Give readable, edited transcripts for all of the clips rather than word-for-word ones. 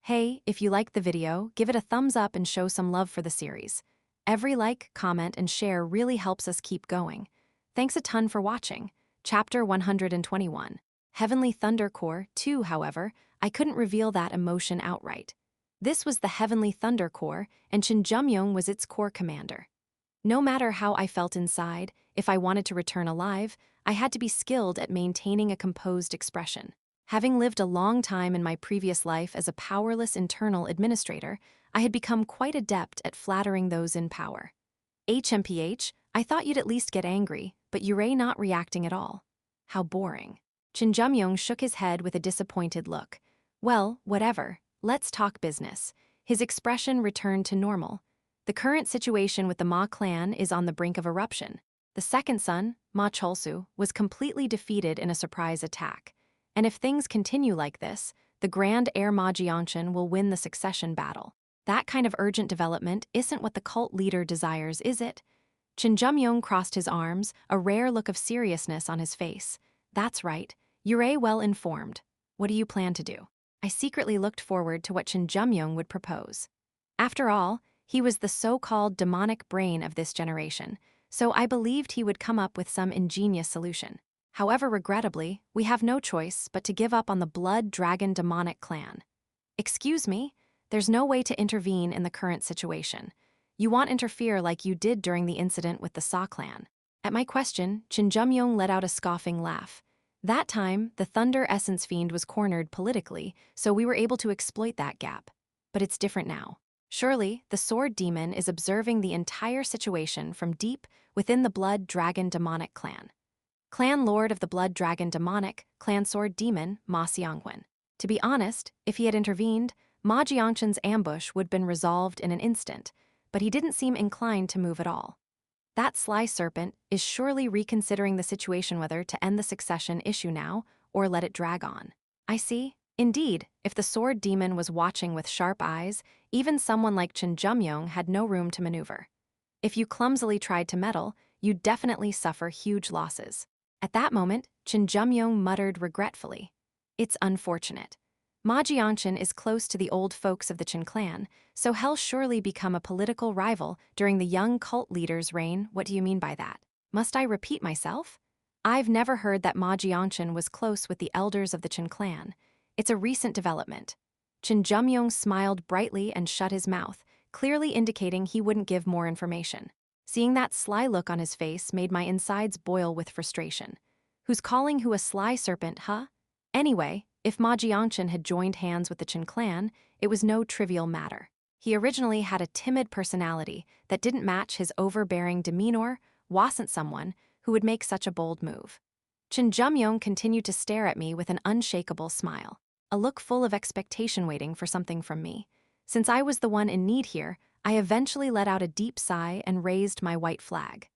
Hey, if you liked the video, give it a thumbs up and show some love for the series. Every like, comment, and share really helps us keep going. Thanks a ton for watching. Chapter 121. Heavenly Thunder Corps 2, however, I couldn't reveal that emotion outright. This was the Heavenly Thunder Corps, and Jin Yeomyung was its corps commander. No matter how I felt inside, if I wanted to return alive, I had to be skilled at maintaining a composed expression. Having lived a long time in my previous life as a powerless internal administrator, I had become quite adept at flattering those in power. HMPH, I thought you'd at least get angry, but Yura not reacting at all. How boring. Jin Yeomyung shook his head with a disappointed look. Well, whatever, let's talk business. His expression returned to normal. The current situation with the Ma clan is on the brink of eruption. The second son, Ma Cholsu, was completely defeated in a surprise attack. And if things continue like this, the Grand Heir Ma Jiangchen will win the succession battle. That kind of urgent development isn't what the cult leader desires, is it? Jin Yeomyung crossed his arms, a rare look of seriousness on his face. That's right, Yura well informed. What do you plan to do? I secretly looked forward to what Jin Yeomyung would propose. After all, he was the so-called demonic brain of this generation, so I believed he would come up with some ingenious solution. However, regrettably, we have no choice but to give up on the Blood Dragon demonic clan. Excuse me? There's no way to intervene in the current situation. You won't interfere like you did during the incident with the Sa clan. At my question, Jin Yeomyung let out a scoffing laugh. That time, the Thunder Essence Fiend was cornered politically, so we were able to exploit that gap. But it's different now. Surely, the Sword Demon is observing the entire situation from deep within the Blood Dragon demonic clan. Clan Lord of the Blood Dragon demonic, Clan Sword Demon, Ma Xianghun. To be honest, if he had intervened, Ma Jiangchen's ambush would have been resolved in an instant, but he didn't seem inclined to move at all. That sly serpent is surely reconsidering the situation whether to end the succession issue now or let it drag on. I see. Indeed, if the Sword Demon was watching with sharp eyes, even someone like Jin Yeomyung had no room to maneuver. If you clumsily tried to meddle, you'd definitely suffer huge losses. At that moment, Jin Yeomyung muttered regretfully. It's unfortunate. Ma Jiangchen is close to the old folks of the Jin clan, so he'll surely become a political rival during the young cult leader's reign. What do you mean by that? Must I repeat myself? I've never heard that Ma Jiangchen was close with the elders of the Jin clan. It's a recent development. Jin Yeomyung smiled brightly and shut his mouth, clearly indicating he wouldn't give more information. Seeing that sly look on his face made my insides boil with frustration. Who's calling who a sly serpent, huh? Anyway, if Ma Jiangchen had joined hands with the Jin clan, it was no trivial matter. He originally had a timid personality that didn't match his overbearing demeanor, wasn't someone who would make such a bold move. Jin Yeomyung continued to stare at me with an unshakable smile, a look full of expectation waiting for something from me. Since I was the one in need here, I eventually let out a deep sigh and raised my white flag.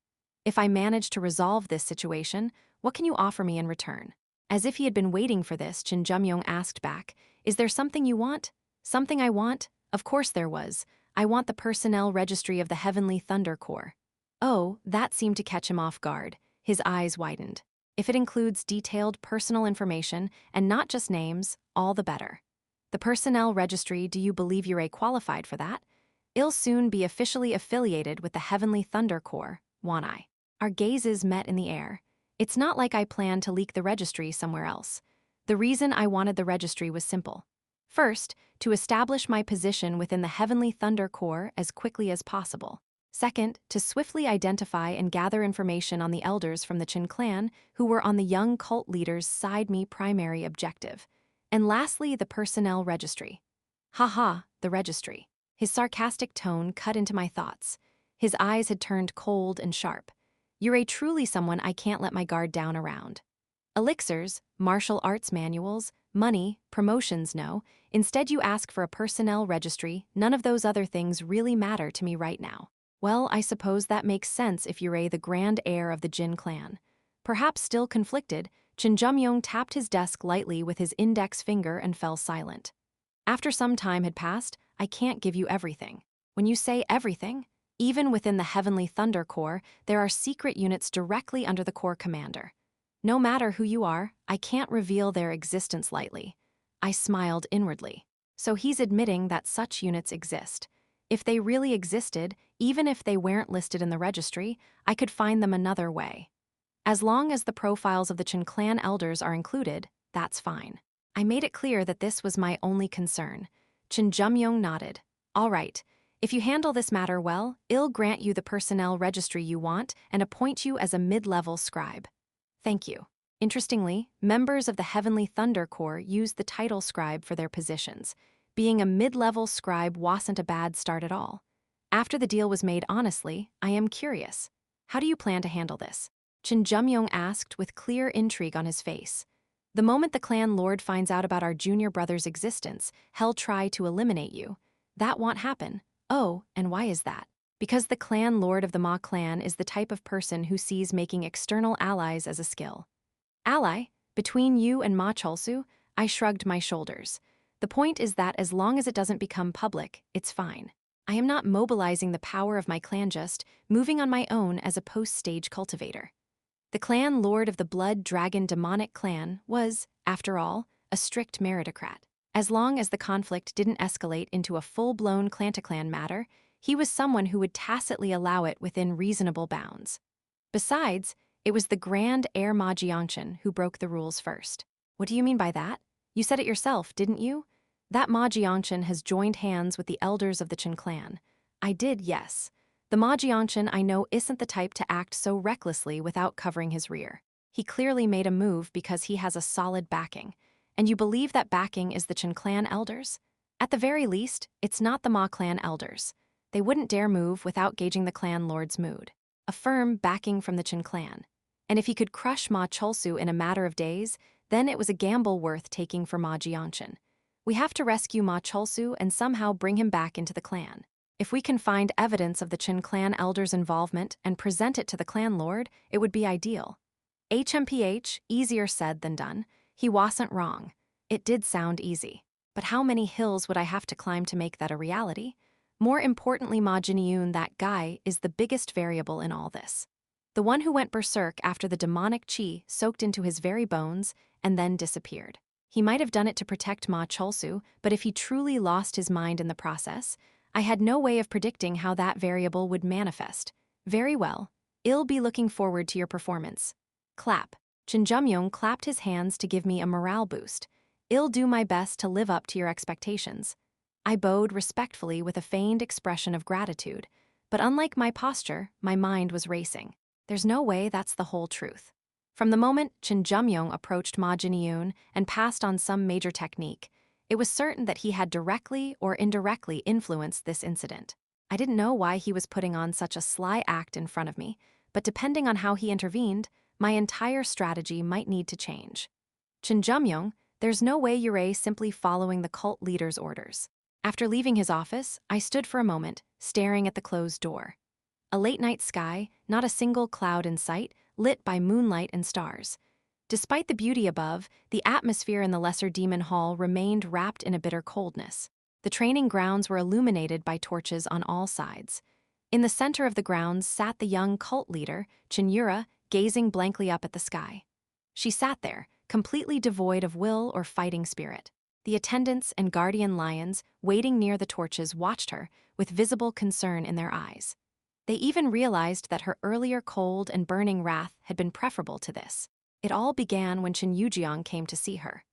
If I manage to resolve this situation, what can you offer me in return? As if he had been waiting for this, Jin Yeomyung asked back, Is there something you want? Something I want? Of course there was. I want the personnel registry of the Heavenly Thunder Corps. Oh, that seemed to catch him off guard. His eyes widened. If it includes detailed personal information and not just names, all the better. The personnel registry, do you believe Yura qualified for that? I'll soon be officially affiliated with the Heavenly Thunder Corps, won't I? Our gazes met in the air. It's not like I planned to leak the registry somewhere else. The reason I wanted the registry was simple. First, to establish my position within the Heavenly Thunder Corps as quickly as possible. Second, to swiftly identify and gather information on the elders from the Jin clan who were on the young cult leader's side, my primary objective. And lastly, the personnel registry. Haha, the registry. His sarcastic tone cut into my thoughts. His eyes had turned cold and sharp. You're truly someone I can't let my guard down around. Elixirs, martial arts manuals, money, promotions, no. Instead you ask for a personnel registry. None of those other things really matter to me right now. Well, I suppose that makes sense if you're the grand heir of the Jin clan. Perhaps still conflicted, Jin Yeomyung tapped his desk lightly with his index finger and fell silent. After some time had passed, I can't give you everything. When you say everything, even within the Heavenly Thunder Corps, there are secret units directly under the Corps commander. No matter who you are, I can't reveal their existence lightly. I smiled inwardly. So he's admitting that such units exist. If they really existed, even if they weren't listed in the registry, I could find them another way. As long as the profiles of the Cheon clan elders are included, that's fine. I made it clear that this was my only concern. Jin Yeomyung nodded. All right. If you handle this matter well, I'll grant you the personnel registry you want and appoint you as a mid-level scribe. Thank you. Interestingly, members of the Heavenly Thunder Corps used the title scribe for their positions. Being a mid-level scribe wasn't a bad start at all. After the deal was made honestly, I am curious. How do you plan to handle this? Jin Yeomyung asked with clear intrigue on his face. The moment the clan lord finds out about our junior brother's existence, he'll try to eliminate you. That won't happen. Oh, and why is that? Because the clan lord of the Ma clan is the type of person who sees making external allies as a skill. Ally? Between you and Ma Cholsu? I shrugged my shoulders. The point is that as long as it doesn't become public, it's fine. I am not mobilizing the power of my clan, just moving on my own as a post-stage cultivator. The clan lord of the Blood Dragon demonic clan was, after all, a strict meritocrat. As long as the conflict didn't escalate into a full-blown clan-to-clan matter, he was someone who would tacitly allow it within reasonable bounds. Besides, it was the Grand Heir Ma Jiangchen who broke the rules first. What do you mean by that? You said it yourself, didn't you? That Ma Jiangchen has joined hands with the elders of the Cheon clan. I did, yes. The Ma Jiangchen I know isn't the type to act so recklessly without covering his rear. He clearly made a move because he has a solid backing. And you believe that backing is the Cheon clan elders? At the very least, it's not the Ma clan elders. They wouldn't dare move without gauging the clan lord's mood. A firm backing from the Cheon clan. And if he could crush Ma Cholsu in a matter of days, then it was a gamble worth taking for Ma Jiangchen. We have to rescue Ma Cholsu and somehow bring him back into the clan. If we can find evidence of the Cheon clan elders' involvement and present it to the clan lord, it would be ideal. HMPH, easier said than done. He wasn't wrong. It did sound easy. But how many hills would I have to climb to make that a reality? More importantly, Ma Jin Yeomyung, that guy, is the biggest variable in all this. The one who went berserk after the demonic chi soaked into his very bones and then disappeared. He might have done it to protect Ma Cholsu, but if he truly lost his mind in the process, I had no way of predicting how that variable would manifest. Very well. I'll be looking forward to your performance. Clap. Jin Yeomyung clapped his hands to give me a morale boost. I'll do my best to live up to your expectations. I bowed respectfully with a feigned expression of gratitude, but unlike my posture, my mind was racing. There's no way that's the whole truth. From the moment Jin Yeomyung approached Ma Jin Yeomyung and passed on some major technique, it was certain that he had directly or indirectly influenced this incident. I didn't know why he was putting on such a sly act in front of me, but depending on how he intervened, my entire strategy might need to change. Jin Yeomyung, there's no way you're simply following the cult leader's orders. After leaving his office, I stood for a moment, staring at the closed door. A late-night sky, not a single cloud in sight, lit by moonlight and stars. Despite the beauty above, the atmosphere in the Lesser Demon Hall remained wrapped in a bitter coldness. The training grounds were illuminated by torches on all sides. In the center of the grounds sat the young cult leader, Cheon Yura, gazing blankly up at the sky. She sat there, completely devoid of will or fighting spirit. The attendants and guardian lions, waiting near the torches, watched her, with visible concern in their eyes. They even realized that her earlier cold and burning wrath had been preferable to this. It all began when Cheon Yujong came to see her.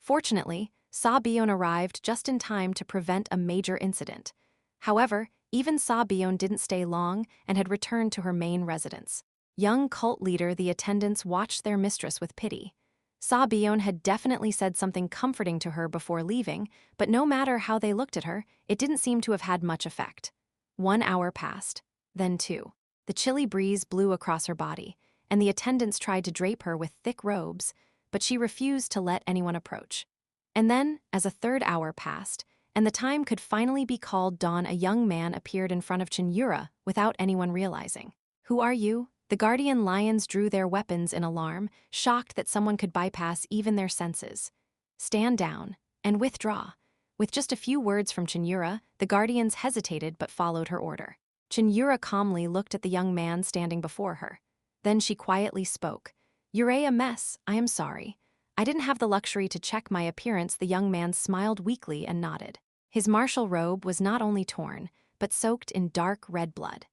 Fortunately, Sa Bion arrived just in time to prevent a major incident. However, even Sa Bion didn't stay long and had returned to her main residence. Young cult leader, the attendants watched their mistress with pity. Sa Bion had definitely said something comforting to her before leaving, but no matter how they looked at her, it didn't seem to have had much effect. 1 hour passed, then 2. The chilly breeze blew across her body, and the attendants tried to drape her with thick robes, but she refused to let anyone approach. And then, as a 3rd hour passed, and the time could finally be called dawn, a young man appeared in front of Cheon Yura without anyone realizing. "Who are you?" The guardian lions drew their weapons in alarm, shocked that someone could bypass even their senses. "Stand down and withdraw." With just a few words from Cheon Yura, the guardians hesitated but followed her order. Cheon Yura calmly looked at the young man standing before her. Then she quietly spoke. "You're a mess, I am sorry. I didn't have the luxury to check my appearance. The young man smiled weakly and nodded. His martial robe was not only torn, but soaked in dark red blood.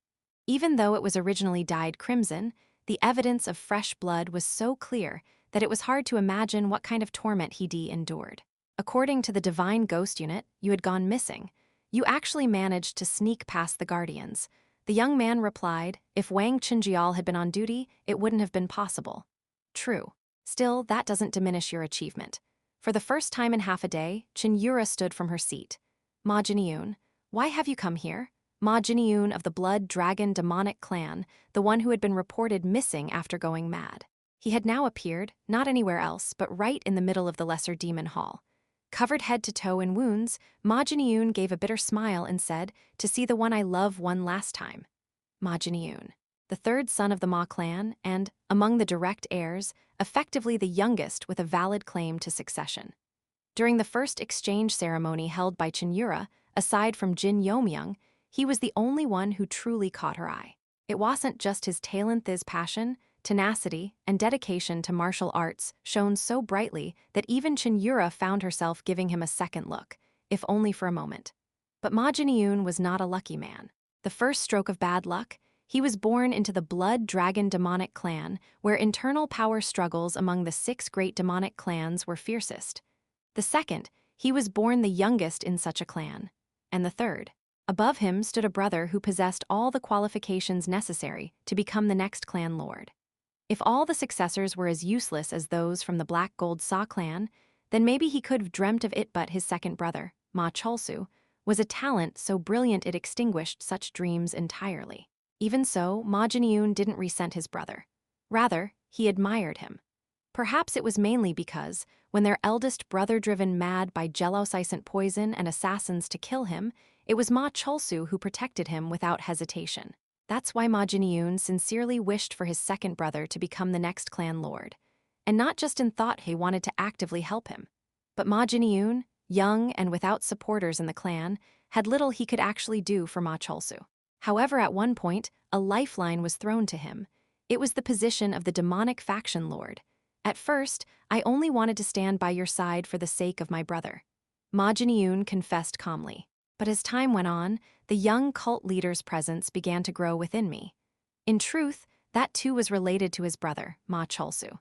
Even though it was originally dyed crimson, the evidence of fresh blood was so clear that it was hard to imagine what kind of torment he endured. According to the Divine Ghost Unit, you had gone missing. You actually managed to sneak past the Guardians. The young man replied, if Wang Chenjial had been on duty, it wouldn't have been possible. True. Still, that doesn't diminish your achievement. For the first time in half a day, Cheon Yura stood from her seat. Ma Jin-yoon, why have you come here? Ma Jin-yoon of the Blood Dragon demonic clan, the one who had been reported missing after going mad. He had now appeared, not anywhere else, but right in the middle of the Lesser Demon Hall. Covered head to toe in wounds, Ma Jin-yoon gave a bitter smile and said, to see the one I love one last time. Ma Jin-yoon, the third son of the Ma clan and, among the direct heirs, effectively the youngest with a valid claim to succession. During the first exchange ceremony held by Cheon Yura, aside from Jin Yeomyung, he was the only one who truly caught her eye. It wasn't just his talent, his passion, tenacity, and dedication to martial arts shone so brightly that even Cheon Yura found herself giving him a second look, if only for a moment. But Ma Jin-yoon was not a lucky man. The first stroke of bad luck, he was born into the Blood Dragon demonic clan, where internal power struggles among the 6 great demonic clans were fiercest. The second, he was born the youngest in such a clan. And the third, above him stood a brother who possessed all the qualifications necessary to become the next clan lord. If all the successors were as useless as those from the Black Gold Sa clan, then maybe he could have dreamt of it, but his second brother, Ma Cholsu, was a talent so brilliant it extinguished such dreams entirely. Even so, Ma Jin-yoon didn't resent his brother. Rather, he admired him. Perhaps it was mainly because, when their eldest brother driven mad by jelocysant poison and assassins to kill him, it was Ma Cholsu who protected him without hesitation. That's why Ma Jin-yoon sincerely wished for his second brother to become the next clan lord. And not just in thought, he wanted to actively help him. But Ma Jin-yoon, young and without supporters in the clan, had little he could actually do for Ma Cholsu. However, at one point, a lifeline was thrown to him. It was the position of the demonic faction lord. At first, I only wanted to stand by your side for the sake of my brother. Ma Jin-yoon confessed calmly. But as time went on, the young cult leader's presence began to grow within me. In truth, that too was related to his brother, Ma Cholsu.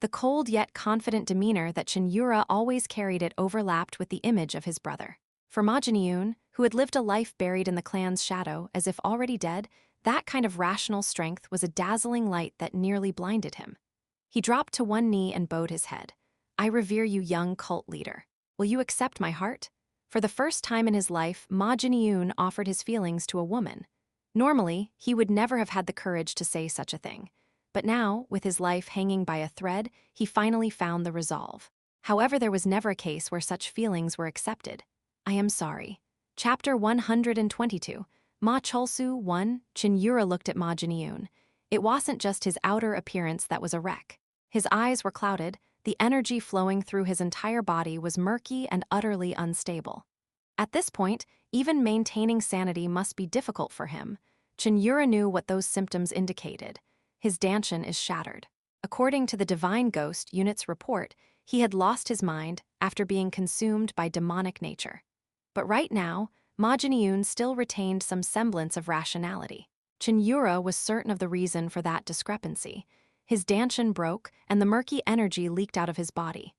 The cold yet confident demeanor that Cheon Yura always carried it overlapped with the image of his brother. For Ma Jin-yoon, who had lived a life buried in the clan's shadow as if already dead, that kind of rational strength was a dazzling light that nearly blinded him. He dropped to one knee and bowed his head. I revere you, young cult leader. Will you accept my heart? For the first time in his life, Ma Jin-yoon offered his feelings to a woman. Normally, he would never have had the courage to say such a thing. But now, with his life hanging by a thread, he finally found the resolve. However, there was never a case where such feelings were accepted. I am sorry. Chapter 122. Ma Cholsu 1. Cheon Yura looked at Ma Jin-yoon. It wasn't just his outer appearance that was a wreck. His eyes were clouded, the energy flowing through his entire body was murky and utterly unstable. At this point, even maintaining sanity must be difficult for him. Cheon Yura knew what those symptoms indicated. His dantian is shattered. According to the Divine Ghost Unit's report, he had lost his mind after being consumed by demonic nature. But right now, Ma Jin-yoon still retained some semblance of rationality. Cheon Yura was certain of the reason for that discrepancy. His dantian broke, and the murky energy leaked out of his body.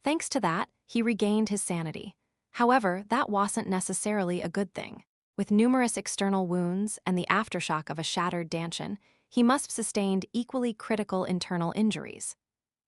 Thanks to that, he regained his sanity. However, that wasn't necessarily a good thing. With numerous external wounds and the aftershock of a shattered dantian, he must have sustained equally critical internal injuries.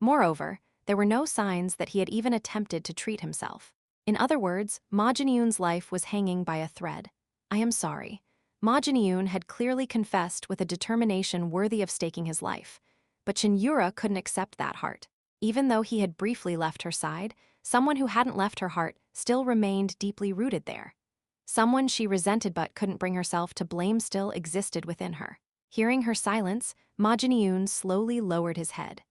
Moreover, there were no signs that he had even attempted to treat himself. In other words, Ma Jin-yoon's life was hanging by a thread. I am sorry. Ma Jin-yoon had clearly confessed with a determination worthy of staking his life. But Cheon Yura couldn't accept that heart. Even though he had briefly left her side, someone who hadn't left her heart still remained deeply rooted there. Someone she resented but couldn't bring herself to blame still existed within her. Hearing her silence, Ma Jin-yoon slowly lowered his head.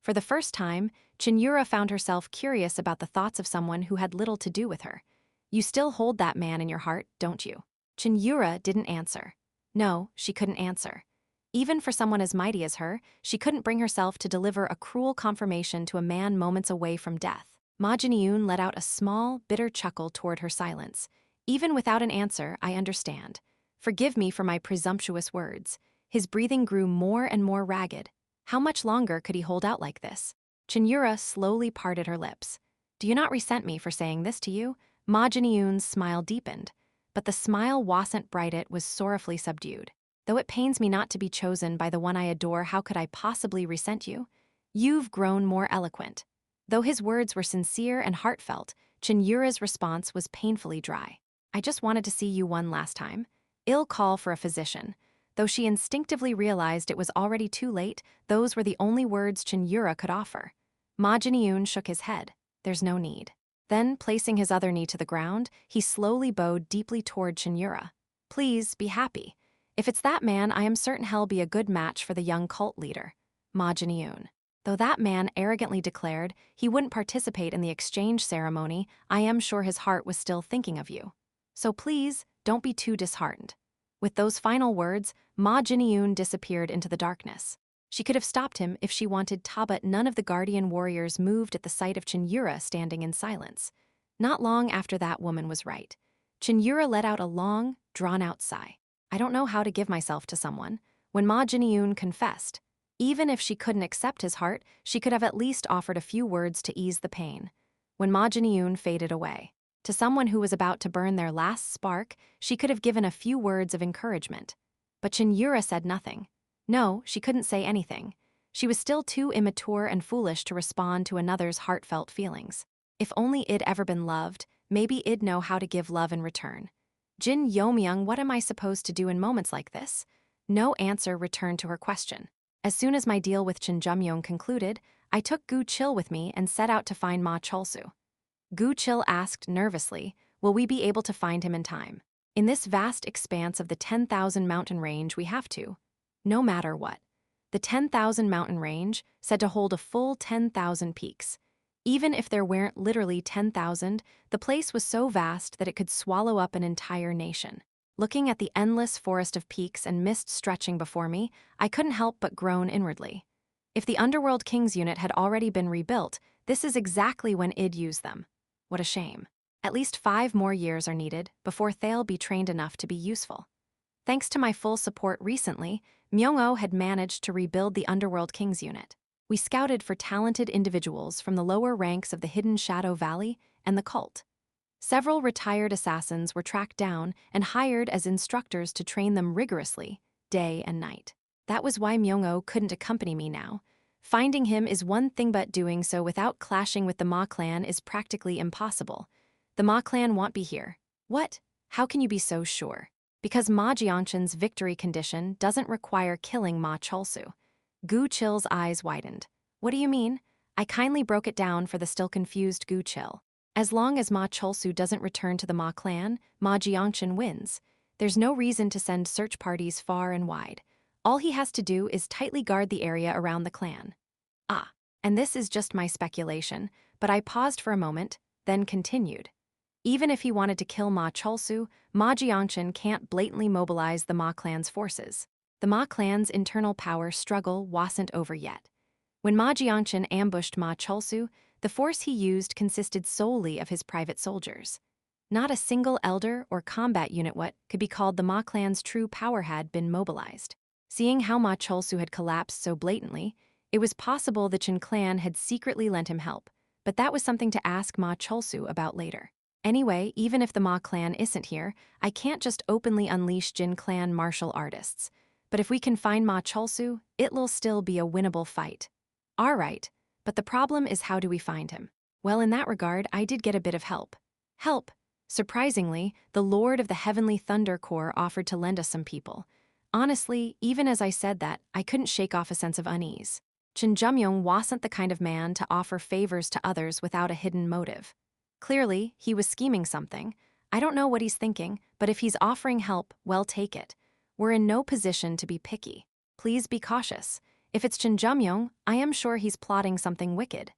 For the first time, Cheon Yura found herself curious about the thoughts of someone who had little to do with her. You still hold that man in your heart, don't you? Cheon Yura didn't answer. No, she couldn't answer. Even for someone as mighty as her, she couldn't bring herself to deliver a cruel confirmation to a man moments away from death. Ma Jin-yoon let out a small, bitter chuckle toward her silence. Even without an answer, I understand. Forgive me for my presumptuous words. His breathing grew more and more ragged. How much longer could he hold out like this? Cheon Yura slowly parted her lips. Do you not resent me for saying this to you? Ma Jin-yoon's smile deepened. But the smile wasn't bright, it was sorrowfully subdued. Though it pains me not to be chosen by the one I adore, how could I possibly resent you? You've grown more eloquent. Though his words were sincere and heartfelt, Cheon Yura's response was painfully dry. I just wanted to see you one last time. I'll call for a physician. Though she instinctively realized it was already too late, those were the only words Cheon Yura could offer. Ma Jin-yoon shook his head. There's no need. Then, placing his other knee to the ground, he slowly bowed deeply toward Cheon Yura. Please, be happy. If it's that man, I am certain he'll be a good match for the young cult leader. Ma Jin-yoon. Though that man arrogantly declared he wouldn't participate in the exchange ceremony, I am sure his heart was still thinking of you. So please, don't be too disheartened. With those final words, Ma Jin-yoon disappeared into the darkness. She could have stopped him if she wanted to, but none of the guardian warriors moved at the sight of Cheon Yura standing in silence. Not long after that woman was right. Cheon Yura let out a long, drawn-out sigh. I don't know how to give myself to someone. When Ma Jin-yoon confessed, even if she couldn't accept his heart, she could have at least offered a few words to ease the pain. When Ma Jin-yoon faded away, to someone who was about to burn their last spark, she could have given a few words of encouragement. But Cheon Yura said nothing. No, she couldn't say anything. She was still too immature and foolish to respond to another's heartfelt feelings. If only I'd ever been loved, maybe I'd know how to give love in return. Jin Yeomyung, what am I supposed to do in moments like this? No answer returned to her question. As soon as my deal with Jin Yeomyung concluded, I took Gu Chil with me and set out to find Ma Cholsu. Gu Chil asked nervously, will we be able to find him in time? In this vast expanse of the 10,000 mountain range, we have to. No matter what. The 10,000 mountain range, said to hold a full 10,000 peaks. Even if there weren't literally 10,000, the place was so vast that it could swallow up an entire nation. Looking at the endless forest of peaks and mist stretching before me, I couldn't help but groan inwardly. If the Underworld King's unit had already been rebuilt, this is exactly when I'd use them. What a shame. At least 5 more years are needed before they'll be trained enough to be useful. Thanks to my full support recently, Myung-oh had managed to rebuild the Underworld King's unit. We scouted for talented individuals from the lower ranks of the Hidden Shadow Valley and the cult. Several retired assassins were tracked down and hired as instructors to train them rigorously, day and night. That was why Myung-oh couldn't accompany me now. Finding him is one thing, but doing so without clashing with the Ma clan is practically impossible. The Ma clan won't be here. What? How can you be so sure? Because Ma Jiangchen's victory condition doesn't require killing Ma Cholsu. Gu Chil's eyes widened. What do you mean? I kindly broke it down for the still confused Gu Chil. As long as Ma Cholsu doesn't return to the Ma clan, Ma Jiangchen wins. There's no reason to send search parties far and wide. All he has to do is tightly guard the area around the clan. Ah, and this is just my speculation, but I paused for a moment, then continued. Even if he wanted to kill Ma Cholsu, Ma Jiangchen can't blatantly mobilize the Ma clan's forces. The Ma clan's internal power struggle wasn't over yet. When Ma Jiangchen ambushed Ma Cholsu, the force he used consisted solely of his private soldiers. Not a single elder or combat unit what could be called the Ma clan's true power had been mobilized. Seeing how Ma Cholsu had collapsed so blatantly, it was possible the Jin clan had secretly lent him help, but that was something to ask Ma Cholsu about later. Anyway, even if the Ma clan isn't here, I can't just openly unleash Jin clan martial artists. But if we can find Ma Cholsu, it'll still be a winnable fight. All right, but the problem is, how do we find him? Well, in that regard, I did get a bit of help. Help! Surprisingly, the Lord of the Heavenly Thunder Corps offered to lend us some people. Honestly, even as I said that, I couldn't shake off a sense of unease. Jin Yeomyung wasn't the kind of man to offer favors to others without a hidden motive. Clearly, he was scheming something. I don't know what he's thinking, but if he's offering help, well, take it. We're in no position to be picky. Please be cautious. If it's Jin Yeomyung, I am sure he's plotting something wicked.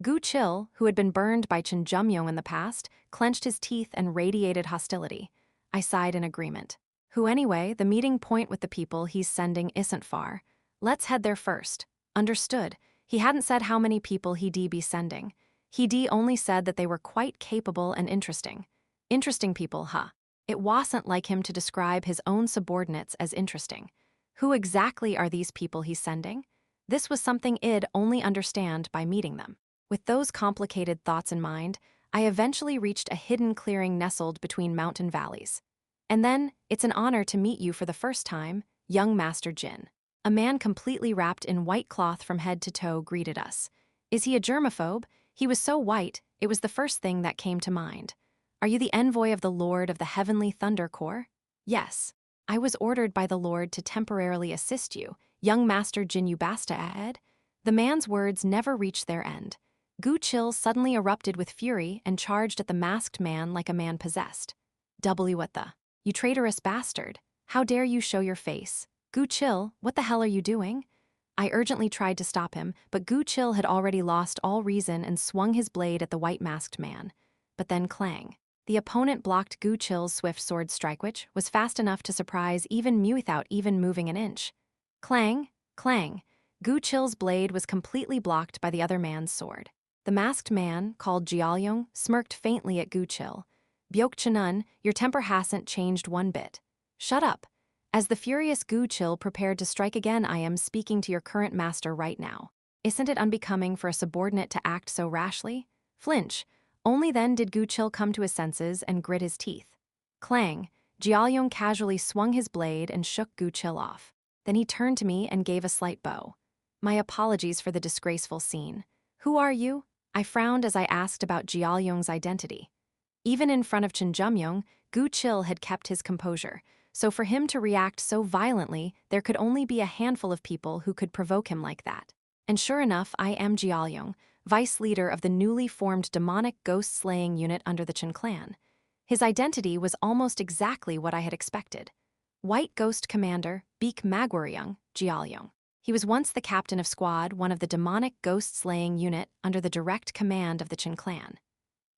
Gu Chil, who had been burned by Jin Yeomyung in the past, clenched his teeth and radiated hostility. I sighed in agreement. Who anyway, the meeting point with the people he's sending isn't far. Let's head there first. Understood. He hadn't said how many people he'd be sending. He'd only said that they were quite capable and interesting. Interesting people, huh? It wasn't like him to describe his own subordinates as interesting. Who exactly are these people he's sending? This was something I'd only understand by meeting them. With those complicated thoughts in mind, I eventually reached a hidden clearing nestled between mountain valleys. And then, it's an honor to meet you for the first time, young Master Jin. A man completely wrapped in white cloth from head to toe greeted us. Is he a germaphobe? He was so white, it was the first thing that came to mind. Are you the envoy of the Lord of the Heavenly Thunder Corps? Yes. I was ordered by the Lord to temporarily assist you, young Master Jin Yubasta. The man's words never reached their end. Gu Chil suddenly erupted with fury and charged at the masked man like a man possessed. What the? You traitorous bastard. How dare you show your face? Gu Chil, what the hell are you doing? I urgently tried to stop him, but Gu Chil had already lost all reason and swung his blade at the white-masked man. But then clang. The opponent blocked Gu Chil's swift sword strike, which was fast enough to surprise even Mew without even moving an inch. Clang, clang. Gu Chil's blade was completely blocked by the other man's sword. The masked man, called Yeo-myung, smirked faintly at Gu Chil. Byok Chanun, your temper hasn't changed one bit. Shut up. As the furious Gu Chil prepared to strike again, I am speaking to your current master right now. Isn't it unbecoming for a subordinate to act so rashly? Flinch. Only then did Gu Chil come to his senses and grit his teeth. Clang. Yeo-myung casually swung his blade and shook Gu Chil off. Then he turned to me and gave a slight bow. My apologies for the disgraceful scene. Who are you? I frowned as I asked about Yeo-myung's identity. Even in front of Jin Yeomyung, Gu Chil had kept his composure, so for him to react so violently, there could only be a handful of people who could provoke him like that. And sure enough, I am Yeo-myung, vice leader of the newly formed demonic ghost-slaying unit under the Chen clan. His identity was almost exactly what I had expected. White Ghost Commander, Beek Magwaryung, Yeo-myung. He was once the captain of Squad, one of the demonic ghost-slaying unit under the direct command of the Chen clan.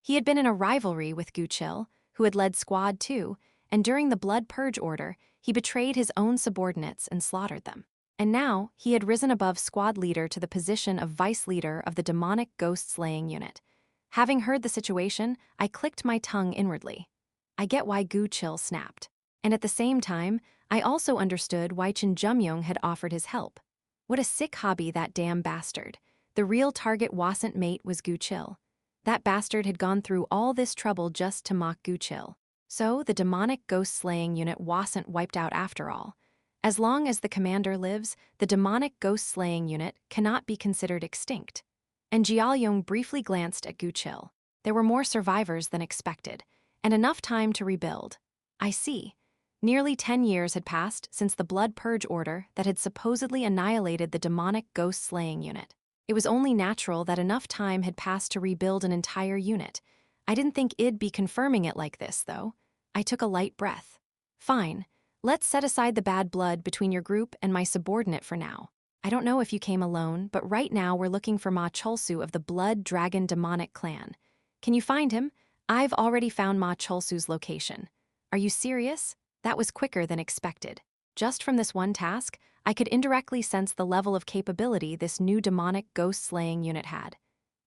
He had been in a rivalry with Gu Chil, who had led Squad 2, and during the Blood Purge order, he betrayed his own subordinates and slaughtered them. And now, he had risen above Squad leader to the position of vice leader of the demonic ghost-slaying unit. Having heard the situation, I clicked my tongue inwardly. I get why Gu Chil snapped. And at the same time, I also understood why Jin Yeomyung had offered his help. What a sick hobby, that damn bastard. The real target wasn't mate was Gu Chil. That bastard had gone through all this trouble just to mock Gu Chil. So the demonic ghost-slaying unit wasn't wiped out after all. As long as the commander lives, the demonic ghost-slaying unit cannot be considered extinct. And Yeo-myung briefly glanced at Gu Chil. There were more survivors than expected, and enough time to rebuild. I see. Nearly 10 years had passed since the Blood Purge order that had supposedly annihilated the demonic ghost-slaying unit. It was only natural that enough time had passed to rebuild an entire unit. I didn't think I'd be confirming it like this, though. I took a light breath. Fine. Let's set aside the bad blood between your group and my subordinate for now. I don't know if you came alone, but right now we're looking for Ma Cholsu of the Blood Dragon Demonic Clan. Can you find him? I've already found Ma Cholsu's location. Are you serious? That was quicker than expected. Just from this one task, I could indirectly sense the level of capability this new demonic ghost-slaying unit had.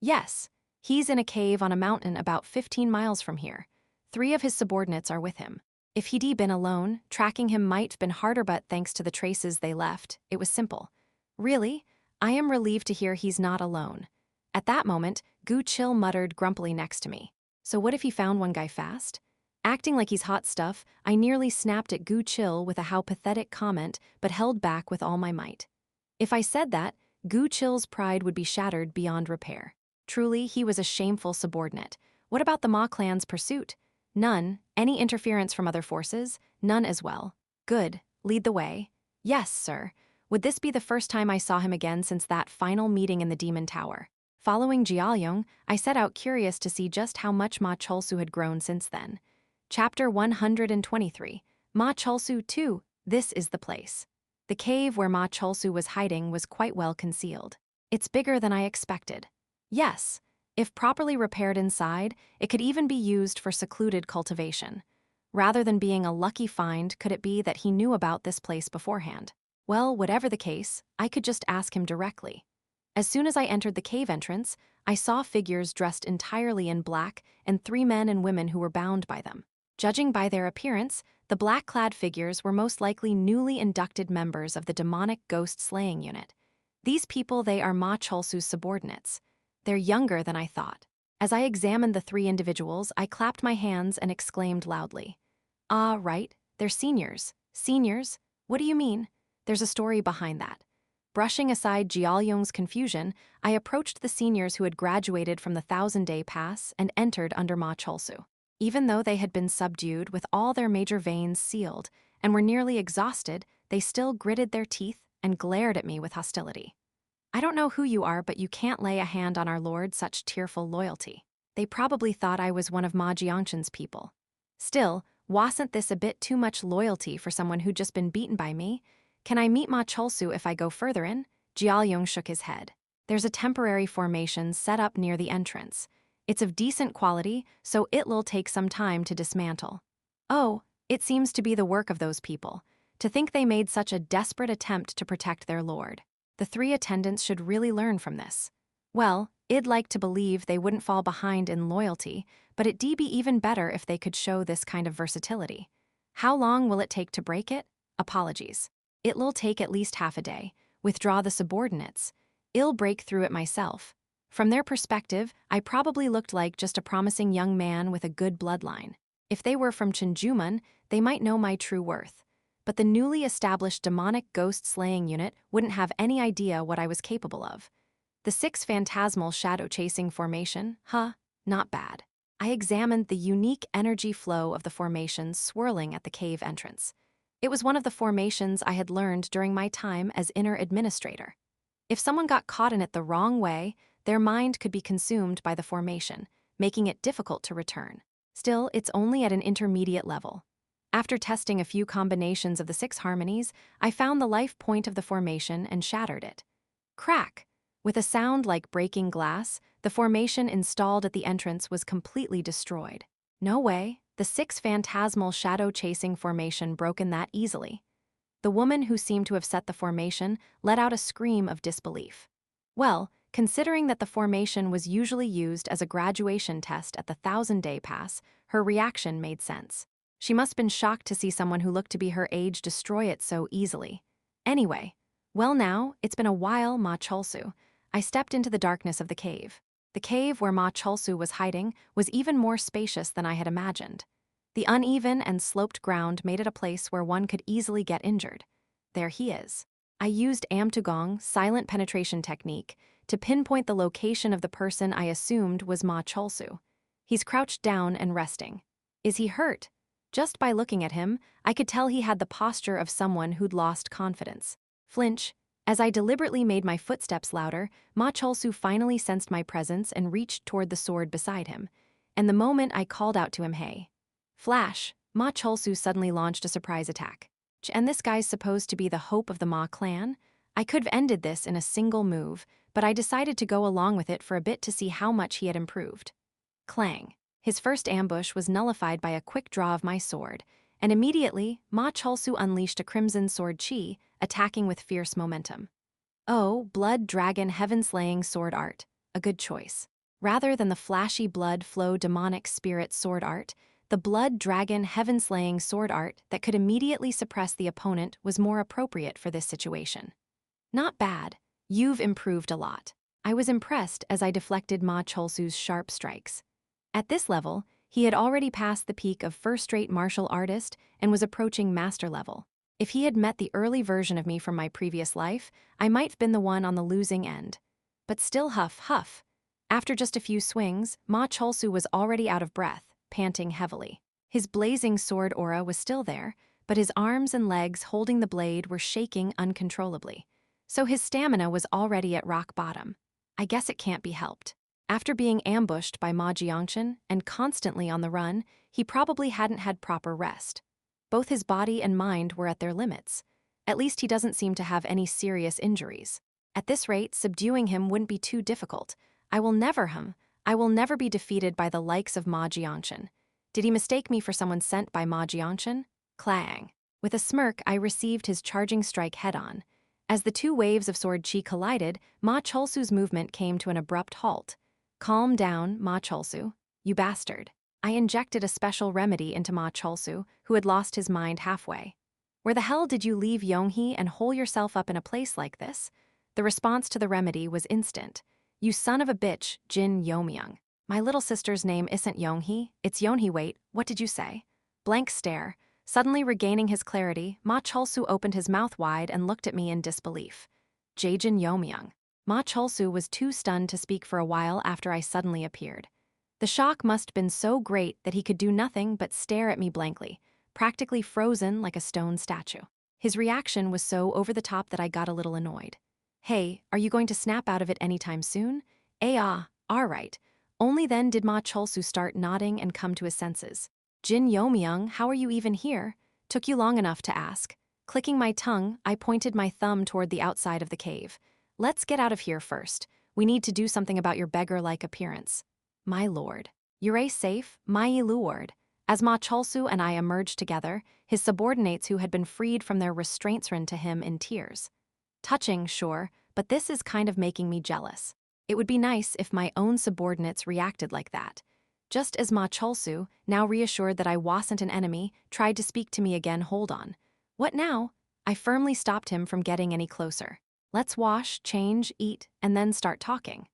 Yes, he's in a cave on a mountain about 15 miles from here. 3 of his subordinates are with him. If he'd been alone, tracking him might been harder, but thanks to the traces they left, it was simple. Really? I am relieved to hear he's not alone. At that moment, Gu Chil muttered grumpily next to me. So what if he found one guy fast? Acting like he's hot stuff, I nearly snapped at Gu Chil with a how pathetic comment, but held back with all my might. If I said that, Gu Chil's pride would be shattered beyond repair. Truly, he was a shameful subordinate. What about the Ma clan's pursuit? None. Any interference from other forces? None as well. Good. Lead the way. Yes, sir. Would this be the first time I saw him again since that final meeting in the Demon Tower? Following Yeo-myung, I set out curious to see just how much Ma Cholsu had grown since then. Chapter 123. Ma Cholsu 2. This is the place. The cave where Ma Cholsu was hiding was quite well concealed. It's bigger than I expected. Yes, if properly repaired inside, it could even be used for secluded cultivation. Rather than being a lucky find, could it be that he knew about this place beforehand? Well, whatever the case, I could just ask him directly. As soon as I entered the cave entrance, I saw figures dressed entirely in black and 3 men and women who were bound by them. Judging by their appearance, the black-clad figures were most likely newly inducted members of the demonic ghost slaying unit. These people, they are Ma Cholsu's subordinates. They're younger than I thought. As I examined the 3 individuals, I clapped my hands and exclaimed loudly. Ah, right, they're seniors. Seniors? What do you mean? There's a story behind that. Brushing aside Jeo-myung's confusion, I approached the seniors who had graduated from the 1,000-day pass and entered under Ma Cholsu. Even though they had been subdued with all their major veins sealed and were nearly exhausted, they still gritted their teeth and glared at me with hostility. I don't know who you are, but you can't lay a hand on our lord, such tearful loyalty. They probably thought I was one of Ma Jiangchen's people. Still, wasn't this a bit too much loyalty for someone who'd just been beaten by me? Can I meet Ma Cholsu if I go further in? Jeo-myung shook his head. There's a temporary formation set up near the entrance. It's of decent quality, so it'll take some time to dismantle. Oh, it seems to be the work of those people. To think they made such a desperate attempt to protect their lord. The 3 attendants should really learn from this. Well, I'd like to believe they wouldn't fall behind in loyalty, but it'd be even better if they could show this kind of versatility. How long will it take to break it? Apologies. It'll take at least half a day. Withdraw the subordinates. I'll break through it myself. From their perspective, I probably looked like just a promising young man with a good bloodline. If they were from Chinjuman, they might know my true worth. But the newly established demonic ghost-slaying unit wouldn't have any idea what I was capable of. The 6 phantasmal shadow-chasing formation, not bad. I examined the unique energy flow of the formations swirling at the cave entrance. It was one of the formations I had learned during my time as inner administrator. If someone got caught in it the wrong way, their mind could be consumed by the formation, making it difficult to return. Still, it's only at an intermediate level. After testing a few combinations of the 6 harmonies, I found the life point of the formation and shattered it. Crack! With a sound like breaking glass, the formation installed at the entrance was completely destroyed. No way, the 6 phantasmal shadow-chasing formation broken that easily. The woman who seemed to have set the formation let out a scream of disbelief. Well, considering that the formation was usually used as a graduation test at the 1,000-day pass, her reaction made sense. She must have been shocked to see someone who looked to be her age destroy it so easily. Anyway, well now, it's been a while, Ma Cholsu. I stepped into the darkness of the cave. The cave where Ma Cholsu was hiding was even more spacious than I had imagined. The uneven and sloped ground made it a place where one could easily get injured. There he is. I used Amtugong, silent penetration technique, to pinpoint the location of the person I assumed was Ma Cholsu. He's crouched down and resting. Is he hurt? Just by looking at him, I could tell he had the posture of someone who'd lost confidence. Flinch. As I deliberately made my footsteps louder, Ma Cholsu finally sensed my presence and reached toward the sword beside him. And the moment I called out to him, "Hey!" Flash! Ma Cholsu suddenly launched a surprise attack. And this guy's supposed to be the hope of the Ma clan? I could have ended this in a single move, but I decided to go along with it for a bit to see how much he had improved. Clang. His first ambush was nullified by a quick draw of my sword, and immediately, Ma Cholsu unleashed a crimson sword chi, attacking with fierce momentum. Oh, Blood Dragon Heaven-Slaying Sword Art. A good choice. Rather than the flashy blood flow demonic spirit sword art, the Blood Dragon Heaven-Slaying Sword Art that could immediately suppress the opponent was more appropriate for this situation. Not bad. You've improved a lot. I was impressed as I deflected Ma Cholsu's sharp strikes. At this level, he had already passed the peak of first-rate martial artist and was approaching master level. If he had met the early version of me from my previous life, I might have been the one on the losing end. But still huff. After just a few swings, Ma Cholsu was already out of breath, panting heavily. His blazing sword aura was still there, but his arms and legs holding the blade were shaking uncontrollably. So his stamina was already at rock bottom. I guess it can't be helped. After being ambushed by Ma Jiangchen and constantly on the run, he probably hadn't had proper rest. Both his body and mind were at their limits. At least he doesn't seem to have any serious injuries. At this rate, subduing him wouldn't be too difficult. I will never be defeated by the likes of Ma Jiangchen. Did he mistake me for someone sent by Ma Jiangchen? Clang. With a smirk, I received his charging strike head-on. As the two waves of sword chi collided, Ma Cholsu's movement came to an abrupt halt. Calm down, Ma Cholsu. You bastard. I injected a special remedy into Ma Cholsu, who had lost his mind halfway. Where the hell did you leave Yonghee and hole yourself up in a place like this? The response to the remedy was instant. You son of a bitch, Jin Yeomyung. My little sister's name isn't Yonghee, it's Yonhee. Wait, what did you say? Blank stare. Suddenly regaining his clarity, Ma Cholsu opened his mouth wide and looked at me in disbelief. Jin Yeomyung. Ma Cholsu was too stunned to speak for a while after I suddenly appeared. The shock must have been so great that he could do nothing but stare at me blankly, practically frozen like a stone statue. His reaction was so over the top that I got a little annoyed. Hey, are you going to snap out of it anytime soon? All right. Only then did Ma Cholsu start nodding and come to his senses. Jin Yeomyung, how are you even here? Took you long enough to ask. Clicking my tongue, I pointed my thumb toward the outside of the cave. Let's get out of here first. We need to do something about your beggar-like appearance. My lord. You're safe, my lord. As Ma Cholsu and I emerged together, his subordinates who had been freed from their restraints ran to him in tears. Touching, sure, but this is kind of making me jealous. It would be nice if my own subordinates reacted like that. Just as Ma Cholsu, now reassured that I wasn't an enemy, tried to speak to me again. Hold on. What now? I firmly stopped him from getting any closer. Let's wash, change, eat, and then start talking.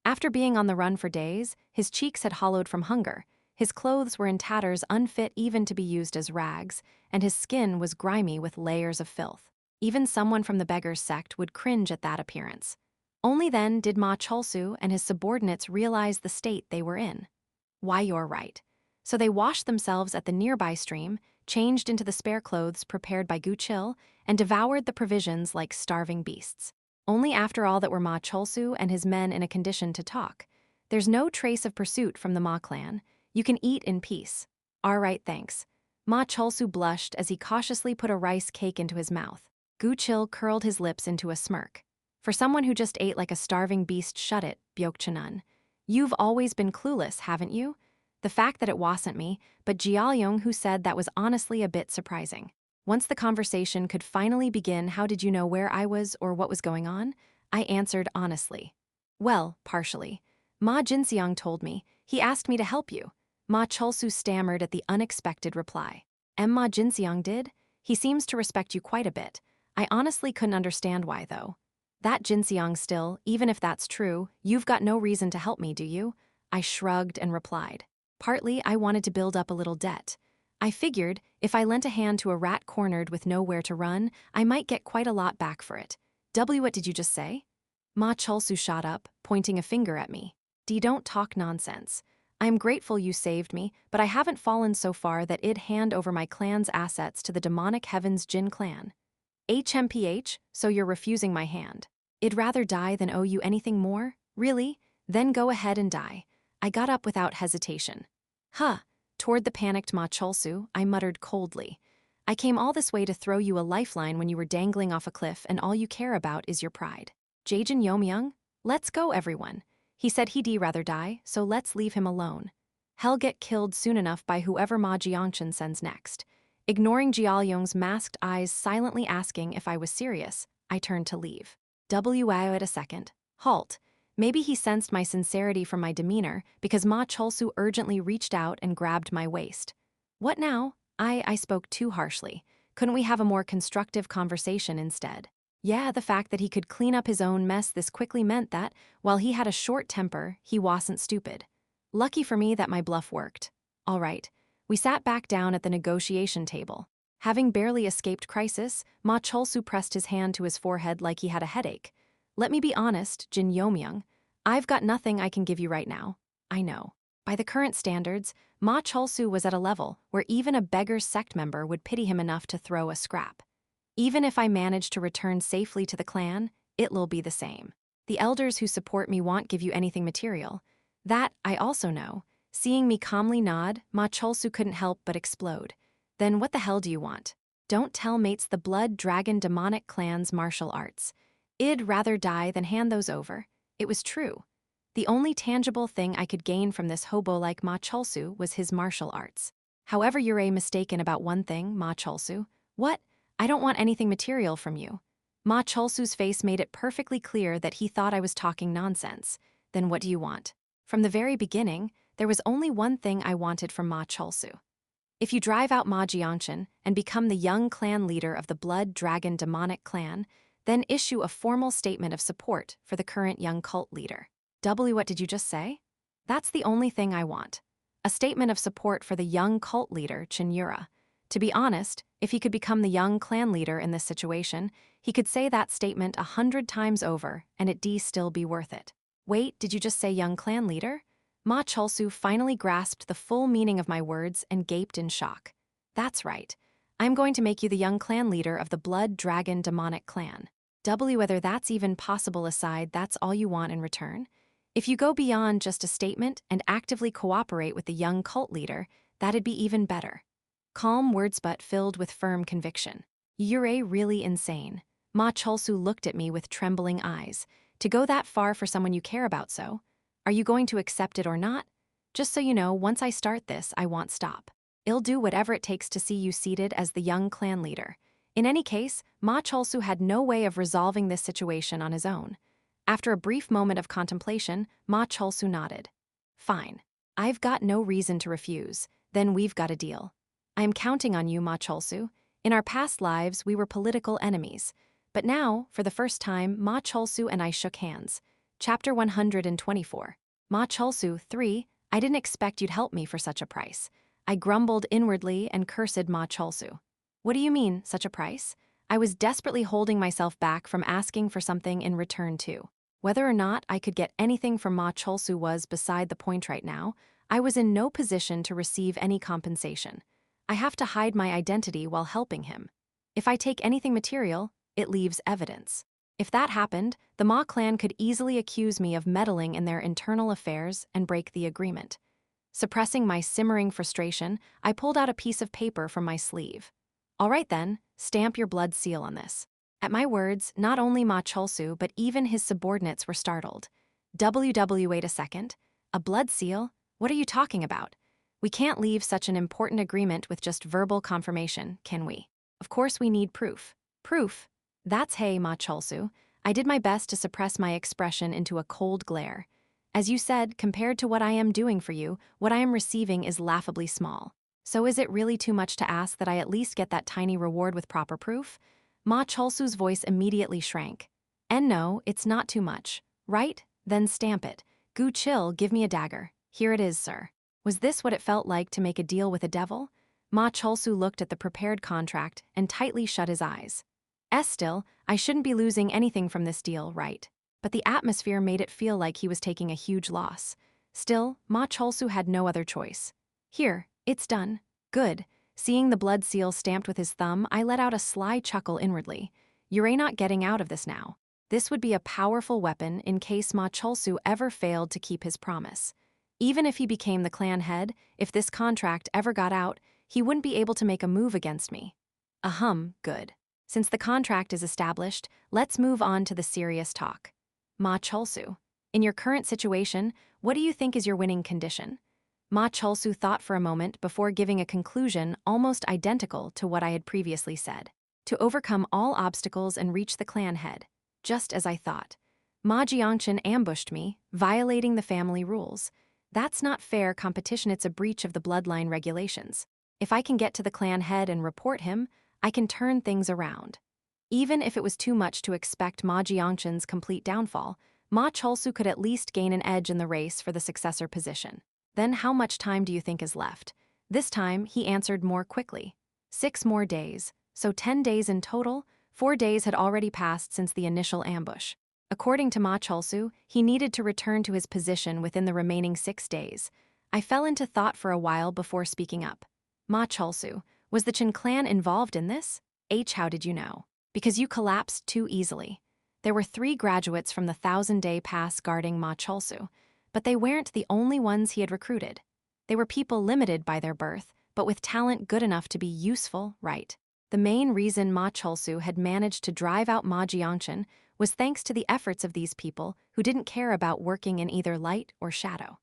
After being on the run for days, his cheeks had hollowed from hunger, his clothes were in tatters unfit even to be used as rags, and his skin was grimy with layers of filth. Even someone from the beggar's sect would cringe at that appearance. Only then did Ma Cholsu and his subordinates realize the state they were in. Why, you're right. So they washed themselves at the nearby stream, changed into the spare clothes prepared by Guchil, and devoured the provisions like starving beasts. Only after all that were Ma Cholsu and his men in a condition to talk. There's no trace of pursuit from the Ma clan. You can eat in peace. All right, thanks. Ma Cholsu blushed as he cautiously put a rice cake into his mouth. Guchil curled his lips into a smirk. For someone who just ate like a starving beast, shut it, Byokchanun. You've always been clueless, haven't you? The fact that it wasn't me, but Jin who said that was honestly a bit surprising. Once the conversation could finally begin, how did you know where I was or what was going on? I answered honestly. Well, partially. Ma Jinseong told me. He asked me to help you. Ma Cholsu stammered at the unexpected reply. Ma Jinseong did? He seems to respect you quite a bit. I honestly couldn't understand why, though. That Jinseong still, even if that's true, you've got no reason to help me, do you? I shrugged and replied. Partly, I wanted to build up a little debt. I figured, if I lent a hand to a rat cornered with nowhere to run, I might get quite a lot back for it. What did you just say? Ma Cholsu shot up, pointing a finger at me. Don't talk nonsense. I'm grateful you saved me, but I haven't fallen so far that I'd hand over my clan's assets to the demonic heavens Jin clan. HMPH, so you're refusing my hand. I'd rather die than owe you anything more? Really? Then go ahead and die. I got up without hesitation. Huh. Toward the panicked Ma Cholsu, I muttered coldly. I came all this way to throw you a lifeline when you were dangling off a cliff and all you care about is your pride. Jin Yeomyung? Let's go, everyone. He said he'd rather die, so let's leave him alone. He'll get killed soon enough by whoever Ma Jiangchen sends next. Ignoring Jin-young's masked eyes silently asking if I was serious, I turned to leave. At a second. Halt. Maybe he sensed my sincerity from my demeanor because Ma Cholsu urgently reached out and grabbed my waist. What now? I spoke too harshly. Couldn't we have a more constructive conversation instead? Yeah, the fact that he could clean up his own mess this quickly meant that, while he had a short temper, he wasn't stupid. Lucky for me that my bluff worked. All right. We sat back down at the negotiation table. Having barely escaped crisis, Ma Cholsu pressed his hand to his forehead like he had a headache. Let me be honest, Jin Yeomyung. I've got nothing I can give you right now. I know. By the current standards, Ma Cholsu was at a level where even a beggar's sect member would pity him enough to throw a scrap. Even if I manage to return safely to the clan, it'll be the same. The elders who support me won't give you anything material. That, I also know. Seeing me calmly nod, Ma Cholsu couldn't help but explode. Then what the hell do you want? Don't tell mates the blood dragon demonic clan's martial arts. I'd rather die than hand those over. It was true. The only tangible thing I could gain from this hobo-like Ma Cholsu was his martial arts. However, you're mistaken about one thing, Ma Cholsu. What? I don't want anything material from you. Ma Cholsu's face made it perfectly clear that he thought I was talking nonsense. Then what do you want? From the very beginning, there was only one thing I wanted from Ma Cholsu. If you drive out Ma Jiangchen and become the young clan leader of the Blood Dragon demonic clan, then issue a formal statement of support for the current young cult leader. What did you just say? That's the only thing I want. A statement of support for the young cult leader, Cheon Yura. To be honest, if he could become the young clan leader in this situation, he could say that statement 100 times over and it'd still be worth it. Wait, did you just say young clan leader? Ma Cholsu finally grasped the full meaning of my words and gaped in shock. That's right. I'm going to make you the young clan leader of the Blood Dragon demonic clan. Whether that's even possible aside, that's all you want in return? If you go beyond just a statement and actively cooperate with the young cult leader, that'd be even better. Calm words but filled with firm conviction. You're really insane. Ma Cholsu looked at me with trembling eyes. To go that far for someone you care about so? Are you going to accept it or not? Just so you know, once I start this, I won't stop. I'll do whatever it takes to see you seated as the young clan leader. In any case, Ma Cholsu had no way of resolving this situation on his own. After a brief moment of contemplation, Ma Cholsu nodded. Fine. I've got no reason to refuse. Then we've got a deal. I am counting on you, Ma Cholsu. In our past lives, we were political enemies. But now, for the first time, Ma Cholsu and I shook hands. Chapter 124. Ma Cholsu 3. I didn't expect you'd help me for such a price. I grumbled inwardly and cursed Ma Cholsu. What do you mean, such a price? I was desperately holding myself back from asking for something in return too. Whether or not I could get anything from Ma Cholsu was beside the point right now. I was in no position to receive any compensation. I have to hide my identity while helping him. If I take anything material, it leaves evidence. If that happened, the Ma clan could easily accuse me of meddling in their internal affairs and break the agreement. Suppressing my simmering frustration, I pulled out a piece of paper from my sleeve. All right then, stamp your blood seal on this. At my words, not only Ma Cholsu but even his subordinates were startled. Wait a second. A blood seal? What are you talking about? We can't leave such an important agreement with just verbal confirmation, can we? Of course we need proof. Proof? That's hey, Ma Cholsu. I did my best to suppress my expression into a cold glare. As you said, compared to what I am doing for you, what I am receiving is laughably small. So is it really too much to ask that I at least get that tiny reward with proper proof? Ma Cholsu's voice immediately shrank. And no, it's not too much. Right? Then stamp it. Gu chill, give me a dagger. Here it is, sir. Was this what it felt like to make a deal with a devil? Ma Cholsu looked at the prepared contract and tightly shut his eyes. Still, I shouldn't be losing anything from this deal, right? But the atmosphere made it feel like he was taking a huge loss. Still, Ma Cholsu had no other choice. Here, it's done. Good. Seeing the blood seal stamped with his thumb, I let out a sly chuckle inwardly. You're not getting out of this now. This would be a powerful weapon in case Ma Cholsu ever failed to keep his promise. Even if he became the clan head, if this contract ever got out, he wouldn't be able to make a move against me. Good. Since the contract is established, let's move on to the serious talk. Ma Cholsu, in your current situation, what do you think is your winning condition? Ma Cholsu thought for a moment before giving a conclusion almost identical to what I had previously said. To overcome all obstacles and reach the clan head. Just as I thought. Ma Jiangchen ambushed me, violating the family rules. That's not fair competition, it's a breach of the bloodline regulations. If I can get to the clan head and report him, I can turn things around. Even if it was too much to expect Ma Jiangchen's complete downfall, Ma Cholsu could at least gain an edge in the race for the successor position. Then how much time do you think is left? This time, he answered more quickly. 6 more days, so 10 days in total. 4 days had already passed since the initial ambush. According to Ma Cholsu, he needed to return to his position within the remaining 6 days. I fell into thought for a while before speaking up. Ma Cholsu, was the Cheon clan involved in this? How did you know? Because you collapsed too easily. There were 3 graduates from the 1,000-day pass guarding Ma Cholsu, but they weren't the only ones he had recruited. They were people limited by their birth, but with talent good enough to be useful, right? The main reason Ma Cholsu had managed to drive out Ma Jiangchen was thanks to the efforts of these people who didn't care about working in either light or shadow.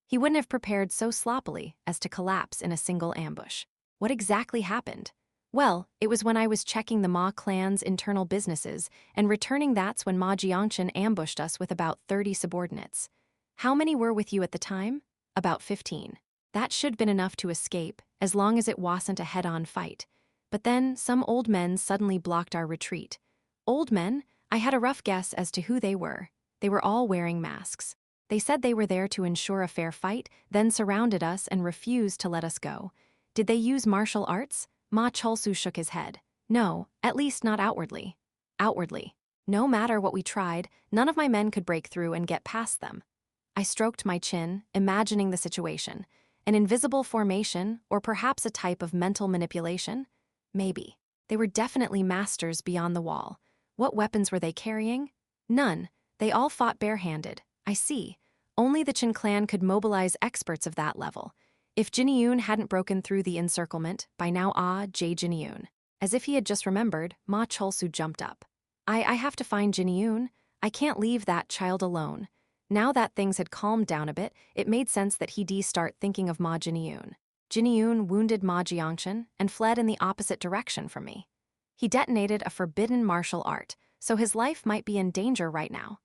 He wouldn't have prepared so sloppily as to collapse in a single ambush. What exactly happened? Well, it was when I was checking the Ma clan's internal businesses and returning that's when Ma Jiangchen ambushed us with about 30 subordinates. How many were with you at the time? About 15. That should have been enough to escape, as long as it wasn't a head-on fight. But then, some old men suddenly blocked our retreat. Old men? I had a rough guess as to who they were. They were all wearing masks. They said they were there to ensure a fair fight, then surrounded us and refused to let us go. Did they use martial arts? Ma Cholsu shook his head. No, at least not outwardly. Outwardly. No matter what we tried, none of my men could break through and get past them. I stroked my chin, imagining the situation. An invisible formation, or perhaps a type of mental manipulation? Maybe. They were definitely masters beyond the wall. What weapons were they carrying? None. They all fought barehanded. I see. Only the Chin clan could mobilize experts of that level. If Jin Yeomyung hadn't broken through the encirclement, by now Jin Yeomyung. As if he had just remembered, Ma Cholsu jumped up. I have to find Jin Yeomyung. I can't leave that child alone. Now that things had calmed down a bit, it made sense that he'd start thinking of Ma Jin Yeomyung. Jin Yeomyung wounded Ma Jiangchen and fled in the opposite direction from me. He detonated a forbidden martial art, so his life might be in danger right now.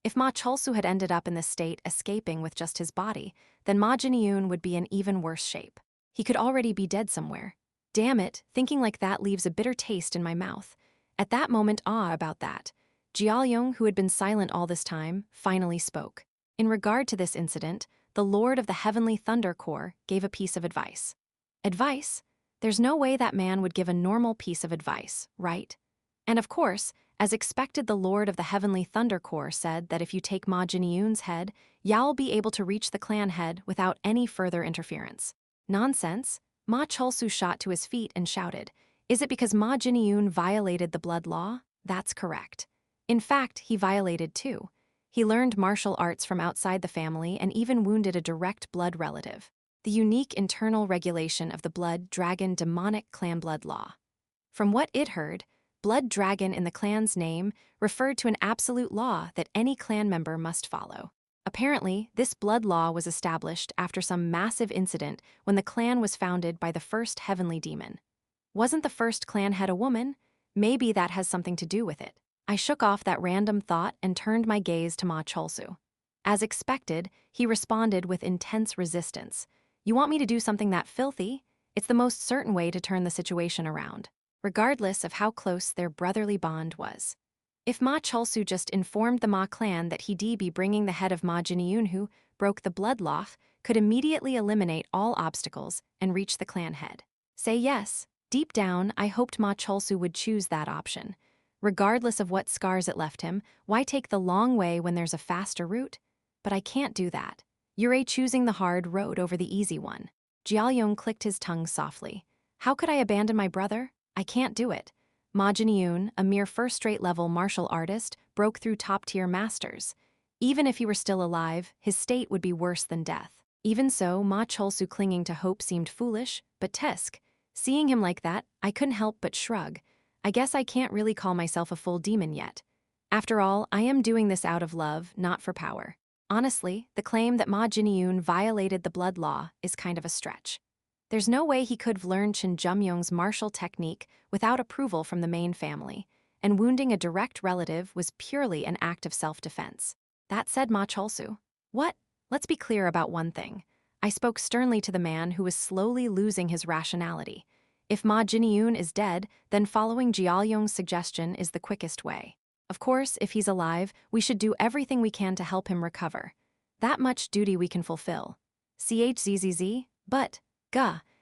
If Ma Cholsu had ended up in this state escaping with just his body, then Ma Jin Yeomyung would be in even worse shape. He could already be dead somewhere. Damn it, thinking like that leaves a bitter taste in my mouth. At that moment, about that. Yeo-myung, who had been silent all this time, finally spoke. In regard to this incident, the Lord of the Heavenly Thunder Corps gave a piece of advice. Advice? There's no way that man would give a normal piece of advice, right? And of course, as expected, the Lord of the Heavenly Thunder Corps said that if you take Ma Jin Yeomyung's head, Yao'll be able to reach the clan head without any further interference. Nonsense. Ma Cholsu shot to his feet and shouted, "Is it because Ma Jin Yeomyung violated the blood law?" That's correct. In fact, he violated too. He learned martial arts from outside the family and even wounded a direct blood relative. The unique internal regulation of the blood dragon demonic clan blood law. From what it heard, blood dragon in the clan's name referred to an absolute law that any clan member must follow. Apparently, this blood law was established after some massive incident when the clan was founded by the first heavenly demon. Wasn't the first clan head a woman? Maybe that has something to do with it. I shook off that random thought and turned my gaze to Ma Cholsu. As expected, he responded with intense resistance. You want me to do something that filthy? It's the most certain way to turn the situation around, regardless of how close their brotherly bond was. If Ma Cholsu just informed the Ma clan that he'd be bringing the head of Ma Jin Yeomyung, who broke the blood law, could immediately eliminate all obstacles and reach the clan head. Say yes. Deep down, I hoped Ma Cholsu would choose that option. Regardless of what scars it left him, why take the long way when there's a faster route? But I can't do that. You're choosing the hard road over the easy one. Yeo-myung clicked his tongue softly. How could I abandon my brother? I can't do it. Ma Jin Yeomyung, a mere first-rate level martial artist, broke through top-tier masters. Even if he were still alive, his state would be worse than death. Even so, Ma Cholsu clinging to hope seemed foolish, but Tisk. Seeing him like that, I couldn't help but shrug. I guess I can't really call myself a full demon yet. After all, I am doing this out of love, not for power. Honestly, the claim that Ma Jin Yeomyung violated the blood law is kind of a stretch. There's no way he could have learned Jin Yeomyung's martial technique without approval from the main family, and wounding a direct relative was purely an act of self-defense. That said, Ma Cholsu. What? Let's be clear about one thing. I spoke sternly to the man who was slowly losing his rationality. If Ma Jin Yeomyung is dead, then following Yeo-myung's suggestion is the quickest way. Of course, if he's alive, we should do everything we can to help him recover. That much duty we can fulfill. Chzzz, but,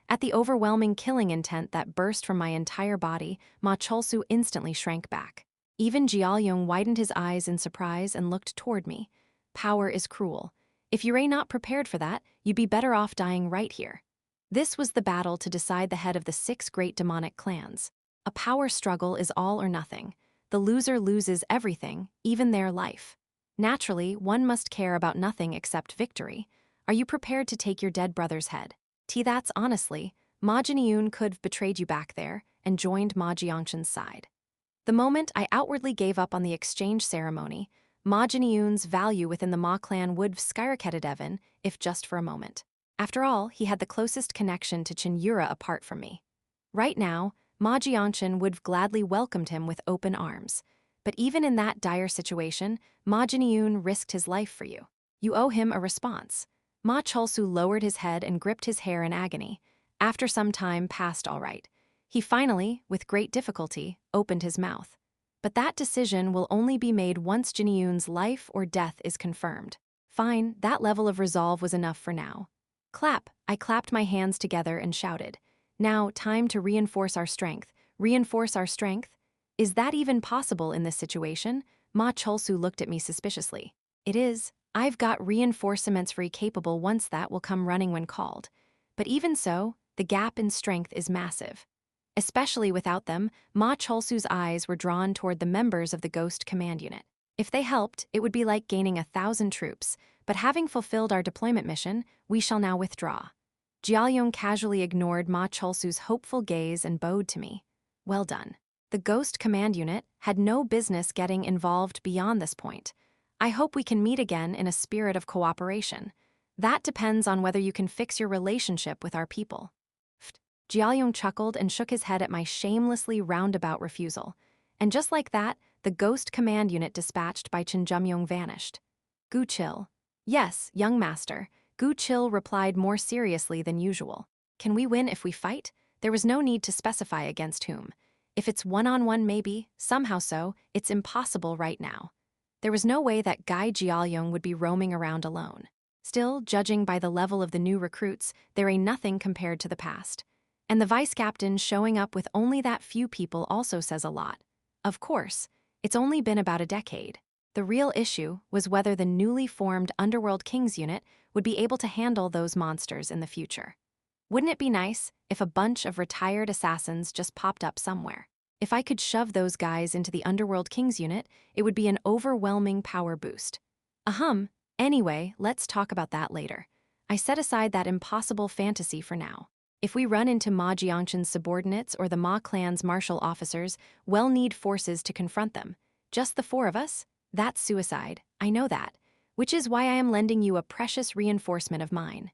at the overwhelming killing intent that burst from my entire body, Ma Cholsu instantly shrank back. Even Yeo-myung widened his eyes in surprise and looked toward me. Power is cruel. If you're not prepared for that, you'd be better off dying right here. This was the battle to decide the head of the 6 great demonic clans. A power struggle is all or nothing. The loser loses everything, even their life. Naturally, one must care about nothing except victory. Are you prepared to take your dead brother's head? That's honestly, Ma Jin Yeomyung could have betrayed you back there and joined Ma Jiangchen's side. The moment I outwardly gave up on the exchange ceremony, Ma Jin-yoon's value within the Ma clan would have skyrocketed even, if just for a moment. After all, he had the closest connection to Cheon Yura apart from me. Right now, Ma Ji-yeon would have gladly welcomed him with open arms. But even in that dire situation, Ma Jin-yoon risked his life for you. You owe him a response. Ma Chol-soo lowered his head and gripped his hair in agony. After some time passed all right. He finally, with great difficulty, opened his mouth. But that decision will only be made once Jin Yeomyung's life or death is confirmed. Fine, that level of resolve was enough for now. Clap! I clapped my hands together and shouted. Now, time to reinforce our strength. Reinforce our strength? Is that even possible in this situation? Ma Chol-soo looked at me suspiciously. It is. I've got reinforcements very capable once that will come running when called. But even so, the gap in strength is massive. Especially without them, Ma Chol-soo's eyes were drawn toward the members of the Ghost Command Unit. If they helped, it would be like gaining 1,000 troops, but having fulfilled our deployment mission, we shall now withdraw. Yeo-myung casually ignored Ma Chol-soo's hopeful gaze and bowed to me. Well done. The Ghost Command Unit had no business getting involved beyond this point. I hope we can meet again in a spirit of cooperation. That depends on whether you can fix your relationship with our people. Yeo-myung chuckled and shook his head at my shamelessly roundabout refusal. And just like that, the Ghost Command Unit dispatched by Jin Yeomyung vanished. Gu Chil. Yes, young master. Gu Chil replied more seriously than usual. Can we win if we fight? There was no need to specify against whom. If it's one-on-one maybe, somehow so, it's impossible right now. There was no way that Guy Yeomyung would be roaming around alone. Still, judging by the level of the new recruits, there ain't nothing compared to the past. And the vice captain showing up with only that few people also says a lot. Of course, it's only been about a decade. The real issue was whether the newly formed Underworld Kings unit would be able to handle those monsters in the future. Wouldn't it be nice if a bunch of retired assassins just popped up somewhere? If I could shove those guys into the Underworld Kings unit, it would be an overwhelming power boost. Anyway, let's talk about that later. I set aside that impossible fantasy for now. If we run into Ma Jiangchen's subordinates or the Ma clan's martial officers, we'll need forces to confront them. Just the four of us? That's suicide, I know that. Which is why I am lending you a precious reinforcement of mine.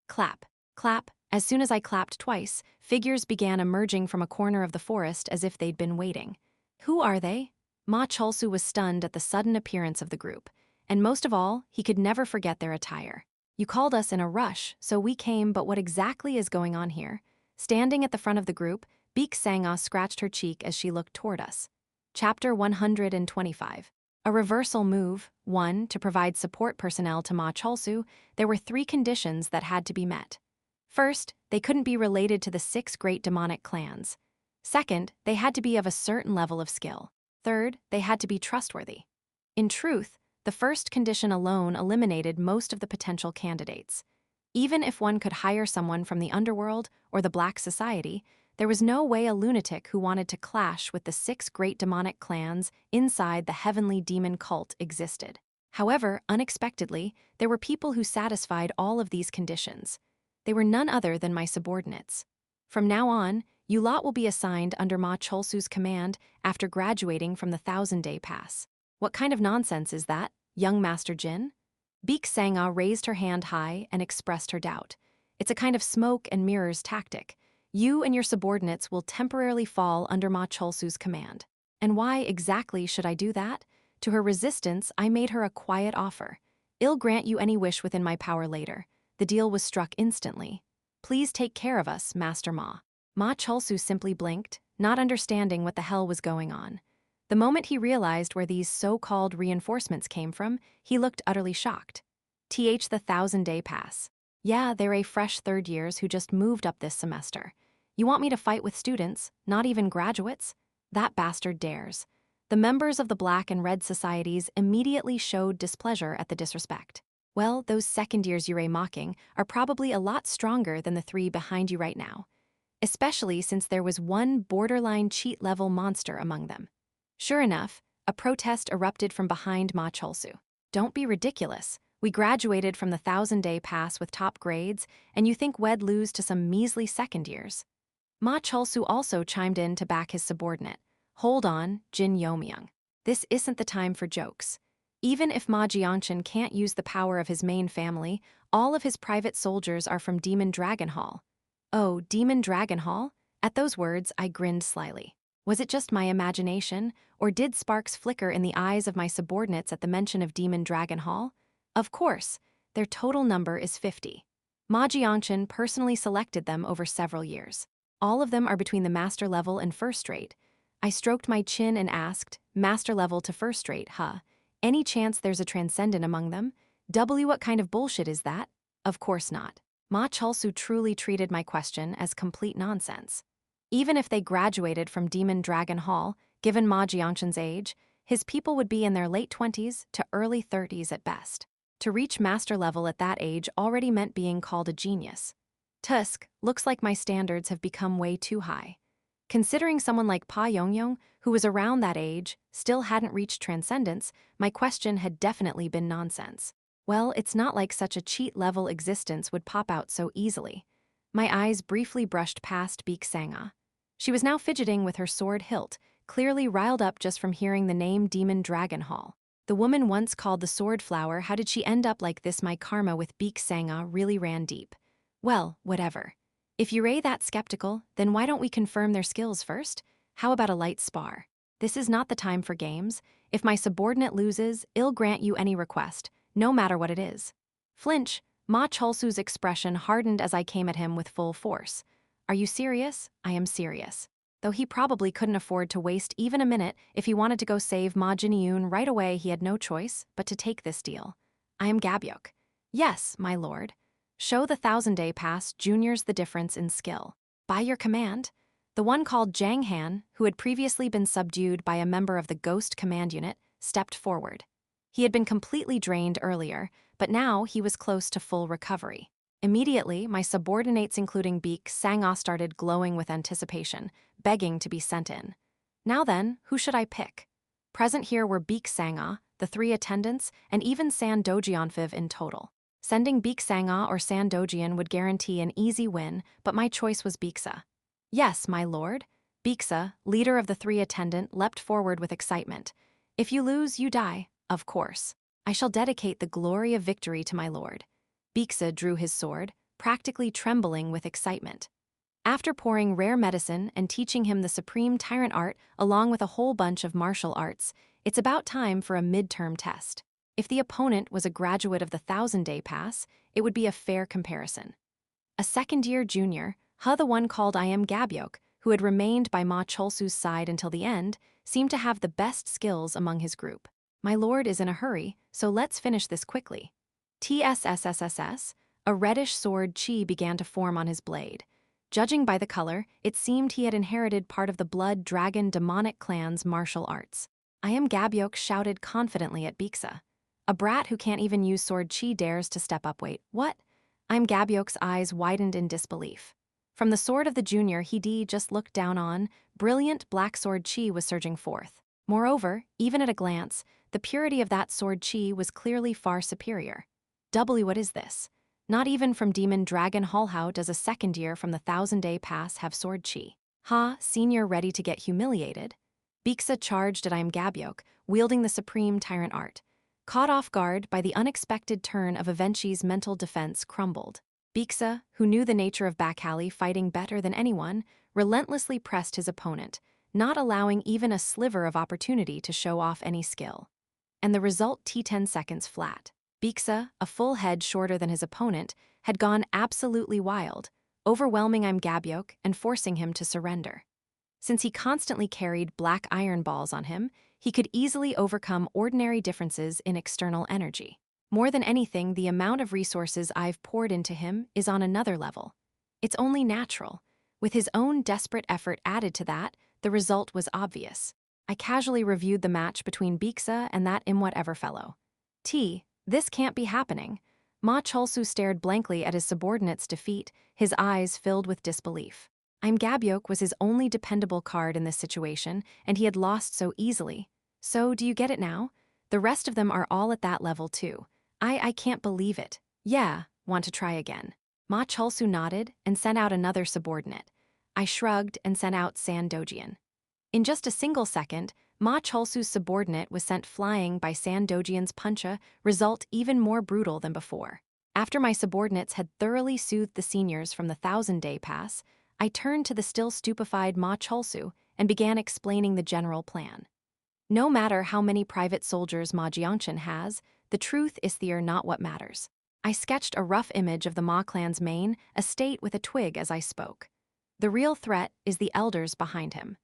Clap, clap. As soon as I clapped twice, figures began emerging from a corner of the forest as if they'd been waiting. Who are they? Ma Chol-soo was stunned at the sudden appearance of the group. And most of all, he could never forget their attire. You called us in a rush, so we came, but what exactly is going on here? Standing at the front of the group, Baek Sang-ah scratched her cheek as she looked toward us. Chapter 125. A reversal move. 1. To provide support personnel to Ma Chol-soo, there were 3 conditions that had to be met. First, they couldn't be related to the 6 great demonic clans. Second, they had to be of a certain level of skill. Third, they had to be trustworthy. In truth, the first condition alone eliminated most of the potential candidates. Even if one could hire someone from the underworld or the Black Society, there was no way a lunatic who wanted to clash with the 6 great demonic clans inside the heavenly demon cult existed. However, unexpectedly, there were people who satisfied all of these conditions. They were none other than my subordinates. From now on, you lot will be assigned under Ma Chol-soo's command after graduating from the 1,000-day pass. What kind of nonsense is that, young Master Jin? Baek Sang-ah raised her hand high and expressed her doubt. It's a kind of smoke and mirrors tactic. You and your subordinates will temporarily fall under Ma Chol-soo's command. And why exactly should I do that? To her resistance, I made her a quiet offer. I'll grant you any wish within my power later. The deal was struck instantly. Please take care of us, Master Ma. Ma Chol-soo simply blinked, not understanding what the hell was going on. The moment he realized where these so-called reinforcements came from, he looked utterly shocked. The 1,000-day pass. Yeah, they're a fresh third years who just moved up this semester. You want me to fight with students, not even graduates? That bastard dares. The members of the Black and Red societies immediately showed displeasure at the disrespect. Well, those second years you're mocking are probably a lot stronger than the 3 behind you right now. Especially since there was one borderline cheat-level monster among them. Sure enough, a protest erupted from behind Ma Chol-soo. Don't be ridiculous. We graduated from the 1,000-day pass with top grades, and you think we'd lose to some measly second years. Ma Chol-soo also chimed in to back his subordinate. Hold on, Jin Yeomyung. This isn't the time for jokes. Even if Ma Jiangchen can't use the power of his main family, all of his private soldiers are from Demon Dragon Hall. Oh, Demon Dragon Hall? At those words, I grinned slyly. Was it just my imagination, or did sparks flicker in the eyes of my subordinates at the mention of Demon Dragon Hall? Of course, their total number is 50. Ma Jiangchen personally selected them over several years. All of them are between the master level and first rate. I stroked my chin and asked, master level to first rate, huh? Any chance there's a transcendent among them? What kind of bullshit is that? Of course not. Ma Cholsu truly treated my question as complete nonsense. Even if they graduated from Demon Dragon Hall, given Ma Jiangchen's age, his people would be in their late 20s to early 30s at best. To reach master level at that age already meant being called a genius. Tusk, looks like my standards have become way too high. Considering someone like Pa Yongyong, who was around that age, still hadn't reached transcendence, my question had definitely been nonsense. Well, it's not like such a cheat-level existence would pop out so easily. My eyes briefly brushed past Beek Sangha. She was now fidgeting with her sword hilt, clearly riled up just from hearing the name Demon Dragon Hall. The woman once called the sword flower, how did she end up like this? My karma with Beek Sangha really ran deep. Well, whatever. If you're that skeptical, then why don't we confirm their skills first? How about a light spar? This is not the time for games. If my subordinate loses, I'll grant you any request, no matter what it is. Flinch, Ma Cholsu's expression hardened as I came at him with full force. Are you serious? I am serious. Though he probably couldn't afford to waste even a minute if he wanted to go save Ma Jinyun right away, he had no choice but to take this deal. I am Gabyuk. Yes, my lord. Show the 1000-day pass juniors the difference in skill. By your command. The one called Jang Han, who had previously been subdued by a member of the Ghost Command Unit, stepped forward. He had been completely drained earlier, but now he was close to full recovery. Immediately, my subordinates including Beek Sangha started glowing with anticipation, begging to be sent in. Now then, who should I pick? Present here were Beek Sangha, the 3 attendants, and even San Dojionfiv in total. Sending Beek Sangha or San Dojian would guarantee an easy win, but my choice was Beeksa. Yes, my lord. Beeksa, leader of the 3 attendant, leapt forward with excitement. If you lose, you die, of course. I shall dedicate the glory of victory to my lord. Beeksa drew his sword, practically trembling with excitement. After pouring rare medicine and teaching him the supreme tyrant art along with a whole bunch of martial arts, it's about time for a midterm test. If the opponent was a graduate of the 1000-day pass, it would be a fair comparison. A second-year junior, the one called I am Gabyuk, who had remained by Ma Cholsu's side until the end, seemed to have the best skills among his group. My lord is in a hurry, so let's finish this quickly. TSSSSS, a reddish sword chi began to form on his blade. Judging by the color, it seemed he had inherited part of the Blood Dragon demonic clan's martial arts. I am Gabyuk shouted confidently at Beeksa. A brat who can't even use sword chi dares to step up. Wait, what? I'm Gabyuk's eyes widened in disbelief. From the sword of the junior he just looked down on, brilliant black sword chi was surging forth. Moreover, even at a glance, the purity of that sword chi was clearly far superior. What is this? Not even from Demon Dragon Hall how does a second year from the 1000-day pass have sword chi? Senior ready to get humiliated? Beeksa charged at I am Gabyuk, wielding the supreme tyrant art. Caught off guard by the unexpected turn of Avenchi's mental defense crumbled. Beeksa, who knew the nature of backalley fighting better than anyone, relentlessly pressed his opponent, not allowing even a sliver of opportunity to show off any skill. And the result T10 seconds flat. Beeksa, a full head shorter than his opponent, had gone absolutely wild, overwhelming I am Gabyuk and forcing him to surrender. Since he constantly carried black iron balls on him, he could easily overcome ordinary differences in external energy. More than anything, the amount of resources I've poured into him is on another level. It's only natural. With his own desperate effort added to that, the result was obvious. I casually reviewed the match between Beeksa and that whatever fellow. This can't be happening. Ma Cholsu stared blankly at his subordinate's defeat, his eyes filled with disbelief. I am Gabyuk was his only dependable card in this situation, and he had lost so easily. So, do you get it now? The rest of them are all at that level too. I can't believe it. Yeah, want to try again. Ma Cholsu nodded and sent out another subordinate. I shrugged and sent out San Dojian. In just a single second, Ma Cholsu's subordinate was sent flying by San Dojian's puncha, result even more brutal than before. After my subordinates had thoroughly soothed the seniors from the 1,000-day pass, I turned to the still stupefied Ma Cholsu and began explaining the general plan. No matter how many private soldiers Ma Jiangchen has, the truth is not what matters. I sketched a rough image of the Ma clan's main estate with a twig as I spoke. The real threat is the elders behind him.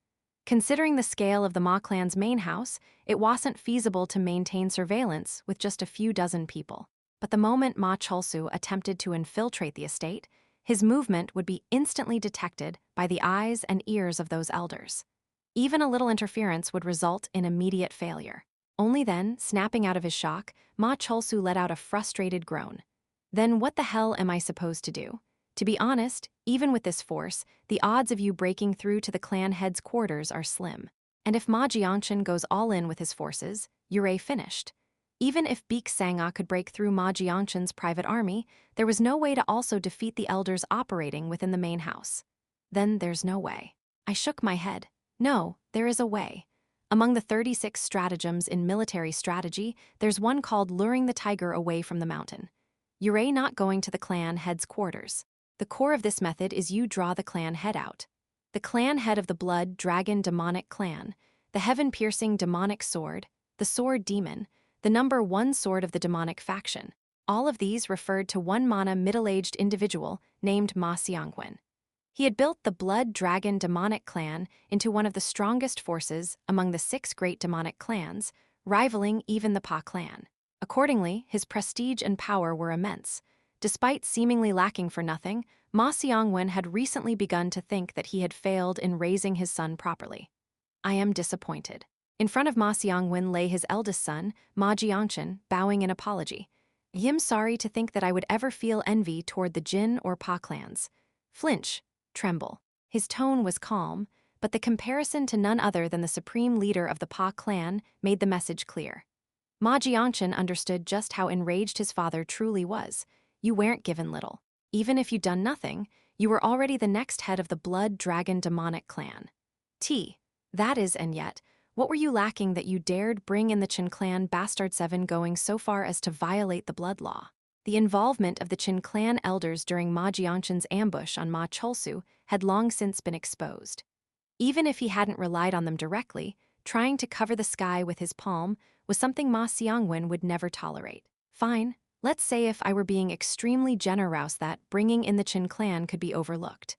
Considering the scale of the Ma clan's main house, it wasn't feasible to maintain surveillance with just a few dozen people. But the moment Ma Cholsu attempted to infiltrate the estate, his movement would be instantly detected by the eyes and ears of those elders. Even a little interference would result in immediate failure. Only then, snapping out of his shock, Ma Cholsu let out a frustrated groan. Then what the hell am I supposed to do? To be honest, even with this force, the odds of you breaking through to the clan head's quarters are slim. And if Ma Jiangchen goes all in with his forces, you're finished. Even if Beek Sangha could break through Ma Jiangchen's private army, there was no way to also defeat the elders operating within the main house. Then there's no way. I shook my head. No, there is a way. Among the 36 stratagems in military strategy, there's one called luring the tiger away from the mountain. You're not going to the clan head's quarters. The core of this method is you draw the clan head out. The clan head of the blood dragon demonic clan, the heaven-piercing demonic sword, the sword demon, the number 1 sword of the demonic faction. All of these referred to one mana middle-aged individual named Ma Xiangwen. He had built the blood dragon demonic clan into one of the strongest forces among the 6 great demonic clans, rivaling even the Pa clan. Accordingly, his prestige and power were immense. Despite seemingly lacking for nothing, Ma Xiangwen had recently begun to think that he had failed in raising his son properly. I am disappointed. In front of Ma Xiangwen lay his eldest son, Ma Jiangchen, bowing in apology. I'm sorry to think that I would ever feel envy toward the Jin or Pa clans. Flinch, tremble. His tone was calm, but the comparison to none other than the supreme leader of the Pa clan made the message clear. Ma Jiangchen understood just how enraged his father truly was. You weren't given little. Even if you'd done nothing, you were already the next head of the blood dragon demonic clan. That is, and yet, what were you lacking that you dared bring in the Qin clan bastard 7 going so far as to violate the blood law? The involvement of the Qin clan elders during Ma Jiangchen's ambush on Ma Cholsu had long since been exposed. Even if he hadn't relied on them directly, trying to cover the sky with his palm was something Ma Xiangwen would never tolerate. Fine, let's say if I were being extremely generous that bringing in the Qin clan could be overlooked.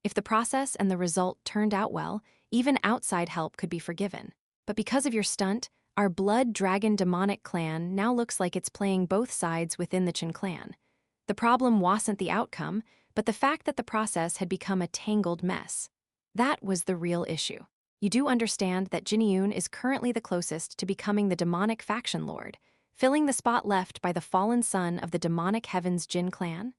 If the process and the result turned out well, even outside help could be forgiven. But because of your stunt, our blood dragon demonic clan now looks like it's playing both sides within the Qin clan. The problem wasn't the outcome, but the fact that the process had become a tangled mess. That was the real issue. You do understand that Jin Yeomyung is currently the closest to becoming the demonic faction lord, filling the spot left by the fallen son of the demonic heavens Jin clan?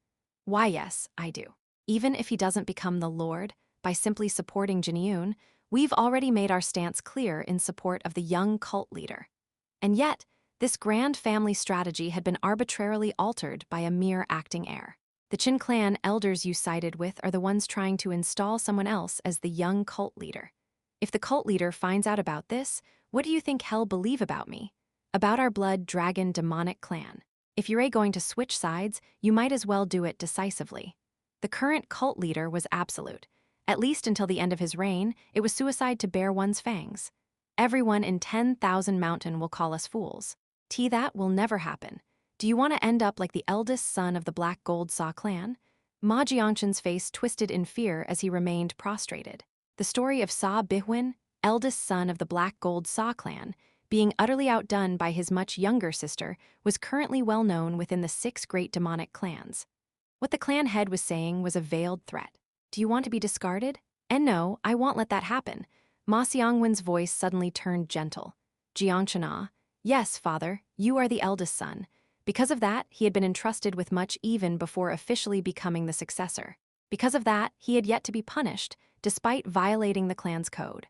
Why yes, I do. Even if he doesn't become the lord, by simply supporting Jin Yeomyung, we've already made our stance clear in support of the young cult leader. And yet, this grand family strategy had been arbitrarily altered by a mere acting heir. The Qin clan elders you sided with are the ones trying to install someone else as the young cult leader. If the cult leader finds out about this, what do you think he'll believe about me? About our blood dragon demonic clan. If you're going to switch sides, you might as well do it decisively. The current cult leader was absolute. At least until the end of his reign, it was suicide to bare one's fangs. Everyone in 10,000 Mountain will call us fools. That will never happen. Do you want to end up like the eldest son of the Black Gold Sa clan? Ma Jiangchen's face twisted in fear as he remained prostrated. The story of Sa Bihwen, eldest son of the Black Gold Sa clan, being utterly outdone by his much younger sister, was currently well known within the 6 great demonic clans. What the clan head was saying was a veiled threat. Do you want to be discarded? And no, I won't let that happen. Ma Xiangwen's voice suddenly turned gentle. Jiangchen, yes, father, you are the eldest son. Because of that, he had been entrusted with much even before officially becoming the successor. Because of that, he had yet to be punished, despite violating the clan's code.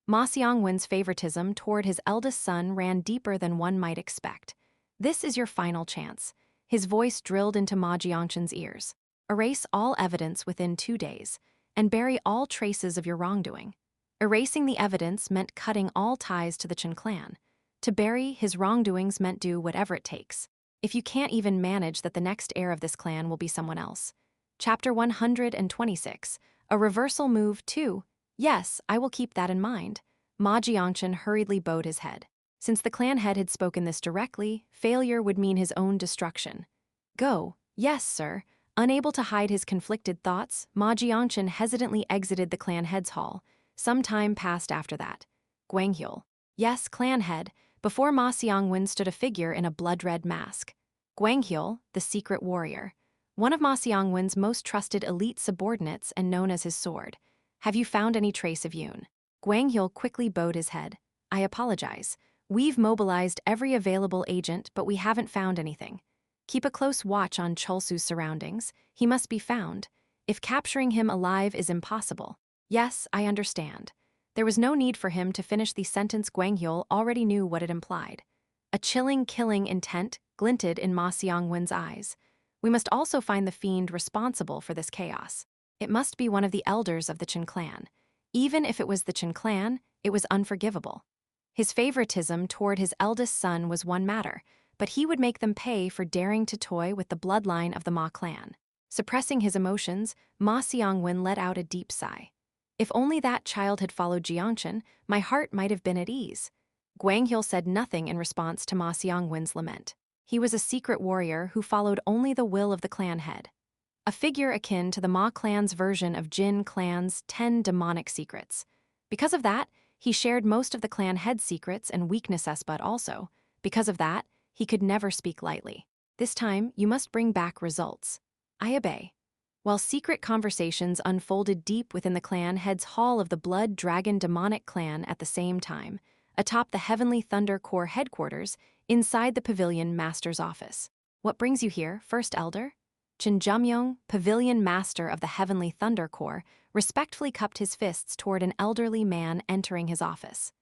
Ma Xiangwen's favoritism toward his eldest son ran deeper than one might expect. This is your final chance. His voice drilled into Ma Jiangchen's ears. Erase all evidence within 2 days, and bury all traces of your wrongdoing. Erasing the evidence meant cutting all ties to the Chen clan. To bury his wrongdoings meant do whatever it takes. If you can't even manage that the next heir of this clan will be someone else. Chapter 126. A reversal move too. Yes, I will keep that in mind. Ma Jiangchen hurriedly bowed his head. Since the clan head had spoken this directly, failure would mean his own destruction. Go. Yes, sir. Unable to hide his conflicted thoughts, Ma Jiangchen hesitantly exited the clan head's hall. Some time passed after that. Guanghyul. Yes, clan head. Before Ma Xiangwen stood a figure in a blood-red mask. Guanghyul, the secret warrior. One of Ma Xiangwen's most trusted elite subordinates and known as his sword. Have you found any trace of Yoon? Guanghyul quickly bowed his head. I apologize. We've mobilized every available agent, but we haven't found anything. Keep a close watch on Cholsu's surroundings. He must be found. If capturing him alive is impossible. Yes, I understand. There was no need for him to finish the sentence. Guanghyul already knew what it implied. A chilling, killing intent glinted in Ma Xiangwen's eyes. We must also find the fiend responsible for this chaos. It must be one of the elders of the Chen clan. Even if it was the Chen clan, it was unforgivable. His favoritism toward his eldest son was one matter, but he would make them pay for daring to toy with the bloodline of the Ma clan. Suppressing his emotions, Ma Xiangwen let out a deep sigh. If only that child had followed Jiangchen, my heart might have been at ease. Guanghyul said nothing in response to Ma Xiangwen's lament. He was a secret warrior who followed only the will of the clan head. A figure akin to the Ma clan's version of Jin clan's 10 demonic secrets. Because of that, he shared most of the clan head's secrets and weaknesses, but also, because of that, he could never speak lightly. This time, you must bring back results. I obey. While secret conversations unfolded deep within the clan head's hall of the Blood Dragon demonic clan at the same time, atop the Heavenly Thunder Corps headquarters, inside the Pavilion Master's office. What brings you here, First Elder? Jin Yeomyung, Pavilion Master of the Heavenly Thunder Corps, respectfully cupped his fists toward an elderly man entering his office.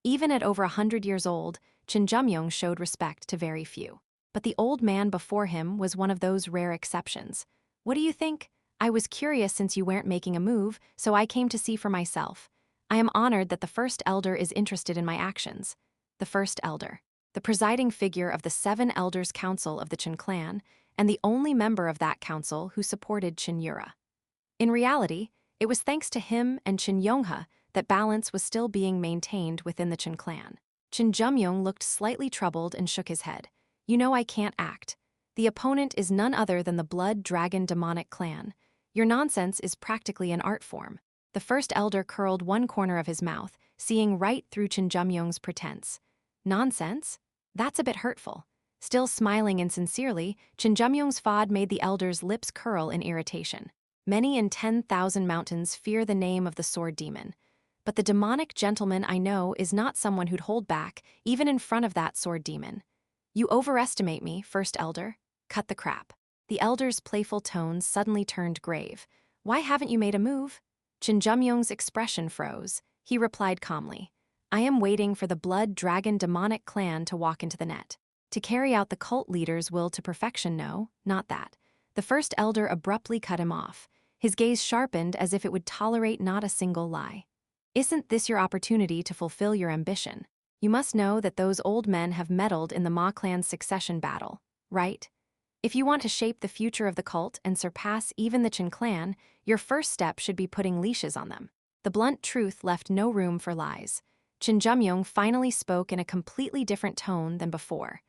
Even at over 100 years old, Jin Yeomyung showed respect to very few. But the old man before him was one of those rare exceptions. What do you think? I was curious since you weren't making a move, so I came to see for myself. I am honored that the First Elder is interested in my actions. The First Elder, the presiding figure of the 7 Elders Council of the Chen clan, and the only member of that council who supported Cheon Yura. In reality, it was thanks to him and Jin Yeomyung that balance was still being maintained within the Chen clan. Jin Yeomyung looked slightly troubled and shook his head. You know I can't act. The opponent is none other than the Blood Dragon demonic clan. Your nonsense is practically an art form. The First Elder curled one corner of his mouth, seeing right through Jin Yeomyung's pretense. Nonsense? That's a bit hurtful. Still smiling insincerely, Jin Yeomyung's fod made the elder's lips curl in irritation. Many in 10,000 mountains fear the name of the sword demon. But the demonic gentleman I know is not someone who'd hold back, even in front of that sword demon. You overestimate me, First Elder. Cut the crap. The elder's playful tones suddenly turned grave. Why haven't you made a move? Jin Yeomyung's expression froze. He replied calmly. I am waiting for the Blood Dragon demonic clan to walk into the net. To carry out the cult leader's will to perfection, no, not that. The First Elder abruptly cut him off. His gaze sharpened as if it would tolerate not a single lie. Isn't this your opportunity to fulfill your ambition? You must know that those old men have meddled in the Ma clan's succession battle, right? If you want to shape the future of the cult and surpass even the Chen clan, your first step should be putting leashes on them. The blunt truth left no room for lies. Jin Yeomyung finally spoke in a completely different tone than before.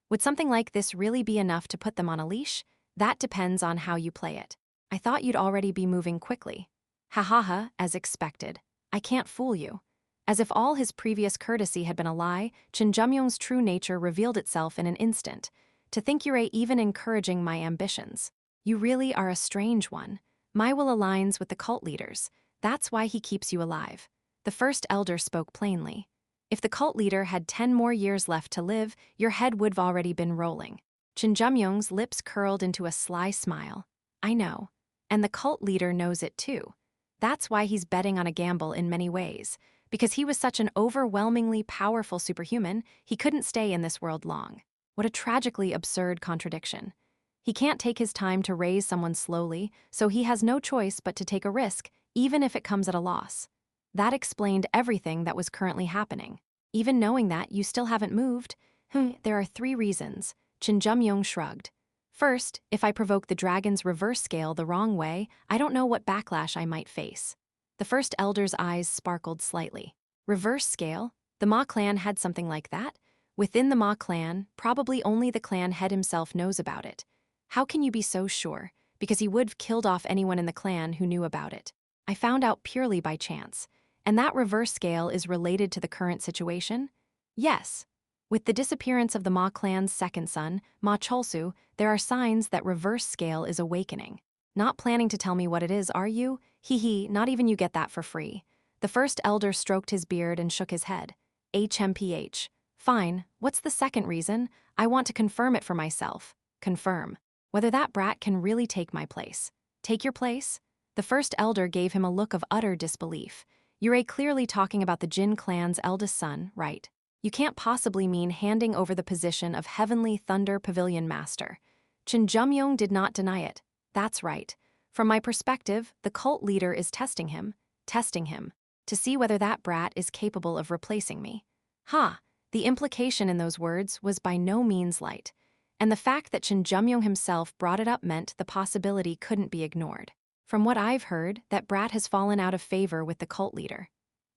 Would something like this really be enough to put them on a leash? That depends on how you play it. I thought you'd already be moving quickly. Ha ha ha, as expected. I can't fool you. As if all his previous courtesy had been a lie, Jin Yeomyung's true nature revealed itself in an instant. To think you're even encouraging my ambitions. You really are a strange one. My will aligns with the cult leaders. That's why he keeps you alive. The First Elder spoke plainly. If the cult leader had 10 more years left to live, your head would have already been rolling. Jin Yeomyung's lips curled into a sly smile. I know. And the cult leader knows it too. That's why he's betting on a gamble in many ways. Because he was such an overwhelmingly powerful superhuman, he couldn't stay in this world long. What a tragically absurd contradiction. He can't take his time to raise someone slowly, so he has no choice but to take a risk, even if it comes at a loss. That explained everything that was currently happening. Even knowing that, you still haven't moved? There are 3 reasons. Jin Yeomyung shrugged. First, if I provoke the dragon's reverse scale the wrong way, I don't know what backlash I might face. The first elder's eyes sparkled slightly. Reverse scale? The Ma clan had something like that? Within the Ma clan, probably only the clan head himself knows about it. How can you be so sure? Because he would have killed off anyone in the clan who knew about it. I found out purely by chance. And that reverse scale is related to the current situation? Yes. With the disappearance of the Ma clan's second son, Ma Cholsu, there are signs that reverse scale is awakening. Not planning to tell me what it is, are you? Hee, not even you get that for free. The first elder stroked his beard and shook his head. HMPH. Fine, what's the second reason? I want to confirm it for myself. Confirm. Whether that brat can really take my place. Take your place? The first elder gave him a look of utter disbelief. You're clearly talking about the Jin clan's eldest son, right? You can't possibly mean handing over the position of Heavenly Thunder Pavilion Master. Jin Yeomyung did not deny it. That's right. From my perspective, the cult leader is testing him, to see whether that brat is capable of replacing me. The implication in those words was by no means light. And the fact that Jin Yeomyung himself brought it up meant the possibility couldn't be ignored. From what I've heard, that brat has fallen out of favor with the cult leader.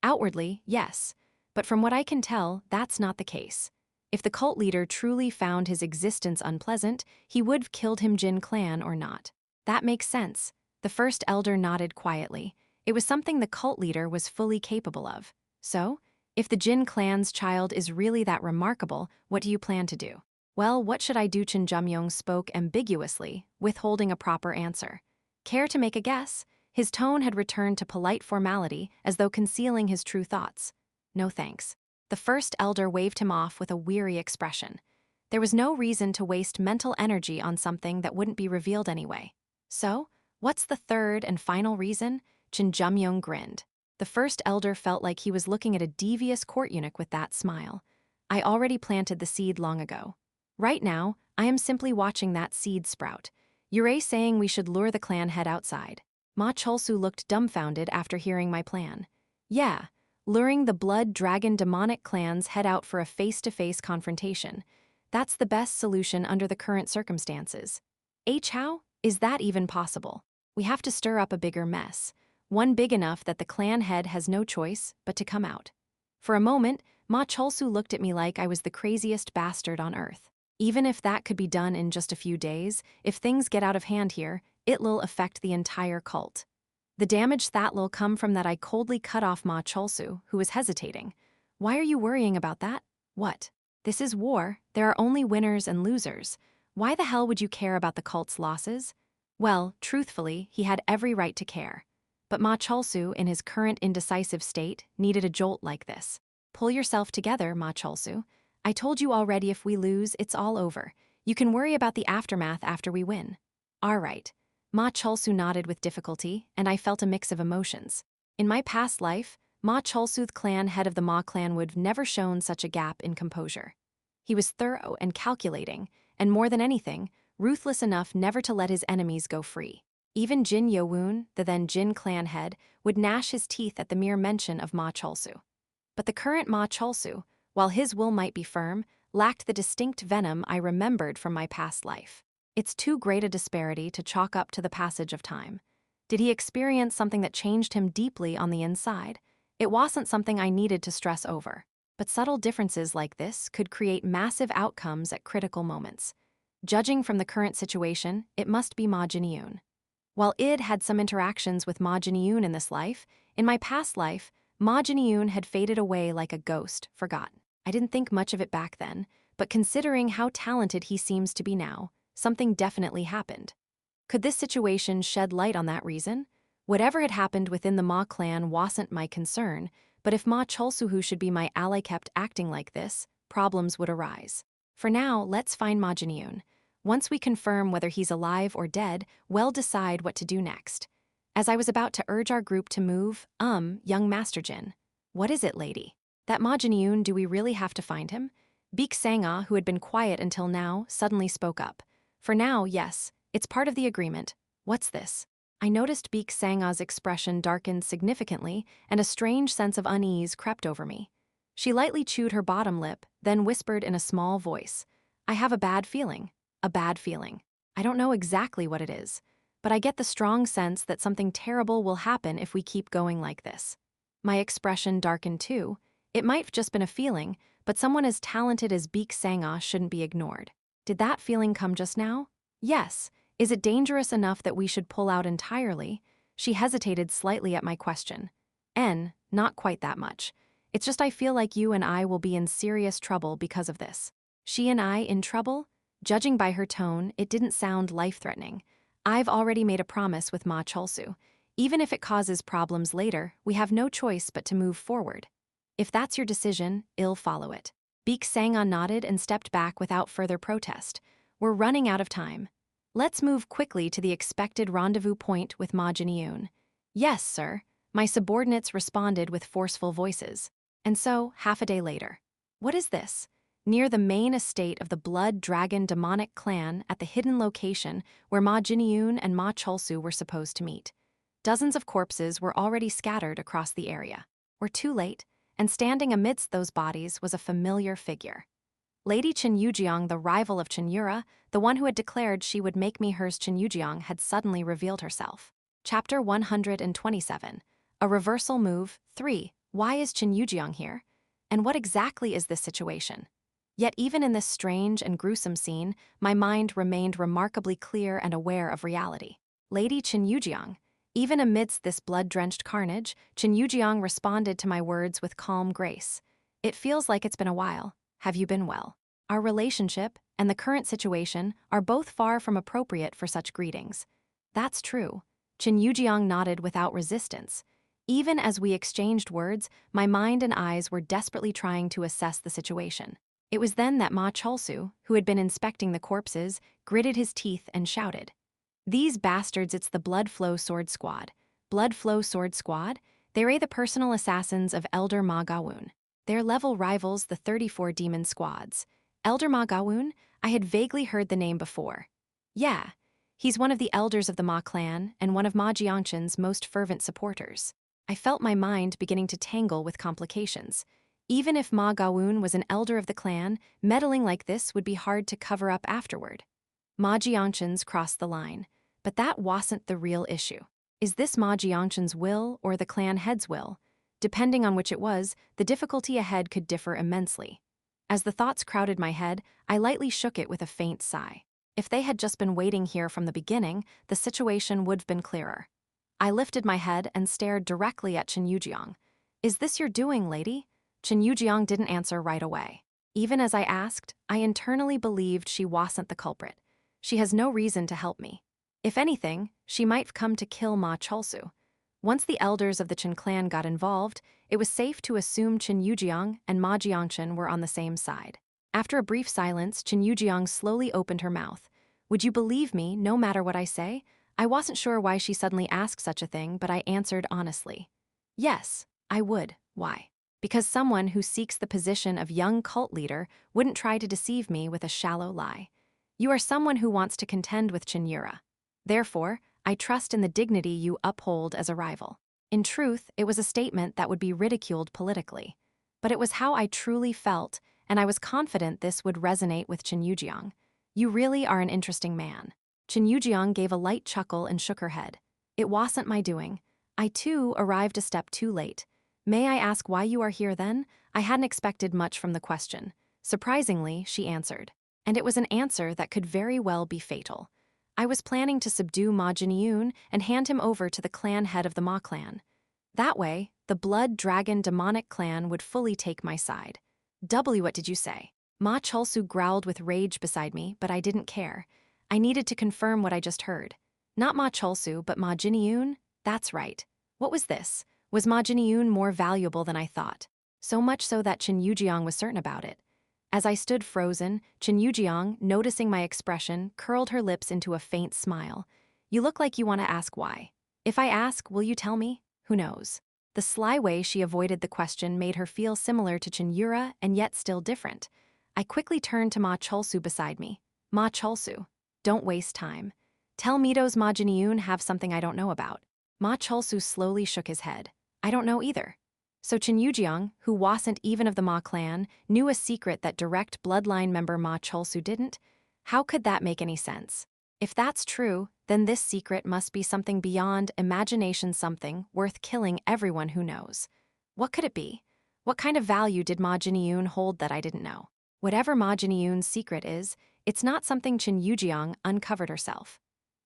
Outwardly, yes. But from what I can tell, that's not the case. If the cult leader truly found his existence unpleasant, he would have killed him Jin clan or not. That makes sense. The first elder nodded quietly. It was something the cult leader was fully capable of. So, if the Jin clan's child is really that remarkable, what do you plan to do? Well, what should I do? Jin Yeomyung spoke ambiguously, withholding a proper answer. Care to make a guess? His tone had returned to polite formality, as though concealing his true thoughts. No thanks. The first elder waved him off with a weary expression. There was no reason to waste mental energy on something that wouldn't be revealed anyway. So, what's the third and final reason? Jin Yeomyung grinned. The first elder felt like he was looking at a devious court eunuch with that smile. I already planted the seed long ago. Right now, I am simply watching that seed sprout. You're saying we should lure the clan head outside. Ma Cholsu looked dumbfounded after hearing my plan. Yeah. Luring the blood dragon demonic clans head out for a face-to-face confrontation. That's the best solution under the current circumstances. How? Is that even possible? We have to stir up a bigger mess. One big enough that the clan head has no choice but to come out. For a moment, Ma Cholsu looked at me like I was the craziest bastard on earth. Even if that could be done in just a few days, if things get out of hand here, it'll affect the entire cult. The damage that'll come from that I coldly cut off Ma Cholsu, who was hesitating. Why are you worrying about that? What? This is war. There are only winners and losers. Why the hell would you care about the cult's losses? Well, truthfully, he had every right to care. But Ma Cholsu, in his current indecisive state, needed a jolt like this. Pull yourself together, Ma Cholsu. I told you already if we lose, it's all over. You can worry about the aftermath after we win. All right. Ma Cholsu nodded with difficulty, and I felt a mix of emotions. In my past life, Ma Cholsu's clan head of the Ma clan would have never shown such a gap in composure. He was thorough and calculating, and more than anything, ruthless enough never to let his enemies go free. Even Jin Yeomyung, the then Jin clan head, would gnash his teeth at the mere mention of Ma Cholsu. But the current Ma Cholsu, while his will might be firm, lacked the distinct venom I remembered from my past life. It's too great a disparity to chalk up to the passage of time. Did he experience something that changed him deeply on the inside? It wasn't something I needed to stress over. But subtle differences like this could create massive outcomes at critical moments. Judging from the current situation, it must be Ma Jin Yeomyung. While Id had some interactions with Ma Jin Yeomyung in this life, in my past life, Ma Jin Yeomyung had faded away like a ghost, forgotten. I didn't think much of it back then, but considering how talented he seems to be now, something definitely happened. Could this situation shed light on that reason? Whatever had happened within the Ma clan wasn't my concern, but if Ma Cholsuhu should be my ally kept acting like this, problems would arise. For now, let's find Ma Jin Yeomyung. Once we confirm whether he's alive or dead, we'll decide what to do next. As I was about to urge our group to move, young Master Jin. What is it, lady? That Ma Jin Yeomyung, do we really have to find him? Beek Sanga, who had been quiet until now, suddenly spoke up. For now, yes, it's part of the agreement. What's this? I noticed Beek Sangha's expression darkened significantly, and a strange sense of unease crept over me. She lightly chewed her bottom lip, then whispered in a small voice, "I have a bad feeling. A bad feeling. I don't know exactly what it is, but I get the strong sense that something terrible will happen if we keep going like this." My expression darkened too. It might have just been a feeling, but someone as talented as Beek Sangha shouldn't be ignored. Did that feeling come just now? Yes. Is it dangerous enough that we should pull out entirely? She hesitated slightly at my question. Not quite that much. It's just I feel like you and I will be in serious trouble because of this. She and I in trouble? Judging by her tone, it didn't sound life-threatening. I've already made a promise with Ma Cholsu. Even if it causes problems later, we have no choice but to move forward. If that's your decision, I'll follow it. Beek Sangha nodded and stepped back without further protest. We're running out of time. Let's move quickly to the expected rendezvous point with Ma Jin Yeomyung. Yes, sir. My subordinates responded with forceful voices. And so, half a day later. What is this? Near the main estate of the Blood Dragon demonic clan at the hidden location where Ma Jin Yeomyung and Ma Cholsu were supposed to meet. Dozens of corpses were already scattered across the area. We're too late, and standing amidst those bodies was a familiar figure. Lady Cheon Yura, the rival of Cheon Yura, the one who had declared she would make me hers, Cheon Yura, had suddenly revealed herself. Chapter 127. A Reversal Move 3. Why is Cheon Yura here? And what exactly is this situation? Yet even in this strange and gruesome scene, my mind remained remarkably clear and aware of reality. Lady Cheon Yura. Even amidst this blood-drenched carnage, Cheon Yura responded to my words with calm grace. It feels like it's been a while. Have you been well? Our relationship and the current situation are both far from appropriate for such greetings. That's true. Cheon Yura nodded without resistance. Even as we exchanged words, my mind and eyes were desperately trying to assess the situation. It was then that Ma Cholsu, who had been inspecting the corpses, gritted his teeth and shouted, "These bastards, it's the Blood Flow Sword Squad. Blood Flow Sword Squad? They're the personal assassins of Elder Ma Gawun. Their level rivals the 34 demon squads. Elder Ma Gawun? I had vaguely heard the name before. Yeah, he's one of the elders of the Ma clan and one of Ma Jiangchen's most fervent supporters. I felt my mind beginning to tangle with complications. Even if Ma Gawun was an elder of the clan, meddling like this would be hard to cover up afterward. Ma Jiangchen's crossed the line, but that wasn't the real issue. Is this Ma Jiangchen's will or the clan head's will? Depending on which it was, the difficulty ahead could differ immensely. As the thoughts crowded my head, I lightly shook it with a faint sigh. If they had just been waiting here from the beginning, the situation would have been clearer. I lifted my head and stared directly at Cheon Yura. "Is this your doing, lady?" Cheon Yura didn't answer right away. Even as I asked, I internally believed she wasn't the culprit. She has no reason to help me. If anything, she might have come to kill Ma Cholsu. Once the elders of the Cheon clan got involved, it was safe to assume Cheon Yura and Ma Jiangchen were on the same side. After a brief silence, Cheon Yura slowly opened her mouth. "Would you believe me, no matter what I say?" I wasn't sure why she suddenly asked such a thing, but I answered honestly. "Yes, I would. Why?" Because someone who seeks the position of young cult leader wouldn't try to deceive me with a shallow lie. You are someone who wants to contend with Cheon Yura. Therefore, I trust in the dignity you uphold as a rival. In truth, it was a statement that would be ridiculed politically. But it was how I truly felt, and I was confident this would resonate with Cheon Yura. "You really are an interesting man." Cheon Yura gave a light chuckle and shook her head. "It wasn't my doing. I too arrived a step too late. May I ask why you are here then?" I hadn't expected much from the question. Surprisingly, she answered. And it was an answer that could very well be fatal. I was planning to subdue Ma Jin Yeomyung and hand him over to the clan head of the Ma clan. That way, the Blood Dragon demonic clan would fully take my side. What did you say? Ma Cholsu growled with rage beside me, but I didn't care. I needed to confirm what I just heard. Not Ma Cholsu, but Ma Jin Yeomyung? That's right. What was this? Was Ma Jin Yeomyung more valuable than I thought? So much so that Cheon Yura was certain about it. As I stood frozen, Cheon Yura, noticing my expression, curled her lips into a faint smile. "You look like you want to ask why. If I ask, will you tell me? Who knows?" The sly way she avoided the question made her feel similar to Cheon Yura and yet still different. I quickly turned to Ma Cholsu beside me. "Ma Cholsu, don't waste time. Tell me does Ma Jin-yoon have something I don't know about? Ma Chol-soo slowly shook his head. I don't know either. So Jin Yeomyung, who wasn't even of the Ma clan, knew a secret that direct bloodline member Ma Chol-soo didn't? How could that make any sense? If that's true, then this secret must be something beyond imagination, something worth killing everyone who knows. What could it be? What kind of value did Ma Jin-yoon hold that I didn't know? Whatever Ma Jin-yoon's secret is, it's not something Jin Yeomyung uncovered herself.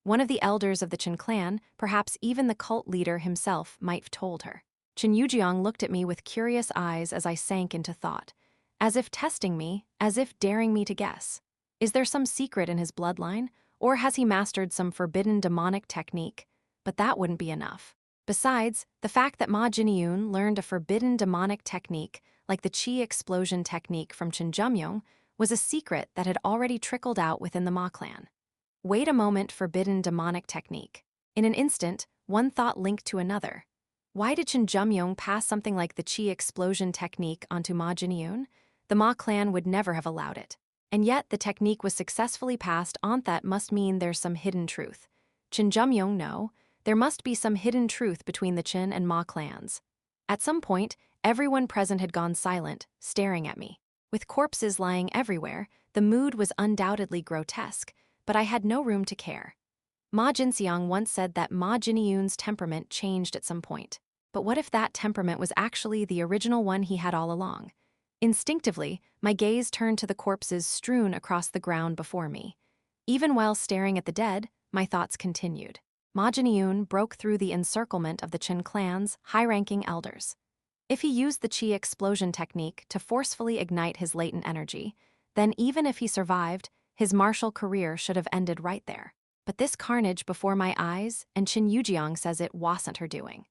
One of the elders of the Jin clan, perhaps even the cult leader himself, might have told her. Jin Yeomyung looked at me with curious eyes as I sank into thought, as if testing me, as if daring me to guess. Is there some secret in his bloodline, or has he mastered some forbidden demonic technique? But that wouldn't be enough. Besides, the fact that Ma Jin-yoon learned a forbidden demonic technique, like the chi explosion technique from Jin Yeomyung, was a secret that had already trickled out within the Ma clan. Wait a moment, forbidden demonic technique. In an instant, one thought linked to another. Why did Jin Yeomyung pass something like the chi explosion technique onto Ma Jin-yoon? The Ma clan would never have allowed it. And yet the technique was successfully passed on. That must mean there's some hidden truth. Jin Yeomyung, no, there must be some hidden truth between the Jin and Ma clans. At some point, everyone present had gone silent, staring at me. With corpses lying everywhere, the mood was undoubtedly grotesque, but I had no room to care. Ma Jin-seong once said that Ma Jin-yoon's temperament changed at some point. But what if that temperament was actually the original one he had all along? Instinctively, my gaze turned to the corpses strewn across the ground before me. Even while staring at the dead, my thoughts continued. Ma Jin-yoon broke through the encirclement of the Jin clan's high-ranking elders. If he used the chi explosion technique to forcefully ignite his latent energy, then even if he survived, his martial career should have ended right there. But this carnage before my eyes, and Jin Yeomyung says it wasn't her doing.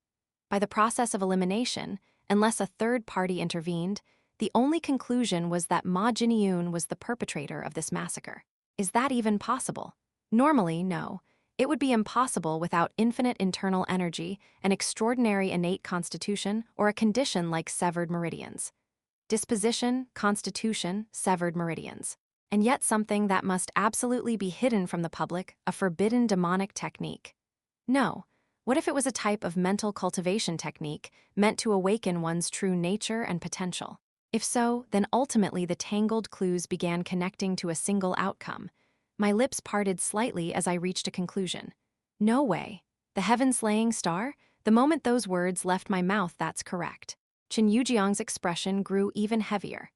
By the process of elimination, unless a third party intervened, the only conclusion was that Ma Jin-yoon was the perpetrator of this massacre. Is that even possible? Normally, no. It would be impossible without infinite internal energy, an extraordinary innate constitution, or a condition like severed meridians. Disposition, constitution, severed meridians. And yet something that must absolutely be hidden from the public, a forbidden demonic technique. No. What if it was a type of mental cultivation technique meant to awaken one's true nature and potential? If so, then ultimately the tangled clues began connecting to a single outcome. My lips parted slightly as I reached a conclusion. No way. The heaven-slaying star? The moment those words left my mouth, that's correct. Jin Yeomyung's expression grew even heavier.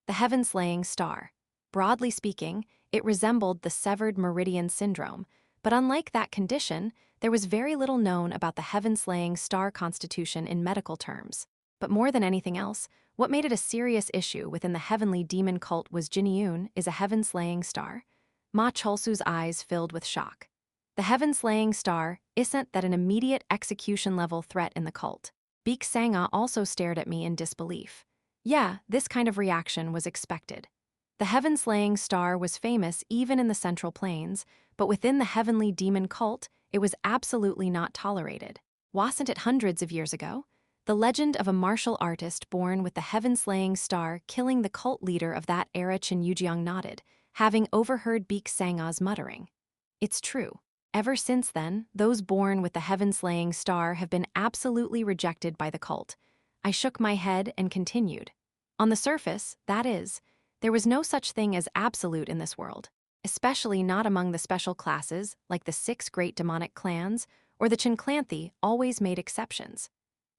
The heaven-slaying star. Broadly speaking, it resembled the severed meridian syndrome, but unlike that condition, there was very little known about the heaven-slaying star constitution in medical terms. But more than anything else, what made it a serious issue within the heavenly demon cult was Jin Yeomyung is a heaven-slaying star. Ma Chol-soo's eyes filled with shock. The heaven-slaying star isn't that an immediate execution-level threat in the cult. Beek Sanga also stared at me in disbelief. Yeah, this kind of reaction was expected. The heaven-slaying star was famous even in the Central Plains, but within the heavenly demon cult, it was absolutely not tolerated. Wasn't it hundreds of years ago? The legend of a martial artist born with the heaven-slaying star killing the cult leader of that era. Jin Yeomyung nodded, having overheard Beek Sanga's muttering. It's true. Ever since then, those born with the heaven-slaying star have been absolutely rejected by the cult. I shook my head and continued. On the surface, that is, there was no such thing as absolute in this world, especially not among the special classes like the 6 great demonic clans or the Chinclanthy always made exceptions.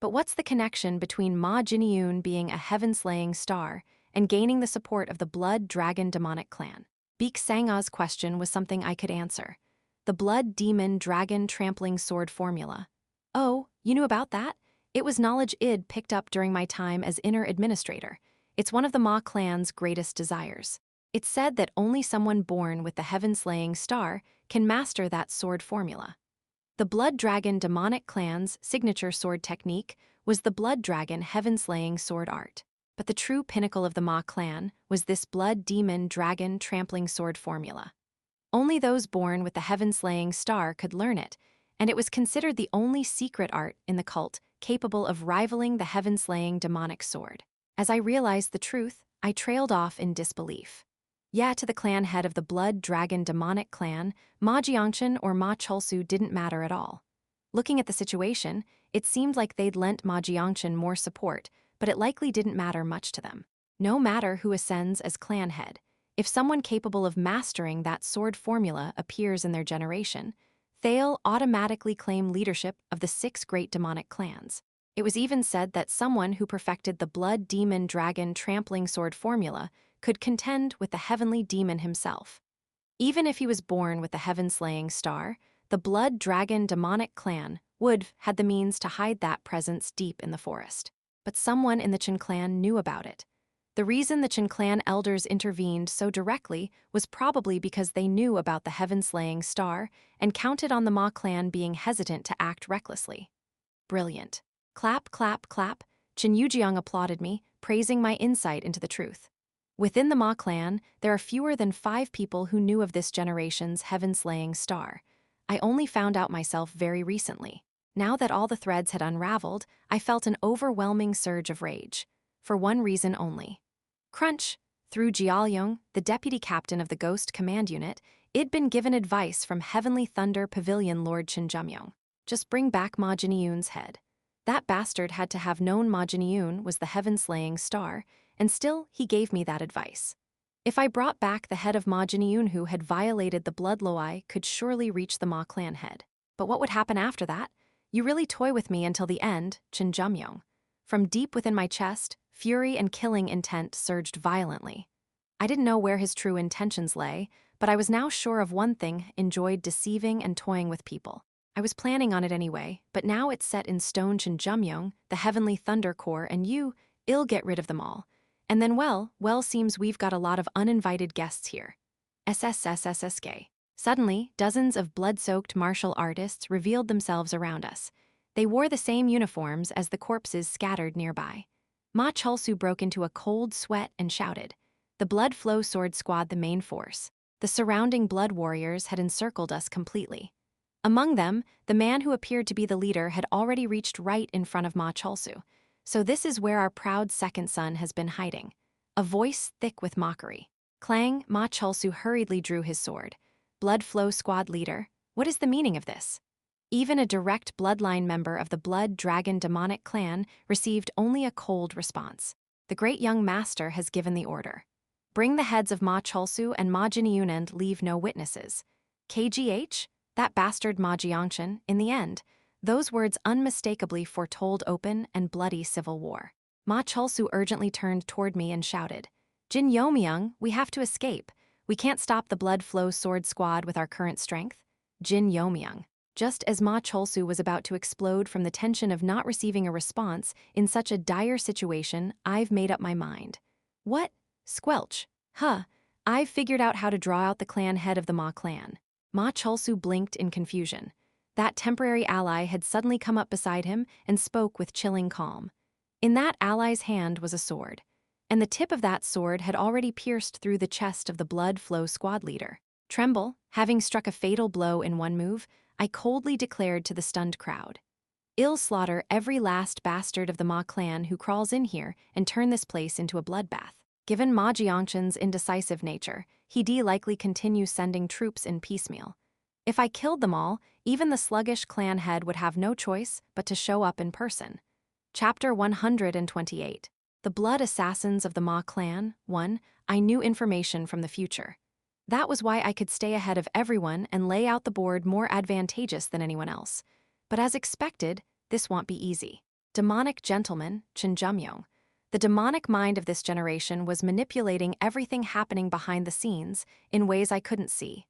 But what's the connection between Ma Jin-yoon being a heaven-slaying star and gaining the support of the Blood Dragon demonic clan? Beek Sanga's question was something I could answer. The Blood Demon Dragon Trampling Sword formula. Oh, you knew about that? It was knowledge I'd picked up during my time as inner administrator. It's one of the Ma clan's greatest desires. It's said that only someone born with the heaven-slaying star can master that sword formula. The Blood Dragon demonic clan's signature sword technique was the Blood Dragon heaven-slaying sword art. But the true pinnacle of the Ma clan was this Blood Demon Dragon Trampling Sword formula. Only those born with the heaven-slaying star could learn it, and it was considered the only secret art in the cult capable of rivaling the heaven-slaying demonic sword. As I realized the truth, I trailed off in disbelief. Yeah, to the clan head of the Blood Dragon demonic clan, Ma Jiangchen or Ma Cholsu didn't matter at all. Looking at the situation, it seemed like they'd lent Ma Jiangchen more support, but it likely didn't matter much to them. No matter who ascends as clan head, if someone capable of mastering that sword formula appears in their generation, they'll automatically claim leadership of the 6 great demonic clans. It was even said that someone who perfected the Blood Demon Dragon trampling sword formula could contend with the heavenly demon himself. Even if he was born with the heaven-slaying star, the Blood Dragon demonic clan would had the means to hide that presence deep in the forest. But someone in the Chen clan knew about it. The reason the Chen clan elders intervened so directly was probably because they knew about the heaven-slaying star and counted on the Ma clan being hesitant to act recklessly. Brilliant. Clap, clap, clap. Jin Yeomyung applauded me, praising my insight into the truth. Within the Ma clan, there are fewer than 5 people who knew of this generation's heaven-slaying star. I only found out myself very recently. Now that all the threads had unraveled, I felt an overwhelming surge of rage. For one reason only. Crunch. Through Jin, the deputy captain of the Ghost Command Unit, I'd been given advice from Heavenly Thunder Pavilion Lord Jin Yeomyung. Just bring back Ma Jinyun's head. That bastard had to have known Ma Jinyun was the heaven-slaying star, and still he gave me that advice. If I brought back the head of Ma Jinyun who had violated the blood loi could surely reach the Ma clan head. But what would happen after that? You really toy with me until the end, Jin Yeomyung. From deep within my chest, fury and killing intent surged violently. I didn't know where his true intentions lay, but I was now sure of one thing: enjoyed deceiving and toying with people. I was planning on it anyway, but now it's set in stone. Jin Yeomyung, the Heavenly Thunder Corps, and you'll get rid of them all. And then well, seems we've got a lot of uninvited guests here. SSSSSK. Suddenly, dozens of blood-soaked martial artists revealed themselves around us. They wore the same uniforms as the corpses scattered nearby. Ma Cholsu broke into a cold sweat and shouted. The Blood Flow Sword Squad, the main force. The surrounding blood warriors had encircled us completely. Among them, the man who appeared to be the leader had already reached right in front of Ma Cholsu. So this is where our proud second son has been hiding. A voice thick with mockery. Clang. Ma Cholsu hurriedly drew his sword. Blood Flow Squad leader, what is the meaning of this? Even a direct bloodline member of the Blood Dragon demonic clan received only a cold response. The great young master has given the order. Bring the heads of Ma Cholsu and Ma Jinyun and leave no witnesses. KGH? That bastard Ma Jiangchen, in the end. Those words unmistakably foretold open and bloody civil war. Ma Cholsu urgently turned toward me and shouted, Jin Yeomyung, we have to escape. We can't stop the Blood Flow Sword Squad with our current strength. Jin Yeomyung. Just as Ma Cholsu was about to explode from the tension of not receiving a response in such a dire situation, I've made up my mind. What? Squelch. I've figured out how to draw out the clan head of the Ma clan. Ma Cholsu blinked in confusion. That temporary ally had suddenly come up beside him and spoke with chilling calm. In that ally's hand was a sword, and the tip of that sword had already pierced through the chest of the Blood Flow Squad leader. Tremble, having struck a fatal blow in one move, I coldly declared to the stunned crowd. I'll slaughter every last bastard of the Ma clan who crawls in here and turn this place into a bloodbath. Given Ma Jiangchen's indecisive nature, he'd likely continue sending troops in piecemeal. If I killed them all, even the sluggish clan head would have no choice but to show up in person. Chapter 128. The Blood Assassins of the Ma clan. 1. I knew information from the future. That was why I could stay ahead of everyone and lay out the board more advantageous than anyone else. But as expected, this won't be easy. Demonic gentleman, Jin Yeomyung. The demonic mind of this generation was manipulating everything happening behind the scenes in ways I couldn't see.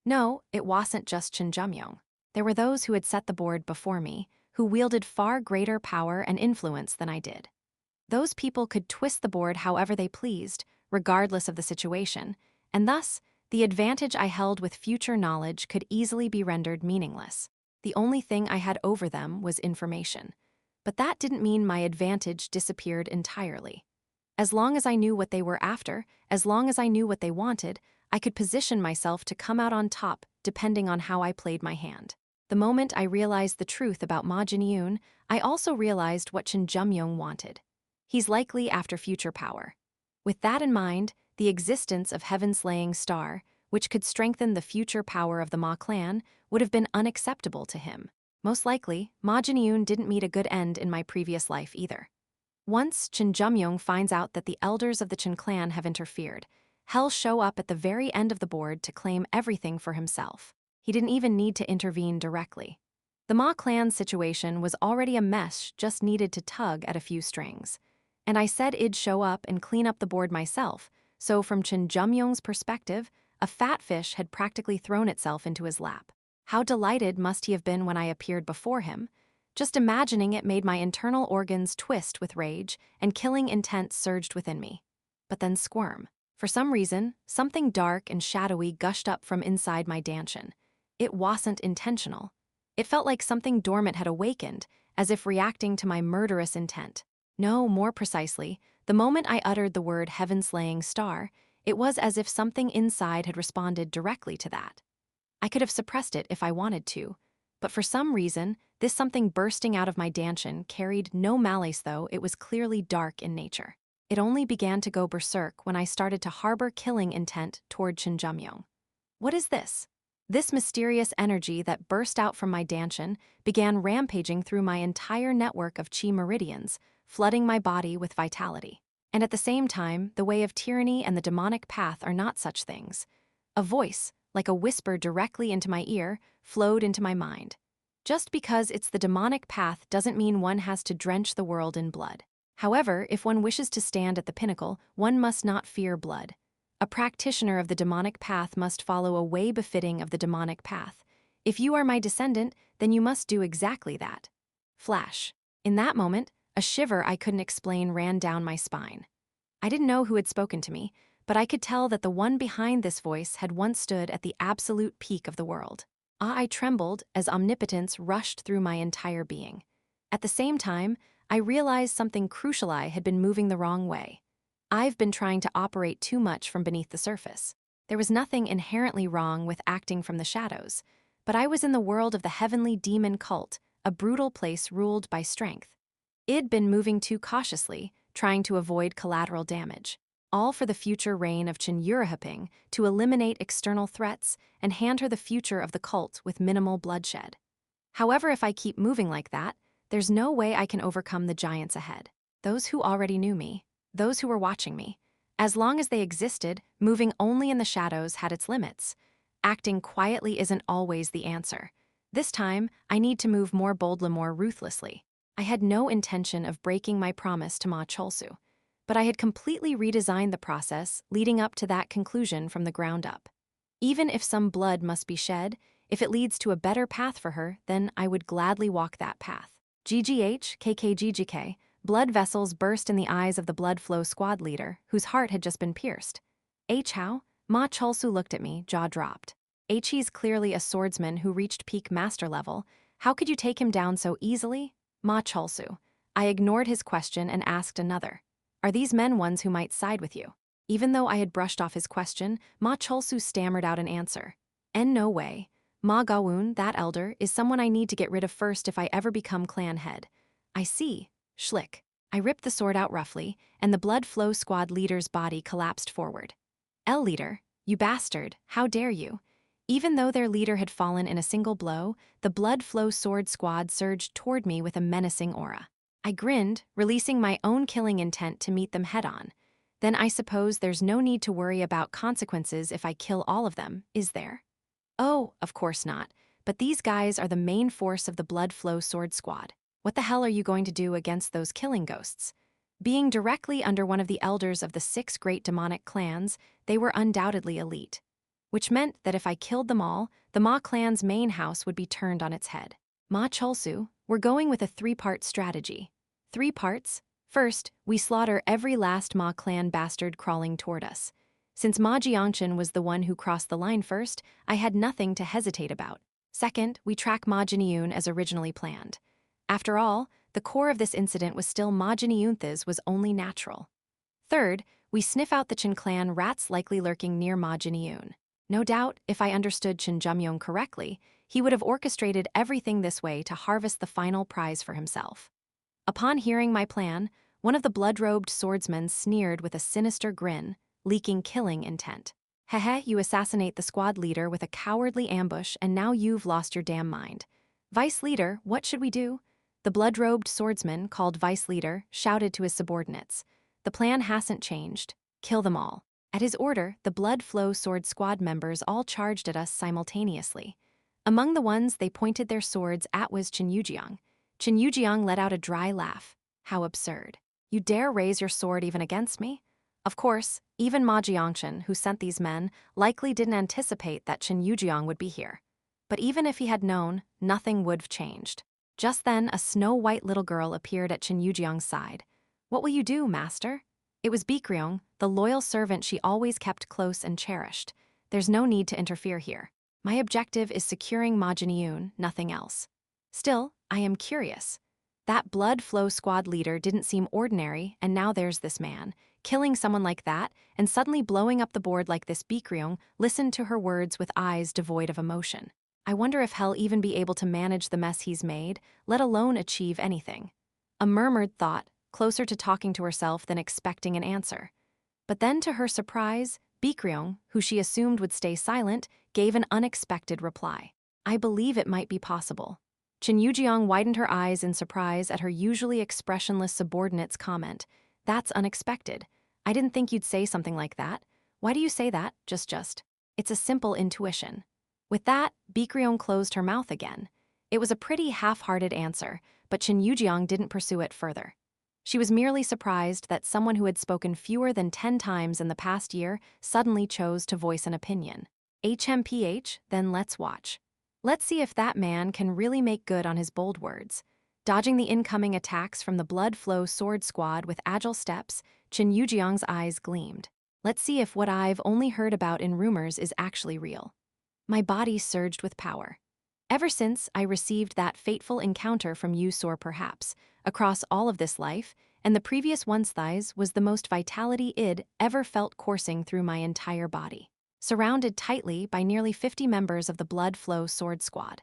No, it wasn't just Jin Yeomyung. There were those who had set the board before me, who wielded far greater power and influence than I did. Those people could twist the board however they pleased, regardless of the situation, and thus, the advantage I held with future knowledge could easily be rendered meaningless. The only thing I had over them was information. But that didn't mean my advantage disappeared entirely. As long as I knew what they were after, as long as I knew what they wanted, I could position myself to come out on top depending on how I played my hand. The moment I realized the truth about Ma Jinyun, I also realized what Jin Yeomyung wanted. He's likely after future power. With that in mind, the existence of Heaven-slaying star, which could strengthen the future power of the Ma clan, would have been unacceptable to him. Most likely, Ma Jin-yoon didn't meet a good end in my previous life either. Once Jin Yeomyung finds out that the elders of the Jin clan have interfered, he'll show up at the very end of the board to claim everything for himself. He didn't even need to intervene directly. The Ma clan's situation was already a mess, just needed to tug at a few strings. And I said I'd show up and clean up the board myself, so from Jin Yeomyung's perspective, a fat fish had practically thrown itself into his lap. How delighted must he have been when I appeared before him? Just imagining it made my internal organs twist with rage, and killing intent surged within me. But then squirm. For some reason, something dark and shadowy gushed up from inside my dantian. It wasn't intentional. It felt like something dormant had awakened, as if reacting to my murderous intent. No, more precisely, the moment I uttered the word heaven-slaying star, it was as if something inside had responded directly to that. I could have suppressed it if I wanted to, but for some reason, this something bursting out of my dantian carried no malice, though it was clearly dark in nature. It only began to go berserk when I started to harbor killing intent toward Jin Yeomyung. What is this? This mysterious energy that burst out from my dantian began rampaging through my entire network of chi meridians, flooding my body with vitality. And at the same time, the way of tyranny and the demonic path are not such things. A voice, like a whisper directly into my ear, flowed into my mind. Just because it's the demonic path doesn't mean one has to drench the world in blood. However, if one wishes to stand at the pinnacle, one must not fear blood. A practitioner of the demonic path must follow a way befitting of the demonic path. If you are my descendant, then you must do exactly that. Flash. In that moment, a shiver I couldn't explain ran down my spine. I didn't know who had spoken to me, but I could tell that the one behind this voice had once stood at the absolute peak of the world. I trembled as omnipotence rushed through my entire being. At the same time, I realized something crucial. I had been moving the wrong way. I've been trying to operate too much from beneath the surface. There was nothing inherently wrong with acting from the shadows, but I was in the world of the heavenly demon cult, a brutal place ruled by strength. I'd been moving too cautiously, trying to avoid collateral damage, all for the future reign of Cheon Yura to eliminate external threats and hand her the future of the cult with minimal bloodshed. However, if I keep moving like that, there's no way I can overcome the giants ahead. Those who already knew me, those who were watching me. As long as they existed, moving only in the shadows had its limits. Acting quietly isn't always the answer. This time, I need to move more boldly, more ruthlessly. I had no intention of breaking my promise to Ma Cholsu, but I had completely redesigned the process leading up to that conclusion from the ground up. Even if some blood must be shed, if it leads to a better path for her, then I would gladly walk that path. GGH, KKGGK, blood vessels burst in the eyes of the blood flow squad leader, whose heart had just been pierced. How? Ma Cholsu looked at me, jaw dropped. He's clearly a swordsman who reached peak master level. How could you take him down so easily? Ma Cholsu. I ignored his question and asked another. Are these men ones who might side with you? Even though I had brushed off his question, Ma Cholsu stammered out an answer. No way. Ma Gawun, that elder, is someone I need to get rid of first if I ever become clan head. I see. Schlick. I ripped the sword out roughly, and the blood flow squad leader's body collapsed forward. Leader, you bastard, how dare you? Even though their leader had fallen in a single blow, the blood flow sword squad surged toward me with a menacing aura. I grinned, releasing my own killing intent to meet them head-on. Then I suppose there's no need to worry about consequences if I kill all of them, is there? Oh, of course not, but these guys are the main force of the blood flow sword squad. What the hell are you going to do against those killing ghosts? Being directly under one of the elders of the 6 great demonic clans, they were undoubtedly elite. Which meant that if I killed them all, the Ma clan's main house would be turned on its head. Ma Cholsu, we're going with a 3-part strategy. 3 parts. First, we slaughter every last Ma clan bastard crawling toward us. Since Ma Jiangchen was the one who crossed the line first, I had nothing to hesitate about. Second, we track Ma Jin-yoon as originally planned. After all, the core of this incident was still Ma Jin-yoon's was only natural. Third, we sniff out the Chen clan rats likely lurking near Ma Jin-yoon. No doubt, if I understood Jin Yeomyung correctly, he would have orchestrated everything this way to harvest the final prize for himself. Upon hearing my plan, one of the blood-robed swordsmen sneered with a sinister grin. leaking killing intent. Hehe, you assassinate the squad leader with a cowardly ambush and now you've lost your damn mind. Vice leader, what should we do? The blood-robed swordsman, called vice leader, shouted to his subordinates. The plan hasn't changed. Kill them all. At his order, the blood flow sword squad members all charged at us simultaneously. Among the ones they pointed their swords at was Jin Yeomyung. Jin Yeomyung let out a dry laugh. How absurd. You dare raise your sword even against me? Of course, even Ma Jiangchen, who sent these men, likely didn't anticipate that Jin Yeomyung would be here. But even if he had known, nothing would have changed. Just then, a snow-white little girl appeared at Jin Yeomyung's side. What will you do, master? It was Baekryong, the loyal servant she always kept close and cherished. There's no need to interfere here. My objective is securing Ma Jin-yoon, nothing else. Still, I am curious. That blood flow squad leader didn't seem ordinary, and now there's this man, killing someone like that, and suddenly blowing up the board like this. Baekryong listened to her words with eyes devoid of emotion. I wonder if he'll even be able to manage the mess he's made, let alone achieve anything. A murmured thought, closer to talking to herself than expecting an answer. But then, to her surprise, Baekryong, who she assumed would stay silent, gave an unexpected reply. I believe it might be possible. Jin Yeomyung widened her eyes in surprise at her usually expressionless subordinate's comment. That's unexpected. I didn't think you'd say something like that. Why do you say that? Just. It's a simple intuition. With that, Baekryong closed her mouth again. It was a pretty half-hearted answer, but Jin Yeomyung didn't pursue it further. She was merely surprised that someone who had spoken fewer than 10 times in the past year suddenly chose to voice an opinion. HMPH, then let's watch. Let's see if that man can really make good on his bold words. Dodging the incoming attacks from the blood flow sword squad with agile steps, Jin Yeomyung's eyes gleamed. Let's see if what I've only heard about in rumors is actually real. My body surged with power. Ever since I received that fateful encounter from Yusor, perhaps, across all of this life, and the previous one's thighs was the most vitality I'd ever felt coursing through my entire body. Surrounded tightly by nearly 50 members of the blood flow sword squad.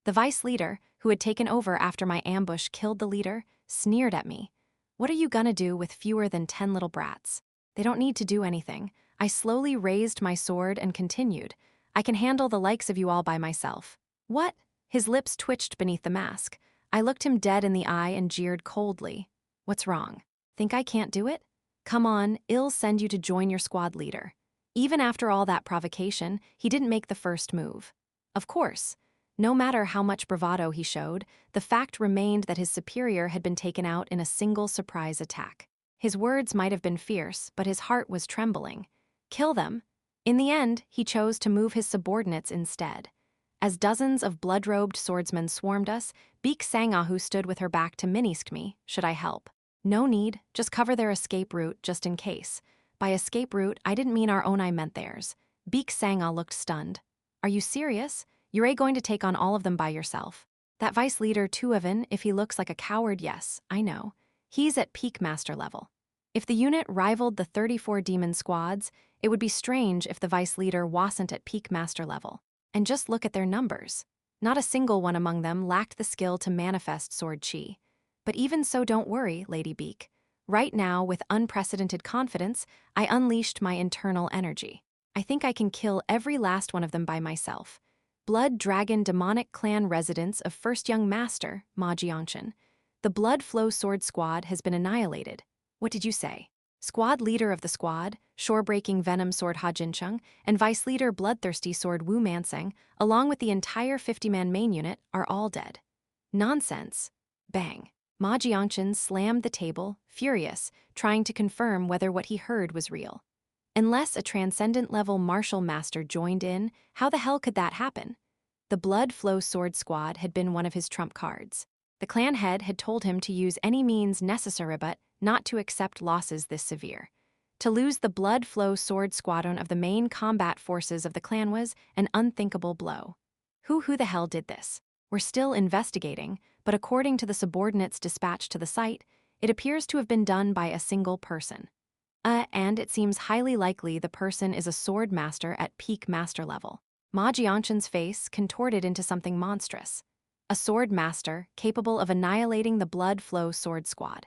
The vice leader, who had taken over after my ambush killed the leader, sneered at me. What are you gonna do with fewer than 10 little brats? They don't need to do anything. I slowly raised my sword and continued. I can handle the likes of you all by myself. What? His lips twitched beneath the mask. I looked him dead in the eye and jeered coldly. What's wrong? Think I can't do it? Come on, I'll send you to join your squad leader. Even after all that provocation, he didn't make the first move. Of course, no matter how much bravado he showed, the fact remained that his superior had been taken out in a single surprise attack. His words might have been fierce, but his heart was trembling. Kill them? In the end, he chose to move his subordinates instead. As dozens of blood-robed swordsmen swarmed us, Baek Sang-ah, who stood with her back to Minisk me, should I help? No need, just cover their escape route just in case. By escape route, I didn't mean our own, I meant theirs. Baek Sang-ah looked stunned. Are you serious? You're going to take on all of them by yourself? That vice leader Tuovan, if he looks like a coward, yes, I know. He's at peak master level. If the unit rivaled the 34 demon squads, it would be strange if the vice leader wasn't at peak master level. And just look at their numbers. Not a single one among them lacked the skill to manifest sword chi. But even so, don't worry, Lady Baek. Right now, with unprecedented confidence, I unleashed my internal energy. I think I can kill every last one of them by myself. Blood Dragon demonic clan residents of First Young Master, Ma Jiangchen. The Blood Flow Sword Squad has been annihilated. What did you say? Squad leader of the squad, shore-breaking Venom Sword Ha Jincheng, and Vice Leader Bloodthirsty Sword Wu Manseng, along with the entire 50-man main unit, are all dead. Nonsense. Bang. Ma Jiangchen slammed the table, furious, trying to confirm whether what he heard was real. Unless a transcendent-level martial master joined in, how the hell could that happen? The Blood Flow Sword Squad had been one of his trump cards. The clan head had told him to use any means necessary but not to accept losses this severe. To lose the Blood Flow Sword Squadron of the main combat forces of the clan was an unthinkable blow. Who the hell did this? We're still investigating, but according to the subordinates dispatched to the site, it appears to have been done by a single person. And it seems highly likely the person is a sword master at peak master level. Ma Jiangchen's face contorted into something monstrous. A sword master capable of annihilating the Blood Flow Sword Squad.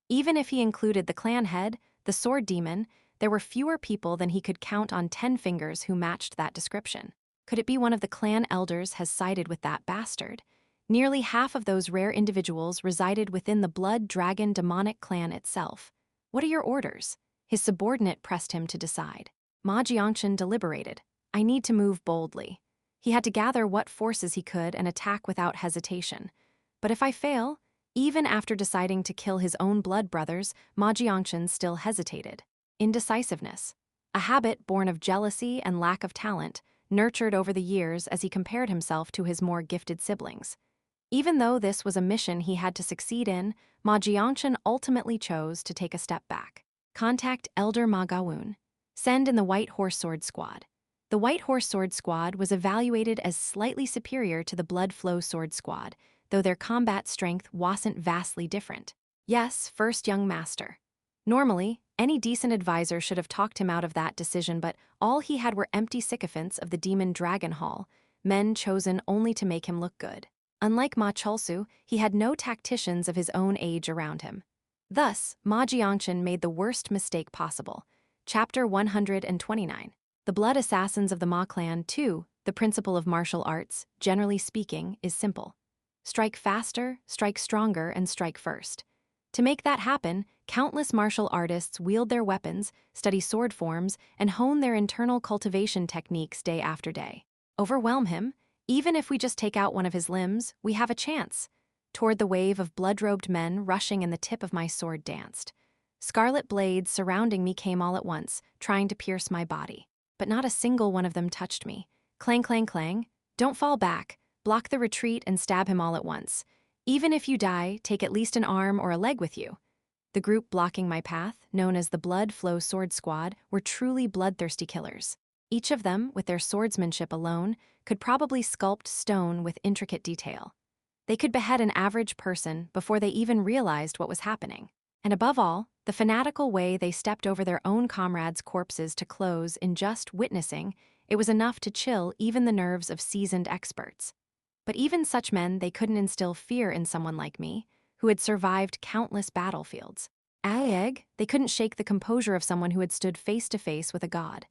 Even if he included the clan head, the sword demon, There were fewer people than he could count on 10 fingers who matched that description. Could it be one of the clan elders has sided with that bastard? Nearly half of those rare individuals resided within the Blood Dragon demonic clan itself. What are your orders? His subordinate pressed him to decide. Ma Jiangchen deliberated. I need to move boldly. He had to gather what forces he could and attack without hesitation. But if I fail, even after deciding to kill his own blood brothers, Ma Jiangchen still hesitated. Indecisiveness. A habit born of jealousy and lack of talent, nurtured over the years as he compared himself to his more gifted siblings. Even though this was a mission he had to succeed in, Ma Jiangchen ultimately chose to take a step back. Contact Elder Ma Gawun. Send in the White Horse Sword Squad. The White Horse Sword Squad was evaluated as slightly superior to the Blood Flow Sword Squad, though their combat strength wasn't vastly different. Yes, first young master. Normally, any decent advisor should have talked him out of that decision, but all he had were empty sycophants of the Demon Dragon Hall, men chosen only to make him look good. Unlike Ma Cholsu, he had no tacticians of his own age around him. Thus, Ma Jiangchen made the worst mistake possible. Chapter 129. The blood assassins of the Ma clan, too, the principle of martial arts, generally speaking, is simple. Strike faster, strike stronger, and strike first. To make that happen, countless martial artists wield their weapons, study sword forms, and hone their internal cultivation techniques day after day. Overwhelm him? Even if we just take out one of his limbs, we have a chance. Toward the wave of blood-robed men rushing and the tip of my sword danced. Scarlet blades surrounding me came all at once, trying to pierce my body. But not a single one of them touched me. Clang, clang, clang. Don't fall back. Block the retreat and stab him all at once. Even if you die, take at least an arm or a leg with you. The group blocking my path, known as the Blood Flow Sword Squad, were truly bloodthirsty killers. Each of them, with their swordsmanship alone, could probably sculpt stone with intricate detail. They could behead an average person before they even realized what was happening. And above all, the fanatical way they stepped over their own comrades' corpses to close in just witnessing, it was enough to chill even the nerves of seasoned experts. But even such men, they couldn't instill fear in someone like me, who had survived countless battlefields. They couldn't shake the composure of someone who had stood face to face with a god.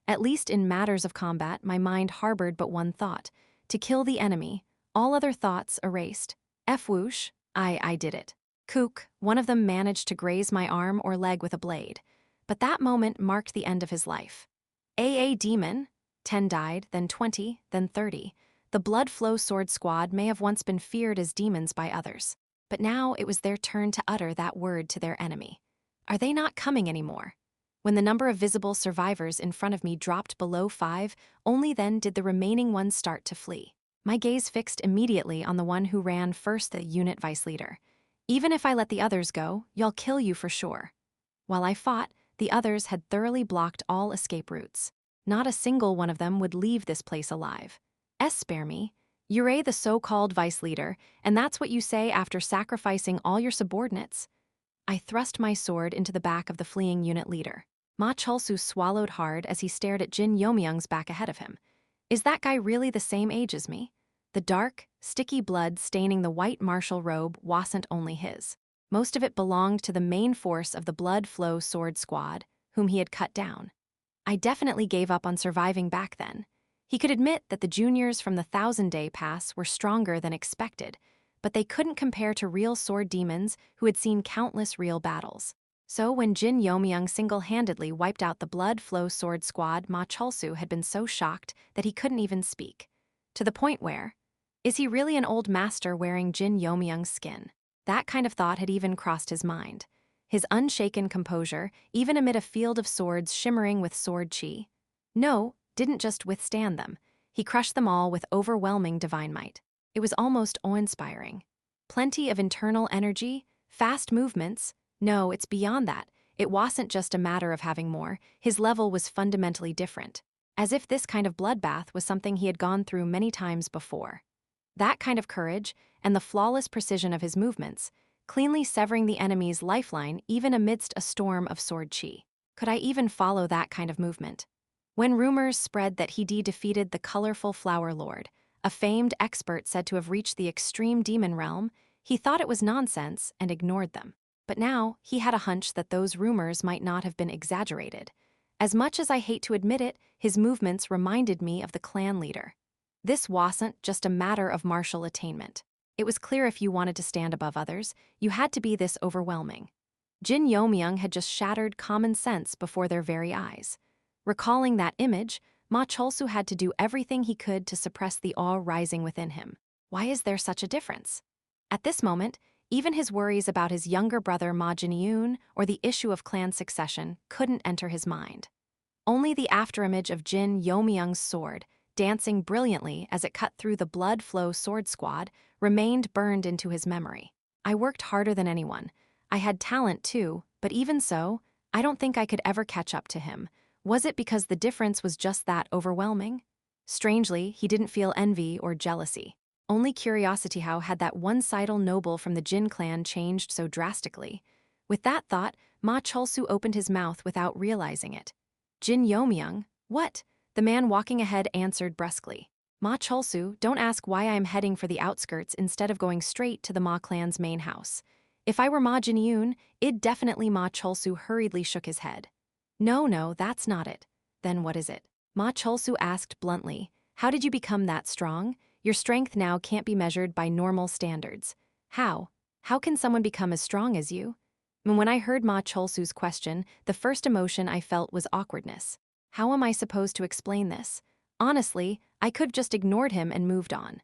At least in matters of combat, my mind harbored but one thought: to kill the enemy. All other thoughts erased. Whoosh, I did it. Kook, one of them managed to graze my arm or leg with a blade. But that moment marked the end of his life. Demon. 10 died, then 20, then 30. The Blood Flow Sword Squad may have once been feared as demons by others. But now it was their turn to utter that word to their enemy. Are they not coming anymore? When the number of visible survivors in front of me dropped below 5, only then did the remaining ones start to flee. My gaze fixed immediately on the one who ran first, the unit vice leader. Even if I let the others go, y'all kill you for sure. While I fought, the others had thoroughly blocked all escape routes. Not a single one of them would leave this place alive. Spare me. You're the so-called vice leader, and that's what you say after sacrificing all your subordinates. I thrust my sword into the back of the fleeing unit leader. Ma Cholsu swallowed hard as he stared at Jin Yeomyung's back ahead of him. Is that guy really the same age as me? The dark, sticky blood staining the white martial robe wasn't only his. Most of it belonged to the main force of the Blood Flow Sword Squad, whom he had cut down. I definitely gave up on surviving back then. He could admit that the juniors from the 1,000-day pass were stronger than expected, but they couldn't compare to real sword demons who had seen countless real battles. So when Jin Yeomyung single-handedly wiped out the Blood Flow Sword Squad, Ma Cholsu had been so shocked that he couldn't even speak. To the point where, is he really an old master wearing Jin Yeomyung's skin? That kind of thought had even crossed his mind. His unshaken composure, even amid a field of swords shimmering with sword chi, didn't just withstand them. He crushed them all with overwhelming divine might. It was almost awe-inspiring. Plenty of internal energy, fast movements. No, it's beyond that. It wasn't just a matter of having more. His level was fundamentally different. As if this kind of bloodbath was something he had gone through many times before. That kind of courage, and the flawless precision of his movements, cleanly severing the enemy's lifeline even amidst a storm of sword chi. Could I even follow that kind of movement? When rumors spread that he defeated the colorful Flower Lord, a famed expert said to have reached the extreme demon realm, he thought it was nonsense and ignored them. But now, he had a hunch that those rumors might not have been exaggerated. As much as I hate to admit it, his movements reminded me of the clan leader. This wasn't just a matter of martial attainment. It was clear if you wanted to stand above others, you had to be this overwhelming. Jin Yeomyung had just shattered common sense before their very eyes. Recalling that image, Ma Cholsu had to do everything he could to suppress the awe rising within him. Why is there such a difference? At this moment, even his worries about his younger brother Ma Jin-yoon or the issue of clan succession couldn't enter his mind. Only the afterimage of Jin Yeomyung's sword, dancing brilliantly as it cut through the blood flow sword squad, remained burned into his memory. I worked harder than anyone. I had talent too, but even so, I don't think I could ever catch up to him. Was it because the difference was just that overwhelming? Strangely, he didn't feel envy or jealousy. Only curiosity how had that one-sided noble from the Jin clan changed so drastically. With that thought, Ma Cholsu opened his mouth without realizing it. Jin Yeomyung, what? The man walking ahead answered brusquely. Ma Cholsu, don't ask why I am heading for the outskirts instead of going straight to the Ma clan's main house. If I were Ma Jin-yoon, it'd definitely. Ma Cholsu hurriedly shook his head. No, that's not it. Then what is it? Ma Cholsu asked bluntly. How did you become that strong? Your strength now can't be measured by normal standards. How? How can someone become as strong as you? And when I heard Ma Cholsu's question, the first emotion I felt was awkwardness. How am I supposed to explain this? Honestly, I could have just ignored him and moved on.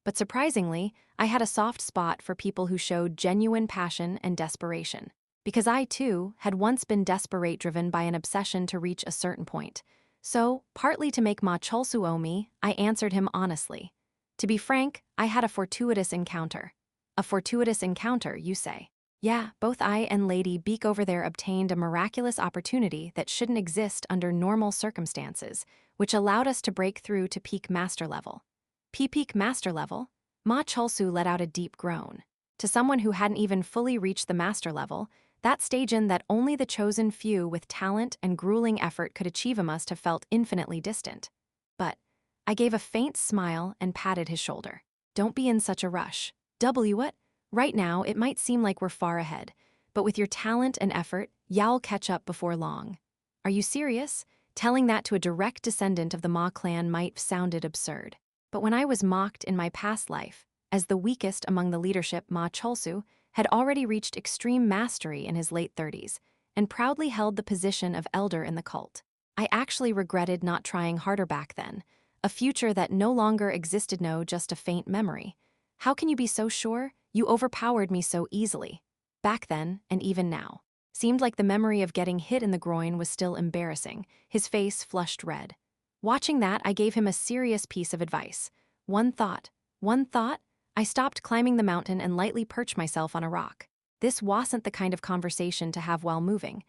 But surprisingly, I had a soft spot for people who showed genuine passion and desperation. Because I, too, had once been desperate, driven by an obsession to reach a certain point. So, partly to make Ma Cholsu owe me, I answered him honestly. To be frank, I had a fortuitous encounter. A fortuitous encounter, you say? Yeah, both I and Lady Beak over there obtained a miraculous opportunity that shouldn't exist under normal circumstances, which allowed us to break through to peak master level. Peak master level? Ma Cholsu let out a deep groan. To someone who hadn't even fully reached the master level, that stage in that only the chosen few with talent and grueling effort could achieve must have felt infinitely distant. But I gave a faint smile and patted his shoulder. Don't be in such a rush. What? Right now, it might seem like we're far ahead, but with your talent and effort, you'll catch up before long. Are you serious? Telling that to a direct descendant of the Ma clan might have sounded absurd. But when I was mocked in my past life, as the weakest among the leadership, Ma Cholsu had already reached extreme mastery in his late 30s and proudly held the position of elder in the cult. I actually regretted not trying harder back then, a future that no longer existed, no, just a faint memory. How can you be so sure? You overpowered me so easily. Back then, and even now. Seemed like the memory of getting hit in the groin was still embarrassing. His face flushed red. Watching that, I gave him a serious piece of advice. One thought. I stopped climbing the mountain and lightly perched myself on a rock. This wasn't the kind of conversation to have while moving.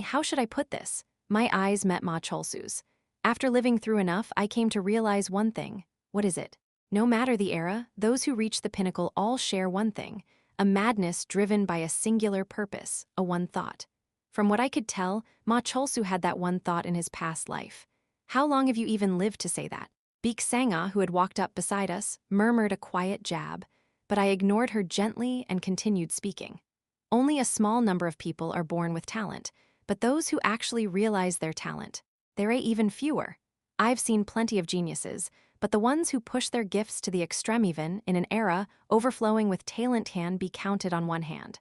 How should I put this? My eyes met Ma Cholsu's. After living through enough, I came to realize one thing. What is it? No matter the era, those who reach the pinnacle all share one thing, a madness driven by a singular purpose, a one thought. From what I could tell, Ma Cholsu had that one thought in his past life. How long have you even lived to say that? Beek Sanga, who had walked up beside us, murmured a quiet jab, but I ignored her gently and continued speaking. Only a small number of people are born with talent, but those who actually realize their talent, there are even fewer. I've seen plenty of geniuses, but the ones who push their gifts to the extreme, even in an era overflowing with talent, can be counted on one hand.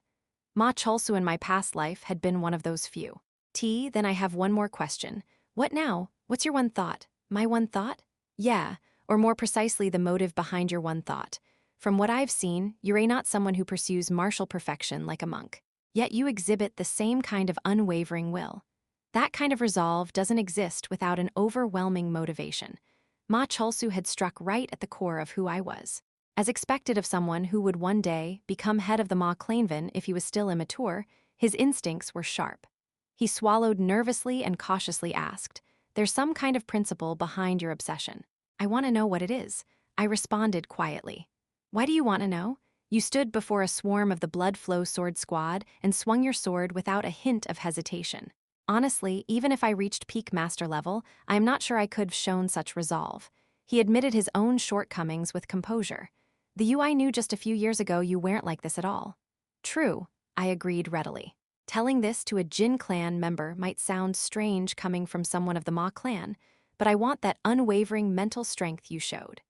Ma Cholsu in my past life had been one of those few. Then I have one more question. What now? What's your one thought? My one thought? Yeah, or more precisely the motive behind your one thought. From what I've seen, you're not someone who pursues martial perfection like a monk. Yet you exhibit the same kind of unwavering will. That kind of resolve doesn't exist without an overwhelming motivation. Ma Cholsu had struck right at the core of who I was. As expected of someone who would one day become head of the Ma clanven if he was still immature, his instincts were sharp. He swallowed nervously and cautiously asked, "There's some kind of principle behind your obsession." "I want to know what it is," I responded quietly. "Why do you want to know? You stood before a swarm of the blood flow sword squad and swung your sword without a hint of hesitation. Honestly, even if I reached peak master level, I am not sure I could have shown such resolve." He admitted his own shortcomings with composure. "The you I knew just a few years ago, you weren't like this at all." "True." I agreed readily. Telling this to a Jin clan member might sound strange coming from someone of the Ma clan, but I want that unwavering mental strength you showed.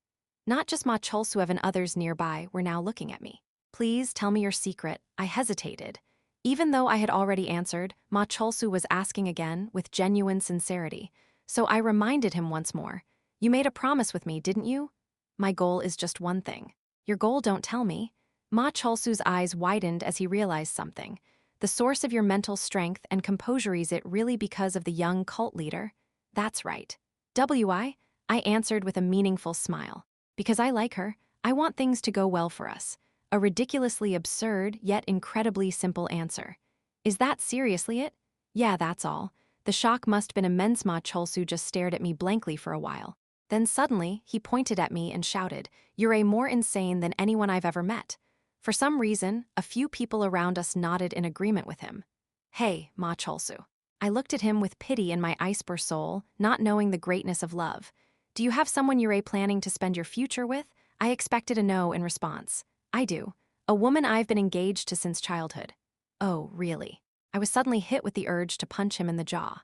Not just Ma Cholsuev and others nearby were now looking at me. Please tell me your secret, I hesitated. Even though I had already answered, Ma Cholsu was asking again with genuine sincerity, so I reminded him once more. You made a promise with me, didn't you? My goal is just one thing. Your goal, don't tell me. Ma Cholsu's eyes widened as he realized something. The source of your mental strength and composure, is it really because of the young cult leader? That's right. I answered with a meaningful smile. Because I like her, I want things to go well for us. A ridiculously absurd, yet incredibly simple answer. Is that seriously it? Yeah, that's all. The shock must have been immense. Ma Cholsu just stared at me blankly for a while. Then suddenly, he pointed at me and shouted, "You're more insane than anyone I've ever met." For some reason, a few people around us nodded in agreement with him. Hey, Ma Cholsu. I looked at him with pity in my iceberg soul, not knowing the greatness of love. Do you have someone you're planning to spend your future with? I expected a no in response. I do. A woman I've been engaged to since childhood. Oh, really? I was suddenly hit with the urge to punch him in the jaw.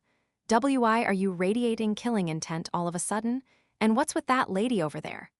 Are you radiating killing intent all of a sudden? And what's with that lady over there?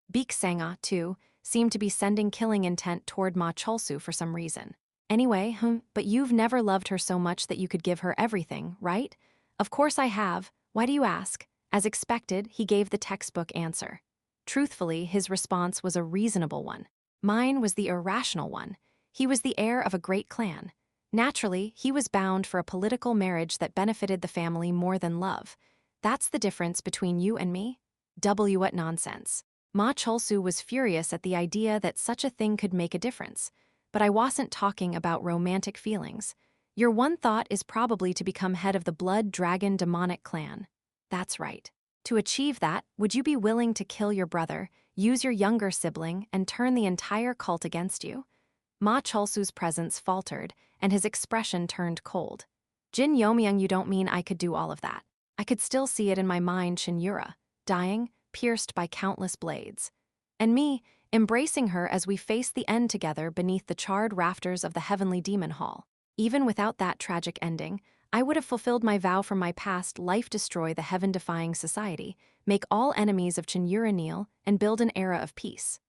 Beek Sanga, too, seemed to be sending killing intent toward Ma Cholsu for some reason. Anyway, but you've never loved her so much that you could give her everything, right? Of course I have. Why do you ask? As expected, he gave the textbook answer. Truthfully, his response was a reasonable one. Mine was the irrational one. He was the heir of a great clan. Naturally, he was bound for a political marriage that benefited the family more than love. That's the difference between you and me? What nonsense. Ma Cholsu was furious at the idea that such a thing could make a difference. But I wasn't talking about romantic feelings. Your one thought is probably to become head of the Blood Dragon demonic clan. That's right. To achieve that, would you be willing to kill your brother, use your younger sibling, and turn the entire cult against you? Ma Cholsu's presence faltered, and his expression turned cold. Jin Yeomyung, you don't mean I could do all of that. I could still see it in my mind, Cheon Yura, dying, pierced by countless blades. And me, embracing her as we faced the end together beneath the charred rafters of the heavenly demon hall. Even without that tragic ending, I would have fulfilled my vow from my past life: destroy the heaven-defying society, make all enemies of Cheon Yura kneel, and build an era of peace.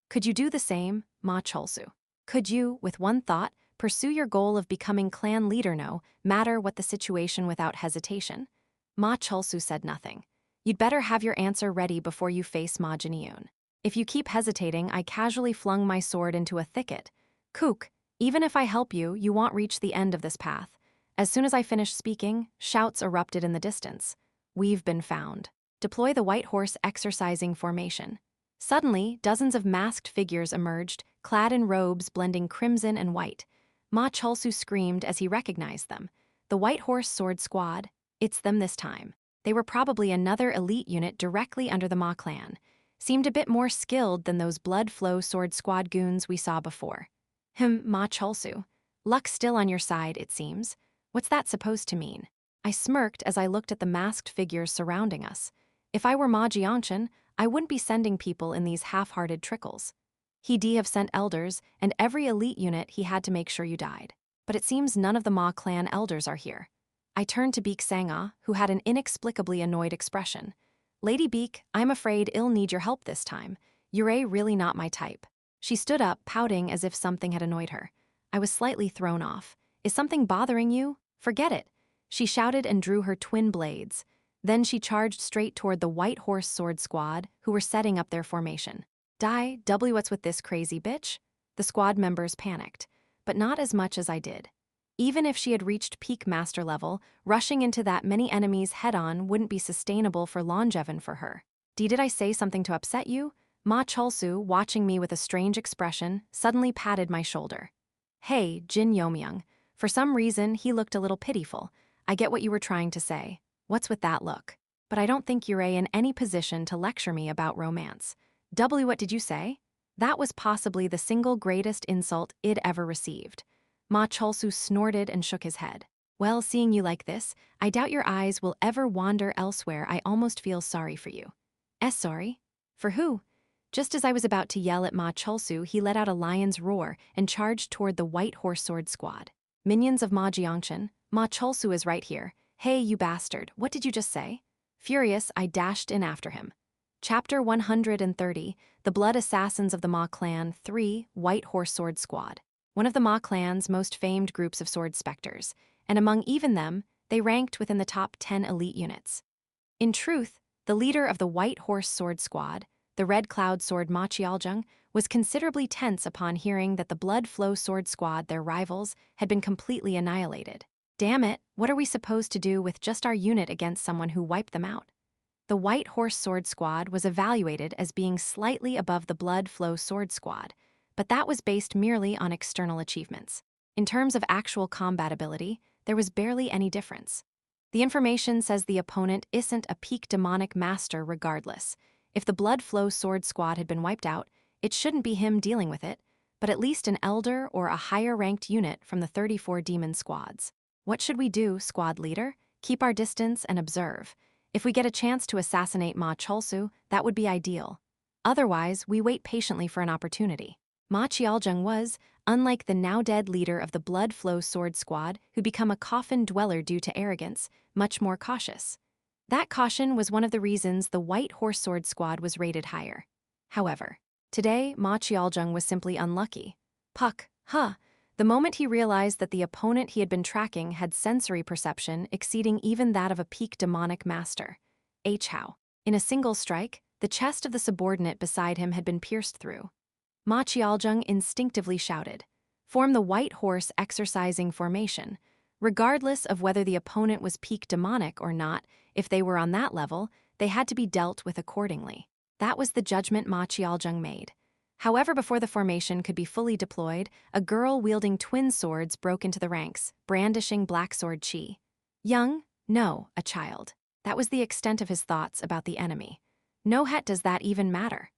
Could you do the same, Ma Cholsu? Could you, with one thought, pursue your goal of becoming clan leader no matter what the situation without hesitation? Ma Cholsu said nothing. You'd better have your answer ready before you face Ma Jin Yeomyung. If you keep hesitating, I casually flung my sword into a thicket. Kook, even if I help you, you won't reach the end of this path. As soon as I finished speaking, shouts erupted in the distance. We've been found. Deploy the white horse exercising formation. Suddenly, dozens of masked figures emerged, clad in robes blending crimson and white. Ma Cholsu screamed as he recognized them. The White Horse Sword Squad. It's them this time. They were probably another elite unit directly under the Ma clan. Seemed a bit more skilled than those blood flow sword squad goons we saw before. Ma Cholsu. Luck's still on your side, it seems. What's that supposed to mean? I smirked as I looked at the masked figures surrounding us. If I were Ma Jiangchen, I wouldn't be sending people in these half-hearted trickles. He'd have sent elders, and every elite unit he had to make sure you died. But it seems none of the Ma clan elders are here. I turned to Beek Sanga, who had an inexplicably annoyed expression. Lady Beek, I'm afraid I'll need your help this time. You're really not my type. She stood up, pouting as if something had annoyed her. I was slightly thrown off. Is something bothering you? Forget it. She shouted and drew her twin blades. Then she charged straight toward the White Horse Sword Squad, who were setting up their formation. What's with this crazy bitch? The squad members panicked, but not as much as I did. Even if she had reached peak master level, rushing into that many enemies head-on wouldn't be sustainable for longevity for her. Did I say something to upset you? Ma Cholsu, watching me with a strange expression, suddenly patted my shoulder. Hey, Jin Yeomyung. For some reason, he looked a little pitiful. I get what you were trying to say. What's with that look? But I don't think you're in any position to lecture me about romance. What did you say? That was possibly the single greatest insult I'd ever received. Ma Cholsu snorted and shook his head. Well, seeing you like this, I doubt your eyes will ever wander elsewhere. I almost feel sorry for you. Sorry? For who? Just as I was about to yell at Ma Cholsu, he let out a lion's roar and charged toward the White Horse Sword Squad. Minions of Ma Jiangchen, Ma Cholsu is right here. Hey, you bastard, what did you just say? Furious, I dashed in after him. Chapter 130, The Blood Assassins of the Ma Clan 3, White Horse Sword Squad. One of the Ma Clan's most famed groups of sword specters, and among even them, they ranked within the top 10 elite units. In truth, the leader of the White Horse Sword Squad, the Red Cloud Sword Ma Chialjung, was considerably tense upon hearing that the Blood Flow Sword Squad, their rivals, had been completely annihilated. Damn it, what are we supposed to do with just our unit against someone who wiped them out? The White Horse Sword Squad was evaluated as being slightly above the Blood Flow Sword Squad, but that was based merely on external achievements. In terms of actual combat ability, there was barely any difference. The information says the opponent isn't a peak demonic master regardless. If the Blood Flow Sword Squad had been wiped out, it shouldn't be him dealing with it, but at least an elder or a higher-ranked unit from the 34 demon squads. What should we do, squad leader? Keep our distance and observe. If we get a chance to assassinate Ma Cholsu, that would be ideal. Otherwise, we wait patiently for an opportunity. Ma Chialjung was, unlike the now-dead leader of the Blood Flow Sword Squad, who become a coffin dweller due to arrogance, much more cautious. That caution was one of the reasons the White Horse Sword Squad was rated higher. However, today, Ma Chialjung was simply unlucky. Puck, the moment he realized that the opponent he had been tracking had sensory perception exceeding even that of a peak demonic master. How. In a single strike, the chest of the subordinate beside him had been pierced through. Ma Chialjung instinctively shouted, "Form the White Horse exercising formation." Regardless of whether the opponent was peak demonic or not, if they were on that level, they had to be dealt with accordingly. That was the judgment Ma Chialjung made. However, before the formation could be fully deployed, a girl wielding twin swords broke into the ranks, brandishing black sword chi. Young? No, a child. That was the extent of his thoughts about the enemy. No het does that even matter.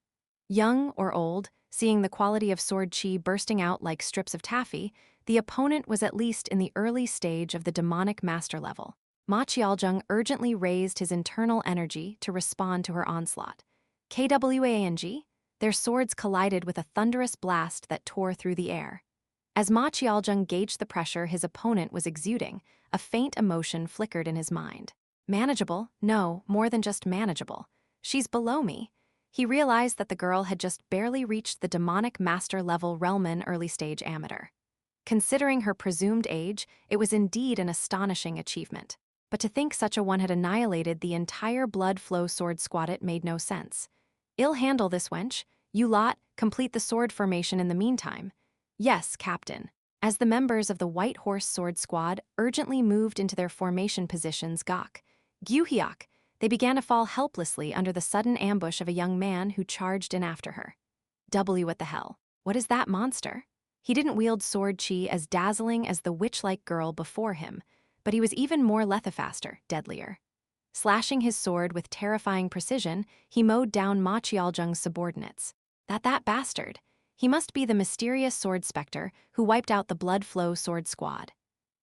Young or old, seeing the quality of sword chi bursting out like strips of taffy, the opponent was at least in the early stage of the demonic master level. Ma Chialjung urgently raised his internal energy to respond to her onslaught. Kwang? Their swords collided with a thunderous blast that tore through the air. As Ma Chialjung gauged the pressure his opponent was exuding, a faint emotion flickered in his mind. Manageable? No, more than just manageable. She's below me. He realized that the girl had just barely reached the demonic master level Relman early-stage amateur. Considering her presumed age, it was indeed an astonishing achievement. But to think such a one had annihilated the entire Blood Flow Sword Squad, it made no sense. "Ill handle this wench. You lot, complete the sword formation in the meantime." "Yes, Captain." As the members of the White Horse Sword Squad urgently moved into their formation positions, Gyuhyok, they began to fall helplessly under the sudden ambush of a young man who charged in after her. What the hell? What is that monster? He didn't wield sword chi as dazzling as the witch-like girl before him, but he was even more lethafaster, deadlier. Slashing his sword with terrifying precision, he mowed down Ma Chialjung's subordinates. That bastard. He must be the mysterious sword specter who wiped out the Blood Flow Sword Squad.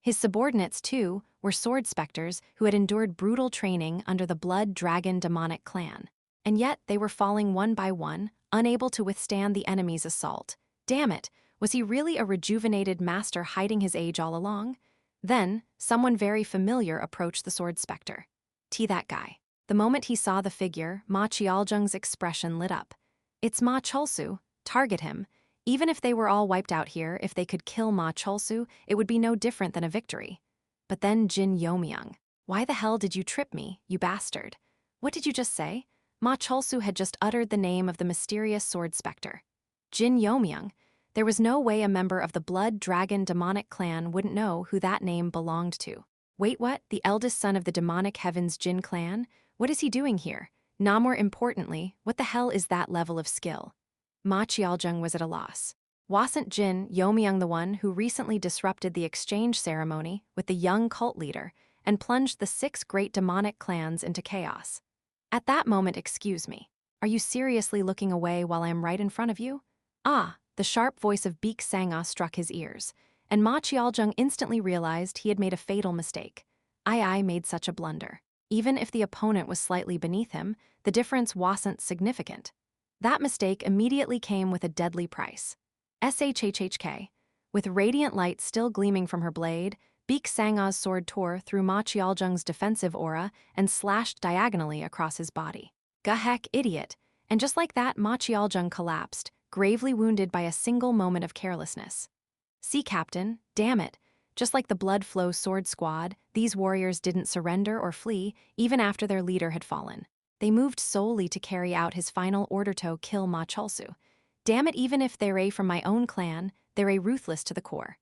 His subordinates, too, were sword specters who had endured brutal training under the Blood Dragon demonic clan. And yet they were falling one by one, unable to withstand the enemy's assault. Damn it, was he really a rejuvenated master hiding his age all along? Then, someone very familiar approached the sword specter. That guy. The moment he saw the figure, Ma Chialjung's expression lit up. "It's Ma Cholsu. Target him. Even if they were all wiped out here, if they could kill Ma Cholsu, it would be no different than a victory." But then Jin Yeomyung. "Why the hell did you trip me, you bastard? What did you just say?" Ma Cholsu had just uttered the name of the mysterious sword specter. Jin Yeomyung. There was no way a member of the Blood Dragon demonic clan wouldn't know who that name belonged to. Wait, what? The eldest son of the demonic heavens Jin clan? What is he doing here? More importantly, what the hell is that level of skill? Ma Chialjung was at a loss. Wasn't Jin Yeomyung the one who recently disrupted the exchange ceremony with the young cult leader and plunged the 6 great demonic clans into chaos? At that moment, excuse me, are you seriously looking away while I am right in front of you? The sharp voice of Beek Sangha struck his ears, and Ma Chialjung instantly realized he had made a fatal mistake. I made such a blunder. Even if the opponent was slightly beneath him, the difference wasn't significant. That mistake immediately came with a deadly price. SHHHK. With radiant light still gleaming from her blade, Baek Sang-a's sword tore through Ma Cheol-jung's defensive aura and slashed diagonally across his body. Gahek, idiot! And just like that, Ma Cheol-jung collapsed, gravely wounded by a single moment of carelessness. Sea Captain, damn it! Just like the Blood Flow Sword Squad, these warriors didn't surrender or flee, even after their leader had fallen. They moved solely to carry out his final order to kill Ma Cholsu. Damn it, even if they're from my own clan, they're ruthless to the core.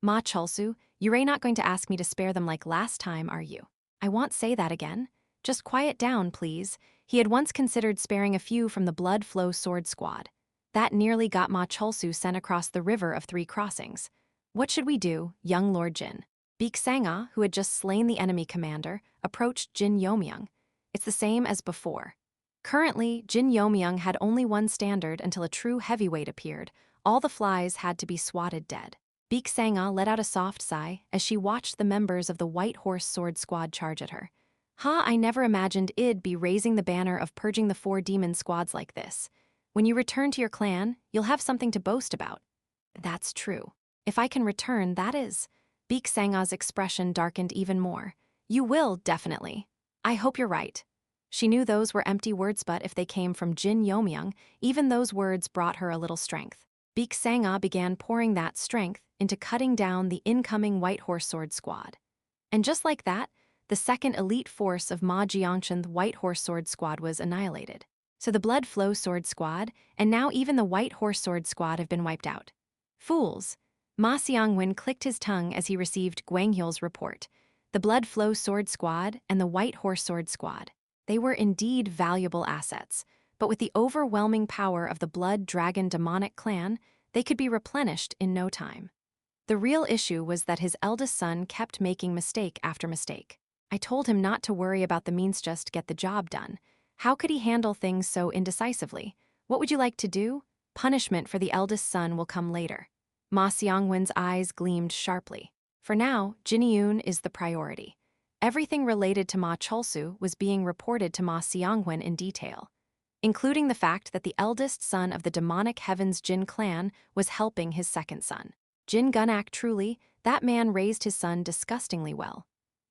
Ma Cholsu, you're not going to ask me to spare them like last time, are you? I won't say that again. Just quiet down, please. He had once considered sparing a few from the Blood Flow Sword Squad. That nearly got Ma Cholsu sent across the River of Three Crossings. What should we do, young Lord Jin? Baek Sang-a, who had just slain the enemy commander, approached Jin Yeomyung. It's the same as before. Currently, Jin Yeomyung had only one standard until a true heavyweight appeared. All the flies had to be swatted dead. Baek Sang-a let out a soft sigh as she watched the members of the White Horse Sword Squad charge at her. I never imagined I'd be raising the banner of purging the 4 demon squads like this. When you return to your clan, you'll have something to boast about. That's true. If I can return, that is. Baek Sang-a's expression darkened even more. You will, definitely. I hope you're right. She knew those were empty words, but if they came from Jin Yeomyung, even those words brought her a little strength. Baek Sang-a began pouring that strength into cutting down the incoming White Horse Sword Squad. And just like that, the second elite force of Ma Jiangchen's White Horse Sword Squad was annihilated. So the Blood Flow Sword Squad, and now even the White Horse Sword Squad have been wiped out. Fools! Ma Xiangwen clicked his tongue as he received Gwanghyul's report. The Blood Flow Sword Squad and the White Horse Sword Squad. They were indeed valuable assets, but with the overwhelming power of the Blood Dragon demonic clan, they could be replenished in no time. The real issue was that his eldest son kept making mistake after mistake. I told him not to worry about the means, just get the job done. How could he handle things so indecisively? What would you like to do? Punishment for the eldest son will come later. Ma Xiangwen's eyes gleamed sharply. For now, Jin Yeomyung is the priority. Everything related to Ma Cholsu was being reported to Ma Xiangwen in detail, including the fact that the eldest son of the demonic heavens Jin clan was helping his second son. Jin Gunak, truly, that man raised his son disgustingly well.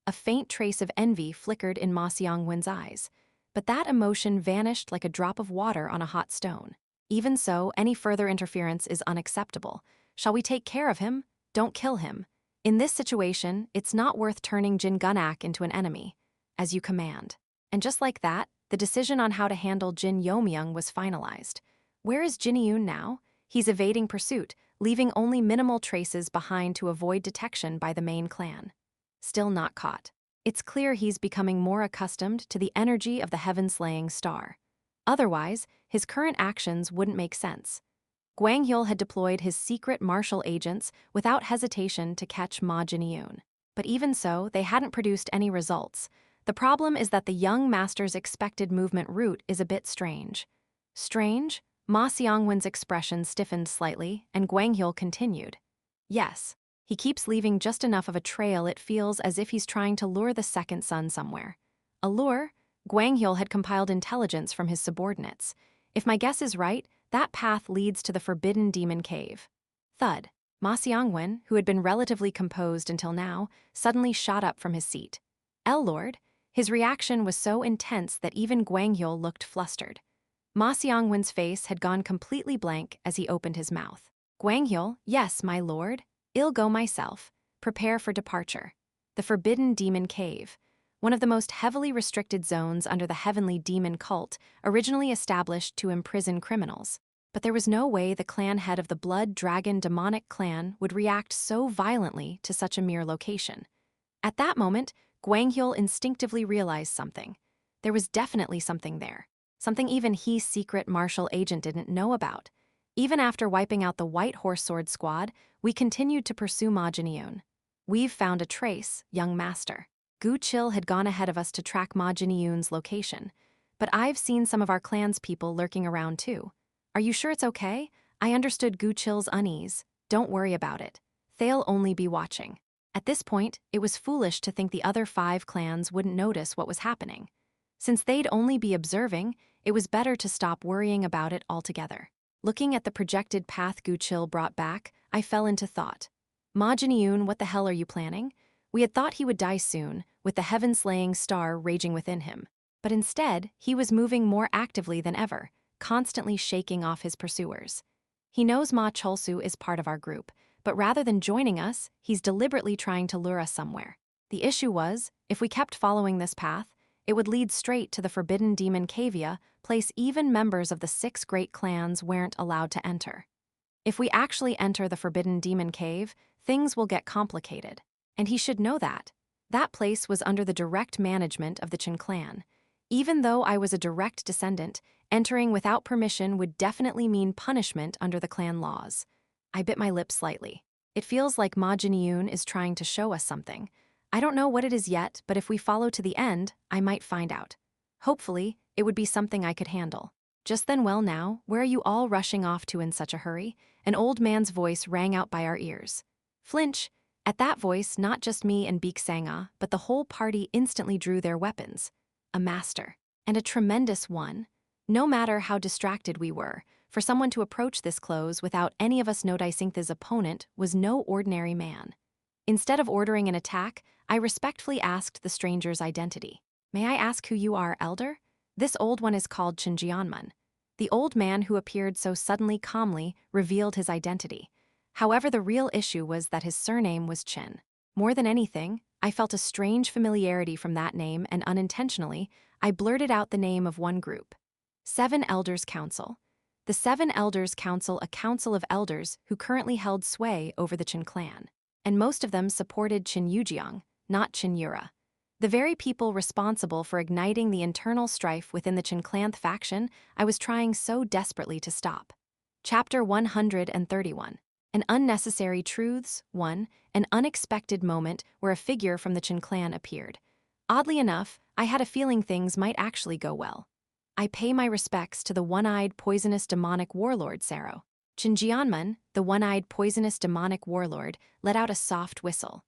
A faint trace of envy flickered in Ma Xiangwen's eyes, but that emotion vanished like a drop of water on a hot stone. Even so, any further interference is unacceptable. Shall we take care of him? Don't kill him. In this situation, it's not worth turning Jin Gunak into an enemy. As you command. And just like that, the decision on how to handle Jin Yeomyung was finalized. Where is Jin Yeomyung now? He's evading pursuit, leaving only minimal traces behind to avoid detection by the main clan. Still not caught. It's clear he's becoming more accustomed to the energy of the heaven-slaying star. Otherwise, his current actions wouldn't make sense. Gwanghyul had deployed his secret martial agents without hesitation to catch Ma Jin-yeomyung. But even so, they hadn't produced any results. The problem is that the young master's expected movement route is a bit strange. Strange? Ma Xiangwen's expression stiffened slightly, and Gwanghyul continued. Yes. He keeps leaving just enough of a trail it feels as if he's trying to lure the second son somewhere. A lure? Gwanghyul had compiled intelligence from his subordinates. If my guess is right, that path leads to the Forbidden Demon Cave. Thud. Ma Xiangwen, who had been relatively composed until now, suddenly shot up from his seat. Lord? His reaction was so intense that even Gwanghyul looked flustered. Ma Xiangwen's face had gone completely blank as he opened his mouth. Gwanghyul, yes, my lord. I'll go myself. Prepare for departure. The Forbidden Demon Cave. One of the most heavily restricted zones under the heavenly demon cult, originally established to imprison criminals. But there was no way the clan head of the Blood Dragon demonic clan would react so violently to such a mere location. At that moment, Gwanghyul instinctively realized something. There was definitely something there. Something even his secret martial agent didn't know about. Even after wiping out the White Horse Sword Squad, we continued to pursue Ma Jin-yeomyung. We've found a trace, young master. Gu Chil had gone ahead of us to track Ma Jin-yeomyung's location. But I've seen some of our clan's people lurking around too. Are you sure it's okay? I understood Gu Chil's unease. Don't worry about it. They'll only be watching. At this point, it was foolish to think the other 5 clans wouldn't notice what was happening. Since they'd only be observing, It was better to stop worrying about it altogether. Looking at the projected path Gu Chil brought back, I fell into thought. Ma Jin-yoon, what the hell are you planning? We had thought he would die soon, with the heaven-slaying star raging within him. But instead, he was moving more actively than ever, constantly shaking off his pursuers. He knows Ma Cholsu is part of our group, but rather than joining us, he's deliberately trying to lure us somewhere. The issue was, if we kept following this path, it would lead straight to the forbidden demon cavea, place even members of the 6 great clans weren't allowed to enter. If we actually enter the forbidden demon cave, things will get complicated. And he should know that. That place was under the direct management of the Cheon clan. Even though I was a direct descendant, entering without permission would definitely mean punishment under the clan laws. I bit my lip slightly. It feels like Ma Jin-yoon is trying to show us something. I don't know what it is yet, but if we follow to the end, I might find out. Hopefully, it would be something I could handle. Just then, well now, where are you all rushing off to in such a hurry? An old man's voice rang out by our ears. Flinch! At that voice, not just me and Beek Sanga, but the whole party instantly drew their weapons. A master. And a tremendous one. No matter how distracted we were, for someone to approach this close without any of us noticing his opponent was no ordinary man. Instead of ordering an attack, I respectfully asked the stranger's identity. May I ask who you are, elder? This old one is called Jin Yeomyung. The old man who appeared so suddenly calmly revealed his identity. However, the real issue was that his surname was Chin. More than anything, I felt a strange familiarity from that name, and unintentionally, I blurted out the name of one group. 7 Elders Council. The 7 Elders Council, a council of elders who currently held sway over the Cheon clan. And most of them supported Jin Yeomyung, not Cheon Yura. The very people responsible for igniting the internal strife within the Cheon clan faction I was trying so desperately to stop. Chapter 131. An Unnecessary Truths. 1. An unexpected moment where a figure from the Cheon clan appeared. Oddly enough, I had a feeling things might actually go well. I pay my respects to the one-eyed poisonous demonic warlord Saro. Jin Yeomyung, the one-eyed poisonous demonic warlord, let out a soft whistle.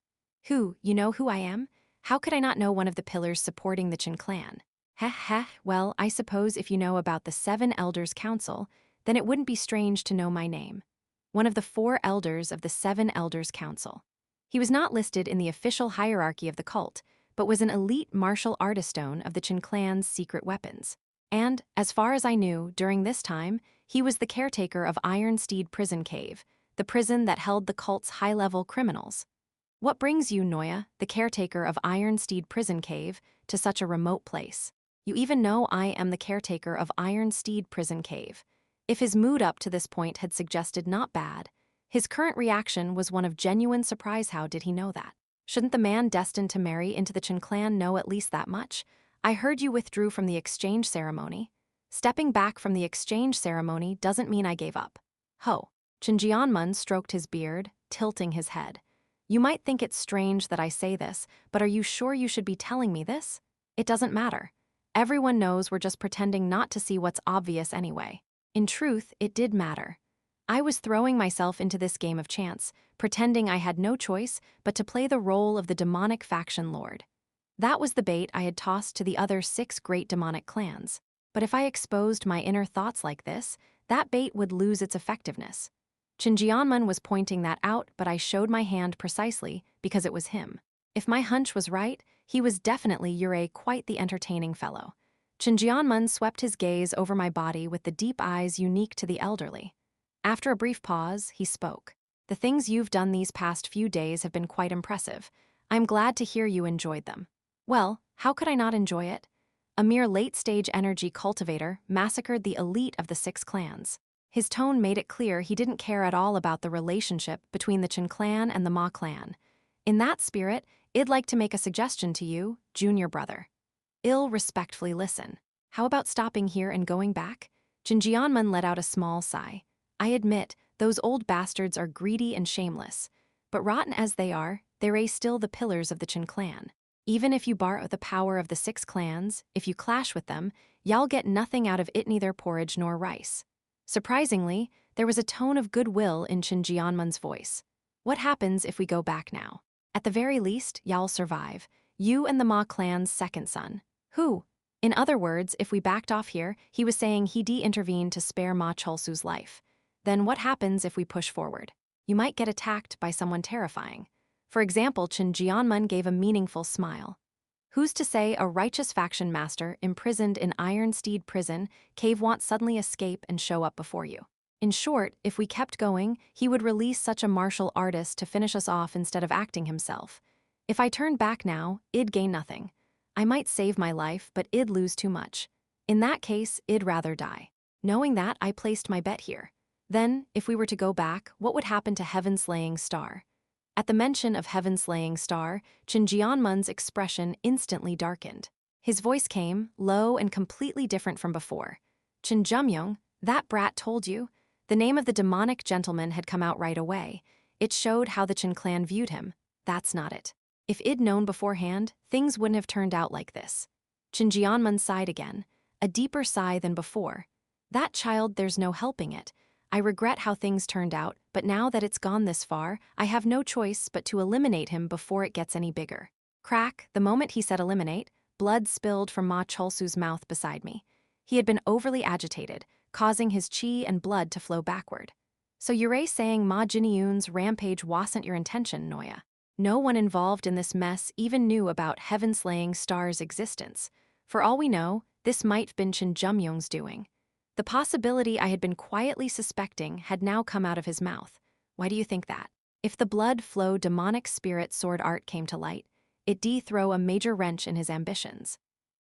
Who, you know who I am? How could I not know one of the pillars supporting the Cheon clan? Heh heh, well, I suppose if you know about the 7 Elders Council, then it wouldn't be strange to know my name. One of the 4 elders of the 7 Elders Council. He was not listed in the official hierarchy of the cult, but was an elite martial artistone of the Cheon clan's secret weapons. And, as far as I knew, during this time, he was the caretaker of Iron Steed Prison Cave, the prison that held the cult's high-level criminals. What brings you, Noya, the caretaker of Iron Steed Prison Cave, to such a remote place? You even know I am the caretaker of Iron Steed Prison Cave. If his mood up to this point had suggested not bad, his current reaction was one of genuine surprise. How did he know that? Shouldn't the man destined to marry into the Cheon clan know at least that much? I heard you withdrew from the exchange ceremony. Stepping back from the exchange ceremony doesn't mean I gave up. Ho. Jin Yeomyung stroked his beard, tilting his head. You might think it's strange that I say this, but are you sure you should be telling me this? It doesn't matter. Everyone knows we're just pretending not to see what's obvious anyway. In truth, it did matter. I was throwing myself into this game of chance, pretending I had no choice but to play the role of the demonic faction lord. That was the bait I had tossed to the other 6 great demonic clans. But if I exposed my inner thoughts like this, that bait would lose its effectiveness. Jin Yeomyung was pointing that out, but I showed my hand precisely because it was him. If my hunch was right, he was definitely Yura, quite the entertaining fellow. Jin Yeomyung swept his gaze over my body with the deep eyes unique to the elderly. After a brief pause, he spoke. The things you've done these past few days have been quite impressive. I'm glad to hear you enjoyed them. Well, how could I not enjoy it? A mere late-stage energy cultivator massacred the elite of the 6 clans. His tone made it clear he didn't care at all about the relationship between the Cheon clan and the Ma clan. In that spirit, I'd like to make a suggestion to you, junior brother. I'll respectfully listen. How about stopping here and going back? Jin Yeomyung let out a small sigh. I admit, those old bastards are greedy and shameless. But rotten as they are, they're still the pillars of the Cheon clan. Even if you borrow the power of the 6 clans, if you clash with them, y'all get nothing out of it, neither porridge nor rice. Surprisingly, there was a tone of goodwill in Jin Yeomyung's voice. What happens if we go back now? At the very least, y'all survive. You and the Ma clan's second son. Who? In other words, if we backed off here, he was saying he intervened to spare Ma Cholsu's life. Then what happens if we push forward? You might get attacked by someone terrifying. For example, Jin Yeomyung gave a meaningful smile. Who's to say a righteous faction master imprisoned in Iron Steed prison cave won't suddenly escape and show up before you? In short, if we kept going, he would release such a martial artist to finish us off instead of acting himself. If I turned back now, I'd gain nothing. I might save my life, but I'd lose too much. In that case, I'd rather die. Knowing that, I placed my bet here. Then, if we were to go back, what would happen to Heaven-slaying Star? At the mention of Heaven-slaying Star, Jin Yeomyung's expression instantly darkened. His voice came, low and completely different from before. Jin Yeomyung, that brat told you? The name of the demonic gentleman had come out right away. It showed how the Jin clan viewed him. That's not it. If I'd known beforehand, things wouldn't have turned out like this. Jin Yeomyung sighed again, a deeper sigh than before. That child, there's no helping it. I regret how things turned out, but now that it's gone this far, I have no choice but to eliminate him before it gets any bigger. Crack, the moment he said eliminate, blood spilled from Ma Cholsu's mouth beside me. He had been overly agitated, causing his chi and blood to flow backward. So you're saying Ma Jinyoon's rampage wasn't your intention, Noya? No one involved in this mess even knew about Heaven-slaying Star's existence. For all we know, this might have been Jin Yeomyung's doing. The possibility I had been quietly suspecting had now come out of his mouth. Why do you think that? If the blood flow demonic spirit sword art came to light, it'd throw a major wrench in his ambitions.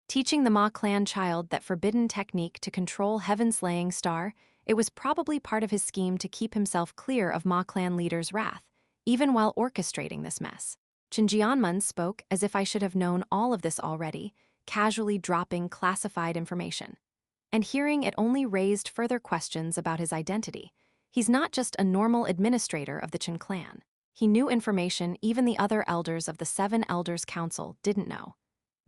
Teaching the Ma clan child that forbidden technique to control Heaven-slaying Star, it was probably part of his scheme to keep himself clear of Ma clan leader's wrath, even while orchestrating this mess. Jin Yeomyung spoke as if I should have known all of this already, casually dropping classified information. And hearing it only raised further questions about his identity. He's not just a normal administrator of the Jin clan. He knew information even the other elders of the Seven Elders Council didn't know.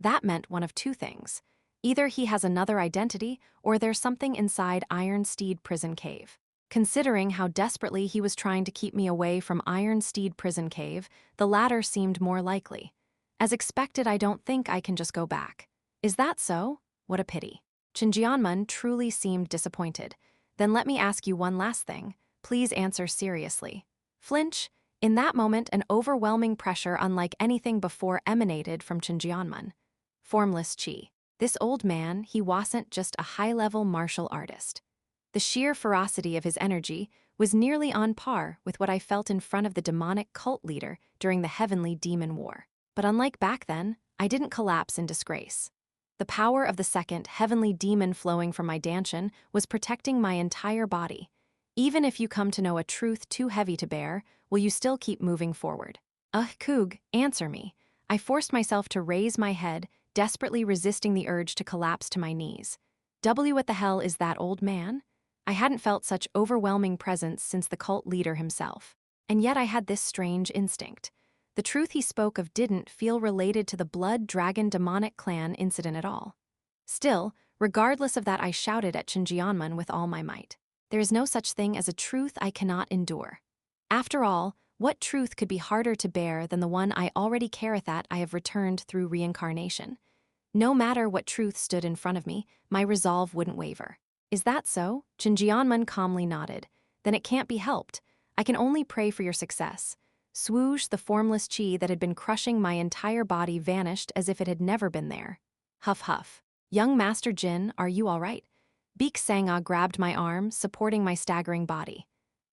That meant one of two things. Either he has another identity, or there's something inside Iron Steed prison cave. Considering how desperately he was trying to keep me away from Iron Steed prison cave, the latter seemed more likely. As expected, I don't think I can just go back. Is that so? What a pity. Jin Yeomyung truly seemed disappointed. Then let me ask you one last thing. Please answer seriously. Flinch? In that moment, an overwhelming pressure unlike anything before emanated from Jin Yeomyung. Formless chi. This old man, he wasn't just a high-level martial artist. The sheer ferocity of his energy was nearly on par with what I felt in front of the demonic cult leader during the Heavenly Demon War. But unlike back then, I didn't collapse in disgrace. The power of the second heavenly demon flowing from my dantian was protecting my entire body. Even if you come to know a truth too heavy to bear, will you still keep moving forward? Koog, answer me. I forced myself to raise my head, desperately resisting the urge to collapse to my knees. What the hell is that old man? I hadn't felt such overwhelming presence since the cult leader himself. And yet I had this strange instinct. The truth he spoke of didn't feel related to the Blood Dragon demonic clan incident at all. Still, regardless of that, I shouted at Jin Yeomyung with all my might. There is no such thing as a truth I cannot endure. After all, what truth could be harder to bear than the one I already careth at I have returned through reincarnation? No matter what truth stood in front of me, my resolve wouldn't waver. Is that so? Jin Yeomyung calmly nodded. Then it can't be helped. I can only pray for your success. Swoosh, the formless chi that had been crushing my entire body vanished as if it had never been there. Huff huff. Young Master Jin, are you all right? Beek Sanga grabbed my arm, supporting my staggering body.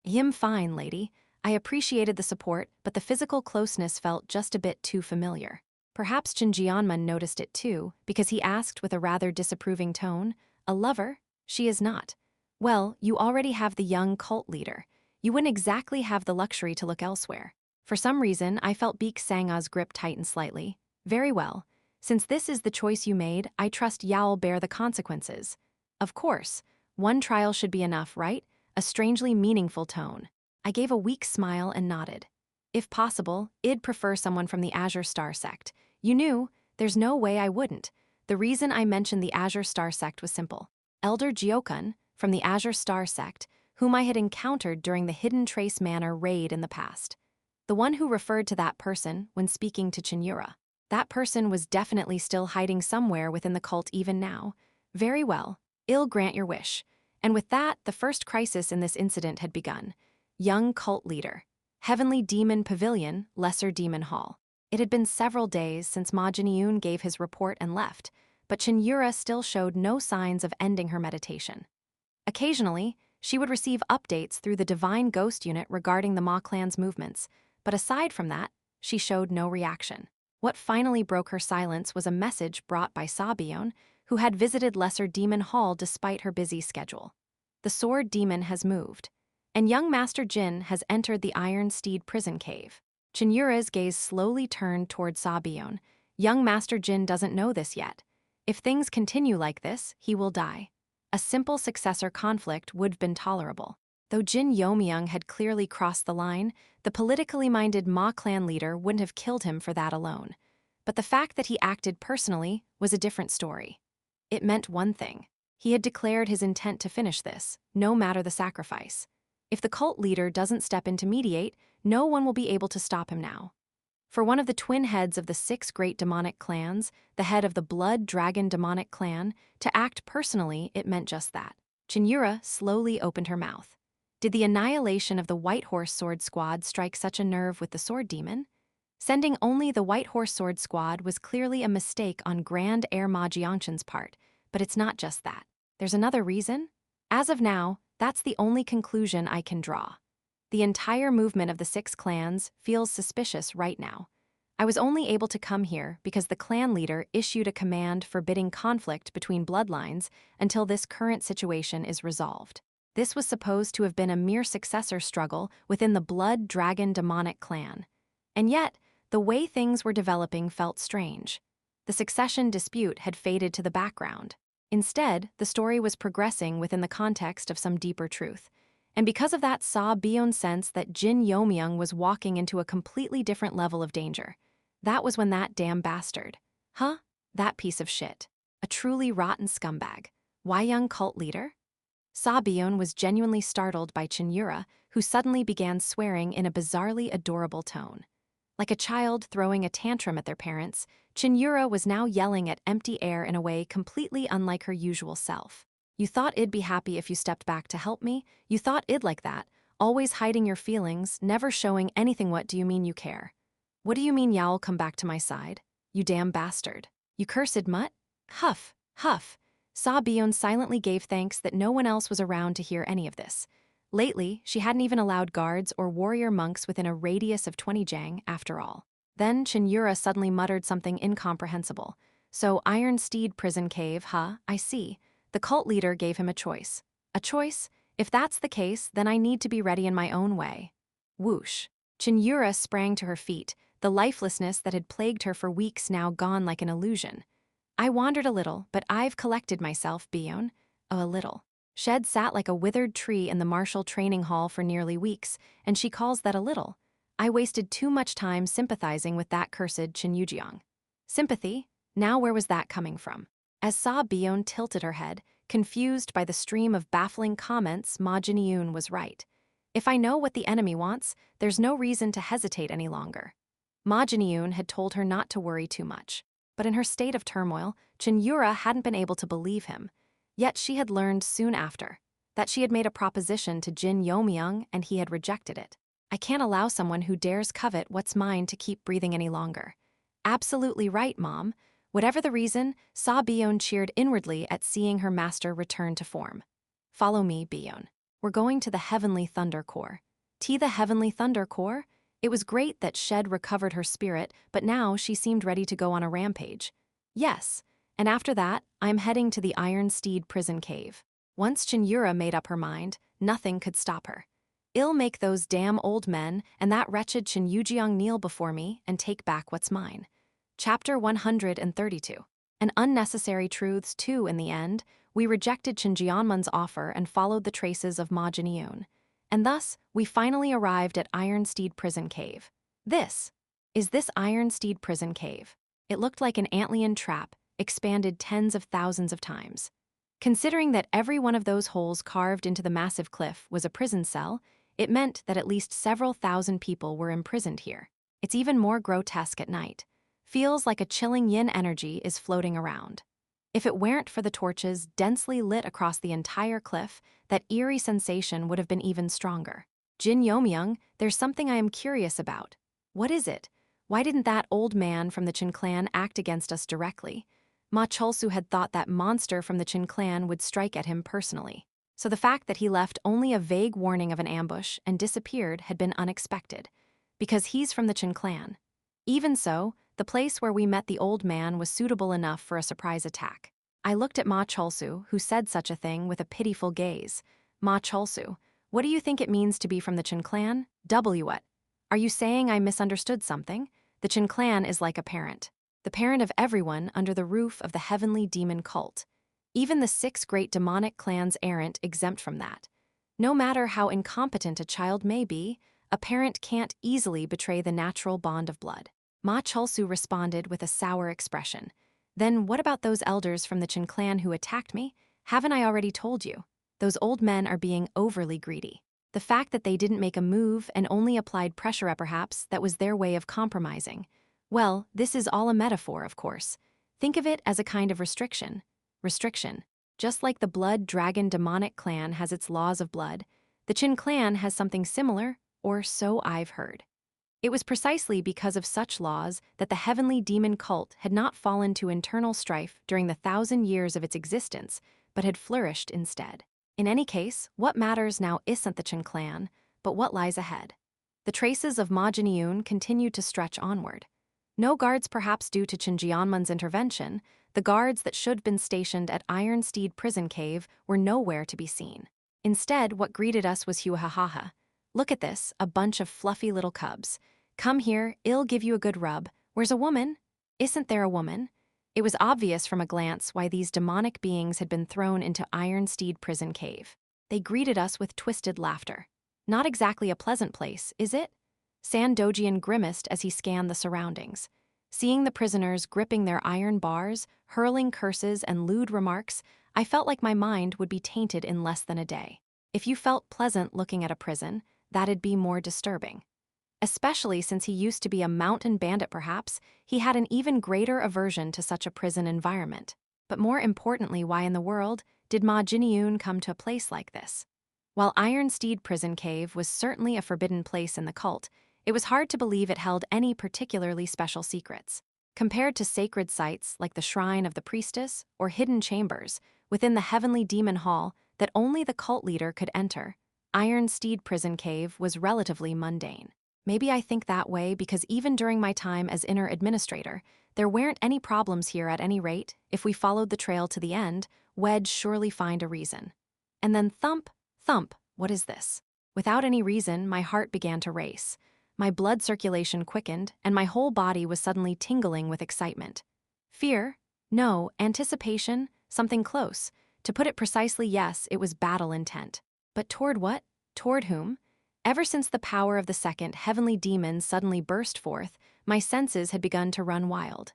Yim fine, lady. I appreciated the support, but the physical closeness felt just a bit too familiar. Perhaps Jin Yeomyung noticed it too, because he asked with a rather disapproving tone, "A lover? She is not." Well, you already have the young cult leader. You wouldn't exactly have the luxury to look elsewhere. For some reason, I felt Beek Sanga's grip tighten slightly. Very well. Since this is the choice you made, I trust Yao'll bear the consequences. Of course. One trial should be enough, right? A strangely meaningful tone. I gave a weak smile and nodded. If possible, I'd prefer someone from the Azure Star sect. You knew, there's no way I wouldn't. The reason I mentioned the Azure Star sect was simple. Elder Jiokun, from the Azure Star sect, whom I had encountered during the Hidden Trace Manor raid in the past. The one who referred to that person when speaking to Cheon Yura. That person was definitely still hiding somewhere within the cult even now. Very well, I'll grant your wish. And with that, the first crisis in this incident had begun. Young cult leader. Heavenly Demon Pavilion, Lesser Demon Hall. It had been several days since Jin Yeomyung gave his report and left, but Cheon Yura still showed no signs of ending her meditation. Occasionally, she would receive updates through the Divine Ghost Unit regarding the Ma clan's movements, but aside from that, she showed no reaction. What finally broke her silence was a message brought by Sabion, who had visited Lesser Demon Hall despite her busy schedule. The Sword Demon has moved, and young Master Jin has entered the Iron Steed prison cave. Cheon Yura's gaze slowly turned toward Sabion. Young Master Jin doesn't know this yet. If things continue like this, he will die. A simple successor conflict would have been tolerable. Though Jin Yeomyung had clearly crossed the line, the politically minded Ma clan leader wouldn't have killed him for that alone. But the fact that he acted personally was a different story. It meant one thing. He had declared his intent to finish this, no matter the sacrifice. If the cult leader doesn't step in to mediate, no one will be able to stop him now. For one of the twin heads of the 6 great demonic clans, the head of the Blood Dragon demonic clan, to act personally, it meant just that. Cheon Yura slowly opened her mouth. Did the annihilation of the White Horse Sword Squad strike such a nerve with the Sword Demon? Sending only the White Horse Sword Squad was clearly a mistake on Grand Heir Ma Jiangchen's part, but it's not just that. There's another reason? As of now, that's the only conclusion I can draw. The entire movement of the 6 clans feels suspicious right now. I was only able to come here because the clan leader issued a command forbidding conflict between bloodlines until this current situation is resolved. This was supposed to have been a mere successor struggle within the Blood Dragon demonic clan. And yet, the way things were developing felt strange. The succession dispute had faded to the background. Instead, the story was progressing within the context of some deeper truth. And because of that, Sabion sensed that Jin Yeomyung was walking into a completely different level of danger. That was when that damn bastard. That piece of shit. A truly rotten scumbag. Why young cult leader? Sabion was genuinely startled by Cheon Yura, who suddenly began swearing in a bizarrely adorable tone. Like a child throwing a tantrum at their parents, Cheon Yura was now yelling at empty air in a way completely unlike her usual self. You thought I'd be happy if you stepped back to help me? You thought I'd like that, always hiding your feelings, never showing anything. What do you mean you care? What do you mean Yao'll come back to my side? You damn bastard. You cursed mutt? Huff, huff. Sabion silently gave thanks that no one else was around to hear any of this. Lately, she hadn't even allowed guards or warrior monks within a radius of 20 jang, after all. Then Cheon Yura suddenly muttered something incomprehensible. So Iron Steed prison cave, I see. The cult leader gave him a choice. A choice? If that's the case, then I need to be ready in my own way. Whoosh. Cheon Yura sprang to her feet, the lifelessness that had plagued her for weeks now gone like an illusion. I wandered a little, but I've collected myself, Bion. Oh, a little. Shed sat like a withered tree in the martial training hall for nearly weeks, and she calls that a little. I wasted too much time sympathizing with that cursed Cheon Yujong. Sympathy? Now where was that coming from? As Sabion tilted her head, confused by the stream of baffling comments, Ma Jin was right. If I know what the enemy wants, there's no reason to hesitate any longer. Ma Jin had told her not to worry too much. But in her state of turmoil, Cheon Yura hadn't been able to believe him. Yet she had learned soon after that she had made a proposition to Jin Yeomyung and he had rejected it. I can't allow someone who dares covet what's mine to keep breathing any longer. Absolutely right, Mom. Whatever the reason, Sabion cheered inwardly at seeing her master return to form. Follow me, Bion. We're going to the Heavenly Thunder Core. The Heavenly Thunder Core? It was great that Shed recovered her spirit, but now she seemed ready to go on a rampage. Yes, and after that, I'm heading to the Iron Steed prison cave. Once Cheon Yura made up her mind, nothing could stop her. I'll make those damn old men and that wretched Cheon Yujong kneel before me and take back what's mine. Chapter 132. And unnecessary truths too in the end, we rejected Cheon Jeonmun's offer and followed the traces of Ma Jin. And thus, we finally arrived at Iron Steed Prison Cave. This Iron Steed Prison Cave. It looked like an antlion trap, expanded tens of thousands of times. Considering that every one of those holes carved into the massive cliff was a prison cell, it meant that at least several thousand people were imprisoned here. It's even more grotesque at night. Feels like a chilling yin energy is floating around. If it weren't for the torches densely lit across the entire cliff, that eerie sensation would have been even stronger. Jin Yeomyung, there's something I am curious about. What is it? Why didn't that old man from the Chin clan act against us directly? Ma Cholsu had thought that monster from the Chin clan would strike at him personally. So the fact that he left only a vague warning of an ambush and disappeared had been unexpected. Because he's from the Chin clan. Even so, the place where we met the old man was suitable enough for a surprise attack. I looked at Ma Cholsu, who said such a thing with a pitiful gaze. Ma Cholsu, what do you think it means to be from the Chin clan? What? Are you saying I misunderstood something? The Chin clan is like a parent. The parent of everyone under the roof of the heavenly demon cult. Even the 6 great demonic clans aren't exempt from that. No matter how incompetent a child may be, a parent can't easily betray the natural bond of blood. Ma Cholsu responded with a sour expression. Then what about those elders from the Chin clan who attacked me? Haven't I already told you? Those old men are being overly greedy. The fact that they didn't make a move and only applied pressure, perhaps, that was their way of compromising. Well, this is all a metaphor, of course. Think of it as a kind of restriction. Restriction. Just like the Blood Dragon demonic clan has its laws of blood, the Chin clan has something similar, or so I've heard. It was precisely because of such laws that the heavenly demon cult had not fallen to internal strife during the 1,000 years of its existence, but had flourished instead. In any case, what matters now isn't the Chin clan, but what lies ahead. The traces of Ma Jinyeon continued to stretch onward. No guards perhaps due to Chin Jeonmun's intervention, the guards that should have been stationed at Iron Steed prison cave were nowhere to be seen. Instead, what greeted us was Huahaha. Look at this, a bunch of fluffy little cubs. Come here, I'll give you a good rub. Where's a woman? Isn't there a woman? It was obvious from a glance why these demonic beings had been thrown into Iron Steed prison cave. They greeted us with twisted laughter. Not exactly a pleasant place, is it? San Dojian grimaced as he scanned the surroundings. Seeing the prisoners gripping their iron bars, hurling curses and lewd remarks, I felt like my mind would be tainted in less than a day. If you felt pleasant looking at a prison, that'd be more disturbing. Especially since he used to be a mountain bandit perhaps, he had an even greater aversion to such a prison environment. But more importantly, why in the world did Ma Jinyeon come to a place like this? While Iron Steed Prison Cave was certainly a forbidden place in the cult, it was hard to believe it held any particularly special secrets. Compared to sacred sites like the Shrine of the Priestess or hidden chambers within the heavenly demon hall that only the cult leader could enter, Iron Steed Prison Cave was relatively mundane. Maybe I think that way because even during my time as inner administrator, there weren't any problems here at any rate. If we followed the trail to the end, we'd surely find a reason. And then thump, thump, what is this? Without any reason, my heart began to race. My blood circulation quickened, and my whole body was suddenly tingling with excitement. Fear? No. Anticipation? Something close. To put it precisely, yes, it was battle intent. But toward what? Toward whom? Ever since the power of the second heavenly demon suddenly burst forth, my senses had begun to run wild.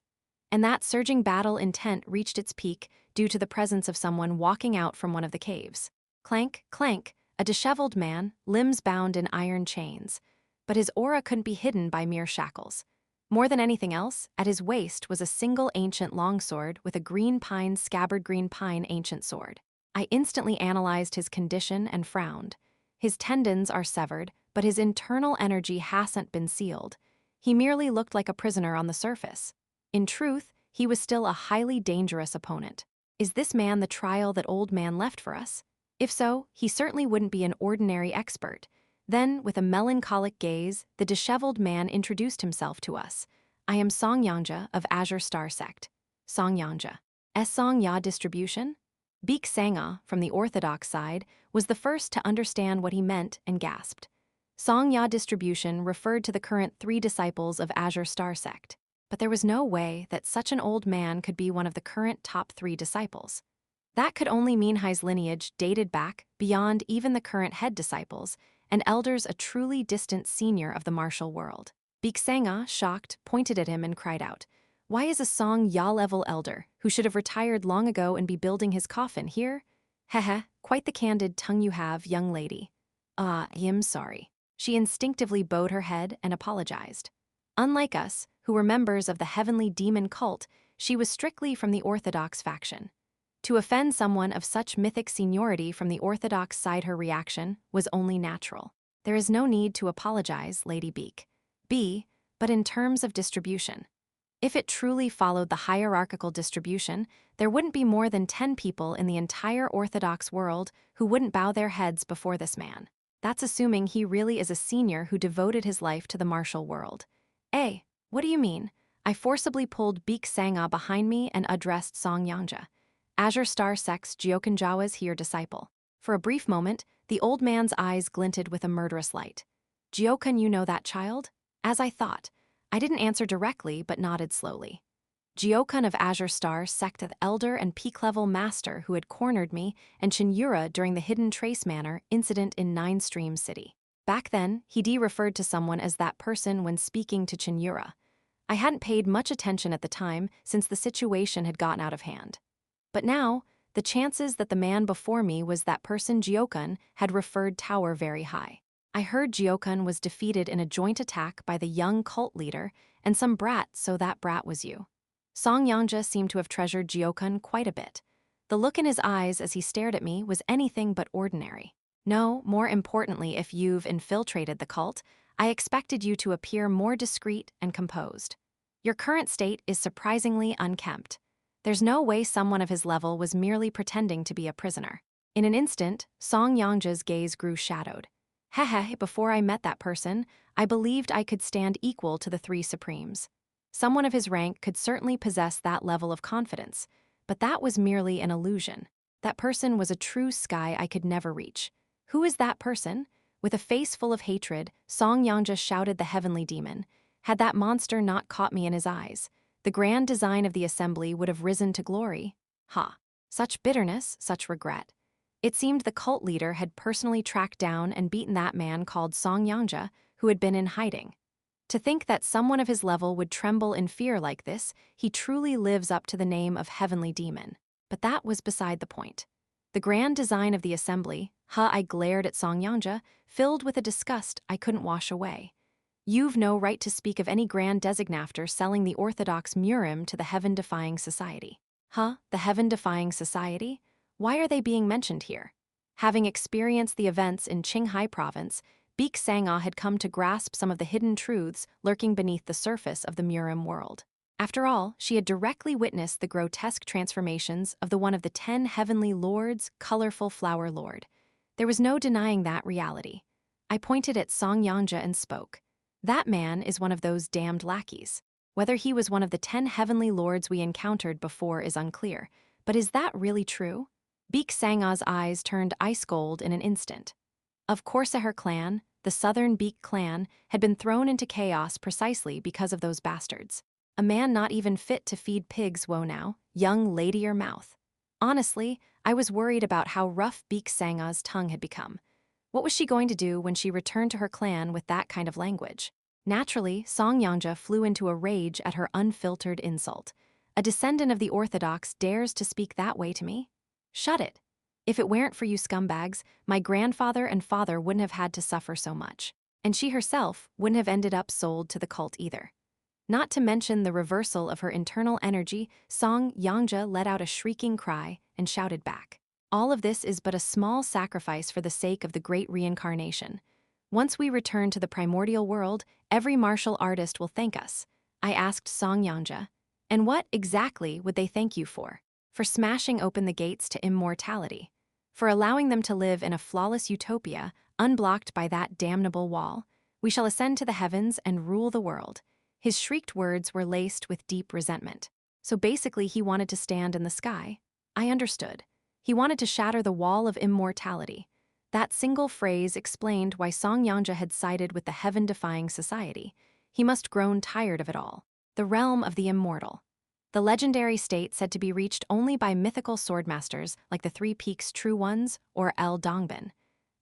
And that surging battle intent reached its peak due to the presence of someone walking out from one of the caves. Clank, clank, a disheveled man, limbs bound in iron chains. But his aura couldn't be hidden by mere shackles. More than anything else, at his waist was a single ancient longsword with a green pine scabbard green pine ancient sword. I instantly analyzed his condition and frowned. His tendons are severed, but his internal energy hasn't been sealed. He merely looked like a prisoner on the surface. In truth, he was still a highly dangerous opponent. Is this man the trial that old man left for us? If so, he certainly wouldn't be an ordinary expert. Then, with a melancholic gaze, the disheveled man introduced himself to us. I am Song Yangja of Azure Star Sect. Song Yangja. Song Ya distribution? Beek Sangha, from the Orthodox side, was the first to understand what he meant and gasped. Song Ya distribution referred to the current 3 disciples of Azure Star Sect. But there was no way that such an old man could be one of the current top 3 disciples. That could only mean his lineage dated back beyond even the current head disciples, and elders a truly distant senior of the martial world. Beek Sangha, shocked, pointed at him and cried out, "Why is a Song Ya-level elder, who should have retired long ago and be building his coffin, here? Heh, quite the candid tongue you have, young lady." I'm sorry. She instinctively bowed her head and apologized. Unlike us, who were members of the heavenly demon cult, she was strictly from the orthodox faction. To offend someone of such mythic seniority from the orthodox side, her reaction was only natural. There is no need to apologize, Lady Beak. But in terms of distribution. If it truly followed the hierarchical distribution, there wouldn't be more than 10 people in the entire Orthodox world who wouldn't bow their heads before this man. That's assuming he really is a senior who devoted his life to the martial world. What do you mean? I forcibly pulled Beak Sanga behind me and addressed Song Yangja. Azure Star Sex Jiokan Jawa's he your disciple. For a brief moment, the old man's eyes glinted with a murderous light. Jiokan, you know that child? As I thought. I didn't answer directly, but nodded slowly. Jiokan of Azure Star sect the elder and peak-level master who had cornered me and Cheon Yura during the Hidden Trace Manor incident in Nine Stream City. Back then, he referred to someone as that person when speaking to Cheon Yura. I hadn't paid much attention at the time since the situation had gotten out of hand. But now, the chances that the man before me was that person Jiokan had referred tower very high. I heard Jiokan was defeated in a joint attack by the young cult leader and some brat, so that brat was you. Song Yangja seemed to have treasured Jiokan quite a bit. The look in his eyes as he stared at me was anything but ordinary. No, more importantly, if you've infiltrated the cult, I expected you to appear more discreet and composed. Your current state is surprisingly unkempt. There's no way someone of his level was merely pretending to be a prisoner. In an instant, Song Yangja's gaze grew shadowed. Before I met that person, I believed I could stand equal to the three supremes. Someone of his rank could certainly possess that level of confidence, but that was merely an illusion. That person was a true sky I could never reach. Who is that person? With a face full of hatred, Song Yangja shouted the heavenly demon. Had that monster not caught me in his eyes, the grand design of the assembly would have risen to glory. Such bitterness, such regret. It seemed the cult leader had personally tracked down and beaten that man called Song Yangja, who had been in hiding. To think that someone of his level would tremble in fear like this, he truly lives up to the name of heavenly demon. But that was beside the point. The grand design of the assembly, I glared at Song Yangja, filled with a disgust I couldn't wash away. You've no right to speak of any grand designafter selling the orthodox Murim to the heaven-defying society. The heaven-defying society? Why are they being mentioned here? Having experienced the events in Qinghai province, Beak Sanga had come to grasp some of the hidden truths lurking beneath the surface of the Murim world. After all, she had directly witnessed the grotesque transformations of one of the 10 heavenly lords, colorful flower lord. There was no denying that reality. I pointed at Song Yangja and spoke. That man is one of those damned lackeys. Whether he was one of the 10 heavenly lords we encountered before is unclear, but is that really true? Beak Sanga's eyes turned ice gold in an instant. Of course, her clan, the Southern Beak clan, had been thrown into chaos precisely because of those bastards. A man not even fit to feed pigs, woe now, young lady your mouth. Honestly, I was worried about how rough Beak Sanga's tongue had become. What was she going to do when she returned to her clan with that kind of language? Naturally, Song Yangja flew into a rage at her unfiltered insult. A descendant of the Orthodox dares to speak that way to me? Shut it. If it weren't for you scumbags, my grandfather and father wouldn't have had to suffer so much. And she herself wouldn't have ended up sold to the cult either. Not to mention the reversal of her internal energy, Song Yangja let out a shrieking cry and shouted back. All of this is but a small sacrifice for the sake of the great reincarnation. Once we return to the primordial world, every martial artist will thank us. I asked Song Yangja. And what exactly would they thank you for? For smashing open the gates to immortality, for allowing them to live in a flawless utopia, unblocked by that damnable wall. We shall ascend to the heavens and rule the world. His shrieked words were laced with deep resentment. So basically he wanted to stand in the sky. I understood. He wanted to shatter the wall of immortality. That single phrase explained why Song Yangja had sided with the heaven-defying society. He must grown tired of it all. The realm of the immortal. The legendary state said to be reached only by mythical swordmasters like the Three Peaks True Ones or El Dongbin.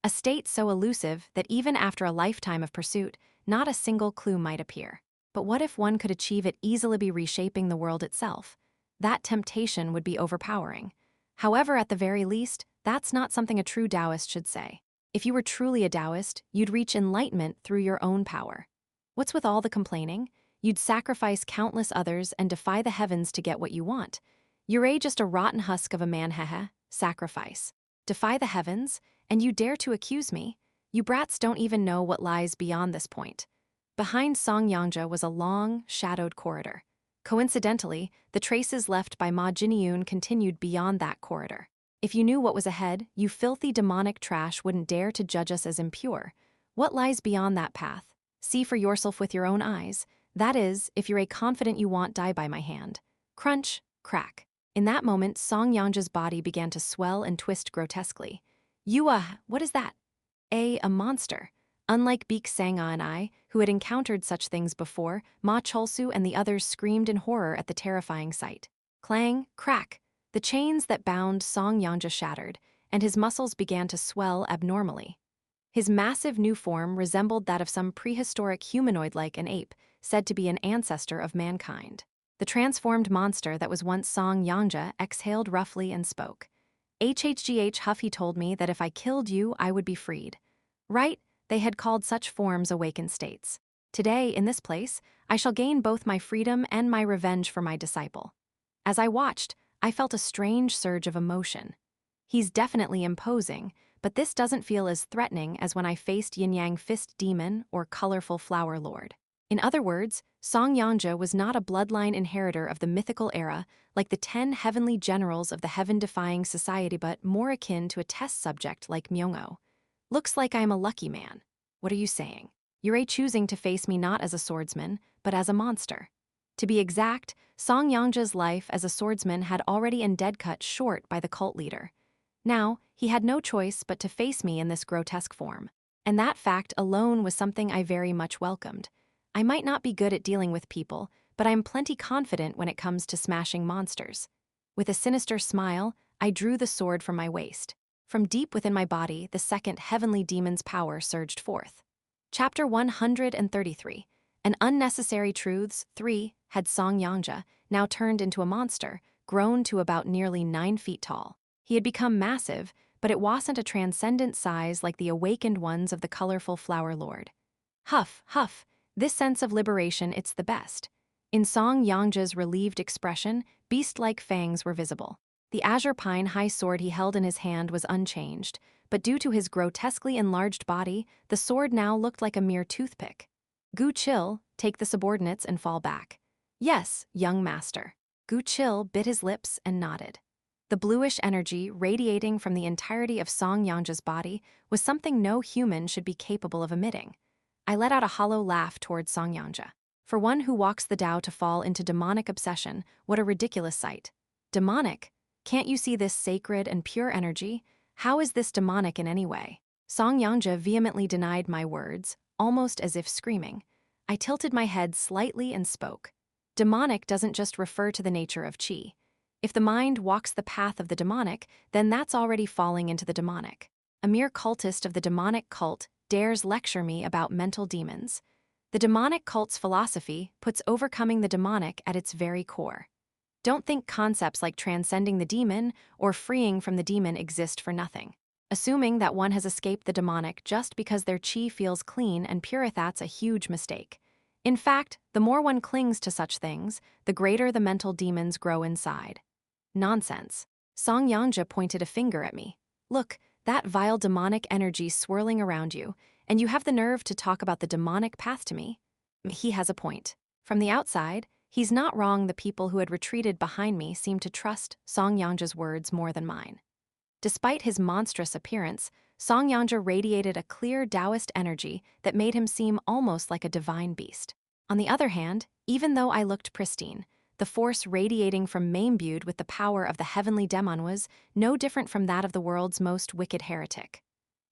A state so elusive that even after a lifetime of pursuit, not a single clue might appear. But what if one could achieve it easily by reshaping the world itself? That temptation would be overpowering. However, at the very least, that's not something a true Taoist should say. If you were truly a Taoist, you'd reach enlightenment through your own power. What's with all the complaining? You'd sacrifice countless others and defy the heavens to get what you want. You're just a rotten husk of a man, haha. Sacrifice. Defy the heavens? And you dare to accuse me? You brats don't even know what lies beyond this point. Behind Song Yangja was a long, shadowed corridor. Coincidentally, the traces left by Jin Yeomyung continued beyond that corridor. If you knew what was ahead, you filthy demonic trash wouldn't dare to judge us as impure. What lies beyond that path? See for yourself with your own eyes. That is, if you're a confident you want die by my hand. Crunch, crack. In that moment, Song Yangja's body began to swell and twist grotesquely. What is that? A monster. Unlike Beek Sanga and I, who had encountered such things before, Ma Cholsu and the others screamed in horror at the terrifying sight. Clang, crack. The chains that bound Song Yangja shattered, and his muscles began to swell abnormally. His massive new form resembled that of some prehistoric humanoid like an ape, said to be an ancestor of mankind. The transformed monster that was once Song Yangja exhaled roughly and spoke. HHGH Huffy told me that if I killed you, I would be freed. Right? They had called such forms awakened states. Today, in this place, I shall gain both my freedom and my revenge for my disciple. As I watched, I felt a strange surge of emotion. He's definitely imposing, but this doesn't feel as threatening as when I faced Yin Yang Fist Demon or Colorful Flower Lord. In other words, Song Yangja was not a bloodline inheritor of the mythical era like the 10 heavenly generals of the heaven-defying society, but more akin to a test subject like Myung-oh. Looks like I'm a lucky man. What are you saying? You're choosing to face me not as a swordsman, but as a monster. To be exact, Song Yangja's life as a swordsman had already ended cut short by the cult leader. Now, he had no choice but to face me in this grotesque form. And that fact alone was something I very much welcomed. I might not be good at dealing with people, but I'm plenty confident when it comes to smashing monsters. With a sinister smile, I drew the sword from my waist. From deep within my body, the second heavenly demon's power surged forth. Chapter 133. An Unnecessary Truths 3 had Song Yangja, now turned into a monster, grown to about nearly 9 feet tall. He had become massive, but it wasn't a transcendent size like the awakened ones of the Colorful Flower Lord. Huff, huff, this sense of liberation, it's the best. In Song Yangja's relieved expression, beast-like fangs were visible. The azure pine high sword he held in his hand was unchanged, but due to his grotesquely enlarged body, the sword now looked like a mere toothpick. Gu Chill, take the subordinates and fall back. Yes, young master. Gu Chill bit his lips and nodded. The bluish energy radiating from the entirety of Song Yangja's body was something no human should be capable of emitting. I let out a hollow laugh toward Song Yangja. For one who walks the Tao to fall into demonic obsession, what a ridiculous sight. Demonic? Can't you see this sacred and pure energy? How is this demonic in any way? Song Yangja vehemently denied my words, almost as if screaming. I tilted my head slightly and spoke. Demonic doesn't just refer to the nature of qi. If the mind walks the path of the demonic, then that's already falling into the demonic. A mere cultist of the demonic cult dares lecture me about mental demons. The demonic cult's philosophy puts overcoming the demonic at its very core. Don't think concepts like transcending the demon or freeing from the demon exist for nothing. Assuming that one has escaped the demonic just because their qi feels clean and pure, that's a huge mistake. In fact, the more one clings to such things, the greater the mental demons grow inside. Nonsense. Song Yangja pointed a finger at me. Look, that vile demonic energy swirling around you, and you have the nerve to talk about the demonic path to me? He has a point. From the outside, he's not wrong. The people who had retreated behind me seemed to trust Song Yangja's words more than mine. Despite his monstrous appearance, Song Yangja radiated a clear Taoist energy that made him seem almost like a divine beast. On the other hand, even though I looked pristine, the force radiating from me imbued with the power of the heavenly demon was no different from that of the world's most wicked heretic.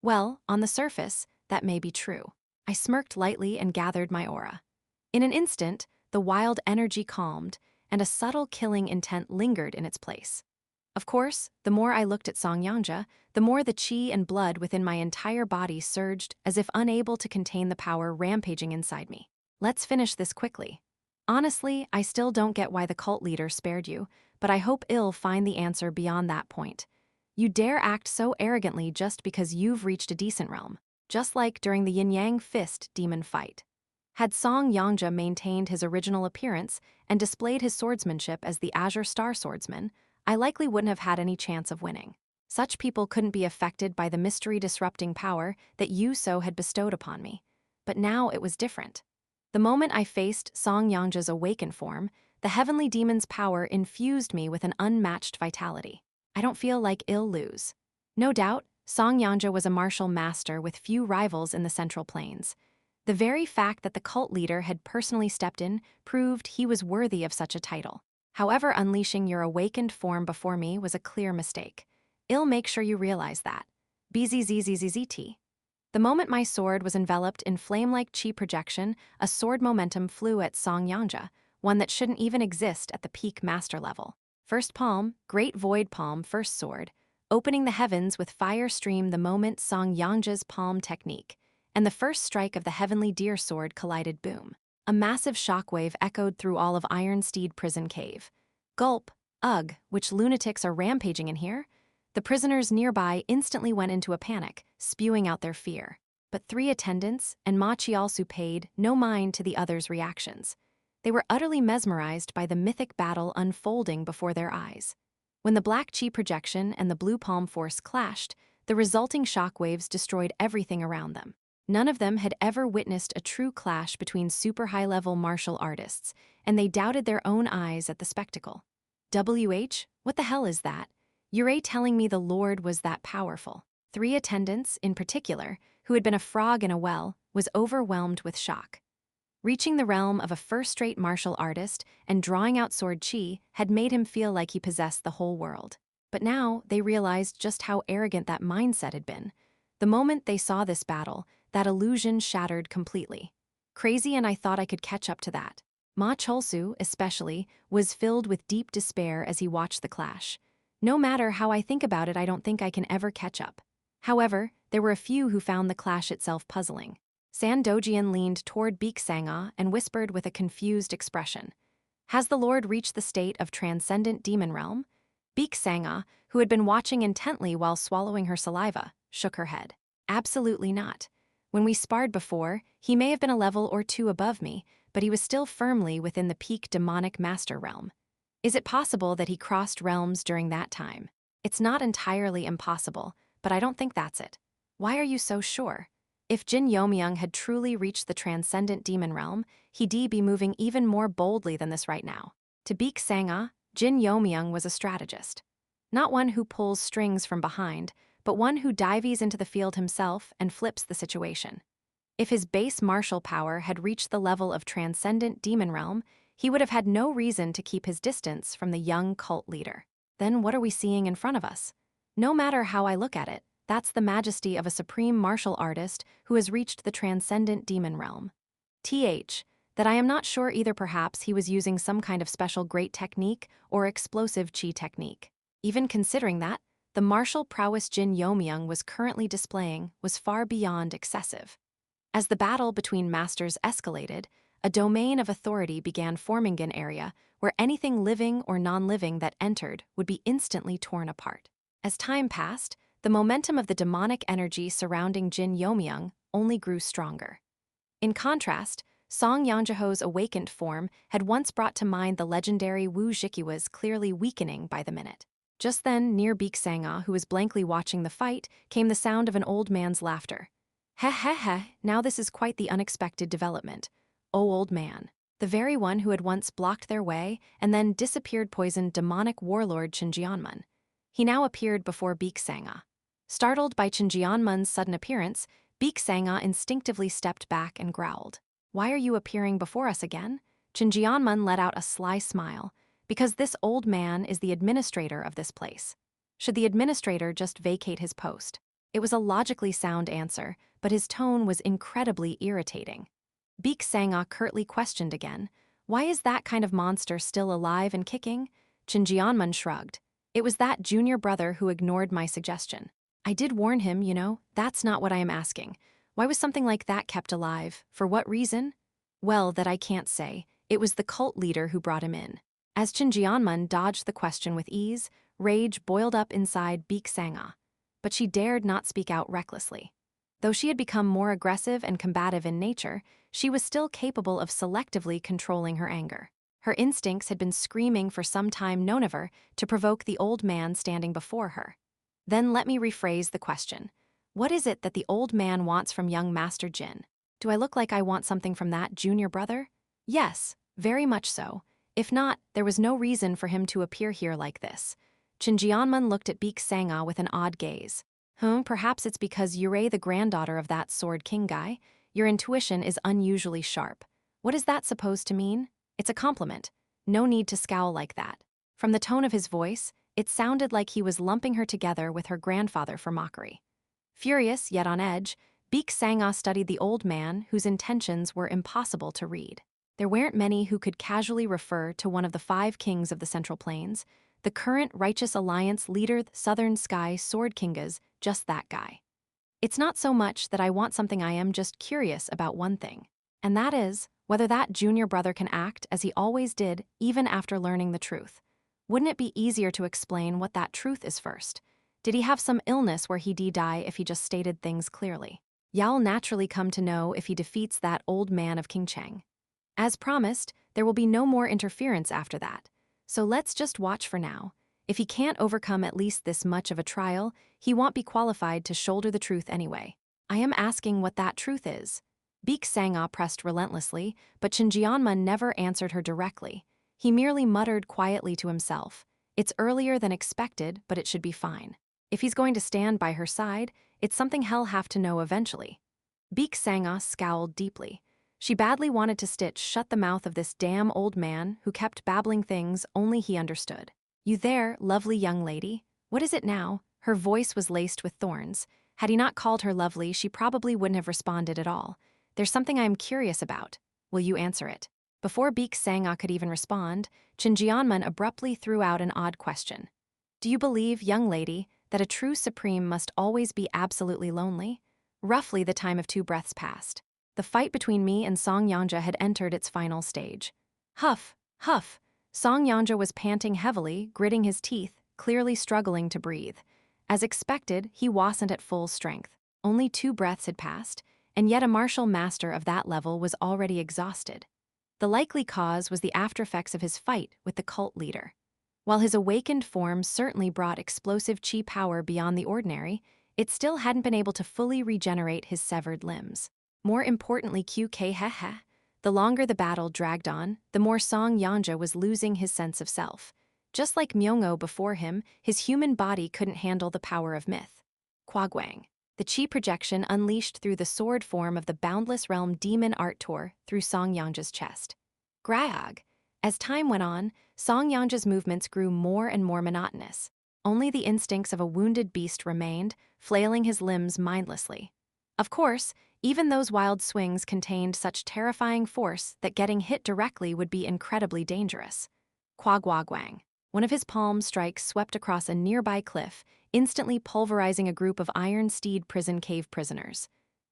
Well, on the surface, that may be true. I smirked lightly and gathered my aura. In an instant, the wild energy calmed, and a subtle killing intent lingered in its place. Of course, the more I looked at Song Yangja, the more the qi and blood within my entire body surged as if unable to contain the power rampaging inside me. Let's finish this quickly. Honestly, I still don't get why the cult leader spared you, but I hope I'll find the answer beyond that point. You dare act so arrogantly just because you've reached a decent realm, just like during the Yin Yang Fist demon fight. Had Song Yangja maintained his original appearance and displayed his swordsmanship as the Azure Star Swordsman, I likely wouldn't have had any chance of winning. Such people couldn't be affected by the mystery-disrupting power that Yuso had bestowed upon me. But now it was different. The moment I faced Song Yangja's awakened form, the heavenly demon's power infused me with an unmatched vitality. I don't feel like I'll lose. No doubt, Song Yangja was a martial master with few rivals in the Central Plains. The very fact that the cult leader had personally stepped in proved he was worthy of such a title. However, unleashing your awakened form before me was a clear mistake. I'll make sure you realize that. BZZZZZT. The moment my sword was enveloped in flame-like chi projection, a sword momentum flew at Song Yangja, one that shouldn't even exist at the peak master level. First palm, Great Void Palm, first sword, opening the heavens with fire stream the moment Song Yangja's palm technique, and the first strike of the heavenly deer sword collided boom. A massive shockwave echoed through all of Ironsteed Prison Cave. Gulp, ugh, which lunatics are rampaging in here? The prisoners nearby instantly went into a panic, spewing out their fear. But 3 attendants and Ma Chialsu paid no mind to the others' reactions. They were utterly mesmerized by the mythic battle unfolding before their eyes. When the black chi projection and the blue palm force clashed, the resulting shockwaves destroyed everything around them. None of them had ever witnessed a true clash between super high-level martial artists, and they doubted their own eyes at the spectacle. What the hell is that? Yura telling me the Lord was that powerful. 3 attendants, in particular, who had been a frog in a well, was overwhelmed with shock. Reaching the realm of a first-rate martial artist and drawing out sword chi had made him feel like he possessed the whole world. But now they realized just how arrogant that mindset had been. The moment they saw this battle, that illusion shattered completely. Crazy, and I thought I could catch up to that. Ma Cholsu, especially, was filled with deep despair as he watched the clash. No matter how I think about it, I don't think I can ever catch up. However, there were a few who found the clash itself puzzling. San Dojian leaned toward Beek Sanga and whispered with a confused expression. Has the Lord reached the state of transcendent demon realm? Beek Sanga, who had been watching intently while swallowing her saliva, shook her head. Absolutely not. When we sparred before, he may have been a level or 2 above me, but he was still firmly within the peak demonic master realm. Is it possible that he crossed realms during that time? It's not entirely impossible, but I don't think that's it. Why are you so sure? If Jin Yeomyung had truly reached the transcendent demon realm, he'd be moving even more boldly than this right now. To Beek Sanga, Jin Yeomyung was a strategist. Not one who pulls strings from behind, but one who dives into the field himself and flips the situation. If his base martial power had reached the level of transcendent demon realm, he would have had no reason to keep his distance from the young cult leader. Then what are we seeing in front of us? No matter how I look at it, that's the majesty of a supreme martial artist who has reached the transcendent demon realm. That I am not sure either. Perhaps he was using some kind of special great technique or explosive chi technique. Even considering that, the martial prowess Jin Yeomyung was currently displaying was far beyond excessive. As the battle between masters escalated, a domain of authority began forming an area where anything living or non-living that entered would be instantly torn apart. As time passed, the momentum of the demonic energy surrounding Jin Yeomyung only grew stronger. In contrast, Song Yangjaho's awakened form had once brought to mind the legendary Wu Jiqiwa's clearly weakening by the minute. Just then, near Beek Sanga, who was blankly watching the fight, came the sound of an old man's laughter. Heh heh heh, now this is quite the unexpected development. Oh, old man. The very one who had once blocked their way and then disappeared poisoned demonic warlord Jin Yeomyung. He now appeared before Beek Sanga. Startled by Jin Yeomyung's sudden appearance, Beek Sanga instinctively stepped back and growled. Why are you appearing before us again? Jin Yeomyung let out a sly smile. Because this old man is the administrator of this place. Should the administrator just vacate his post? It was a logically sound answer, but his tone was incredibly irritating. Beek Sanga curtly questioned again, why is that kind of monster still alive and kicking? Jin Yeomyung shrugged. It was that junior brother who ignored my suggestion. I did warn him, that's not what I am asking. Why was something like that kept alive? For what reason? Well, that I can't say. It was the cult leader who brought him in. As Jin Yeomyung dodged the question with ease, rage boiled up inside Beek Sanga. But she dared not speak out recklessly. Though she had become more aggressive and combative in nature, she was still capable of selectively controlling her anger. Her instincts had been screaming for some time known of her to provoke the old man standing before her. Then let me rephrase the question. What is it that the old man wants from young Master Jin? Do I look like I want something from that junior brother? Yes, very much so. If not, there was no reason for him to appear here like this. Jin Yeomyung looked at Baek Sang-ah with an odd gaze. Perhaps it's because Yura, the granddaughter of that Sword King guy. Your intuition is unusually sharp. What is that supposed to mean? It's a compliment. No need to scowl like that. From the tone of his voice, it sounded like he was lumping her together with her grandfather for mockery. Furious, yet on edge, Baek Sang-ah studied the old man whose intentions were impossible to read. There weren't many who could casually refer to one of the 5 kings of the Central Plains, the current Righteous Alliance leader, Southern Sky Sword Kingas, just that guy. It's not so much that I want something, I am just curious about one thing. And that is, whether that junior brother can act as he always did, even after learning the truth. Wouldn't it be easier to explain what that truth is first? Did he have some illness where he'd die if he just stated things clearly? Yao'll naturally come to know if he defeats that old man of King Cheng. As promised, there will be no more interference after that. So let's just watch for now. If he can't overcome at least this much of a trial, he won't be qualified to shoulder the truth anyway. I am asking what that truth is. Baek Sang-ah pressed relentlessly, but Jin Yeomyung never answered her directly. He merely muttered quietly to himself. It's earlier than expected, but it should be fine. If he's going to stand by her side, it's something he'll have to know eventually. Baek Sang-ah scowled deeply. She badly wanted to shut the mouth of this damn old man who kept babbling things only he understood. You there, lovely young lady? What is it now? Her voice was laced with thorns. Had he not called her lovely, she probably wouldn't have responded at all. There's something I am curious about. Will you answer it? Before Baek Sang-ah could even respond, Jin Yeomyung abruptly threw out an odd question. Do you believe, young lady, that a true supreme must always be absolutely lonely? Roughly the time of 2 breaths passed. The fight between me and Song Yanja had entered its final stage. Huff, huff. Song Yanja was panting heavily, gritting his teeth, clearly struggling to breathe. As expected, he wasn't at full strength. Only 2 breaths had passed, and yet a martial master of that level was already exhausted. The likely cause was the aftereffects of his fight with the cult leader. While his awakened form certainly brought explosive chi power beyond the ordinary, it still hadn't been able to fully regenerate his severed limbs. More importantly, the longer the battle dragged on, the more Song Yanja was losing his sense of self. Just like Myung-oh before him, his human body couldn't handle the power of myth. Kwagwang. The chi projection unleashed through the sword form of the Boundless Realm Demon Art Tour through Song Yanja's chest. Graag. As time went on, Song Yanja's movements grew more and more monotonous. Only the instincts of a wounded beast remained, flailing his limbs mindlessly. Of course, even those wild swings contained such terrifying force that getting hit directly would be incredibly dangerous. Kwagwagwang. One of his palm strikes swept across a nearby cliff, instantly pulverizing a group of Iron Steed prison cave prisoners.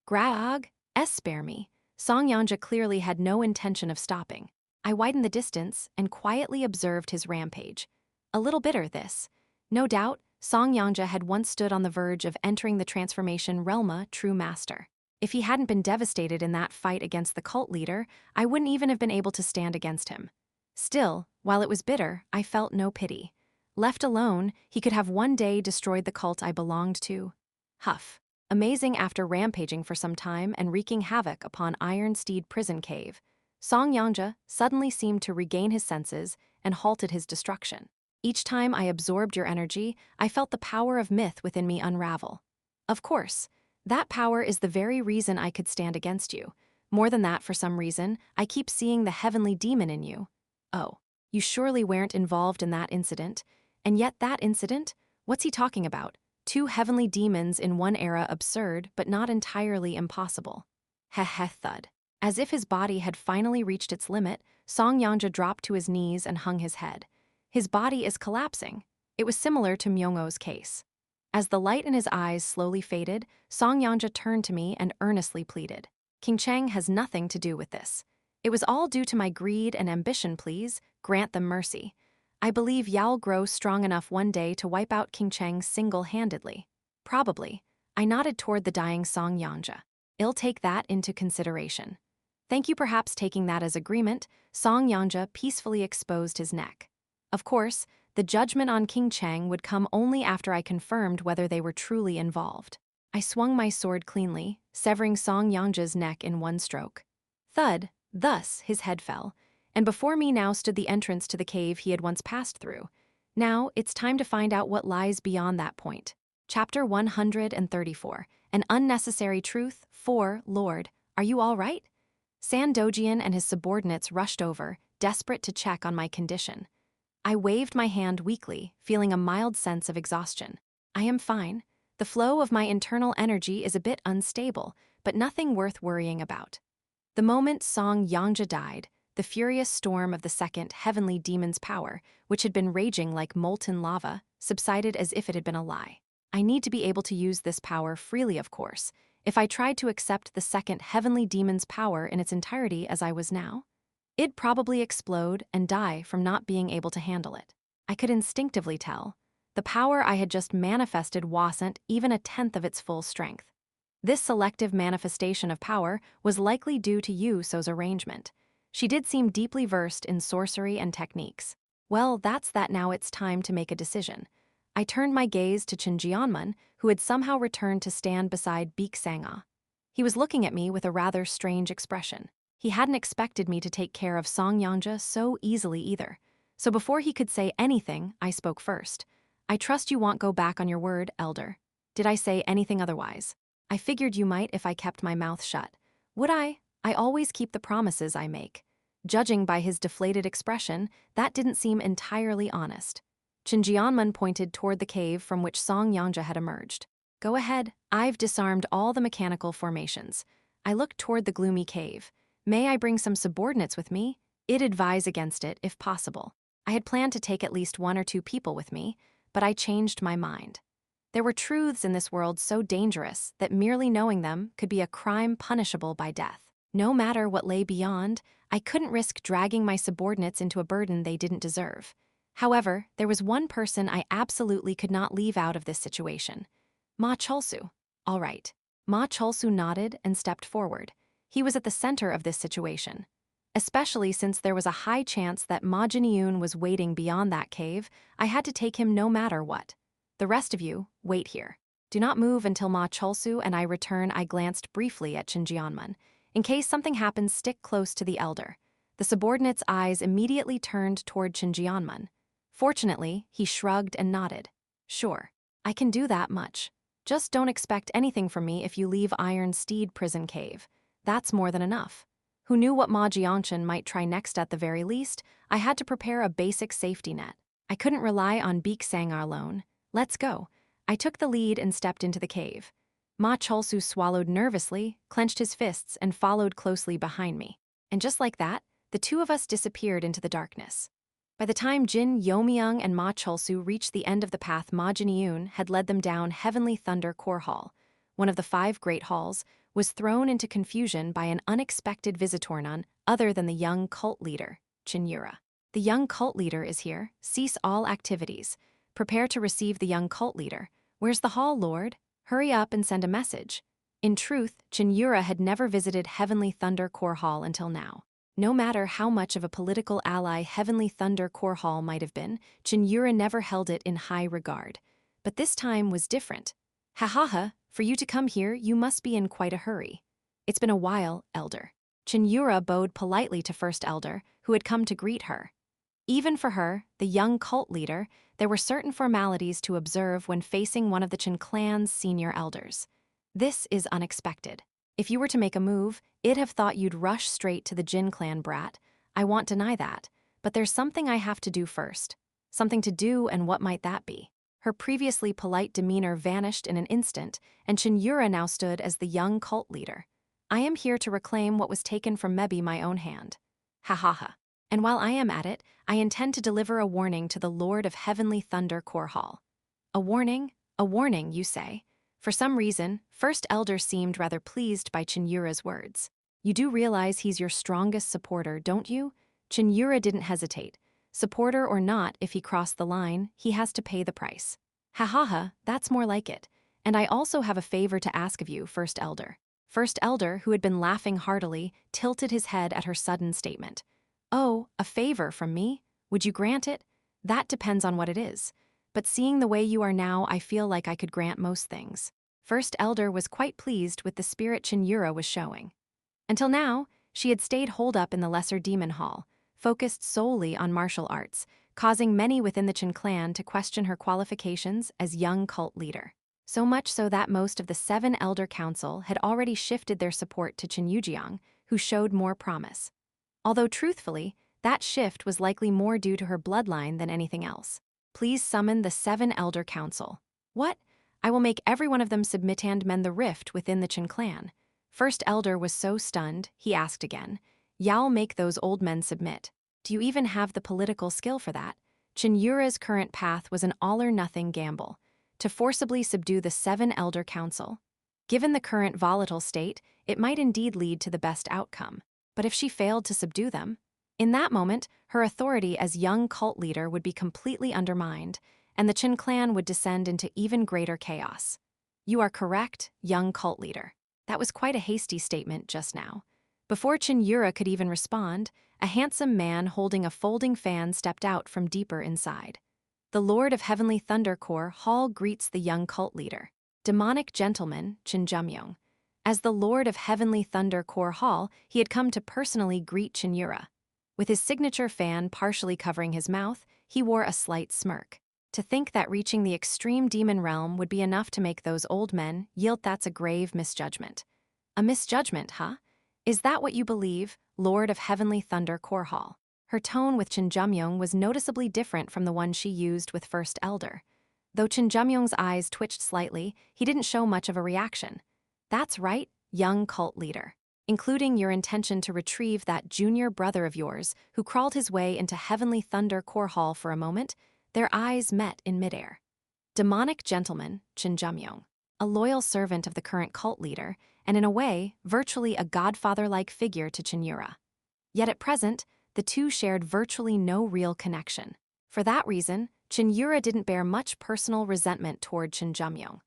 Graag, spare me. Song Yanja clearly had no intention of stopping. I widened the distance and quietly observed his rampage. A little bitter, this. No doubt, Song Yanja had once stood on the verge of entering the transformation realm, true master. If he hadn't been devastated in that fight against the cult leader, I wouldn't even have been able to stand against him. Still, while it was bitter, I felt no pity. Left alone, he could have one day destroyed the cult I belonged to. Huff. Amazing. After rampaging for some time and wreaking havoc upon Iron Steed prison cave, Song Yanja suddenly seemed to regain his senses and halted his destruction. Each time I absorbed your energy, I felt the power of myth within me unravel. Of course, that power is the very reason I could stand against you. More than that, for some reason, I keep seeing the heavenly demon in you. Oh, you surely weren't involved in that incident. And yet that incident? What's he talking about? 2 heavenly demons in one era, absurd, but not entirely impossible. Heh thud. As if his body had finally reached its limit, Song Yanja dropped to his knees and hung his head. His body is collapsing. It was similar to Myung-oh's case. As the light in his eyes slowly faded, Song Yanja turned to me and earnestly pleaded. King Cheng has nothing to do with this. It was all due to my greed and ambition, please. Grant them mercy. I believe Yao'll grow strong enough one day to wipe out King Cheng single-handedly. Probably. I nodded toward the dying Song Yangja. I'll take that into consideration. Thank you, perhaps taking that as agreement. Song Yangja peacefully exposed his neck. Of course, the judgment on King Cheng would come only after I confirmed whether they were truly involved. I swung my sword cleanly, severing Song Yangja's neck in one stroke. Thud, thus his head fell, and before me now stood the entrance to the cave he had once passed through. Now, it's time to find out what lies beyond that point. Chapter 134, An Unnecessary Truth. 4. Lord, are you all right? San Dojian and his subordinates rushed over, desperate to check on my condition. I waved my hand weakly, feeling a mild sense of exhaustion. I am fine. The flow of my internal energy is a bit unstable, but nothing worth worrying about. The moment Song Yangja died, the furious storm of the second heavenly demon's power, which had been raging like molten lava, subsided as if it had been a lie. I need to be able to use this power freely, of course. If I tried to accept the second heavenly demon's power in its entirety as I was now, it'd probably explode and die from not being able to handle it. I could instinctively tell. The power I had just manifested wasn't even a tenth of its full strength. This selective manifestation of power was likely due to So's arrangement. She did seem deeply versed in sorcery and techniques. Well, that's that. Now it's time to make a decision. I turned my gaze to Jin Yeomyung, who had somehow returned to stand beside Baek Sang-ah. He was looking at me with a rather strange expression. He hadn't expected me to take care of Song Yangja so easily either. So before he could say anything, I spoke first. I trust you won't go back on your word, Elder. Did I say anything otherwise? I figured you might if I kept my mouth shut. Would I? I always keep the promises I make. Judging by his deflated expression, that didn't seem entirely honest. Jin Yeomyung pointed toward the cave from which Song Yangja had emerged. Go ahead, I've disarmed all the mechanical formations. I looked toward the gloomy cave. May I bring some subordinates with me? I'd advise against it if possible. I had planned to take at least 1 or 2 people with me, but I changed my mind. There were truths in this world so dangerous that merely knowing them could be a crime punishable by death. No matter what lay beyond, I couldn't risk dragging my subordinates into a burden they didn't deserve. However, there was one person I absolutely could not leave out of this situation. Ma Cholsu. All right. Ma Cholsu nodded and stepped forward. He was at the center of this situation. Especially since there was a high chance that Ma Jin-yoon was waiting beyond that cave, I had to take him no matter what. The rest of you, wait here. Do not move until Ma Cholsu and I return. I glanced briefly at Jin Yeomyung. In case something happens, stick close to the elder. The subordinate's eyes immediately turned toward Jin Yeomyung. Fortunately, he shrugged and nodded. Sure, I can do that much. Just don't expect anything from me if you leave Iron Steed Prison Cave. That's more than enough. Who knew what Ma Jianshan might try next? At the very least, I had to prepare a basic safety net. I couldn't rely on Baek Sang-ah alone. Let's go. I took the lead and stepped into the cave. Ma Cholsu swallowed nervously, clenched his fists, and followed closely behind me. And just like that, the two of us disappeared into the darkness. By the time Jin Yeomyung and Ma Cholsu reached the end of the path, Ma Jin-yoon had led them down Heavenly Thunder Core Hall. One of the 5 great halls was thrown into confusion by an unexpected visitor, none other than the young cult leader, Cheon Yura. The young cult leader is here. Cease all activities. Prepare to receive the young cult leader. Where's the hall, Lord? Hurry up and send a message. In truth, Cheon Yura had never visited Heavenly Thunder Core Hall until now. No matter how much of a political ally Heavenly Thunder Core Hall might have been, Cheon Yura never held it in high regard. But this time was different. Ha ha ha, for you to come here, you must be in quite a hurry. It's been a while, Elder. Cheon Yura bowed politely to First Elder, who had come to greet her. Even for her, the young cult leader, there were certain formalities to observe when facing one of the Cheon clan's senior elders. This is unexpected. If you were to make a move, I'd have thought you'd rush straight to the Jin clan brat. I won't deny that, but there's something I have to do first. Something to do, and what might that be? Her previously polite demeanor vanished in an instant, and Cheon Yura now stood as the young cult leader. I am here to reclaim what was taken from Mebi my own hand. Ha ha ha. And while I am at it, I intend to deliver a warning to the Lord of Heavenly Thunder Core Hall. A warning? A warning, you say? For some reason, First Elder seemed rather pleased by Cheon Yura's words. You do realize he's your strongest supporter, don't you? Cheon Yura didn't hesitate. Supporter or not, if he crossed the line, he has to pay the price. Ha ha ha, that's more like it. And I also have a favor to ask of you, First Elder. First Elder, who had been laughing heartily, tilted his head at her sudden statement. Oh, a favor from me? Would you grant it? That depends on what it is. But seeing the way you are now, I feel like I could grant most things. First Elder was quite pleased with the spirit Cheon Yura was showing. Until now, she had stayed holed up in the Lesser Demon Hall, focused solely on martial arts, causing many within the Cheon clan to question her qualifications as young cult leader. So much so that most of the 7 Elder Council had already shifted their support to Cheon Yeomyung, who showed more promise. Although truthfully, that shift was likely more due to her bloodline than anything else. Please summon the 7 Elder Council. What? I will make every one of them submit and mend the rift within the Cheon clan. First Elder was so stunned, he asked again. Y'all make those old men submit. Do you even have the political skill for that? Cheon Yura's current path was an all-or-nothing gamble, to forcibly subdue the 7 Elder Council. Given the current volatile state, it might indeed lead to the best outcome. But if she failed to subdue them, in that moment, her authority as young cult leader would be completely undermined, and the Cheon clan would descend into even greater chaos. You are correct, young cult leader. That was quite a hasty statement just now. Before Cheon Yura could even respond, a handsome man holding a folding fan stepped out from deeper inside. The Lord of Heavenly Thunder Corps Hall greets the young cult leader, demonic gentleman Jin Yeomyung. As the Lord of Heavenly Thunder Corps Hall, he had come to personally greet Cheon Yura. With his signature fan partially covering his mouth, he wore a slight smirk. To think that reaching the extreme demon realm would be enough to make those old men yield, that's a grave misjudgment. A misjudgment, huh? Is that what you believe, Lord of Heavenly Thunder Corps Hall? Her tone with Jin Yeomyung was noticeably different from the one she used with First Elder. Though Jin Yeomyung's eyes twitched slightly, he didn't show much of a reaction. That's right, young cult leader. Including your intention to retrieve that junior brother of yours who crawled his way into Heavenly Thunder Corps Hall for a moment, their eyes met in midair. Demonic gentleman, Jin Yeomyung, a loyal servant of the current cult leader, and in a way, virtually a godfather-like figure to Cheon Yura. Yet at present, the two shared virtually no real connection. For that reason, Cheon Yura didn't bear much personal resentment toward Jin Yeomyung.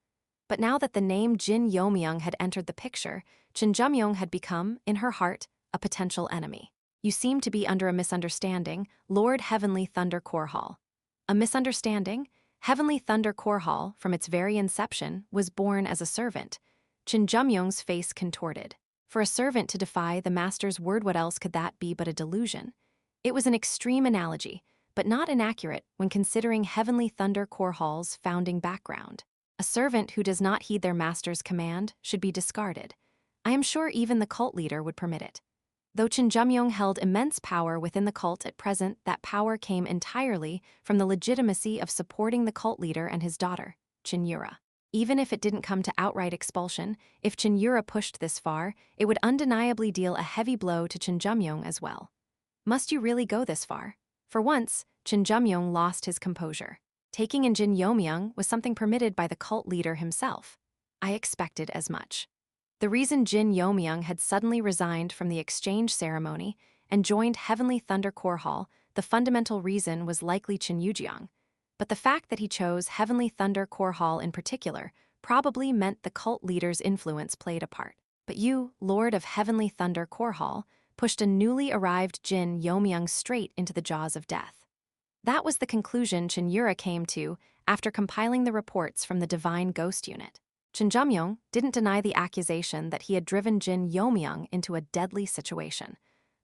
But now that the name Jin Yeomyung had entered the picture, Jin Yeomyung had become, in her heart, a potential enemy. You seem to be under a misunderstanding, Lord Heavenly Thunder Corps Hall. A misunderstanding? Heavenly Thunder Corps Hall, from its very inception, was born as a servant. Jin Yeomyung's face contorted. For a servant to defy the master's word, what else could that be but a delusion? It was an extreme analogy, but not inaccurate when considering Heavenly Thunder Corps Hall's founding background. A servant who does not heed their master's command should be discarded. I am sure even the cult leader would permit it. Though Jin Yeomyung held immense power within the cult at present, that power came entirely from the legitimacy of supporting the cult leader and his daughter, Cheon Yura. Even if it didn't come to outright expulsion, if Cheon Yura pushed this far, it would undeniably deal a heavy blow to Jin Yeomyung as well. Must you really go this far? For once, Jin Yeomyung lost his composure. Taking in Jin Yeomyung was something permitted by the cult leader himself. I expected as much. The reason Jin Yeomyung had suddenly resigned from the exchange ceremony and joined Heavenly Thunder Corps Hall, the fundamental reason was likely Cheon Yeomyung. But the fact that he chose Heavenly Thunder Corps Hall in particular probably meant the cult leader's influence played a part. But you, Lord of Heavenly Thunder Corps Hall, pushed a newly arrived Jin Yeomyung straight into the jaws of death. That was the conclusion Cheon Yura came to after compiling the reports from the Divine Ghost Unit. Jin Yeomyung didn't deny the accusation that he had driven Jin Yeomyung into a deadly situation.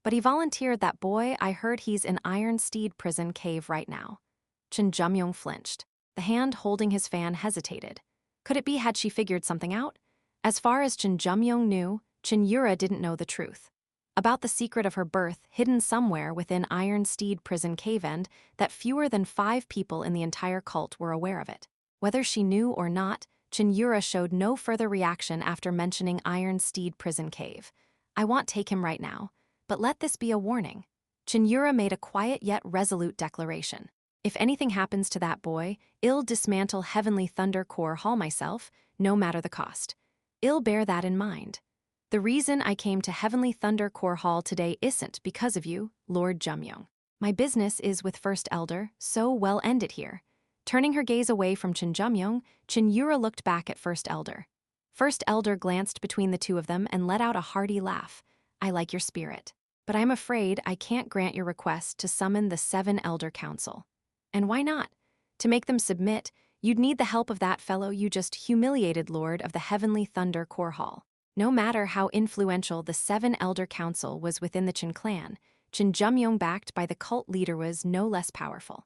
But he volunteered that, boy, I heard he's in Iron Steed prison cave right now. Jin Yeomyung flinched. The hand holding his fan hesitated. Could it be had she figured something out? As far as Jin Yeomyung knew, Cheon Yura didn't know the truth about the secret of her birth hidden somewhere within Iron Steed prison cave, and that fewer than 5 people in the entire cult were aware of it. Whether she knew or not, Cheon Yura showed no further reaction after mentioning Iron Steed prison cave. I won't take him right now, but let this be a warning. Cheon Yura made a quiet yet resolute declaration. If anything happens to that boy, I'll dismantle Heavenly Thunder Corps Hall myself, no matter the cost. I'll bear that in mind. The reason I came to Heavenly Thunder Corps Hall today isn't because of you, Lord Yeomyung. My business is with First Elder, so well end it here. Turning her gaze away from Jin Yeomyung, Cheon Yura looked back at First Elder. First Elder glanced between the two of them and let out a hearty laugh. I like your spirit. But I'm afraid I can't grant your request to summon the 7 Elder Council. And why not? To make them submit, you'd need the help of that fellow you just humiliated Lord of the Heavenly Thunder Core Hall. No matter how influential the 7 Elder Council was within the Cheon clan, Jin Yeomyung backed by the cult leader was no less powerful.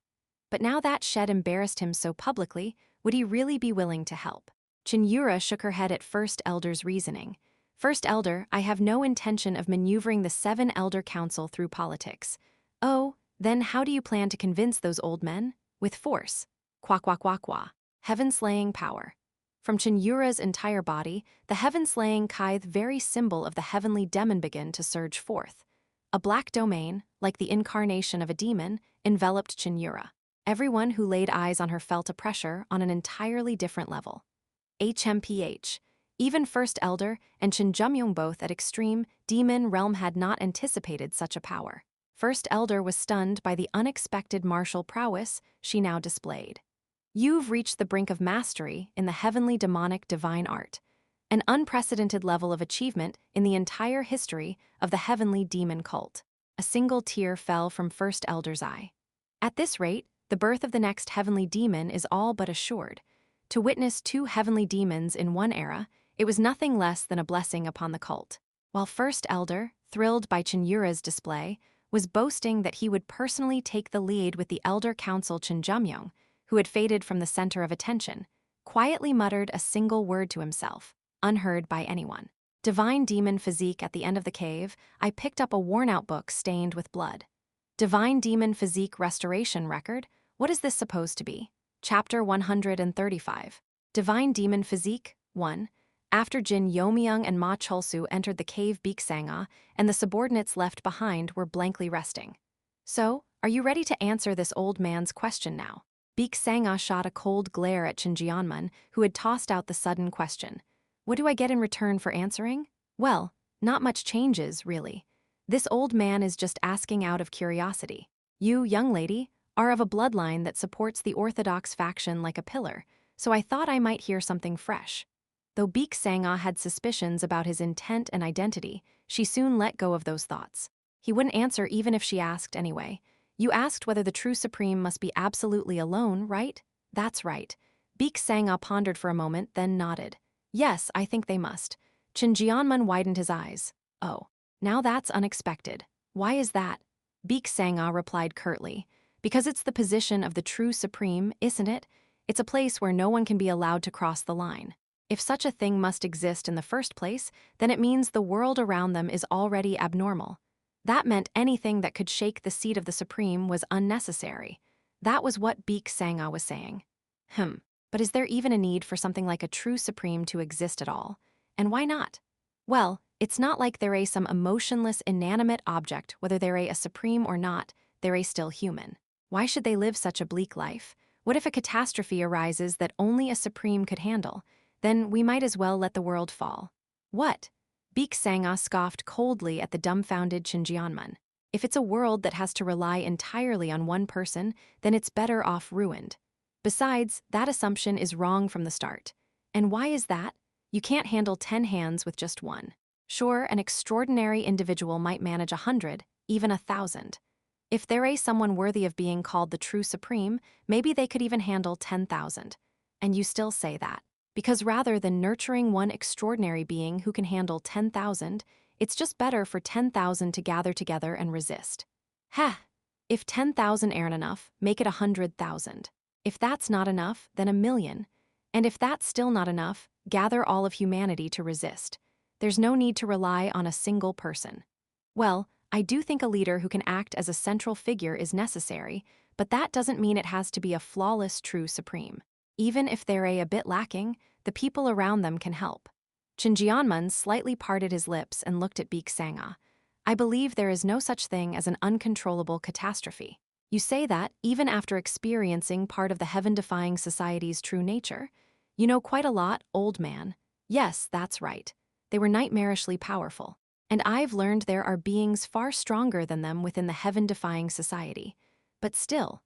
But now that shed embarrassed him so publicly, would he really be willing to help? Cheon Yura shook her head at First Elder's reasoning. First Elder, I have no intention of maneuvering the 7 Elder Council through politics. Oh, then how do you plan to convince those old men? With force. Kwa kwa kwa kwa. Heaven-slaying power. From Cheon Yura's entire body, the heaven-slaying Kaith very symbol of the heavenly demon began to surge forth. A black domain, like the incarnation of a demon, enveloped Cheon Yura. Everyone who laid eyes on her felt a pressure on an entirely different level. HMPH. Even First Elder and Jin Yeomyung both at extreme demon realm had not anticipated such a power. First Elder was stunned by the unexpected martial prowess she now displayed. You've reached the brink of mastery in the heavenly demonic divine art, an unprecedented level of achievement in the entire history of the heavenly demon cult. A single tear fell from First Elder's eye. At this rate, the birth of the next heavenly demon is all but assured. To witness 2 heavenly demons in one era, it was nothing less than a blessing upon the cult. While First Elder, thrilled by Cheon Yura's display, was boasting that he would personally take the lead with the Elder Council Jin Yeomyung, who had faded from the center of attention, quietly muttered a single word to himself, unheard by anyone. Divine Demon Physique. At the end of the cave, I picked up a worn-out book stained with blood. Divine Demon Physique Restoration Record? What is this supposed to be? Chapter 135. Divine Demon Physique 1. After Jin Yeomyung and Ma Cholsu entered the cave Beek-sanga, and the subordinates left behind were blankly resting. So, are you ready to answer this old man's question now? Beek-sanga shot a cold glare at Jin Yeomyung, who had tossed out the sudden question. What do I get in return for answering? Well, not much changes, really. This old man is just asking out of curiosity. You, young lady, are of a bloodline that supports the orthodox faction like a pillar, so I thought I might hear something fresh. Though Beek-sanga had suspicions about his intent and identity, she soon let go of those thoughts. He wouldn't answer even if she asked anyway. You asked whether the true supreme must be absolutely alone, right? That's right. Beek-sanga pondered for a moment, then nodded. Yes, I think they must. Jin Yeomyung widened his eyes. Oh, now that's unexpected. Why is that? Beek-sanga replied curtly. Because it's the position of the true supreme, isn't it? It's a place where no one can be allowed to cross the line. If such a thing must exist in the first place, then it means the world around them is already abnormal. That meant anything that could shake the seat of the supreme was unnecessary. That was what Beek-sanga was saying. But is there even a need for something like a true supreme to exist at all? And why not? Well, it's not like they're some emotionless, inanimate object, whether they're a supreme or not, they're still human. Why should they live such a bleak life? What if a catastrophe arises that only a supreme could handle? Then we might as well let the world fall. What? Beek-sanga scoffed coldly at the dumbfounded Jin Yeomyung. If it's a world that has to rely entirely on one person, then it's better off ruined. Besides, that assumption is wrong from the start. And why is that? You can't handle 10 hands with just one. Sure, an extraordinary individual might manage 100, even 1,000. If they're someone worthy of being called the true supreme, maybe they could even handle 10,000. And you still say that. Because rather than nurturing one extraordinary being who can handle 10,000, it's just better for 10,000 to gather together and resist. If 10,000 aren't enough, make it 100,000. If that's not enough, then 1,000,000. And if that's still not enough, gather all of humanity to resist. There's no need to rely on a single person. Well, I do think a leader who can act as a central figure is necessary, but that doesn't mean it has to be a flawless true supreme. Even if they're a bit lacking, the people around them can help. Jin Yeomyung slightly parted his lips and looked at Beek-sanga. I believe there is no such thing as an uncontrollable catastrophe. You say that even after experiencing part of the heaven-defying society's true nature? You know quite a lot, old man. Yes, that's right. They were nightmarishly powerful. And I've learned there are beings far stronger than them within the heaven-defying society. But still.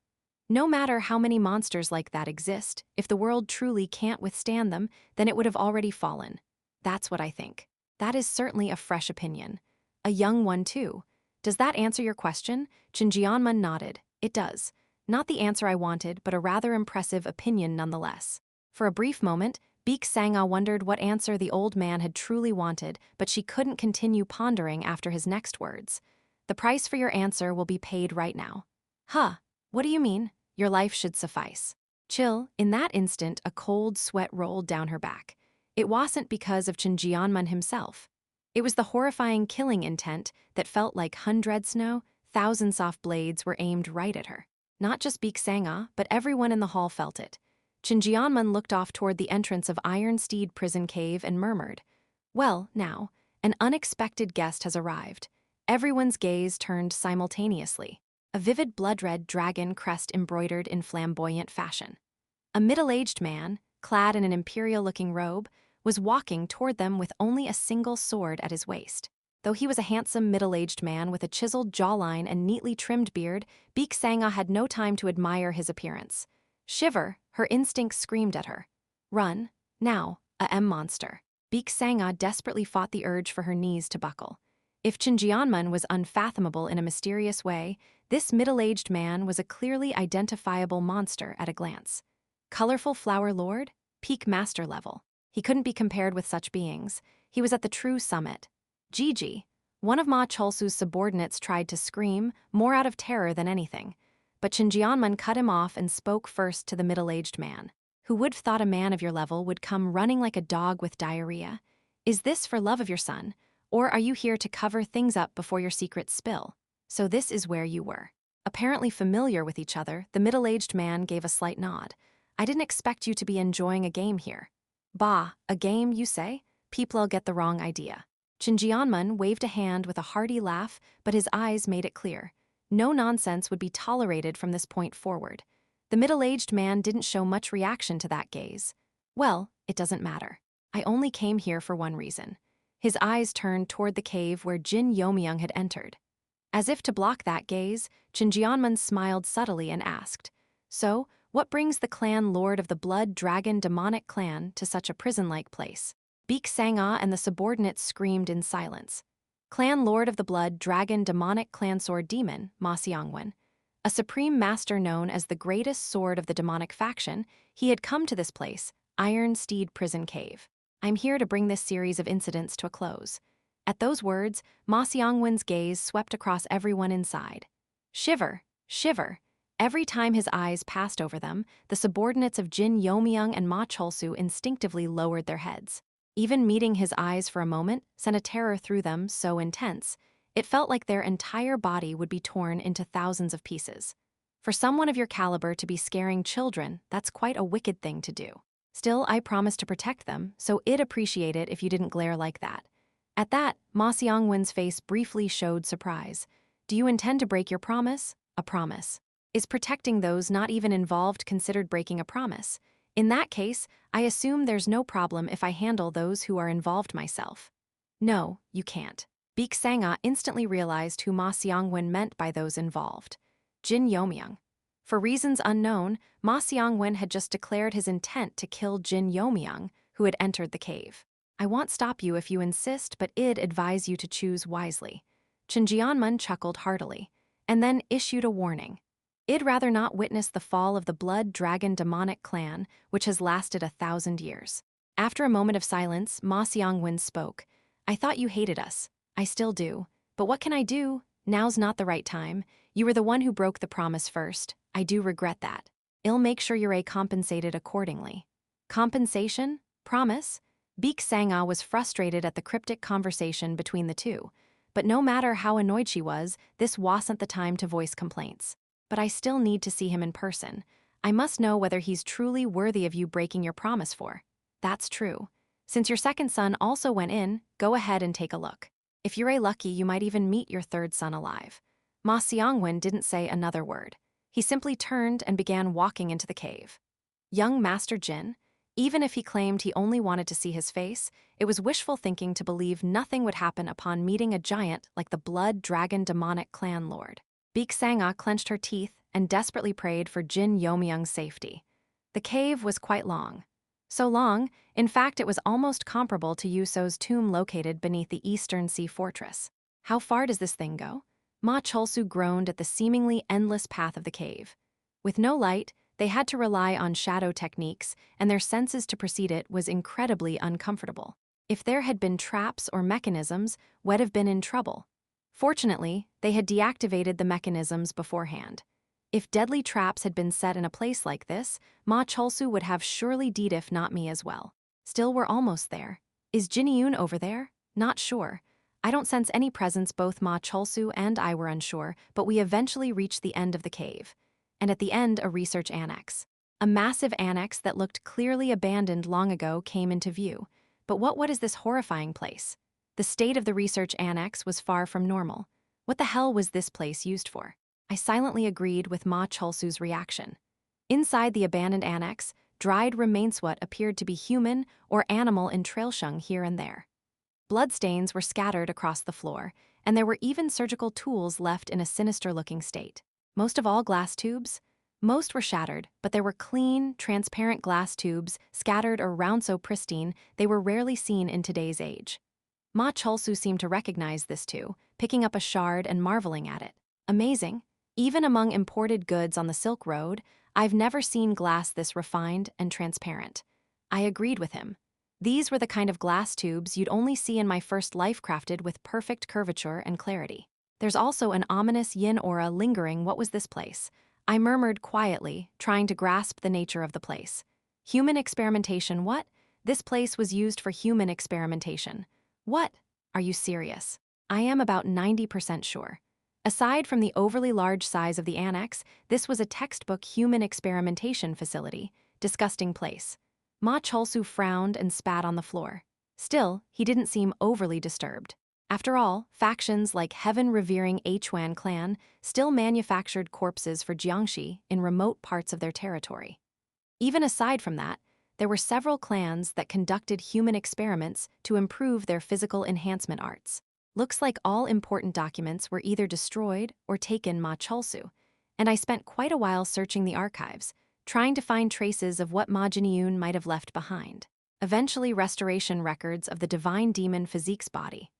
No matter how many monsters like that exist, if the world truly can't withstand them, then it would have already fallen. That's what I think. That is certainly a fresh opinion. A young one, too. Does that answer your question? Jin Yeomyung nodded. It does. Not the answer I wanted, but a rather impressive opinion nonetheless. For a brief moment, Baek Sang-ah wondered what answer the old man had truly wanted, but she couldn't continue pondering after his next words. The price for your answer will be paid right now. Huh, what do you mean? Your life should suffice. Chill, in that instant, a cold sweat rolled down her back. It wasn't because of Jin Yeomyung himself. It was the horrifying killing intent that felt like hundred snow, thousand soft blades were aimed right at her. Not just Baek Sang-ah, but everyone in the hall felt it. Jin Yeomyung looked off toward the entrance of Iron Steed Prison Cave and murmured, "Well, now, an unexpected guest has arrived." Everyone's gaze turned simultaneously. A vivid blood-red dragon crest embroidered in flamboyant fashion. A middle-aged man, clad in an imperial-looking robe, was walking toward them with only a single sword at his waist. Though he was a handsome middle-aged man with a chiseled jawline and neatly trimmed beard, Baek Sang-ah had no time to admire his appearance. Shiver, her instincts screamed at her. Run, now, a M-monster. Baek Sang-ah desperately fought the urge for her knees to buckle. If Jin Yeomyung was unfathomable in a mysterious way, this middle-aged man was a clearly identifiable monster at a glance. Colorful Flower Lord? Peak master level. He couldn't be compared with such beings. He was at the true summit. Gigi. One of Ma Cholsu's subordinates tried to scream, more out of terror than anything. But Jin Yeomyung cut him off and spoke first to the middle-aged man. Who would have thought a man of your level would come running like a dog with diarrhea? Is this for love of your son? Or are you here to cover things up before your secrets spill? So this is where you were. Apparently familiar with each other, the middle-aged man gave a slight nod. I didn't expect you to be enjoying a game here. Bah, a game, you say? People get the wrong idea. Jin Yeomyung waved a hand with a hearty laugh, but his eyes made it clear. No nonsense would be tolerated from this point forward. The middle-aged man didn't show much reaction to that gaze. Well, it doesn't matter. I only came here for one reason. His eyes turned toward the cave where Jin Yeomyung had entered. As if to block that gaze, Jin Yeomyung smiled subtly and asked, "So, what brings the clan lord of the Blood Dragon demonic clan to such a prison-like place?" Baek Sang-ah and the subordinates screamed in silence. Clan lord of the Blood Dragon demonic clan sword demon, Ma Seong-wen. A supreme master known as the greatest sword of the demonic faction, he had come to this place, Iron Steed Prison Cave. I'm here to bring this series of incidents to a close. At those words, Ma Seong-wen's gaze swept across everyone inside. Shiver, shiver. Every time his eyes passed over them, the subordinates of Jin Yeomyung and Ma Cholsu instinctively lowered their heads. Even meeting his eyes for a moment sent a terror through them so intense, it felt like their entire body would be torn into thousands of pieces. For someone of your caliber to be scaring children, that's quite a wicked thing to do. Still, I promised to protect them, so I'd appreciate it if you didn't glare like that. At that, Ma Seong-wen's face briefly showed surprise. Do you intend to break your promise? A promise. Is protecting those not even involved considered breaking a promise? In that case, I assume there's no problem if I handle those who are involved myself. No, you can't. Baek Sang-ah instantly realized who Ma Seong-wen meant by those involved. Jin Yeomyung. For reasons unknown, Ma Seong-wen had just declared his intent to kill Jin Yeomyung, who had entered the cave. I won't stop you if you insist, but I'd advise you to choose wisely. Jin Yeomyung chuckled heartily, and then issued a warning. I'd rather not witness the fall of the Blood Dragon demonic clan, which has lasted 1,000 years. After a moment of silence, Ma Seong-wen spoke. I thought you hated us. I still do. But what can I do? Now's not the right time. You were the one who broke the promise first. I do regret that. I'll make sure you're compensated accordingly. Compensation? Promise? Baek Sang-ah was frustrated at the cryptic conversation between the two. But no matter how annoyed she was, this wasn't the time to voice complaints. But I still need to see him in person. I must know whether he's truly worthy of you breaking your promise for. That's true. Since your second son also went in, go ahead and take a look. If you're lucky, you might even meet your third son alive. Ma Seong-wen didn't say another word. He simply turned and began walking into the cave. Young Master Jin, even if he claimed he only wanted to see his face, it was wishful thinking to believe nothing would happen upon meeting a giant like the Blood Dragon demonic clan lord. Baek Sang-ah clenched her teeth and desperately prayed for Jin Yeomyung's safety. The cave was quite long. So long, in fact, it was almost comparable to Yuso's tomb located beneath the Eastern Sea Fortress. How far does this thing go? Ma Cholsu groaned at the seemingly endless path of the cave. With no light, they had to rely on shadow techniques, and their senses to precede it was incredibly uncomfortable. If there had been traps or mechanisms, we'd have been in trouble. Fortunately, they had deactivated the mechanisms beforehand. If deadly traps had been set in a place like this, Ma Cholsu would have surely deed if not me as well. Still, we're almost there. Is Jin Yeomyung over there? Not sure. I don't sense any presence. Both Ma Cholsu and I were unsure, but we eventually reached the end of the cave. And at the end, a research annex. A massive annex that looked clearly abandoned long ago came into view. But what is this horrifying place? The state of the research annex was far from normal. What the hell was this place used for? I silently agreed with Ma Cholsu's reaction. Inside the abandoned annex, dried remains what appeared to be human or animal entrailshung here and there. Bloodstains were scattered across the floor, and there were even surgical tools left in a sinister-looking state. Most of all, glass tubes? Most were shattered, but there were clean, transparent glass tubes, scattered or round so pristine they were rarely seen in today's age. Ma Cholsu seemed to recognize this too, picking up a shard and marveling at it. Amazing. Even among imported goods on the Silk Road, I've never seen glass this refined and transparent. I agreed with him. These were the kind of glass tubes you'd only see in my first life, crafted with perfect curvature and clarity. There's also an ominous yin aura lingering. What was this place? I murmured quietly, trying to grasp the nature of the place. Human experimentation, what? This place was used for human experimentation. What? Are you serious? I am about 90% sure. Aside from the overly large size of the annex, this was a textbook human experimentation facility. Disgusting place. Ma Cholsu frowned and spat on the floor. Still, he didn't seem overly disturbed. After all, factions like heaven-revering Hwan clan still manufactured corpses for Jiangxi in remote parts of their territory. Even aside from that, there were several clans that conducted human experiments to improve their physical enhancement arts. Looks like all important documents were either destroyed or taken. Ma Cholsu, and I spent quite a while searching the archives, trying to find traces of what Ma Jin Yeomyung might have left behind. Eventually, restoration records of the divine demon physique's body.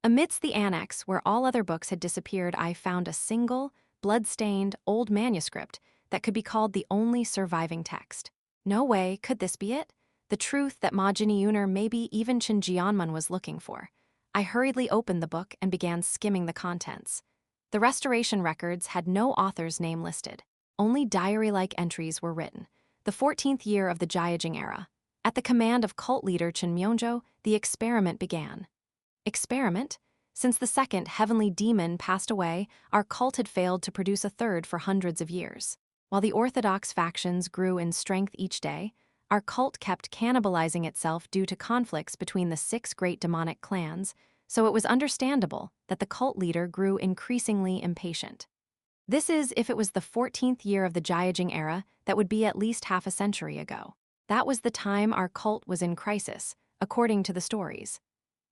Amidst the annex, where all other books had disappeared, I found a single, blood-stained, old manuscript that could be called the only surviving text. No way could this be it? The truth that Ma Jin Yeomyung, or maybe even Jin Yeomyung, was looking for. I hurriedly opened the book and began skimming the contents. The restoration records had no author's name listed. Only diary-like entries were written. The 14th year of the Jiajing era. At the command of cult leader Jin Yeomyung, the experiment began. Experiment? Since the second heavenly demon passed away, our cult had failed to produce a third for hundreds of years. While the orthodox factions grew in strength each day, our cult kept cannibalizing itself due to conflicts between the 6 great demonic clans, so it was understandable that the cult leader grew increasingly impatient. This is if it was the 14th year of the Jiajing era, that would be at least half a century ago. That was the time our cult was in crisis, according to the stories.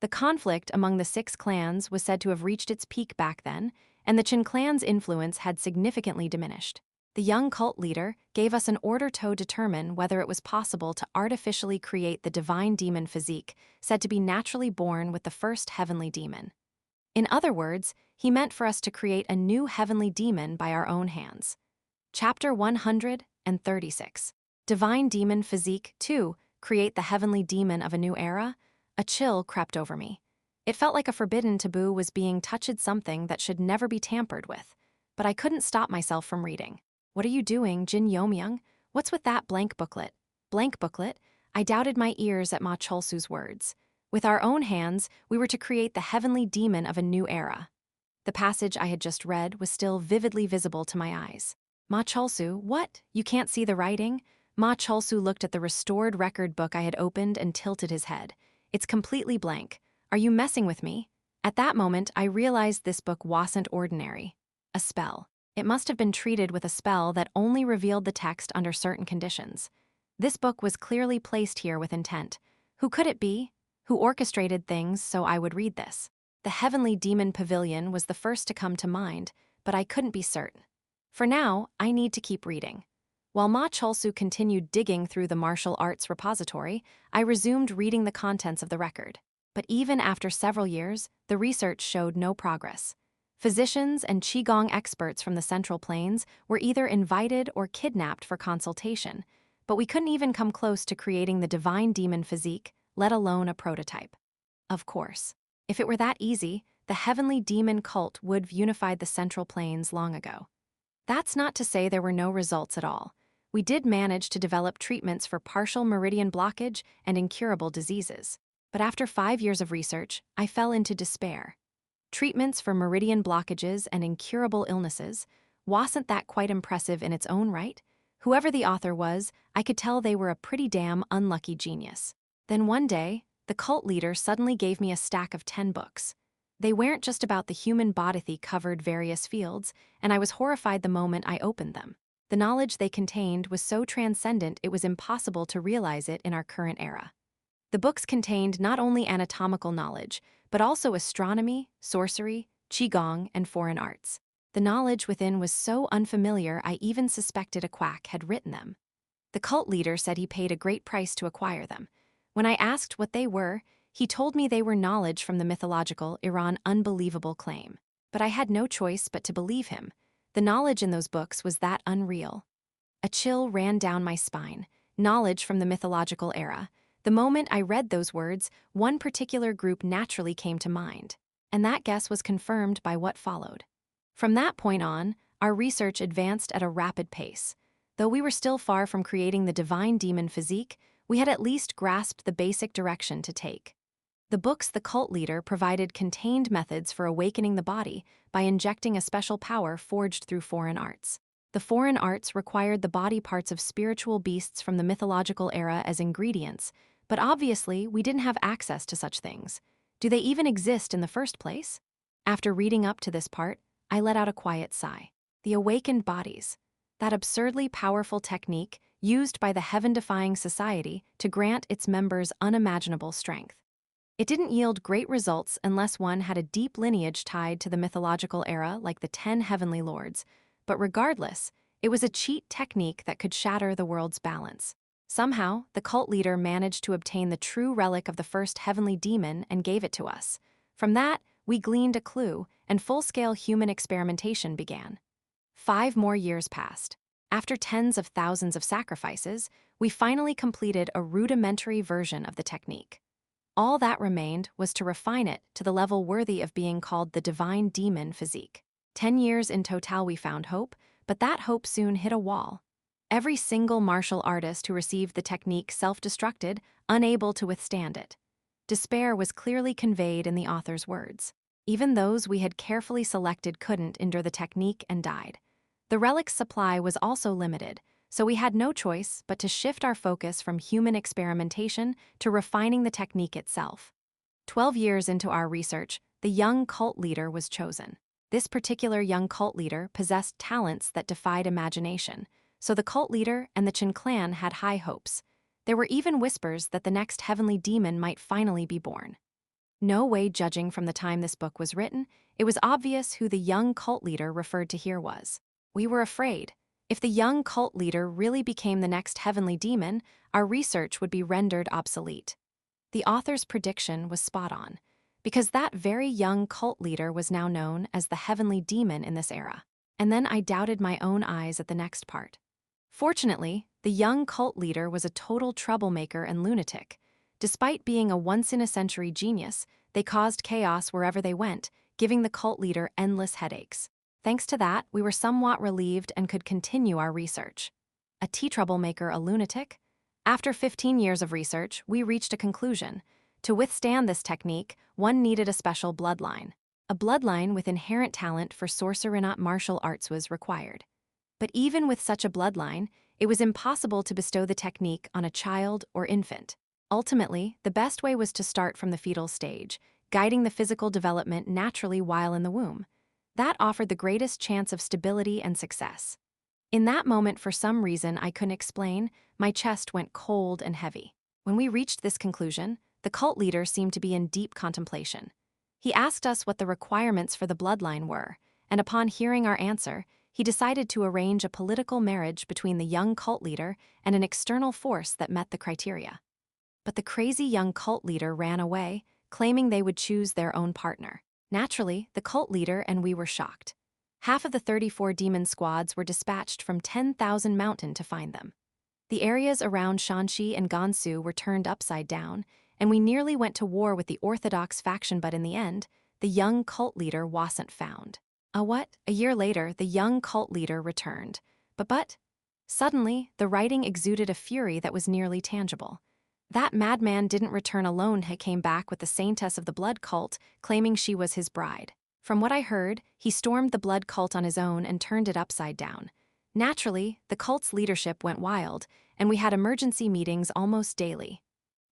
The conflict among the 6 clans was said to have reached its peak back then, and the Qin clan's influence had significantly diminished. The young cult leader gave us an order to determine whether it was possible to artificially create the divine demon physique, said to be naturally born with the first heavenly demon. In other words, he meant for us to create a new heavenly demon by our own hands. Chapter 136. Divine Demon Physique 2. Create the heavenly demon of a new era? A chill crept over me. It felt like a forbidden taboo was being touched, something that should never be tampered with. But I couldn't stop myself from reading. What are you doing, Jin Yeomyung? What's with that blank booklet? Blank booklet? I doubted my ears at Ma Cholsu's words. With our own hands, we were to create the heavenly demon of a new era. The passage I had just read was still vividly visible to my eyes. Ma Cholsu, what? You can't see the writing? Ma Cholsu looked at the restored record book I had opened and tilted his head. It's completely blank. Are you messing with me? At that moment, I realized this book wasn't ordinary. A spell. It must have been treated with a spell that only revealed the text under certain conditions. This book was clearly placed here with intent. Who could it be? Who orchestrated things so I would read this? The Heavenly Demon Pavilion was the first to come to mind, but I couldn't be certain. For now, I need to keep reading. While Ma Cholsu continued digging through the martial arts repository, I resumed reading the contents of the record. But even after several years, the research showed no progress. Physicians and Qigong experts from the Central Plains were either invited or kidnapped for consultation, but we couldn't even come close to creating the divine demon physique, let alone a prototype. Of course, if it were that easy, the heavenly demon cult would have unified the Central Plains long ago. That's not to say there were no results at all. We did manage to develop treatments for partial meridian blockage and incurable diseases. But after 5 years of research, I fell into despair. Treatments for meridian blockages and incurable illnesses, wasn't that quite impressive in its own right? Whoever the author was, I could tell they were a pretty damn unlucky genius. Then one day, the cult leader suddenly gave me a stack of 10 books. They weren't just about the human body covered various fields, and I was horrified the moment I opened them. The knowledge they contained was so transcendent it was impossible to realize it in our current era. The books contained not only anatomical knowledge, but also astronomy, sorcery, qigong, and foreign arts. The knowledge within was so unfamiliar I even suspected a quack had written them. The cult leader said he paid a great price to acquire them. When I asked what they were, he told me they were knowledge from the mythological Iran unbelievable claim. But I had no choice but to believe him. The knowledge in those books was that unreal. A chill ran down my spine. Knowledge from the mythological era. The moment I read those words, one particular group naturally came to mind. And that guess was confirmed by what followed. From that point on, our research advanced at a rapid pace. Though we were still far from creating the divine demon physique, we had at least grasped the basic direction to take. The books the cult leader provided contained methods for awakening the body by injecting a special power forged through foreign arts. The foreign arts required the body parts of spiritual beasts from the mythological era as ingredients, but obviously we didn't have access to such things. Do they even exist in the first place? After reading up to this part, I let out a quiet sigh. The awakened bodies. That absurdly powerful technique used by the heaven-defying society to grant its members unimaginable strength. It didn't yield great results unless one had a deep lineage tied to the mythological era like the 10 heavenly lords, but regardless, it was a cheat technique that could shatter the world's balance. Somehow, the cult leader managed to obtain the true relic of the first heavenly demon and gave it to us. From that, we gleaned a clue, and full-scale human experimentation began. 5 more years passed. After tens of thousands of sacrifices, we finally completed a rudimentary version of the technique. All that remained was to refine it to the level worthy of being called the divine demon physique. 10 years in total we found hope, but that hope soon hit a wall. Every single martial artist who received the technique self-destructed, unable to withstand it. Despair was clearly conveyed in the author's words. Even those we had carefully selected couldn't endure the technique and died. The relic's supply was also limited, so we had no choice but to shift our focus from human experimentation to refining the technique itself. 12 years into our research, the young cult leader was chosen. This particular young cult leader possessed talents that defied imagination, so the cult leader and the Cheon clan had high hopes. There were even whispers that the next heavenly demon might finally be born. No way judging from the time this book was written, it was obvious who the young cult leader referred to here was. We were afraid. If the young cult leader really became the next heavenly demon, our research would be rendered obsolete. The author's prediction was spot on, because that very young cult leader was now known as the heavenly demon in this era. And then I doubted my own eyes at the next part. Fortunately, the young cult leader was a total troublemaker and lunatic. Despite being a once-in-a-century genius, they caused chaos wherever they went, giving the cult leader endless headaches. Thanks to that, we were somewhat relieved and could continue our research. A troublemaker, a lunatic? After 15 years of research, we reached a conclusion. To withstand this technique, one needed a special bloodline. A bloodline with inherent talent for sorcery, not martial arts, was required. But even with such a bloodline, it was impossible to bestow the technique on a child or infant. Ultimately, the best way was to start from the fetal stage, guiding the physical development naturally while in the womb. That offered the greatest chance of stability and success. In that moment, for some reason I couldn't explain, my chest went cold and heavy. When we reached this conclusion, the cult leader seemed to be in deep contemplation. He asked us what the requirements for the bloodline were, and upon hearing our answer, he decided to arrange a political marriage between the young cult leader and an external force that met the criteria. But the crazy young cult leader ran away, claiming they would choose their own partner. Naturally, the cult leader and we were shocked. Half of the 34 demon squads were dispatched from 10,000 Mountain to find them. The areas around Shanxi and Gansu were turned upside down, and we nearly went to war with the orthodox faction, but in the end, the young cult leader wasn't found. A year later, the young cult leader returned. But, suddenly, the writing exuded a fury that was nearly tangible. That madman didn't return alone, he came back with the saintess of the blood cult, claiming she was his bride. From what I heard, he stormed the blood cult on his own and turned it upside down. Naturally, the cult's leadership went wild, and we had emergency meetings almost daily.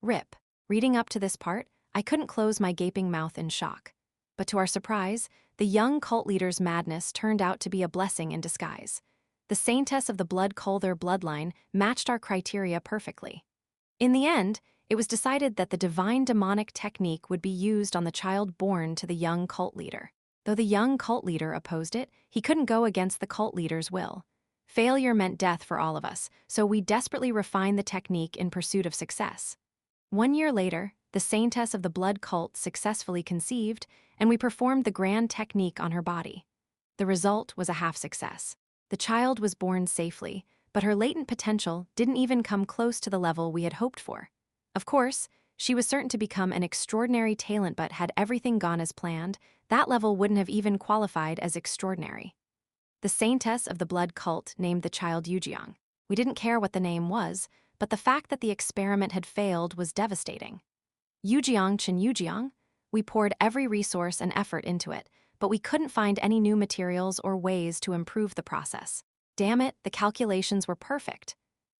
RIP. Reading up to this part, I couldn't close my gaping mouth in shock. But to our surprise, the young cult leader's madness turned out to be a blessing in disguise. The saintess of the blood cult, their bloodline, matched our criteria perfectly. In the end, it was decided that the divine demonic technique would be used on the child born to the young cult leader. Though the young cult leader opposed it, he couldn't go against the cult leader's will. Failure meant death for all of us, so we desperately refined the technique in pursuit of success. 1 year later, the saintess of the blood cult successfully conceived, and we performed the grand technique on her body. The result was a half success. The child was born safely, but her latent potential didn't even come close to the level we had hoped for. Of course, she was certain to become an extraordinary talent, but had everything gone as planned, that level wouldn't have even qualified as extraordinary. The saintess of the blood cult named the child Yeo-myung. We didn't care what the name was, but the fact that the experiment had failed was devastating. Yeo-myung. We poured every resource and effort into it, but we couldn't find any new materials or ways to improve the process. Damn it, the calculations were perfect.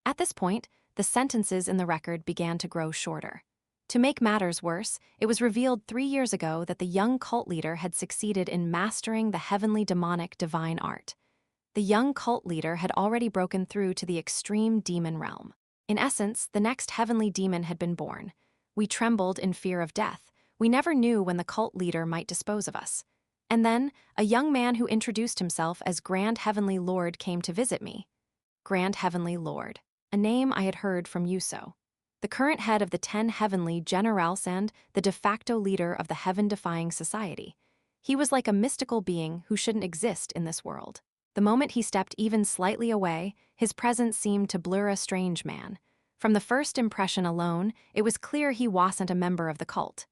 At this point, the sentences in the record began to grow shorter. To make matters worse, it was revealed 3 years ago that the young cult leader had succeeded in mastering the heavenly demonic divine art. The young cult leader had already broken through to the extreme demon realm. In essence, the next heavenly demon had been born. We trembled in fear of death. We never knew when the cult leader might dispose of us. And then, a young man who introduced himself as Grand Heavenly Lord came to visit me. Grand Heavenly Lord, a name I had heard from Yuso, the current head of the 10 Heavenly Generals and the de facto leader of the heaven-defying society. He was like a mystical being who shouldn't exist in this world. The moment he stepped even slightly away, his presence seemed to blur a strange man. From the first impression alone, it was clear he wasn't a member of the cult.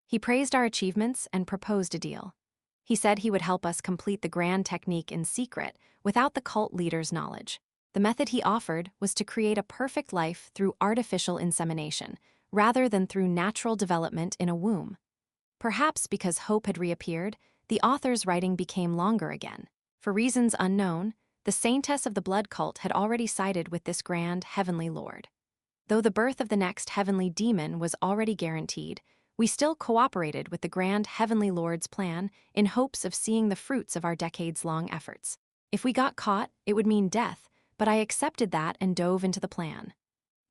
He praised our achievements and proposed a deal. He said he would help us complete the grand technique in secret, without the cult leader's knowledge. The method he offered was to create a perfect life through artificial insemination, rather than through natural development in a womb. Perhaps because hope had reappeared, the author's writing became longer again. For reasons unknown, the saintess of the blood cult had already sided with this grand heavenly lord. Though the birth of the next heavenly demon was already guaranteed, we still cooperated with the grand heavenly lord's plan in hopes of seeing the fruits of our decades-long efforts. If we got caught, it would mean death, but I accepted that and dove into the plan.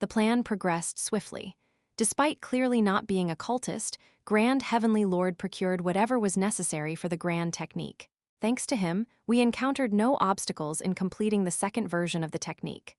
The plan progressed swiftly. Despite clearly not being a cultist, Grand Heavenly Lord procured whatever was necessary for the grand technique. Thanks to him, we encountered no obstacles in completing the second version of the technique.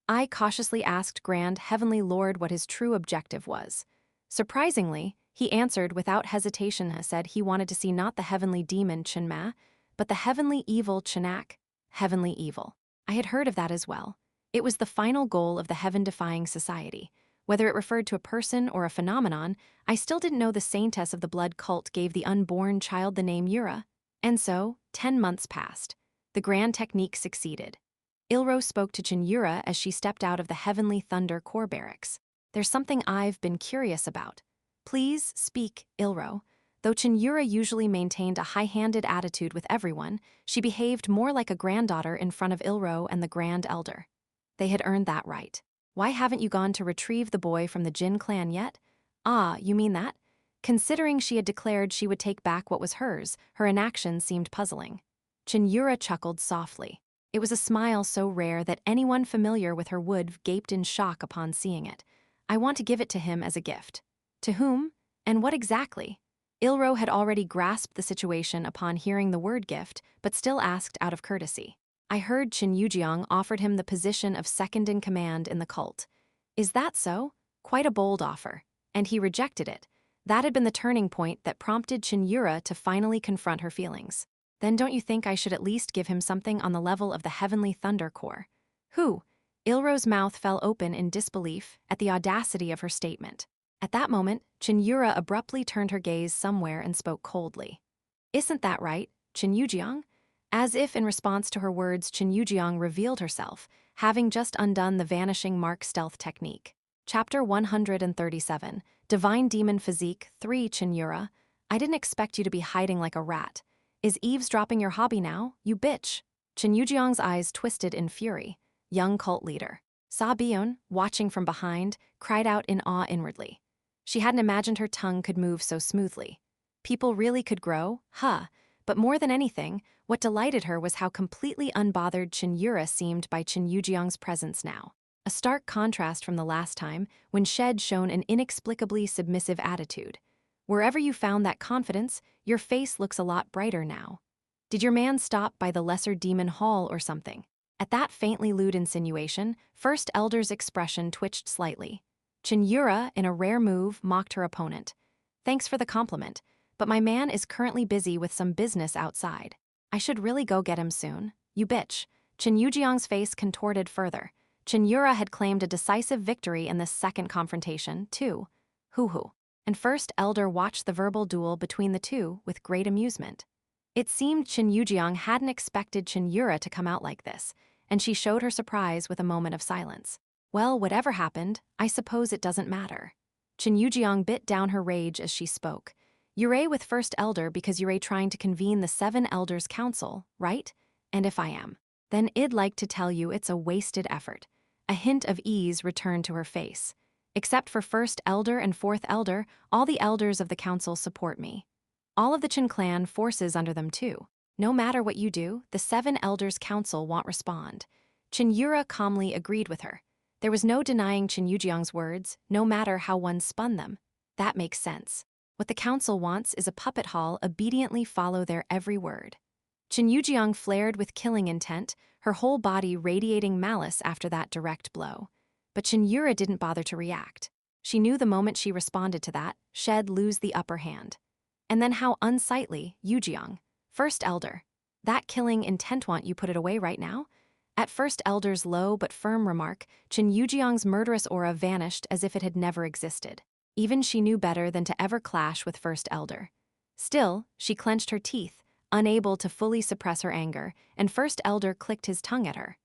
I cautiously asked Grand Heavenly Lord what his true objective was. Surprisingly, he answered without hesitation. He said he wanted to see not the heavenly demon Chenma, but the heavenly evil Chenak, heavenly evil. I had heard of that as well. It was the final goal of the heaven-defying society. Whether it referred to a person or a phenomenon, I still didn't know. The saintess of the blood cult gave the unborn child the name Yura. And so, 10 months passed. The grand technique succeeded. Ilro spoke to Cheon Yura as she stepped out of the Heavenly Thunder Corps barracks. There's something I've been curious about. Please speak, Ilro. Though Cheon Yura usually maintained a high-handed attitude with everyone, she behaved more like a granddaughter in front of Ilro and the Grand Elder. They had earned that right. Why haven't you gone to retrieve the boy from the Jin clan yet? Ah, you mean that? Considering she had declared she would take back what was hers, her inaction seemed puzzling. Cheon Yura chuckled softly. It was a smile so rare that anyone familiar with her would have gaped in shock upon seeing it. I want to give it to him as a gift. To whom? And what exactly? Ilro had already grasped the situation upon hearing the word gift, but still asked out of courtesy. I heard Jin Yeomyung offered him the position of second-in-command in the cult. Is that so? Quite a bold offer. And he rejected it. That had been the turning point that prompted Cheon Yura to finally confront her feelings. Then don't you think I should at least give him something on the level of the Heavenly Thunder Corps? Who? Ilro's mouth fell open in disbelief at the audacity of her statement. At that moment, Cheon Yura abruptly turned her gaze somewhere and spoke coldly. Isn't that right, Cheon Yeomyung? As if in response to her words, Cheon Yeomyung revealed herself, having just undone the vanishing mark stealth technique. Chapter 137, Divine Demon Physique 3. Cheon Yura, I didn't expect you to be hiding like a rat. Is eavesdropping your hobby now, you bitch? Cheon Yeomyung's eyes twisted in fury. Young cult leader. Sa Beon, watching from behind, cried out in awe inwardly. She hadn't imagined her tongue could move so smoothly. People really could grow, huh? But more than anything, what delighted her was how completely unbothered Cheon Yura seemed by Cheon Yeomyung's presence now. A stark contrast from the last time, when Shed shown an inexplicably submissive attitude. Wherever you found that confidence, your face looks a lot brighter now. Did your man stop by the Lesser Demon Hall or something? At that faintly lewd insinuation, First Elder's expression twitched slightly. Cheon Yura, in a rare move, mocked her opponent. Thanks for the compliment, but my man is currently busy with some business outside. I should really go get him soon. You bitch. Cheon Yeomyung's face contorted further. Cheon Yura had claimed a decisive victory in this second confrontation, too. Hoo-hoo. And First Elder watched the verbal duel between the two with great amusement. It seemed Cheon Yeomyung hadn't expected Cheon Yura to come out like this, and she showed her surprise with a moment of silence. Well, whatever happened, I suppose it doesn't matter. Cheon Yeomyung bit down her rage as she spoke. You're with First Elder because you're trying to convene the 7 Elders' Council, right? And if I am, then I'd like to tell you it's a wasted effort. A hint of ease returned to her face. Except for First Elder and Fourth Elder, all the elders of the council support me. All of the Cheon clan forces under them too. No matter what you do, the 7 Elders' Council won't respond. Cheon Yura calmly agreed with her. There was no denying Cheon Yeomyung's words, no matter how one spun them. That makes sense. What the council wants is a puppet hall obediently follow their every word. Cheon Yeomyung flared with killing intent, her whole body radiating malice after that direct blow. But Cheon Yura didn't bother to react. She knew the moment she responded to that, she'd lose the upper hand. And then how unsightly, Yeomyung. First Elder. That killing intent, want you put it away right now? At First Elder's low but firm remark, Cheon Yeomyung's murderous aura vanished as if it had never existed. Even she knew better than to ever clash with First Elder. Still, she clenched her teeth, unable to fully suppress her anger, and First Elder clicked his tongue at her.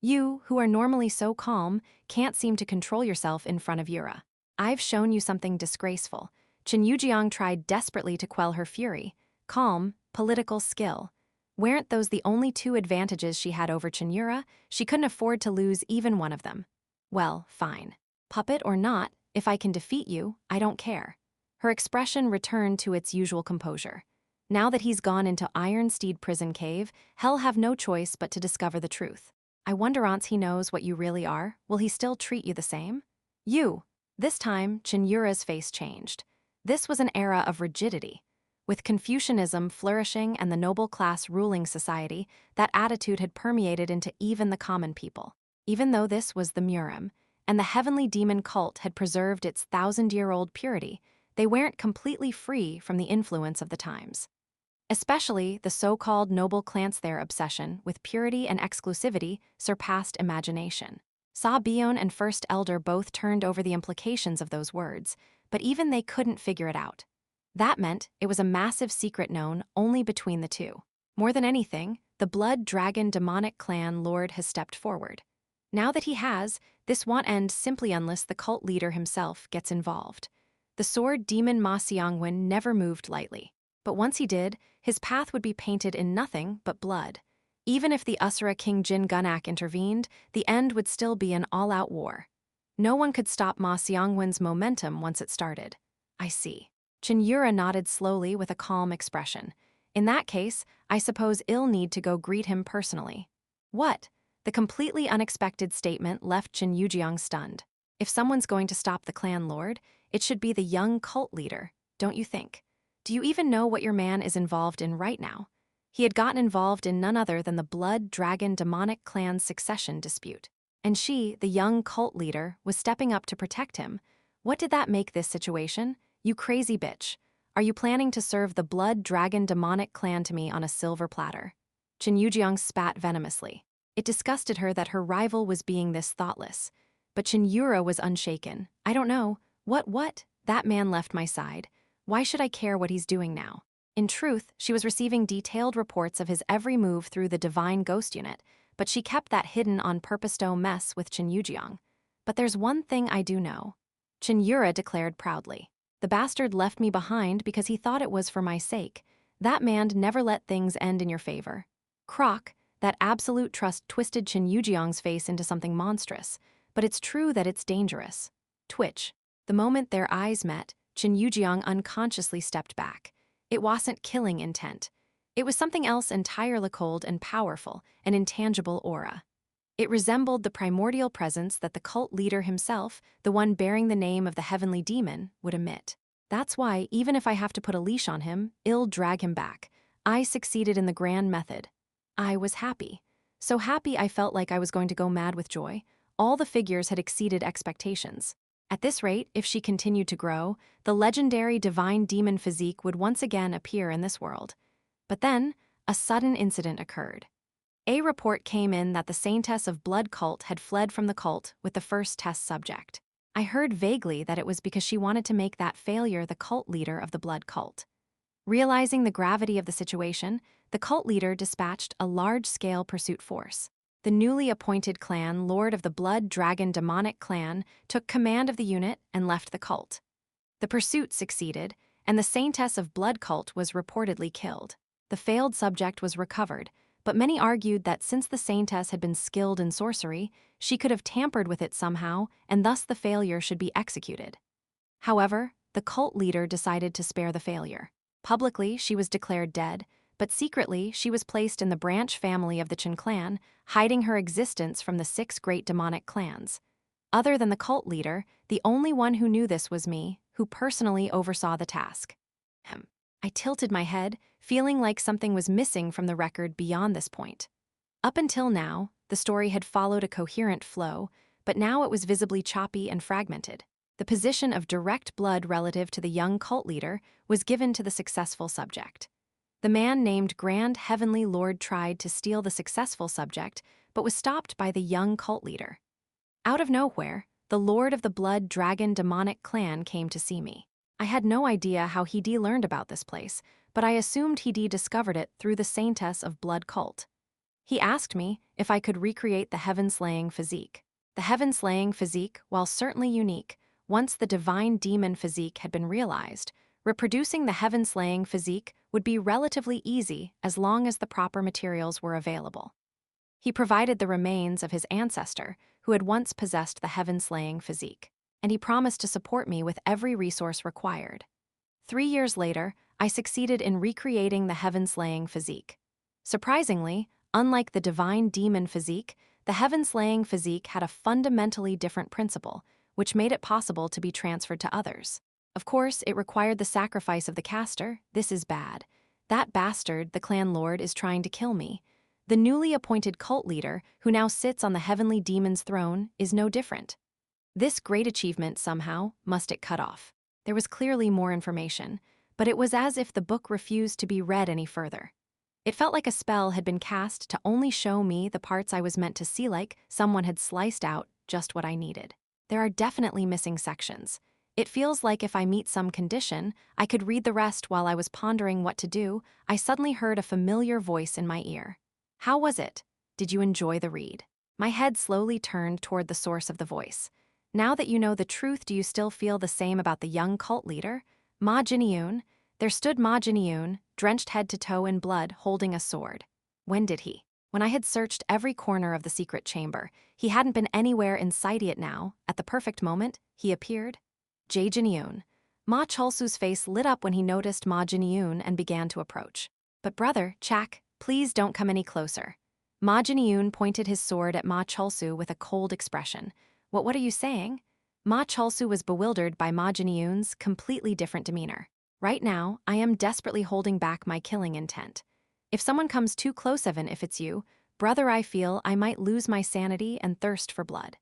You, who are normally so calm, can't seem to control yourself in front of Yura. I've shown you something disgraceful. Cheon Yeomyung tried desperately to quell her fury. Calm, political skill. Weren't those the only 2 advantages she had over Cheon Yura? She couldn't afford to lose even one of them. Well, fine. Puppet or not, if I can defeat you, I don't care. Her expression returned to its usual composure. Now that he's gone into Ironsteed prison cave, hell have no choice but to discover the truth. I wonder once he knows what you really are, will he still treat you the same? You. This time, Cheon Yura's face changed. This was an era of rigidity. With Confucianism flourishing and the noble class ruling society, that attitude had permeated into even the common people. Even though this was the Murim, and the heavenly demon cult had preserved its 1,000-year-old purity, they weren't completely free from the influence of the times. Especially the so-called noble clans, their obsession with purity and exclusivity surpassed imagination. Sa Beon and First Elder both turned over the implications of those words, but even they couldn't figure it out. That meant it was a massive secret known only between the two. More than anything, the Blood Dragon demonic clan lord has stepped forward. Now that he has, this won't end simply unless the cult leader himself gets involved. The sword demon Ma Xiangwen never moved lightly. But once he did, his path would be painted in nothing but blood. Even if the Usura King Jin Gunak intervened, the end would still be an all-out war. No one could stop Ma Xiangwen's momentum once it started. I see. Cheon Yura nodded slowly with a calm expression. In that case, I suppose I'll need to go greet him personally. What? The completely unexpected statement left Cheon Yeomyung stunned. If someone's going to stop the clan lord, it should be the young cult leader, don't you think? Do you even know what your man is involved in right now? He had gotten involved in none other than the Blood Dragon demonic clan's succession dispute. And she, the young cult leader, was stepping up to protect him. What did that make this situation? You crazy bitch. Are you planning to serve the Blood Dragon demonic clan to me on a silver platter? Jin Yeomyung spat venomously. It disgusted her that her rival was being this thoughtless. But Cheon Yura was unshaken. I don't know. What? That man left my side. Why should I care what he's doing now? In truth, she was receiving detailed reports of his every move through the Divine Ghost Unit, but she kept that hidden on purpose to mess with Jin Yeomyung. But there's one thing I do know. Cheon Yura declared proudly. The bastard left me behind because he thought it was for my sake. That man never let things end in your favor. Croc, that absolute trust twisted Cheon Yeomyung's face into something monstrous, but it's true that it's dangerous. Twitch. The moment their eyes met, Cheon Yeomyung unconsciously stepped back. It wasn't killing intent. It was something else entirely cold and powerful, an intangible aura. It resembled the primordial presence that the cult leader himself, the one bearing the name of the heavenly demon, would emit. That's why, even if I have to put a leash on him, I'll drag him back. I succeeded in the grand method. I was happy. So happy I felt like I was going to go mad with joy. All the figures had exceeded expectations. At this rate, if she continued to grow, the legendary divine demon physique would once again appear in this world. But then, a sudden incident occurred. A report came in that the Saintess of Blood cult had fled from the cult with the first test subject. I heard vaguely that it was because she wanted to make that failure the cult leader of the Blood cult. Realizing the gravity of the situation, the cult leader dispatched a large-scale pursuit force. The newly appointed clan lord of the Blood Dragon demonic clan took command of the unit and left the cult. The pursuit succeeded, and the Saintess of Blood cult was reportedly killed. The failed subject was recovered, but many argued that since the Saintess had been skilled in sorcery, she could have tampered with it somehow, and thus the failure should be executed. However, the cult leader decided to spare the failure. Publicly, she was declared dead, but secretly, she was placed in the branch family of the Cheon clan, hiding her existence from the 6 great demonic clans. Other than the cult leader, the only one who knew this was me, who personally oversaw the task. I tilted my head, feeling like something was missing from the record beyond this point. Up until now, the story had followed a coherent flow, but now it was visibly choppy and fragmented. The position of direct blood relative to the young cult leader was given to the successful subject. The man named Grand Heavenly Lord tried to steal the successful subject, but was stopped by the young cult leader. Out of nowhere, the Lord of the Blood Dragon demonic clan came to see me. I had no idea how he learned about this place, but I assumed he discovered it through the Saintess of Blood cult. He asked me if I could recreate the heaven-slaying physique. The heaven-slaying physique, while certainly unique, once the divine demon physique had been realized, reproducing the heaven-slaying physique would be relatively easy as long as the proper materials were available. He provided the remains of his ancestor, who had once possessed the heaven-slaying physique, and he promised to support me with every resource required. 3 years later, I succeeded in recreating the heaven-slaying physique. Surprisingly, unlike the divine demon physique, the heaven-slaying physique had a fundamentally different principle, which made it possible to be transferred to others. Of course, it required the sacrifice of the caster. This is bad. That bastard, the clan lord, is trying to kill me. The newly appointed cult leader, who now sits on the heavenly demon's throne, is no different. This great achievement somehow must it cut off. There was clearly more information, but it was as if the book refused to be read any further. It felt like a spell had been cast to only show me the parts I was meant to see, like someone had sliced out just what I needed. There are definitely missing sections. It feels like if I meet some condition, I could read the rest. While I was pondering what to do, I suddenly heard a familiar voice in my ear. How was it? Did you enjoy the read? My head slowly turned toward the source of the voice. Now that you know the truth, do you still feel the same about the young cult leader? Ma Jin-yeon. There stood Ma Jin-yeon, drenched head to toe in blood, holding a sword. When did he? When I had searched every corner of the secret chamber, he hadn't been anywhere in sight yet. Now, at the perfect moment, he appeared. Jae Jin-yeon. Ma Cholsu's face lit up when he noticed Ma Jin-yeon and began to approach. But brother, Chak, please don't come any closer. Ma Jin-yeon pointed his sword at Ma Cholsu with a cold expression. What are you saying? Ma Cholsu was bewildered by Ma Jin-yeon's completely different demeanor. Right now, I am desperately holding back my killing intent. If someone comes too close, even if it's you, brother, I feel I might lose my sanity and thirst for blood.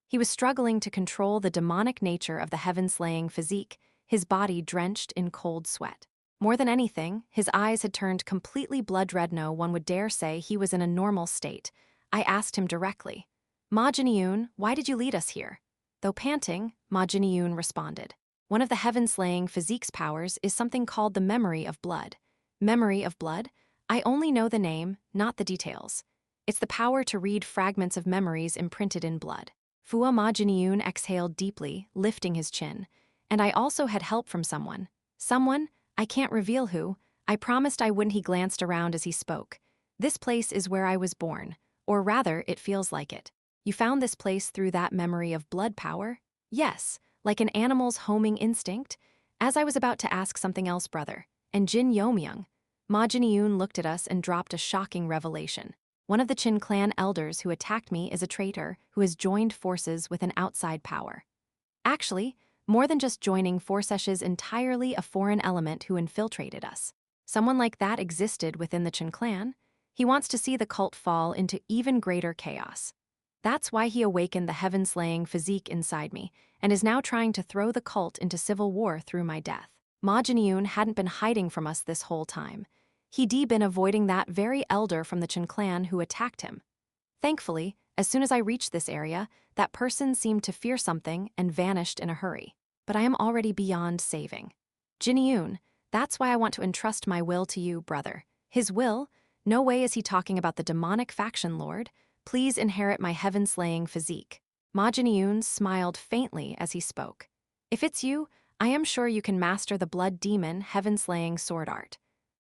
He was struggling to control the demonic nature of the heaven-slaying physique, his body drenched in cold sweat. More than anything, his eyes had turned completely blood-red. No one would dare say he was in a normal state. I asked him directly, "Ma Jin-yoon, why did you lead us here?" Though panting, Ma Jin-yoon responded, "One of the heaven-slaying physique's powers is something called the memory of blood." Memory of blood? I only know the name, not the details. It's the power to read fragments of memories imprinted in blood. Fua Ma Jin-yoon exhaled deeply, lifting his chin. And I also had help from someone. Someone? I can't reveal who. I promised I wouldn't. He glanced around as he spoke. This place is where I was born. Or rather, it feels like it. You found this place through that memory of blood power? Yes, like an animal's homing instinct. As I was about to ask something else, brother. And Jin Yeomyung. Ma Jin-yoon looked at us and dropped a shocking revelation. One of the Chin clan elders who attacked me is a traitor who has joined forces with an outside power. Actually, more than just joining forces, entirely a foreign element who infiltrated us. Someone like that existed within the Chin clan. He wants to see the cult fall into even greater chaos. That's why he awakened the heaven-slaying physique inside me and is now trying to throw the cult into civil war through my death. Ma Jin-yoon hadn't been hiding from us this whole time. He'd been avoiding that very elder from the Chin clan who attacked him. Thankfully, as soon as I reached this area, that person seemed to fear something and vanished in a hurry. But I am already beyond saving. Jin-yoon, that's why I want to entrust my will to you, brother. His will? No way is he talking about the demonic faction lord. Please inherit my heaven-slaying physique. Ma Jin-yoon smiled faintly as he spoke. If it's you, I am sure you can master the blood demon heaven-slaying sword art.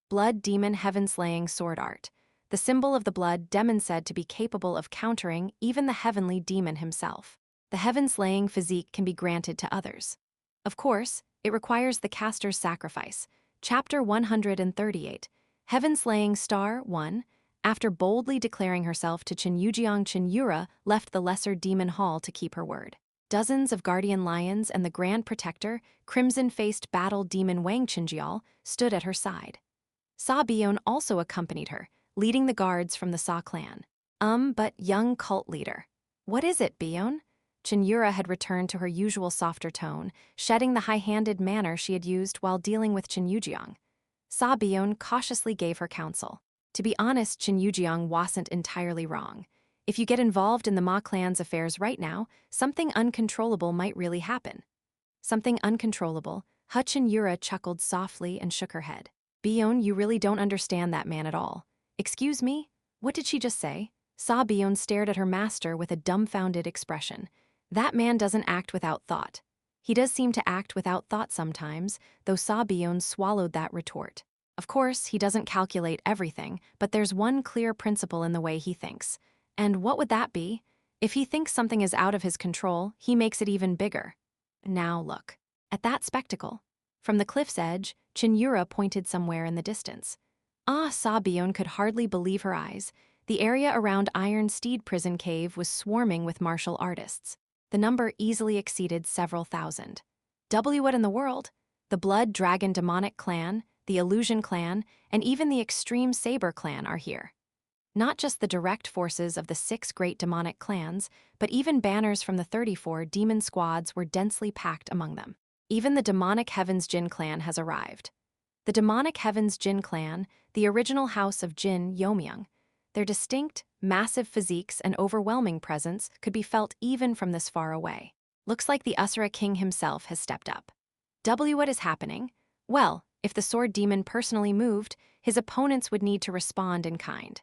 Blood demon heaven-slaying sword art. The symbol of the blood demon said to be capable of countering even the heavenly demon himself. The heaven-slaying physique can be granted to others. Of course, it requires the caster's sacrifice. Chapter 138, Heaven-slaying Star 1. After boldly declaring herself to Jin Yura left the lesser demon hall to keep her word. Dozens of guardian lions and the Grand Protector, crimson-faced battle demon Wang Chinjial, stood at her side. Sa Beon also accompanied her, leading the guards from the Sa clan. But young cult leader. What is it, Beon? Cheon Yura had returned to her usual softer tone, shedding the high-handed manner she had used while dealing with Jin Yeomyung. Sa Beon cautiously gave her counsel. To be honest, Jin Yeomyung wasn't entirely wrong. If you get involved in the Ma clan's affairs right now, something uncontrollable might really happen. Something uncontrollable? Cheon Yura chuckled softly and shook her head. Beon, you really don't understand that man at all. Excuse me? What did she just say? Sa Beon stared at her master with a dumbfounded expression. That man doesn't act without thought. He does seem to act without thought sometimes, though Sa Beon swallowed that retort. Of course, he doesn't calculate everything, but there's one clear principle in the way he thinks. And what would that be? If he thinks something is out of his control, he makes it even bigger. Now look. At that spectacle. From the cliff's edge, Cheon Yura pointed somewhere in the distance. Sa Beon could hardly believe her eyes. The area around Iron Steed Prison Cave was swarming with martial artists. The number easily exceeded several thousand. What in the world? The Blood Dragon Demonic Clan, the Illusion Clan, and even the Extreme Saber Clan are here. Not just the direct forces of the 6 great demonic clans, but even banners from the 34 demon squads were densely packed among them. Even the Demonic Heavens Jin clan has arrived. The Demonic Heavens Jin clan, the original house of Jin Yeomyung. Their distinct, massive physiques and overwhelming presence could be felt even from this far away. Looks like the Usura King himself has stepped up. What is happening? Well, if the sword demon personally moved, his opponents would need to respond in kind.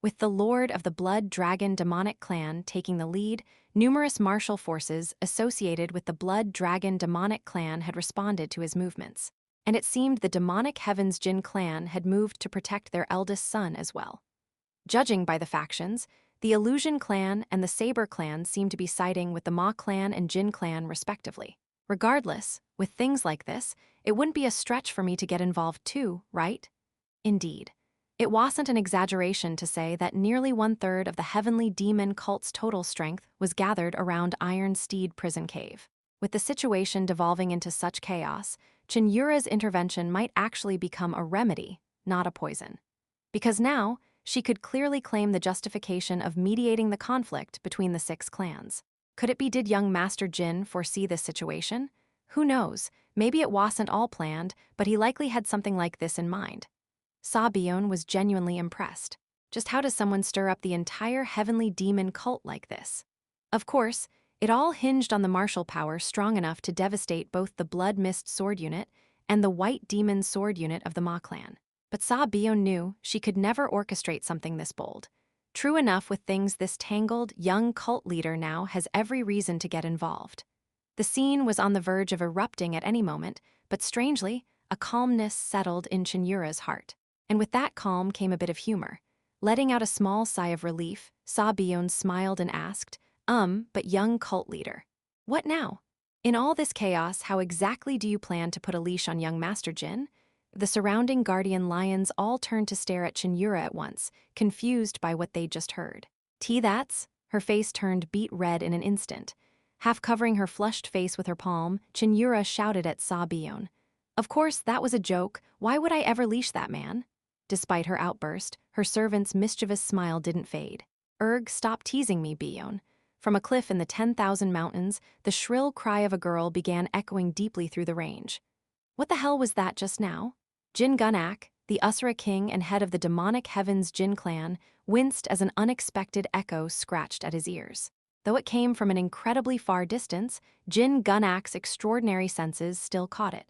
With the Lord of the Blood Dragon Demonic Clan taking the lead, numerous martial forces associated with the Blood Dragon Demonic Clan had responded to his movements. And it seemed the Demonic Heavens Jin clan had moved to protect their eldest son as well. Judging by the factions, the Illusion Clan and the Saber Clan seemed to be siding with the Ma Clan and Jin Clan respectively. Regardless, with things like this, it wouldn't be a stretch for me to get involved too, right? Indeed. It wasn't an exaggeration to say that nearly 1/3 of the heavenly demon cult's total strength was gathered around Iron Steed Prison Cave. With the situation devolving into such chaos, Cheon Yura's intervention might actually become a remedy, not a poison. Because now, she could clearly claim the justification of mediating the conflict between the 6 clans. Could it be did young Master Jin foresee this situation? Who knows, maybe it wasn't all planned, but he likely had something like this in mind. Yeon was genuinely impressed. Just how does someone stir up the entire heavenly demon cult like this? Of course, it all hinged on the martial power strong enough to devastate both the Blood Mist Sword Unit and the White Demon Sword Unit of the Ma clan. But Yeon knew she could never orchestrate something this bold. True enough, with things this tangled, young cult leader now has every reason to get involved. The scene was on the verge of erupting at any moment, but strangely, a calmness settled in Cheon Yura's heart. And with that calm came a bit of humor. Letting out a small sigh of relief, Yeon smiled and asked, but young cult leader. What now? In all this chaos, how exactly do you plan to put a leash on young Master Jin? The surrounding guardian lions all turned to stare at Cheon Yura at once, confused by what they'd just heard. That's? Her face turned beet red in an instant. Half covering her flushed face with her palm, Cheon Yura shouted at Yeon. Of course, that was a joke. Why would I ever leash that man? Despite her outburst, her servant's mischievous smile didn't fade. Stop teasing me, Yeon. From a cliff in the 10,000 mountains, the shrill cry of a girl began echoing deeply through the range. What the hell was that just now? Jin Gunak, the Usura king and head of the demonic heavens Jin clan, winced as an unexpected echo scratched at his ears. Though it came from an incredibly far distance, Jin Gunak's extraordinary senses still caught it.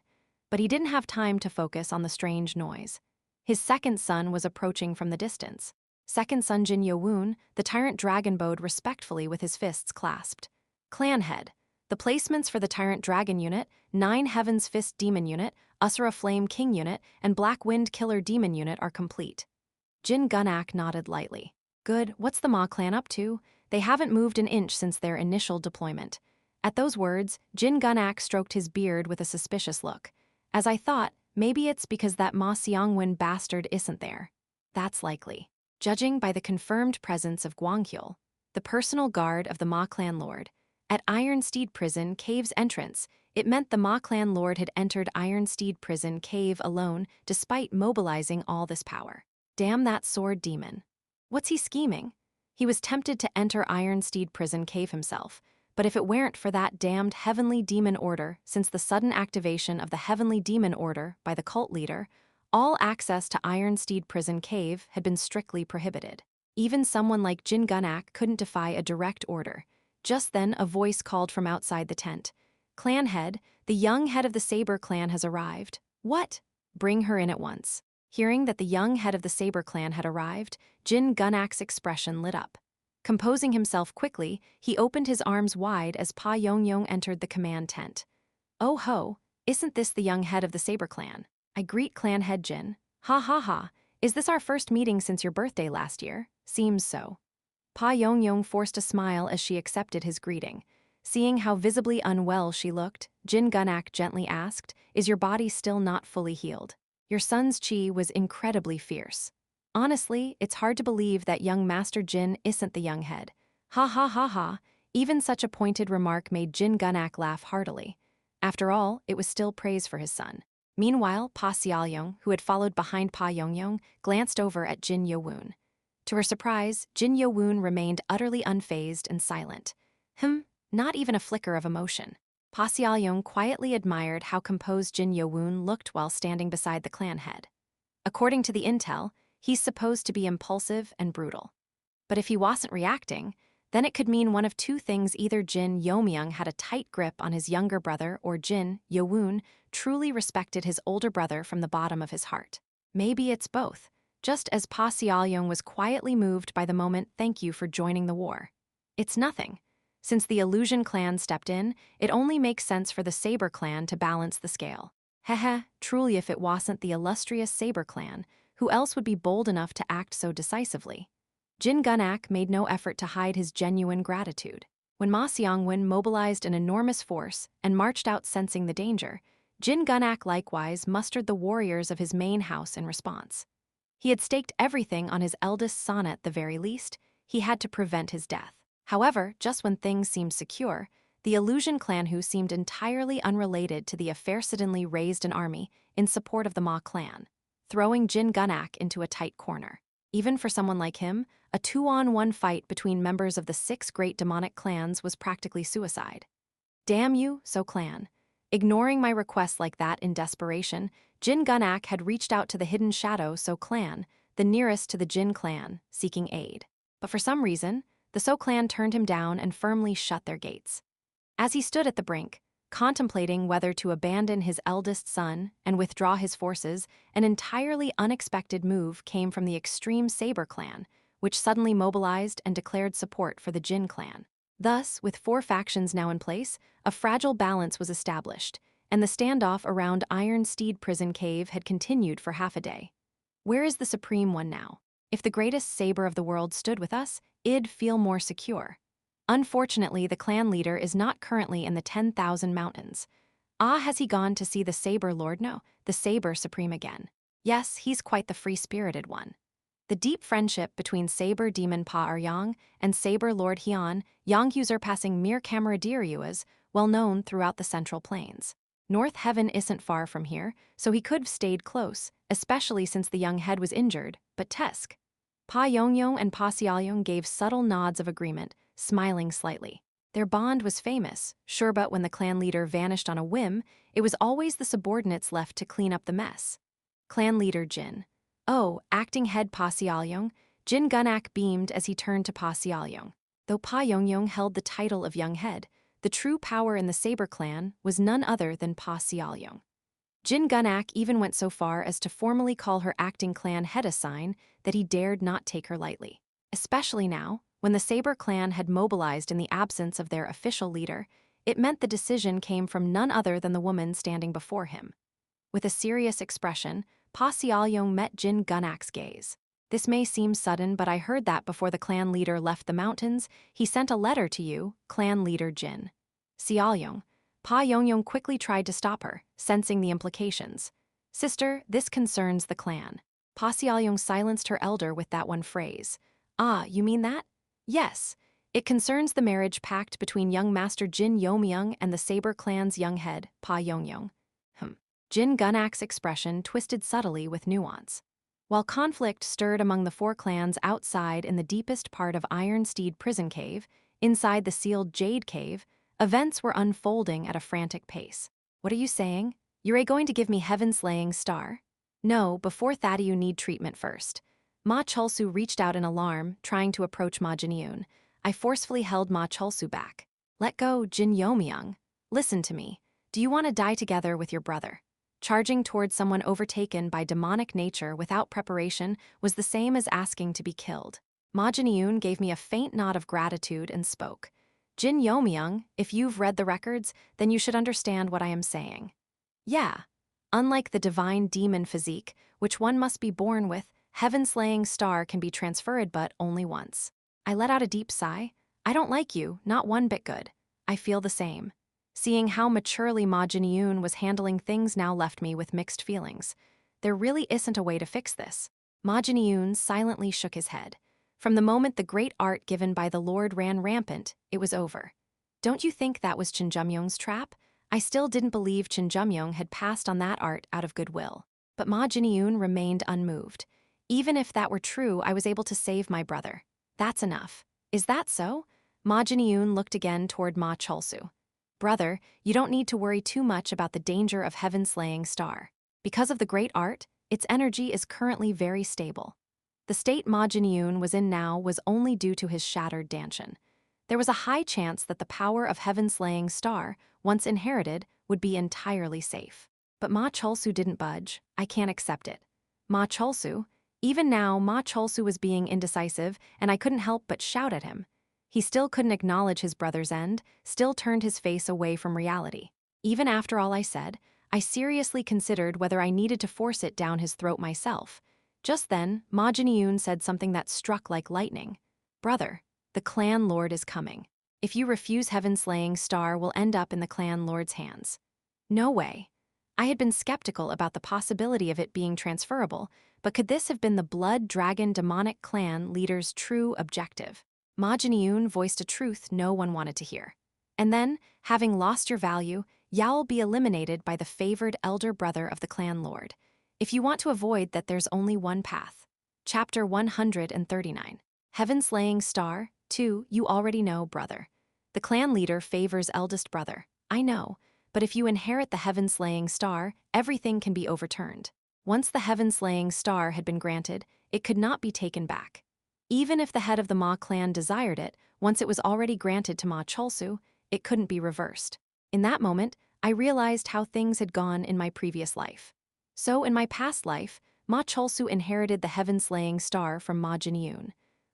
But he didn't have time to focus on the strange noise. His second son was approaching from the distance. Second son Jin Yeomyung, the tyrant dragon bowed respectfully with his fists clasped. Clan head. The placements for the Tyrant Dragon Unit, 9 Heaven's Fist Demon Unit, Usura Flame King Unit, and Black Wind Killer Demon Unit are complete. Jin Gunak nodded lightly. Good, what's the Ma clan up to? They haven't moved an inch since their initial deployment. At those words, Jin Gunak stroked his beard with a suspicious look. As I thought, maybe it's because that Ma Seongwon bastard isn't there. That's likely. Judging by the confirmed presence of Gwanghyul, the personal guard of the Ma clan lord, at Iron Steed Prison Cave's entrance, it meant the Ma clan lord had entered Iron Steed Prison Cave alone despite mobilizing all this power. Damn that sword demon. What's he scheming? He was tempted to enter Iron Steed Prison Cave himself, but if it weren't for that damned Heavenly Demon Order, since the sudden activation of the Heavenly Demon Order by the cult leader, all access to Iron Steed Prison Cave had been strictly prohibited. Even someone like Jin Gunak couldn't defy a direct order. Just then, a voice called from outside the tent. Clan head, the young head of the Saber clan has arrived. What? Bring her in at once. Hearing that the young head of the Saber clan had arrived, Jin Gunak's expression lit up. Composing himself quickly, he opened his arms wide as Yeo-myung entered the command tent. Oh ho, isn't this the young head of the Saber clan? I greet clan head Jin. Ha ha ha, is this our first meeting since your birthday last year? Seems so. Yeo-myung forced a smile as she accepted his greeting. Seeing how visibly unwell she looked, Jin Gunak gently asked, is your body still not fully healed? Your son's chi was incredibly fierce. Honestly, it's hard to believe that young Master Jin isn't the young head. Ha ha ha ha, even such a pointed remark made Jin Gunak laugh heartily. After all, it was still praise for his son. Meanwhile, Pa Seolyung, who had followed behind Yeo-myung, glanced over at Jin Yeomyung. To her surprise, Jin Yeomyung remained utterly unfazed and silent. Not even a flicker of emotion. Pa Seolyung quietly admired how composed Jin Yeomyung looked while standing beside the clan head. According to the intel, he's supposed to be impulsive and brutal. But if he wasn't reacting, then it could mean one of two things: either Jin Yeomyung had a tight grip on his younger brother, or Jin Yeomyung truly respected his older brother from the bottom of his heart. Maybe it's both. Just as Pa Seolyung was quietly moved by the moment "thank you for joining the war." It's nothing. Since the Illusion clan stepped in, it only makes sense for the Saber clan to balance the scale. Truly if it wasn't the illustrious Saber clan, who else would be bold enough to act so decisively? Jin Gunak made no effort to hide his genuine gratitude. When Ma Seongwon mobilized an enormous force and marched out sensing the danger, Jin Gunak likewise mustered the warriors of his main house in response. He had staked everything on his eldest son. At the very least, he had to prevent his death. However, just when things seemed secure, the Illusion clan, who seemed entirely unrelated to the affair, suddenly raised an army in support of the Ma clan. throwing Jin Gunak into a tight corner. Even for someone like him, a 2-on-1 fight between members of the 6 great demonic clans was practically suicide. Damn you, So clan. Ignoring my request like that in desperation, Jin Gunak had reached out to the hidden shadow So clan, the nearest to the Jin clan, seeking aid. But for some reason, the So clan turned him down and firmly shut their gates. As he stood at the brink, contemplating whether to abandon his eldest son and withdraw his forces, an entirely unexpected move came from the extreme Saber clan, which suddenly mobilized and declared support for the Jin clan. Thus, with 4 factions now in place, a fragile balance was established, and the standoff around Iron Steed Prison Cave had continued for half a day. Where is the Supreme One now? If the greatest saber of the world stood with us, I'd feel more secure. Unfortunately, the clan leader is not currently in the 10,000 mountains. Has he gone to see the Saber Lord? No, the Saber Supreme again. Yes, he's quite the free-spirited one. The deep friendship between Saber Demon Pa Aryang and Saber Lord Hyun Yonghu surpassing mere camaraderie is well known throughout the Central Plains. North Heaven isn't far from here, so he could have stayed close, especially since the young head was injured, but Tesk. Pa Yongyong and Pa Sealyong gave subtle nods of agreement, smiling slightly. Their bond was famous, sure, but when the clan leader vanished on a whim, it was always the subordinates left to clean up the mess. Clan leader Jin. Oh, acting head Pa Sealyong. Jin Gunak beamed as he turned to Pa Sealyong. Though Pa Yongyong held the title of young head, the true power in the Saber clan was none other than Pa Sealyong. Jin Gunak even went so far as to formally call her acting clan head a sign that he dared not take her lightly. Especially now, when the Saber clan had mobilized in the absence of their official leader, it meant the decision came from none other than the woman standing before him. With a serious expression, Pa Sealyong met Jin Gunak's gaze. This may seem sudden, but I heard that before the clan leader left the mountains, he sent a letter to you, clan leader Jin. Sealyong. Pa Yongyong quickly tried to stop her, sensing the implications. Sister, this concerns the clan. Pa Sealyong silenced her elder with that one phrase. You mean that? Yes. It concerns the marriage pact between young Master Jin Yeomyung and the Saber clan's young head, Pa Yongyong. Jin Gunak's expression twisted subtly with nuance. While conflict stirred among the 4 clans outside in the deepest part of Iron Steed Prison Cave, inside the sealed Jade Cave, events were unfolding at a frantic pace. What are you saying? You're going to give me heaven-slaying star? No, before that you need treatment first. Ma Chulsu reached out in alarm, trying to approach Ma Jinyun. I forcefully held Ma Chulsu back. Let go, Jin Yeomyung. Listen to me. Do you want to die together with your brother? Charging toward someone overtaken by demonic nature without preparation was the same as asking to be killed. Ma Jinyun gave me a faint nod of gratitude and spoke. Jin Yeomyung, if you've read the records, then you should understand what I am saying. Yeah. Unlike the divine demon physique, which one must be born with, heaven-slaying star can be transferred but only once. I let out a deep sigh. I don't like you, not one bit good. I feel the same. Seeing how maturely Ma Jinyun was handling things now left me with mixed feelings. There really isn't a way to fix this. Ma Jinyun silently shook his head. From the moment the great art given by the Lord ran rampant, it was over. Don't you think that was Jin Yeomyung's trap? I still didn't believe Jin Yeomyung had passed on that art out of goodwill. But Ma Jinyun remained unmoved. Even if that were true, I was able to save my brother. That's enough. Is that so? Ma Jinyun looked again toward Ma Chulsu. Brother, you don't need to worry too much about the danger of heaven-slaying star. Because of the great art, its energy is currently very stable. The state Ma Jinyun was in now was only due to his shattered Danshin. There was a high chance that the power of heaven-slaying star, once inherited, would be entirely safe. But Ma Chulsu didn't budge. I can't accept it. Ma Chulsu? Even now, Ma Chulsu was being indecisive, and I couldn't help but shout at him. He still couldn't acknowledge his brother's end, still turned his face away from reality. Even after all I said, I seriously considered whether I needed to force it down his throat myself. Just then, Ma Jinyun said something that struck like lightning. Brother, the clan lord is coming. If you refuse heaven-slaying star will end up in the clan lord's hands. No way. I had been skeptical about the possibility of it being transferable, but could this have been the blood dragon demonic clan leader's true objective? Ma Jinyun voiced a truth no one wanted to hear. And then, having lost your value, Yao'll be eliminated by the favored elder brother of the clan lord. If you want to avoid that, there's only one path. Chapter 139. Heaven-slaying star. 2. You already know, brother. The clan leader favors eldest brother. I know, but if you inherit the heaven-slaying star, everything can be overturned. Once the heaven-slaying star had been granted, it could not be taken back. Even if the head of the Ma clan desired it, once it was already granted to Ma Cholsu, it couldn't be reversed. In that moment, I realized how things had gone in my previous life. So, in my past life, Ma Cholsu inherited the heaven-slaying star from Ma Jin Yeomyung.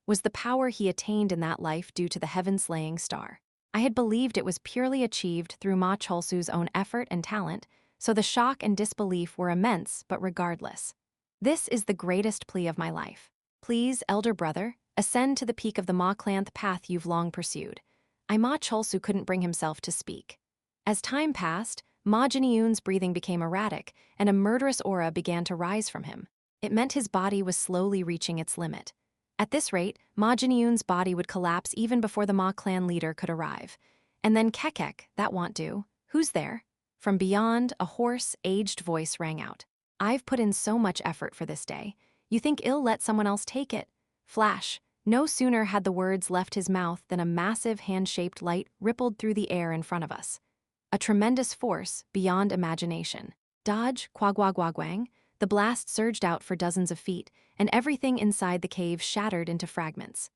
Was the power he attained in that life due to the heaven-slaying star? I had believed it was purely achieved through Ma Cholsu's own effort and talent, so the shock and disbelief were immense, but regardless. This is the greatest plea of my life. Please, elder brother, ascend to the peak of the Ma clanth path you've long pursued. Ma Cholsu couldn't bring himself to speak. As time passed, Ma Jin Yeomyung's breathing became erratic, and a murderous aura began to rise from him. It meant his body was slowly reaching its limit. At this rate, Ma Jin Yeomyung's body would collapse even before the Ma clan leader could arrive. And then Kekek, that won't do. Who's there? From beyond, a hoarse, aged voice rang out. I've put in so much effort for this day. You think I'll let someone else take it? Flash. No sooner had the words left his mouth than a massive hand-shaped light rippled through the air in front of us. A tremendous force beyond imagination. Dodge, quagwagwagwang. The blast surged out for dozens of feet, and everything inside the cave shattered into fragments.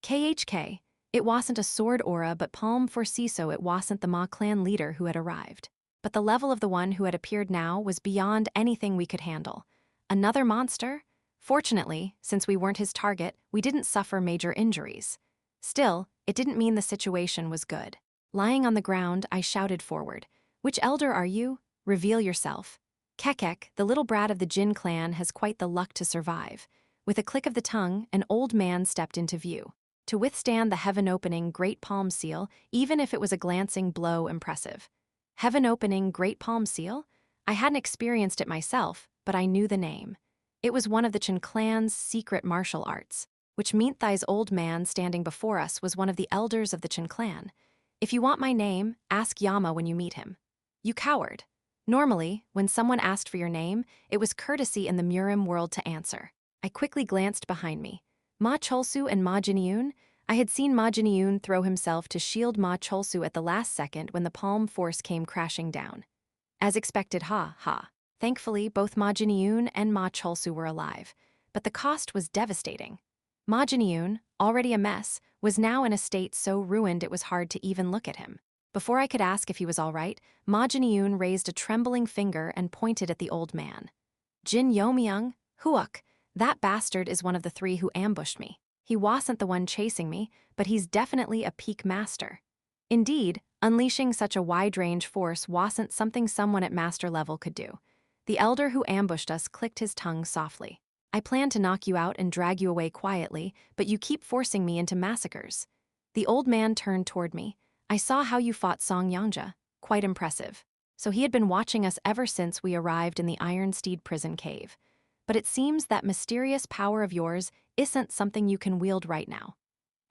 KHK. It wasn't a sword aura, but palm for Siso. It wasn't the Ma clan leader who had arrived. But the level of the one who had appeared now was beyond anything we could handle. Another monster? Fortunately, since we weren't his target, we didn't suffer major injuries. Still, it didn't mean the situation was good. Lying on the ground, I shouted forward. Which elder are you? Reveal yourself. Kekek, the little brat of the Jin clan, has quite the luck to survive. With a click of the tongue, an old man stepped into view. To withstand the heaven-opening Great Palm Seal, even if it was a glancing blow, impressive. Heaven-opening Great Palm Seal? I hadn't experienced it myself, but I knew the name. It was one of the Chen clan's secret martial arts, which meant Thai's old man standing before us was one of the elders of the Chen clan. If you want my name, ask Yama when you meet him. You coward. Normally, when someone asked for your name, it was courtesy in the Murim world to answer. I quickly glanced behind me. Ma Cholsu and Ma Jin Yeomyung? I had seen Ma Jin Yeomyung throw himself to shield Ma Cholsu at the last second when the palm force came crashing down. As expected, ha. Thankfully, both Ma Jin Yeomyung and Ma Cholsu were alive, but the cost was devastating. Ma Jin Yeomyung, already a mess, was now in a state so ruined it was hard to even look at him. Before I could ask if he was all right, Ma Jin Yeomyung raised a trembling finger and pointed at the old man. Jin Yeomyung? Huok, that bastard is one of the three who ambushed me. He wasn't the one chasing me, but he's definitely a peak master. Indeed, unleashing such a wide-range force wasn't something someone at master level could do. The elder who ambushed us clicked his tongue softly. I plan to knock you out and drag you away quietly, but you keep forcing me into massacres. The old man turned toward me. I saw how you fought Song Yangja. Quite impressive. So he had been watching us ever since we arrived in the Iron Steed prison cave. But it seems that mysterious power of yours isn't something you can wield right now.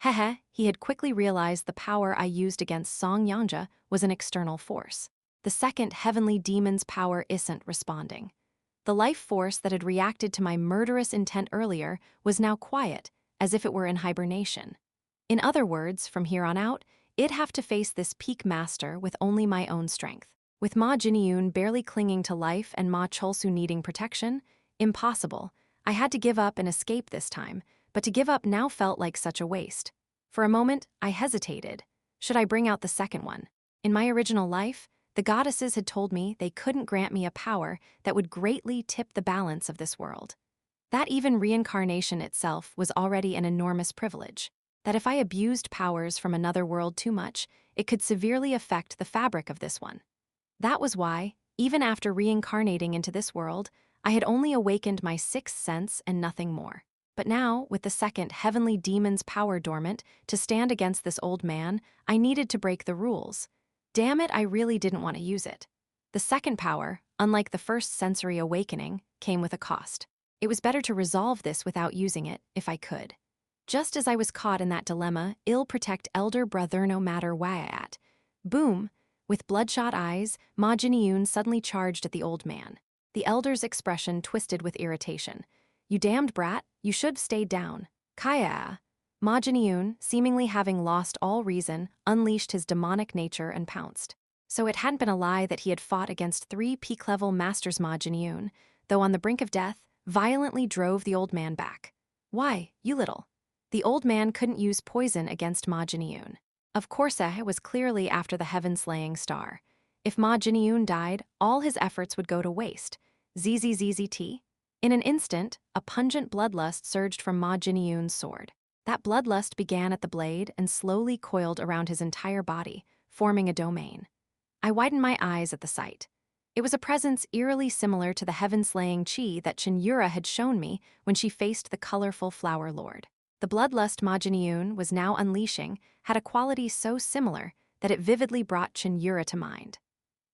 Hehe, he had quickly realized the power I used against Song Yangja was an external force. The second heavenly demon's power isn't responding. The life force that had reacted to my murderous intent earlier was now quiet, as if it were in hibernation. In other words, from here on out, I'd have to face this peak master with only my own strength. With Ma Jin Yeomyung barely clinging to life and Ma Cholsu needing protection, impossible. I had to give up and escape this time, but to give up now felt like such a waste. For a moment, I hesitated. Should I bring out the second one? In my original life, the goddesses had told me they couldn't grant me a power that would greatly tip the balance of this world. That even reincarnation itself was already an enormous privilege. That if I abused powers from another world too much, it could severely affect the fabric of this one. That was why, even after reincarnating into this world, I had only awakened my sixth sense and nothing more. But now, with the second heavenly demon's power dormant, to stand against this old man, I needed to break the rules. Damn it, I really didn't want to use it. The second power, unlike the first sensory awakening, came with a cost. It was better to resolve this without using it, if I could. Just as I was caught in that dilemma, I'll protect elder brother no matter where I at. Boom! With bloodshot eyes, Ma Jin Yeomyung suddenly charged at the old man. The elder's expression twisted with irritation. You damned brat, you should've stayed down. Kaya. Ma Jin-yoon, seemingly having lost all reason, unleashed his demonic nature and pounced. So it hadn't been a lie that he had fought against 3 peak-level masters. Ma Jin-yoon, though on the brink of death, violently drove the old man back. Why, you little. The old man couldn't use poison against Ma Jin-yoon. Of course, it was clearly after the heaven-slaying star. If Ma Jin-yoon died, all his efforts would go to waste. ZZZZT. In an instant, a pungent bloodlust surged from Ma Jin-yoon's sword. That bloodlust began at the blade and slowly coiled around his entire body, forming a domain. I widened my eyes at the sight. It was a presence eerily similar to the heaven-slaying chi that Cheon Yura had shown me when she faced the colorful flower lord. The bloodlust Ma Jin-yoon was now unleashing had a quality so similar that it vividly brought Cheon Yura to mind.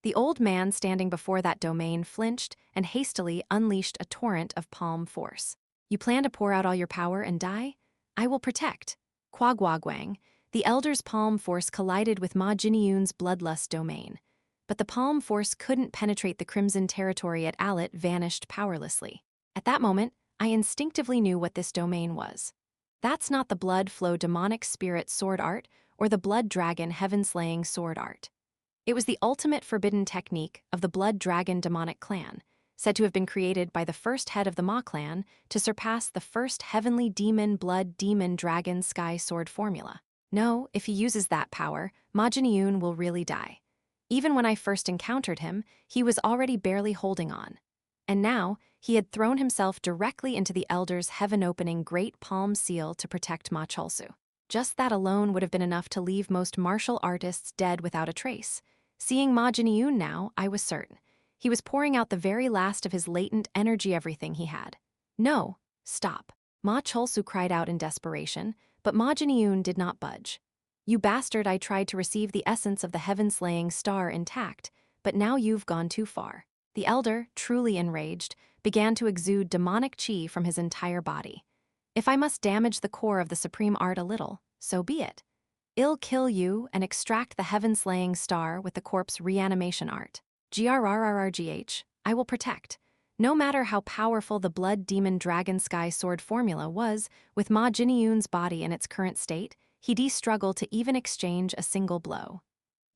The old man standing before that domain flinched and hastily unleashed a torrent of palm force. You plan to pour out all your power and die? I will protect. Kwagwagwang, the elder's palm force collided with Ma Jin-yoon's bloodlust domain. But the palm force couldn't penetrate the crimson territory at Alit vanished powerlessly. At that moment, I instinctively knew what this domain was. That's not the blood flow demonic spirit sword art or the blood dragon heaven-slaying sword art. It was the ultimate forbidden technique of the blood dragon demonic clan, said to have been created by the first head of the Ma clan to surpass the first heavenly demon blood demon dragon sky sword formula. No, if he uses that power, Ma Jin-yoon will really die. Even when I first encountered him, he was already barely holding on. And now, he had thrown himself directly into the elder's heaven-opening great palm seal to protect Ma Cholsu. Just that alone would have been enough to leave most martial artists dead without a trace. Seeing Ma Jin-yoon now, I was certain. He was pouring out the very last of his latent energy, everything he had. No, stop. Ma Cholsu cried out in desperation, but Ma Jin-yoon did not budge. You bastard, I tried to receive the essence of the heaven-slaying star intact, but now you've gone too far. The elder, truly enraged, began to exude demonic chi from his entire body. If I must damage the core of the supreme art a little, so be it. I'll kill you and extract the heaven-slaying star with the corpse reanimation art. GRRRRGH, I will protect. No matter how powerful the blood demon dragon sky sword formula was, with Ma Jin-yoon's body in its current state, he'd struggle to even exchange a single blow.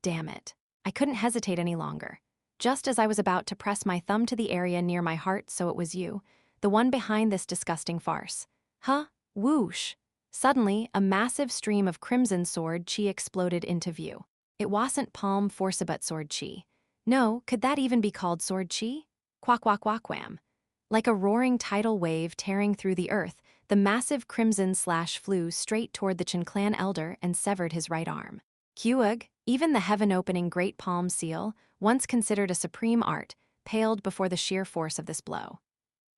Damn it. I couldn't hesitate any longer. Just as I was about to press my thumb to the area near my heart, so it was you, the one behind this disgusting farce. Huh? Whoosh. Suddenly, a massive stream of crimson sword chi exploded into view. It wasn't palm force but sword chi. No, could that even be called sword chi? Quack quack quack wham. Like a roaring tidal wave tearing through the earth, the massive crimson slash flew straight toward the Cheon clan elder and severed his right arm. Kyug, even the heaven-opening great palm seal, once considered a supreme art, paled before the sheer force of this blow.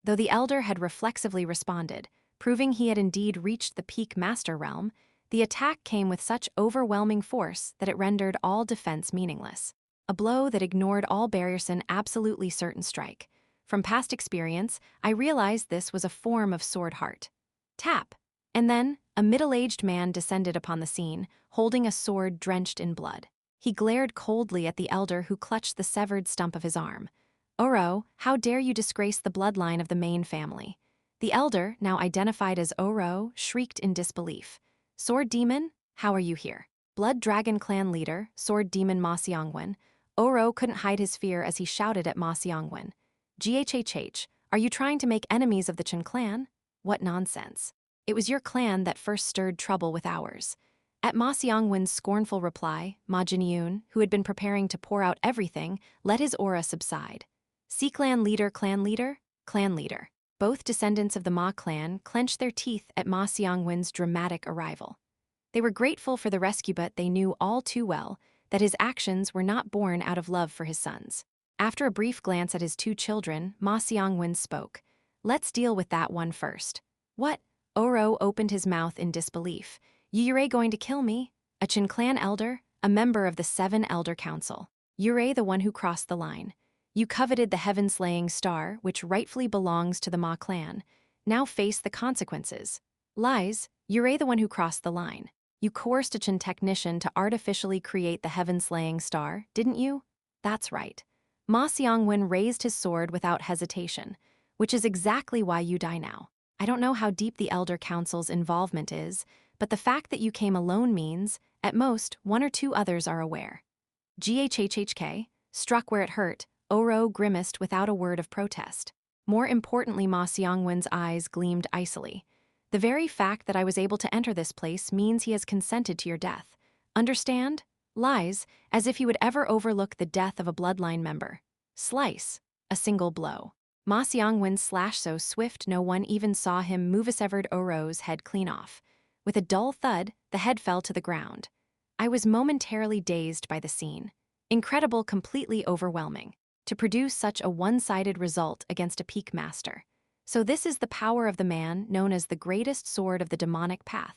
Though the elder had reflexively responded, proving he had indeed reached the peak master realm, the attack came with such overwhelming force that it rendered all defense meaningless. A blow that ignored all barriers, an absolutely certain strike. From past experience, I realized this was a form of sword heart. Tap. And then, a middle-aged man descended upon the scene, holding a sword drenched in blood. He glared coldly at the elder who clutched the severed stump of his arm. Oro, how dare you disgrace the bloodline of the main family? The elder, now identified as Oro, shrieked in disbelief. Sword demon, how are you here? Blood dragon clan leader, sword demon Ma Seongwon. Oro couldn't hide his fear as he shouted at Ma Seongwon. GHHH, are you trying to make enemies of the Cheon clan? What nonsense. It was your clan that first stirred trouble with ours. At Ma Seongwon's scornful reply, Ma Jin-yoon, who had been preparing to pour out everything, let his aura subside. C-clan leader, clan leader, clan leader. Both descendants of the Ma clan clenched their teeth at Ma Seongwon's dramatic arrival. They were grateful for the rescue, but they knew all too well that his actions were not born out of love for his sons. After a brief glance at his 2 children, Ma Seongwon spoke. Let's deal with that one first. What? Oro opened his mouth in disbelief. Yurei going to kill me? A Cheon clan elder? A member of the 7 Elder Council. Yurei the one who crossed the line. You coveted the heaven-slaying star, which rightfully belongs to the Ma clan. Now face the consequences. Lies, Yurei the one who crossed the line. You coerced a Cheon technician to artificially create the heaven-slaying star, didn't you? That's right. Ma Xiongwen raised his sword without hesitation, which is exactly why you die now. I don't know how deep the Elder Council's involvement is, but the fact that you came alone means, at most, one or two others are aware. Ghhhk, struck where it hurt, Oro grimaced without a word of protest. More importantly, Ma Xiongwen's eyes gleamed icily. The very fact that I was able to enter this place means he has consented to your death. Understand? Lies, as if he would ever overlook the death of a bloodline member. Slice. A single blow. Ma Xiongwen's slash so swift no one even saw him move a severed Oro's head clean off. With a dull thud, the head fell to the ground. I was momentarily dazed by the scene. Incredible, completely overwhelming. To produce such a one-sided result against a peak master. So this is the power of the man known as the greatest sword of the demonic path.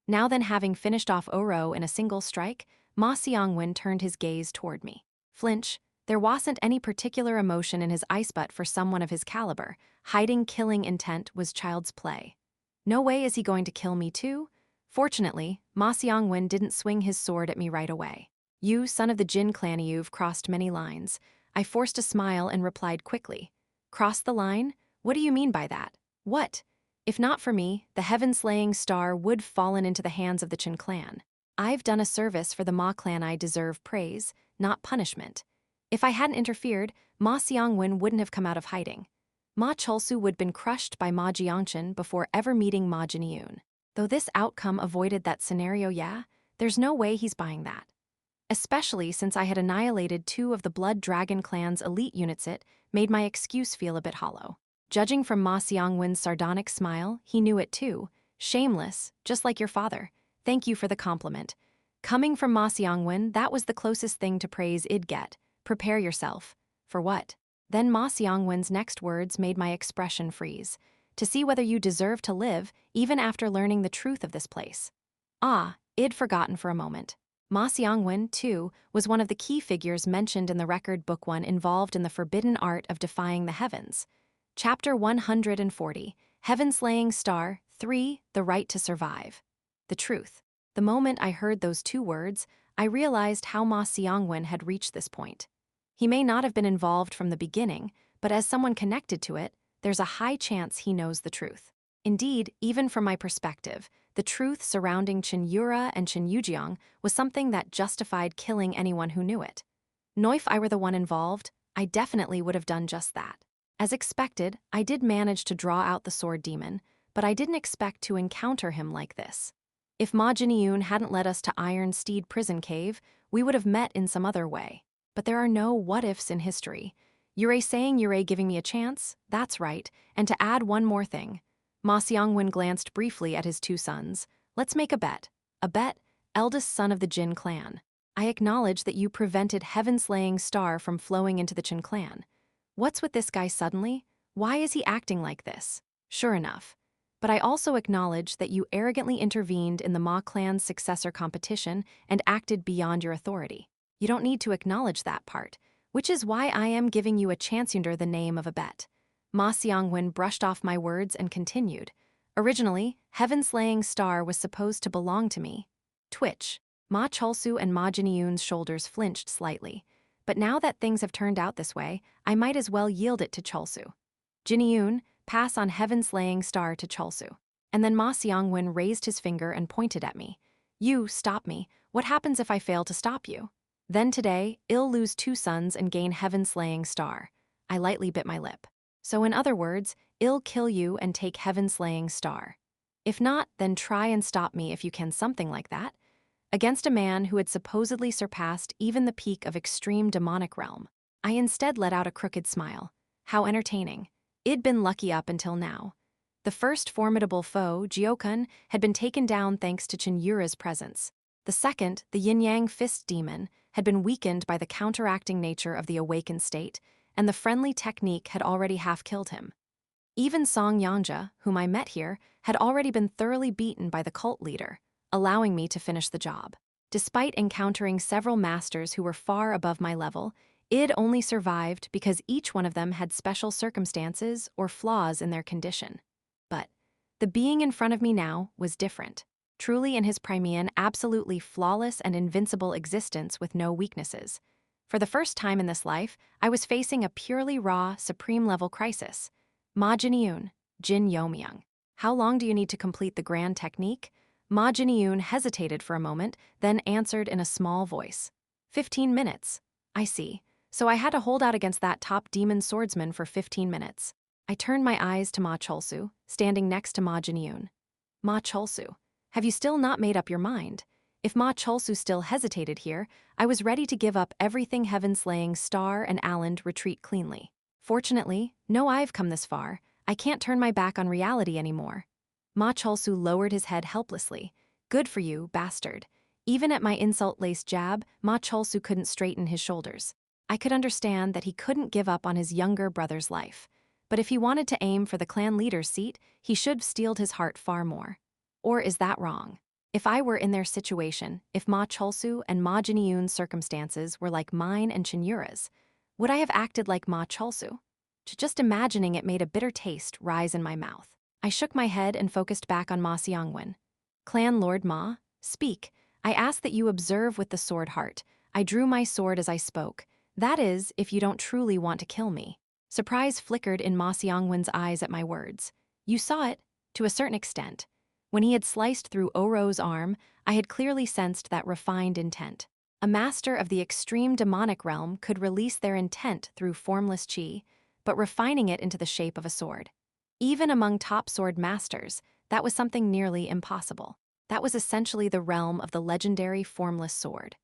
Now then, having finished off Oro in a single strike, Ma Xiongwen turned his gaze toward me. Flinch. There wasn't any particular emotion in his ice butt for someone of his caliber. Hiding killing intent was child's play. No way is he going to kill me too? Fortunately, Ma Xiongwen didn't swing his sword at me right away. You, son of the Jin clan, you've crossed many lines. I forced a smile and replied quickly. Cross the line? What do you mean by that? What? If not for me, the heaven-slaying star would fallen into the hands of the Chin clan. I've done a service for the Ma clan. I deserve praise, not punishment. If I hadn't interfered, Ma Xiongwen wouldn't have come out of hiding. Ma Cholsu would have been crushed by Ma Jiangchen before ever meeting Ma Jin Yeomyung. Though this outcome avoided that scenario, yeah, there's no way he's buying that. Especially since I had annihilated two of the Blood Dragon clan's elite units, it made my excuse feel a bit hollow. Judging from Ma Xiongwen's sardonic smile, he knew it too. Shameless, just like your father. Thank you for the compliment. Coming from Ma Xiongwen, that was the closest thing to praise I'd get. Prepare yourself. For what? Then Ma Xiongwen's next words made my expression freeze. To see whether you deserve to live, even after learning the truth of this place. Ah, I'd forgotten for a moment. Ma Xiongwen, too, was one of the key figures mentioned in the record book 1 involved in the forbidden art of defying the heavens. Chapter 140, Heaven-Slaying Star 3, The Right to Survive. The truth. The moment I heard those two words, I realized how Ma Xiongwen had reached this point. He may not have been involved from the beginning, but as someone connected to it, there's a high chance he knows the truth. Indeed, even from my perspective, the truth surrounding Cheon Yura and Jin Yeomyung was something that justified killing anyone who knew it. Now if I were the one involved, I definitely would have done just that. As expected, I did manage to draw out the sword demon, but I didn't expect to encounter him like this. If Ma Jin Yeomyung hadn't led us to Iron Steed Prison Cave, we would have met in some other way. But there are no what-ifs in history. Yurei saying Yurei giving me a chance? That's right. And to add one more thing. Ma Xiongwen glanced briefly at his two sons. Let's make a bet. A bet? Eldest son of the Jin clan. I acknowledge that you prevented Heaven-Slaying Star from flowing into the Chin clan. What's with this guy suddenly? Why is he acting like this? Sure enough. But I also acknowledge that you arrogantly intervened in the Ma clan's successor competition and acted beyond your authority. You don't need to acknowledge that part, which is why I am giving you a chance under the name of a bet. Ma Xiongwen brushed off my words and continued. Originally, Heaven-Slaying Star was supposed to belong to me. Twitch. Ma Cholsu and Ma Jin Yeomyung's shoulders flinched slightly. But now that things have turned out this way, I might as well yield it to Cholsu. Jin Yeomyung, pass on Heaven-Slaying Star to Cholsu. And then Ma Xiongwen raised his finger and pointed at me. You, stop me. What happens if I fail to stop you? Then today, I'll lose two sons and gain Heaven-Slaying Star. I lightly bit my lip. So in other words, I'll kill you and take Heaven-Slaying Star. If not, then try and stop me if you can, something like that. Against a man who had supposedly surpassed even the peak of extreme demonic realm. I instead let out a crooked smile. How entertaining. I'd been lucky up until now. The first formidable foe, Jiokun, had been taken down thanks to Cheon Yura's presence. The second, the yin-yang fist demon, had been weakened by the counteracting nature of the awakened state, and the friendly technique had already half-killed him. Even Song Yanja, whom I met here, had already been thoroughly beaten by the cult leader, allowing me to finish the job. Despite encountering several masters who were far above my level, I'd only survived because each one of them had special circumstances or flaws in their condition. But the being in front of me now was different. Truly in his Crimean, absolutely flawless and invincible existence with no weaknesses. For the first time in this life, I was facing a purely raw, supreme-level crisis. Ma Jin Yeomyung. How long do you need to complete the grand technique? Ma Jin hesitated for a moment, then answered in a small voice. 15 minutes. I see. So I had to hold out against that top demon swordsman for 15 minutes. I turned my eyes to Ma Cholsu, standing next to Ma Jin. Ma Cholsu, have you still not made up your mind? If Ma Cholsu still hesitated here, I was ready to give up everything heaven-slaying Star and Alland retreat cleanly. Fortunately, no, I've come this far. I can't turn my back on reality anymore. Ma Cholsu lowered his head helplessly. Good for you, bastard. Even at my insult-laced jab, Ma Cholsu couldn't straighten his shoulders. I could understand that he couldn't give up on his younger brother's life. But if he wanted to aim for the clan leader's seat, he should have steeled his heart far more. Or is that wrong? If I were in their situation, if Ma Cholsu and Ma Jin-yoon's circumstances were like mine and Cheon Yura's, would I have acted like Ma Cholsu? Just imagining it made a bitter taste rise in my mouth. I shook my head and focused back on Ma Seong-won. Clan Lord Ma, speak. I ask that you observe with the sword heart. I drew my sword as I spoke. That is, if you don't truly want to kill me. Surprise flickered in Ma Seong-won's eyes at my words. You saw it, to a certain extent. When he had sliced through Oro's arm, I had clearly sensed that refined intent. A master of the extreme demonic realm could release their intent through formless chi, but refining it into the shape of a sword. Even among top sword masters, that was something nearly impossible. That was essentially the realm of the legendary formless sword.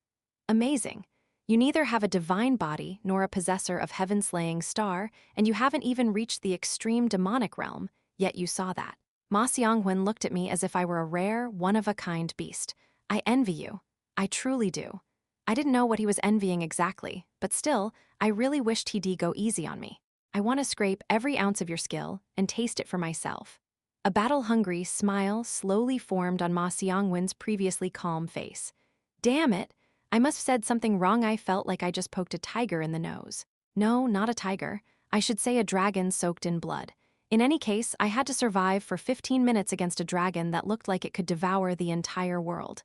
Amazing. You neither have a divine body nor a possessor of heaven-slaying Star, and you haven't even reached the extreme demonic realm, yet you saw that. Ma Seong-won looked at me as if I were a rare, one-of-a-kind beast. I envy you. I truly do. I didn't know what he was envying exactly, but still, I really wished he'd go easy on me. I want to scrape every ounce of your skill and taste it for myself. A battle-hungry smile slowly formed on Ma Seong-won's previously calm face. Damn it! I must have said something wrong. I felt like I just poked a tiger in the nose. No, not a tiger. I should say a dragon soaked in blood. In any case, I had to survive for 15 minutes against a dragon that looked like it could devour the entire world.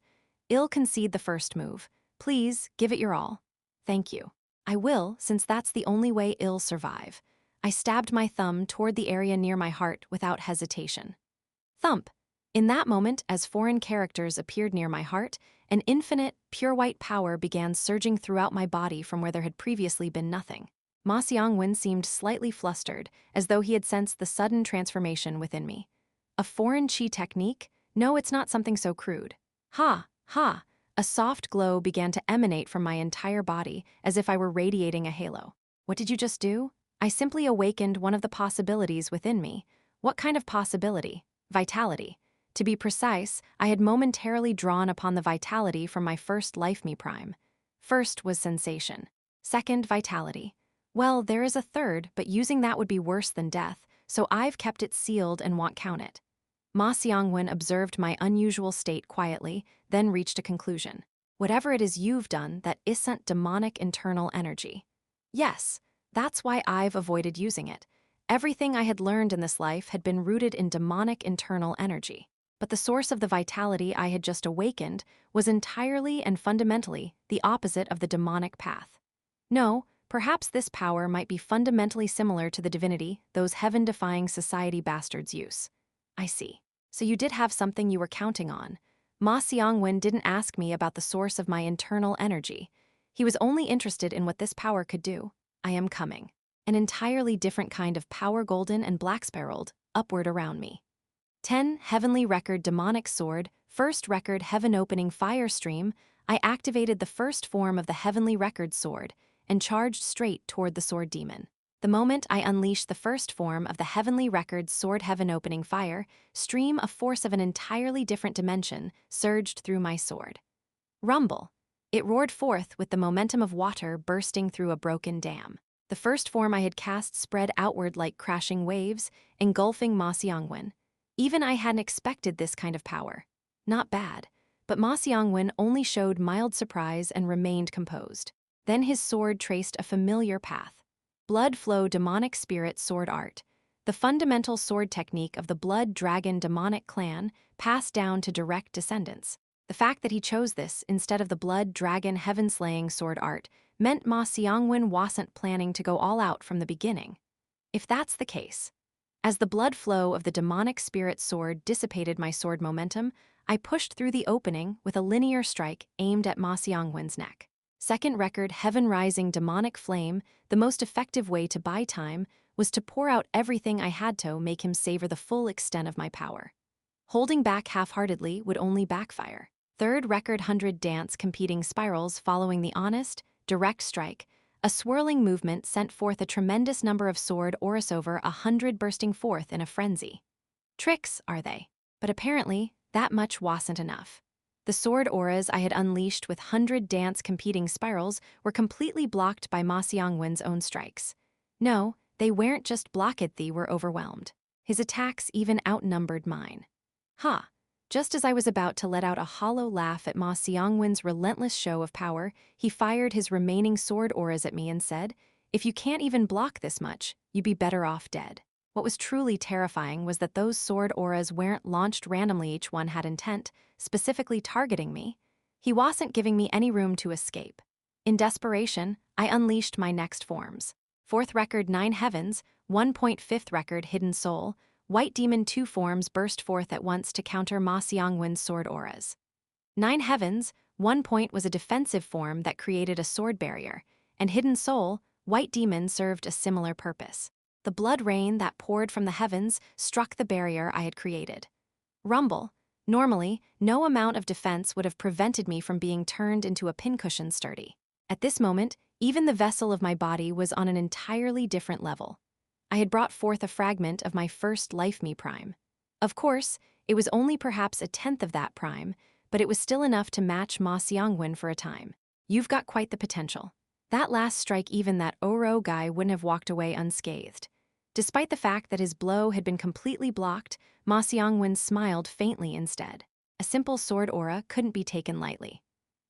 I'll concede the first move. Please, give it your all. Thank you. I will, since that's the only way I'll survive. I stabbed my thumb toward the area near my heart without hesitation. Thump! In that moment, as foreign characters appeared near my heart, an infinite, pure white power began surging throughout my body from where there had previously been nothing. Ma Seong-won seemed slightly flustered, as though he had sensed the sudden transformation within me. A foreign chi technique? No, it's not something so crude. Ha! Ha! A soft glow began to emanate from my entire body, as if I were radiating a halo. What did you just do? I simply awakened one of the possibilities within me. What kind of possibility? Vitality. To be precise, I had momentarily drawn upon the vitality from my first life me prime. First was sensation. Second, vitality. Well, there is a third, but using that would be worse than death, so I've kept it sealed and won't count it. Ma Seong-won observed my unusual state quietly, then reached a conclusion. Whatever it is you've done, that isn't demonic internal energy. Yes, that's why I've avoided using it. Everything I had learned in this life had been rooted in demonic internal energy. But the source of the vitality I had just awakened was entirely and fundamentally the opposite of the demonic path. No, perhaps this power might be fundamentally similar to the divinity those heaven-defying society bastards use. I see. So you did have something you were counting on. Ma Seong-won didn't ask me about the source of my internal energy. He was only interested in what this power could do. I am coming. An entirely different kind of power golden and black-spiraled, upward around me. 10. Heavenly Record Demonic Sword, First Record Heaven-Opening Fire Stream. I activated the first form of the Heavenly Record Sword and charged straight toward the sword demon. The moment I unleashed the first form of the Heavenly Record Sword Heaven-Opening Fire stream, a force of an entirely different dimension surged through my sword. Rumble! It roared forth with the momentum of water bursting through a broken dam. The first form I had cast spread outward like crashing waves, engulfing Ma Seong-won. Even I hadn't expected this kind of power. Not bad, but Ma Seong-won only showed mild surprise and remained composed. Then his sword traced a familiar path. Blood Flow Demonic Spirit Sword Art. The fundamental sword technique of the Blood Dragon demonic clan passed down to direct descendants. The fact that he chose this instead of the Blood Dragon heaven-slaying sword art meant Ma Seong-won wasn't planning to go all out from the beginning. If that's the case, as the blood flow of the demonic spirit sword dissipated my sword momentum, I pushed through the opening with a linear strike aimed at Ma Seong-won's neck. Second record, Heaven Rising Demonic Flame, the most effective way to buy time was to pour out everything I had to make him savor the full extent of my power. Holding back half-heartedly would only backfire. Third record, 100 Dance Competing Spirals following the honest, direct strike. A swirling movement sent forth a tremendous number of sword auras, over 100 bursting forth in a frenzy. Tricks, are they? But apparently, that much wasn't enough. The sword auras I had unleashed with 100 Dance Competing Spirals were completely blocked by Ma Seong-won's own strikes. No, they weren't just blocked, they were overwhelmed. His attacks even outnumbered mine. Ha! Just as I was about to let out a hollow laugh at Ma Seong-won's relentless show of power, he fired his remaining sword auras at me and said, "If you can't even block this much, you'd be better off dead." What was truly terrifying was that those sword auras weren't launched randomly, each one had intent, specifically targeting me. He wasn't giving me any room to escape. In desperation, I unleashed my next forms. Fourth record, 9 Heavens, 1.5th record, Hidden Soul. White Demon, 2 forms burst forth at once to counter Ma Seong-won's sword auras. 9 Heavens, 1 point, was a defensive form that created a sword barrier, and Hidden Soul, White Demon, served a similar purpose. The blood rain that poured from the heavens struck the barrier I had created. Rumble. Normally, no amount of defense would have prevented me from being turned into a pincushion sturdy. At this moment, even the vessel of my body was on an entirely different level. I had brought forth a fragment of my first life me prime. Of course, it was only perhaps a tenth of that prime, but it was still enough to match Ma Seong-won for a time. You've got quite the potential. That last strike, even that Oro guy wouldn't have walked away unscathed. Despite the fact that his blow had been completely blocked, Ma Seong-won smiled faintly instead. A simple sword aura couldn't be taken lightly.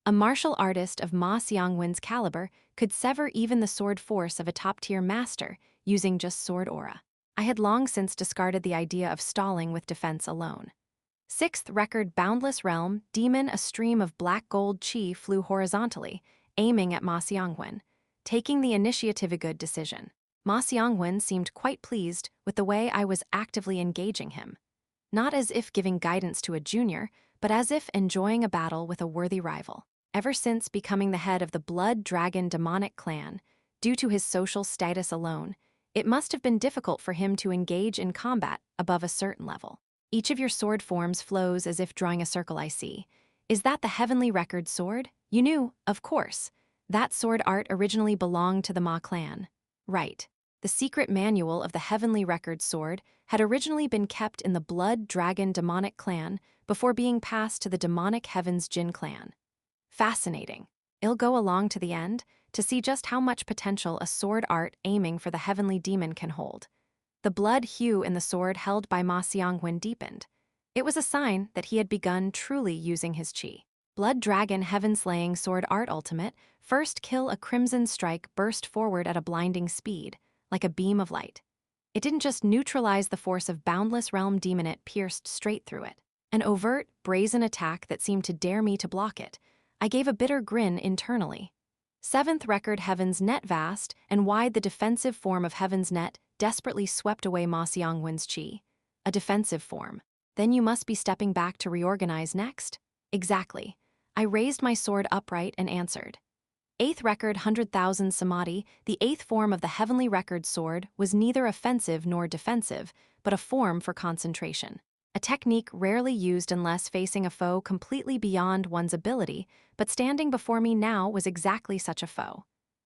A martial artist of Ma Seong-won's caliber could sever even the sword force of a top-tier master using just sword aura. I had long since discarded the idea of stalling with defense alone. Sixth record, Boundless Realm, Demon. A stream of black gold chi flew horizontally, aiming at Ma Seong-won, taking the initiative. A good decision. Ma Seong-won seemed quite pleased with the way I was actively engaging him. Not as if giving guidance to a junior, but as if enjoying a battle with a worthy rival. Ever since becoming the head of the Blood Dragon demonic clan, due to his social status alone, it must have been difficult for him to engage in combat above a certain level. Each of your sword forms flows as if drawing a circle. I see. Is that the Heavenly Record sword? You knew, of course. That sword art originally belonged to the Ma clan. Right. The secret manual of the Heavenly Record sword had originally been kept in the Blood Dragon demonic clan before being passed to the demonic Heaven's Jin clan. Fascinating. I'll go along to the end to see just how much potential a sword art aiming for the heavenly demon can hold. The blood hue in the sword held by Ma Seong-won deepened. It was a sign that he had begun truly using his chi. Blood Dragon Heaven-slaying sword art ultimate. First kill, a crimson strike burst forward at a blinding speed, like a beam of light. It didn't just neutralize the force of Boundless Realm Demon, it pierced straight through it. An overt, brazen attack that seemed to dare me to block it. I gave a bitter grin internally. Seventh record, Heaven's Net. Vast and wide, the defensive form of Heaven's Net desperately swept away Ma Seong-won's chi. A defensive form. Then you must be stepping back to reorganize next? Exactly. I raised my sword upright and answered. Eighth record, 100,000 Samadhi. The eighth form of the Heavenly Record sword was neither offensive nor defensive, but a form for concentration. A technique rarely used unless facing a foe completely beyond one's ability, but standing before me now was exactly such a foe.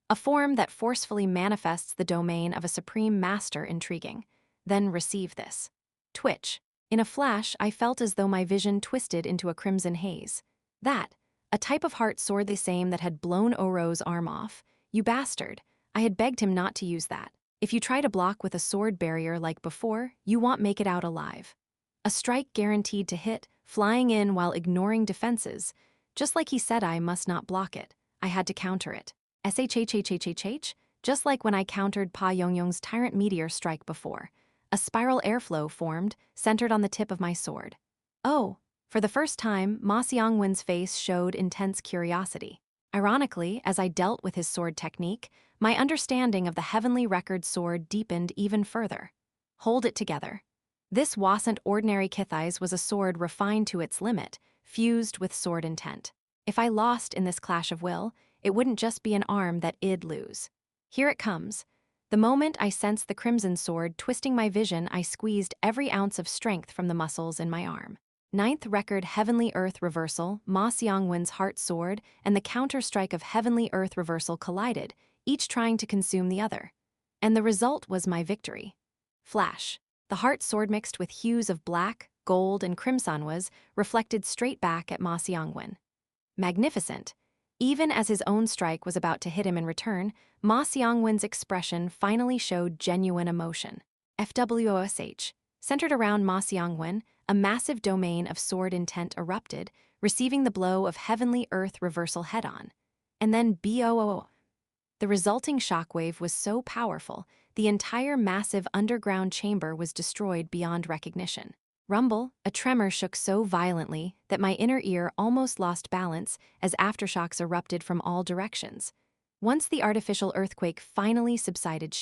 A form that forcefully manifests the domain of a supreme master. Intriguing. Then receive this. Twitch. In a flash, I felt as though my vision twisted into a crimson haze. That, a type of heart sword, the same that had blown Oro's arm off. You bastard. I had begged him not to use that. If you try to block with a sword barrier like before, you won't make it out alive. A strike guaranteed to hit, flying in while ignoring defenses. Just like he said, I must not block it. I had to counter it. SHHHHHH, just like when I countered Pa Yong-young's Tyrant Meteor strike before. A spiral airflow formed, centered on the tip of my sword. Oh, for the first time, Ma Seong-won's face showed intense curiosity. Ironically, as I dealt with his sword technique, my understanding of the heavenly record sword deepened even further. Hold it together. This wasn't ordinary Kithais was a sword refined to its limit, fused with sword intent. If I lost in this clash of will, it wouldn't just be an arm that I'd lose. Here it comes. The moment I sensed the crimson sword twisting my vision, I squeezed every ounce of strength from the muscles in my arm. Ninth record Heavenly Earth Reversal, Ma Xiangwen's Heart Sword, and the counter-strike of Heavenly Earth Reversal collided, each trying to consume the other. And the result was my victory. Flash. The Heart Sword mixed with hues of black, gold, and crimson was reflected straight back at Ma Xiangwen. Magnificent. Even as his own strike was about to hit him in return, Ma Xiangwen's expression finally showed genuine emotion. FWOSH. Centered around Ma Xiangwen, a massive domain of sword intent erupted, receiving the blow of Heavenly Earth Reversal head-on. And then BOOO. The resulting shockwave was so powerful, the entire massive underground chamber was destroyed beyond recognition. Rumble, a tremor shook so violently that my inner ear almost lost balance as aftershocks erupted from all directions. Once the artificial earthquake finally subsided,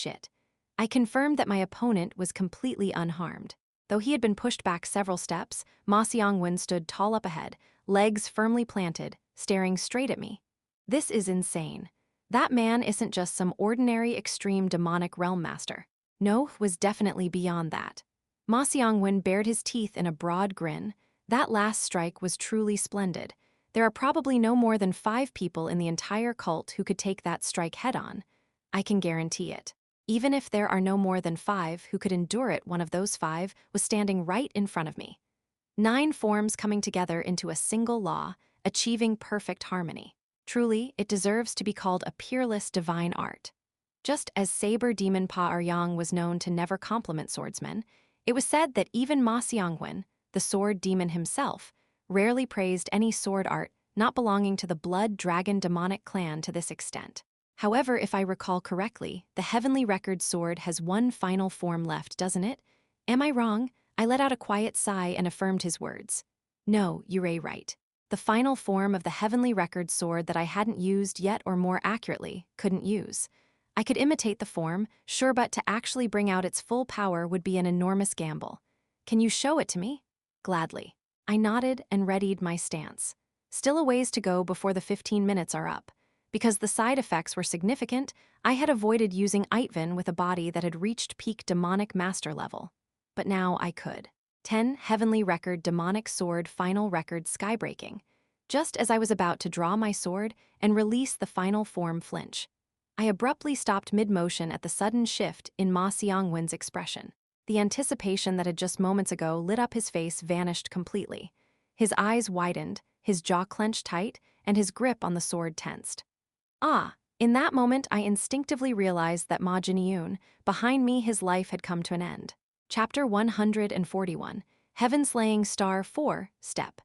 I confirmed that my opponent was completely unharmed. Though he had been pushed back several steps, Ma Xiangwen stood tall up ahead, legs firmly planted, staring straight at me. This is insane. That man isn't just some ordinary extreme demonic realm master. No, was definitely beyond that. Ma Xiangwen bared his teeth in a broad grin. That last strike was truly splendid. There are probably no more than 5 people in the entire cult who could take that strike head-on. I can guarantee it. Even if there are no more than 5 who could endure it, one of those 5 was standing right in front of me. 9 forms coming together into a single law, achieving perfect harmony. Truly, it deserves to be called a peerless divine art. Just as Saber Demon Pa Aryang was known to never compliment swordsmen, it was said that even Ma Xiangwen, the sword demon himself, rarely praised any sword art not belonging to the blood dragon demonic clan to this extent. However, if I recall correctly, the Heavenly Record sword has one final form left, doesn't it? Am I wrong? I let out a quiet sigh and affirmed his words. No, you're right. The final form of the Heavenly Record sword that I hadn't used yet, or more accurately, couldn't use. I could imitate the form, sure, but to actually bring out its full power would be an enormous gamble. Can you show it to me? Gladly. I nodded and readied my stance. Still a ways to go before the 15 minutes are up. Because the side effects were significant, I had avoided using Eitvin with a body that had reached peak demonic master level. But now I could. 10 Heavenly Record Demonic Sword Final Record Skybreaking. Just as I was about to draw my sword and release the final form flinch, I abruptly stopped mid-motion at the sudden shift in Ma Xiangwen's expression. The anticipation that had just moments ago lit up his face vanished completely. His eyes widened, his jaw clenched tight, and his grip on the sword tensed. In that moment I instinctively realized that Ma Jin Yeomyung, behind me, his life had come to an end. Chapter 141, Heaven-Slaying Star 4, Step.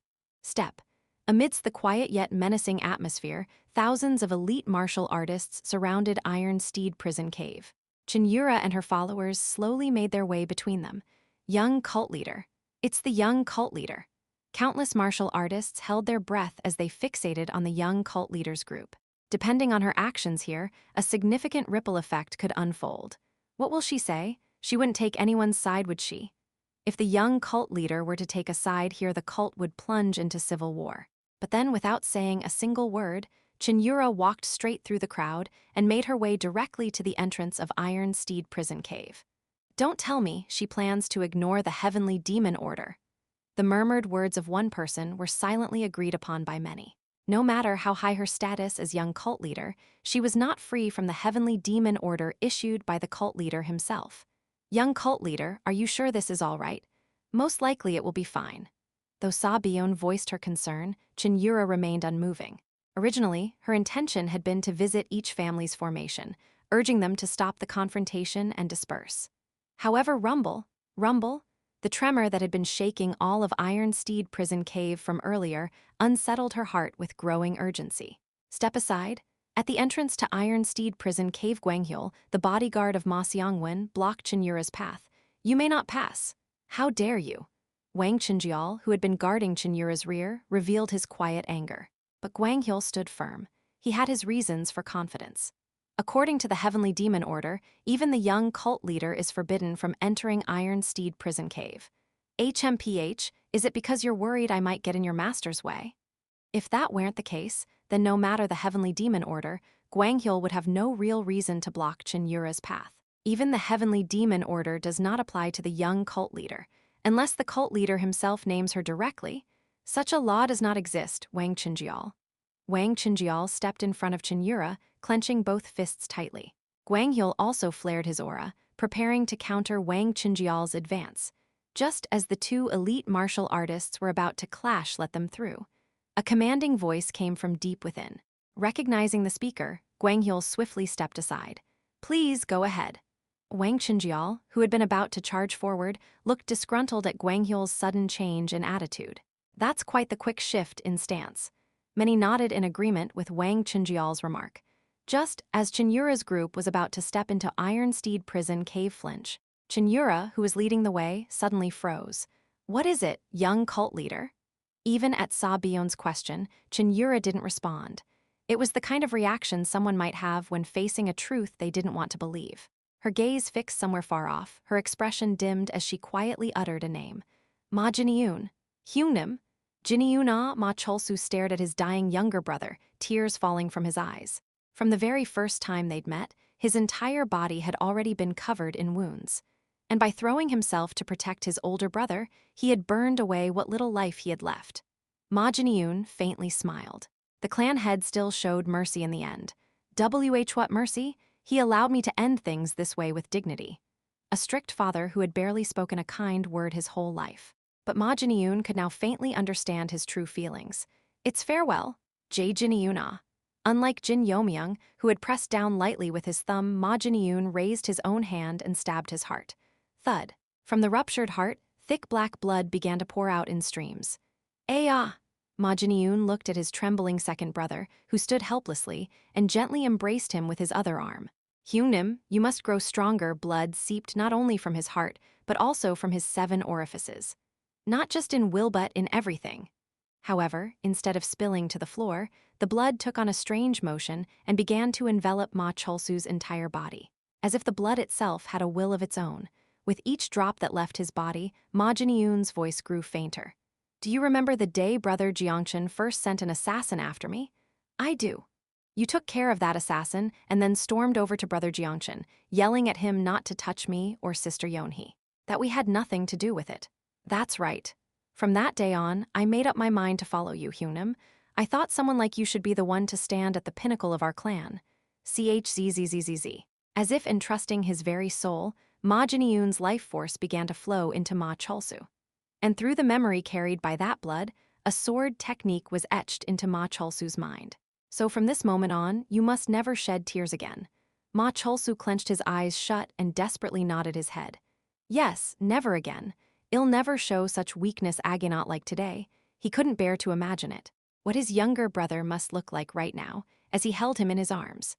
Amidst the quiet yet menacing atmosphere, thousands of elite martial artists surrounded Iron Steed Prison Cave. Cheon Yura and her followers slowly made their way between them. Young cult leader. It's the young cult leader. Countless martial artists held their breath as they fixated on the young cult leader's group. Depending on her actions here, a significant ripple effect could unfold. What will she say? She wouldn't take anyone's side, would she? If the young cult leader were to take a side here, the cult would plunge into civil war. But then, without saying a single word, Cheon Yura walked straight through the crowd and made her way directly to the entrance of Iron Steed Prison Cave. Don't tell me she plans to ignore the Heavenly Demon Order. The murmured words of one person were silently agreed upon by many. No matter how high her status as young cult leader, she was not free from the Heavenly Demon Order issued by the cult leader himself. Young cult leader, are you sure this is all right? Most likely it will be fine. Though Sa Byeon voiced her concern, Cheon Yura remained unmoving. Originally, her intention had been to visit each family's formation, urging them to stop the confrontation and disperse. However, rumble, the tremor that had been shaking all of Iron Steed Prison Cave from earlier unsettled her heart with growing urgency. Step aside. At the entrance to Iron Steed Prison Cave, Gwanghyul, the bodyguard of Ma Xiangwen, blocked Cheon Yura's path. You may not pass. How dare you? Wang Chenjial, who had been guarding Cheon Yura's rear, revealed his quiet anger. But Gwanghyul stood firm. he had his reasons for confidence. According to the Heavenly Demon Order, even the young cult leader is forbidden from entering Iron Steed Prison Cave. HMPH, is it because you're worried I might get in your master's way? If that weren't the case, then no matter the Heavenly Demon Order, Gwanghyul would have no real reason to block Cheon Yura's path. Even the Heavenly Demon Order does not apply to the young cult leader, unless the cult leader himself names her directly. Such a law does not exist, Wang Chinjial. Wang Chinjial stepped in front of Cheon Yura, clenching both fists tightly. Gwanghyul also flared his aura, preparing to counter Wang Chinjial's advance. Just as the two elite martial artists were about to clash, let them through. A commanding voice came from deep within. Recognizing the speaker, Gwanghyul swiftly stepped aside. Please go ahead. Wang Chinjial, who had been about to charge forward, looked disgruntled at Gwanghyul's sudden change in attitude. That's quite the quick shift in stance. Many nodded in agreement with Wang Chinjial's remark. Just as Cheon Yura's group was about to step into Iron Steed Prison Cave flinch, Cheon Yura, who was leading the way, suddenly froze. What is it, young cult leader? Even at Sa Bion's question, Cheon Yura didn't respond. It was the kind of reaction someone might have when facing a truth they didn't want to believe. Her gaze fixed somewhere far off, her expression dimmed as she quietly uttered a name. Ma Jin-yoon. Hyungnim. Jin-yoon. Ma Cholsu stared at his dying younger brother, tears falling from his eyes. From the very first time they'd met, his entire body had already been covered in wounds. And by throwing himself to protect his older brother, he had burned away what little life he had left. Ma Jin-yoon faintly smiled. The clan head still showed mercy in the end. What mercy? He allowed me to end things this way with dignity. A strict father who had barely spoken a kind word his whole life. But Ma Jin-yoon could now faintly understand his true feelings. It's farewell, Jin Yeomyung. Unlike Jin Yeomyung, who had pressed down lightly with his thumb, Ma Jin-yoon raised his own hand and stabbed his heart. Thud. From the ruptured heart, thick black blood began to pour out in streams. Ma Jin-yoon looked at his trembling second brother, who stood helplessly, and gently embraced him with his other arm. Hyungnim, you must grow stronger. Blood seeped not only from his heart, but also from his 7 orifices. Not just in will but in everything. However, instead of spilling to the floor, the blood took on a strange motion and began to envelop Ma Cholsu's entire body, as if the blood itself had a will of its own. With each drop that left his body, Ma Jin-yoon's voice grew fainter. Do you remember the day Brother Jeongchun first sent an assassin after me? I do. You took care of that assassin and then stormed over to Brother Jeongchun, yelling at him not to touch me or Sister Yeonhee, that we had nothing to do with it. That's right. From that day on, I made up my mind to follow you, Hyunnim. I thought someone like you should be the one to stand at the pinnacle of our clan. Chzzzzz. As if entrusting his very soul, Ma Jin-yoon's life force began to flow into Ma Cholsu. And through the memory carried by that blood, a sword technique was etched into Ma Cholsu's mind. So from this moment on, you must never shed tears again. Ma Cholsu clenched his eyes shut and desperately nodded his head. Yes, never again. I'll never show such weakness Agonot like today. He couldn't bear to imagine it. What his younger brother must look like right now, as he held him in his arms.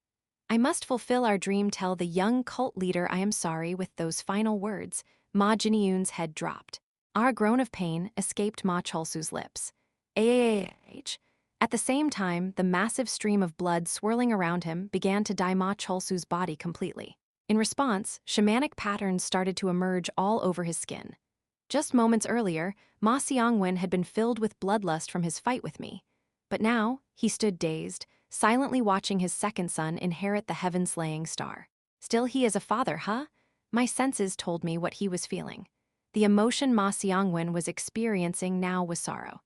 I must fulfill our dream, tell the young cult leader I am sorry. With those final words, Ma Jin-yoon's head dropped. A groan of pain escaped Ma Cholsu's lips. At the same time, the massive stream of blood swirling around him began to dye Ma Cholsu's body completely. In response, shamanic patterns started to emerge all over his skin. Just moments earlier, Ma Seong-won had been filled with bloodlust from his fight with me. But now, he stood dazed, silently watching his second son inherit the heaven-slaying star. Still he is a father, huh? My senses told me what he was feeling. The emotion Ma Seong-won was experiencing now was sorrow.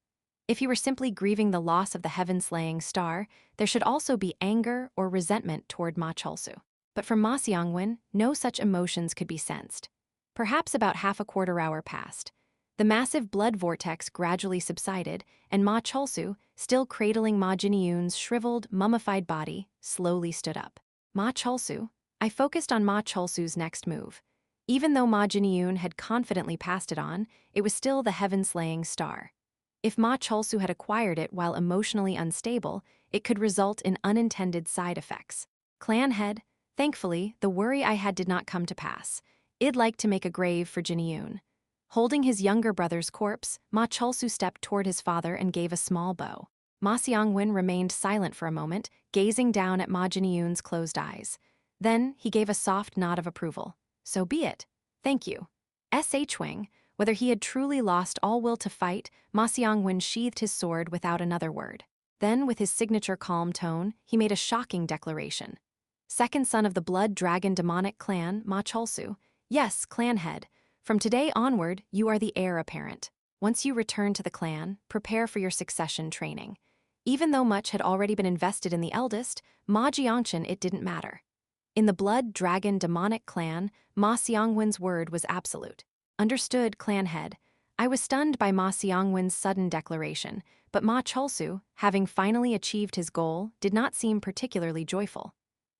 If he were simply grieving the loss of the heaven-slaying star, there should also be anger or resentment toward Ma Cholsu. But for Ma Seong-won, no such emotions could be sensed. Perhaps about half a quarter hour passed. The massive blood vortex gradually subsided, and Ma Cholsu, still cradling Ma Jin-yoon's shriveled, mummified body, slowly stood up. Ma Cholsu. I focused on Ma Cholsu's next move. Even though Ma Jin-yoon had confidently passed it on, it was still the heaven-slaying star. If Ma Cholsu had acquired it while emotionally unstable, it could result in unintended side effects. Clan head, thankfully, the worry I had did not come to pass. I'd like to make a grave for Jin-yoon. Holding his younger brother's corpse, Ma Cholsu stepped toward his father and gave a small bow. Ma Xiangwen remained silent for a moment, gazing down at Ma Jinyun's closed eyes. Then he gave a soft nod of approval. So be it. Thank you. Wing, whether he had truly lost all will to fight, Ma Xiangwen sheathed his sword without another word. Then, with his signature calm tone, he made a shocking declaration. Second son of the blood dragon demonic clan, Ma Cholsu. Yes, clan head. From today onward, you are the heir apparent. Once you return to the clan, prepare for your succession training. Even though much had already been invested in the eldest, Ma Jiangchen, it didn't matter. In the blood dragon demonic clan, Ma Xiangwen's word was absolute. Understood, clan head. I was stunned by Ma Xiangwen's sudden declaration, but Ma Cholsu, having finally achieved his goal, did not seem particularly joyful.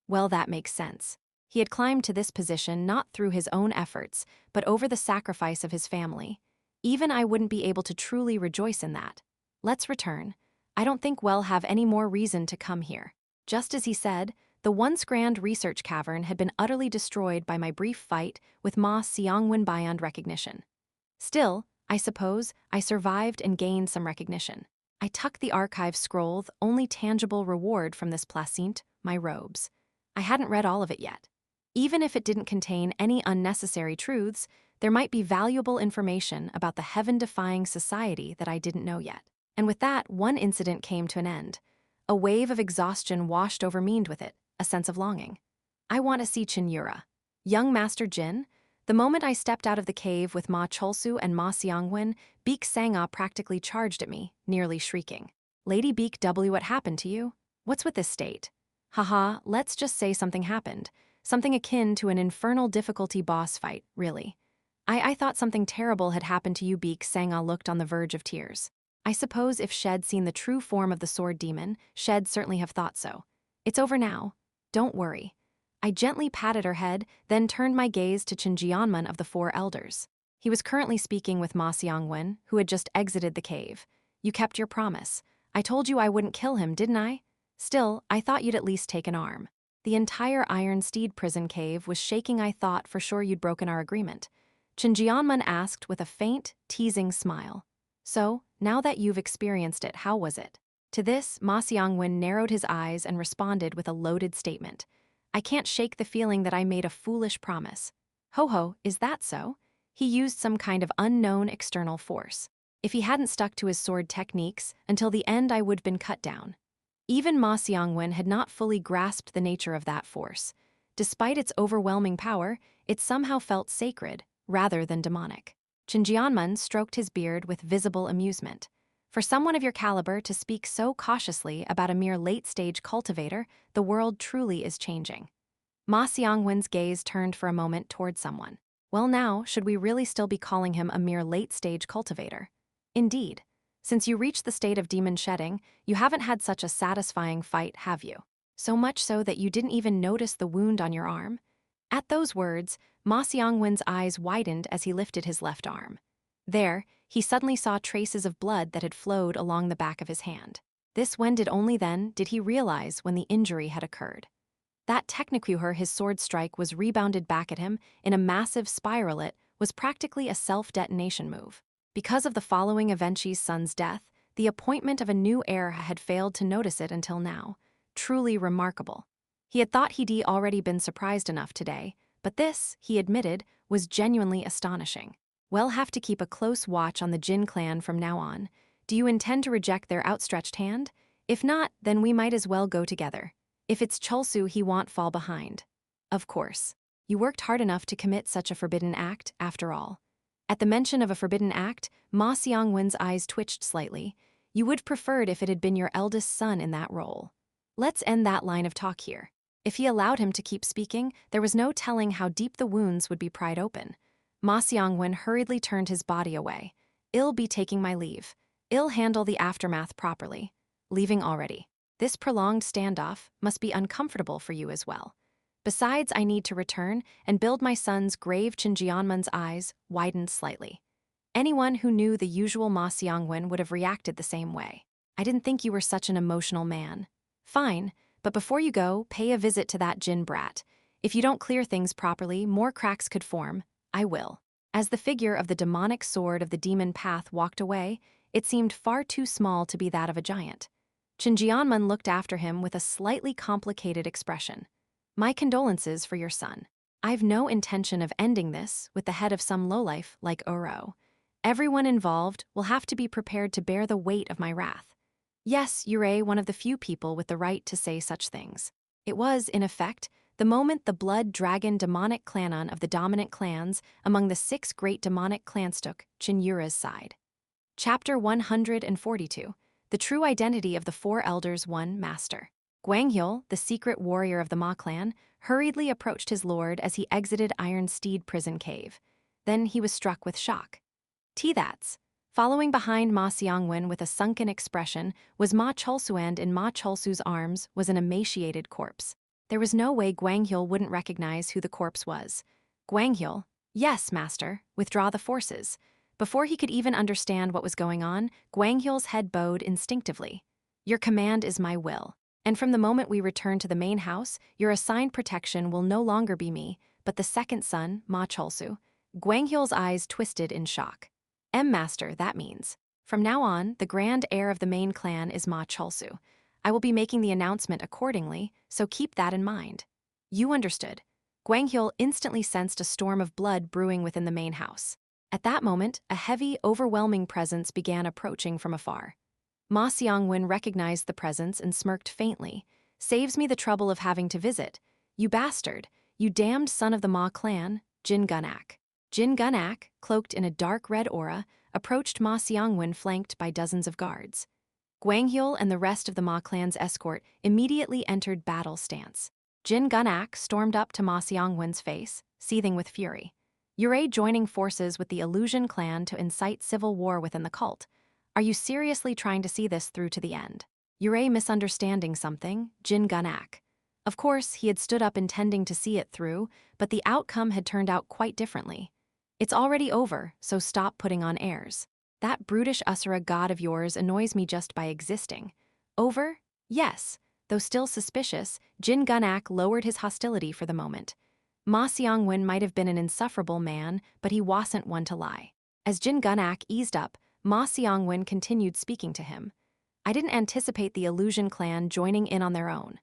Well, that makes sense. He had climbed to this position not through his own efforts, but over the sacrifice of his family. Even I wouldn't be able to truly rejoice in that. Let's return. I don't think we'll have any more reason to come here. Just as he said, the once grand research cavern had been utterly destroyed by my brief fight with Ma Xiangwen beyond recognition. Still, I suppose, I survived and gained some recognition. I tucked the archive scroll, the only tangible reward from this placente, my robes. I hadn't read all of it yet. Even if it didn't contain any unnecessary truths, there might be valuable information about the heaven-defying society that I didn't know yet. And with that, one incident came to an end. A wave of exhaustion washed over me with it, a sense of longing. I want to see Cheon Yura. Young Master Jin? The moment I stepped out of the cave with Ma Cholsu and Ma Xiangwen, Beak Sangha practically charged at me, nearly shrieking. Lady Beak W, what happened to you? What's with this state? Haha, let's just say something happened. Something akin to an infernal difficulty boss fight, really. I thought something terrible had happened to you, Beak Sangha looked on the verge of tears. I suppose if Shed seen the true form of the sword demon, Shed certainly have thought so. It's over now. Don't worry. I gently patted her head, then turned my gaze to Jin Yeomyung of the Four Elders. He was currently speaking with Ma Xiangwen, who had just exited the cave. You kept your promise. I told you I wouldn't kill him, didn't I? Still, I thought you'd at least take an arm. The entire Iron Steed prison cave was shaking. I thought for sure you'd broken our agreement. Jin Yeomyung asked with a faint, teasing smile. So, now that you've experienced it, how was it? To this, Ma Xiangwen narrowed his eyes and responded with a loaded statement. I can't shake the feeling that I made a foolish promise. Ho, is that so? He used some kind of unknown external force. If he hadn't stuck to his sword techniques, until the end I would have been cut down. Even Ma Xiangwen had not fully grasped the nature of that force. Despite its overwhelming power, it somehow felt sacred, rather than demonic. Jin Yeomyung stroked his beard with visible amusement. For someone of your caliber to speak so cautiously about a mere late-stage cultivator, the world truly is changing. Ma Xiangwen's gaze turned for a moment toward someone. Well now, should we really still be calling him a mere late-stage cultivator? Indeed. Since you reached the state of demon shedding, you haven't had such a satisfying fight, have you? So much so that you didn't even notice the wound on your arm? At those words, Ma Xiangwen's eyes widened as he lifted his left arm. There, he suddenly saw traces of blood that had flowed along the back of his hand. When did only then did he realize when the injury had occurred. That technicuher his sword strike was rebounded back at him in a massive spiral. It was practically a self-detonation move. Because of the following Avenchi's son's death, the appointment of a new heir had failed to notice it until now. Truly remarkable. He had thought he'd already been surprised enough today, but this, he admitted, was genuinely astonishing. We'll have to keep a close watch on the Jin clan from now on. Do you intend to reject their outstretched hand? If not, then we might as well go together. If it's Cholsu he won't fall behind. Of course. You worked hard enough to commit such a forbidden act, after all. At the mention of a forbidden act, Ma Xiangwen's eyes twitched slightly. You would have preferred if it had been your eldest son in that role. Let's end that line of talk here. If he allowed him to keep speaking, there was no telling how deep the wounds would be pried open. Ma Xiangwen hurriedly turned his body away. I'll be taking my leave. I'll handle the aftermath properly. Leaving already. This prolonged standoff must be uncomfortable for you as well. Besides, I need to return and build my son's grave. Jin Yeomyung's eyes widened slightly. Anyone who knew the usual Ma Xiangwen would have reacted the same way. I didn't think you were such an emotional man. Fine, but before you go, pay a visit to that Jin brat. If you don't clear things properly, more cracks could form. I will. As the figure of the demonic sword of the demon path walked away, it seemed far too small to be that of a giant. Jin Yeomyung looked after him with a slightly complicated expression. My condolences for your son. I've no intention of ending this with the head of some lowlife like Oro. Everyone involved will have to be prepared to bear the weight of my wrath. Yes, Yura, one of the few people with the right to say such things. It was, in effect, the moment the blood dragon demonic clanon of the dominant clans among the 6 great demonic clans took Cheon Yura's side. Chapter 142. The True Identity of the 4 Elders 1 Master. Gwanghyul, the secret warrior of the Ma clan, hurriedly approached his lord as he exited Iron Steed prison cave. Then he was struck with shock. That's. Following behind Ma Seongwon with a sunken expression was Ma Cholsu, and in Ma Cholsu's arms was an emaciated corpse. There was no way Gwanghyul wouldn't recognize who the corpse was. Gwanghyul, yes, master, withdraw the forces. Before he could even understand what was going on, Gwanghyul's head bowed instinctively. Your command is my will. And from the moment we return to the main house, your assigned protection will no longer be me, but the second son, Ma Cholsu. Gwanghyul's eyes twisted in shock. Master, that means. From now on, the grand heir of the main clan is Ma Cholsu. I will be making the announcement accordingly, so keep that in mind. You understood. Gwanghyul instantly sensed a storm of blood brewing within the main house. At that moment, a heavy, overwhelming presence began approaching from afar. Ma Seongwon recognized the presence and smirked faintly. Saves me the trouble of having to visit. You bastard, you damned son of the Ma clan, Jin Yeomyung. Jin Yeomyung, cloaked in a dark red aura, approached Ma Seongwon flanked by dozens of guards. Gwanghyul and the rest of the Ma clan's escort immediately entered battle stance. Jin Yeomyung stormed up to Ma Seongwon's face, seething with fury. Yura joining forces with the Illusion clan to incite civil war within the cult. Are you seriously trying to see this through to the end? Yura misunderstanding something, Jin Yeomyung. Of course, he had stood up intending to see it through, but the outcome had turned out quite differently. It's already over, so stop putting on airs. That brutish Usura god of yours annoys me just by existing. Over? Yes. Though still suspicious, Jin Yeomyung lowered his hostility for the moment. Ma Seongwon might have been an insufferable man, but he wasn't one to lie. As Jin Yeomyung eased up, Ma Seongwon continued speaking to him. I didn't anticipate the Illusion clan joining in on their own.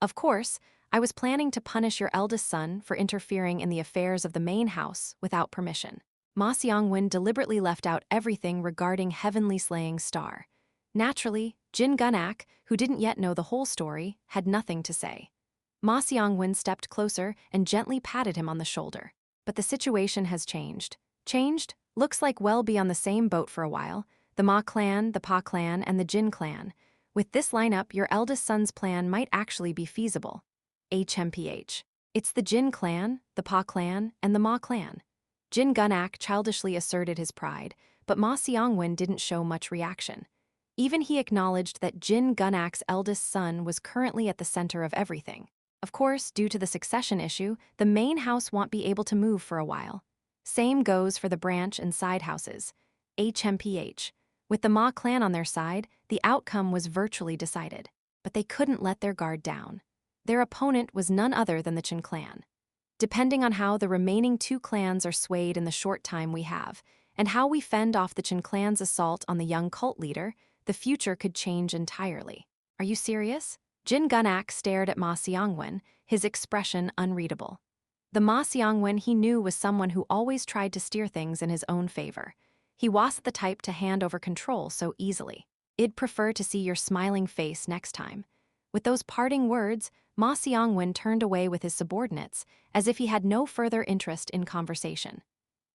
Of course, I was planning to punish your eldest son for interfering in the affairs of the main house without permission. Ma Seongwon deliberately left out everything regarding Heavenly Slaying Star. Naturally, Jin Yeomyung, who didn't yet know the whole story, had nothing to say. Ma Seongwon stepped closer and gently patted him on the shoulder. But the situation has changed. Changed? Looks like we'll be on the same boat for a while. The Ma clan, the Pa clan, and the Jin clan. With this lineup, your eldest son's plan might actually be feasible. HMPH. It's the Jin clan, the Pa clan, and the Ma clan. Jin Yeomyung childishly asserted his pride, but Ma Seongwon didn't show much reaction. Even he acknowledged that Jin Yeomyung's eldest son was currently at the center of everything. Of course, due to the succession issue, the main house won't be able to move for a while. Same goes for the branch and side houses. HMPH. With the Ma clan on their side, the outcome was virtually decided. But they couldn't let their guard down. Their opponent was none other than the Cheon clan. Depending on how the remaining 2 clans are swayed in the short time we have, and how we fend off the Cheon clan's assault on the young cult leader, the future could change entirely. Are you serious? Jin Yeomyung stared at Ma Seongwon, his expression unreadable. The Ma Seongwon he knew was someone who always tried to steer things in his own favor. He wasn't the type to hand over control so easily. I'd prefer to see your smiling face next time. With those parting words, Ma Seongwon turned away with his subordinates, as if he had no further interest in conversation.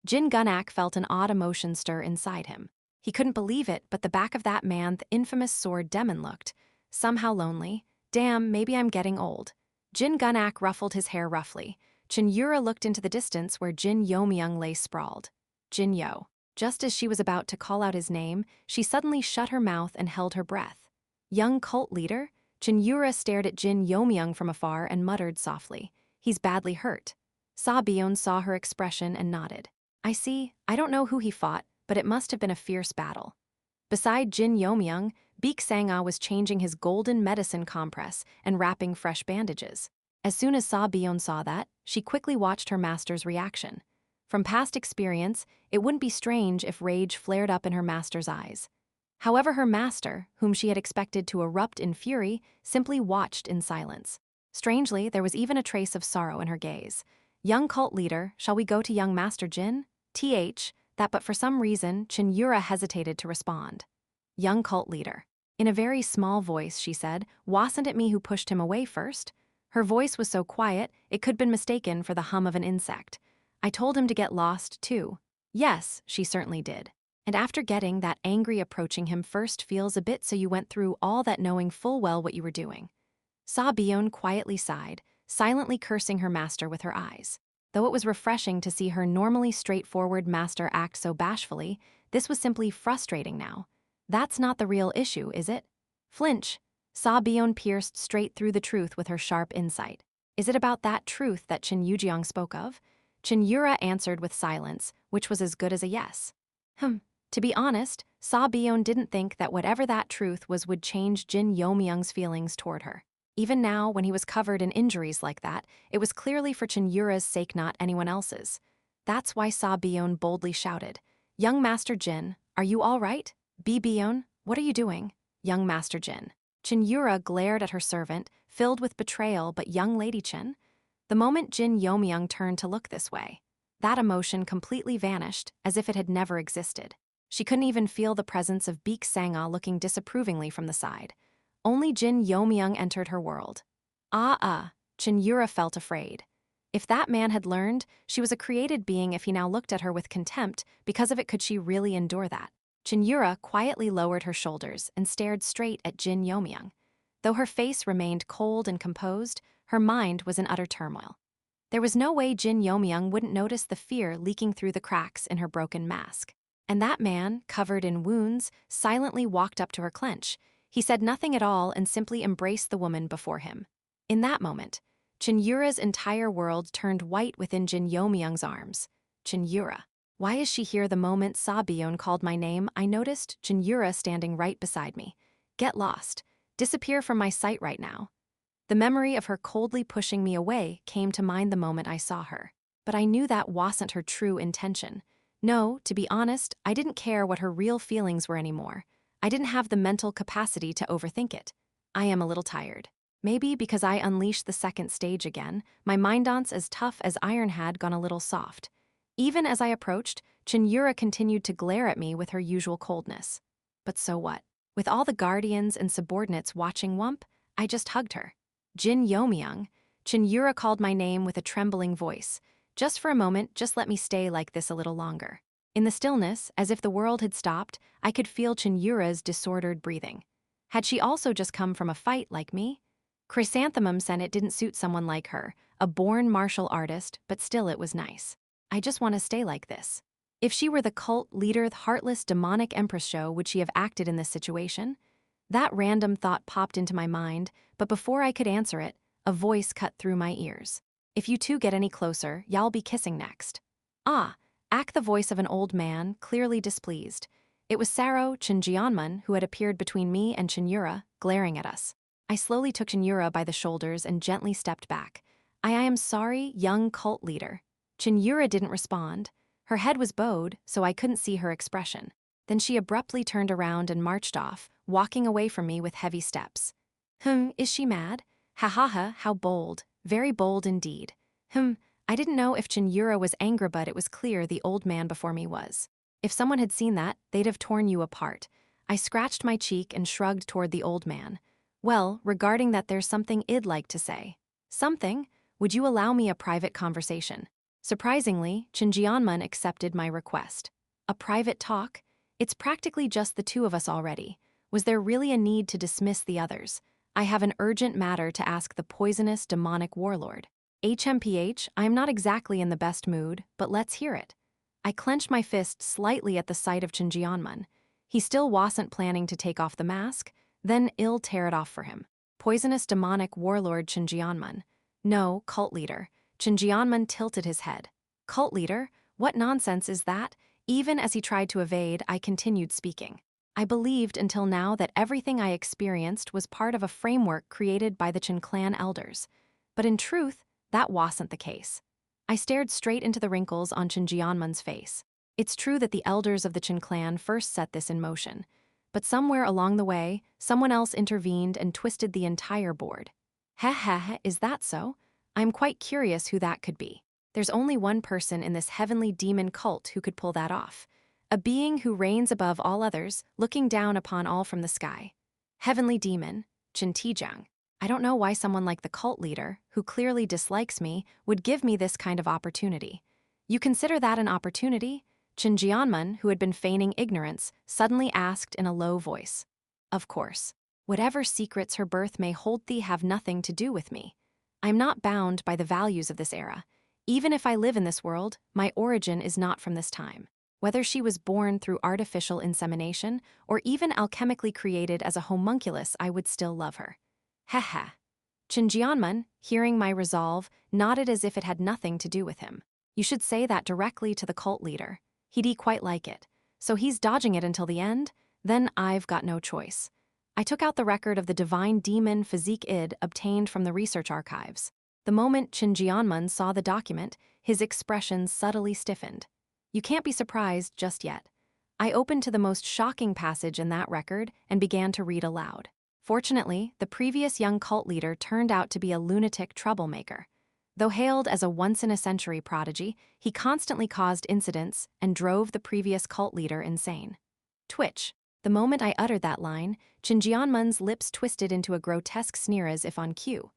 Jin Yeomyung felt an odd emotion stir inside him. He couldn't believe it, but the back of that man, the infamous sword demon, looked somehow lonely. Damn, maybe I'm getting old. Jin Yeomyung ruffled his hair roughly. Cheon Yura looked into the distance where Jin Yeomyung lay sprawled. Jin Yo. Just as she was about to call out his name, she suddenly shut her mouth and held her breath. Young cult leader? Cheon Yura stared at Jin Yeomyung from afar and muttered softly. He's badly hurt. Sabion saw her expression and nodded. I see. I don't know who he fought, but it must have been a fierce battle. Beside Jin Yeomyung, Beek Sang-ah was changing his golden medicine compress and wrapping fresh bandages. As soon as Sabion saw that, she quickly watched her master's reaction. From past experience, it wouldn't be strange if rage flared up in her master's eyes. However, her master, whom she had expected to erupt in fury, simply watched in silence. Strangely, there was even a trace of sorrow in her gaze. Young cult leader, shall we go to young Master Jin? But for some reason, Cheon Yura hesitated to respond. Young cult leader. In a very small voice, she said, wasn't it me who pushed him away first? Her voice was so quiet, it could have been mistaken for the hum of an insect. I told him to get lost, too. Yes, she certainly did. And after getting that angry, approaching him first feels a bit, so you went through all that knowing full well what you were doing. Yeon quietly sighed, silently cursing her master with her eyes. Though it was refreshing to see her normally straightforward master act so bashfully, this was simply frustrating now. That's not the real issue, is it? Flinch. Yeon pierced straight through the truth with her sharp insight. Is it about that truth that Jin Yeomyung spoke of? Cheon Yura answered with silence, which was as good as a yes. To be honest, Yeon didn't think that whatever that truth was would change Jin Yeomyung's feelings toward her. Even now, when he was covered in injuries like that, it was clearly for Cheon Yura's sake, not anyone else's. That's why Yeon boldly shouted, Young Master Jin, are you all right? Yeon, what are you doing? Young Master Jin. Cheon Yura glared at her servant, filled with betrayal, but young Lady Chen? The moment Jin Yeomyung turned to look this way, that emotion completely vanished, as if it had never existed. She couldn't even feel the presence of Baek Sang-ah looking disapprovingly from the side. Only Jin Yeomyung entered her world. Cheon Yura felt afraid. If that man had learned she was a created being, if he now looked at her with contempt, because of it could she really endure that? Cheon Yura quietly lowered her shoulders and stared straight at Jin Yeomyung. Though her face remained cold and composed, her mind was in utter turmoil. There was no way Jin Yeomyung wouldn't notice the fear leaking through the cracks in her broken mask. And that man, covered in wounds, silently walked up to her clench. He said nothing at all and simply embraced the woman before him. In that moment, Cheon Yura's entire world turned white within Jin Yeomyung's arms. Cheon Yura. Why is she here? The moment Yeon called my name, I noticed Cheon Yura standing right beside me. Get lost. Disappear from my sight right now. The memory of her coldly pushing me away came to mind the moment I saw her. But I knew that wasn't her true intention. No, to be honest, I didn't care what her real feelings were anymore. I didn't have the mental capacity to overthink it. I am a little tired. Maybe because I unleashed the second stage again, my mindance as tough as iron had gone a little soft. Even as I approached, Cheon Yura continued to glare at me with her usual coldness. But so what? With all the guardians and subordinates watching Wump, I just hugged her. Jin Yeomyung. Cheon Yura called my name with a trembling voice. Just for a moment, just let me stay like this a little longer. In the stillness, as if the world had stopped, I could feel Cheon Yura's disordered breathing. Had she also just come from a fight like me? Chrysanthemum said it didn't suit someone like her, a born martial artist, but still it was nice. I just want to stay like this. If she were the cult leader, the heartless demonic empress show, would she have acted in this situation? That random thought popped into my mind, but before I could answer it, a voice cut through my ears. If you two get any closer, y'all be kissing next. The voice of an old man, clearly displeased. It was Saro Cheon Yeonmun who had appeared between me and Cheon Yura, glaring at us. I slowly took Cheon Yura by the shoulders and gently stepped back. I am sorry, young cult leader. Cheon Yura didn't respond. Her head was bowed, so I couldn't see her expression. Then she abruptly turned around and marched off, walking away from me with heavy steps. Is she mad? Ha ha ha, how bold. Very bold indeed. I didn't know if Cheon Yura was angry, but it was clear the old man before me was. If someone had seen that, they'd have torn you apart. I scratched my cheek and shrugged toward the old man. Well, regarding that, there's something I'd like to say. Something? Would you allow me a private conversation? Surprisingly, Cheon Yeonmun accepted my request. A private talk? It's practically just the two of us already. Was there really a need to dismiss the others? I have an urgent matter to ask the poisonous demonic warlord. HMPH, I am not exactly in the best mood, but let's hear it. I clenched my fist slightly at the sight of Cheon Yeonmun. He still wasn't planning to take off the mask, then I'll tear it off for him. Poisonous demonic warlord Cheon Yeonmun. No, cult leader. Cheon Yeonmun tilted his head. Cult leader? What nonsense is that? Even as he tried to evade, I continued speaking. I believed until now that everything I experienced was part of a framework created by the Cheon clan elders. But in truth, that wasn't the case. I stared straight into the wrinkles on Cheon Yeonmun's face. It's true that the elders of the Cheon clan first set this in motion. But somewhere along the way, someone else intervened and twisted the entire board. Heh, is that so? I'm quite curious who that could be. There's only one person in this heavenly demon cult who could pull that off. A being who reigns above all others, looking down upon all from the sky. Heavenly demon, Jin Yeomyung. I don't know why someone like the cult leader, who clearly dislikes me, would give me this kind of opportunity. You consider that an opportunity? Jin Yeomyung, who had been feigning ignorance, suddenly asked in a low voice. Of course. Whatever secrets her birth may hold thee have nothing to do with me. I am not bound by the values of this era. Even if I live in this world, my origin is not from this time. Whether she was born through artificial insemination or even alchemically created as a homunculus, I would still love her. Heh. Jin Yeomyung, hearing my resolve, nodded as if it had nothing to do with him. You should say that directly to the cult leader. He'd quite like it. So he's dodging it until the end? Then I've got no choice. I took out the record of the divine demon physique id obtained from the research archives. The moment Jin Yeomyung saw the document, his expression subtly stiffened. You can't be surprised just yet. I opened to the most shocking passage in that record and began to read aloud. Fortunately, the previous young cult leader turned out to be a lunatic troublemaker. Though hailed as a once-in-a-century prodigy, he constantly caused incidents and drove the previous cult leader insane. Twitch. The moment I uttered that line, Jin Yeomyung's lips twisted into a grotesque sneer as if on cue.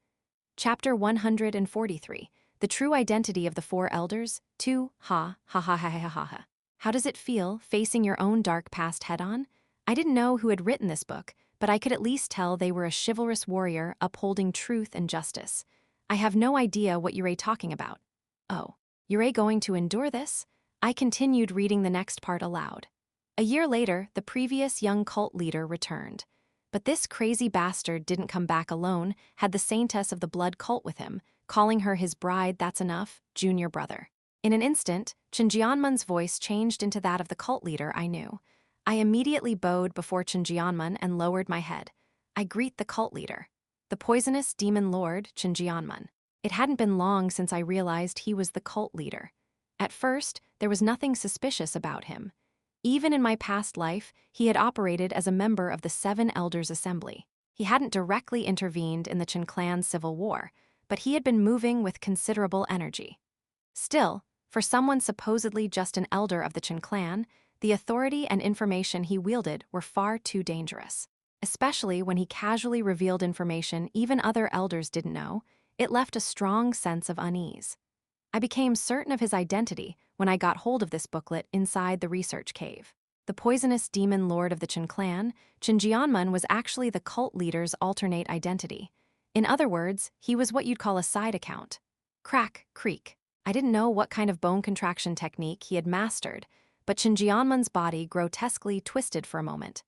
Chapter 143. The True Identity of the Four Elders. 2. Ha. How does it feel, facing your own dark past head-on? I didn't know who had written this book, but I could at least tell they were a chivalrous warrior upholding truth and justice. I have no idea what you're talking about. Oh, you're going to endure this? I continued reading the next part aloud. A year later, the previous young cult leader returned. But this crazy bastard didn't come back alone, had the saintess of the blood cult with him, calling her his bride, that's enough, junior brother. In an instant, Jin Yeomyung's voice changed into that of the cult leader I knew. I immediately bowed before Jin Yeomyung and lowered my head. I greet the cult leader. The poisonous demon lord, Jin Yeomyung. It hadn't been long since I realized he was the cult leader. At first, there was nothing suspicious about him. Even in my past life, he had operated as a member of the Seven Elders Assembly. He hadn't directly intervened in the Chen clan's civil war, but he had been moving with considerable energy. Still, for someone supposedly just an elder of the Chen clan, the authority and information he wielded were far too dangerous. Especially when he casually revealed information even other elders didn't know, it left a strong sense of unease. I became certain of his identity when I got hold of this booklet inside the research cave. The poisonous demon lord of the Chen clan, Jin Yeomyung, was actually the cult leader's alternate identity. In other words, he was what you'd call a side account. Crack, creak. I didn't know what kind of bone contraction technique he had mastered, but Jin Yeomyung's body grotesquely twisted for a moment.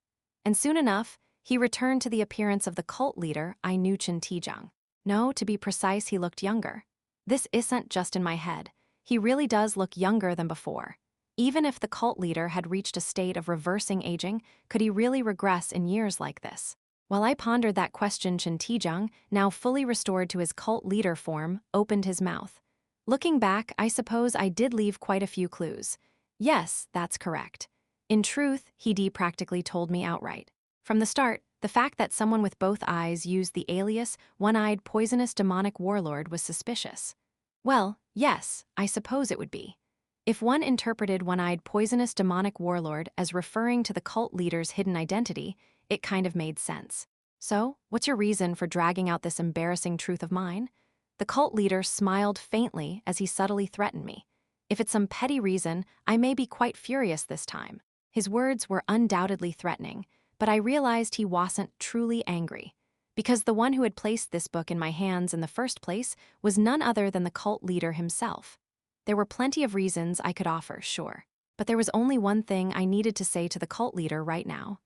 And soon enough, he returned to the appearance of the cult leader I knew, Jin Yeomyung. No, to be precise, he looked younger. This isn't just in my head. He really does look younger than before. Even if the cult leader had reached a state of reversing aging, could he really regress in years like this? While I pondered that question, Jin Yeomyung, now fully restored to his cult leader form, opened his mouth. Looking back, I suppose I did leave quite a few clues. Yes, that's correct. In truth, he practically told me outright. From the start, the fact that someone with both eyes used the alias one-eyed poisonous demonic warlord was suspicious. Well, yes, I suppose it would be. If one interpreted one-eyed poisonous demonic warlord as referring to the cult leader's hidden identity, it kind of made sense. So, what's your reason for dragging out this embarrassing truth of mine? The cult leader smiled faintly as he subtly threatened me. If it's some petty reason, I may be quite furious this time. His words were undoubtedly threatening, but I realized he wasn't truly angry, because the one who had placed this book in my hands in the first place was none other than the cult leader himself. There were plenty of reasons I could offer, sure, but there was only one thing I needed to say to the cult leader right now.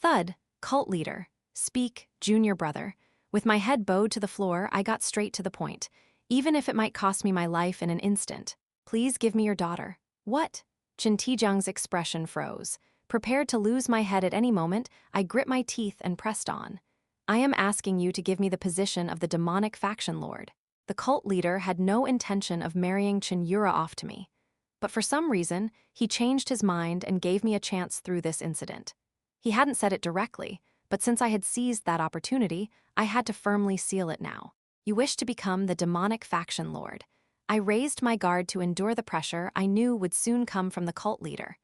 Thud, cult leader, speak, junior brother. With my head bowed to the floor, I got straight to the point, even if it might cost me my life in an instant. Please give me your daughter. What? Jin Yeomyung's expression froze. Prepared to lose my head at any moment, I gripped my teeth and pressed on. I am asking you to give me the position of the demonic faction lord. The cult leader had no intention of marrying Cheon Yura off to me. But for some reason, he changed his mind and gave me a chance through this incident. He hadn't said it directly, but since I had seized that opportunity, I had to firmly seal it now. You wish to become the demonic faction lord. I raised my guard to endure the pressure I knew would soon come from the cult leader.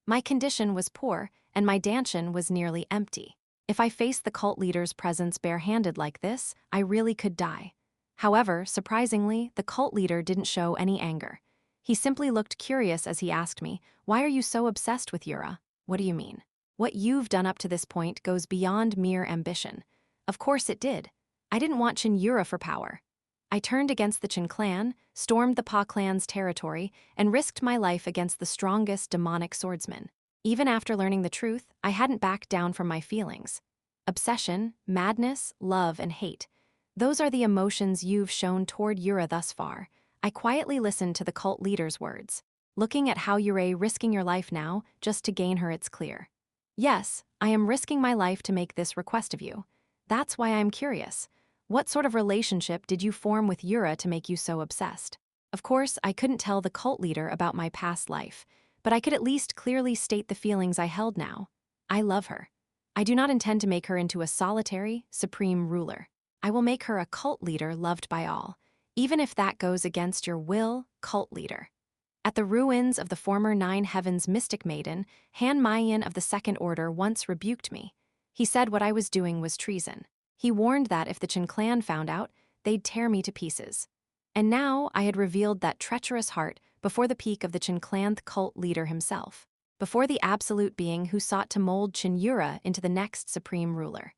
My condition was poor, and my dantian was nearly empty. If I faced the cult leader's presence barehanded like this, I really could die. However, surprisingly, the cult leader didn't show any anger. He simply looked curious as he asked me, "Why are you so obsessed with Yura?" "What do you mean?" "What you've done up to this point goes beyond mere ambition." Of course it did. I didn't want Cheon Yura for power. I turned against the Cheon clan, stormed the Pa clan's territory, and risked my life against the strongest demonic swordsman. Even after learning the truth, I hadn't backed down from my feelings. Obsession, madness, love, and hate. Those are the emotions you've shown toward Yura thus far. I quietly listened to the cult leader's words. Looking at how you're risking your life now, just to gain her, it's clear. Yes, I am risking my life to make this request of you. That's why I'm curious. What sort of relationship did you form with Yura to make you so obsessed? Of course, I couldn't tell the cult leader about my past life, but I could at least clearly state the feelings I held now. I love her. I do not intend to make her into a solitary, supreme ruler. I will make her a cult leader loved by all, even if that goes against your will, cult leader. At the ruins of the former Nine Heavens mystic maiden, Han Mayan of the Second Order once rebuked me. He said what I was doing was treason. He warned that if the Cheon clan found out, they'd tear me to pieces. And now I had revealed that treacherous heart before the peak of the Cheon clan cult leader himself, before the absolute being who sought to mold Cheon Yura into the next supreme ruler.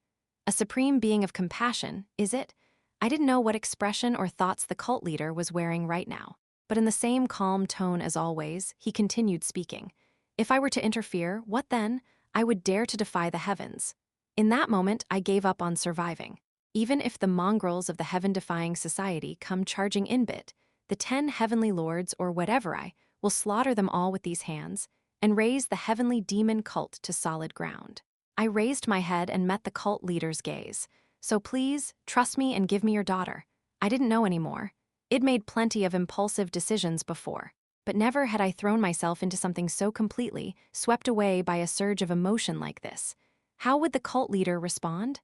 A supreme being of compassion, is it? I didn't know what expression or thoughts the cult leader was wearing right now, but in the same calm tone as always, he continued speaking. If I were to interfere, what then? I would dare to defy the heavens. In that moment, I gave up on surviving. Even if the mongrels of the heaven-defying society come charging in the 10 heavenly lords or whatever I will slaughter them all with these hands and raise the heavenly demon cult to solid ground. I raised my head and met the cult leader's gaze. So please, trust me and give me your daughter. I didn't know anymore. I'd made plenty of impulsive decisions before, but never had I thrown myself into something so completely swept away by a surge of emotion like this. How would the cult leader respond?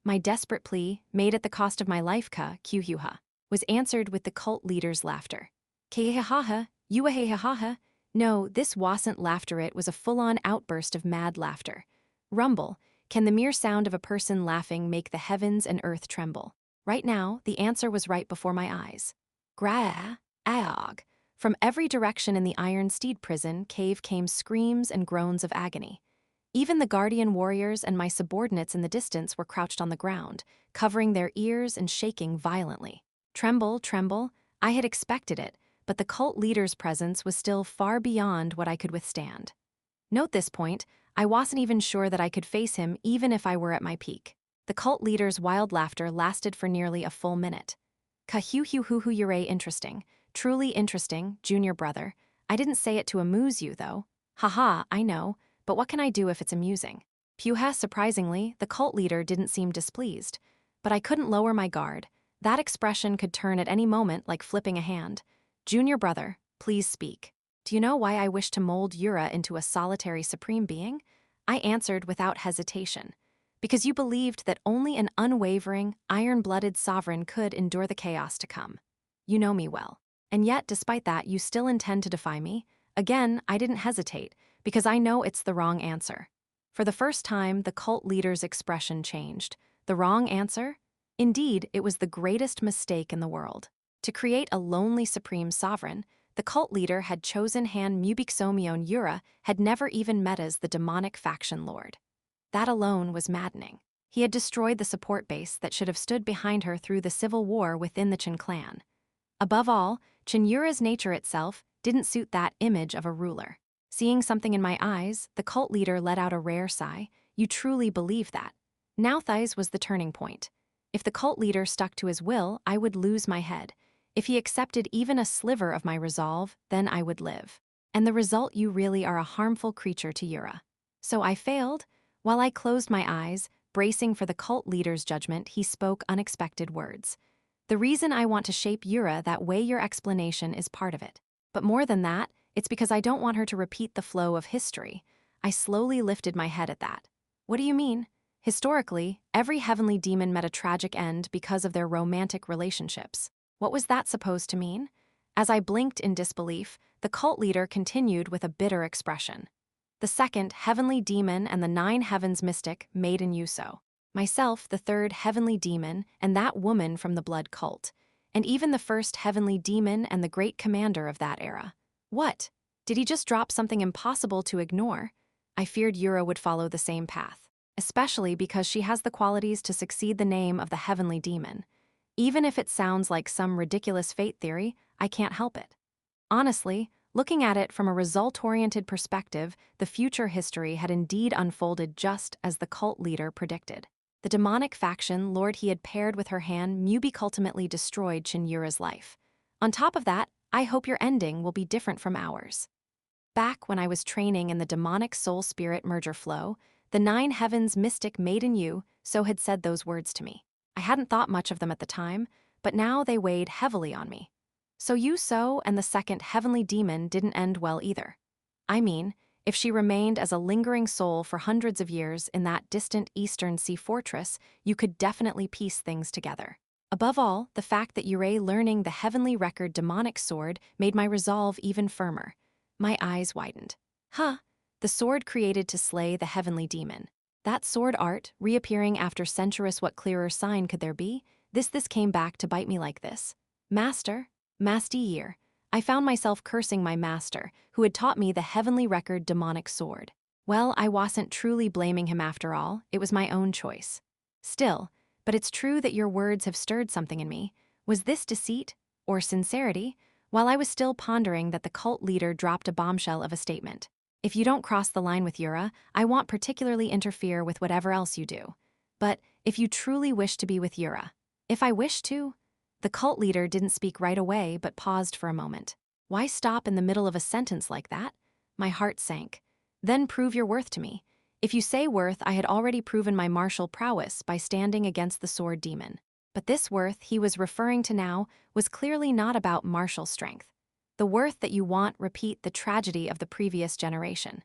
My desperate plea, made at the cost of my life, Kyuhyuha, was answered with the cult leader's laughter. Kehahaha, yuahehahaha. No, this wasn't laughter, it was a full-on outburst of mad laughter. Rumble, can the mere sound of a person laughing make the heavens and earth tremble? Right now, the answer was right before my eyes. Gra, aog. From every direction in the Iron Steed prison cave came screams and groans of agony. Even the guardian warriors and my subordinates in the distance were crouched on the ground, covering their ears and shaking violently. Tremble, tremble, I had expected it, but the cult leader's presence was still far beyond what I could withstand. Note this point, I wasn't even sure that I could face him even if I were at my peak. The cult leader's wild laughter lasted for nearly a full minute. Yure, interesting. Truly interesting, junior brother. I didn't say it to amuse you, though. Haha, I know. But what can I do if it's amusing? Puha, surprisingly, the cult leader didn't seem displeased. But I couldn't lower my guard. That expression could turn at any moment like flipping a hand. Junior brother, please speak. Do you know why I wish to mold Yura into a solitary supreme being? I answered without hesitation. Because you believed that only an unwavering, iron-blooded sovereign could endure the chaos to come. You know me well. And yet, despite that, you still intend to defy me? Again, I didn't hesitate, because I know it's the wrong answer. For the first time, the cult leader's expression changed. The wrong answer? Indeed, it was the greatest mistake in the world. To create a lonely supreme sovereign, the cult leader had chosen Han Murim Yura had never even met as the demonic faction lord. That alone was maddening. He had destroyed the support base that should have stood behind her through the civil war within the Cheon clan. Above all, Cheon Yura's nature itself didn't suit that image of a ruler. Seeing something in my eyes, the cult leader let out a rare sigh. You truly believe that? Now this was the turning point. If the cult leader stuck to his will, I would lose my head. If he accepted even a sliver of my resolve, then I would live. And the result, you really are a harmful creature to Yura. So I failed? While I closed my eyes, bracing for the cult leader's judgment, he spoke unexpected words. The reason I want to shape Yura that way, your explanation is part of it. But more than that, it's because I don't want her to repeat the flow of history. I slowly lifted my head at that. What do you mean? Historically, every heavenly demon met a tragic end because of their romantic relationships. What was that supposed to mean? As I blinked in disbelief, the cult leader continued with a bitter expression. The second heavenly demon and the 9 heavens mystic made in Yuso. Myself, the third heavenly demon, and that woman from the blood cult. And even the first heavenly demon and the great commander of that era. What? Did he just drop something impossible to ignore? I feared Yura would follow the same path, especially because she has the qualities to succeed the name of the heavenly demon. Even if it sounds like some ridiculous fate theory, I can't help it. Honestly, looking at it from a result-oriented perspective, the future history had indeed unfolded just as the cult leader predicted. The demonic faction lord he had paired with her hand Mubi ultimately destroyed Cheon Yura's life. On top of that, I hope your ending will be different from ours. Back when I was training in the demonic soul-spirit merger flow, the 9 heavens mystic maiden Yu so had said those words to me. I hadn't thought much of them at the time, but now they weighed heavily on me. So Yu So and the second heavenly demon didn't end well either. I mean, if she remained as a lingering soul for hundreds of years in that distant eastern sea fortress, you could definitely piece things together. Above all, the fact that Yurei learning the heavenly record demonic sword made my resolve even firmer. My eyes widened. Huh, the sword created to slay the heavenly demon. That sword art, reappearing after centuries, what clearer sign could there be? This came back to bite me like this. Master, Masti Year. I found myself cursing my master, who had taught me the heavenly record demonic sword. Well, I wasn't truly blaming him after all, it was my own choice. Still, but it's true that your words have stirred something in me. Was this deceit? Or sincerity? While I was still pondering that, the cult leader dropped a bombshell of a statement. If you don't cross the line with Yura, I won't particularly interfere with whatever else you do. But if you truly wish to be with Yura, if I wish to? The cult leader didn't speak right away but paused for a moment. Why stop in the middle of a sentence like that? My heart sank. Then prove your worth to me. If you say worth, I had already proven my martial prowess by standing against the sword demon. But this worth he was referring to now was clearly not about martial strength. The worth that you want repeat the tragedy of the previous generation.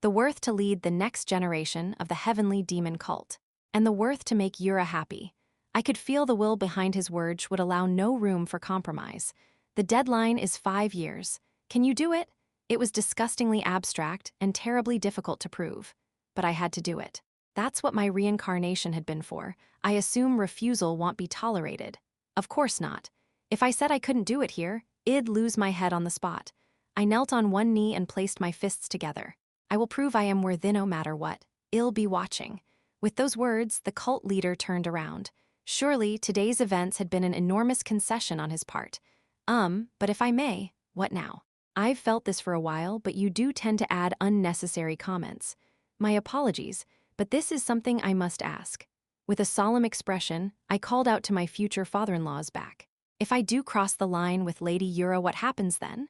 The worth to lead the next generation of the heavenly demon cult. And the worth to make Yura happy. I could feel the will behind his words would allow no room for compromise. The deadline is 5 years. Can you do it? It was disgustingly abstract and terribly difficult to prove. But I had to do it. That's what my reincarnation had been for. I assume refusal won't be tolerated. Of course not. If I said I couldn't do it here, I'd lose my head on the spot. I knelt on one knee and placed my fists together. I will prove I am worthy no matter what. I'll be watching. With those words, the cult leader turned around. Surely, today's events had been an enormous concession on his part. But if I may, what now? I've felt this for a while, but you do tend to add unnecessary comments. My apologies, but this is something I must ask. With a solemn expression, I called out to my future father-in-law's back. If I do cross the line with Lady Yura, what happens then?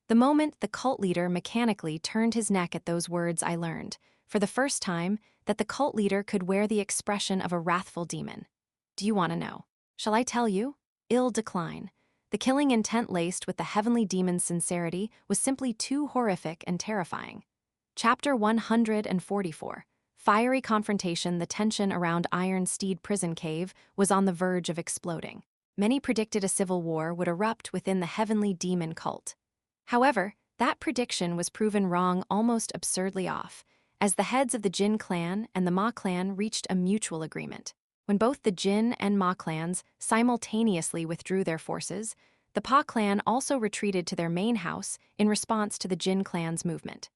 The moment the cult leader mechanically turned his neck at those words, I learned, for the first time, that the cult leader could wear the expression of a wrathful demon. Do you want to know? Shall I tell you? I'll decline. The killing intent laced with the heavenly demon's sincerity was simply too horrific and terrifying. Chapter 144. Fiery confrontation. The tension around Iron Steed prison cave was on the verge of exploding. Many predicted a civil war would erupt within the heavenly demon cult. However, that prediction was proven wrong, almost absurdly off, as the heads of the Jin clan and the Ma clan reached a mutual agreement. When both the Jin and Ma clans simultaneously withdrew their forces, the Pa clan also retreated to their main house in response to the Jin clan's movement.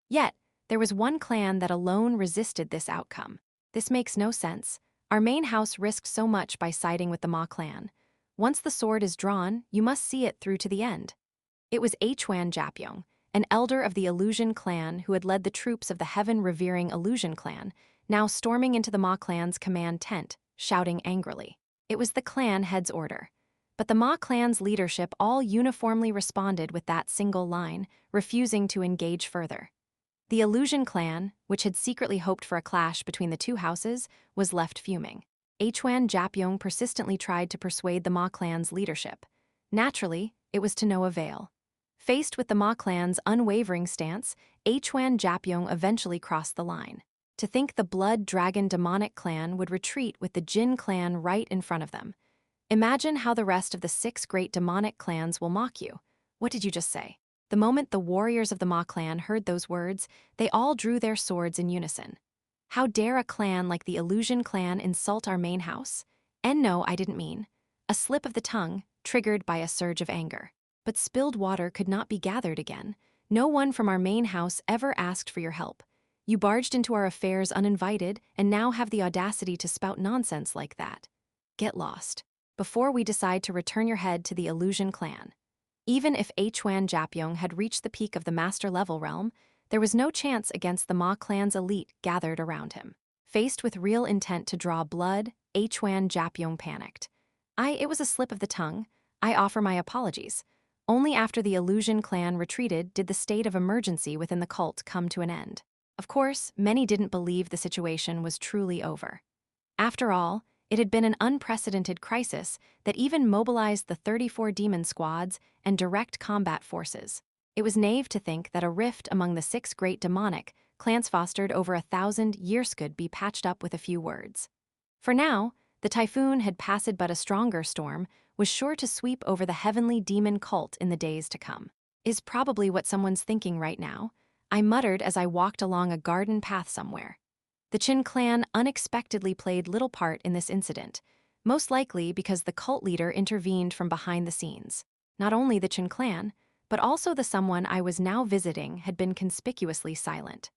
Yet, there was one clan that alone resisted this outcome. This makes no sense. Our main house risked so much by siding with the Ma clan. Once the sword is drawn, you must see it through to the end. It was Cheon Yura, an elder of the Illusion clan who had led the troops of the heaven-revering Illusion clan, now storming into the Ma clan's command tent, shouting angrily. It was the clan head's order. But the Ma clan's leadership all uniformly responded with that single line, refusing to engage further. The Illusion clan, which had secretly hoped for a clash between the two houses, was left fuming. Cheon Yura persistently tried to persuade the Ma clan's leadership. Naturally, it was to no avail. Faced with the Ma clan's unwavering stance, Hwan Japyong eventually crossed the line. To think the Blood Dragon demonic clan would retreat with the Jin clan right in front of them. Imagine how the rest of the 6 great demonic clans will mock you. What did you just say? The moment the warriors of the Ma clan heard those words, they all drew their swords in unison. How dare a clan like the Illusion clan insult our main house? And no, I didn't mean. A slip of the tongue, triggered by a surge of anger. But spilled water could not be gathered again. No one from our main house ever asked for your help. You barged into our affairs uninvited and now have the audacity to spout nonsense like that. Get lost. Before we decide to return your head to the Illusion clan. Even if Hwan Japyong had reached the peak of the master level realm, there was no chance against the Ma clan's elite gathered around him. Faced with real intent to draw blood, Hwan Japyong panicked. It was a slip of the tongue. I offer my apologies. Only after the Illusion clan retreated did the state of emergency within the cult come to an end. Of course, many didn't believe the situation was truly over. After all, it had been an unprecedented crisis that even mobilized the 34 demon squads and direct combat forces. It was naive to think that a rift among the 6 great demonic clans fostered over 1,000 years could be patched up with a few words. For now, the typhoon had passed, but a stronger storm was sure to sweep over the heavenly demon cult in the days to come. Is probably what someone's thinking right now, I muttered as I walked along a garden path somewhere. The Jin clan unexpectedly played little part in this incident, most likely because the cult leader intervened from behind the scenes. Not only the Jin clan, but also the someone I was now visiting had been conspicuously silent.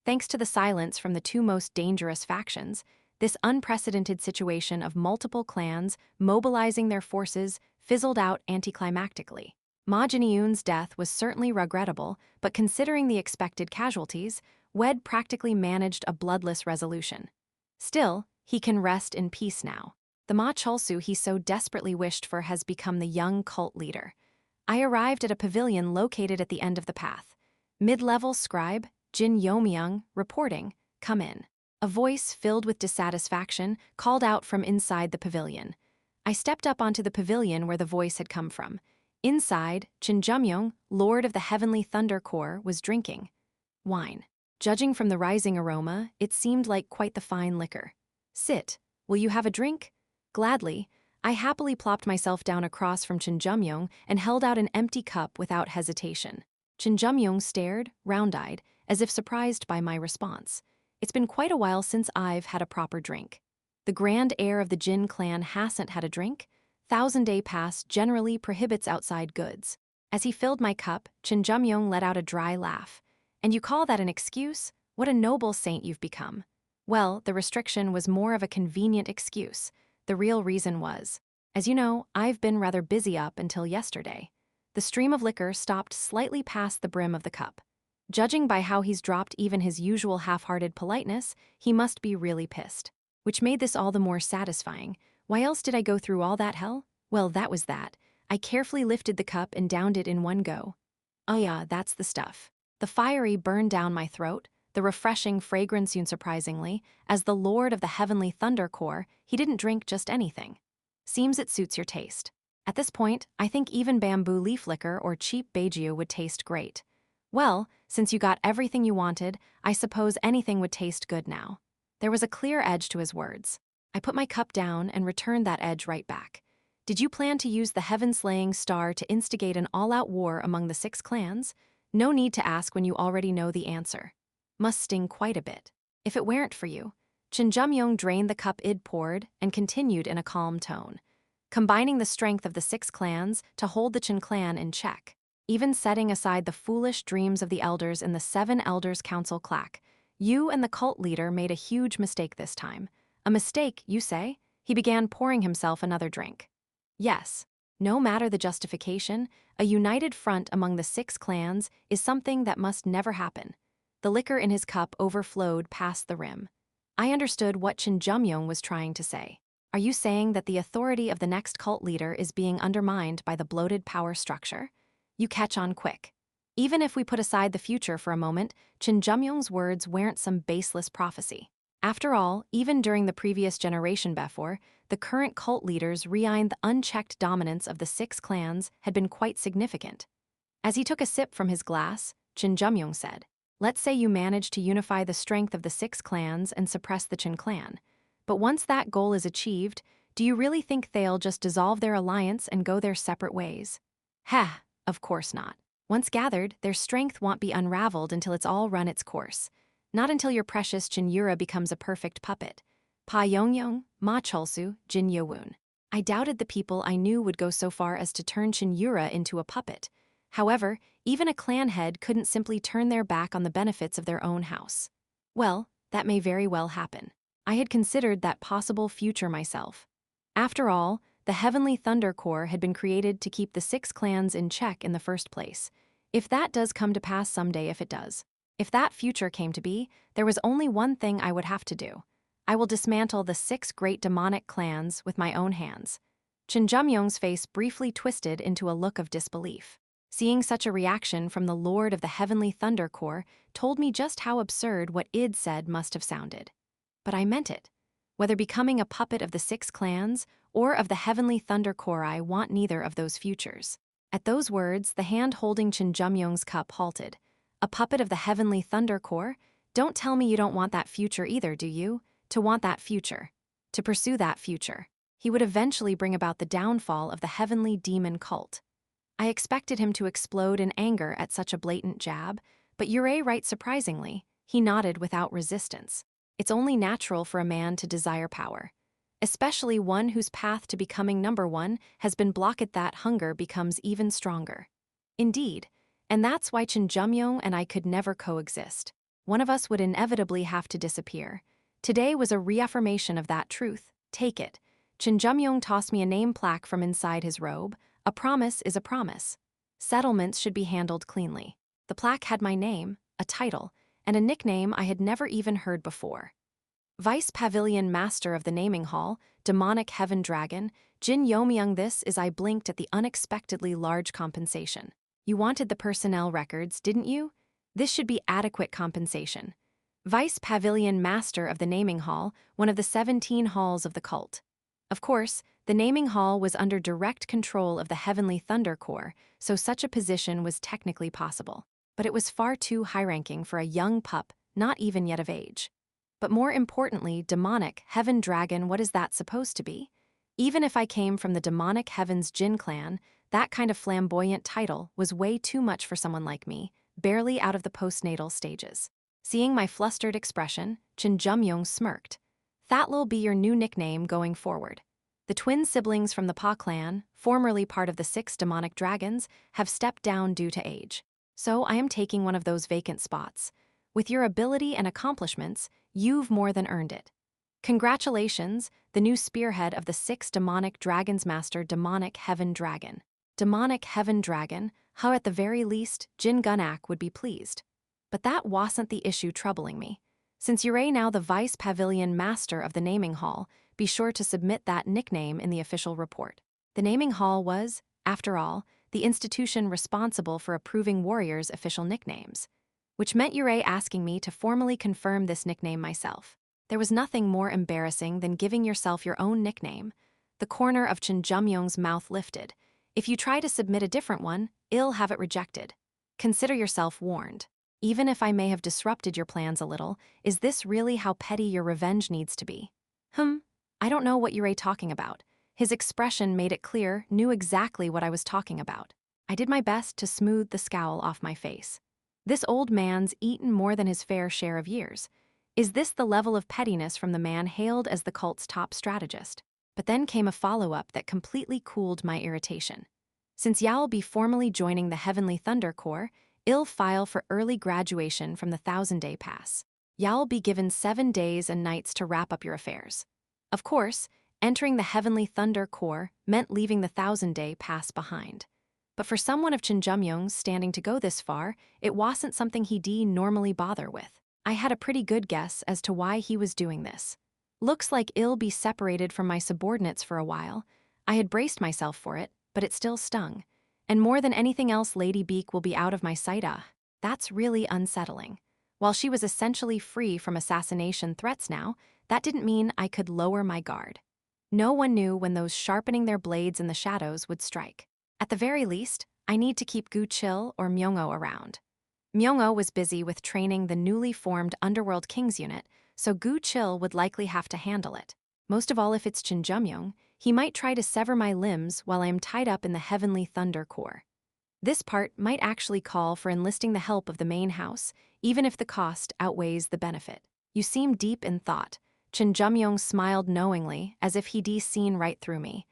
Thanks to the silence from the 2 most dangerous factions, this unprecedented situation of multiple clans mobilizing their forces fizzled out anticlimactically. Ma Jin-yoon's death was certainly regrettable, but considering the expected casualties, Wed practically managed a bloodless resolution. Still, he can rest in peace now. The Ma Chulsu he so desperately wished for has become the young cult leader. I arrived at a pavilion located at the end of the path. Mid-level scribe, Jin Yeomyung, reporting, "Come in." A voice filled with dissatisfaction called out from inside the pavilion. I stepped up onto the pavilion where the voice had come from. Inside, Jin Yeomyung, Lord of the Heavenly Thunder Corps, was drinking wine. Judging from the rising aroma, it seemed like quite the fine liquor. "Sit. Will you have a drink?" Gladly, I happily plopped myself down across from Jin Yeomyung and held out an empty cup without hesitation. Jin Yeomyung stared, round-eyed, as if surprised by my response. It's been quite a while since I've had a proper drink. The grand heir of the Jin clan hasn't had a drink. 1,000-day pass generally prohibits outside goods. As he filled my cup, Jin Yeomyung let out a dry laugh. "And you call that an excuse? What a noble saint you've become." Well, the restriction was more of a convenient excuse. The real reason was, as you know, I've been rather busy up until yesterday. The stream of liquor stopped slightly past the brim of the cup. Judging by how he's dropped even his usual half-hearted politeness, he must be really pissed. Which made this all the more satisfying. Why else did I go through all that hell? Well, that was that. I carefully lifted the cup and downed it in one go. Oh yeah, that's the stuff. The fiery burned down my throat, the refreshing fragrance unsurprisingly, as the Lord of the Heavenly Thunder Corps, he didn't drink just anything. Seems it suits your taste. At this point, I think even bamboo leaf liquor or cheap baijiu would taste great. Well, since you got everything you wanted, I suppose anything would taste good now. There was a clear edge to his words. I put my cup down and returned that edge right back. Did you plan to use the heaven-slaying star to instigate an all-out war among the 6 clans? No need to ask when you already know the answer. Must sting quite a bit. If it weren't for you. Jin Yeomyung drained the cup Id poured and continued in a calm tone, combining the strength of the 6 clans to hold the Jin clan in check. Even setting aside the foolish dreams of the elders in the 7 Elders Council clack, you and the cult leader made a huge mistake this time. A mistake, you say? He began pouring himself another drink. Yes. No matter the justification, a united front among the 6 clans is something that must never happen. The liquor in his cup overflowed past the rim. I understood what Jin Yeomyung was trying to say. Are you saying that the authority of the next cult leader is being undermined by the bloated power structure? You catch on quick. Even if we put aside the future for a moment, Jin Yeomyung's words weren't some baseless prophecy. After all, even during the previous generation before, the current cult leaders' the unchecked dominance of the 6 clans had been quite significant. As he took a sip from his glass, Jin Yeomyung said, "Let's say you manage to unify the strength of the 6 clans and suppress the Chin clan. But once that goal is achieved, do you really think they'll just dissolve their alliance and go their separate ways?" "Heh, of course not. Once gathered, their strength won't be unraveled until it's all run its course. Not until your precious Cheon Yura becomes a perfect puppet. Pa Yong-yong, Ma Cholsu, Jin Yeomyung." I doubted the people I knew would go so far as to turn Cheon Yura into a puppet. However, even a clan head couldn't simply turn their back on the benefits of their own house. Well, that may very well happen. I had considered that possible future myself. After all, the Heavenly Thunder Corps had been created to keep the 6 clans in check in the first place. If that does come to pass someday, if it does. If that future came to be, there was only one thing I would have to do. I will dismantle the 6 great demonic clans with my own hands. Jin Yeomyung's face briefly twisted into a look of disbelief. Seeing such a reaction from the Lord of the Heavenly Thunder Corps told me just how absurd what Id said must have sounded. But I meant it. Whether becoming a puppet of the 6 clans or of the Heavenly Thunder Corps, I want neither of those futures. At those words, the hand holding Jin Yeomyung's cup halted. A puppet of the Heavenly Thunder Corps? Don't tell me you don't want that future either, do you? To want that future. To pursue that future. He would eventually bring about the downfall of the Heavenly Demon cult. I expected him to explode in anger at such a blatant jab, but Yura right surprisingly, he nodded without resistance. It's only natural for a man to desire power. Especially one whose path to becoming #1 has been blocked. That hunger becomes even stronger. Indeed, and that's why Jin Yeomyung and I could never coexist. One of us would inevitably have to disappear. Today was a reaffirmation of that truth. Take it. Jin Yeomyung tossed me a name plaque from inside his robe. A promise is a promise. Settlements should be handled cleanly. The plaque had my name, a title, and a nickname I had never even heard before. Vice Pavilion Master of the Naming Hall, Demonic Heaven Dragon, Jin Yeomyung. This is. I blinked at the unexpectedly large compensation. You wanted the personnel records, didn't you? This should be adequate compensation. Vice Pavilion Master of the Naming Hall, one of the 17 halls of the cult. Of course, the naming hall was under direct control of the Heavenly Thunder Corps, so such a position was technically possible. But it was far too high-ranking for a young pup, not even yet of age. But more importantly, Demonic Heaven Dragon, what is that supposed to be? Even if I came from the Demonic Heavens Jin clan, that kind of flamboyant title was way too much for someone like me, barely out of the postnatal stages. Seeing my flustered expression, Jin Yeomyung smirked. That'll be your new nickname going forward. The twin siblings from the Pa clan, formerly part of the 6 demonic dragons, have stepped down due to age. So I am taking one of those vacant spots. With your ability and accomplishments, you've more than earned it. Congratulations, the new spearhead of the 6 demonic dragons, Master Demonic Heaven Dragon. Demonic Heaven Dragon, how at the very least, Jin Gunak would be pleased. But that wasn't the issue troubling me. Since you're now the Vice Pavilion Master of the Naming Hall, be sure to submit that nickname in the official report. The Naming Hall was, after all, the institution responsible for approving warriors' official nicknames, which meant you're asking me to formally confirm this nickname myself. There was nothing more embarrassing than giving yourself your own nickname. The corner of Jin Yeomyung's mouth lifted. If you try to submit a different one, I'll have it rejected. Consider yourself warned. Even if I may have disrupted your plans a little, is this really how petty your revenge needs to be? I don't know what you're talking about. His expression made it clear, knew exactly what I was talking about. I did my best to smooth the scowl off my face. This old man's eaten more than his fair share of years. Is this the level of pettiness from the man hailed as the cult's top strategist? But then came a follow-up that completely cooled my irritation. Since Yao'll be formally joining the Heavenly Thunder Corps, I'll file for early graduation from the 1,000-day pass. Yao'll be given 7 days and nights to wrap up your affairs. Of course, entering the Heavenly Thunder Corps meant leaving the 1,000-day pass behind. But for someone of Jin Yeomyung standing to go this far, it wasn't something he'd normally bother with. I had a pretty good guess as to why he was doing this. Looks like I'll be separated from my subordinates for a while. I had braced myself for it, but it still stung. And more than anything else, Lady Beak will be out of my sight. That's really unsettling. While she was essentially free from assassination threats now, that didn't mean I could lower my guard. No one knew when those sharpening their blades in the shadows would strike. At the very least, I need to keep Gu Chil or Myung-oh around. Myung-oh was busy with training the newly formed Underworld Kings unit, so Gu Chil would likely have to handle it. Most of all if it's Jin Yeomyung, he might try to sever my limbs while I am tied up in the Heavenly Thunder Core. This part might actually call for enlisting the help of the main house, even if the cost outweighs the benefit. You seem deep in thought. Jin Yeomyung smiled knowingly, as if he'd seen right through me.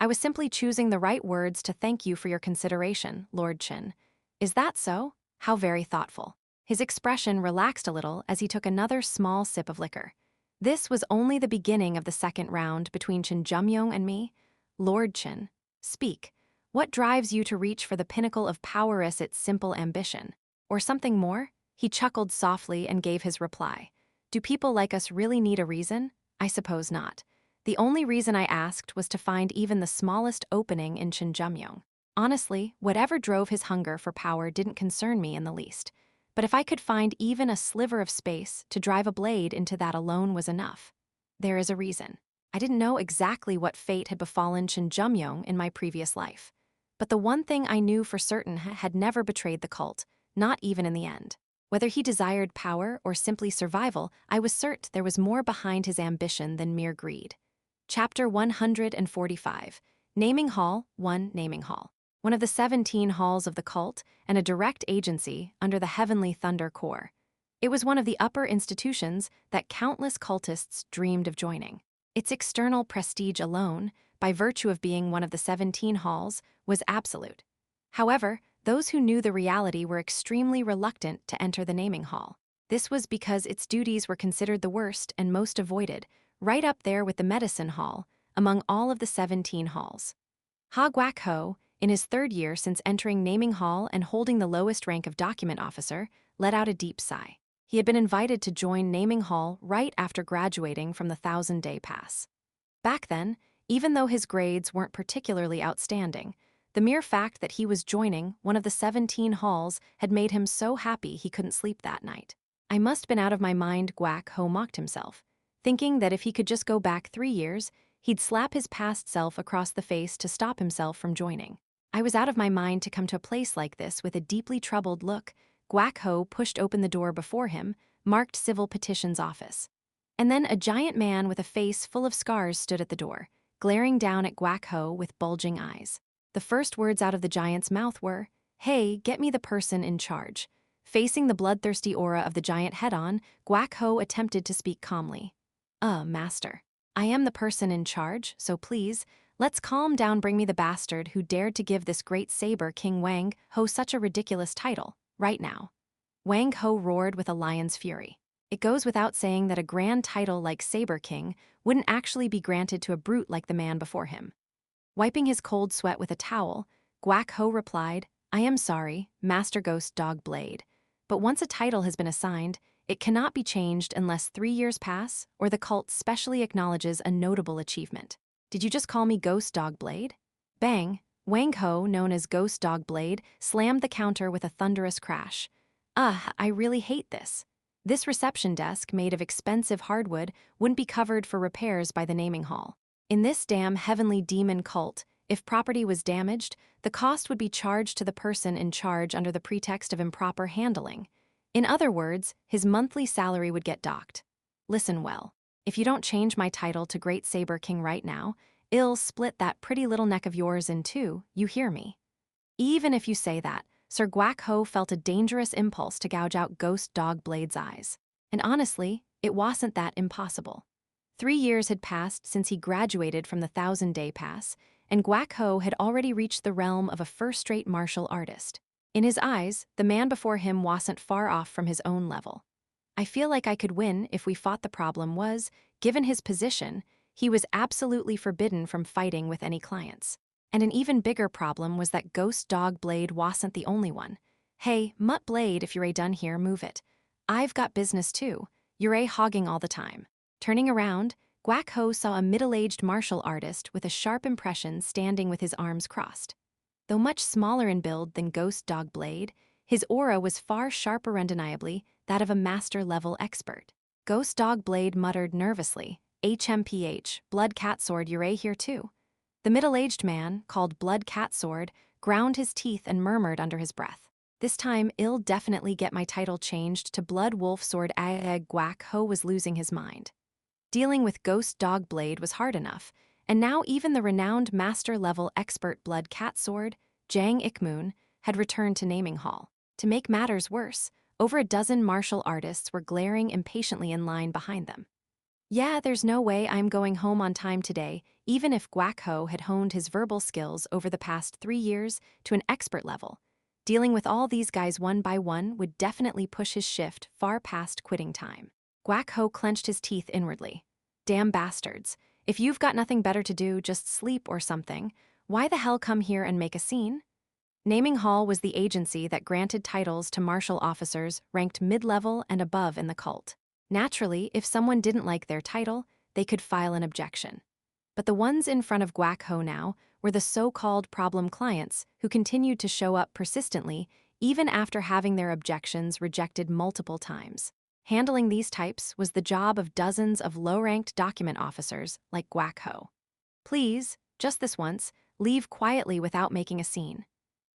I was simply choosing the right words to thank you for your consideration, Lord Chin. Is that so? How very thoughtful. His expression relaxed a little as he took another small sip of liquor. This was only the beginning of the second round between Jin Yeomyung and me. Lord Chin, speak. What drives you to reach for the pinnacle of power as its simple ambition? Or something more? He chuckled softly and gave his reply. Do people like us really need a reason? I suppose not. The only reason I asked was to find even the smallest opening in Jin Yeomyung. Honestly, whatever drove his hunger for power didn't concern me in the least. But if I could find even a sliver of space to drive a blade into that alone was enough. There is a reason. I didn't know exactly what fate had befallen Jin Yeomyung in my previous life. But the one thing I knew for certain had never betrayed the cult, not even in the end. Whether he desired power or simply survival, I was certain there was more behind his ambition than mere greed. Chapter 145. Naming Hall 1. Naming Hall. One of the 17 halls of the cult and a direct agency under the Heavenly Thunder Core. It was one of the upper institutions that countless cultists dreamed of joining. Its external prestige alone, by virtue of being one of the 17 halls, was absolute. However, those who knew the reality were extremely reluctant to enter the naming hall. This was because its duties were considered the worst and most avoided, right up there with the medicine hall, among all of the 17 halls. Ha Guak-ho, in his third year since entering naming hall and holding the lowest rank of document officer, let out a deep sigh. He had been invited to join naming hall right after graduating from the 1,000-day pass. Back then, even though his grades weren't particularly outstanding, the mere fact that he was joining one of the 17 halls had made him so happy he couldn't sleep that night. I must been out of my mind, Guak-ho mocked himself, thinking that if he could just go back 3 years, he'd slap his past self across the face to stop himself from joining. I was out of my mind to come to a place like this with a deeply troubled look. Guak-ho pushed open the door before him, marked Civil Petitions Office. And then a giant man with a face full of scars stood at the door, glaring down at Guak-ho with bulging eyes. The first words out of the giant's mouth were, "Hey, get me the person in charge." Facing the bloodthirsty aura of the giant head-on, Guak-ho attempted to speak calmly. Master. I am the person in charge, so please, let's calm down. Bring me the bastard who dared to give this great saber King Wang Ho such a ridiculous title, right now." Wang Ho roared with a lion's fury. It goes without saying that a grand title like Saber King wouldn't actually be granted to a brute like the man before him. Wiping his cold sweat with a towel, Guak-ho replied, "I am sorry, Master Ghost Dog Blade, but once a title has been assigned, it cannot be changed unless 3 years pass or the cult specially acknowledges a notable achievement." Did you just call me Ghost Dog Blade? Bang! Wang Ho, known as Ghost Dog Blade, slammed the counter with a thunderous crash. I really hate this. This reception desk, made of expensive hardwood, wouldn't be covered for repairs by the naming hall. In this damn heavenly demon cult, if property was damaged, the cost would be charged to the person in charge under the pretext of improper handling. In other words, his monthly salary would get docked. Listen well. If you don't change my title to Great Saber King right now, I'll split that pretty little neck of yours in two, you hear me? Even if you say that, Sir Guak-ho felt a dangerous impulse to gouge out Ghost Dog Blade's eyes. And honestly, it wasn't that impossible. 3 years had passed since he graduated from the 1,000-day pass, and Guak-ho had already reached the realm of a first-rate martial artist. In his eyes, the man before him wasn't far off from his own level. I feel like I could win if we fought. The problem was, given his position, he was absolutely forbidden from fighting with any clients. And an even bigger problem was that Ghost Dog Blade wasn't the only one. Hey, Mutt Blade, if you're done here, move it. I've got business too. You're hogging all the time. Turning around, Guak-ho saw a middle-aged martial artist with a sharp impression standing with his arms crossed. Though much smaller in build than Ghost Dog Blade, his aura was far sharper, undeniably that of a master-level expert. Ghost Dog Blade muttered nervously, "HMPH, Blood Cat Sword, you're here too." The middle-aged man, called Blood Cat Sword, ground his teeth and murmured under his breath. This time, I'll definitely get my title changed to Blood Wolf Sword Ag. Guak Ho was losing his mind. Dealing with Ghost Dog Blade was hard enough, and now even the renowned master-level expert Blood Cat Sword, Jang Ik-moon, had returned to Naming Hall. To make matters worse, over a dozen martial artists were glaring impatiently in line behind them. Yeah, there's no way I'm going home on time today, even if Guak Ho had honed his verbal skills over the past 3 years to an expert level. Dealing with all these guys one by one would definitely push his shift far past quitting time. Guak Ho clenched his teeth inwardly. Damn bastards. If you've got nothing better to do, just sleep or something. Why the hell come here and make a scene? Naming Hall was the agency that granted titles to martial officers ranked mid-level and above in the cult. Naturally, if someone didn't like their title, they could file an objection. But the ones in front of Guak Ho now were the so-called problem clients who continued to show up persistently even after having their objections rejected multiple times. Handling these types was the job of dozens of low-ranked document officers like Guak Ho. Please, just this once, leave quietly without making a scene.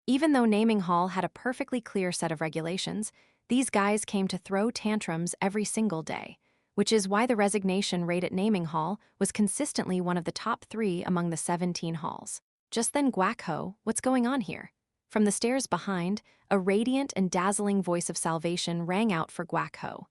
Even though Naming Hall had a perfectly clear set of regulations, these guys came to throw tantrums every single day, which is why the resignation rate at Naming Hall was consistently one of the top 3 among the 17 halls. Just then, Guak Ho, what's going on here? From the stairs behind, a radiant and dazzling voice of salvation rang out for Guak Ho.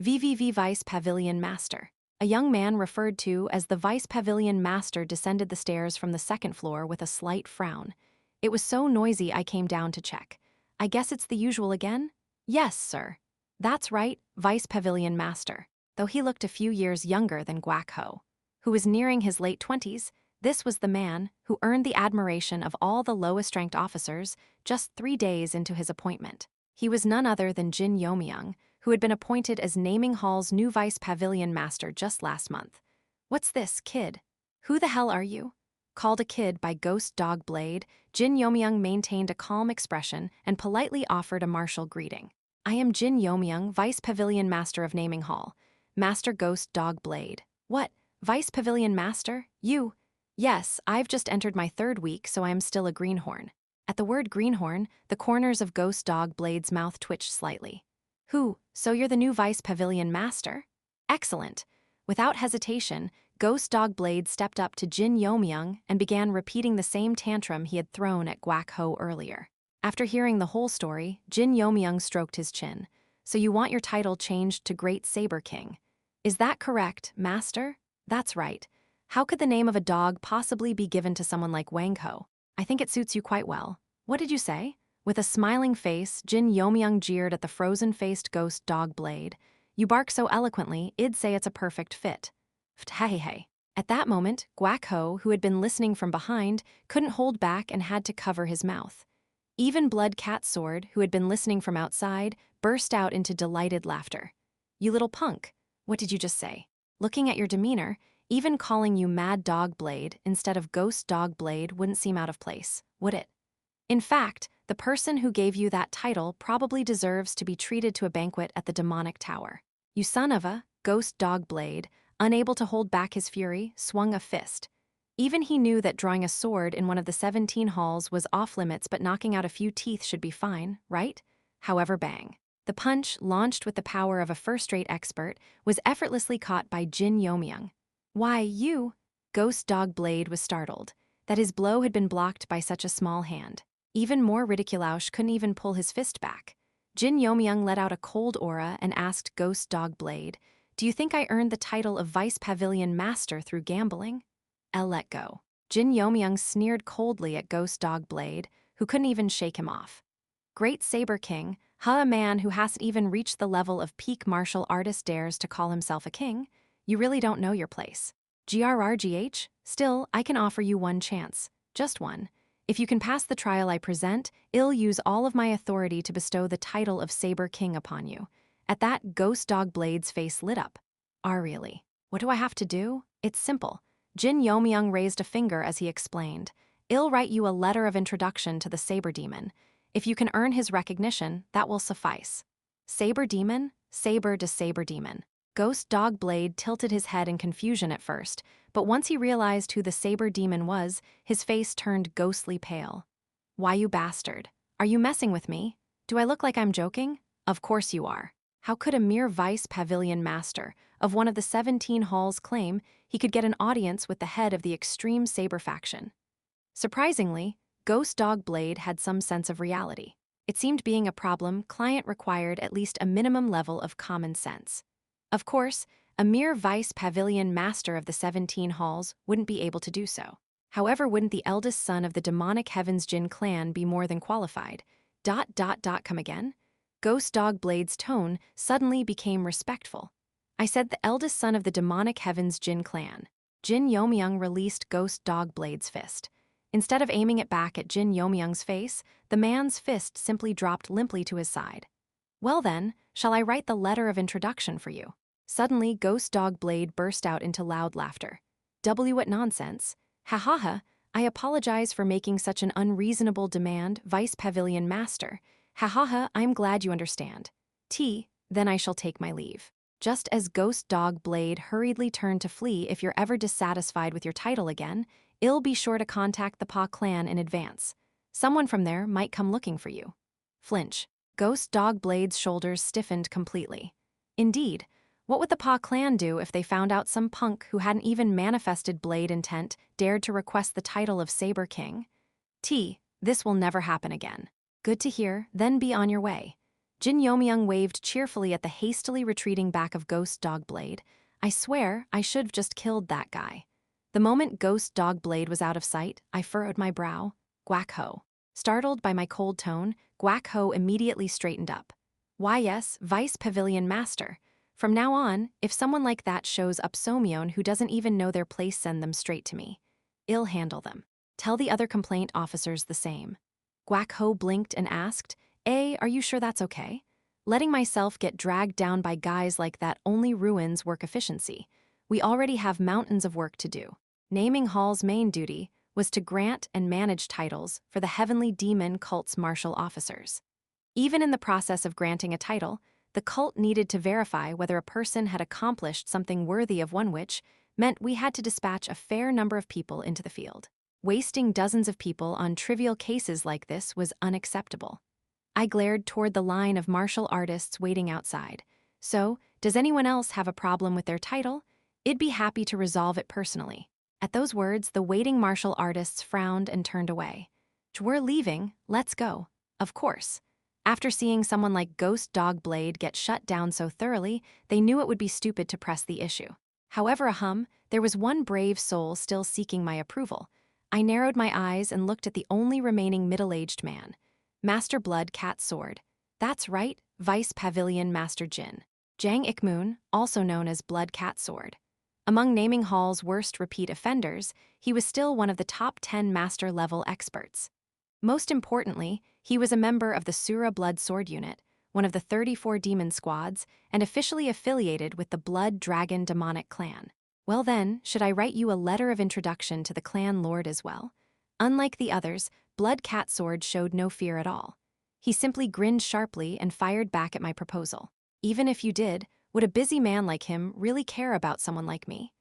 VVV Vice Pavilion Master. A young man referred to as the Vice Pavilion Master descended the stairs from the 2nd floor with a slight frown. It was so noisy I came down to check. I guess it's the usual again? Yes, sir. That's right, Vice Pavilion Master. Though he looked a few years younger than Guak Ho, who was nearing his late 20s, this was the man who earned the admiration of all the lowest-ranked officers just 3 days into his appointment. He was none other than Jin Yeomyung, who had been appointed as Naming Hall's new Vice Pavilion Master just last month. What's this, kid? Who the hell are you? Called a kid by Ghost Dog Blade, Jin Yeomyung maintained a calm expression and politely offered a martial greeting. I am Jin Yeomyung, Vice Pavilion Master of Naming Hall. Master Ghost Dog Blade. What? Vice Pavilion Master? You? Yes, I've just entered my 3rd week, so I am still a greenhorn. At the word greenhorn, the corners of Ghost Dog Blade's mouth twitched slightly. Who? So you're the new Vice Pavilion Master? Excellent. Without hesitation, Ghost Dog Blade stepped up to Jin Yeomyung and began repeating the same tantrum he had thrown at Guak Ho earlier. After hearing the whole story, Jin Yeomyung stroked his chin. So you want your title changed to Great Saber King. Is that correct, Master? That's right. How could the name of a dog possibly be given to someone like Wang Ho? I think it suits you quite well. What did you say? With a smiling face, Jin Yeomyung jeered at the frozen-faced Ghost Dog Blade. You bark so eloquently, I'd say it's a perfect fit. Hey. At that moment, Guak Ho, who had been listening from behind, couldn't hold back and had to cover his mouth. Even Blood Cat Sword, who had been listening from outside, burst out into delighted laughter. You little punk. What did you just say? Looking at your demeanor, even calling you Mad Dog Blade instead of Ghost Dog Blade wouldn't seem out of place, would it? In fact, the person who gave you that title probably deserves to be treated to a banquet at the demonic tower. You son of a Ghost Dog Blade, unable to hold back his fury, swung a fist. Even he knew that drawing a sword in one of the 17 halls was off-limits, but knocking out a few teeth should be fine, right? However, bang. The punch, launched with the power of a first-rate expert, was effortlessly caught by Jin Yeomyung. Why, you? Ghost Dog Blade was startled that his blow had been blocked by such a small hand. Even more ridiculous couldn't even pull his fist back. Jin Yeomyung let out a cold aura and asked Ghost Dog Blade, do you think I earned the title of Vice Pavilion Master through gambling? I'll let go. Jin Yeomyung sneered coldly at Ghost Dog Blade, who couldn't even shake him off. Great Saber King, a man who hasn't even reached the level of peak martial artist dares to call himself a king? You really don't know your place. GRRGH? Still, I can offer you one chance. Just one. If you can pass the trial I present, I'll use all of my authority to bestow the title of Saber King upon you. At that, Ghost Dog Blade's face lit up. Really? What do I have to do? It's simple. Jin Yeomyung raised a finger as he explained. I'll write you a letter of introduction to the Saber Demon. If you can earn his recognition, that will suffice. Saber Demon? Saber to Saber Demon. Ghost Dog Blade tilted his head in confusion at first, but once he realized who the Saber Demon was, his face turned ghostly pale. Why, you bastard? Are you messing with me? Do I look like I'm joking? Of course you are. How could a mere vice pavilion master of one of the 17 halls claim he could get an audience with the head of the extreme saber faction? Surprisingly, Ghost Dog Blade had some sense of reality. It seemed being a problem client required at least a minimum level of common sense. Of course, a mere vice pavilion master of the 17 halls wouldn't be able to do so. However, wouldn't the eldest son of the demonic Heaven's Jin clan be more than qualified? Come again? Ghost Dog Blade's tone suddenly became respectful. I said the eldest son of the demonic Heaven's Jin clan. Jin Yeomyung released Ghost Dog Blade's fist. Instead of aiming it back at Jin Yeomyung's face, the man's fist simply dropped limply to his side. Well then, shall I write the letter of introduction for you? Suddenly, Ghost Dog Blade burst out into loud laughter. What nonsense. Ha ha ha, I apologize for making such an unreasonable demand, Vice Pavilion Master. Ha ha ha, I'm glad you understand. Then I shall take my leave. Just as Ghost Dog Blade hurriedly turned to flee, if you're ever dissatisfied with your title again, I'll be sure to contact the Pa clan in advance. Someone from there might come looking for you. Flinch. Ghost Dog Blade's shoulders stiffened completely. Indeed, what would the Pa clan do if they found out some punk who hadn't even manifested Blade intent dared to request the title of Saber King? This will never happen again. Good to hear, then be on your way. Jin Yeomyung waved cheerfully at the hastily retreating back of Ghost Dog Blade. I swear I should've just killed that guy. The moment Ghost Dog Blade was out of sight, I furrowed my brow. Guac Ho. Startled by my cold tone, Guac Ho immediately straightened up. Why yes, Vice Pavilion Master. From now on, if someone like that shows up Somyeon who doesn't even know their place, send them straight to me. I'll handle them. Tell the other complaint officers the same. Guac Ho blinked and asked, are you sure that's okay? Letting myself get dragged down by guys like that only ruins work efficiency. We already have mountains of work to do. Naming Hall's main duty was to grant and manage titles for the Heavenly Demon cult's martial officers. Even in the process of granting a title, the cult needed to verify whether a person had accomplished something worthy of one, which meant we had to dispatch a fair number of people into the field. Wasting dozens of people on trivial cases like this was unacceptable. I glared toward the line of martial artists waiting outside. So, does anyone else have a problem with their title? I'd be happy to resolve it personally. At those words, the waiting martial artists frowned and turned away. We're leaving, let's go. Of course. After seeing someone like Ghost Dog Blade get shut down so thoroughly, they knew it would be stupid to press the issue. However, there was one brave soul still seeking my approval. I narrowed my eyes and looked at the only remaining middle-aged man. Master Blood Cat Sword. That's right, Vice Pavilion Master Jin. Jang Ik-moon, also known as Blood Cat Sword. Among Naming Hall's worst repeat offenders, he was still one of the top 10 master-level experts. Most importantly, he was a member of the Sura Blood Sword Unit, one of the 34 demon squads, and officially affiliated with the Blood Dragon Demonic Clan. Well then, should I write you a letter of introduction to the clan lord as well? Unlike the others, Blood Cat Sword showed no fear at all. He simply grinned sharply and fired back at my proposal. Even if you did, would a busy man like him really care about someone like me?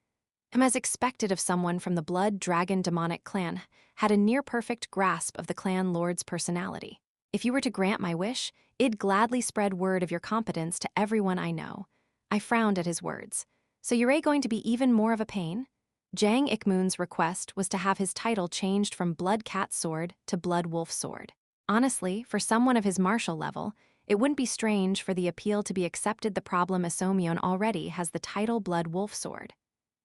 As expected of someone from the Blood Dragon Demonic Clan, had a near-perfect grasp of the clan lord's personality. If you were to grant my wish, I'd gladly spread word of your competence to everyone I know. I frowned at his words. So you're going to be even more of a pain? Jang Ik-moon's request was to have his title changed from Blood Cat Sword to Blood Wolf Sword. Honestly, for someone of his martial level, it wouldn't be strange for the appeal to be accepted. The problem is Somyeon already has the title Blood Wolf Sword.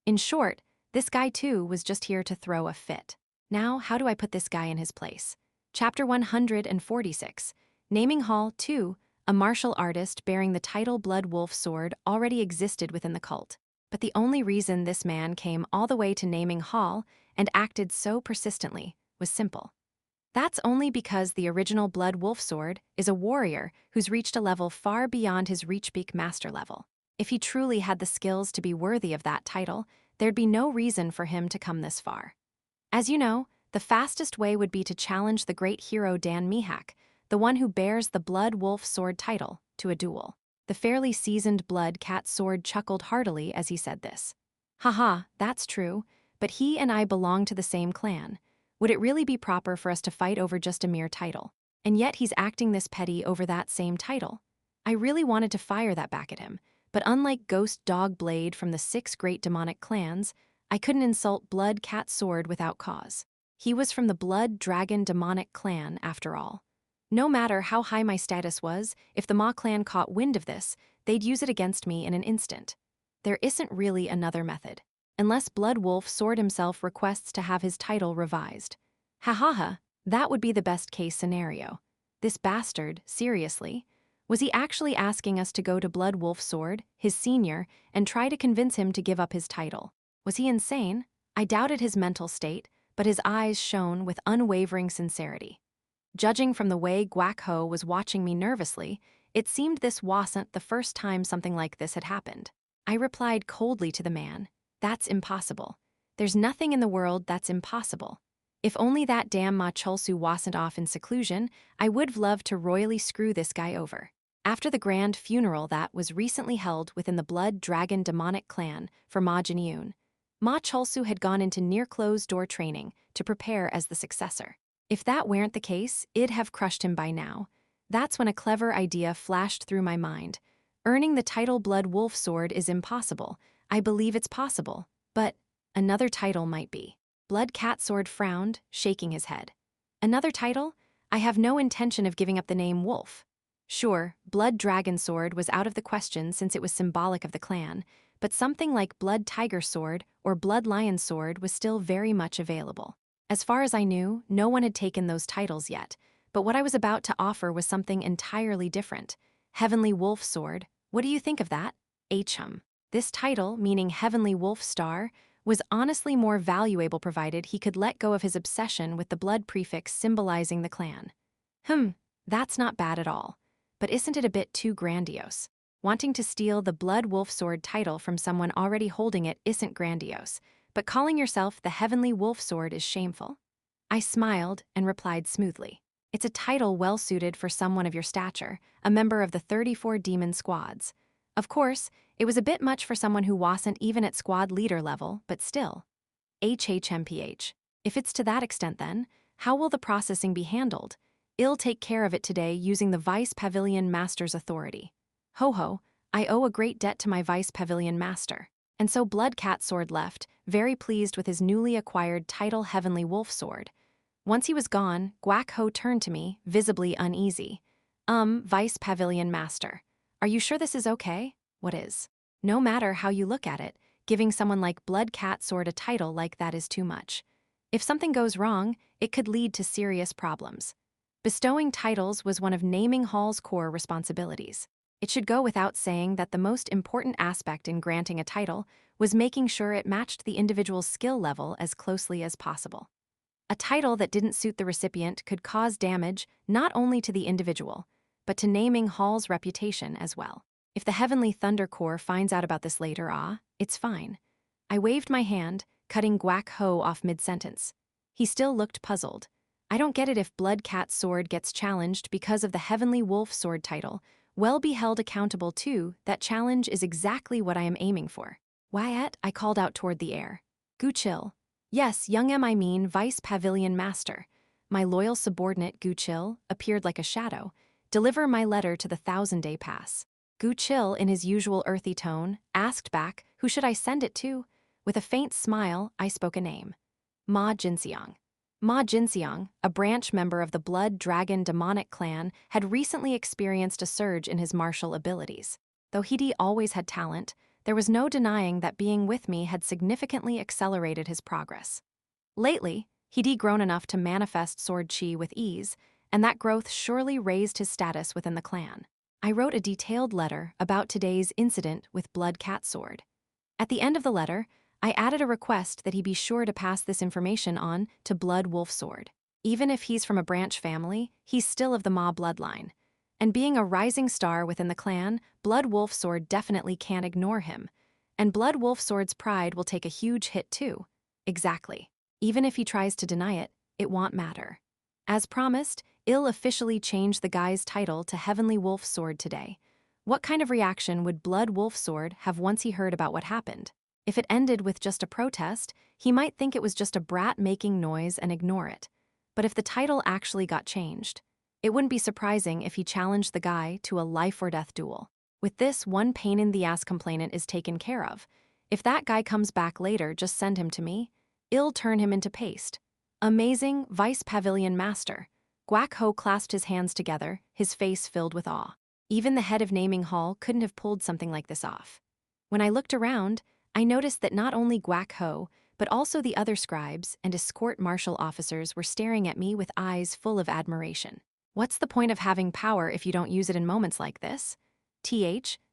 In short, this guy too was just here to throw a fit. Now, how do I put this guy in his place? Chapter 146. Naming Hall 2, a martial artist bearing the title Blood Wolf Sword already existed within the cult. But the only reason this man came all the way to Naming Hall and acted so persistently was simple. That's only because the original Blood Wolf Sword is a warrior who's reached a level far beyond his Reachbeak master level. If he truly had the skills to be worthy of that title, there'd be no reason for him to come this far. As you know, the fastest way would be to challenge the great hero Dan Mihak, the one who bears the Blood Wolf Sword title, to a duel. The fairly seasoned Blood Cat Sword chuckled heartily as he said this. Haha, that's true, but he and I belong to the same clan. Would it really be proper for us to fight over just a mere title? And yet he's acting this petty over that same title. I really wanted to fire that back at him, but unlike Ghost Dog Blade from the 6 great demonic clans, I couldn't insult Blood Cat Sword without cause. He was from the Blood Dragon demonic clan, after all. No matter how high my status was, if the Ma clan caught wind of this, they'd use it against me in an instant. There isn't really another method. Unless Blood Wolf Sword himself requests to have his title revised. Ha ha ha, that would be the best case scenario. This bastard, seriously? Was he actually asking us to go to Blood Wolf Sword, his senior, and try to convince him to give up his title? Was he insane? I doubted his mental state, but his eyes shone with unwavering sincerity. Judging from the way Guak Ho was watching me nervously, it seemed this wasn't the first time something like this had happened. I replied coldly to the man, "That's impossible. There's nothing in the world that's impossible. If only that damn Ma Cholsu wasn't off in seclusion, I would've loved to royally screw this guy over." After the grand funeral that was recently held within the Blood Dragon demonic clan for Ma Jin Yeomyung, Ma Cholsu had gone into near-closed-door training to prepare as the successor. If that weren't the case, it'd have crushed him by now. That's when a clever idea flashed through my mind. Earning the title Blood Wolf Sword is impossible. I believe it's possible, but another title might be. Blood Cat Sword frowned, shaking his head. Another title? I have no intention of giving up the name Wolf. Sure, Blood Dragon Sword was out of the question since it was symbolic of the clan, but something like Blood Tiger Sword or Blood Lion Sword was still very much available. As far as I knew, no one had taken those titles yet, but what I was about to offer was something entirely different. Heavenly Wolf Sword. What do you think of that? Hum. This title, meaning Heavenly Wolf Star, was honestly more valuable provided he could let go of his obsession with the blood prefix symbolizing the clan. That's not bad at all. But isn't it a bit too grandiose? Wanting to steal the Blood Wolf Sword title from someone already holding it isn't grandiose, but calling yourself the Heavenly Wolf Sword is shameful. I smiled and replied smoothly. It's a title well-suited for someone of your stature, a member of the 34 demon squads. Of course, it was a bit much for someone who wasn't even at squad leader level, but still. HHMPH. If it's to that extent then, how will the processing be handled? I'll take care of it today using the Vice Pavilion Master's authority. Ho ho, I owe a great debt to my Vice Pavilion Master. And so Blood Cat Sword left, very pleased with his newly acquired title Heavenly Wolf Sword. Once he was gone, Guak Ho turned to me, visibly uneasy. Vice Pavilion Master. Are you sure this is okay? What is? No matter how you look at it, giving someone like Blood Cat Sword a title like that is too much. If something goes wrong, it could lead to serious problems. Bestowing titles was one of Naming Hall's core responsibilities. It should go without saying that the most important aspect in granting a title was making sure it matched the individual's skill level as closely as possible. A title that didn't suit the recipient could cause damage not only to the individual, but to Naming Hall's reputation as well. If the Heavenly Thunder Corps finds out about this later, it's fine. I waved my hand, cutting Guak Ho off mid-sentence. He still looked puzzled. I don't get it. If Blood Cat Sword gets challenged because of the Heavenly Wolf Sword title, well, be held accountable too. That challenge is exactly what I am aiming for. Wyatt, I called out toward the air. Gu Chill. Yes, young I mean Vice Pavilion Master. My loyal subordinate, Gu Chill, appeared like a shadow. Deliver my letter to the 1000-day pass. Gu Chill, in his usual earthy tone, asked back, who should I send it to? With a faint smile, I spoke a name. Ma Jinseong. Ma Jinseong, a branch member of the Blood Dragon demonic clan, had recently experienced a surge in his martial abilities. Though Hidi always had talent, there was no denying that being with me had significantly accelerated his progress. Lately, Hidi grown enough to manifest sword chi with ease, and that growth surely raised his status within the clan. I wrote a detailed letter about today's incident with Blood Cat Sword. At the end of the letter, I added a request that he be sure to pass this information on to Blood Wolf Sword. Even if he's from a branch family, he's still of the Ma bloodline. And being a rising star within the clan, Blood Wolf Sword definitely can't ignore him. And Blood Wolf Sword's pride will take a huge hit too. Exactly. Even if he tries to deny it, it won't matter. As promised, I'll officially change the guy's title to Heavenly Wolf Sword today. What kind of reaction would Blood Wolf Sword have once he heard about what happened? If it ended with just a protest, he might think it was just a brat making noise and ignore it. But if the title actually got changed, it wouldn't be surprising if he challenged the guy to a life-or-death duel. With this, one pain-in-the-ass complainant is taken care of. If that guy comes back later, just send him to me. I'll turn him into paste. Amazing Vice Pavilion Master. Guak Ho clasped his hands together, his face filled with awe. Even the head of Naming Hall couldn't have pulled something like this off. When I looked around, I noticed that not only Guak Ho, but also the other scribes and escort martial officers were staring at me with eyes full of admiration. What's the point of having power if you don't use it in moments like this?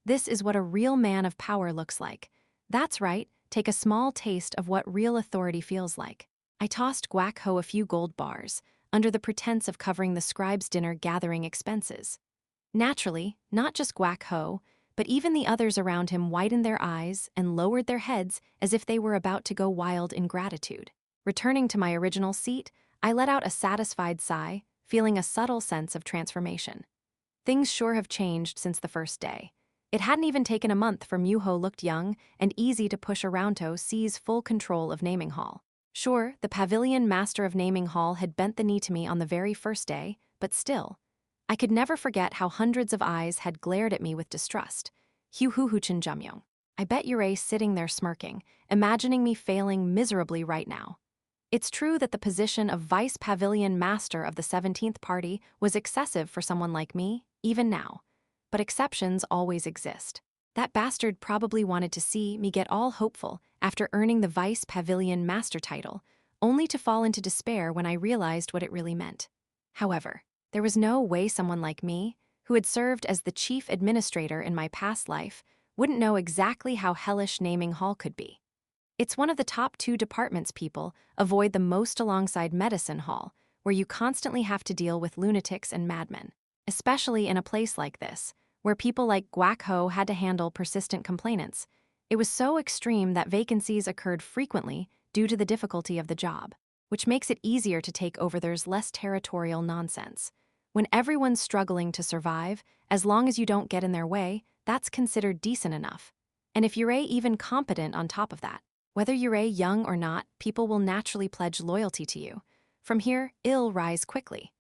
This is what a real man of power looks like. That's right, take a small taste of what real authority feels like. I tossed Guak Ho a few gold bars, under the pretense of covering the scribe's dinner gathering expenses. Naturally, not just Guak Ho, but even the others around him widened their eyes and lowered their heads as if they were about to go wild in gratitude. Returning to my original seat, I let out a satisfied sigh, feeling a subtle sense of transformation. Things sure have changed since the first day. It hadn't even taken a month for Myuho looked young and easy to push around to seize full control of Naming Hall. Sure, the Pavilion Master of Naming Hall had bent the knee to me on the very first day, but still. I could never forget how hundreds of eyes had glared at me with distrust. Jin Yeomyung. I bet Yura sitting there smirking, imagining me failing miserably right now. It's true that the position of Vice Pavilion Master of the 17th Party was excessive for someone like me, even now. But exceptions always exist. That bastard probably wanted to see me get all hopeful after earning the Vice Pavilion Master title, only to fall into despair when I realized what it really meant. However, there was no way someone like me, who had served as the chief administrator in my past life, wouldn't know exactly how hellish Naming Hall could be. It's one of the top 2 departments people avoid the most alongside Medicine Hall, where you constantly have to deal with lunatics and madmen, especially in a place like this, where people like Guak Ho had to handle persistent complainants. It was so extreme that vacancies occurred frequently due to the difficulty of the job, which makes it easier to take over there's less territorial nonsense. When everyone's struggling to survive, as long as you don't get in their way, that's considered decent enough. And if you're even competent on top of that, whether you're young or not, people will naturally pledge loyalty to you. From here, it'll rise quickly.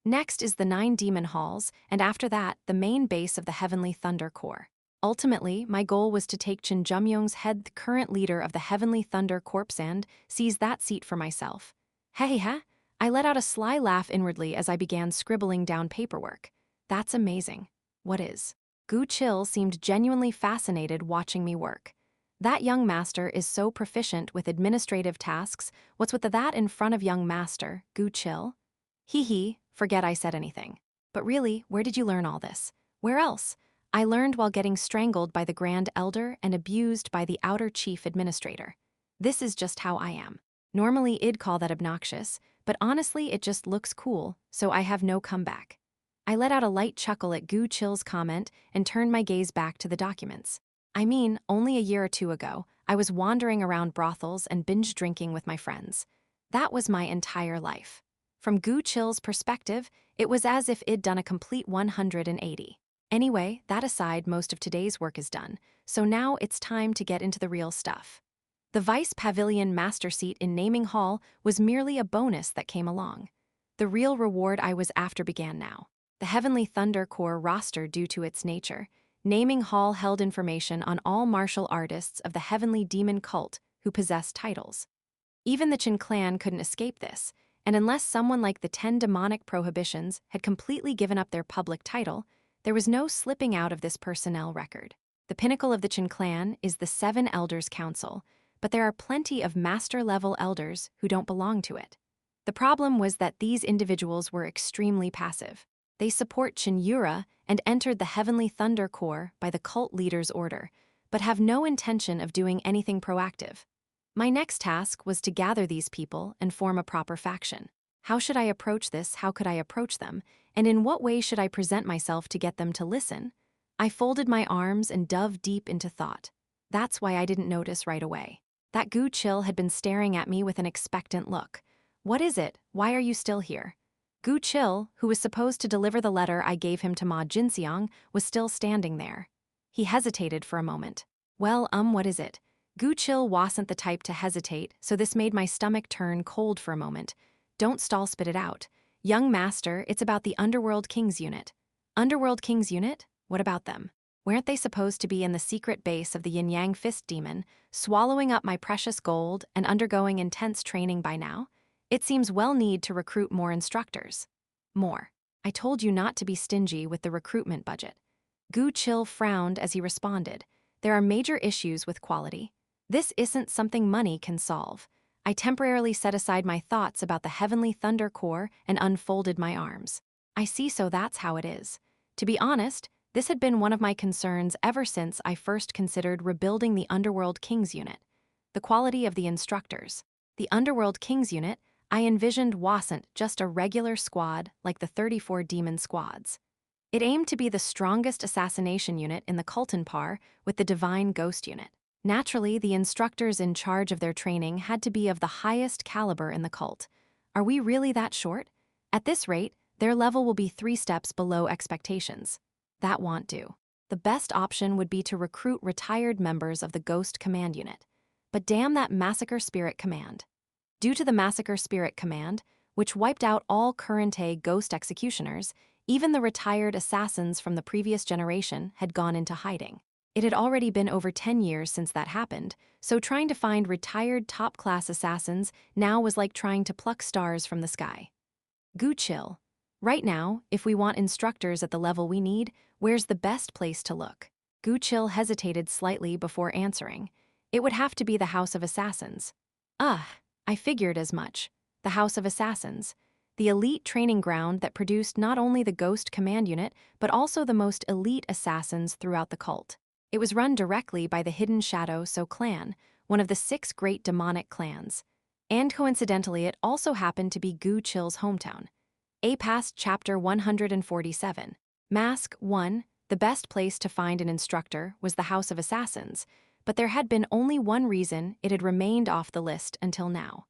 Next is the 9 Demon Halls, and after that, the main base of the Heavenly Thunder Corps. Ultimately, my goal was to take Jin Yeomyung's head, the current leader of the Heavenly Thunder Corps, and seize that seat for myself. I let out a sly laugh inwardly as I began scribbling down paperwork. That's amazing. What is? Gu Chil seemed genuinely fascinated watching me work. That young master is so proficient with administrative tasks. What's with that in front of young master, Gu Chil? Forget I said anything. But really, where did you learn all this? Where else? I learned while getting strangled by the Grand Elder and abused by the Outer Chief Administrator. This is just how I am. Normally, I'd call that obnoxious, but honestly, it just looks cool, so I have no comeback. I let out a light chuckle at Gu Chil's comment and turned my gaze back to the documents. I mean, only a year or 2 ago, I was wandering around brothels and binge drinking with my friends. That was my entire life. From Gu Chil's perspective, it was as if I'd done a complete 180. Anyway, that aside, most of today's work is done, so now it's time to get into the real stuff. The Vice Pavilion Master seat in Naming Hall was merely a bonus that came along. The real reward I was after began now. The Heavenly Thunder Corps roster, due to its nature, Naming Hall held information on all martial artists of the Heavenly Demon Cult who possessed titles. Even the Chin clan couldn't escape this, and unless someone like the 10 demonic prohibitions had completely given up their public title, there was no slipping out of this personnel record. The pinnacle of the Chin clan is the 7 Elders Council, but there are plenty of master-level elders who don't belong to it. The problem was that these individuals were extremely passive. They support Cheon Yura and entered the Heavenly Thunder Corps by the cult leader's order, but have no intention of doing anything proactive. My next task was to gather these people and form a proper faction. How should I approach this? How could I approach them? And in what way should I present myself to get them to listen? I folded my arms and dove deep into thought. That's why I didn't notice right away. That Gu Chil had been staring at me with an expectant look. What is it? Why are you still here? Gu Chil, who was supposed to deliver the letter I gave him to Ma Jinseong, was still standing there. He hesitated for a moment. Well, what is it? Gu Chil wasn't the type to hesitate, so this made my stomach turn cold for a moment. Don't stall, spit it out. Young master, it's about the Underworld Kings unit. Underworld Kings unit? What about them? Weren't they supposed to be in the secret base of the Yin-Yang Fist Demon, swallowing up my precious gold and undergoing intense training by now? It seems well need to recruit more instructors. More. I told you not to be stingy with the recruitment budget. Gu Chil frowned as he responded. There are major issues with quality. This isn't something money can solve. I temporarily set aside my thoughts about the Heavenly Thunder Corps and unfolded my arms. I see, so that's how it is. To be honest, this had been one of my concerns ever since I first considered rebuilding the Underworld Kings unit. The quality of the instructors. The Underworld Kings unit, I envisioned, wasn't just a regular squad like the 34 demon squads. It aimed to be the strongest assassination unit in the Kultanpar with the Divine Ghost unit. Naturally, the instructors in charge of their training had to be of the highest caliber in the cult. Are we really that short? At this rate, their level will be 3 steps below expectations. That won't do. The best option would be to recruit retired members of the Ghost Command unit. But damn that Massacre Spirit Command. Due to the Massacre Spirit Command, which wiped out all current-day ghost executioners, even the retired assassins from the previous generation had gone into hiding. It had already been over 10 years since that happened, so trying to find retired top-class assassins now was like trying to pluck stars from the sky. Gu Chil. Right now, if we want instructors at the level we need, where's the best place to look? Gu Chil hesitated slightly before answering. It would have to be the House of Assassins. I figured as much. The House of Assassins. The elite training ground that produced not only the Ghost Command unit, but also the most elite assassins throughout the cult. It was run directly by the Hidden Shadow So clan, one of the 6 great demonic clans. And coincidentally, it also happened to be Gu Chil's hometown. Past Chapter 147. Mask 1. The best place to find an instructor was the House of Assassins, but there had been only one reason it had remained off the list until now.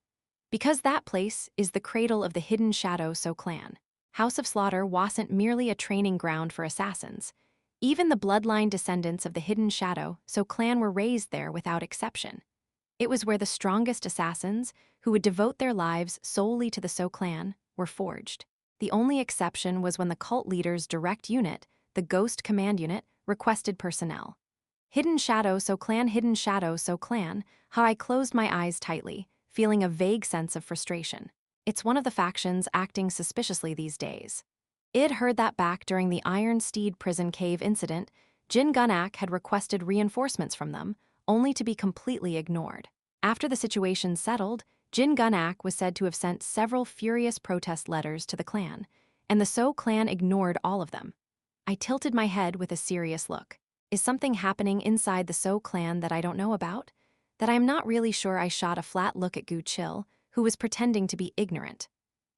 Because that place is the cradle of the Hidden Shadow So clan. House of Slaughter wasn't merely a training ground for assassins. Even the bloodline descendants of the Hidden Shadow So clan were raised there without exception. It was where the strongest assassins, who would devote their lives solely to the So clan, were forged. The only exception was when the cult leader's direct unit, the Ghost Command unit, requested personnel. Hidden Shadow So clan, how I closed my eyes tightly, feeling a vague sense of frustration. It's one of the factions acting suspiciously these days. Id heard that back during the Iron Steed prison cave incident, Jin Yeomyung had requested reinforcements from them, only to be completely ignored. After the situation settled, Jin Yeomyung was said to have sent several furious protest letters to the clan, and the So clan ignored all of them. I tilted my head with a serious look. Is something happening inside the So clan that I don't know about? That I am not really sure. I shot a flat look at Gu Chil, who was pretending to be ignorant.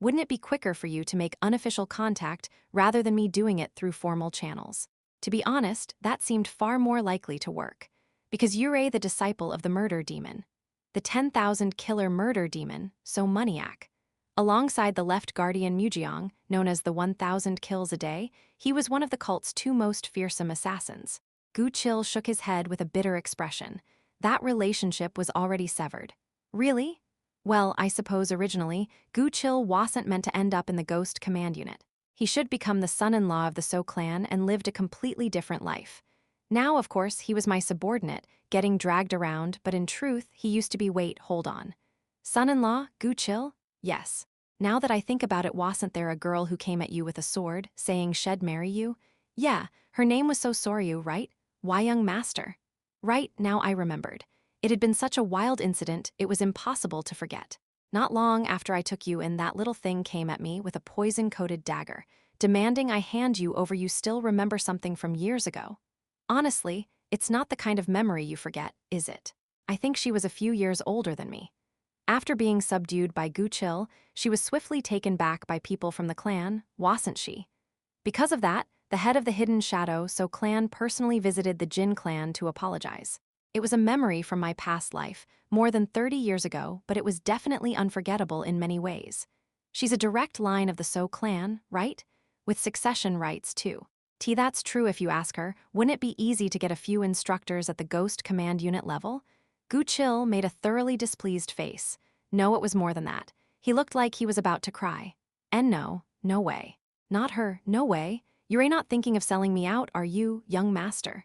Wouldn't it be quicker for you to make unofficial contact rather than me doing it through formal channels? To be honest, that seemed far more likely to work. Because Yura, the disciple of the murder demon. The 10,000 killer murder demon, So Maniac. Alongside the left guardian Mujeong, known as the 1,000 kills a day, he was one of the cult's 2 most fearsome assassins. Gu Chil shook his head with a bitter expression. That relationship was already severed. Really? Well, I suppose originally, Gu Chil wasn't meant to end up in the Ghost Command unit. He should become the son-in-law of the So clan and lived a completely different life. Now, of course, he was my subordinate, getting dragged around, but in truth, he used to be hold on. Son-in-law, Gu Chil? Yes. Now that I think about it, wasn't there a girl who came at you with a sword, saying she'd marry you? Yeah, her name was So Soryu, right? Young Master. Right, now I remembered. It had been such a wild incident, it was impossible to forget. Not long after I took you in, that little thing came at me with a poison-coated dagger, demanding I hand you over. You still remember something from years ago? Honestly, it's not the kind of memory you forget, is it? I think she was a few years older than me. After being subdued by Gu Chil, she was swiftly taken back by people from the clan, wasn't she? Because of that, the head of the Hidden Shadow So clan personally visited the Jin clan to apologize. It was a memory from my past life, more than 30 years ago, but it was definitely unforgettable in many ways. She's a direct line of the So clan, right? With succession rights, too. That's true if you ask her. Wouldn't it be easy to get a few instructors at the Ghost Command unit level? Gu Chil made a thoroughly displeased face. No, it was more than that. He looked like he was about to cry. And no way. Not her, no way. You're not thinking of selling me out, are you, young master?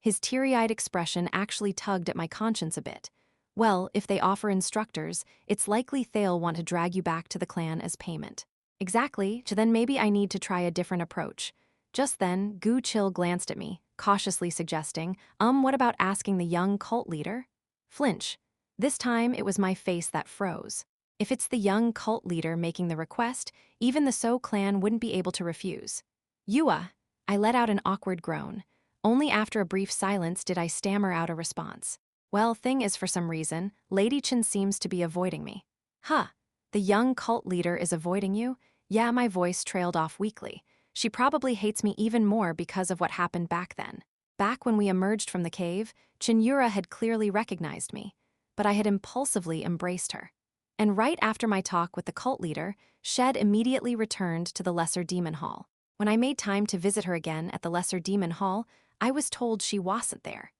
His teary-eyed expression actually tugged at my conscience a bit. Well, if they offer instructors, it's likely they'll want to drag you back to the clan as payment. Exactly, then maybe I need to try a different approach. Just then, Gu Chil glanced at me, cautiously suggesting, what about asking the young cult leader? Flinch. This time, it was my face that froze. If it's the young cult leader making the request, even the So clan wouldn't be able to refuse. Yua. I let out an awkward groan. Only after a brief silence did I stammer out a response. Well, thing is, for some reason, Lady Chen seems to be avoiding me. Huh. The young cult leader is avoiding you? Yeah, my voice trailed off weakly. She probably hates me even more because of what happened back then. Back when we emerged from the cave, Cheon Yura had clearly recognized me, but I had impulsively embraced her. And right after my talk with the cult leader, Shed immediately returned to the Lesser Demon Hall. When I made time to visit her again at the Lesser Demon Hall, I was told she wasn't there.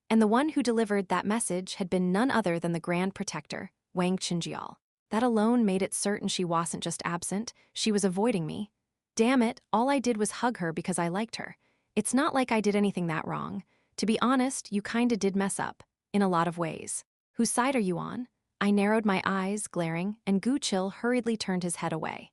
And the one who delivered that message had been none other than the Grand Protector, Wang Qinjiao. That alone made it certain she wasn't just absent, she was avoiding me. Damn it, all I did was hug her because I liked her. It's not like I did anything that wrong. To be honest, you kinda did mess up, in a lot of ways. Whose side are you on? I narrowed my eyes, glaring, and Gu Chil hurriedly turned his head away.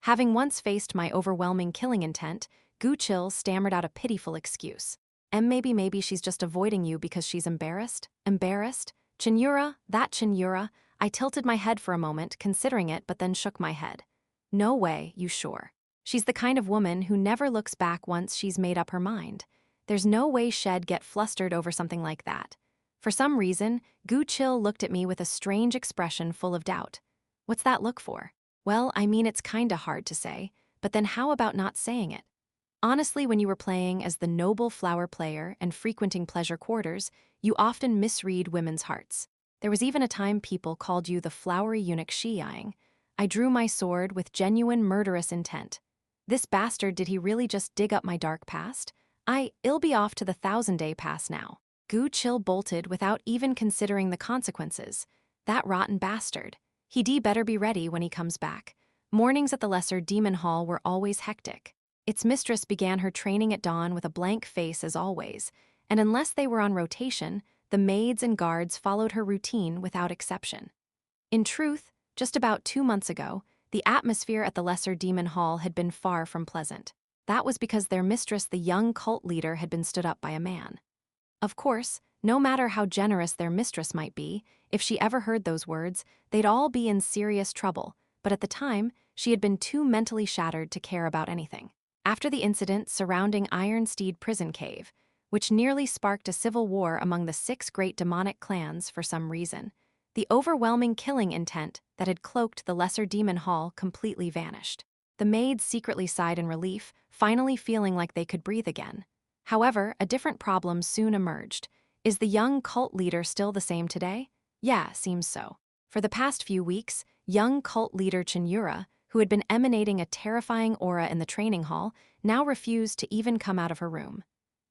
Having once faced my overwhelming killing intent, Gu Chil stammered out a pitiful excuse. And maybe she's just avoiding you because she's embarrassed? Embarrassed? Cheon Yura, that Cheon Yura. I tilted my head for a moment, considering it, but then shook my head. No way, you sure? She's the kind of woman who never looks back once she's made up her mind. There's no way Shed get flustered over something like that. For some reason, Gu Chil looked at me with a strange expression full of doubt. What's that look for? Well, I mean, it's kinda hard to say, but then how about not saying it? Honestly, when you were playing as the noble flower player and frequenting pleasure quarters, you often misread women's hearts. There was even a time people called you the flowery eunuch Shi-ying. I drew my sword with genuine murderous intent. This bastard, did he really just dig up my dark past? I'll be off to the 1,000-day past now. Gu Chil bolted without even considering the consequences. That rotten bastard. He'd better be ready when he comes back. Mornings at the Lesser Demon Hall were always hectic. Its mistress began her training at dawn with a blank face as always, and unless they were on rotation, the maids and guards followed her routine without exception. In truth, just about 2 months ago, the atmosphere at the Lesser Demon Hall had been far from pleasant. That was because their mistress, the young cult leader, had been stood up by a man. Of course, no matter how generous their mistress might be, if she ever heard those words, they'd all be in serious trouble, but at the time, she had been too mentally shattered to care about anything. After the incident surrounding Iron Steed Prison Cave, which nearly sparked a civil war among the 6 great demonic clans for some reason, the overwhelming killing intent that had cloaked the Lesser Demon Hall completely vanished. The maids secretly sighed in relief, finally feeling like they could breathe again. However, a different problem soon emerged. Is the young cult leader still the same today? Yeah, seems so. For the past few weeks, young cult leader Cheon Yura, who had been emanating a terrifying aura in the training hall, now refused to even come out of her room.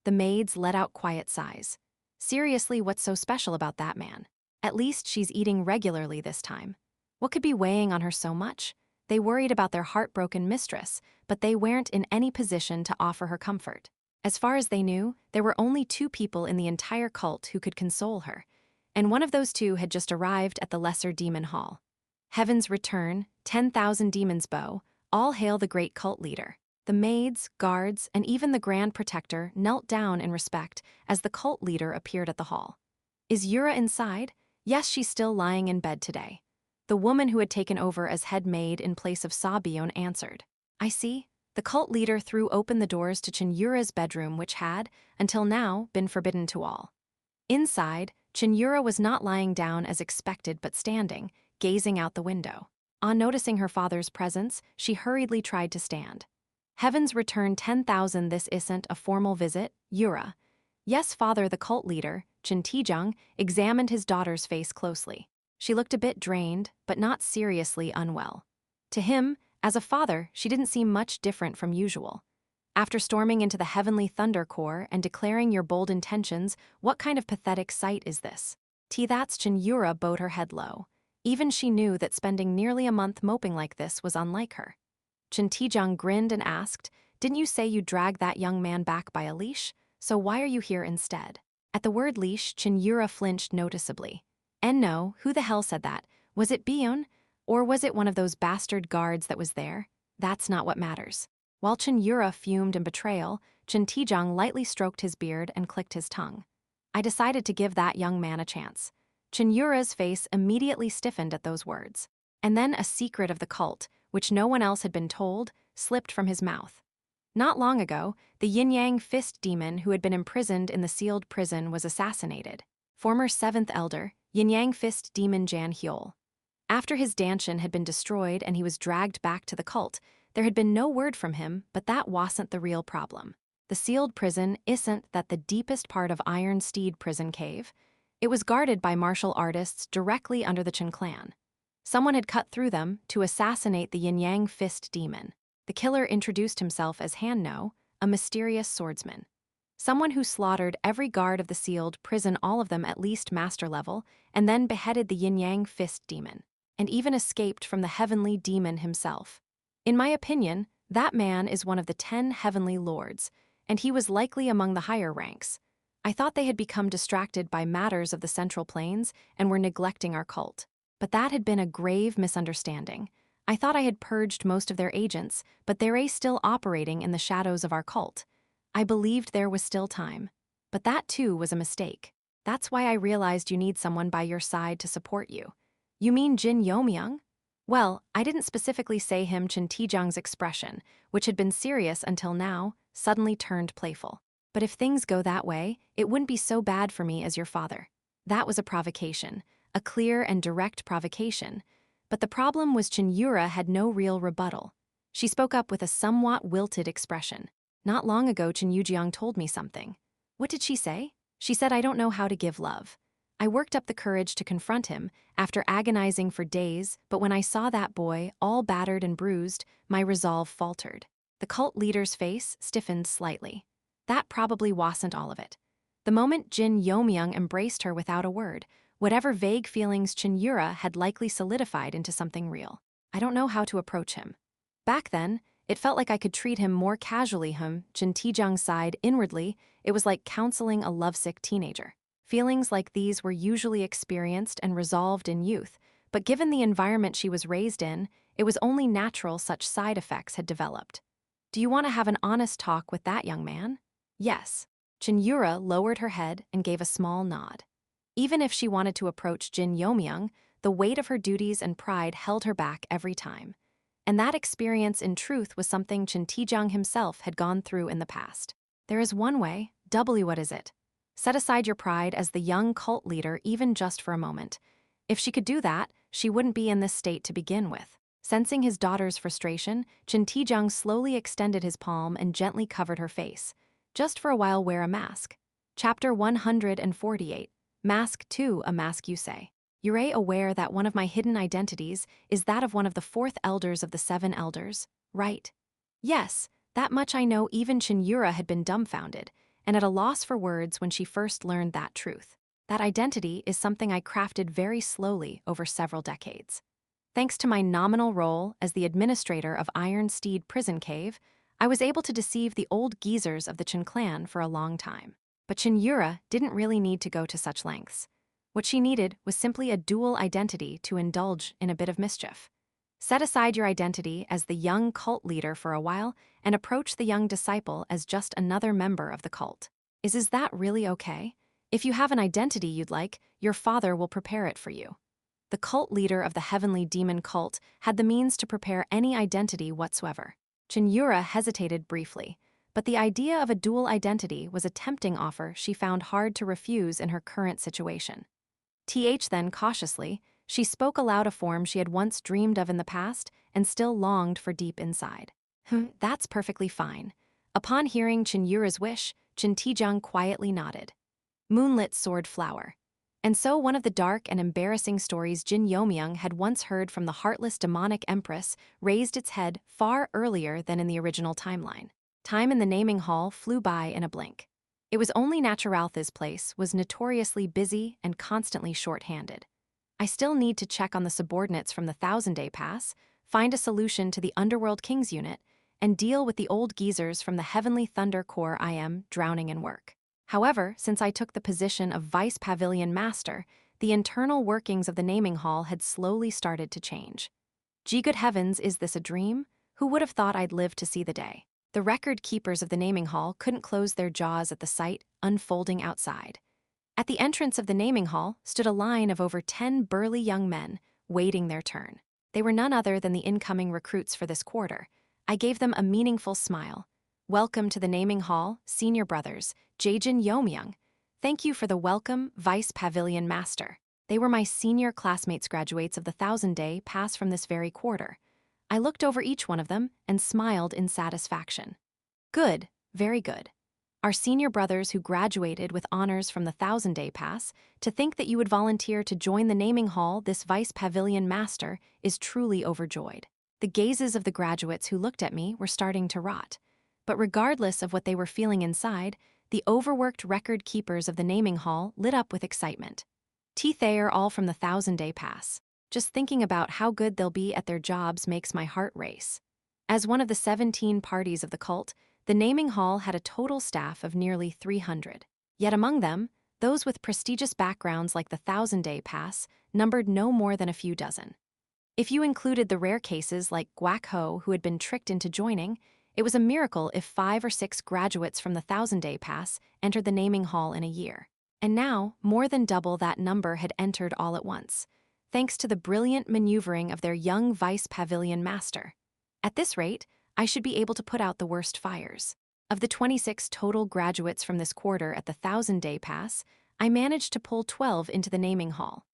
The maids let out quiet sighs. Seriously, what's so special about that man? At least she's eating regularly this time. What could be weighing on her so much? They worried about their heartbroken mistress, but they weren't in any position to offer her comfort. As far as they knew, there were only 2 people in the entire cult who could console her, and one of those 2 had just arrived at the Lesser Demon Hall. Heaven's Return, 10,000 Demons Bow, all hail the great cult leader. The maids, guards, and even the Grand Protector knelt down in respect as the cult leader appeared at the hall. Is Yura inside? Yes, she's still lying in bed today. The woman who had taken over as head maid in place of Sabion answered. I see. The cult leader threw open the doors to Cheon Yura's bedroom, which had, until now, been forbidden to all. Inside, Cheon Yura was not lying down as expected but standing, gazing out the window. On noticing her father's presence, she hurriedly tried to stand. Heaven's Return 10,000. This isn't a formal visit, Yura. Yes, father. The cult leader, Cheon Taejung, examined his daughter's face closely. She looked a bit drained, but not seriously unwell. To him, as a father, she didn't seem much different from usual. After storming into the heavenly thunder core and declaring your bold intentions, what kind of pathetic sight is this? That's Cheon Yura bowed her head low. Even she knew that spending nearly a month moping like this was unlike her. Cheon Taejong grinned and asked, "Didn't you say you dragged that young man back by a leash? So why are you here instead?" At the word leash, Cheon Yura flinched noticeably. And no, who the hell said that? Was it Beon? Or was it one of those bastard guards that was there? That's not what matters. While Cheon Yura fumed in betrayal, Cheon Taejong lightly stroked his beard and clicked his tongue. I decided to give that young man a chance. Cheon Yura's face immediately stiffened at those words. And then a secret of the cult, which no one else had been told, slipped from his mouth. Not long ago, the yin-yang fist demon who had been imprisoned in the sealed prison was assassinated. Former 7th Elder, yin-yang fist demon Jan Hyol. After his danshin had been destroyed and he was dragged back to the cult, there had been no word from him, but that wasn't the real problem. The sealed prison isn't that the deepest part of Iron Steed prison cave. It was guarded by martial artists directly under the Cheon clan. Someone had cut through them to assassinate the yin-yang fist demon. The killer introduced himself as Han-no, a mysterious swordsman. Someone who slaughtered every guard of the sealed prison, all of them at least master level, and then beheaded the yin-yang fist demon, and even escaped from the heavenly demon himself. In my opinion, that man is one of the 10 heavenly lords, and he was likely among the higher ranks. I thought they had become distracted by matters of the Central Plains and were neglecting our cult. But that had been a grave misunderstanding. I thought I had purged most of their agents, but they're still operating in the shadows of our cult. I believed there was still time. But that too was a mistake. That's why I realized you need someone by your side to support you. You mean Jin Yeomyung? Well, I didn't specifically say him. Cheon Taejong's expression, which had been serious until now, suddenly turned playful. But if things go that way, it wouldn't be so bad for me as your father. That was a provocation, a clear and direct provocation. But the problem was Cheon Yura had no real rebuttal. She spoke up with a somewhat wilted expression. "Not long ago, Jin Yeomyung told me something." "What did she say?" "She said I don't know how to give love." I worked up the courage to confront him, after agonizing for days, but when I saw that boy, all battered and bruised, my resolve faltered. The cult leader's face stiffened slightly. That probably wasn't all of it. The moment Jin Yeomyung embraced her without a word, whatever vague feelings Cheon Yura had likely solidified into something real. I don't know how to approach him. Back then, it felt like I could treat him more casually. Cheon Taejong sighed inwardly. It was like counseling a lovesick teenager. Feelings like these were usually experienced and resolved in youth, but given the environment she was raised in, it was only natural such side effects had developed. "Do you want to have an honest talk with that young man?" "Yes." Cheon Yura lowered her head and gave a small nod. Even if she wanted to approach Jin Yeomyung, the weight of her duties and pride held her back every time. And that experience in truth was something Cheon Taejong himself had gone through in the past. There is one way. What is it? Set aside your pride as the young cult leader even just for a moment. If she could do that, she wouldn't be in this state to begin with. Sensing his daughter's frustration, Cheon Taejong slowly extended his palm and gently covered her face. "Just for a while, wear a mask." Chapter 148. Mask 2, a mask you say. "You're aware that one of my hidden identities is that of one of the 4th elders of the 7 elders, right?" "Yes, that much I know." Even Cheon Yura had been dumbfounded, and at a loss for words when she first learned that truth. "That identity is something I crafted very slowly over several decades. Thanks to my nominal role as the administrator of Iron Steed Prison Cave, I was able to deceive the old geezers of the Cheon clan for a long time. But Cheon Yura didn't really need to go to such lengths. What she needed was simply a dual identity to indulge in a bit of mischief. Set aside your identity as the young cult leader for a while and approach the young disciple as just another member of the cult. Is that really okay? If you have an identity you'd like, your father will prepare it for you." The cult leader of the heavenly demon cult had the means to prepare any identity whatsoever. Cheon Yura hesitated briefly, but the idea of a dual identity was a tempting offer she found hard to refuse in her current situation. Then, cautiously, she spoke aloud a form she had once dreamed of in the past and still longed for deep inside. That's perfectly fine." Upon hearing Cheon Yura's wish, Cheon Taejong quietly nodded. Moonlit sword flower. And so one of the dark and embarrassing stories Jin Yeomyung had once heard from the heartless demonic empress raised its head far earlier than in the original timeline. Time in the naming hall flew by in a blink. It was only Naturaltha's place was notoriously busy and constantly short-handed. I still need to check on the subordinates from the 1000-day pass, find a solution to the Underworld King's unit, and deal with the old geezers from the Heavenly Thunder Corps I am drowning in work. However, since I took the position of Vice Pavilion Master, the internal workings of the naming hall had slowly started to change. Gee good heavens, is this a dream? Who would have thought I'd live to see the day? The record keepers of the naming hall couldn't close their jaws at the sight unfolding outside. At the entrance of the naming hall stood a line of over 10 burly young men, waiting their turn. They were none other than the incoming recruits for this quarter. I gave them a meaningful smile. Welcome to the naming hall, senior brothers, Jin Yeomyung. Thank you for the welcome, Vice Pavilion Master. They were my senior classmates graduates of the 1000-day pass from this very quarter. I looked over each one of them and smiled in satisfaction. Good, very good. Our senior brothers who graduated with honors from the 1000-day pass, to think that you would volunteer to join the naming hall, this Vice Pavilion Master, is truly overjoyed. The gazes of the graduates who looked at me were starting to rot. But regardless of what they were feeling inside, the overworked record keepers of the naming hall lit up with excitement. They are all from the 1000-day pass. Just thinking about how good they'll be at their jobs makes my heart race. As one of the 17 parties of the cult, the naming hall had a total staff of nearly 300. Yet among them, those with prestigious backgrounds like the 1000-day pass numbered no more than a few dozen. If you included the rare cases like Guak Ho who had been tricked into joining, it was a miracle if 5 or 6 graduates from the 1000-day pass entered the naming hall in a year. And now, more than double that number had entered all at once, thanks to the brilliant maneuvering of their young Vice Pavilion Master. At this rate, I should be able to put out the worst fires. Of the 26 total graduates from this quarter at the 1000-day pass, I managed to pull 12 into the naming hall.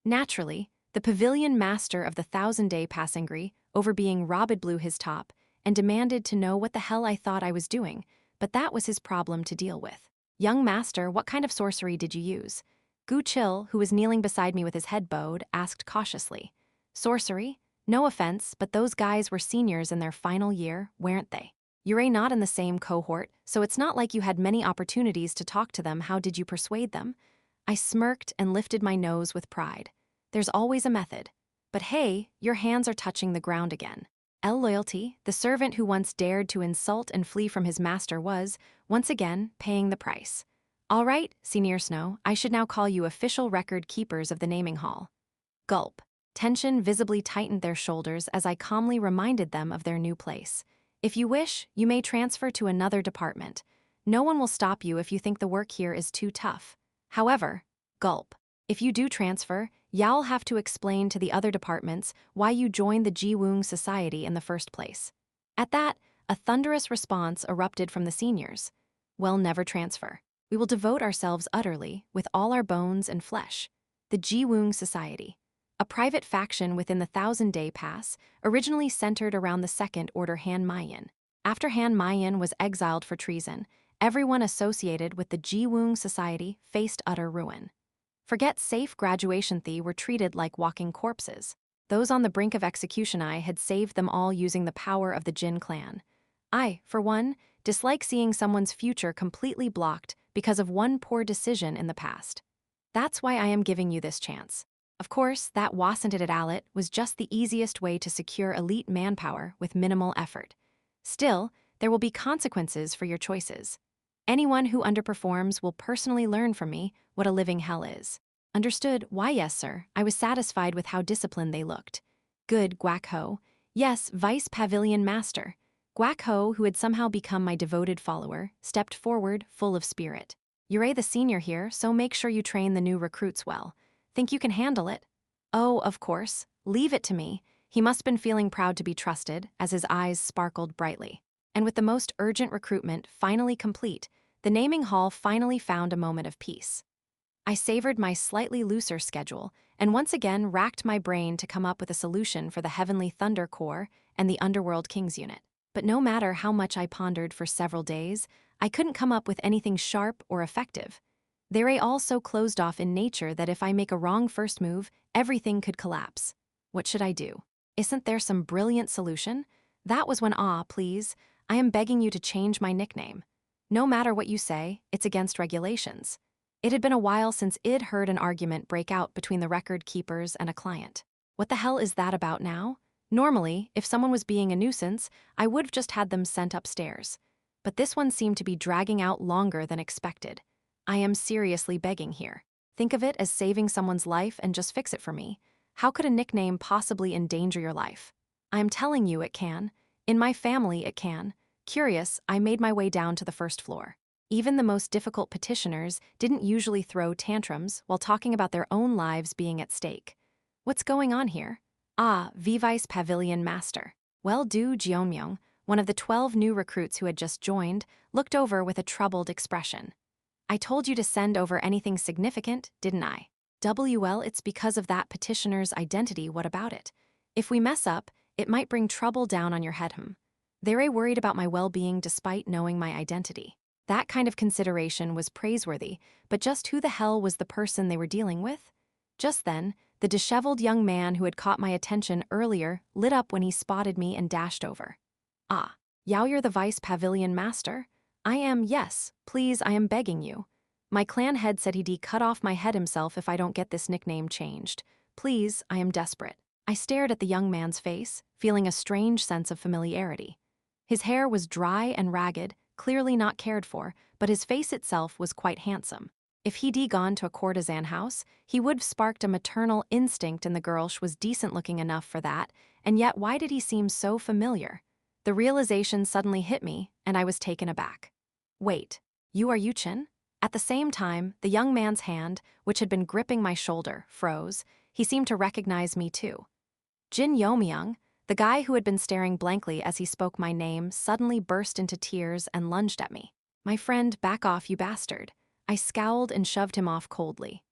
Naturally, the Pavilion Master of the 1000-day pass angry over being robbed blew his top and demanded to know what the hell I thought I was doing, but that was his problem to deal with. Young Master, what kind of sorcery did you use? Gu Chil, who was kneeling beside me with his head bowed, asked cautiously. Sorcery? No offense, but those guys were seniors in their final year, weren't they? You're not in the same cohort, so it's not like you had many opportunities to talk to them. How did you persuade them? I smirked and lifted my nose with pride. There's always a method. But hey, your hands are touching the ground again. Loyalty, the servant who once dared to insult and flee from his master, was, once again, paying the price. All right, Senior Snow, I should now call you official record keepers of the naming hall. Gulp. Tension visibly tightened their shoulders as I calmly reminded them of their new place. If you wish, you may transfer to another department. No one will stop you if you think the work here is too tough. However, gulp. If you do transfer, you'll have to explain to the other departments why you joined the Ji-woong Society in the first place. At that, a thunderous response erupted from the seniors. We'll never transfer. We will devote ourselves utterly, with all our bones and flesh. The Ji-woong Society, a private faction within the 1000-day pass, originally centered around the Second Order Han Mayan. After Han Mayan was exiled for treason, everyone associated with the Ji-woong Society faced utter ruin. Forget safe graduation, they were treated like walking corpses. Those on the brink of execution, I had saved them all using the power of the Jin clan. I, for one, dislike seeing someone's future completely blocked because of one poor decision in the past. That's why I am giving you this chance. Of course, that wasn't it at Alit was just the easiest way to secure elite manpower with minimal effort. Still, there will be consequences for your choices. Anyone who underperforms will personally learn from me what a living hell is. Understood? Why, yes, sir. I was satisfied with how disciplined they looked. Good, Guak Ho. Yes, Vice Pavilion Master. Guak Ho, who had somehow become my devoted follower, stepped forward, full of spirit. You're the senior here, so make sure you train the new recruits well. Think you can handle it? Oh, of course. Leave it to me. He must have been feeling proud to be trusted, as his eyes sparkled brightly. And with the most urgent recruitment finally complete, the naming hall finally found a moment of peace. I savored my slightly looser schedule and once again racked my brain to come up with a solution for the Heavenly Thunder Corps and the Underworld King's unit. But no matter how much I pondered for several days, I couldn't come up with anything sharp or effective. They're all so closed off in nature that if I make a wrong first move, everything could collapse. What should I do? Isn't there some brilliant solution? That was when, please, I am begging you to change my nickname. No matter what you say, it's against regulations. It had been a while since Id heard an argument break out between the record keepers and a client. What the hell is that about now? Normally, if someone was being a nuisance, I would have just had them sent upstairs. But this one seemed to be dragging out longer than expected. I am seriously begging here. Think of it as saving someone's life and just fix it for me. How could a nickname possibly endanger your life? I'm telling you it can. In my family it can. Curious, I made my way down to the first floor. Even the most difficult petitioners didn't usually throw tantrums while talking about their own lives being at stake. What's going on here? Ah, Vice Pavilion Master. Well, Jin Yeomyung, one of the 12 new recruits who had just joined, looked over with a troubled expression. I told you to send over anything significant, didn't I? Well, it's because of that petitioner's identity. What about it? If we mess up, it might bring trouble down on your head. They're worried about my well-being despite knowing my identity. That kind of consideration was praiseworthy, but just who the hell was the person they were dealing with? Just then, the disheveled young man who had caught my attention earlier lit up when he spotted me and dashed over. Ah, you're the Vice Pavilion Master? I am, yes, please, I am begging you. My clan head said he'd cut off my head himself if I don't get this nickname changed. Please, I am desperate. I stared at the young man's face, feeling a strange sense of familiarity. His hair was dry and ragged, clearly not cared for, but his face itself was quite handsome. If he'd gone to a courtesan house, he would have sparked a maternal instinct in the girl. She was decent-looking enough for that, and yet why did he seem so familiar? The realization suddenly hit me, and I was taken aback. Wait, you are Yuchin? At the same time, the young man's hand, which had been gripping my shoulder, froze. He seemed to recognize me too. Jin Yeomyung, the guy who had been staring blankly as he spoke my name, suddenly burst into tears and lunged at me. My friend, back off, you bastard. I scowled and shoved him off coldly.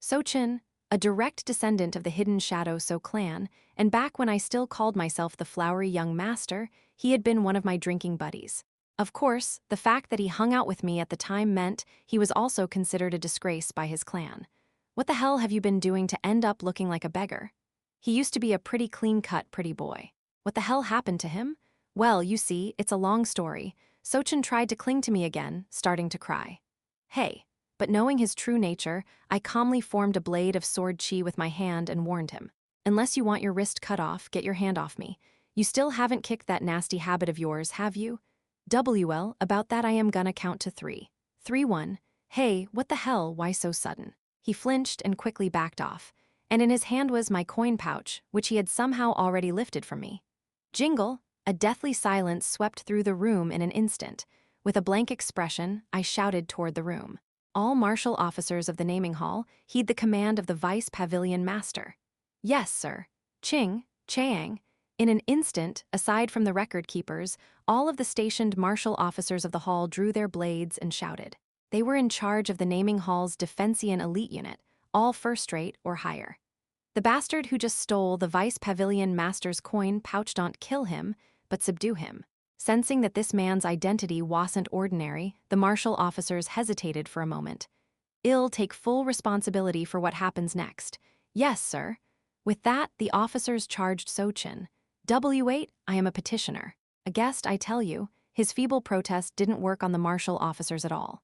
Sochin, a direct descendant of the Hidden Shadow So clan, and back when I still called myself the flowery young master, he had been one of my drinking buddies. Of course, the fact that he hung out with me at the time meant he was also considered a disgrace by his clan. What the hell have you been doing to end up looking like a beggar? He used to be a pretty clean-cut pretty boy. What the hell happened to him? Well, you see, it's a long story. Sochin tried to cling to me again, starting to cry. Hey, but knowing his true nature, I calmly formed a blade of sword chi with my hand and warned him. Unless you want your wrist cut off, get your hand off me. You still haven't kicked that nasty habit of yours, have you? About that I am gonna count to 3. 3-1. Hey, what the hell, why so sudden? He flinched and quickly backed off, and in his hand was my coin pouch, which he had somehow already lifted from me. Jingle! A deathly silence swept through the room in an instant. With a blank expression, I shouted toward the room. All martial officers of the naming hall heed the command of the Vice Pavilion Master. Yes, sir. Chang. In an instant, aside from the record keepers, all of the stationed martial officers of the hall drew their blades and shouted. They were in charge of the naming hall's Defensian elite unit, all first-rate or higher. The bastard who just stole the Vice Pavilion Master's coin pouch don't kill him, but subdue him. Sensing that this man's identity wasn't ordinary, the martial officers hesitated for a moment. I'll take full responsibility for what happens next. Yes, sir. With that, the officers charged Sochin. W8, I am a petitioner. A guest, I tell you. His feeble protest didn't work on the martial officers at all.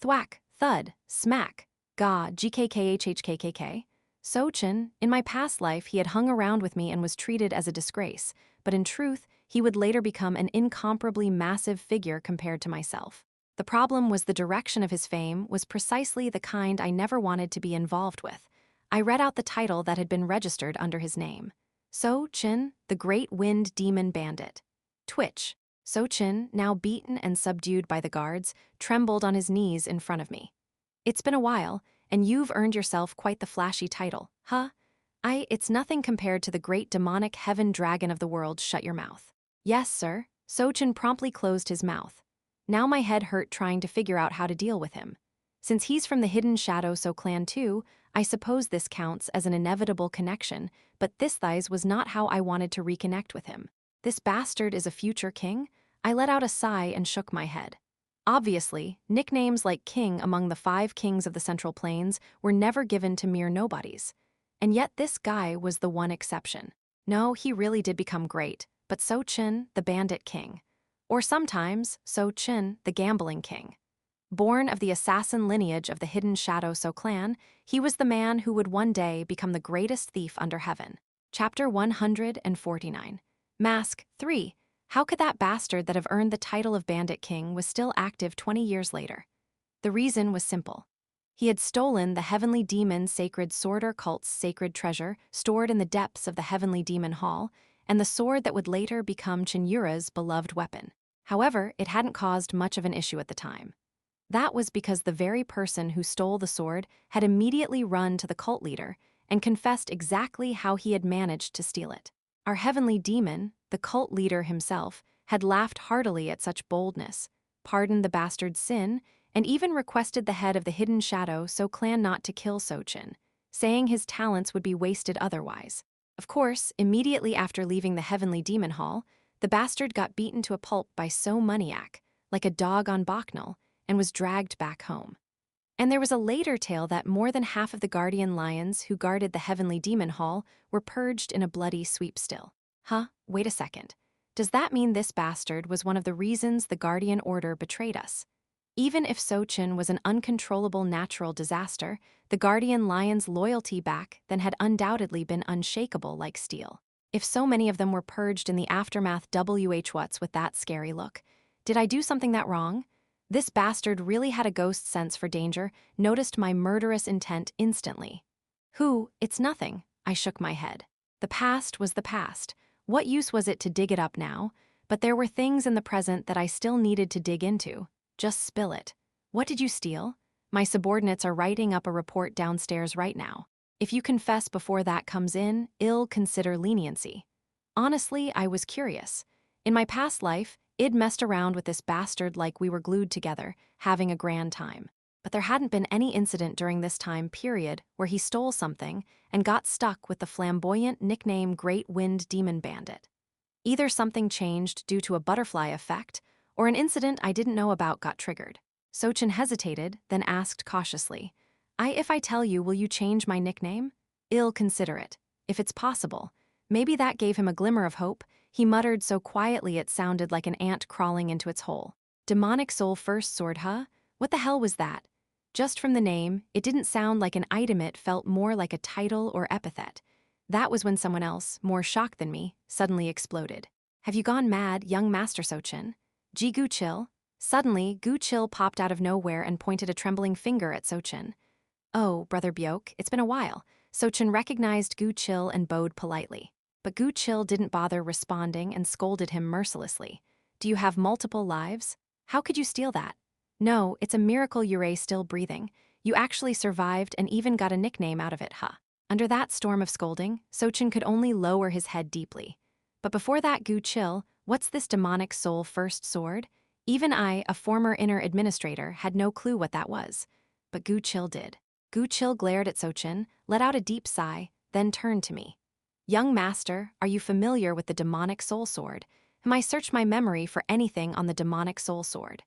Thwack, thud, smack, ga, gkkhkkk. Sochin, in my past life he had hung around with me and was treated as a disgrace, but in truth, he would later become an incomparably massive figure compared to myself. The problem was the direction of his fame was precisely the kind I never wanted to be involved with. I read out the title that had been registered under his name. Sochin, the Great Wind Demon Bandit. Twitch. Sochin, now beaten and subdued by the guards, trembled on his knees in front of me. It's been a while, and you've earned yourself quite the flashy title, huh? It's nothing compared to the great demonic heaven dragon of the world. Shut your mouth. Yes, sir. Sochin promptly closed his mouth. Now my head hurt trying to figure out how to deal with him. Since he's from the Hidden Shadow So clan too, I suppose this counts as an inevitable connection, but this was not how I wanted to reconnect with him. This bastard is a future king? I let out a sigh and shook my head. Obviously, nicknames like king among the 5 kings of the Central Plains were never given to mere nobodies. And yet this guy was the one exception. No, he really did become great, but Sochin, the bandit king. Or sometimes, Sochin, the gambling king. Born of the assassin lineage of the hidden Shadow So clan, he was the man who would one day become the greatest thief under heaven. Chapter 149. Mask 3. How could that bastard that have earned the title of Bandit King was still active 20 years later? The reason was simple. He had stolen the heavenly demon's sacred sword or cult's sacred treasure stored in the depths of the heavenly demon hall, and the sword that would later become Cheon Yura's beloved weapon. However, it hadn't caused much of an issue at the time. That was because the very person who stole the sword had immediately run to the cult leader and confessed exactly how he had managed to steal it. Our heavenly demon, the cult leader himself, had laughed heartily at such boldness, pardoned the bastard's sin, and even requested the head of the hidden Shadow So clan not to kill Sochin, saying his talents would be wasted otherwise. Of course, immediately after leaving the heavenly demon hall, the bastard got beaten to a pulp by So Maniac, like a dog on Bachnal, and was dragged back home. And there was a later tale that more than half of the guardian lions who guarded the heavenly demon hall were purged in a bloody sweep still. Huh? Wait a second. Does that mean this bastard was one of the reasons the guardian order betrayed us? Even if Sochin was an uncontrollable natural disaster, the guardian lion's loyalty back then had undoubtedly been unshakable like steel. If so many of them were purged in the aftermath, what's with that scary look? Did I do something that wrong? This bastard really had a ghost sense for danger, noticed my murderous intent instantly. It's nothing, I shook my head. The past was the past. What use was it to dig it up now? But there were things in the present that I still needed to dig into. Just spill it. What did you steal? My subordinates are writing up a report downstairs right now. If you confess before that comes in, I'll consider leniency. Honestly, I was curious. In my past life, I'd messed around with this bastard like we were glued together, having a grand time. But there hadn't been any incident during this time period where he stole something and got stuck with the flamboyant nickname Great Wind Demon Bandit. Either something changed due to a butterfly effect, or an incident I didn't know about got triggered. Sochin hesitated, then asked cautiously, If I tell you, will you change my nickname? I'll consider it. If it's possible. Maybe that gave him a glimmer of hope. He muttered so quietly it sounded like an ant crawling into its hole. Demonic Soul First Sword, huh? What the hell was that? Just from the name, it didn't sound like an item, it felt more like a title or epithet. That was when someone else, more shocked than me, suddenly exploded. Have you gone mad, young Master Sochin? Ji Gu Chil? Suddenly, Gu Chil popped out of nowhere and pointed a trembling finger at Sochin. Oh, Brother Byok, it's been a while. Sochin recognized Gu Chil and bowed politely. But Gu Chil didn't bother responding and scolded him mercilessly. Do you have multiple lives? How could you steal that? No, it's a miracle you're still breathing. You actually survived and even got a nickname out of it, huh? Under that storm of scolding, Sochin could only lower his head deeply. But before that, Gu Chil, what's this demonic soul first sword? Even I, a former inner administrator, had no clue what that was. But Gu Chil did. Gu Chil glared at Sochin, let out a deep sigh, then turned to me. Young master, are you familiar with the demonic soul sword? I searched my memory for anything on the demonic soul sword.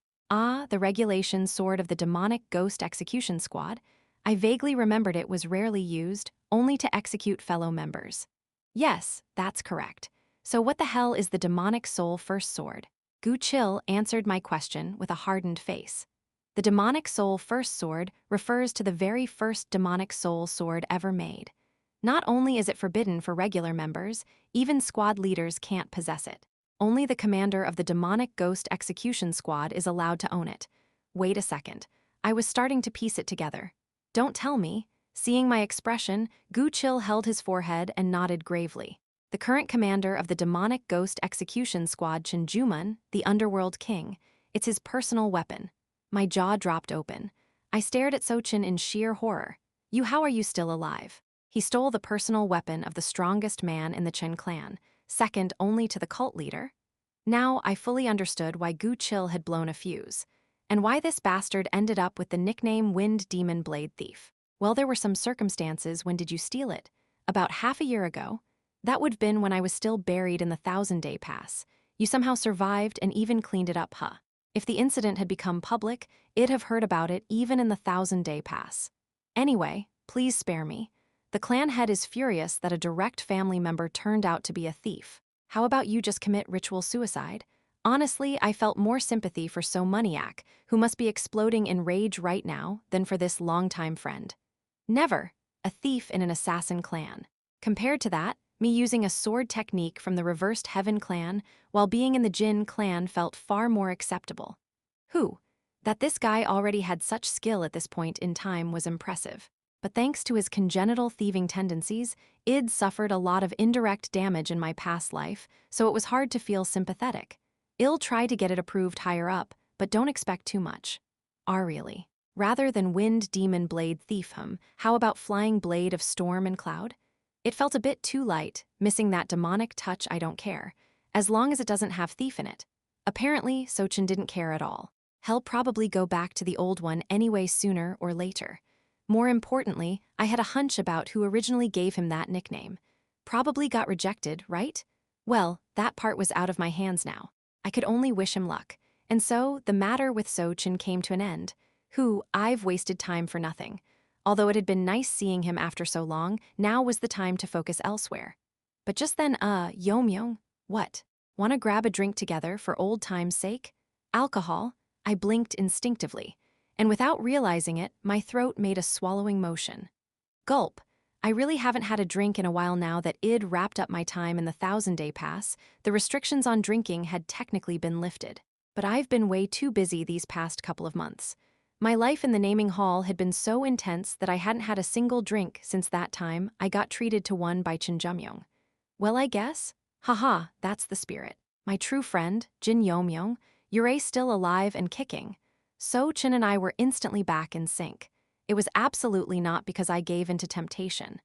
The regulation sword of the demonic ghost execution squad. I vaguely remembered it was rarely used, only to execute fellow members. Yes, that's correct. So what the hell is the demonic soul first sword? Gu Chil answered my question with a hardened face. The demonic soul first sword refers to the very first demonic soul sword ever made. Not only is it forbidden for regular members, even squad leaders can't possess it. Only the commander of the demonic ghost execution squad is allowed to own it. Wait a second. I was starting to piece it together. Don't tell me. Seeing my expression, Gu Chil held his forehead and nodded gravely. The current commander of the demonic ghost execution squad, Cheon Yura, the underworld king. It's his personal weapon. My jaw dropped open. I stared at Sochin in sheer horror. How are you still alive? He stole the personal weapon of the strongest man in the Cheon clan, second only to the cult leader. Now I fully understood why Gu Chil had blown a fuse, and why this bastard ended up with the nickname Wind Demon Blade Thief. Well, there were some circumstances. When did you steal it? About half a year ago. That would have been when I was still buried in the 1,000-day pass. You somehow survived and even cleaned it up, huh? If the incident had become public, I'd have heard about it even in the 1,000-day pass. Anyway, please spare me. The clan head is furious that a direct family member turned out to be a thief. How about you just commit ritual suicide? Honestly, I felt more sympathy for So Maniac, who must be exploding in rage right now, than for this longtime friend. Never a thief in an assassin clan. Compared to that, me using a sword technique from the reversed Heaven clan while being in the Jin clan felt far more acceptable. Who? That this guy already had such skill at this point in time was impressive. But thanks to his congenital thieving tendencies, Id suffered a lot of indirect damage in my past life, so it was hard to feel sympathetic. I'll try to get it approved higher up, but don't expect too much. Really. Rather than wind demon blade thief him, how about flying blade of storm and cloud? It felt a bit too light, missing that demonic touch. I don't care, as long as it doesn't have thief in it. Apparently, Sochin didn't care at all. He'll probably go back to the old one anyway sooner or later. More importantly, I had a hunch about who originally gave him that nickname. Probably got rejected, right? Well, that part was out of my hands now. I could only wish him luck. And so, the matter with Sochin came to an end. I've wasted time for nothing. Although it had been nice seeing him after so long, now was the time to focus elsewhere. But just then, Yeo-myung, what? Wanna grab a drink together for old time's sake? Alcohol? I blinked instinctively, and without realizing it, my throat made a swallowing motion. Gulp. I really haven't had a drink in a while now that Id wrapped up my time in the 1,000-day pass. The restrictions on drinking had technically been lifted. But I've been way too busy these past couple of months. My life in the naming hall had been so intense that I hadn't had a single drink since that time I got treated to one by Jin Yeomyung. Well, I guess. Haha, that's the spirit. My true friend, Jin Yeomyung, Yura still alive and kicking. So Chin and I were instantly back in sync. It was absolutely not because I gave into temptation.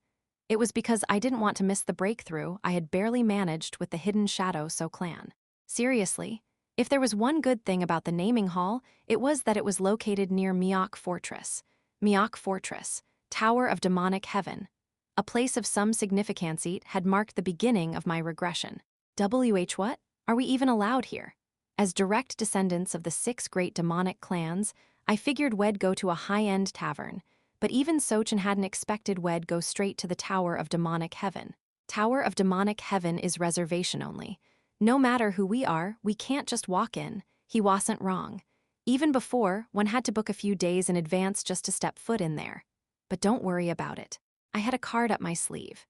It was because I didn't want to miss the breakthrough I had barely managed with the hidden shadow So clan. Seriously, if there was one good thing about the naming hall, it was that it was located near Myeok Fortress. Myeok Fortress, Tower of Demonic Heaven. A place of some significance had marked the beginning of my regression. What? Are we even allowed here? As direct descendants of the 6 great demonic clans, I figured we'd go to a high-end tavern, but even Sochin hadn't expected we'd go straight to the Tower of Demonic Heaven. Tower of Demonic Heaven is reservation only. No matter who we are, we can't just walk in. He wasn't wrong. Even before, one had to book a few days in advance just to step foot in there. But don't worry about it. I had a card up my sleeve.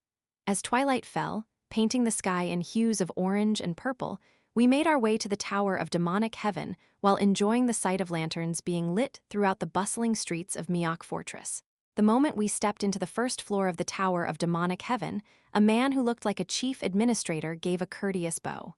As twilight fell, painting the sky in hues of orange and purple, we made our way to the Tower of Demonic Heaven while enjoying the sight of lanterns being lit throughout the bustling streets of Myeok Fortress. The moment we stepped into the first floor of the Tower of Demonic Heaven, a man who looked like a chief administrator gave a courteous bow.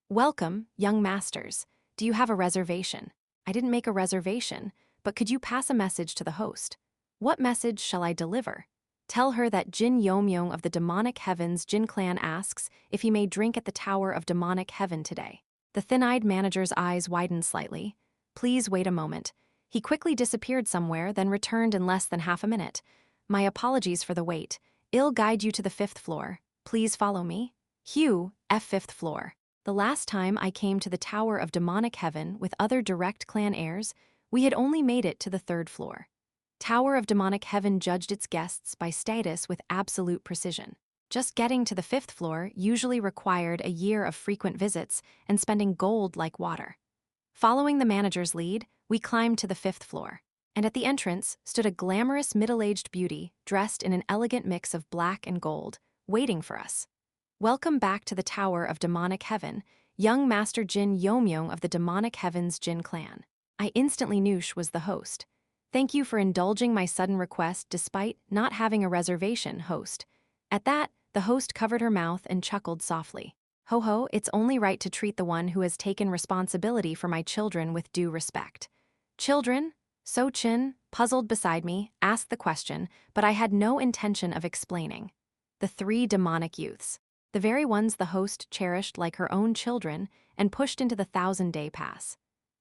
Welcome, young masters. Do you have a reservation? I didn't make a reservation, but could you pass a message to the host? What message shall I deliver? Tell her that Jin Yeomyung of the Demonic Heavens Jin clan asks if he may drink at the Tower of Demonic Heaven today. The thin-eyed manager's eyes widened slightly. Please wait a moment. He quickly disappeared somewhere, then returned in less than half a minute. My apologies for the wait. I'll guide you to the 5th floor. Please follow me. F5th floor. The last time I came to the Tower of Demonic Heaven with other direct clan heirs, we had only made it to the 3rd floor. Tower of Demonic Heaven judged its guests by status with absolute precision. Just getting to the 5th floor usually required a year of frequent visits and spending gold like water. Following the manager's lead, we climbed to the 5th floor, and at the entrance stood a glamorous middle-aged beauty dressed in an elegant mix of black and gold, waiting for us. Welcome back to the Tower of Demonic Heaven, young Master Jin Yeomyung of the Demonic Heavens Jin clan. I instantly knew she was the host. Thank you for indulging my sudden request despite not having a reservation, host. At that, the host covered her mouth and chuckled softly. Ho ho, it's only right to treat the one who has taken responsibility for my children with due respect. Children? So-chin, puzzled beside me, asked the question, but I had no intention of explaining. The 3 demonic youths. The very ones the host cherished like her own children and pushed into the 1,000-day pass.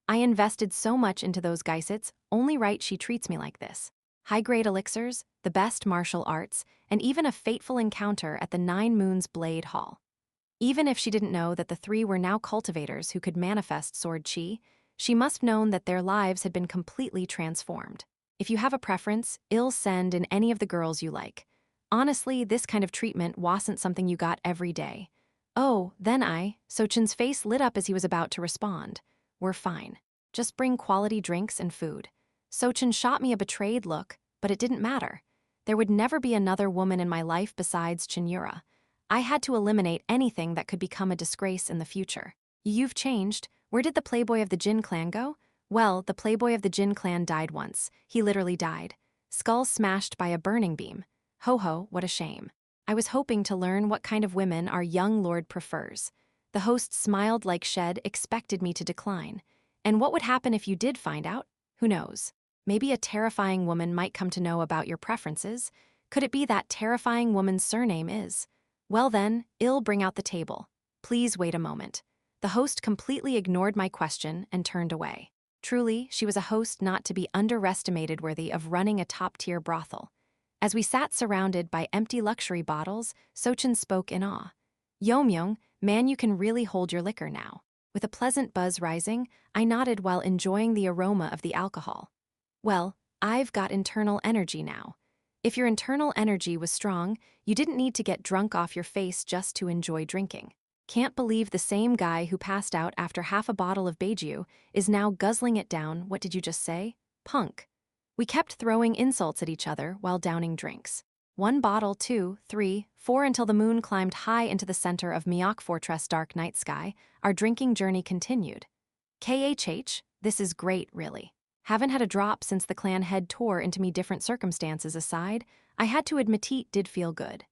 I invested so much into those geisets, only right she treats me like this. High-grade elixirs, the best martial arts, and even a fateful encounter at the 9 Moons Blade Hall. Even if she didn't know that the 3 were now cultivators who could manifest sword chi, she must have known that their lives had been completely transformed. If you have a preference, I'll send in any of the girls you like. Honestly, this kind of treatment wasn't something you got every day. Oh, then Sochin's face lit up as he was about to respond. We're fine. Just bring quality drinks and food. Sochin shot me a betrayed look, but it didn't matter. There would never be another woman in my life besides Cheon Yura. I had to eliminate anything that could become a disgrace in the future. You've changed. Where did the playboy of the Jin clan go? Well, the playboy of the Jin clan died once. He literally died. Skull smashed by a burning beam. Ho ho, what a shame. I was hoping to learn what kind of women our young lord prefers. The host smiled like Shed expected me to decline. And what would happen if you did find out? Who knows? Maybe a terrifying woman might come to know about your preferences. Could it be that terrifying woman's surname is? Well then, I'll bring out the table. Please wait a moment. The host completely ignored my question and turned away. Truly, she was a host not to be underestimated, worthy of running a top-tier brothel. As we sat surrounded by empty luxury bottles, Sochin spoke in awe. Yeo-myung, man, you can really hold your liquor now. With a pleasant buzz rising, I nodded while enjoying the aroma of the alcohol. Well, I've got internal energy now. If your internal energy was strong, you didn't need to get drunk off your face just to enjoy drinking. Can't believe the same guy who passed out after half a bottle of Beiju is now guzzling it down. What did you just say? Punk. We kept throwing insults at each other while downing drinks. 1 bottle, 2, 3, 4 until the moon climbed high into the center of Myeok Fortress' dark night sky. Our drinking journey continued. KHH, this is great, really. Haven't had a drop since the clan head tore into me. Different circumstances aside, I had to admit it did feel good.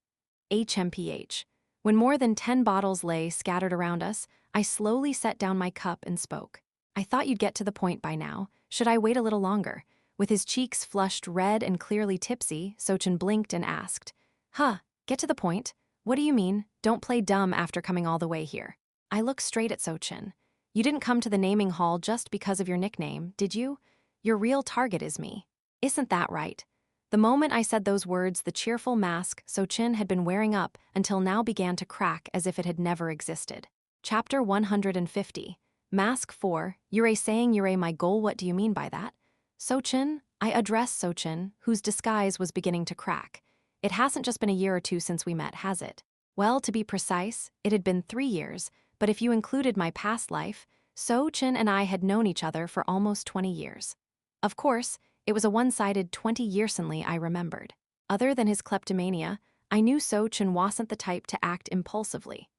HMPH. When more than 10 bottles lay scattered around us, I slowly set down my cup and spoke. I thought you'd get to the point by now. Should I wait a little longer? With his cheeks flushed red and clearly tipsy, Sochin blinked and asked, Huh, get to the point? What do you mean? Don't play dumb after coming all the way here. I looked straight at Sochin. You didn't come to the naming hall just because of your nickname, did you? Your real target is me. Isn't that right? The moment I said those words, the cheerful mask Sochin had been wearing up until now began to crack as if it had never existed. Chapter 150. Mask 4, Yura saying Yura my goal. What do you mean by that? Sochin, I addressed Sochin, whose disguise was beginning to crack. It hasn't just been a year or two since we met, has it? Well, to be precise, it had been 3 years, but if you included my past life, Sochin and I had known each other for almost 20 years. Of course, it was a one-sided 20 yearsonly I remembered. Other than his kleptomania, I knew Sochin wasn't the type to act impulsively.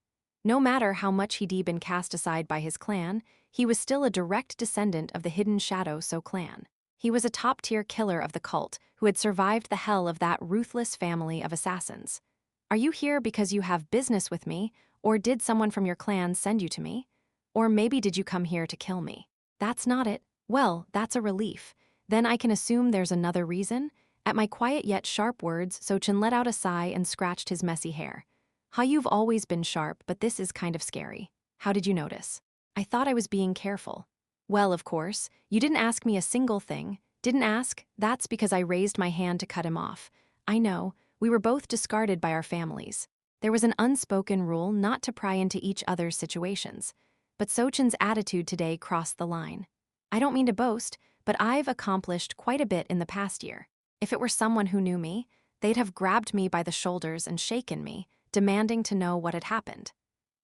No matter how much he'd been cast aside by his clan, he was still a direct descendant of the Hidden Shadow So clan. He was a top-tier killer of the cult who had survived the hell of that ruthless family of assassins. Are you here because you have business with me, or did someone from your clan send you to me? Or maybe did you come here to kill me? That's not it. Well, that's a relief. Then I can assume there's another reason? At my quiet yet sharp words, Sochin let out a sigh and scratched his messy hair. How you've always been sharp, but this is kind of scary. How did you notice? I thought I was being careful. Well, of course, you didn't ask me a single thing. Didn't ask? That's because I raised my hand to cut him off. I know, we were both discarded by our families. There was an unspoken rule not to pry into each other's situations. But Sochin's attitude today crossed the line. I don't mean to boast, but I've accomplished quite a bit in the past year. If it were someone who knew me, they'd have grabbed me by the shoulders and shaken me, demanding to know what had happened.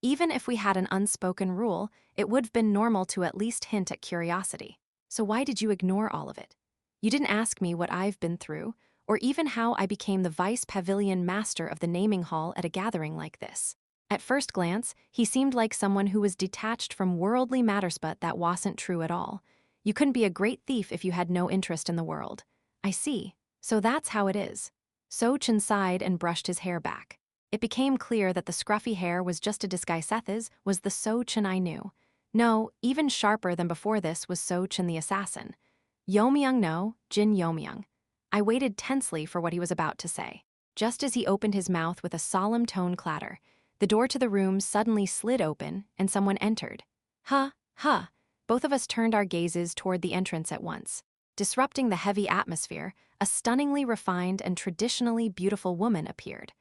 Even if we had an unspoken rule, it would have been normal to at least hint at curiosity. So why did you ignore all of it? You didn't ask me what I've been through, or even how I became the vice pavilion master of the naming hall at a gathering like this. At first glance, he seemed like someone who was detached from worldly matters, but that wasn't true at all. You couldn't be a great thief if you had no interest in the world. I see. So that's how it is. Sochin sighed and brushed his hair back. It became clear that the scruffy hair was just a disguise. Seth's was the Sochin I knew. No, even sharper than before this was Sochin the assassin. Yeo-myung, no, Jin Yeomyung. I waited tensely for what he was about to say. Just as he opened his mouth with a solemn tone clatter, the door to the room suddenly slid open and someone entered. Huh. Both of us turned our gazes toward the entrance at once. Disrupting the heavy atmosphere, a stunningly refined and traditionally beautiful woman appeared.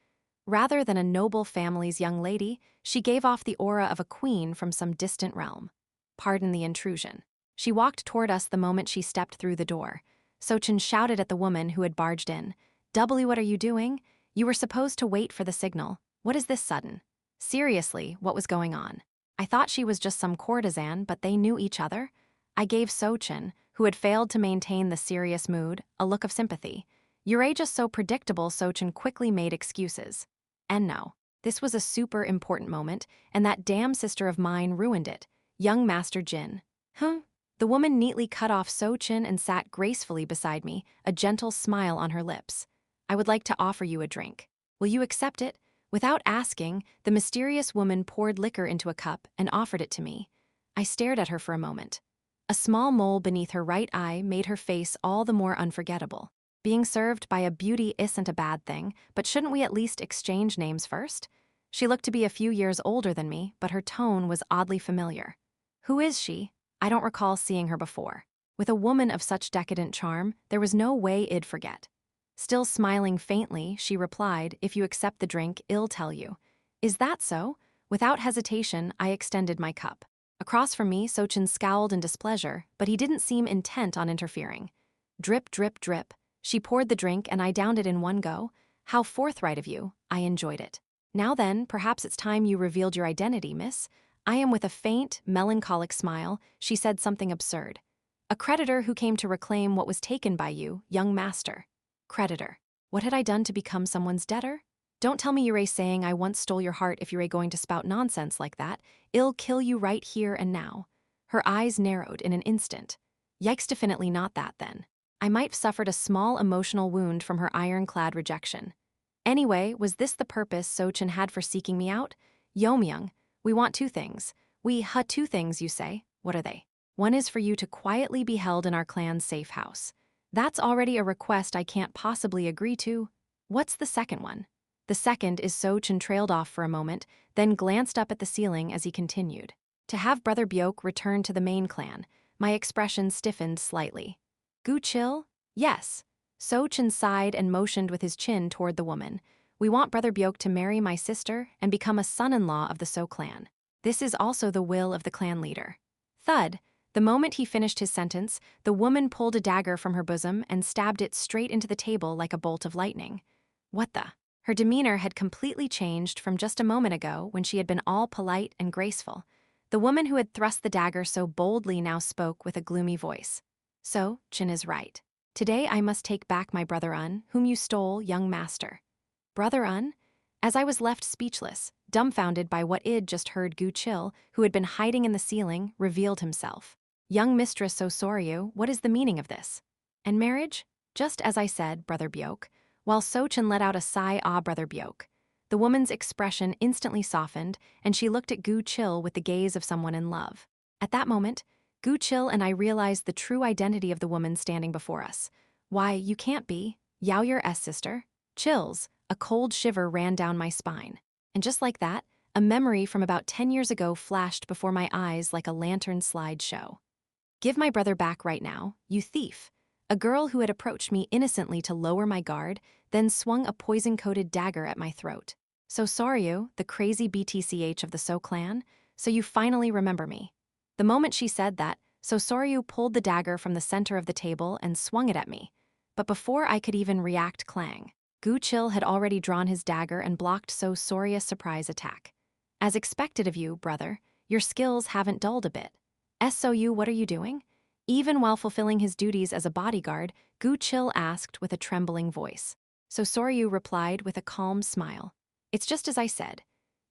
Rather than a noble family's young lady, she gave off the aura of a queen from some distant realm. Pardon the intrusion. She walked toward us the moment she stepped through the door. Sochin shouted at the woman who had barged in. W, what are you doing? You were supposed to wait for the signal. What is this sudden? Seriously, what was going on? I thought she was just some courtesan, but they knew each other. I gave Sochin, who had failed to maintain the serious mood, a look of sympathy. You're just so predictable, Sochin quickly made excuses. And no, this was a super important moment, and that damn sister of mine ruined it. Young Master Jin. Huh? The woman neatly cut off Sochin and sat gracefully beside me, a gentle smile on her lips. I would like to offer you a drink. Will you accept it? Without asking, the mysterious woman poured liquor into a cup and offered it to me. I stared at her for a moment. A small mole beneath her right eye made her face all the more unforgettable. Being served by a beauty isn't a bad thing, but shouldn't we at least exchange names first? She looked to be a few years older than me, but her tone was oddly familiar. Who is she? I don't recall seeing her before. With a woman of such decadent charm, there was no way I'd forget. Still smiling faintly, she replied, "If you accept the drink, I'll tell you." Is that so? Without hesitation, I extended my cup. Across from me, Sochin scowled in displeasure, but he didn't seem intent on interfering. Drip, drip, drip. She poured the drink and I downed it in one go. How forthright of you. I enjoyed it. Now then, perhaps it's time you revealed your identity, miss. I am with a faint, melancholic smile, she said something absurd. A creditor who came to reclaim what was taken by you, young master. Creditor. What had I done to become someone's debtor? Don't tell me you're saying I once stole your heart if you're going to spout nonsense like that. I'll kill you right here and now. Her eyes narrowed in an instant. Yikes, definitely not that then. I might have suffered a small emotional wound from her ironclad rejection. Anyway, was this the purpose Sochin had for seeking me out? Yeo-myung, we want two things. Two things, you say. What are they? One is for you to quietly be held in our clan's safe house. That's already a request I can't possibly agree to. What's the second one? The second is Sochin trailed off for a moment, then glanced up at the ceiling as he continued. To have Brother Byok return to the main clan. My expression stiffened slightly. Gu Chil? Yes. Sochin sighed and motioned with his chin toward the woman. We want Brother Byok to marry my sister and become a son-in-law of the So clan. This is also the will of the clan leader. Thud. The moment he finished his sentence, the woman pulled a dagger from her bosom and stabbed it straight into the table like a bolt of lightning. What the? Her demeanor had completely changed from just a moment ago when she had been all polite and graceful. The woman who had thrust the dagger so boldly now spoke with a gloomy voice. So, Jin is right. Today I must take back my brother Un, whom you stole, young master. Brother Un? As I was left speechless, dumbfounded by what I'd just heard, Gu Chil, who had been hiding in the ceiling, revealed himself. Young Mistress Sosoryu, what is the meaning of this? And marriage? Just as I said, Brother Byok. While Sochin let out a sigh, ah, Brother Byok. The woman's expression instantly softened, and she looked at Gu Chil with the gaze of someone in love. At that moment, Gu Chil and I realized the true identity of the woman standing before us. Why, you can't be Yao-Yur's sister. Chills, a cold shiver ran down my spine. And just like that, a memory from about 10 years ago flashed before my eyes like a lantern slide show. Give my brother back right now, you thief. A girl who had approached me innocently to lower my guard, then swung a poison-coated dagger at my throat. So Soryu, the crazy BTCH of the So clan, so you finally remember me. The moment she said that, So Soryu pulled the dagger from the center of the table and swung it at me. But before I could even react, clang. Gu Chil had already drawn his dagger and blocked So Soryu's surprise attack. As expected of you, brother, your skills haven't dulled a bit. SOU, what are you doing? Even while fulfilling his duties as a bodyguard, Gu Chil asked with a trembling voice. So Soryu replied with a calm smile. It's just as I said.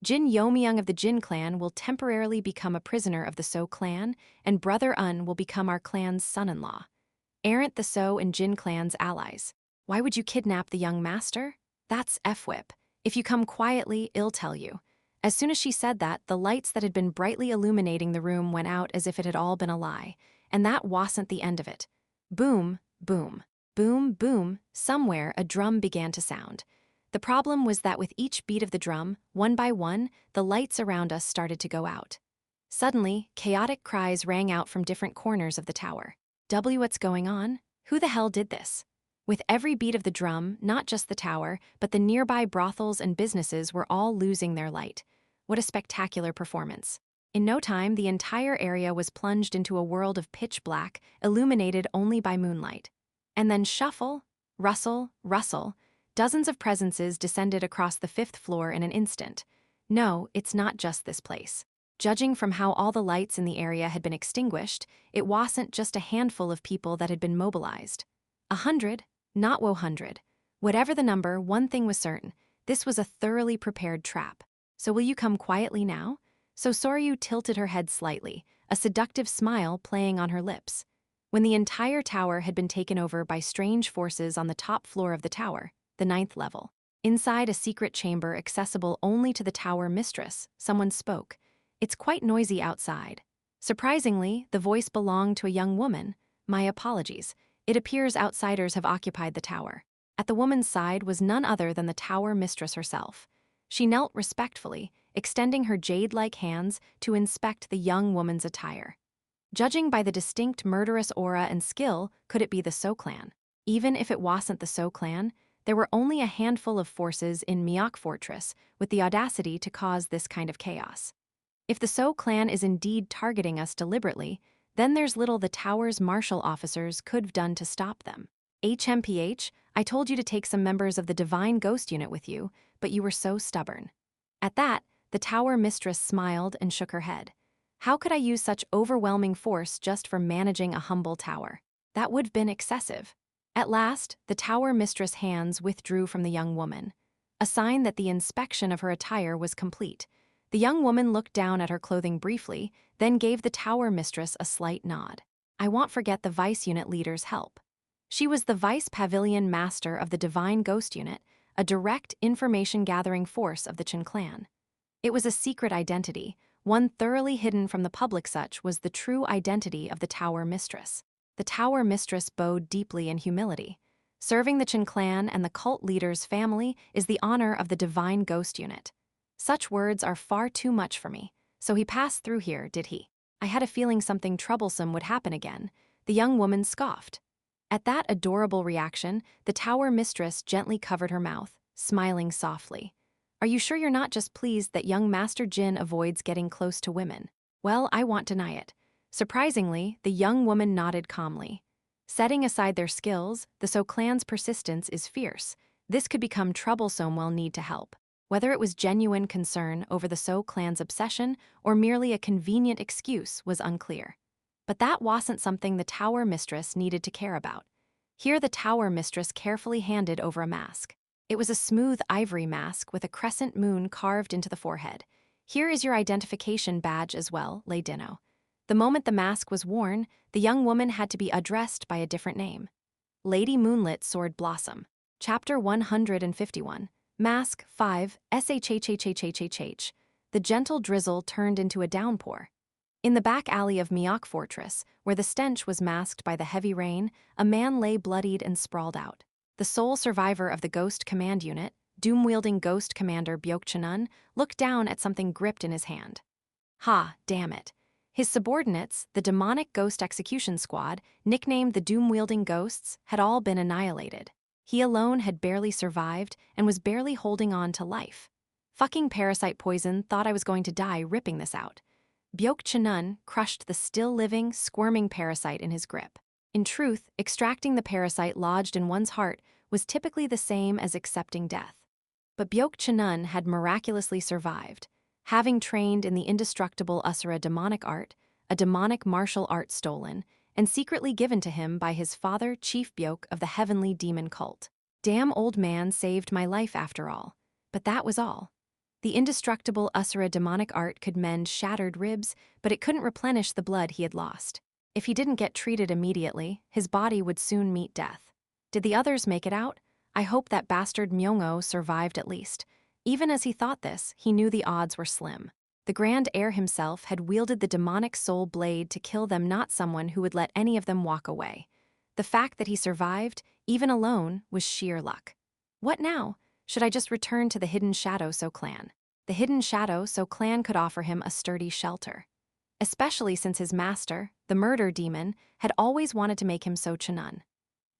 Jin Yeomyung of the Jin clan will temporarily become a prisoner of the So clan, and Brother Un will become our clan's son-in-law. Aren't the So and Jin clans allies? Why would you kidnap the young master? That's F-whip. If you come quietly, I'll tell you. As soon as she said that, the lights that had been brightly illuminating the room went out as if it had all been a lie. And that wasn't the end of it. Boom, boom, boom, boom, somewhere a drum began to sound. The problem was that with each beat of the drum, one by one, the lights around us started to go out. Suddenly, chaotic cries rang out from different corners of the tower. What's going on? Who the hell did this? With every beat of the drum, not just the tower, but the nearby brothels and businesses were all losing their light. What a spectacular performance. In no time, the entire area was plunged into a world of pitch black, illuminated only by moonlight. And then shuffle, rustle, rustle, dozens of presences descended across the 5th floor in an instant. No, it's not just this place. Judging from how all the lights in the area had been extinguished, it wasn't just a handful of people that had been mobilized. 100, not 100. Whatever the number, one thing was certain. This was a thoroughly prepared trap. So will you come quietly now? So Soryu tilted her head slightly, a seductive smile playing on her lips. When the entire tower had been taken over by strange forces on the top floor of the tower, the 9th level, inside a secret chamber accessible only to the tower mistress, someone spoke. It's quite noisy outside. Surprisingly, the voice belonged to a young woman. My apologies. It appears outsiders have occupied the tower. At the woman's side was none other than the tower mistress herself. She knelt respectfully, extending her jade-like hands to inspect the young woman's attire. Judging by the distinct murderous aura and skill, could it be the So clan? Even if it wasn't the So clan, there were only a handful of forces in Myeok Fortress with the audacity to cause this kind of chaos. If the So clan is indeed targeting us deliberately, then there's little the tower's martial officers could have done to stop them. HMPH, I told you to take some members of the Divine Ghost Unit with you, but you were so stubborn. At that, the tower mistress smiled and shook her head. How could I use such overwhelming force just for managing a humble tower? That would have been excessive. At last, the tower mistress' hands withdrew from the young woman, a sign that the inspection of her attire was complete. The young woman looked down at her clothing briefly, then gave the tower mistress a slight nod. I won't forget the vice unit leader's help. She was the vice pavilion master of the Divine Ghost Unit, a direct information-gathering force of the Cheon clan. It was a secret identity, one thoroughly hidden from the public. Such was the true identity of the tower mistress. The tower mistress bowed deeply in humility. Serving the Cheon clan and the cult leader's family is the honor of the Divine Ghost Unit. Such words are far too much for me. So he passed through here, did he? I had a feeling something troublesome would happen again. The young woman scoffed. At that adorable reaction, the tower mistress gently covered her mouth, smiling softly. Are you sure you're not just pleased that young Master Jin avoids getting close to women? Well, I won't deny it. Surprisingly, the young woman nodded calmly. Setting aside their skills, the So clan's persistence is fierce. This could become troublesome. We'll need to help. Whether it was genuine concern over the So clan's obsession or merely a convenient excuse was unclear. But that wasn't something the tower mistress needed to care about. Here the tower mistress carefully handed over a mask. It was a smooth ivory mask with a crescent moon carved into the forehead. Here is your identification badge as well, Lei Dino. The moment the mask was worn, the young woman had to be addressed by a different name. Lady Moonlit Sword Blossom. Chapter 151. Mask 5, SHHHHHHH. The gentle drizzle turned into a downpour. In the back alley of Myeok Fortress, where the stench was masked by the heavy rain, a man lay bloodied and sprawled out. The sole survivor of the Ghost Command Unit, doom-wielding Ghost Commander Byok Cheon, looked down at something gripped in his hand. Ha, damn it. His subordinates, the demonic Ghost Execution Squad, nicknamed the doom-wielding Ghosts, had all been annihilated. He alone had barely survived and was barely holding on to life. Fucking parasite poison thought I was going to die ripping this out. Byok Cheon crushed the still-living, squirming parasite in his grip. In truth, extracting the parasite lodged in one's heart was typically the same as accepting death. But Byok Cheon had miraculously survived, having trained in the indestructible Usura demonic art, a demonic martial art stolen, and secretly given to him by his father, Chief Byok of the Heavenly Demon Cult. Damn old man saved my life after all. But that was all. The indestructible Usura demonic art could mend shattered ribs, but it couldn't replenish the blood he had lost. If he didn't get treated immediately, his body would soon meet death. Did the others make it out? I hope that bastard Myung-oh survived at least. Even as he thought this, he knew the odds were slim. The Grand Heir himself had wielded the demonic soul blade to kill them, not someone who would let any of them walk away. The fact that he survived, even alone, was sheer luck. What now? Should I just return to the Hidden Shadow So clan? The Hidden Shadow So clan could offer him a sturdy shelter. Especially since his master, the murder demon, had always wanted to make him So Cheon.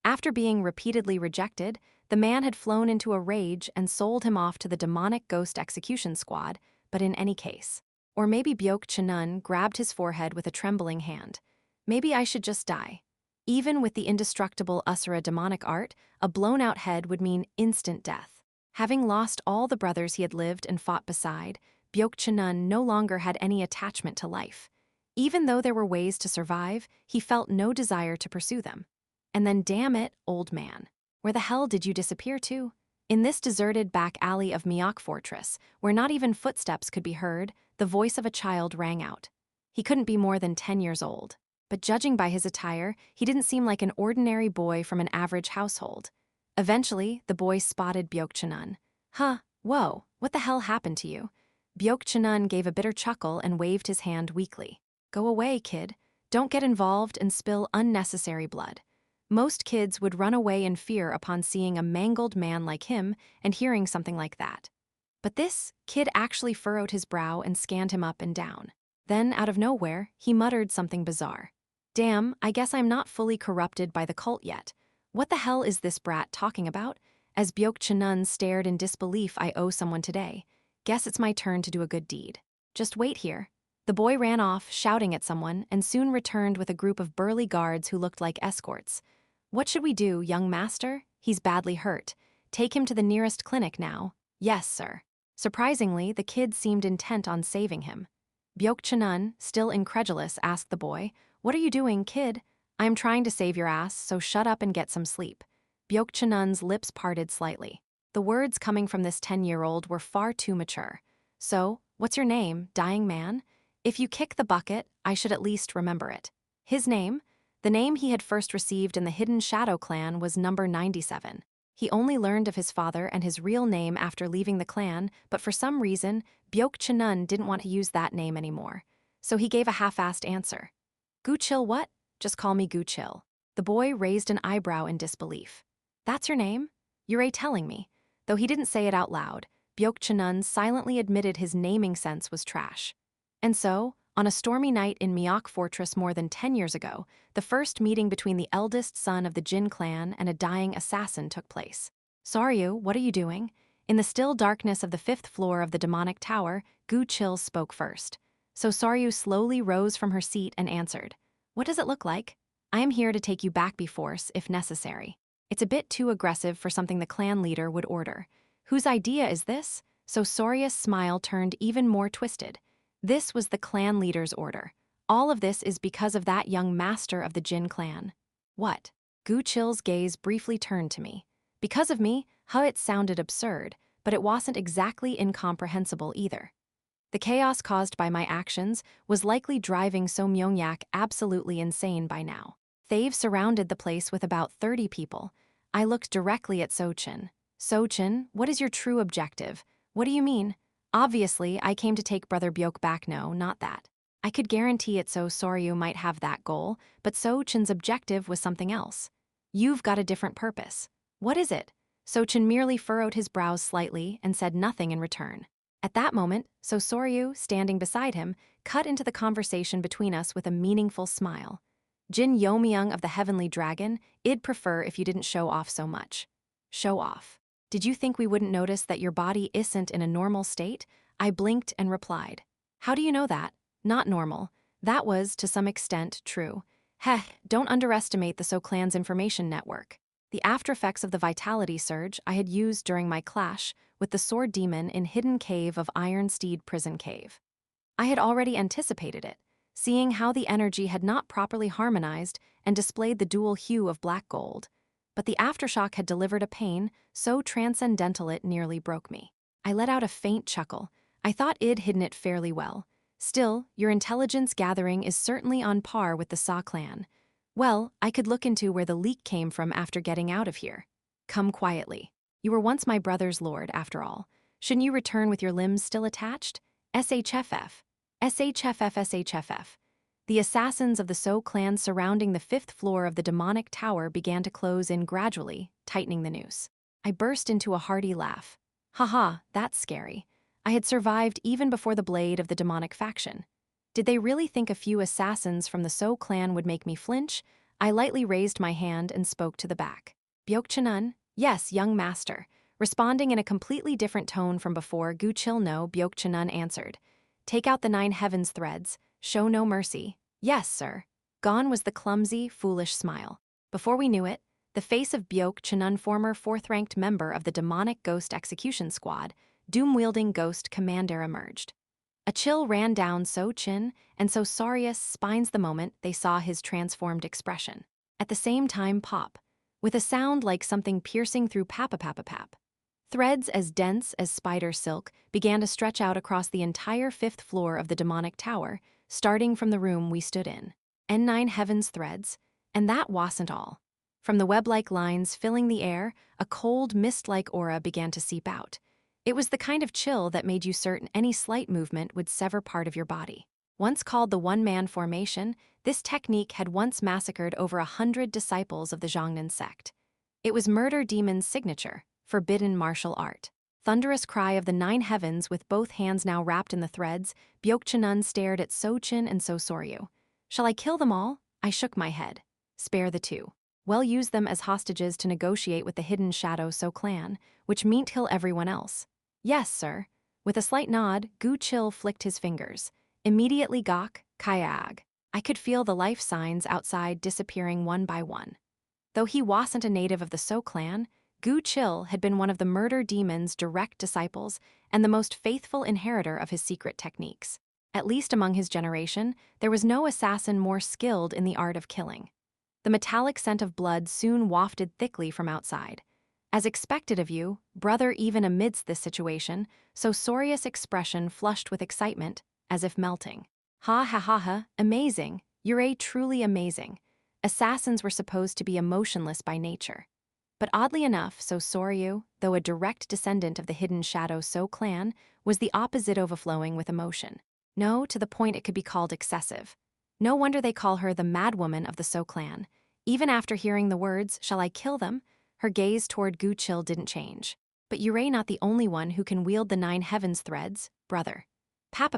After being repeatedly rejected, the man had flown into a rage and sold him off to the demonic Ghost Execution Squad, but in any case. Or maybe Byok Cheon grabbed his forehead with a trembling hand. Maybe I should just die. Even with the indestructible Usura demonic art, a blown-out head would mean instant death. Having lost all the brothers he had lived and fought beside, Byok Chunun no longer had any attachment to life. Even though there were ways to survive, he felt no desire to pursue them. And then, damn it, old man. Where the hell did you disappear to? In this deserted back alley of Myeok Fortress, where not even footsteps could be heard, the voice of a child rang out. He couldn't be more than 10 years old. But judging by his attire, he didn't seem like an ordinary boy from an average household. Eventually, the boy spotted Byok Chunun. Huh, whoa, what the hell happened to you? Byok Chunun gave a bitter chuckle and waved his hand weakly. Go away, kid. Don't get involved and spill unnecessary blood. Most kids would run away in fear upon seeing a mangled man like him and hearing something like that. But this kid actually furrowed his brow and scanned him up and down. Then, out of nowhere, he muttered something bizarre. Damn, I guess I'm not fully corrupted by the cult yet. What the hell is this brat talking about? As Byok Chunun stared in disbelief, I owe someone today. Guess it's my turn to do a good deed. Just wait here. The boy ran off, shouting at someone, and soon returned with a group of burly guards who looked like escorts. What should we do, young master? He's badly hurt. Take him to the nearest clinic now. Yes, sir. Surprisingly, the kid seemed intent on saving him. Byok Chunun, still incredulous, asked the boy, What are you doing, kid? I am trying to save your ass, so shut up and get some sleep. Byok Chunun's lips parted slightly. The words coming from this 10-year-old were far too mature. So, what's your name, dying man? If you kick the bucket, I should at least remember it. His name? The name he had first received in the Hidden Shadow clan was number 97. He only learned of his father and his real name after leaving the clan, but for some reason, Byok Chunun didn't want to use that name anymore. So he gave a half-assed answer. Guchil what? Just call me Guchil. The boy raised an eyebrow in disbelief. That's your name? You're telling me. Though he didn't say it out loud, Byok Chunun silently admitted his naming sense was trash. And so, on a stormy night in Myeok Fortress more than 10 years ago, the first meeting between the eldest son of the Jin clan and a dying assassin took place. Soryu, what are you doing? In the still darkness of the 5th floor of the demonic tower, Gu Chil spoke first. So Soryu slowly rose from her seat and answered. What does it look like? I am here to take you back by force, if necessary. It's a bit too aggressive for something the clan leader would order. Whose idea is this? So Soryu's smile turned even more twisted. This was the clan leader's order. All of this is because of that young master of the Jin clan. What? Gu Chil's gaze briefly turned to me. Because of me, how it sounded absurd, but it wasn't exactly incomprehensible either. The chaos caused by my actions was likely driving Yeo-myung absolutely insane by now. They've surrounded the place with about 30 people. I looked directly at So-chin. So-chin, what is your true objective? What do you mean? Obviously, I came to take Brother Byok back, no, not that. I could guarantee it so Soryu might have that goal, but So-chin's objective was something else. You've got a different purpose. What is it? So-chin merely furrowed his brows slightly and said nothing in return. At that moment, So Soryu, standing beside him, cut into the conversation between us with a meaningful smile. Jin Yeomyung of the Heavenly Dragon, I'd prefer if you didn't show off so much. Show off. Did you think we wouldn't notice that your body isn't in a normal state? I blinked and replied. How do you know that? Not normal. That was, to some extent, true. Heh, don't underestimate the So clan's information network. The aftereffects of the vitality surge I had used during my clash with the sword demon in Hidden Cave of Iron Steed Prison Cave. I had already anticipated it, seeing how the energy had not properly harmonized and displayed the dual hue of black gold. But the aftershock had delivered a pain so transcendental it nearly broke me. I let out a faint chuckle. I thought I'd hidden it fairly well. Still, your intelligence gathering is certainly on par with the Sa clan. Well, I could look into where the leak came from after getting out of here. Come quietly. You were once my brother's lord, after all. Shouldn't you return with your limbs still attached? SHFF. SHFF SHFF. The assassins of the So clan surrounding the 5th floor of the demonic tower began to close in gradually, tightening the noose. I burst into a hearty laugh. Haha, that's scary. I had survived even before the blade of the demonic faction. Did they really think a few assassins from the So clan would make me flinch? I lightly raised my hand and spoke to the back. Byok Chunun? Yes, young master. Responding in a completely different tone from before, Gu Chil no, Byok Chunun answered. Take out the 9 heavens threads. Show no mercy. Yes, sir. Gone was the clumsy, foolish smile. Before we knew it, the face of Byok Chunun, former 4th-ranked member of the demonic ghost execution squad, doom-wielding ghost commander, emerged. A chill ran down So Chin and So Sorius spines the moment they saw his transformed expression. At the same time, pop, with a sound like something piercing through pap. Threads as dense as spider silk began to stretch out across the entire 5th floor of the demonic tower, starting from the room we stood in. N9 heavens threads, and that wasn't all. From the web-like lines filling the air, a cold mist-like aura began to seep out. It was the kind of chill that made you certain any slight movement would sever part of your body. Once called the one-man formation, this technique had once massacred over 100 disciples of the Zhongnan sect. It was Murder Demon's signature, forbidden martial art. Thunderous cry of the 9 heavens with both hands now wrapped in the threads, Byok-chunun stared at So-chin and So-soryu. Shall I kill them all? I shook my head. Spare the 2. Well, use them as hostages to negotiate with the hidden shadow So-clan, which meant kill everyone else. Yes, sir. With a slight nod, Gu Chil flicked his fingers. Immediately gok, kayag. I could feel the life signs outside disappearing one by one. Though he wasn't a native of the So-clan, Gu Chil had been one of the murder demon's direct disciples and the most faithful inheritor of his secret techniques. At least among his generation, there was no assassin more skilled in the art of killing. The metallic scent of blood soon wafted thickly from outside. As expected of you, brother, even amidst this situation, So Sorius' expression flushed with excitement, as if melting. Ha, amazing, Yura, truly amazing. Assassins were supposed to be emotionless by nature. But oddly enough, So Soryu, though a direct descendant of the hidden shadow So clan, was the opposite, overflowing with emotion. No, to the point it could be called excessive. No wonder they call her the madwoman of the So clan. Even after hearing the words, "Shall I kill them?" her gaze toward Gu Chil didn't change. But Yura not the only one who can wield the 9 heavens threads, brother. Pap.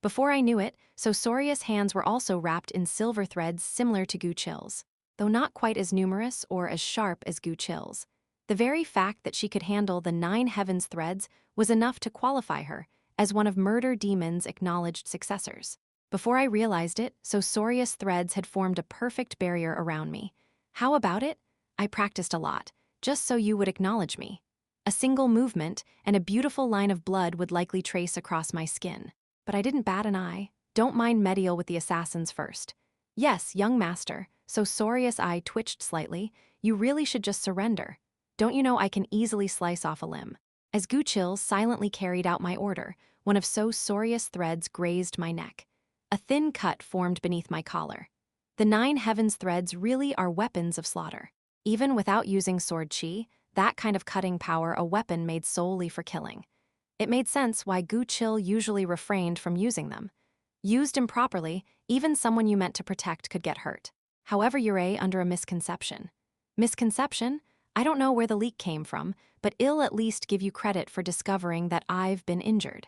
Before I knew it, So Sorius' hands were also wrapped in silver threads similar to Gu Chil's, though not quite as numerous or as sharp as Gu Chil's. The very fact that she could handle the 9 heavens threads was enough to qualify her as one of Murder Demon's acknowledged successors. Before I realized it, So Sorius' threads had formed a perfect barrier around me. How about it? I practiced a lot, just so you would acknowledge me. A single movement, and a beautiful line of blood would likely trace across my skin. But I didn't bat an eye. Don't mind medial with the assassins first. Yes, young master, So Sorius' eye twitched slightly. You really should just surrender. Don't you know I can easily slice off a limb? As Gu Chil silently carried out my order, one of So Sorius' threads grazed my neck. A thin cut formed beneath my collar. The 9 heavens threads really are weapons of slaughter. Even without using sword chi, that kind of cutting power a weapon made solely for killing. It made sense why Gu Chil usually refrained from using them. Used improperly, even someone you meant to protect could get hurt. However, Yura under a misconception. Misconception? I don't know where the leak came from, but I'll at least give you credit for discovering that I've been injured.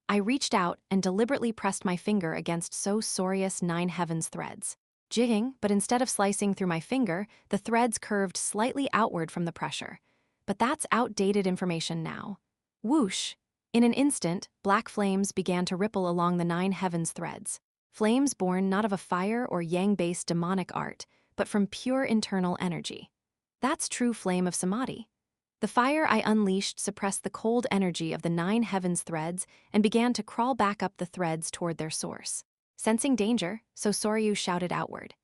I reached out and deliberately pressed my finger against So Sorius' 9 heavens threads. Jigging, but instead of slicing through my finger, the threads curved slightly outward from the pressure. But that's outdated information now. Whoosh! In an instant, black flames began to ripple along the 9 heavens threads. Flames born not of a fire or yang-based demonic art, but from pure internal energy. That's true flame of samadhi. The fire I unleashed suppressed the cold energy of the 9 heavens threads and began to crawl back up the threads toward their source. Sensing danger, So Soryu shouted outward.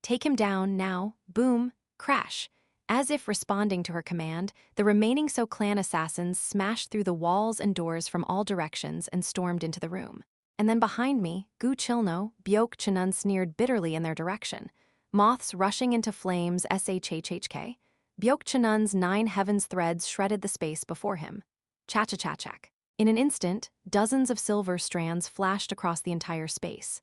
Take him down, now, boom, crash. As if responding to her command, the remaining So clan assassins smashed through the walls and doors from all directions and stormed into the room. And then behind me, Gu Chilno, Byok-chunun sneered bitterly in their direction. Moths rushing into flames, shhhk. Byok-chunun's 9 heavens threads shredded the space before him. Cha-cha-cha-chak. In an instant, dozens of silver strands flashed across the entire space.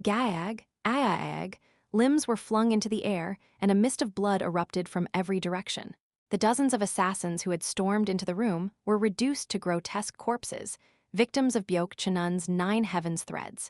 Gaag, aag, limbs were flung into the air, and a mist of blood erupted from every direction. The dozens of assassins who had stormed into the room were reduced to grotesque corpses, victims of Byok-chunun's 9 heavens threads.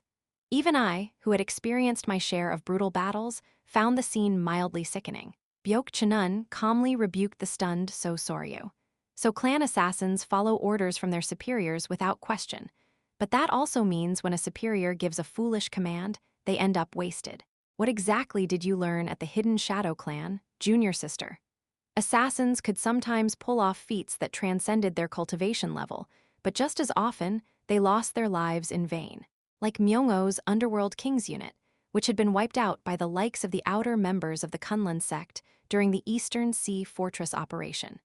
Even I, who had experienced my share of brutal battles, found the scene mildly sickening. Byok-chunun calmly rebuked the stunned So Soryu. So clan assassins follow orders from their superiors without question. But that also means when a superior gives a foolish command, they end up wasted. What exactly did you learn at the Hidden Shadow Clan, junior sister? Assassins could sometimes pull off feats that transcended their cultivation level, but just as often, they lost their lives in vain. Like Myung-o's Underworld Kings unit, which had been wiped out by the likes of the outer members of the Kunlun sect during the Eastern Sea Fortress operation.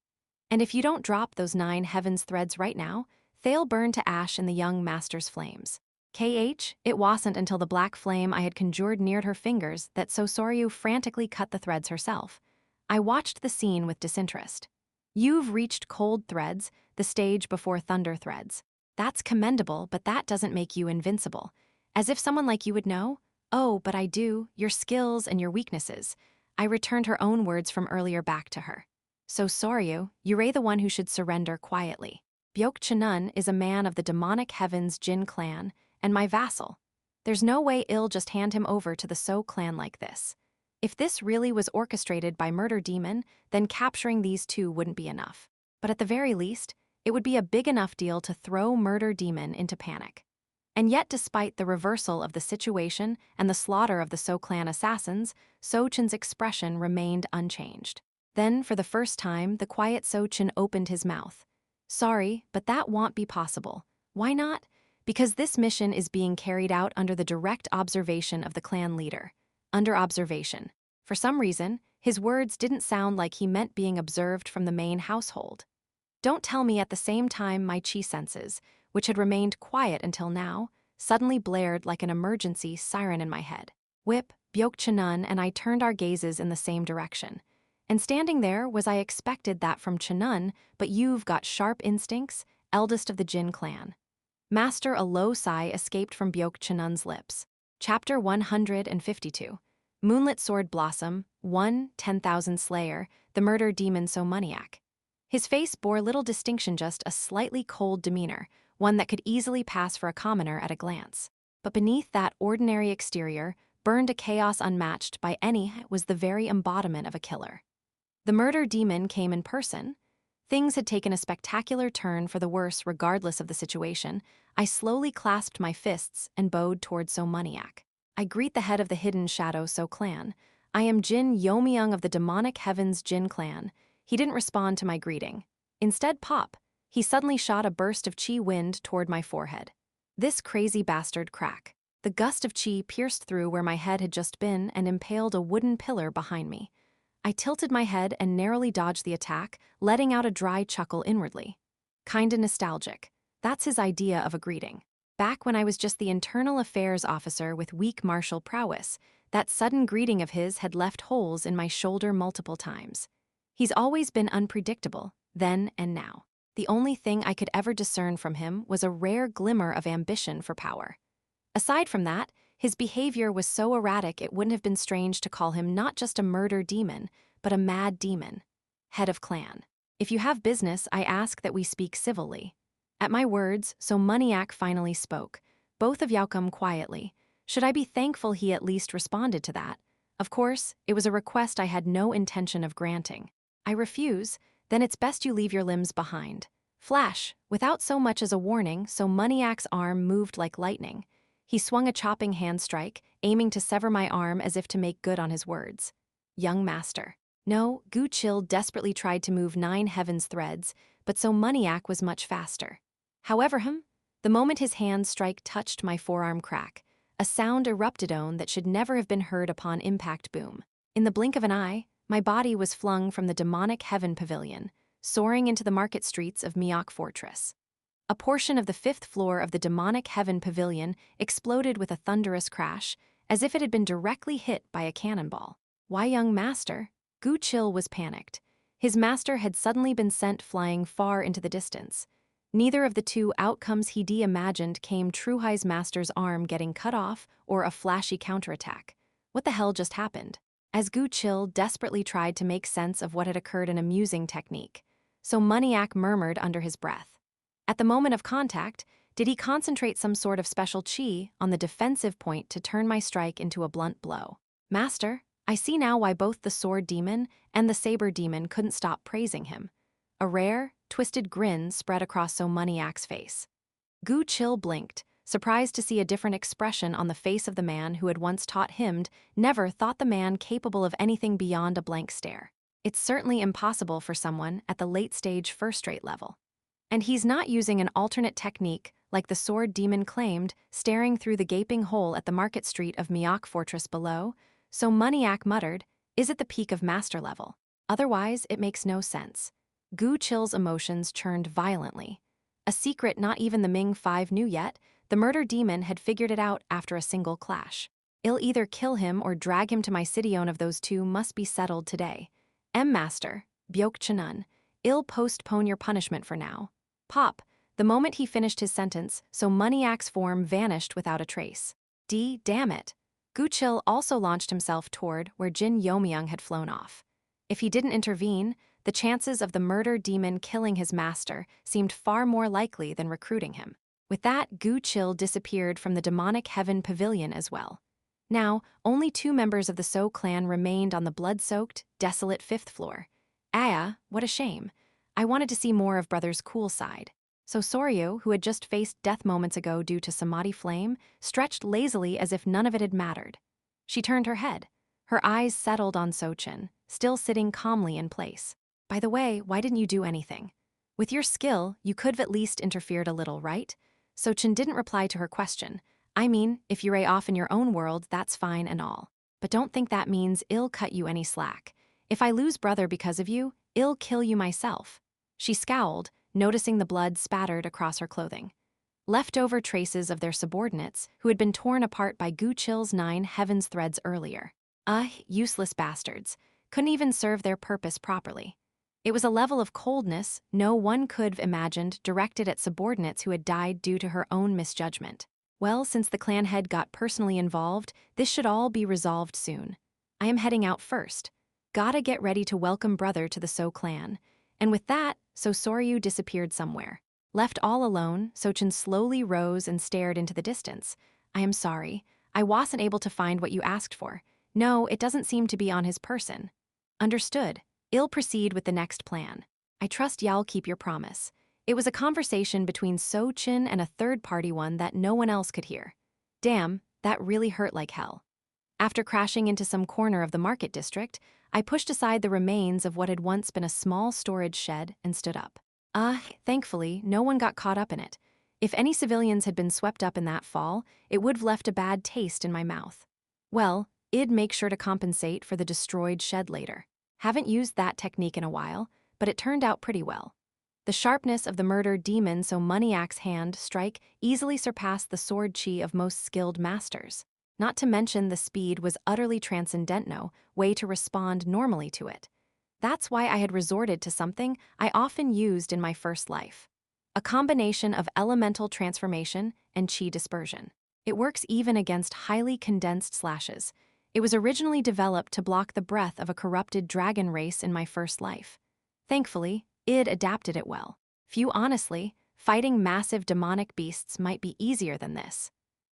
And if you don't drop those 9 heavens threads right now, they'll burn to ash in the young master's flames. It wasn't until the black flame I had conjured neared her fingers that Soryu frantically cut the threads herself. I watched the scene with disinterest. You've reached cold threads, the stage before thunder threads. That's commendable, but that doesn't make you invincible. As if someone like you would know? Oh, but I do, your skills and your weaknesses. I returned her own words from earlier back to her. So Soryu, you're the one who should surrender quietly. Byok Chanun is a man of the demonic heavens Jin clan, and my vassal. There's no way I'll just hand him over to the So clan like this. If this really was orchestrated by Murder Demon, then capturing these two wouldn't be enough. But at the very least, it would be a big enough deal to throw Murder Demon into panic. And yet despite the reversal of the situation and the slaughter of the So clan assassins, So-chin's expression remained unchanged. Then, for the first time, the quiet So-chin opened his mouth. Sorry, but that won't be possible. Why not? Because this mission is being carried out under the direct observation of the clan leader. Under observation. For some reason, his words didn't sound like he meant being observed from the main household. Don't tell me at the same time my chi senses, which had remained quiet until now, suddenly blared like an emergency siren in my head. Whip, Byok Chanun and I turned our gazes in the same direction. And standing there was I expected that from Chanun, but you've got sharp instincts, eldest of the Jin clan. Master, a low sigh escaped from Byok Chanun's lips. Chapter 152. Moonlit Sword Blossom, 10,000 Slayer, the Murder Demon So Maniac. His face bore little distinction, just a slightly cold demeanor, one that could easily pass for a commoner at a glance. But beneath that ordinary exterior burned a chaos unmatched by any was the very embodiment of a killer. The Murder Demon came in person. Things had taken a spectacular turn for the worse regardless of the situation. I slowly clasped my fists and bowed toward So Maniac. I greet the head of the hidden shadow So clan. I am Jin Yeomyung of the demonic heavens Jin clan. He didn't respond to my greeting. Instead, pop. He suddenly shot a burst of chi wind toward my forehead. This crazy bastard crack. The gust of chi pierced through where my head had just been and impaled a wooden pillar behind me. I tilted my head and narrowly dodged the attack, letting out a dry chuckle inwardly. Kinda nostalgic. That's his idea of a greeting. Back when I was just the internal affairs officer with weak martial prowess, that sudden greeting of his had left holes in my shoulder multiple times. He's always been unpredictable, then and now. The only thing I could ever discern from him was a rare glimmer of ambition for power. Aside from that, his behavior was so erratic it wouldn't have been strange to call him not just a murder demon, but a mad demon. Head of clan. If you have business, I ask that we speak civilly. At my words, So Maniac finally spoke, both of Yeokum quietly. Should I be thankful he at least responded to that? Of course, it was a request I had no intention of granting. I refuse, then it's best you leave your limbs behind. Flash, without so much as a warning, So Maniac's arm moved like lightning. He swung a chopping hand strike, aiming to sever my arm as if to make good on his words. Young master. No, Gu Chil desperately tried to move 9 heavens threads, but So Maniac was much faster. However, the moment his hand strike touched my forearm crack, a sound erupted on that should never have been heard upon impact boom. In the blink of an eye, my body was flung from the demonic heaven pavilion, soaring into the market streets of Myeok Fortress. A portion of the 5th floor of the demonic heaven pavilion exploded with a thunderous crash, as if it had been directly hit by a cannonball. Why, young master? Gu Chil was panicked. His master had suddenly been sent flying far into the distance. Neither of the two outcomes he'd imagined came true. His master's arm getting cut off or a flashy counterattack. What the hell just happened? As Gu Chil desperately tried to make sense of what had occurred, an amusing technique. So Maniac murmured under his breath. At the moment of contact, did he concentrate some sort of special chi on the defensive point to turn my strike into a blunt blow? Master, I see now why both the sword demon and the saber demon couldn't stop praising him. A rare, twisted grin spread across So Maniac's face. Gu Chil blinked, surprised to see a different expression on the face of the man who had once taught him, never thought the man capable of anything beyond a blank stare. It's certainly impossible for someone at the late-stage first-rate level. And he's not using an alternate technique like the sword demon claimed, staring through the gaping hole at the market street of Myeok Fortress below. So Monyac muttered, "Is it the peak of master level? Otherwise, it makes no sense." Gu Chil's emotions churned violently. A secret not even the Ming 5 knew yet, the murder demon had figured it out after a single clash. "I'll either kill him or drag him to my city. One of those two must be settled today. Master, Byok Chanun, I'll postpone your punishment for now." Pop. The moment he finished his sentence, so Moneyack's form vanished without a trace. Damn it. Gu Chil also launched himself toward where Jin Yeomyung had flown off. If he didn't intervene, the chances of the murder demon killing his master seemed far more likely than recruiting him. With that, Gu Chil disappeared from the demonic heaven pavilion as well. Now, only 2 members of the So clan remained on the blood-soaked, desolate 5th floor. What a shame. I wanted to see more of Brother's cool side. So Soryu, who had just faced death moments ago due to Samadhi flame, stretched lazily as if none of it had mattered. She turned her head. Her eyes settled on Sochin, still sitting calmly in place. "By the way, why didn't you do anything? With your skill, you could have at least interfered a little, right?" Sochin didn't reply to her question. "I mean, if you're off in your own world, that's fine and all. But don't think that means I'll cut you any slack. If I lose Brother because of you, I'll kill you myself." She scowled, noticing the blood spattered across her clothing. Leftover traces of their subordinates who had been torn apart by Gu Chil's 9 heavens threads earlier. Useless bastards. Couldn't even serve their purpose properly. It was a level of coldness no one could have imagined directed at subordinates who had died due to her own misjudgment. Well, since the clan head got personally involved, this should all be resolved soon. I am heading out first. Gotta get ready to welcome Brother to the So clan. And with that, So Soryu disappeared somewhere. Left all alone, Sochin slowly rose and stared into the distance. "I am sorry. I wasn't able to find what you asked for. No, it doesn't seem to be on his person." "Understood. I'll proceed with the next plan. I trust y'all keep your promise." It was a conversation between Sochin and a third-party one that no one else could hear. Damn, that really hurt like hell. After crashing into some corner of the market district, I pushed aside the remains of what had once been a small storage shed and stood up. Thankfully, no one got caught up in it. If any civilians had been swept up in that fall, it would have left a bad taste in my mouth. Well, I'd make sure to compensate for the destroyed shed later. Haven't used that technique in a while, but it turned out pretty well. The sharpness of the murder demon So Moneyack's hand strike easily surpassed the sword chi of most skilled masters. Not to mention the speed was utterly transcendental, way to respond normally to it. That's why I had resorted to something I often used in my first life. A combination of elemental transformation and chi dispersion. It works even against highly condensed slashes. It was originally developed to block the breath of a corrupted dragon race in my first life. Thankfully, I'd adapted it well. Honestly, fighting massive demonic beasts might be easier than this.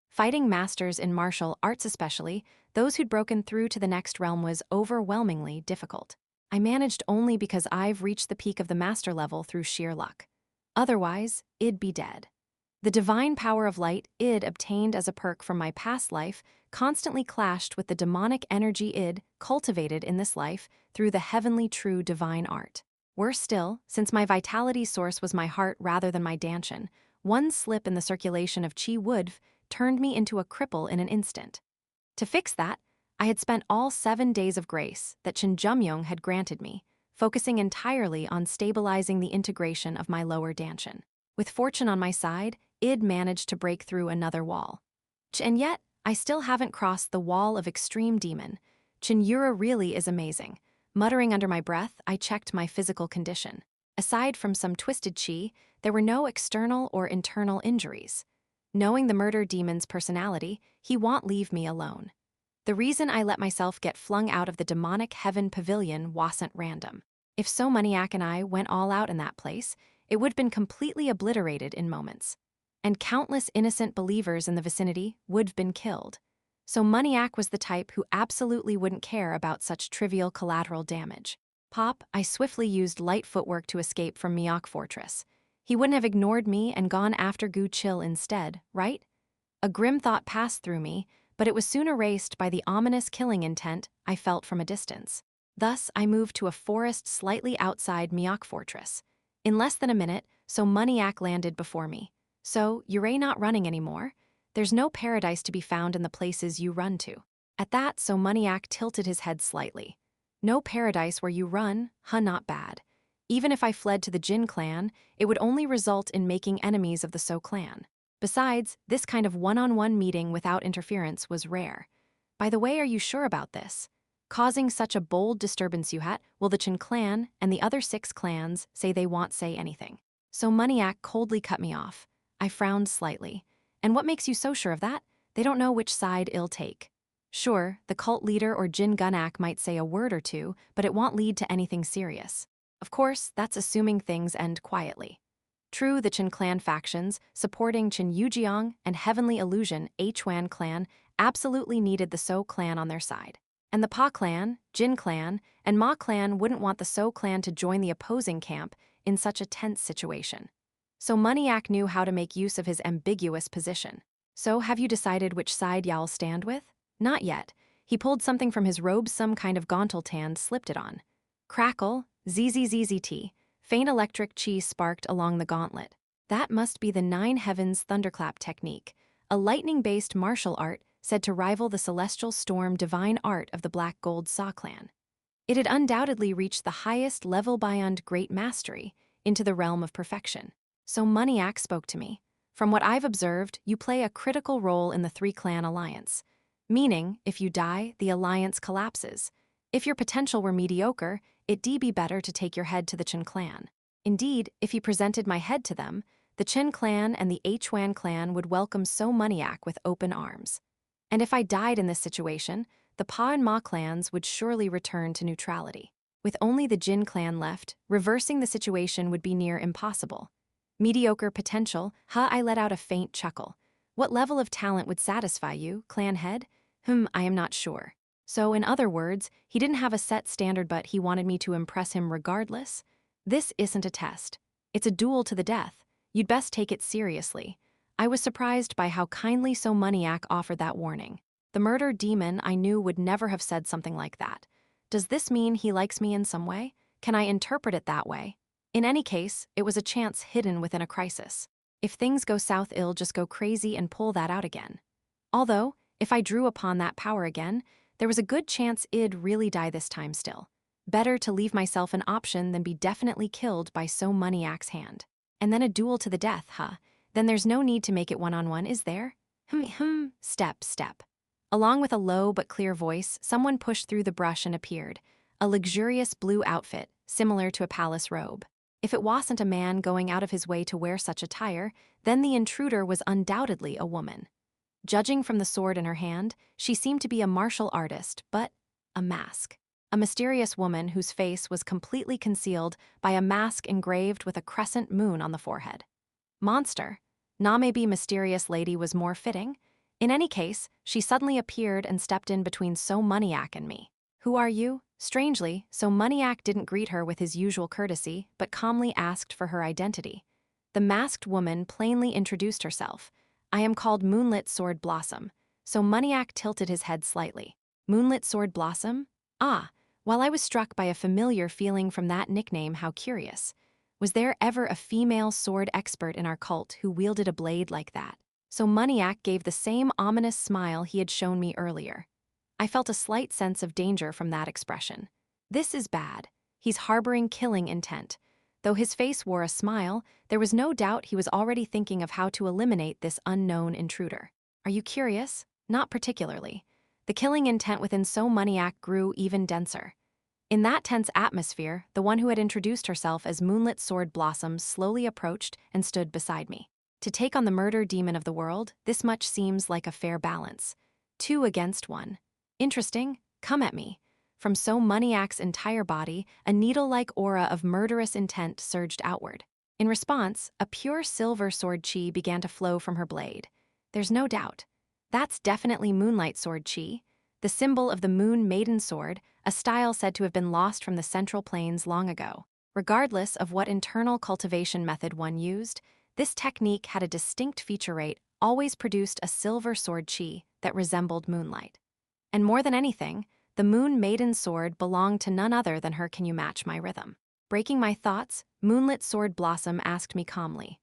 Fighting masters in martial arts especially, those who'd broken through to the next realm was overwhelmingly difficult. I managed only because I've reached the peak of the master level through sheer luck. Otherwise, I'd be dead. The divine power of light I'd obtained as a perk from my past life constantly clashed with the demonic energy I'd cultivated in this life through the heavenly true divine art. Worse still, since my vitality source was my heart rather than my dantian, one slip in the circulation of chi would have turned me into a cripple in an instant. To fix that, I had spent all 7 days of grace that Jin Yeomyung had granted me, focusing entirely on stabilizing the integration of my lower dantian. With fortune on my side, I'd managed to break through another wall. And yet, I still haven't crossed the wall of extreme demon. Cheon Yura really is amazing. Muttering under my breath, I checked my physical condition. Aside from some twisted chi, there were no external or internal injuries. Knowing the murder demon's personality, he won't leave me alone. The reason I let myself get flung out of the demonic heaven pavilion wasn't random. If So Moneyack and I went all out in that place, it would have been completely obliterated in moments. And countless innocent believers in the vicinity would have been killed. So Moneyack was the type who absolutely wouldn't care about such trivial collateral damage. I swiftly used light footwork to escape from Myeok Fortress. He wouldn't have ignored me and gone after Gu Chil instead, right? A grim thought passed through me, but it was soon erased by the ominous killing intent I felt from a distance. Thus, I moved to a forest slightly outside Myeok Fortress. In less than a minute, So Moneyack landed before me. So, Yura not running anymore? There's no paradise to be found in the places you run to. At that, So Maniac tilted his head slightly. No paradise where you run, huh, not bad. Even if I fled to the Jin clan, it would only result in making enemies of the So clan. Besides, this kind of one-on-one meeting without interference was rare. By the way, are you sure about this? Causing such a bold disturbance you had, will the Chen clan and the other 6 clans say they won't say anything? So Maniac coldly cut me off. I frowned slightly. And what makes you so sure of that? They don't know which side it'll take. Sure, the cult leader or Jin Gunak might say a word or two, but it won't lead to anything serious. Of course, that's assuming things end quietly. True, the Chen clan factions, supporting Jin Yeomyung and Heavenly Illusion Hwan clan, absolutely needed the So clan on their side. And the Pa clan, Jin clan, and Ma clan wouldn't want the So clan to join the opposing camp in such a tense situation. So Maniac knew how to make use of his ambiguous position. So have you decided which side y'all stand with? Not yet. He pulled something from his robe, some kind of gauntlet, and slipped it on. Crackle, ZZZZT. Faint electric chi sparked along the gauntlet. That must be the 9 Heavens Thunderclap technique, a lightning-based martial art said to rival the celestial storm divine art of the Black Gold Sa clan. It had undoubtedly reached the highest level beyond great mastery, into the realm of perfection. So Maniac spoke to me. From what I've observed, you play a critical role in the 3-clan alliance. Meaning, if you die, the alliance collapses. If your potential were mediocre, it'd be better to take your head to the Chen clan. Indeed, if he presented my head to them, the Chen clan and the Hwan clan would welcome So Maniac with open arms. And if I died in this situation, the Pa and Ma clans would surely return to neutrality. With only the Jin clan left, reversing the situation would be near impossible. Mediocre potential, huh? I let out a faint chuckle. What level of talent would satisfy you, clan head? I am not sure. So, in other words, he didn't have a set standard, but he wanted me to impress him regardless? This isn't a test. It's a duel to the death. You'd best take it seriously. I was surprised by how kindly So Maniac offered that warning. The murder demon I knew would never have said something like that. Does this mean he likes me in some way? Can I interpret it that way? In any case, it was a chance hidden within a crisis. If things go south, I'll just go crazy and pull that out again. Although, if I drew upon that power again, there was a good chance I'd really die this time still. Better to leave myself an option than be definitely killed by So Maniac's hand. And then a duel to the death, huh? Then there's no need to make it one-on-one, is there? Step. Along with a low but clear voice, someone pushed through the brush and appeared. A luxurious blue outfit, similar to a palace robe. If it wasn't a man going out of his way to wear such attire, then the intruder was undoubtedly a woman. Judging from the sword in her hand, she seemed to be a martial artist, but a mask. A mysterious woman whose face was completely concealed by a mask engraved with a crescent moon on the forehead. Monster. Na maybe mysterious lady was more fitting. In any case, she suddenly appeared and stepped in between So Maniac and me. Who are you? Strangely, So Maniac didn't greet her with his usual courtesy, but calmly asked for her identity. The masked woman plainly introduced herself. I am called Moonlit Sword Blossom. So Maniac tilted his head slightly. Moonlit Sword Blossom? Ah, while I was struck by a familiar feeling from that nickname, how curious. Was there ever a female sword expert in our cult who wielded a blade like that? So Maniac gave the same ominous smile he had shown me earlier. I felt a slight sense of danger from that expression. This is bad. He's harboring killing intent. Though his face wore a smile, there was no doubt he was already thinking of how to eliminate this unknown intruder. Are you curious? Not particularly. The killing intent within So Maniac grew even denser. In that tense atmosphere, the one who had introduced herself as Moonlit Sword Blossom slowly approached and stood beside me. To take on the murder demon of the world, this much seems like a fair balance. 2 against 1. Interesting. Come at me. From So Maniac's entire body, a needle-like aura of murderous intent surged outward. In response, a pure silver sword chi began to flow from her blade. There's no doubt. That's definitely Moonlight Sword Chi, the symbol of the Moon Maiden Sword, a style said to have been lost from the Central Plains long ago. Regardless of what internal cultivation method one used, this technique had a distinct feature rate, always produced a silver sword chi that resembled moonlight. And more than anything, the Moon Maiden Sword belonged to none other than her. Can you match my rhythm? Breaking my thoughts, Moonlit Sword Blossom asked me calmly.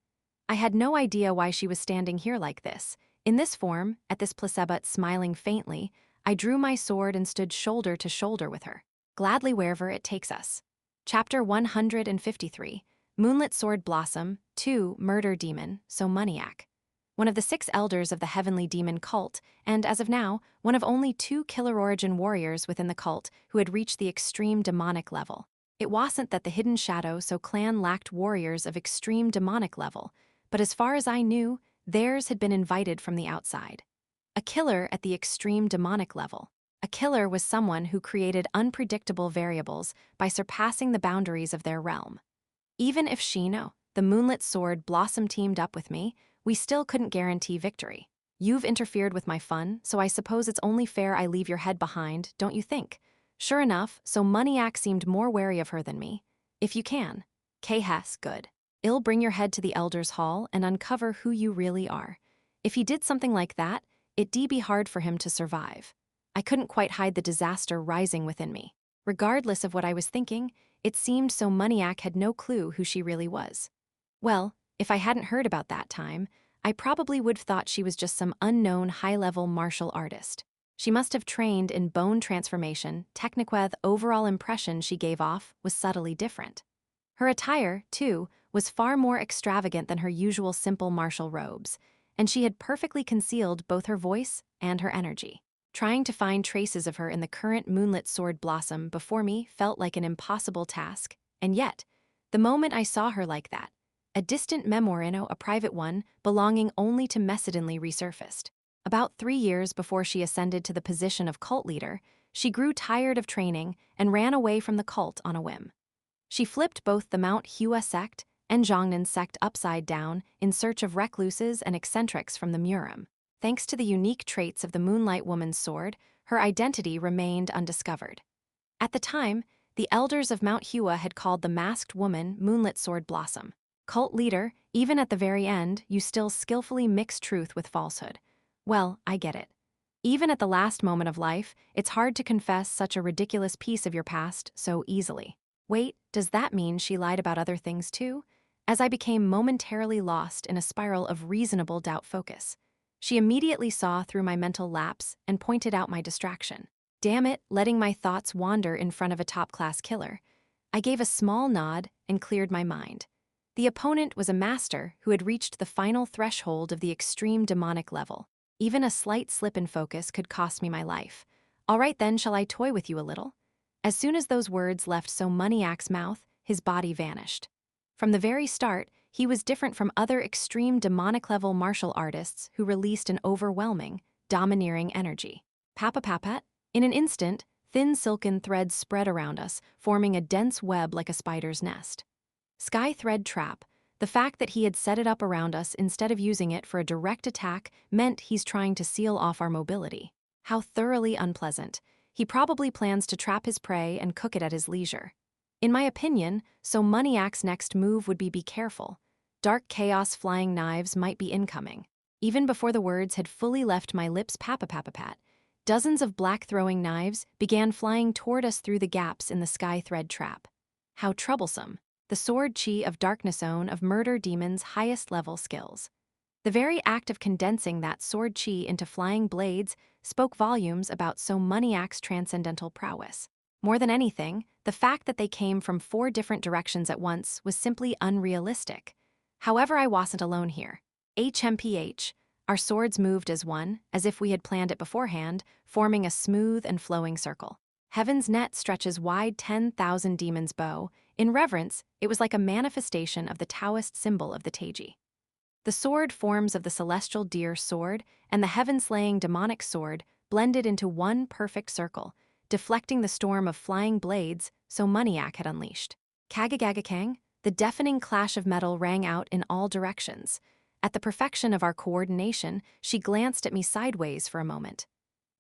I had no idea why she was standing here like this. In this form, at this placebut smiling faintly, I drew my sword and stood shoulder to shoulder with her, gladly wherever it takes us. Chapter 153, Moonlit Sword Blossom, 2, Murder Demon, so Maniac. One of the 6 elders of the Heavenly Demon cult, and as of now, one of only 2 killer origin warriors within the cult who had reached the extreme demonic level. It wasn't that the Hidden Shadow so clan lacked warriors of extreme demonic level, but as far as I knew, theirs had been invited from the outside. A killer at the extreme demonic level. A killer was someone who created unpredictable variables by surpassing the boundaries of their realm. Even if Shino, the Moonlit Sword Blossom, teamed up with me, we still couldn't guarantee victory. You've interfered with my fun, so I suppose it's only fair I leave your head behind, don't you think? Sure enough, so Maniac seemed more wary of her than me. If you can. K-Hess, good. I'll bring your head to the Elder's Hall and uncover who you really are. If he did something like that, it'd be hard for him to survive. I couldn't quite hide the disaster rising within me. Regardless of what I was thinking, it seemed so Maniac had no clue who she really was. Well, if I hadn't heard about that time, I probably would have thought she was just some unknown high-level martial artist. She must have trained in bone transformation. Technically, the overall impression she gave off was subtly different. Her attire, too, was far more extravagant than her usual simple martial robes, and she had perfectly concealed both her voice and her energy. Trying to find traces of her in the current Moonlit Sword Blossom before me felt like an impossible task, and yet, the moment I saw her like that, a distant memorino, a private one, belonging only to Messidonly, resurfaced. About 3 years before she ascended to the position of cult leader, she grew tired of training and ran away from the cult on a whim. She flipped both the Mount Hua sect and Zhongnan sect upside down in search of recluses and eccentrics from the Murim. Thanks to the unique traits of the Moonlight Woman's sword, her identity remained undiscovered. At the time, the elders of Mount Hua had called the masked woman Moonlit Sword Blossom. Cult leader, even at the very end, you still skillfully mix truth with falsehood. Well, I get it. Even at the last moment of life, it's hard to confess such a ridiculous piece of your past so easily. Wait, does that mean she lied about other things too? As I became momentarily lost in a spiral of reasonable doubt focus, she immediately saw through my mental lapse and pointed out my distraction. Damn it, letting my thoughts wander in front of a top-class killer. I gave a small nod and cleared my mind. The opponent was a master who had reached the final threshold of the extreme demonic level. Even a slight slip in focus could cost me my life. All right then, shall I toy with you a little? As soon as those words left So Maniac's mouth, his body vanished. From the very start, he was different from other extreme demonic-level martial artists who released an overwhelming, domineering energy. Papapapat. In an instant, thin silken threads spread around us, forming a dense web like a spider's nest. Sky thread trap. The fact that he had set it up around us instead of using it for a direct attack meant he's trying to seal off our mobility. How thoroughly unpleasant. He probably plans to trap his prey and cook it at his leisure. In my opinion, So Maniac's next move would be careful. Dark chaos flying knives might be incoming. Even before the words had fully left my lips, papapapapat, dozens of black throwing knives began flying toward us through the gaps in the sky thread trap. How troublesome. The sword chi of darkness own of murder demon's highest level skills. The very act of condensing that sword chi into flying blades spoke volumes about So Maniac's transcendental prowess. More than anything, the fact that they came from 4 different directions at once was simply unrealistic. However, I wasn't alone here. HMPH, our swords moved as one, as if we had planned it beforehand, forming a smooth and flowing circle. Heaven's net stretches wide 10,000 demons' bow. In reverence, it was like a manifestation of the Taoist symbol of the Taiji. The sword forms of the celestial deer sword and the heaven-slaying demonic sword blended into one perfect circle, deflecting the storm of flying blades So Maniac had unleashed. Kagagagakang, the deafening clash of metal rang out in all directions. At the perfection of our coordination, she glanced at me sideways for a moment.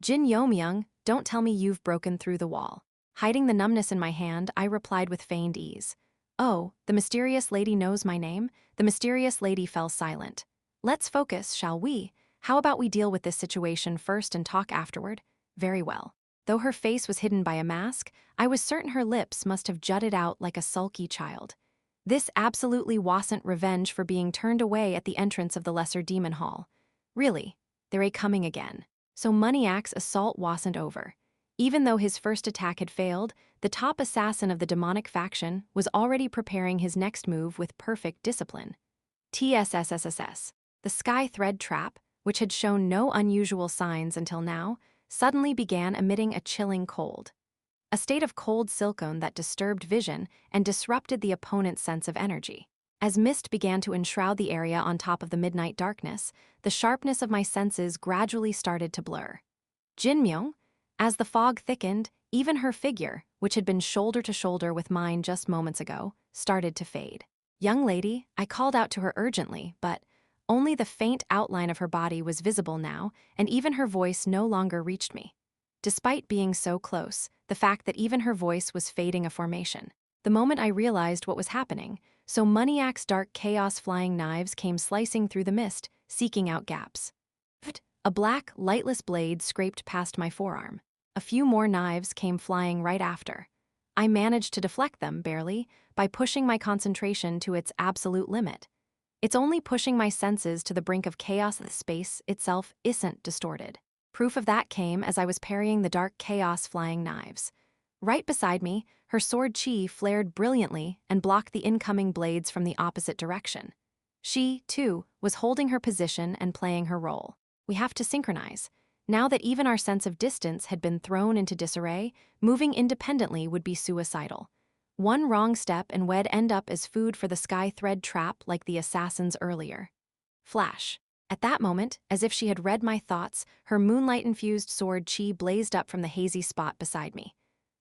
Jin Yeomyung, don't tell me you've broken through the wall. Hiding the numbness in my hand, I replied with feigned ease. Oh, the mysterious lady knows my name? The mysterious lady fell silent. Let's focus, shall we? How about we deal with this situation first and talk afterward? Very well. Though her face was hidden by a mask, I was certain her lips must have jutted out like a sulky child. This absolutely wasn't revenge for being turned away at the entrance of the Lesser Demon Hall. Really, they're coming again. So Maniac's assault wasn't over. Even though his first attack had failed, the top assassin of the demonic faction was already preparing his next move with perfect discipline. TSSSSS, the sky thread trap, which had shown no unusual signs until now, suddenly began emitting a chilling cold. A state of cold silicone that disturbed vision and disrupted the opponent's sense of energy. As mist began to enshroud the area on top of the midnight darkness, the sharpness of my senses gradually started to blur. Jin Yeomyung, as the fog thickened, even her figure, which had been shoulder to shoulder with mine just moments ago, started to fade. "Young lady," I called out to her urgently, but only the faint outline of her body was visible now, and even her voice no longer reached me. Despite being so close, the fact that even her voice was fading a formation. The moment I realized what was happening, so Maniac's dark chaos flying knives came slicing through the mist, seeking out gaps. A black, lightless blade scraped past my forearm. A few more knives came flying right after. I managed to deflect them, barely, by pushing my concentration to its absolute limit. It's only pushing my senses to the brink of chaos that the space itself isn't distorted. Proof of that came as I was parrying the dark chaos flying knives. Right beside me, her sword chi flared brilliantly and blocked the incoming blades from the opposite direction. She, too, was holding her position and playing her role. We have to synchronize. Now that even our sense of distance had been thrown into disarray, moving independently would be suicidal. One wrong step and we'd end up as food for the sky thread trap like the assassins earlier. Flash. At that moment, as if she had read my thoughts, her moonlight-infused sword chi blazed up from the hazy spot beside me.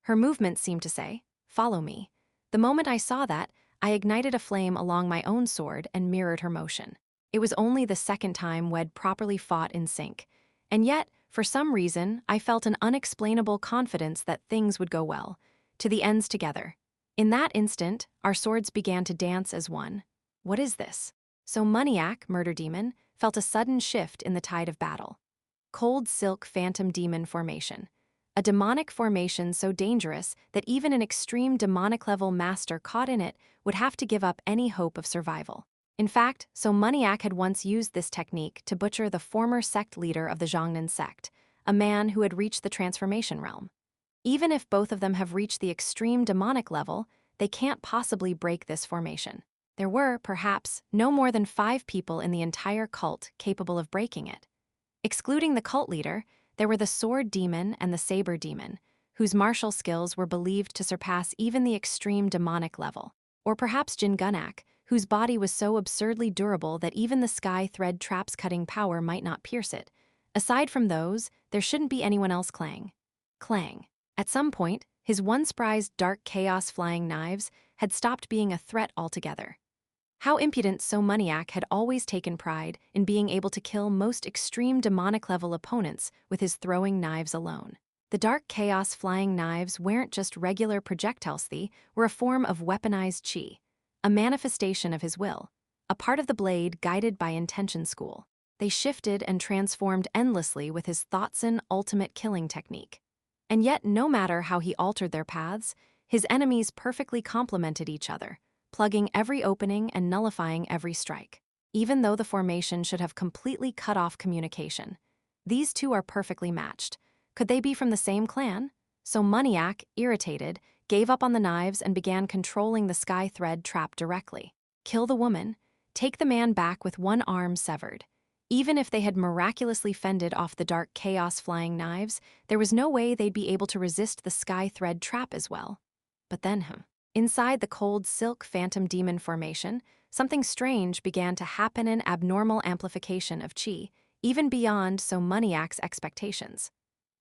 Her movements seemed to say, "Follow me." The moment I saw that, I ignited a flame along my own sword and mirrored her motion. It was only the second time we'd properly fought in sync. And yet, for some reason, I felt an unexplainable confidence that things would go well. To the ends together. In that instant, our swords began to dance as one. What is this? So Maniac, murder demon, felt a sudden shift in the tide of battle. Cold Silk Phantom Demon Formation. A demonic formation so dangerous that even an extreme demonic-level master caught in it would have to give up any hope of survival. In fact, so Maniac had once used this technique to butcher the former sect leader of the Zhongnan sect, a man who had reached the transformation realm. Even if both of them have reached the extreme demonic level, they can't possibly break this formation. There were, perhaps, no more than 5 people in the entire cult capable of breaking it. Excluding the cult leader, there were the Sword Demon and the Saber Demon, whose martial skills were believed to surpass even the extreme demonic level. Or perhaps Jin Gunak, whose body was so absurdly durable that even the sky thread trap's cutting power might not pierce it. Aside from those, there shouldn't be anyone else Clang. At some point, his once prized dark chaos flying knives had stopped being a threat altogether. How impudent So Maniac had always taken pride in being able to kill most extreme demonic-level opponents with his throwing knives alone. The dark chaos flying knives weren't just regular projectiles, they were a form of weaponized chi, a manifestation of his will, a part of the blade guided by intention school. They shifted and transformed endlessly with his Thoughtson ultimate killing technique. And yet, no matter how he altered their paths, his enemies perfectly complemented each other, plugging every opening and nullifying every strike. Even though the formation should have completely cut off communication, these two are perfectly matched. Could they be from the same clan? So Maniac, irritated, gave up on the knives and began controlling the sky thread trap directly. Kill the woman, take the man back with one arm severed. Even if they had miraculously fended off the dark chaos flying knives, there was no way they'd be able to resist the sky thread trap as well. But then, inside the Cold Silk Phantom Demon Formation, something strange began to happen, an abnormal amplification of chi, even beyond So Maniac's expectations.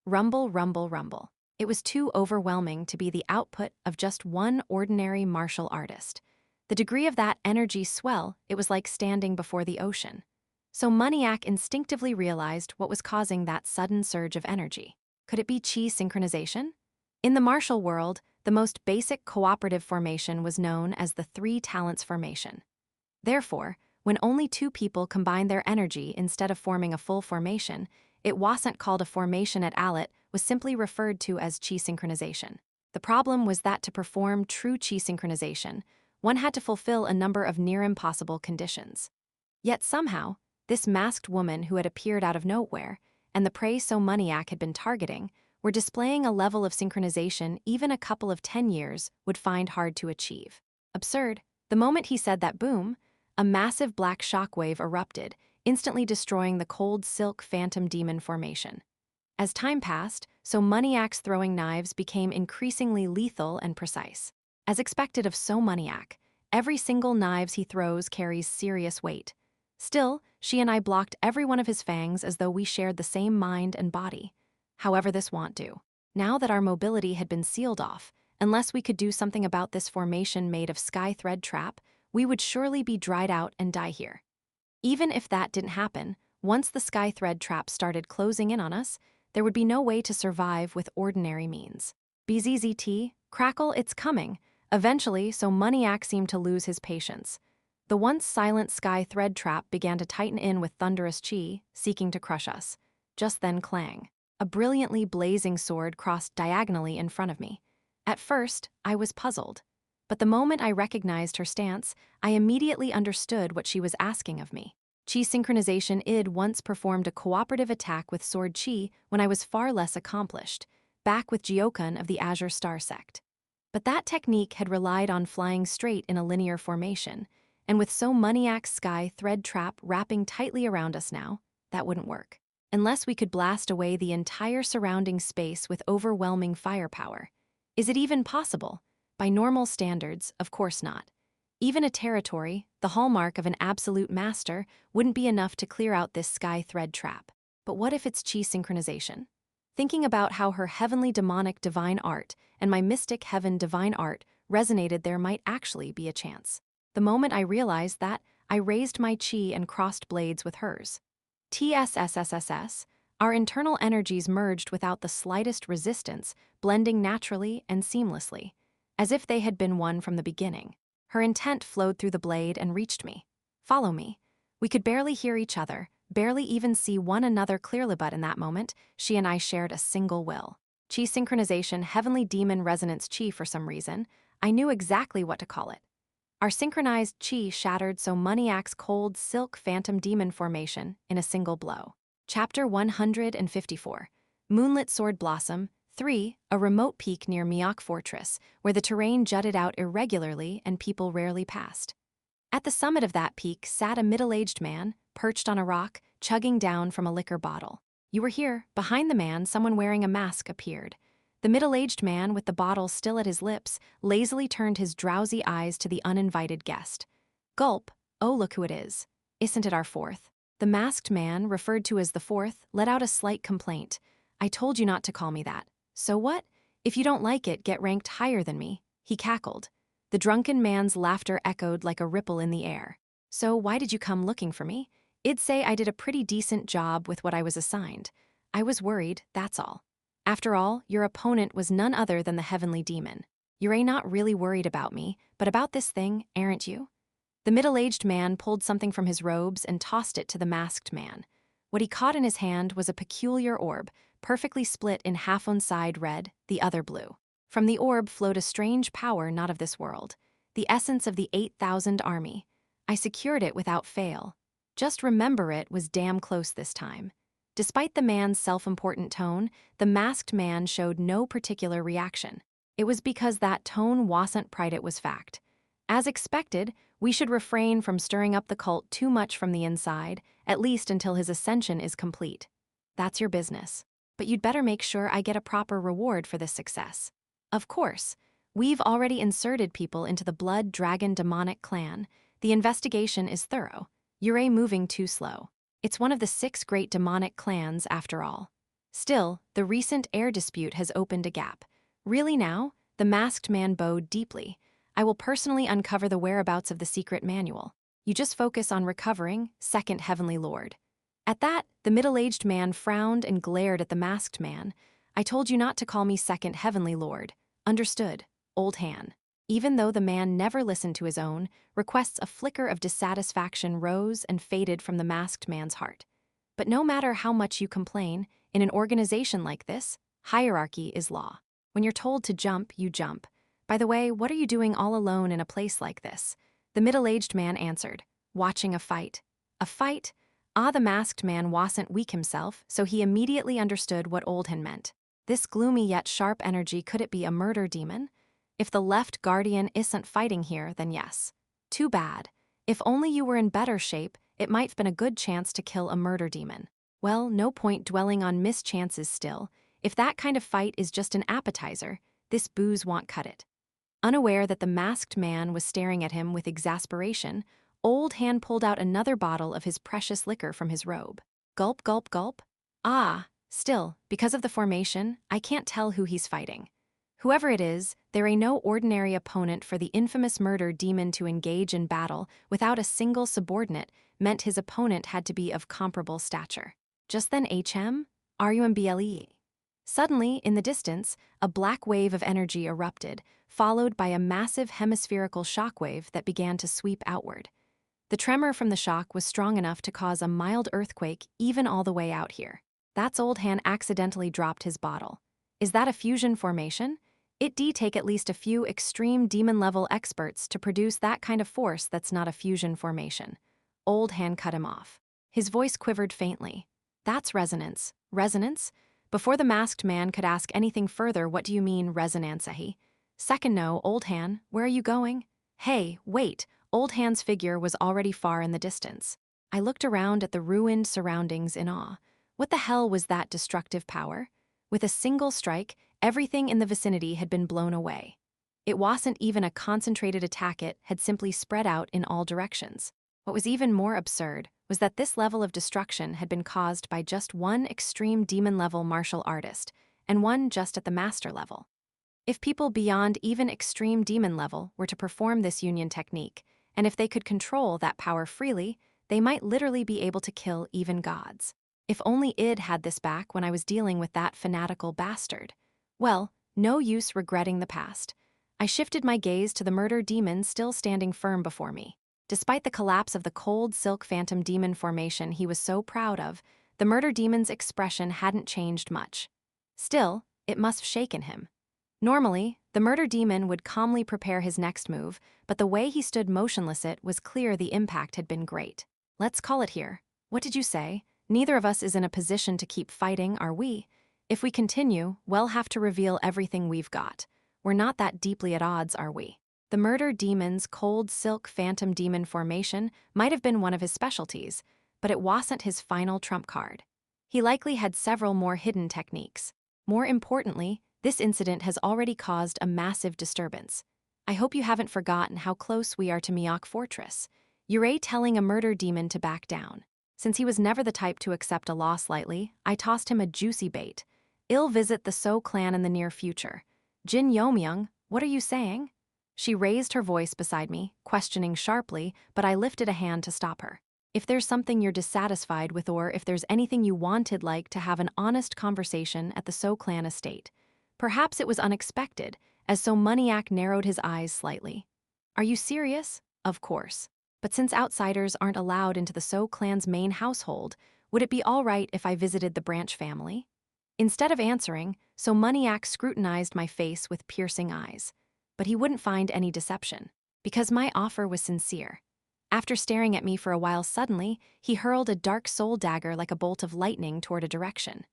Rumble, rumble, rumble. It was too overwhelming to be the output of just one ordinary martial artist. The degree of that energy swell, it was like standing before the ocean. So Maniac instinctively realized what was causing that sudden surge of energy. Could it be chi synchronization? In the martial world, the most basic cooperative formation was known as the 3 talents formation. Therefore, when only 2 people combined their energy instead of forming a full formation, it wasn't called a formation at all, it was simply referred to as chi synchronization. The problem was that to perform true chi synchronization, one had to fulfill a number of near-impossible conditions. Yet somehow, this masked woman who had appeared out of nowhere, and the prey So Maniac had been targeting, were displaying a level of synchronization even a couple of 10 years would find hard to achieve. Absurd. The moment he said that, boom, a massive black shockwave erupted, instantly destroying the cold silk phantom demon formation. As time passed, So Maniac's throwing knives became increasingly lethal and precise. As expected of So Maniac, every single knives he throws carries serious weight. Still, she and I blocked every one of his fangs as though we shared the same mind and body. However this won't do. Now that our mobility had been sealed off, unless we could do something about this formation made of sky thread trap, we would surely be dried out and die here. Even if that didn't happen, once the sky thread trap started closing in on us, there would be no way to survive with ordinary means. BZZT, crackle, it's coming. Eventually, So Maniac seemed to lose his patience. The once silent sky thread trap began to tighten in with thunderous chi, seeking to crush us. Just then, clang. A brilliantly blazing sword crossed diagonally in front of me. At first, I was puzzled. But the moment I recognized her stance, I immediately understood what she was asking of me. Chi synchronization id once performed a cooperative attack with sword chi when I was far less accomplished, back with Jeokun of the Azure Star sect. But that technique had relied on flying straight in a linear formation, and with So Maniac's sky thread trap wrapping tightly around us now, that wouldn't work. Unless we could blast away the entire surrounding space with overwhelming firepower. Is it even possible? By normal standards, of course not. Even a territory, the hallmark of an absolute master, wouldn't be enough to clear out this sky thread trap. But what if it's chi synchronization? Thinking about how her heavenly demonic divine art and my mystic heaven divine art resonated, there might actually be a chance. The moment I realized that, I raised my chi and crossed blades with hers. TSSSSS, our internal energies merged without the slightest resistance, blending naturally and seamlessly, as if they had been one from the beginning. Her intent flowed through the blade and reached me. Follow me. We could barely hear each other, barely even see one another clearly, but in that moment, she and I shared a single will. Chi synchronization, heavenly demon resonance chi for some reason. I knew exactly what to call it. Our synchronized chi shattered So Maniac's cold silk phantom demon formation in a single blow. Chapter 154. Moonlit Sword Blossom 3. A remote peak near Myeok Fortress, where the terrain jutted out irregularly and people rarely passed. At the summit of that peak sat a middle-aged man, perched on a rock, chugging down from a liquor bottle. You were here. Behind the man, someone wearing a mask appeared. The middle-aged man, with the bottle still at his lips, lazily turned his drowsy eyes to the uninvited guest. Gulp. Oh, look who it is. Isn't it our fourth? The masked man, referred to as the fourth, let out a slight complaint. I told you not to call me that. So what? If you don't like it, get ranked higher than me. He cackled. The drunken man's laughter echoed like a ripple in the air. So why did you come looking for me? I'd say I did a pretty decent job with what I was assigned. I was worried, that's all. After all, your opponent was none other than the heavenly demon. You're not really worried about me, but about this thing, aren't you? The middle-aged man pulled something from his robes and tossed it to the masked man. What he caught in his hand was a peculiar orb, perfectly split in half one side red, the other blue. From the orb flowed a strange power not of this world, the essence of the 8,000 army. I secured it without fail. Just remember, it was damn close this time. Despite the man's self-important tone, the masked man showed no particular reaction. It was because that tone wasn't pride, it was fact. As expected, we should refrain from stirring up the cult too much from the inside, at least until his ascension is complete. That's your business. But you'd better make sure I get a proper reward for this success. Of course, we've already inserted people into the Blood Dragon demonic clan. The investigation is thorough. You're moving too slow. It's one of the 6 great demonic clans, after all. Still, the recent air dispute has opened a gap. Really now? The masked man bowed deeply. I will personally uncover the whereabouts of the secret manual. You just focus on recovering, Second Heavenly Lord. At that, the middle-aged man frowned and glared at the masked man. I told you not to call me Second Heavenly Lord. Understood, old Han. Even though the man never listened to his own, requests, a flicker of dissatisfaction rose and faded from the masked man's heart. But no matter how much you complain, in an organization like this, hierarchy is law. When you're told to jump, you jump. By the way, what are you doing all alone in a place like this? The middle-aged man answered, watching a fight. A fight? Ah, the masked man wasn't weak himself, so he immediately understood what Oldhan meant. This gloomy yet sharp energy, could it be a murder demon? If the left guardian isn't fighting here, then yes. Too bad. If only you were in better shape, it might've been a good chance to kill a murder demon. Well, no point dwelling on mischances still. If that kind of fight is just an appetizer, this booze won't cut it. Unaware that the masked man was staring at him with exasperation, Old Han pulled out another bottle of his precious liquor from his robe. Gulp, gulp, gulp. Ah, still, because of the formation, I can't tell who he's fighting. Whoever it is, there ain't no ordinary opponent for the infamous murder demon to engage in battle without a single subordinate meant his opponent had to be of comparable stature. Just then RUMBLE. Suddenly, in the distance, a black wave of energy erupted, followed by a massive hemispherical shockwave that began to sweep outward. The tremor from the shock was strong enough to cause a mild earthquake even all the way out here. That's Old Han accidentally dropped his bottle. Is that a fusion formation? It'd take at least a few extreme demon-level experts to produce that kind of force that's not a fusion formation. Old Han cut him off. His voice quivered faintly. That's resonance. Resonance? Before the masked man could ask anything further, what do you mean, resonance, ahi? Second no, Old Han, where are you going? Hey, wait, Old Han's figure was already far in the distance. I looked around at the ruined surroundings in awe. What the hell was that destructive power? With a single strike, everything in the vicinity had been blown away. It wasn't even a concentrated attack, it had simply spread out in all directions. What was even more absurd was that this level of destruction had been caused by just one extreme demon-level martial artist, and one just at the master level. If people beyond even extreme demon level were to perform this union technique, and if they could control that power freely, they might literally be able to kill even gods. If only id had this back when I was dealing with that fanatical bastard. Well, no use regretting the past. I shifted my gaze to the murder demon still standing firm before me. Despite the collapse of the cold silk phantom demon formation he was so proud of, the murder demon's expression hadn't changed much. Still, it must have shaken him. Normally, the murder demon would calmly prepare his next move, but the way he stood motionless, it was clear the impact had been great. Let's call it here. What did you say? Neither of us is in a position to keep fighting, are we? If we continue, we'll have to reveal everything we've got. We're not that deeply at odds, are we? The murder demon's cold silk phantom demon formation might have been one of his specialties, but it wasn't his final trump card. He likely had several more hidden techniques. More importantly, this incident has already caused a massive disturbance. I hope you haven't forgotten how close we are to Miyok Fortress. Yura telling a murder demon to back down. Since he was never the type to accept a loss lightly, I tossed him a juicy bait. I'll visit the So clan in the near future. Jin Yeomyung, what are you saying? She raised her voice beside me, questioning sharply, but I lifted a hand to stop her. If there's something you're dissatisfied with, or if there's anything you wanted, like to have an honest conversation at the So clan estate. Perhaps it was unexpected, as So Muniak narrowed his eyes slightly. Are you serious? Of course. But since outsiders aren't allowed into the So clan's main household, would it be all right if I visited the Branch family? Instead of answering, So Muniak scrutinized my face with piercing eyes. But he wouldn't find any deception, because my offer was sincere. After staring at me for a while, suddenly, he hurled a dark soul dagger like a bolt of lightning toward a direction.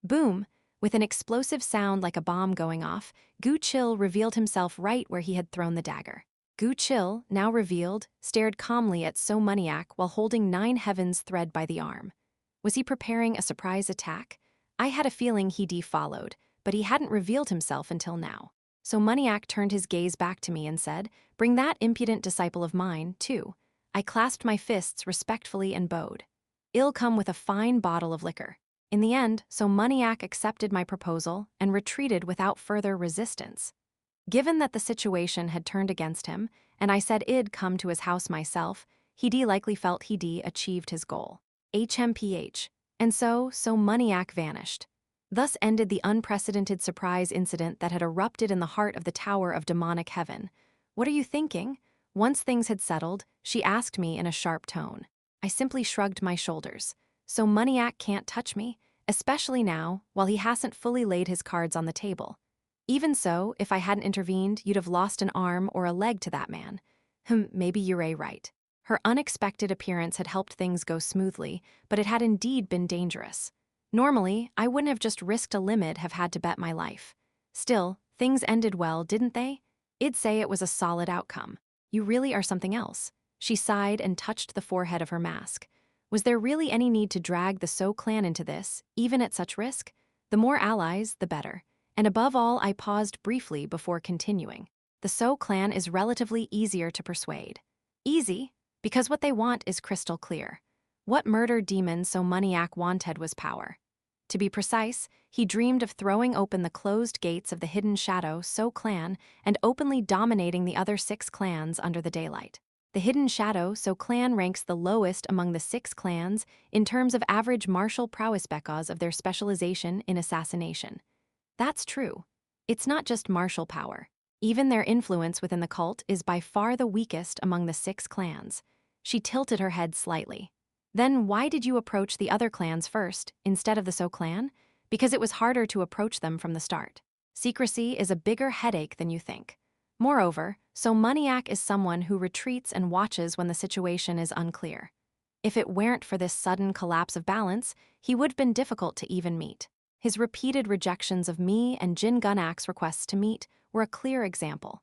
Boom! With an explosive sound like a bomb going off, Gu Chil revealed himself right where he had thrown the dagger. Gu Chil, now revealed, stared calmly at So Muniak while holding 9 heavens thread by the arm. Was he preparing a surprise attack? I had a feeling he'd followed, but he hadn't revealed himself until now. So Muniak turned his gaze back to me and said, "Bring that impudent disciple of mine, too." I clasped my fists respectfully and bowed. "I'll come with a fine bottle of liquor." In the end, So Muniak accepted my proposal and retreated without further resistance. Given that the situation had turned against him, and I said I'd come to his house myself, he'd likely felt he'd achieved his goal. HMPH. And so Muniak vanished. Thus ended the unprecedented surprise incident that had erupted in the heart of the Tower of Demonic Heaven. What are you thinking? Once things had settled, she asked me in a sharp tone. I simply shrugged my shoulders. So Muniak can't touch me, especially now, while he hasn't fully laid his cards on the table. Even so, if I hadn't intervened, you'd have lost an arm or a leg to that man. Maybe you're right. Her unexpected appearance had helped things go smoothly, but it had indeed been dangerous. Normally, I wouldn't have just risked a limit have had to bet my life. Still, things ended well, didn't they? I'd say it was a solid outcome. You really are something else. She sighed and touched the forehead of her mask. Was there really any need to drag the So clan into this, even at such risk? The more allies, the better. And above all, I paused briefly before continuing. The So clan is relatively easier to persuade. Easy, because what they want is crystal clear. What murder demon So Maniac wanted was power. To be precise, he dreamed of throwing open the closed gates of the hidden shadow So clan and openly dominating the other 6 clans under the daylight. The hidden shadow So clan ranks the lowest among the 6 clans in terms of average martial prowess because of their specialization in assassination. That's true. It's not just martial power. Even their influence within the cult is by far the weakest among the 6 clans. She tilted her head slightly. Then why did you approach the other clans first, instead of the So clan? Because it was harder to approach them from the start. Secrecy is a bigger headache than you think. Moreover, So Maniac is someone who retreats and watches when the situation is unclear. If it weren't for this sudden collapse of balance, he would have been difficult to even meet. His repeated rejections of me and Jin Gunak's requests to meet were a clear example.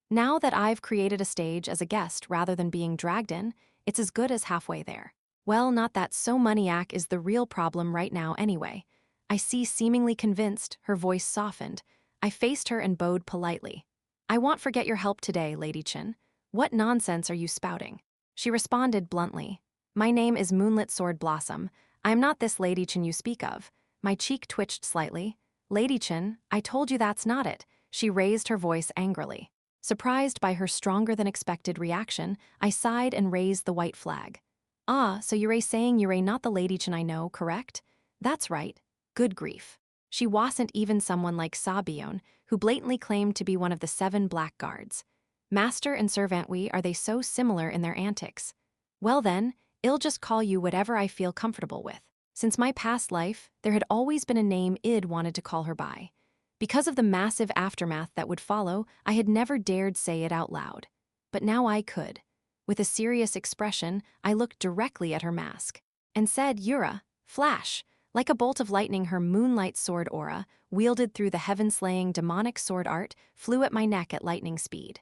Now that I've created a stage as a guest rather than being dragged in, it's as good as halfway there. Well, not that So Maniac is the real problem right now anyway. I see, seemingly convinced, her voice softened. I faced her and bowed politely. I won't forget your help today, Lady Cheon. What nonsense are you spouting? She responded bluntly. My name is Moonlit Sword Blossom. I am not this Lady Cheon you speak of. My cheek twitched slightly. Lady Cheon, I told you that's not it. She raised her voice angrily. Surprised by her stronger-than-expected reaction, I sighed and raised the white flag. Ah, so you're saying you're not the Lady Cheon I know, correct? That's right. Good grief. She wasn't even someone like Sabion, who blatantly claimed to be one of the 7 blackguards. Master and servant are they so similar in their antics? Well then, I'll just call you whatever I feel comfortable with. Since my past life, there had always been a name I'd wanted to call her by. Because of the massive aftermath that would follow, I had never dared say it out loud. But now I could. With a serious expression, I looked directly at her mask and said, Yura, flash. Like a bolt of lightning, her moonlight sword aura, wielded through the heaven-slaying demonic sword art, flew at my neck at lightning speed.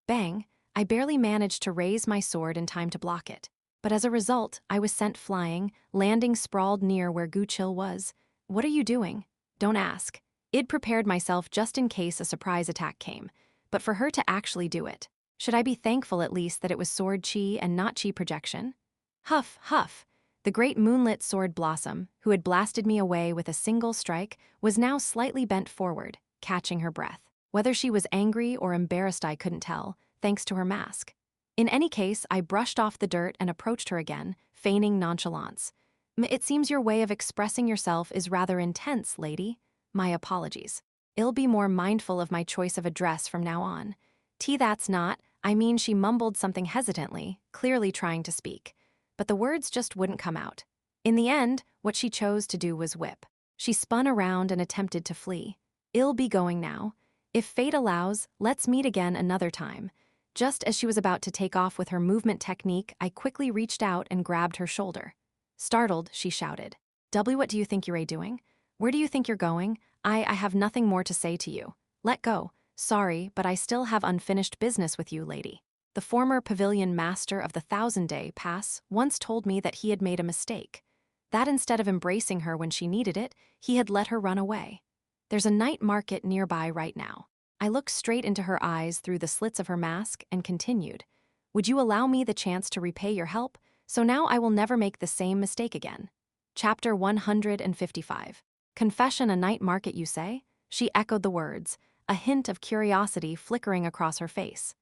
Bang! I barely managed to raise my sword in time to block it. But as a result, I was sent flying, landing sprawled near where Guchil was. What are you doing? Don't ask. I'd prepared myself just in case a surprise attack came, but for her to actually do it. Should I be thankful at least that it was sword chi and not chi projection? Huff, huff. The great moonlit sword Blossom, who had blasted me away with a single strike, was now slightly bent forward, catching her breath. Whether she was angry or embarrassed I couldn't tell, thanks to her mask. In any case, I brushed off the dirt and approached her again, feigning nonchalance. It seems your way of expressing yourself is rather intense, lady. My apologies. I'll be more mindful of my choice of address from now on. That's not, I mean, she mumbled something hesitantly, clearly trying to speak. But the words just wouldn't come out. In the end, what she chose to do was whip. She spun around and attempted to flee. I'll be going now. If fate allows, let's meet again another time. Just as she was about to take off with her movement technique, I quickly reached out and grabbed her shoulder. Startled, she shouted. What do you think you're doing? Where do you think you're going? I have nothing more to say to you. Let go. Sorry, but I still have unfinished business with you, lady. The former pavilion master of the 1000-day pass once told me that he had made a mistake. That instead of embracing her when she needed it, he had let her run away. There's a night market nearby right now. I looked straight into her eyes through the slits of her mask and continued. Would you allow me the chance to repay your help? So now I will never make the same mistake again. Chapter 155. Confession, a night market, you say? She echoed the words, a hint of curiosity flickering across her face.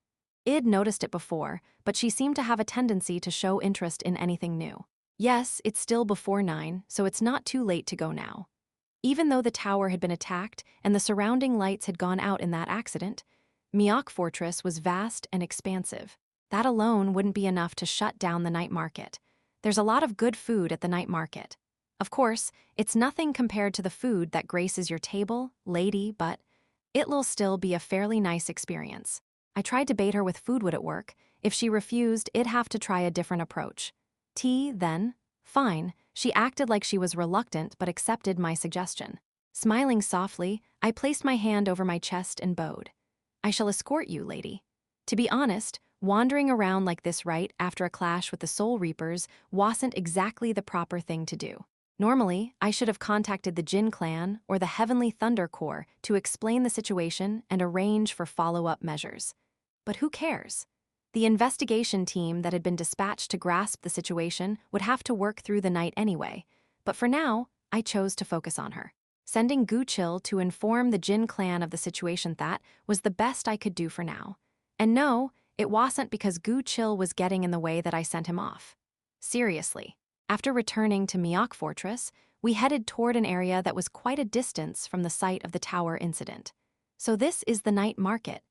I'd noticed it before, but she seemed to have a tendency to show interest in anything new. Yes, it's still before 9, so it's not too late to go now. Even though the tower had been attacked and the surrounding lights had gone out in that accident, Myeok Fortress was vast and expansive. That alone wouldn't be enough to shut down the night market. There's a lot of good food at the night market. Of course, it's nothing compared to the food that graces your table, lady, but It'll still be a fairly nice experience. I tried to bait her with food would it work. If she refused, it'd have to try a different approach. Tea, then? Fine. She acted like she was reluctant but accepted my suggestion. Smiling softly, I placed my hand over my chest and bowed. I shall escort you, lady. To be honest, wandering around like this right after a clash with the Soul Reapers wasn't exactly the proper thing to do. Normally, I should have contacted the Jin clan or the Heavenly Thunder Corps to explain the situation and arrange for follow-up measures. But who cares? The investigation team that had been dispatched to grasp the situation would have to work through the night anyway, but for now, I chose to focus on her. Sending Gu-chil to inform the Jin clan of the situation that was the best I could do for now. And no, it wasn't because Gu-chil was getting in the way that I sent him off. Seriously. After returning to Myeok Fortress, we headed toward an area that was quite a distance from the site of the tower incident. So this is the night market.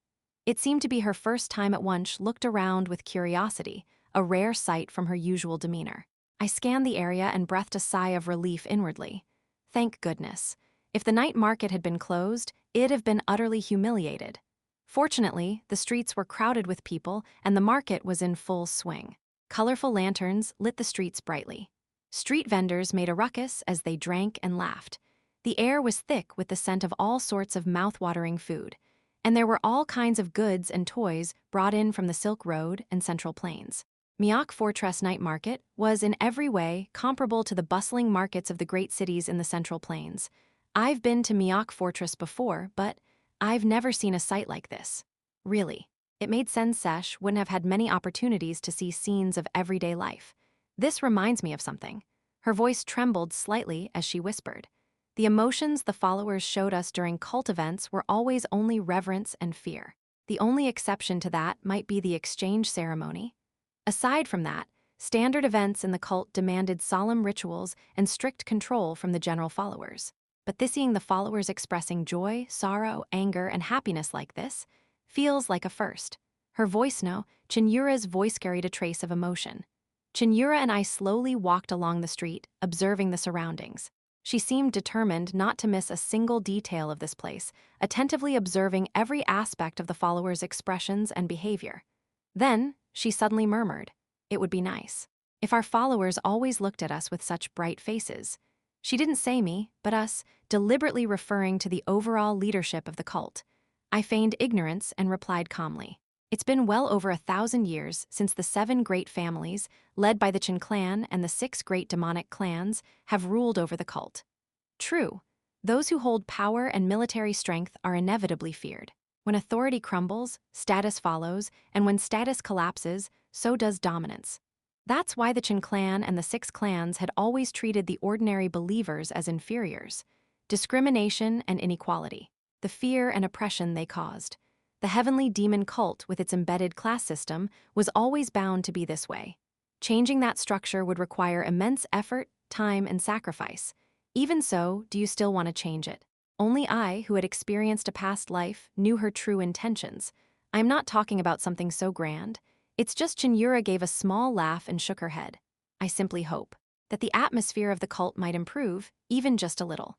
It seemed to be her first time at once looked around with curiosity, a rare sight from her usual demeanor. I scanned the area and breathed a sigh of relief inwardly. Thank goodness. If the night market had been closed, it'd have been utterly humiliated. Fortunately, the streets were crowded with people and the market was in full swing. Colorful lanterns lit the streets brightly. Street vendors made a ruckus as they drank and laughed. The air was thick with the scent of all sorts of mouth-watering food, and there were all kinds of goods and toys brought in from the Silk Road and Central Plains. Myeok Fortress Night Market was in every way comparable to the bustling markets of the great cities in the Central Plains. I've been to Myeok Fortress before, but I've never seen a sight like this. Really. It made sense Sesh wouldn't have had many opportunities to see scenes of everyday life. This reminds me of something. Her voice trembled slightly as she whispered. The emotions the followers showed us during cult events were always only reverence and fear. The only exception to that might be the exchange ceremony. Aside from that, standard events in the cult demanded solemn rituals and strict control from the general followers. But seeing the followers expressing joy, sorrow, anger, and happiness like this feels like a first. Her voice Cheon Yura's voice carried a trace of emotion. Cheon Yura and I slowly walked along the street, observing the surroundings. She seemed determined not to miss a single detail of this place, attentively observing every aspect of the followers' expressions and behavior. Then, she suddenly murmured, "It would be nice if our followers always looked at us with such bright faces." She didn't say me, but us, deliberately referring to the overall leadership of the cult. I feigned ignorance and replied calmly. It's been well over 1,000 years since the 7 great families, led by the Chin clan and the 6 great demonic clans, have ruled over the cult. True, those who hold power and military strength are inevitably feared. When authority crumbles, status follows, and when status collapses, so does dominance. That's why the Chin clan and the 6 clans had always treated the ordinary believers as inferiors. Discrimination and inequality. The fear and oppression they caused. The heavenly demon cult with its embedded class system was always bound to be this way. Changing that structure would require immense effort, time, and sacrifice. Even so, do you still want to change it? Only I, who had experienced a past life, knew her true intentions. I am not talking about something so grand. It's just Cheon Yura gave a small laugh and shook her head. I simply hope that the atmosphere of the cult might improve, even just a little.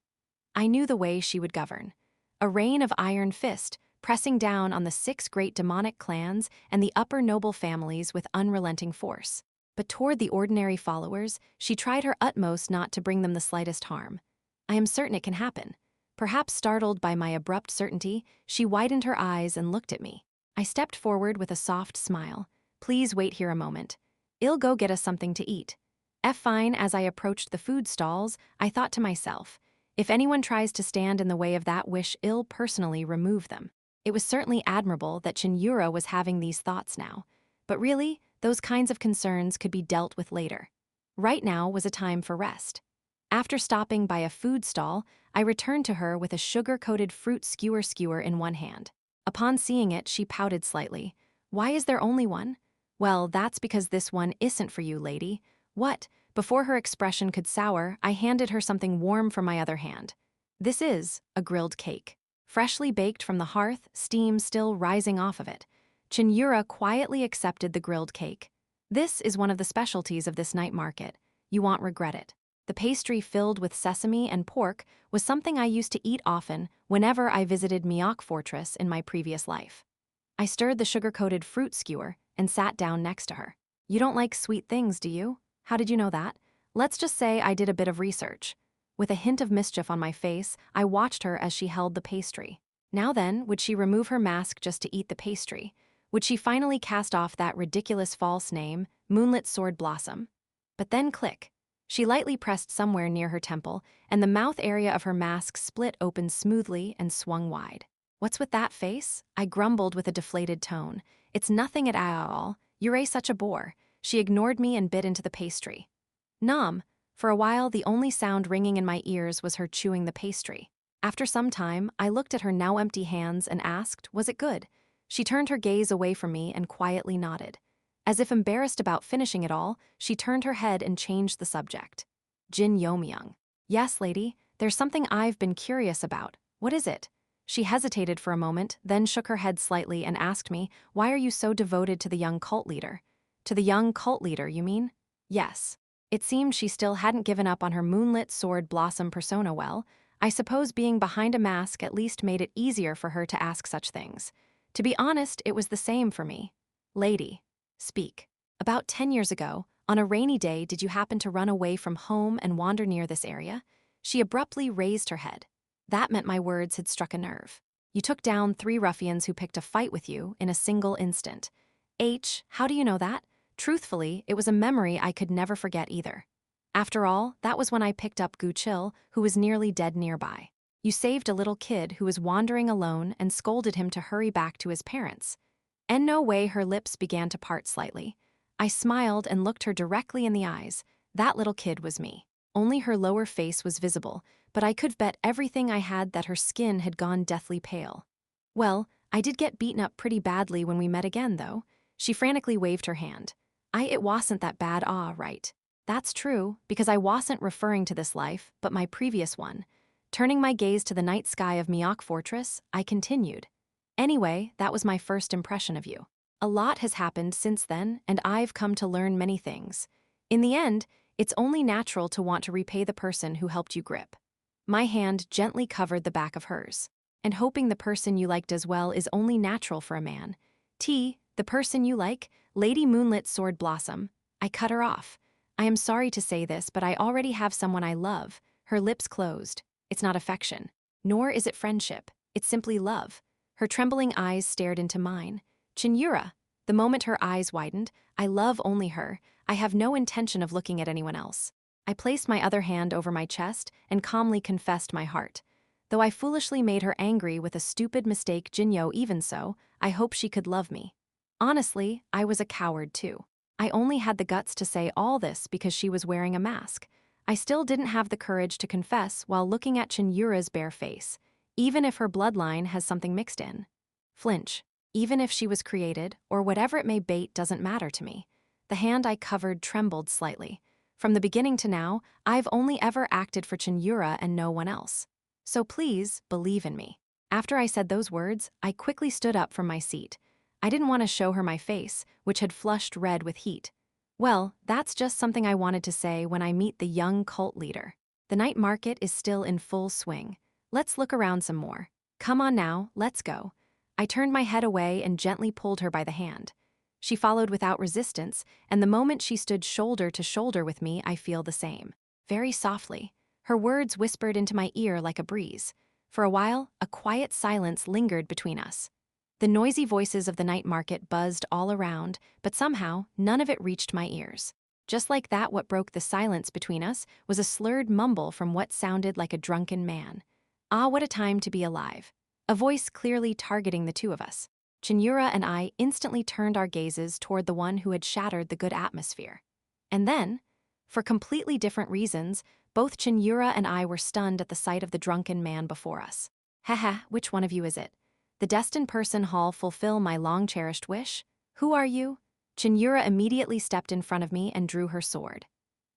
I knew the way she would govern. A reign of iron fist, pressing down on the 6 great demonic clans and the upper noble families with unrelenting force. But toward the ordinary followers, she tried her utmost not to bring them the slightest harm. I am certain it can happen. Perhaps startled by my abrupt certainty, she widened her eyes and looked at me. I stepped forward with a soft smile. Please wait here a moment. I'll go get us something to eat. Fine. As I approached the food stalls, I thought to myself, if anyone tries to stand in the way of that wish, I'll personally remove them. It was certainly admirable that Cheon Yura was having these thoughts now. But really, those kinds of concerns could be dealt with later. Right now was a time for rest. After stopping by a food stall, I returned to her with a sugar-coated fruit skewer in one hand. Upon seeing it, she pouted slightly. Why is there only one? Well, that's because this one isn't for you, lady. What? Before her expression could sour, I handed her something warm from my other hand. This is a grilled cake. Freshly baked from the hearth, steam still rising off of it. Cheon Yura quietly accepted the grilled cake. This is one of the specialties of this night market. You won't regret it. The pastry filled with sesame and pork was something I used to eat often whenever I visited Myeok Fortress in my previous life. I stirred the sugar-coated fruit skewer and sat down next to her. You don't like sweet things, do you? How did you know that? Let's just say I did a bit of research. With a hint of mischief on my face, I watched her as she held the pastry. Now then, would she remove her mask just to eat the pastry? Would she finally cast off that ridiculous false name, Moonlit Sword Blossom? But then click. She lightly pressed somewhere near her temple, and the mouth area of her mask split open smoothly and swung wide. What's with that face? I grumbled with a deflated tone. It's nothing at all. You're such a bore. She ignored me and bit into the pastry. Nom. For a while, the only sound ringing in my ears was her chewing the pastry. After some time, I looked at her now empty hands and asked, was it good? She turned her gaze away from me and quietly nodded. As if embarrassed about finishing it all, she turned her head and changed the subject. Jin Yeomyung. Yes, lady, there's something I've been curious about. What is it? She hesitated for a moment, then shook her head slightly and asked me, why are you so devoted to the young cult leader? To the young cult leader, you mean? Yes. It seemed she still hadn't given up on her Moonlit Sword Blossom persona well. I suppose being behind a mask at least made it easier for her to ask such things. To be honest, it was the same for me. Lady. Speak. About 10 years ago, on a rainy day, did you happen to run away from home and wander near this area? She abruptly raised her head. That meant my words had struck a nerve. You took down 3 ruffians who picked a fight with you in a single instant. How do you know that? Truthfully, it was a memory I could never forget either. After all, that was when I picked up Gu Chil, who was nearly dead nearby. You saved a little kid who was wandering alone and scolded him to hurry back to his parents. In no way her lips began to part slightly. I smiled and looked her directly in the eyes. That little kid was me. Only her lower face was visible, but I could bet everything I had that her skin had gone deathly pale. Well, I did get beaten up pretty badly when we met again, though. She frantically waved her hand. It wasn't that bad, right? That's true, because I wasn't referring to this life, but my previous one. Turning my gaze to the night sky of Myeok Fortress, I continued. Anyway, that was my first impression of you. A lot has happened since then, and I've come to learn many things. In the end, it's only natural to want to repay the person who helped you grip. My hand gently covered the back of hers. And hoping the person you liked as well is only natural for a man. The person you like, Lady Moonlit Sword Blossom. I cut her off. I am sorry to say this, but I already have someone I love. Her lips closed. It's not affection. Nor is it friendship. It's simply love. Her trembling eyes stared into mine. Cheon Yura. The moment her eyes widened, I love only her. I have no intention of looking at anyone else. I placed my other hand over my chest and calmly confessed my heart. Though I foolishly made her angry with a stupid mistake, Jinyo, even so, I hope she could love me. Honestly, I was a coward too. I only had the guts to say all this because she was wearing a mask. I still didn't have the courage to confess while looking at Cheon Yura's bare face, even if her bloodline has something mixed in. Flinch. Even if she was created, or whatever it may bait, doesn't matter to me. The hand I covered trembled slightly. From the beginning to now, I've only ever acted for Cheon Yura and no one else. So please, believe in me. After I said those words, I quickly stood up from my seat. I didn't want to show her my face, which had flushed red with heat. Well, that's just something I wanted to say when I meet the young cult leader. The night market is still in full swing. Let's look around some more. Come on now, let's go. I turned my head away and gently pulled her by the hand. She followed without resistance, and the moment she stood shoulder to shoulder with me, I feel the same. Very softly. Her words whispered into my ear like a breeze. For a while, a quiet silence lingered between us. The noisy voices of the night market buzzed all around, but somehow, none of it reached my ears. Just like that, what broke the silence between us was a slurred mumble from what sounded like a drunken man. Ah, what a time to be alive. A voice clearly targeting the two of us. Cheon Yura and I instantly turned our gazes toward the one who had shattered the good atmosphere. And then, for completely different reasons, both Cheon Yura and I were stunned at the sight of the drunken man before us. Haha, which one of you is it? The destined person Hall fulfill my long-cherished wish? Who are you? Cheon Yura immediately stepped in front of me and drew her sword.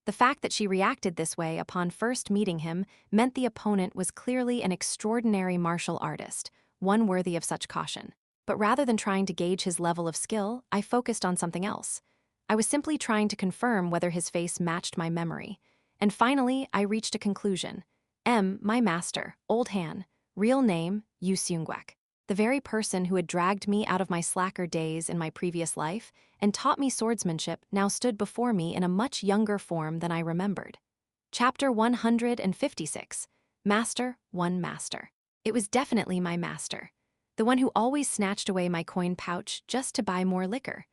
The fact that she reacted this way upon first meeting him meant the opponent was clearly an extraordinary martial artist, one worthy of such caution. But rather than trying to gauge his level of skill, I focused on something else. I was simply trying to confirm whether his face matched my memory. And finally, I reached a conclusion. My master, Old Han, real name, Yu Seung-gwek. The very person who had dragged me out of my slacker days in my previous life and taught me swordsmanship now stood before me in a much younger form than I remembered. Chapter 156. Master, One Master. It was definitely my master. The one who always snatched away my coin pouch just to buy more liquor.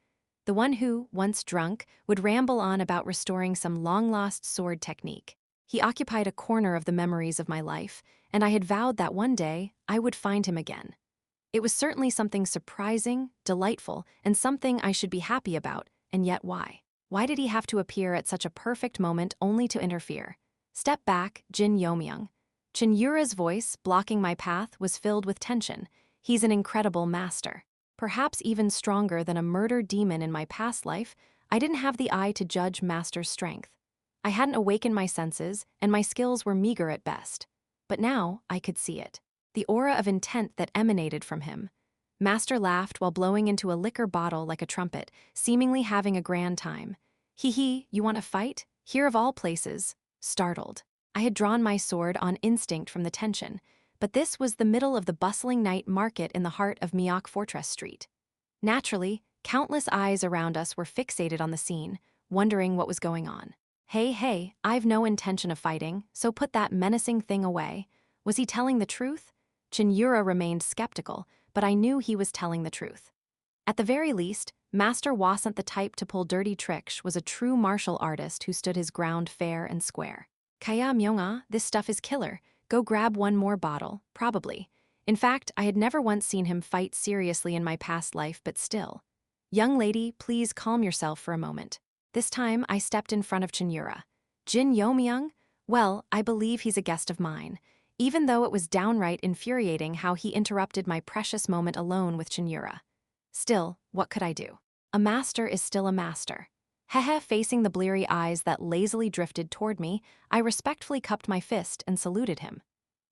The one who, once drunk, would ramble on about restoring some long-lost sword technique. He occupied a corner of the memories of my life, and I had vowed that one day I would find him again. It was certainly something surprising, delightful, and something I should be happy about, and yet why? Why did he have to appear at such a perfect moment only to interfere? Step back, Jin Yeomyung. Cheon Yura's voice, blocking my path, was filled with tension. He's an incredible master. Perhaps even stronger than a murder demon in my past life, I didn't have the eye to judge Master's strength. I hadn't awakened my senses, and my skills were meager at best. But now I could see it. The aura of intent that emanated from him. Master laughed while blowing into a liquor bottle like a trumpet, seemingly having a grand time. Hee, you want to fight? Here of all places. Startled. I had drawn my sword on instinct from the tension, but this was the middle of the bustling night market in the heart of Myeok Fortress Street. Naturally, countless eyes around us were fixated on the scene, wondering what was going on. Hey, I've no intention of fighting, so put that menacing thing away. Was he telling the truth? Cheon Yura remained skeptical, but I knew he was telling the truth. At the very least, Master wasn't the type to pull dirty tricks, was a true martial artist who stood his ground fair and square. Kaya Myung-ah, this stuff is killer. Go grab one more bottle, probably. In fact, I had never once seen him fight seriously in my past life, but still. Young lady, please calm yourself for a moment. This time, I stepped in front of Cheon Yura. Jin Yeomyung? Well, I believe he's a guest of mine. Even though it was downright infuriating how he interrupted my precious moment alone with Cheon Yura. Still, what could I do? A master is still a master. Facing the bleary eyes that lazily drifted toward me, I respectfully cupped my fist and saluted him.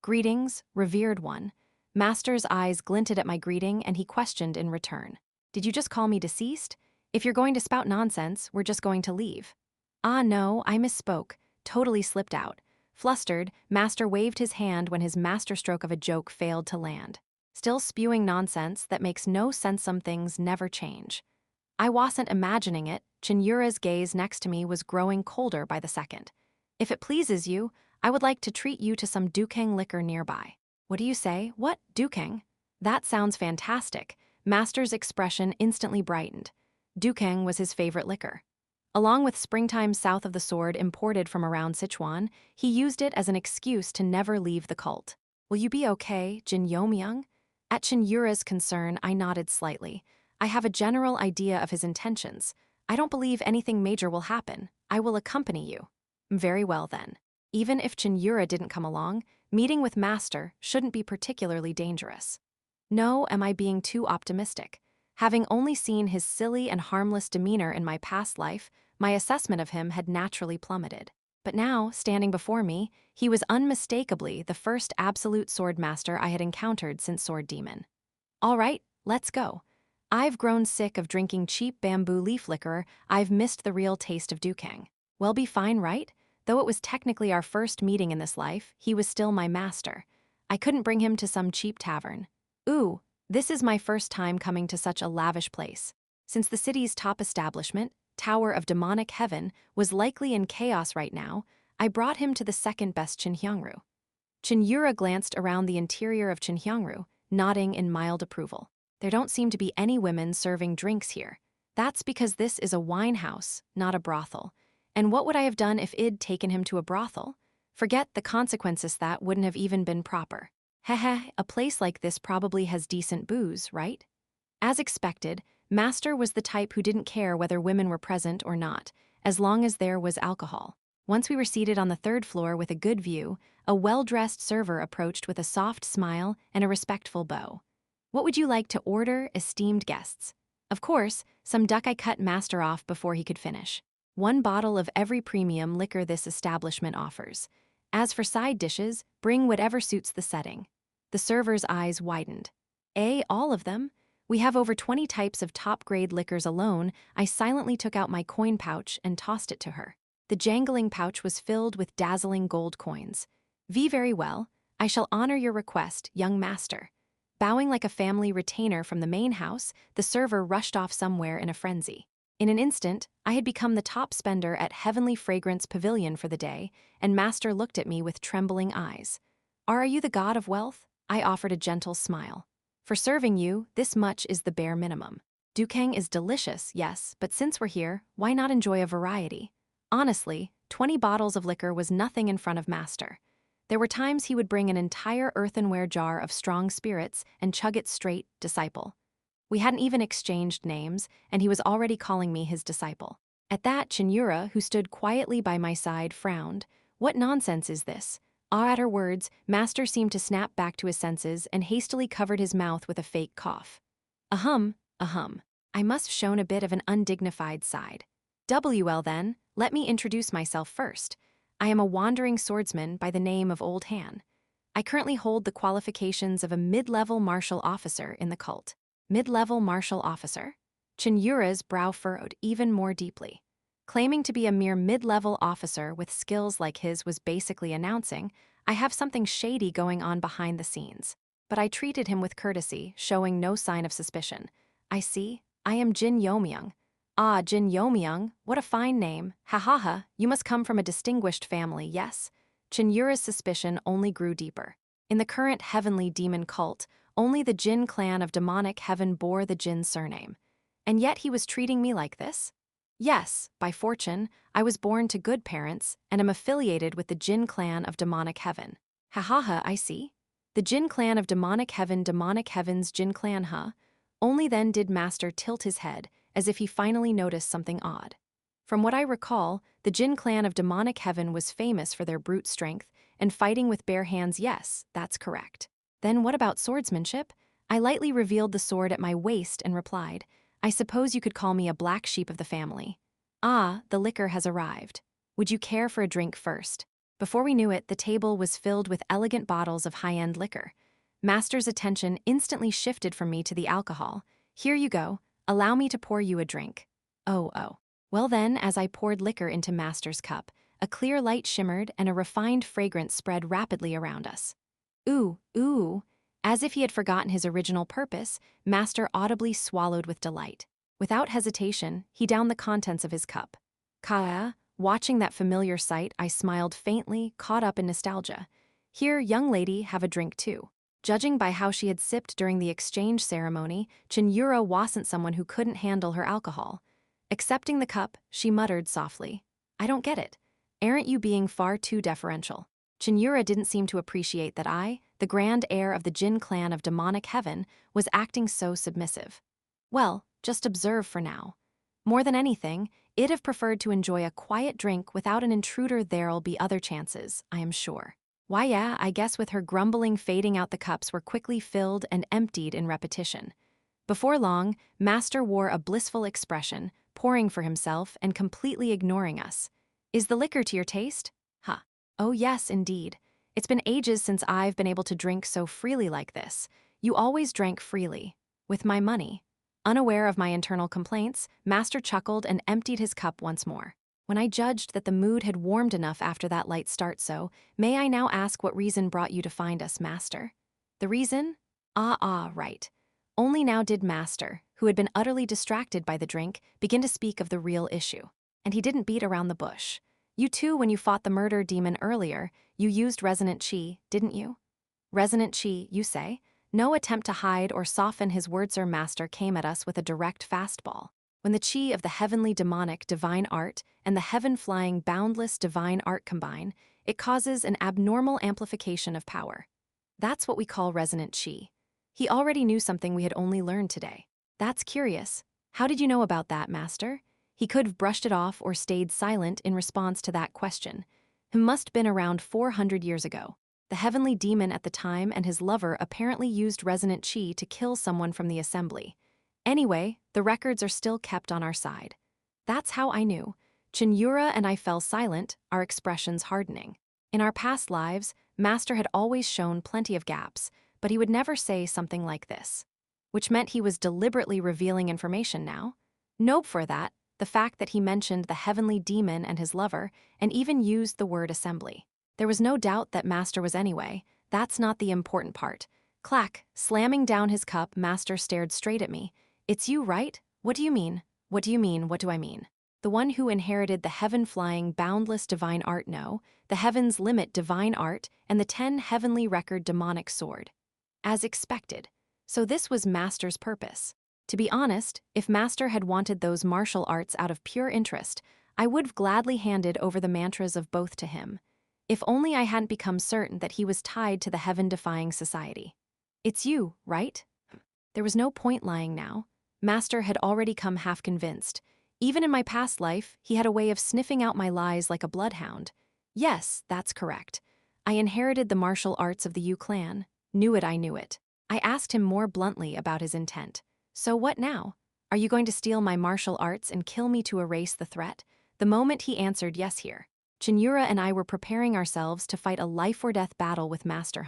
Greetings, revered one. Master's eyes glinted at my greeting and he questioned in return. Did you just call me deceased? If you're going to spout nonsense, we're just going to leave. Ah no, I misspoke. Totally slipped out. Flustered, Master waved his hand when his masterstroke of a joke failed to land. Still spewing nonsense that makes no sense, some things never change. I wasn't imagining it. Cheon Yura's gaze next to me was growing colder by the second. If it pleases you, I would like to treat you to some Dukang liquor nearby. What do you say? What, Dukang? That sounds fantastic. Master's expression instantly brightened. Dukang was his favorite liquor. Along with springtime south of the sword imported from around Sichuan, he used it as an excuse to never leave the cult. Will you be okay, Jin Yeomyung? At Cheon Yura's concern, I nodded slightly. I have a general idea of his intentions. I don't believe anything major will happen. I will accompany you. Very well then. Even if Cheon Yura didn't come along, meeting with Master shouldn't be particularly dangerous. No, am I being too optimistic? Having only seen his silly and harmless demeanor in my past life, my assessment of him had naturally plummeted. But now, standing before me, he was unmistakably the first absolute sword master I had encountered since Sword Demon. All right, let's go. I've grown sick of drinking cheap bamboo leaf liquor. I've missed the real taste of Dukang. Well, be fine, right? Though it was technically our first meeting in this life, he was still my master. I couldn't bring him to some cheap tavern. Ooh, this is my first time coming to such a lavish place. Since the city's top establishment, Tower of Demonic Heaven, was likely in chaos right now, I brought him to the second-best Cheon Yura glanced around the interior of Cheon, nodding in mild approval. There don't seem to be any women serving drinks here. That's because this is a wine house, not a brothel. And what would I have done if I'd taken him to a brothel? Forget the consequences, that wouldn't have even been proper. A place like this probably has decent booze, right? As expected, Master was the type who didn't care whether women were present or not, as long as there was alcohol. Once we were seated on the third floor with a good view, a well-dressed server approached with a soft smile and a respectful bow. What would you like to order, esteemed guests? Of course, some duck. I cut Master off before he could finish. One bottle of every premium liquor this establishment offers. As for side dishes, bring whatever suits the setting. The server's eyes widened. All of them? We have over 20 types of top-grade liquors alone. I silently took out my coin pouch and tossed it to her. The jangling pouch was filled with dazzling gold coins. Very well, I shall honor your request, young master. Bowing like a family retainer from the main house, the server rushed off somewhere in a frenzy. In an instant, I had become the top spender at Heavenly Fragrance Pavilion for the day, and Master looked at me with trembling eyes. Are you the god of wealth? I offered a gentle smile. For serving you, this much is the bare minimum. Dukang is delicious, yes, but since we're here, why not enjoy a variety? Honestly, 20 bottles of liquor was nothing in front of Master. There were times he would bring an entire earthenware jar of strong spirits and chug it straight, disciple. We hadn't even exchanged names, and he was already calling me his disciple. At that, Cheon Yura, who stood quietly by my side, frowned. What nonsense is this? At her words, Master seemed to snap back to his senses and hastily covered his mouth with a fake cough. Ahem. I must have shown a bit of an undignified side. Well then, let me introduce myself first. I am a wandering swordsman by the name of Old Han. I currently hold the qualifications of a mid-level martial officer in the cult. Mid-level martial officer? Cheon Yura's brow furrowed even more deeply. Claiming to be a mere mid-level officer with skills like his was basically announcing, I have something shady going on behind the scenes. But I treated him with courtesy, showing no sign of suspicion. I see, I am Jin Yeomyung. Ah, Jin Yeomyung, what a fine name. Ha ha ha, you must come from a distinguished family, yes? Cheon Yura's suspicion only grew deeper. In the current heavenly demon cult, only the Jin clan of demonic heaven bore the Jin surname. And yet he was treating me like this? Yes, by fortune, I was born to good parents and am affiliated with the Jin clan of demonic heaven. Ha ha ha, I see. The Jin clan of demonic heaven's Jin clan, huh? Only then did Master tilt his head, as if he finally noticed something odd. From what I recall, the Jin clan of demonic heaven was famous for their brute strength, and fighting with bare hands, yes, that's correct. Then what about swordsmanship? I lightly revealed the sword at my waist and replied, I suppose you could call me a black sheep of the family. Ah, the liquor has arrived. Would you care for a drink first? Before we knew it, the table was filled with elegant bottles of high-end liquor. Master's attention instantly shifted from me to the alcohol. Here you go. Allow me to pour you a drink. Oh. Well then, as I poured liquor into Master's cup, a clear light shimmered and a refined fragrance spread rapidly around us. Ooh. As if he had forgotten his original purpose, Master audibly swallowed with delight. Without hesitation, he downed the contents of his cup. Watching that familiar sight, I smiled faintly, caught up in nostalgia. Here, young lady, have a drink too. Judging by how she had sipped during the exchange ceremony, Cheon Yura wasn't someone who couldn't handle her alcohol. Accepting the cup, she muttered softly, I don't get it. Aren't you being far too deferential? Cheon Yura didn't seem to appreciate that I, the grand heir of the Jin clan of demonic heaven, was acting so submissive. Well, just observe for now. More than anything, I'd have preferred to enjoy a quiet drink without an intruder. There'll be other chances, I am sure. Why yeah, I guess with her grumbling fading out, the cups were quickly filled and emptied in repetition. Before long, Master wore a blissful expression, pouring for himself and completely ignoring us. Is the liquor to your taste? Huh. Oh yes, indeed. It's been ages since I've been able to drink so freely like this. You always drank freely. With my money. Unaware of my internal complaints, Master chuckled and emptied his cup once more. When I judged that the mood had warmed enough after that light start, so, may I now ask what reason brought you to find us, Master? The reason? Right. Only now did Master, who had been utterly distracted by the drink, begin to speak of the real issue. And he didn't beat around the bush. You too, when you fought the murder demon earlier, you used resonant chi, didn't you? Resonant chi, you say? No attempt to hide or soften his words. Sir Master came at us with a direct fastball. When the chi of the heavenly demonic divine art and the heaven-flying boundless divine art combine, it causes an abnormal amplification of power. That's what we call resonant chi. He already knew something we had only learned today. That's curious. How did you know about that, Master? He could have brushed it off or stayed silent in response to that question. He must have been around 400 years ago. The heavenly demon at the time and his lover apparently used resonant chi to kill someone from the assembly. Anyway, the records are still kept on our side. That's how I knew. Cheon Yura and I fell silent, our expressions hardening. In our past lives, Master had always shown plenty of gaps, but he would never say something like this. Which meant he was deliberately revealing information now? Nope for that. the fact that he mentioned the heavenly demon and his lover, and even used the word assembly. There was no doubt that Master was anyway. That's not the important part. Clack, slamming down his cup, Master stared straight at me. It's you, right? What do you mean? What do you mean? What do I mean? The one who inherited the heaven-flying, boundless divine art, no, the heavens limit divine art, and the 10 heavenly record demonic sword. As expected. So this was Master's purpose. To be honest, if Master had wanted those martial arts out of pure interest, I would have gladly handed over the mantras of both to him. If only I hadn't become certain that he was tied to the heaven-defying society. It's you, right? There was no point lying now. Master had already come half convinced. Even in my past life, he had a way of sniffing out my lies like a bloodhound. Yes, that's correct. I inherited the martial arts of the Yu clan. Knew it, I knew it. I asked him more bluntly about his intent. So what now? Are you going to steal my martial arts and kill me to erase the threat? The moment he answered yes here, Cheon Yura and I were preparing ourselves to fight a life-or-death battle with Master.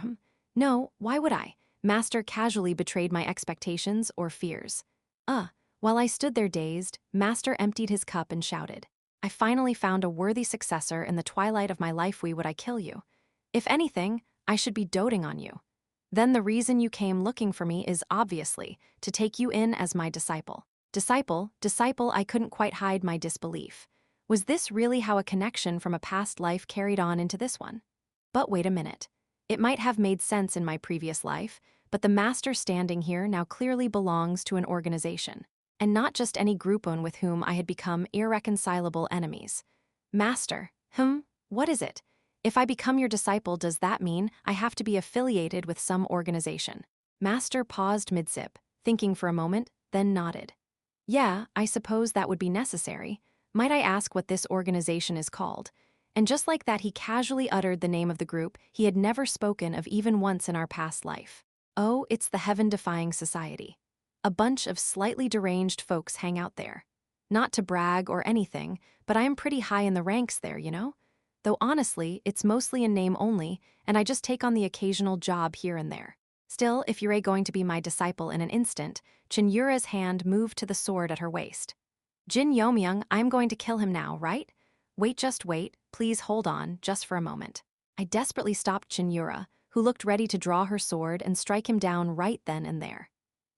No, why would I? Master casually betrayed my expectations or fears. While I stood there dazed, Master emptied his cup and shouted, I finally found a worthy successor in the twilight of my life. Would I kill you? If anything, I should be doting on you. Then the reason you came looking for me is obviously to take you in as my disciple. Disciple, I couldn't quite hide my disbelief. Was this really how a connection from a past life carried on into this one? But wait a minute. It might have made sense in my previous life, but the Master standing here now clearly belongs to an organization. And not just any groupon with whom I had become irreconcilable enemies. Master, what is it? If I become your disciple, does that mean I have to be affiliated with some organization? Master paused mid-sip, thinking for a moment, then nodded. Yeah, I suppose that would be necessary. Might I ask what this organization is called? And just like that, he casually uttered the name of the group he had never spoken of even once in our past life. Oh, it's the Heaven-Defying Society. A bunch of slightly deranged folks hang out there. Not to brag or anything, but I am pretty high in the ranks there, you know? Though honestly, it's mostly in name only, and I just take on the occasional job here and there. Still, if you're going to be my disciple in an instant, Cheon Yura's hand moved to the sword at her waist. Jin Yeomyung, I'm going to kill him now, right? Wait, just wait, please hold on, just for a moment. I desperately stopped Cheon Yura, who looked ready to draw her sword and strike him down right then and there.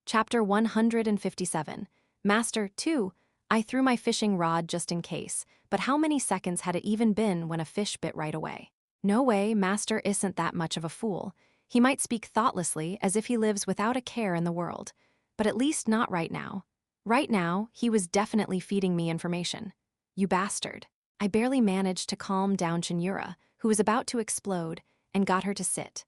Chapter 157. Master, 2. I threw my fishing rod just in case, but how many seconds had it even been when a fish bit right away? No way, Master isn't that much of a fool. He might speak thoughtlessly as if he lives without a care in the world, but at least not right now. Right now, he was definitely feeding me information. You bastard. I barely managed to calm down Cheon Yura, who was about to explode, and got her to sit.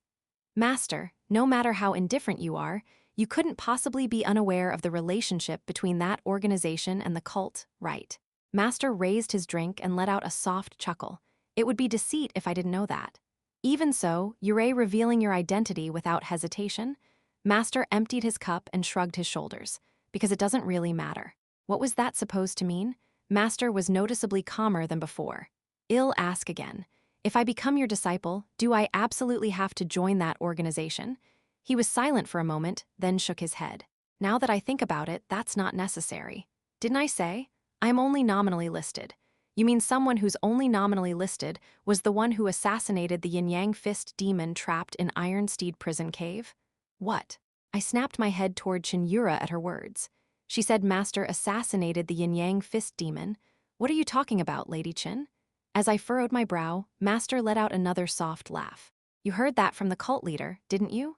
Master, no matter how indifferent you are, you couldn't possibly be unaware of the relationship between that organization and the cult, right? Master raised his drink and let out a soft chuckle. It would be deceit if I didn't know that. Even so, Yurei revealing your identity without hesitation? Master emptied his cup and shrugged his shoulders, because it doesn't really matter. What was that supposed to mean? Master was noticeably calmer than before. I'll ask again. If I become your disciple, do I absolutely have to join that organization? He was silent for a moment, then shook his head. Now that I think about it, that's not necessary. Didn't I say? I'm only nominally listed. You mean someone who's only nominally listed was the one who assassinated the yin-yang fist demon trapped in Iron Steed prison cave? What? I snapped my head toward Cheon Yura at her words. She said Master assassinated the yin-yang fist demon. What are you talking about, Lady Cheon? As I furrowed my brow, Master let out another soft laugh. You heard that from the cult leader, didn't you?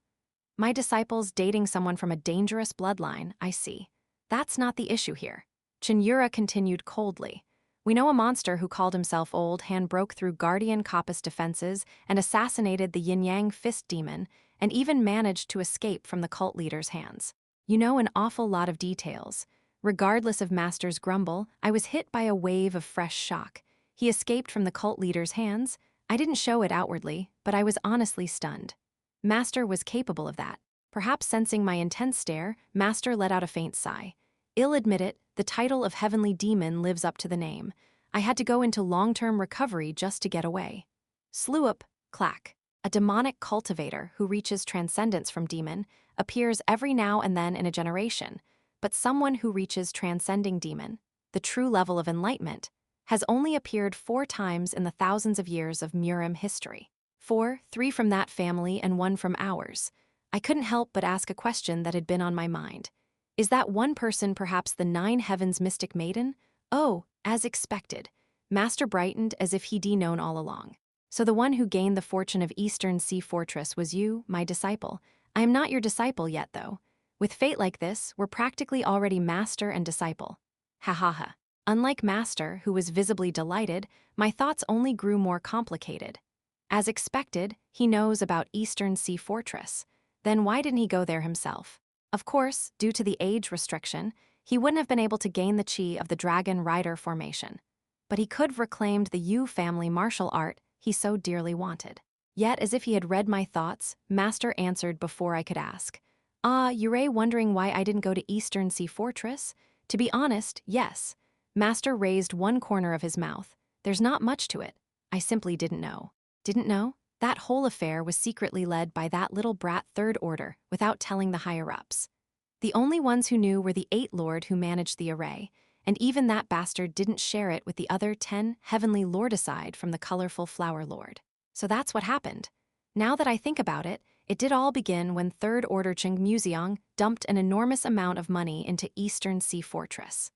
My disciple's dating someone from a dangerous bloodline, I see. That's not the issue here. Cheon Yura continued coldly. We know a monster who called himself Old Hand broke through Guardian Coppice defenses and assassinated the yin-yang fist demon, and even managed to escape from the cult leader's hands. You know an awful lot of details. Regardless of Master's grumble, I was hit by a wave of fresh shock. He escaped from the cult leader's hands. I didn't show it outwardly, but I was honestly stunned. Master was capable of that. Perhaps sensing my intense stare, Master let out a faint sigh. I'll admit it, the title of Heavenly Demon lives up to the name. I had to go into long-term recovery just to get away. Sluip, clack. A demonic cultivator who reaches transcendence from demon appears every now and then in a generation, but someone who reaches transcending demon, the true level of enlightenment, has only appeared 4 times in the thousands of years of Murim history. 3 from that family and 1 from ours. I couldn't help but ask a question that had been on my mind. Is that one person perhaps the 9 heavens mystic maiden? Oh, as expected. Master brightened as if he'd known all along. So the one who gained the fortune of Eastern Sea Fortress was you, my disciple. I am not your disciple yet, though. With fate like this, we're practically already master and disciple. Ha ha ha. Unlike Master, who was visibly delighted, my thoughts only grew more complicated. As expected, he knows about Eastern Sea Fortress. Then why didn't he go there himself? Of course, due to the age restriction, he wouldn't have been able to gain the chi of the Dragon Rider formation. But he could have reclaimed the Yu family martial art he so dearly wanted. Yet, as if he had read my thoughts, Master answered before I could ask. Yura wondering why I didn't go to Eastern Sea Fortress? To be honest, yes. Master raised one corner of his mouth. There's not much to it. I simply didn't know. Didn't know? That whole affair was secretly led by that little brat Third Order, without telling the higher-ups. The only ones who knew were the 8 Lord who managed the array, and even that bastard didn't share it with the other 10 heavenly lord aside from the colorful Flower Lord. So that's what happened. Now that I think about it, it did all begin when Third Order Jin Yeomyung dumped an enormous amount of money into Eastern Sea Fortress.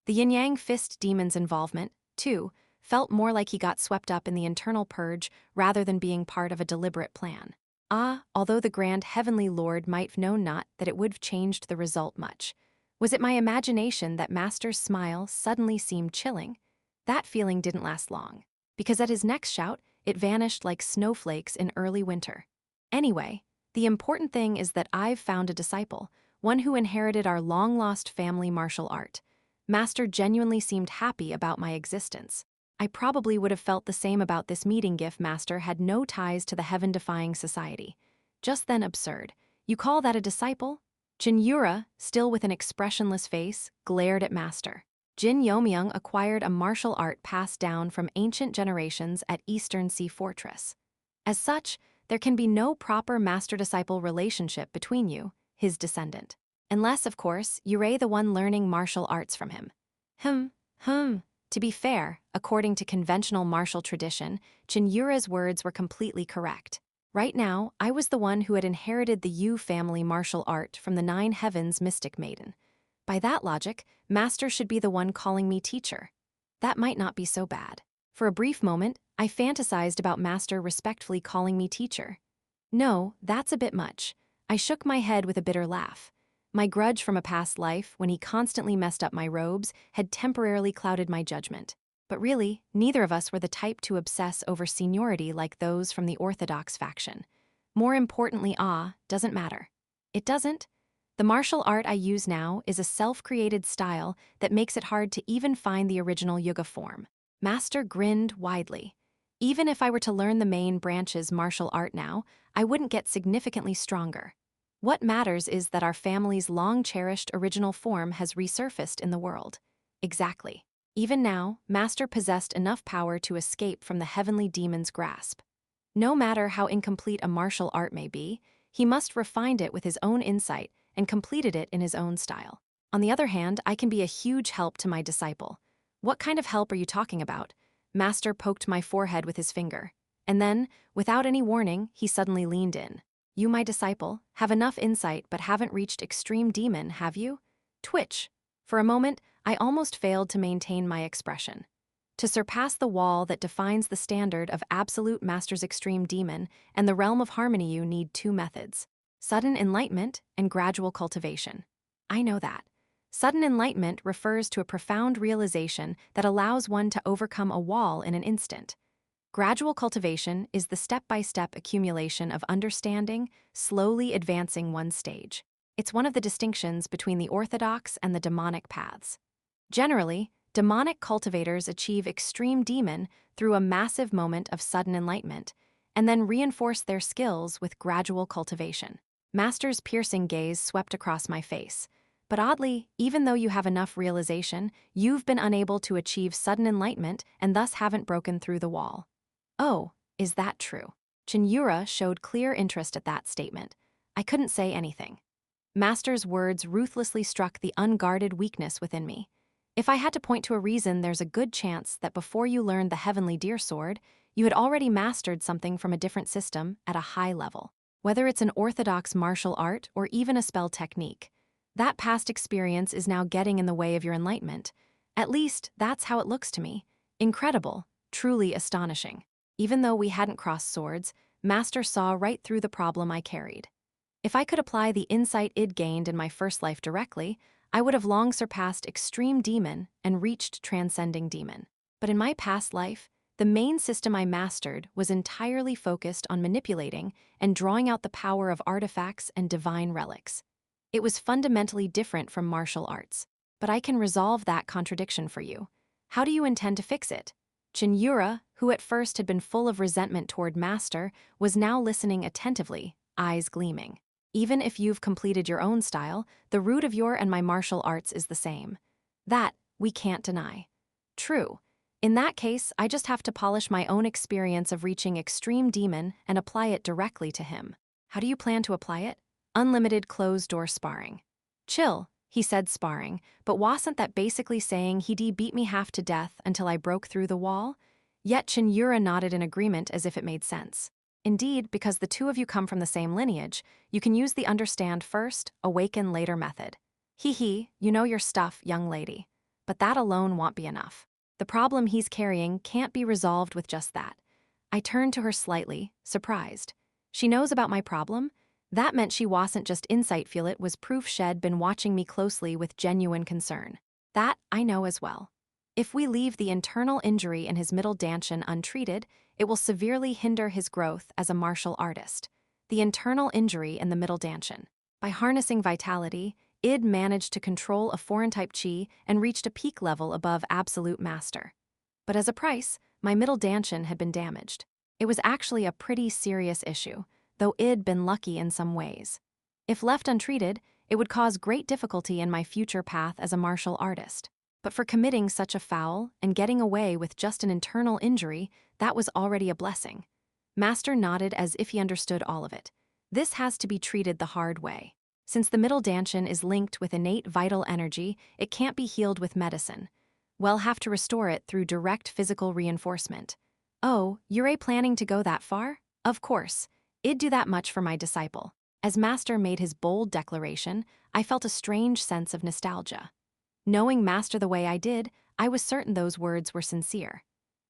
The Yin-Yang Fist Demon's involvement, too, felt more like he got swept up in the internal purge rather than being part of a deliberate plan. Although the Grand Heavenly Lord might have known not that it would have changed the result much. Was it my imagination that Master's smile suddenly seemed chilling? That feeling didn't last long, because at his next shout, it vanished like snowflakes in early winter. Anyway, the important thing is that I've found a disciple, one who inherited our long-lost family martial art. Master genuinely seemed happy about my existence. I probably would have felt the same about this meeting if Master had no ties to the heaven-defying society. Just then absurd. You call that a disciple? Cheon Yura, still with an expressionless face, glared at Master. Jin Yeomyung acquired a martial art passed down from ancient generations at Eastern Sea Fortress. As such, there can be no proper master-disciple relationship between you, his descendant. Unless, of course, you're the one learning martial arts from him. To be fair, according to conventional martial tradition, Cheon Yura's words were completely correct. Right now, I was the one who had inherited the Yu family martial art from the 9 heavens mystic maiden. By that logic, Master should be the one calling me teacher. That might not be so bad. For a brief moment, I fantasized about Master respectfully calling me teacher. No, that's a bit much. I shook my head with a bitter laugh. My grudge from a past life, when he constantly messed up my robes, had temporarily clouded my judgment. But really, neither of us were the type to obsess over seniority like those from the Orthodox faction. More importantly, doesn't matter. It doesn't? The martial art I use now is a self-created style that makes it hard to even find the original Yuga form. Master grinned widely. Even if I were to learn the main branch's martial art now, I wouldn't get significantly stronger. What matters is that our family's long-cherished original form has resurfaced in the world. Exactly. Even now, Master possessed enough power to escape from the heavenly demon's grasp. No matter how incomplete a martial art may be, he must refined it with his own insight and completed it in his own style. On the other hand, I can be a huge help to my disciple. What kind of help are you talking about? Master poked my forehead with his finger. And then, without any warning, he suddenly leaned in. You, my disciple, have enough insight but haven't reached extreme demon, have you? Twitch. For a moment, I almost failed to maintain my expression. To surpass the wall that defines the standard of absolute master's extreme demon and the realm of harmony, you need 2 methods: sudden enlightenment and gradual cultivation. I know that. Sudden enlightenment refers to a profound realization that allows one to overcome a wall in an instant. Gradual cultivation is the step-by-step accumulation of understanding, slowly advancing one stage. It's one of the distinctions between the orthodox and the demonic paths. Generally, demonic cultivators achieve extreme demon through a massive moment of sudden enlightenment, and then reinforce their skills with gradual cultivation. Master's piercing gaze swept across my face. But oddly, even though you have enough realization, you've been unable to achieve sudden enlightenment and thus haven't broken through the wall. Oh, is that true? Cheon Yura showed clear interest at that statement. I couldn't say anything. Master's words ruthlessly struck the unguarded weakness within me. If I had to point to a reason, there's a good chance that before you learned the Heavenly Deer Sword, you had already mastered something from a different system at a high level. Whether it's an orthodox martial art or even a spell technique, that past experience is now getting in the way of your enlightenment. At least, that's how it looks to me. Incredible, truly astonishing. Even though we hadn't crossed swords, Master saw right through the problem I carried. If I could apply the insight I'd gained in my first life directly, I would have long surpassed extreme demon and reached transcending demon. But in my past life, the main system I mastered was entirely focused on manipulating and drawing out the power of artifacts and divine relics. It was fundamentally different from martial arts. But I can resolve that contradiction for you. How do you intend to fix it? Cheon Yura, who at first had been full of resentment toward Master, was now listening attentively, eyes gleaming. Even if you've completed your own style, the root of your and my martial arts is the same. That, we can't deny. True. In that case, I just have to polish my own experience of reaching extreme demon and apply it directly to him. How do you plan to apply it? Unlimited closed-door sparring. Chill, he said, sparring, but wasn't that basically saying he'd beat me half to death until I broke through the wall? Yet Cheon Yura nodded in agreement as if it made sense. Indeed, because the two of you come from the same lineage, you can use the understand first, awaken later method. Hee, you know your stuff, young lady. But that alone won't be enough. The problem he's carrying can't be resolved with just that. I turned to her slightly, surprised. She knows about my problem? That meant she wasn't just insight feel it was proof she'd been watching me closely with genuine concern. That I know as well. If we leave the internal injury in his middle dantian untreated, it will severely hinder his growth as a martial artist. The internal injury in the middle dantian. By harnessing vitality, Id managed to control a foreign type chi and reached a peak level above absolute master. But as a price, my middle dantian had been damaged. It was actually a pretty serious issue, though I'd been lucky in some ways. If left untreated, it would cause great difficulty in my future path as a martial artist. But for committing such a foul and getting away with just an internal injury, that was already a blessing. Master nodded as if he understood all of it. This has to be treated the hard way. Since the middle dantian is linked with innate vital energy, it can't be healed with medicine. We'll have to restore it through direct physical reinforcement. Oh, you're planning to go that far? Of course. I'd do that much for my disciple. As Master made his bold declaration, I felt a strange sense of nostalgia. Knowing Master the way I did, I was certain those words were sincere.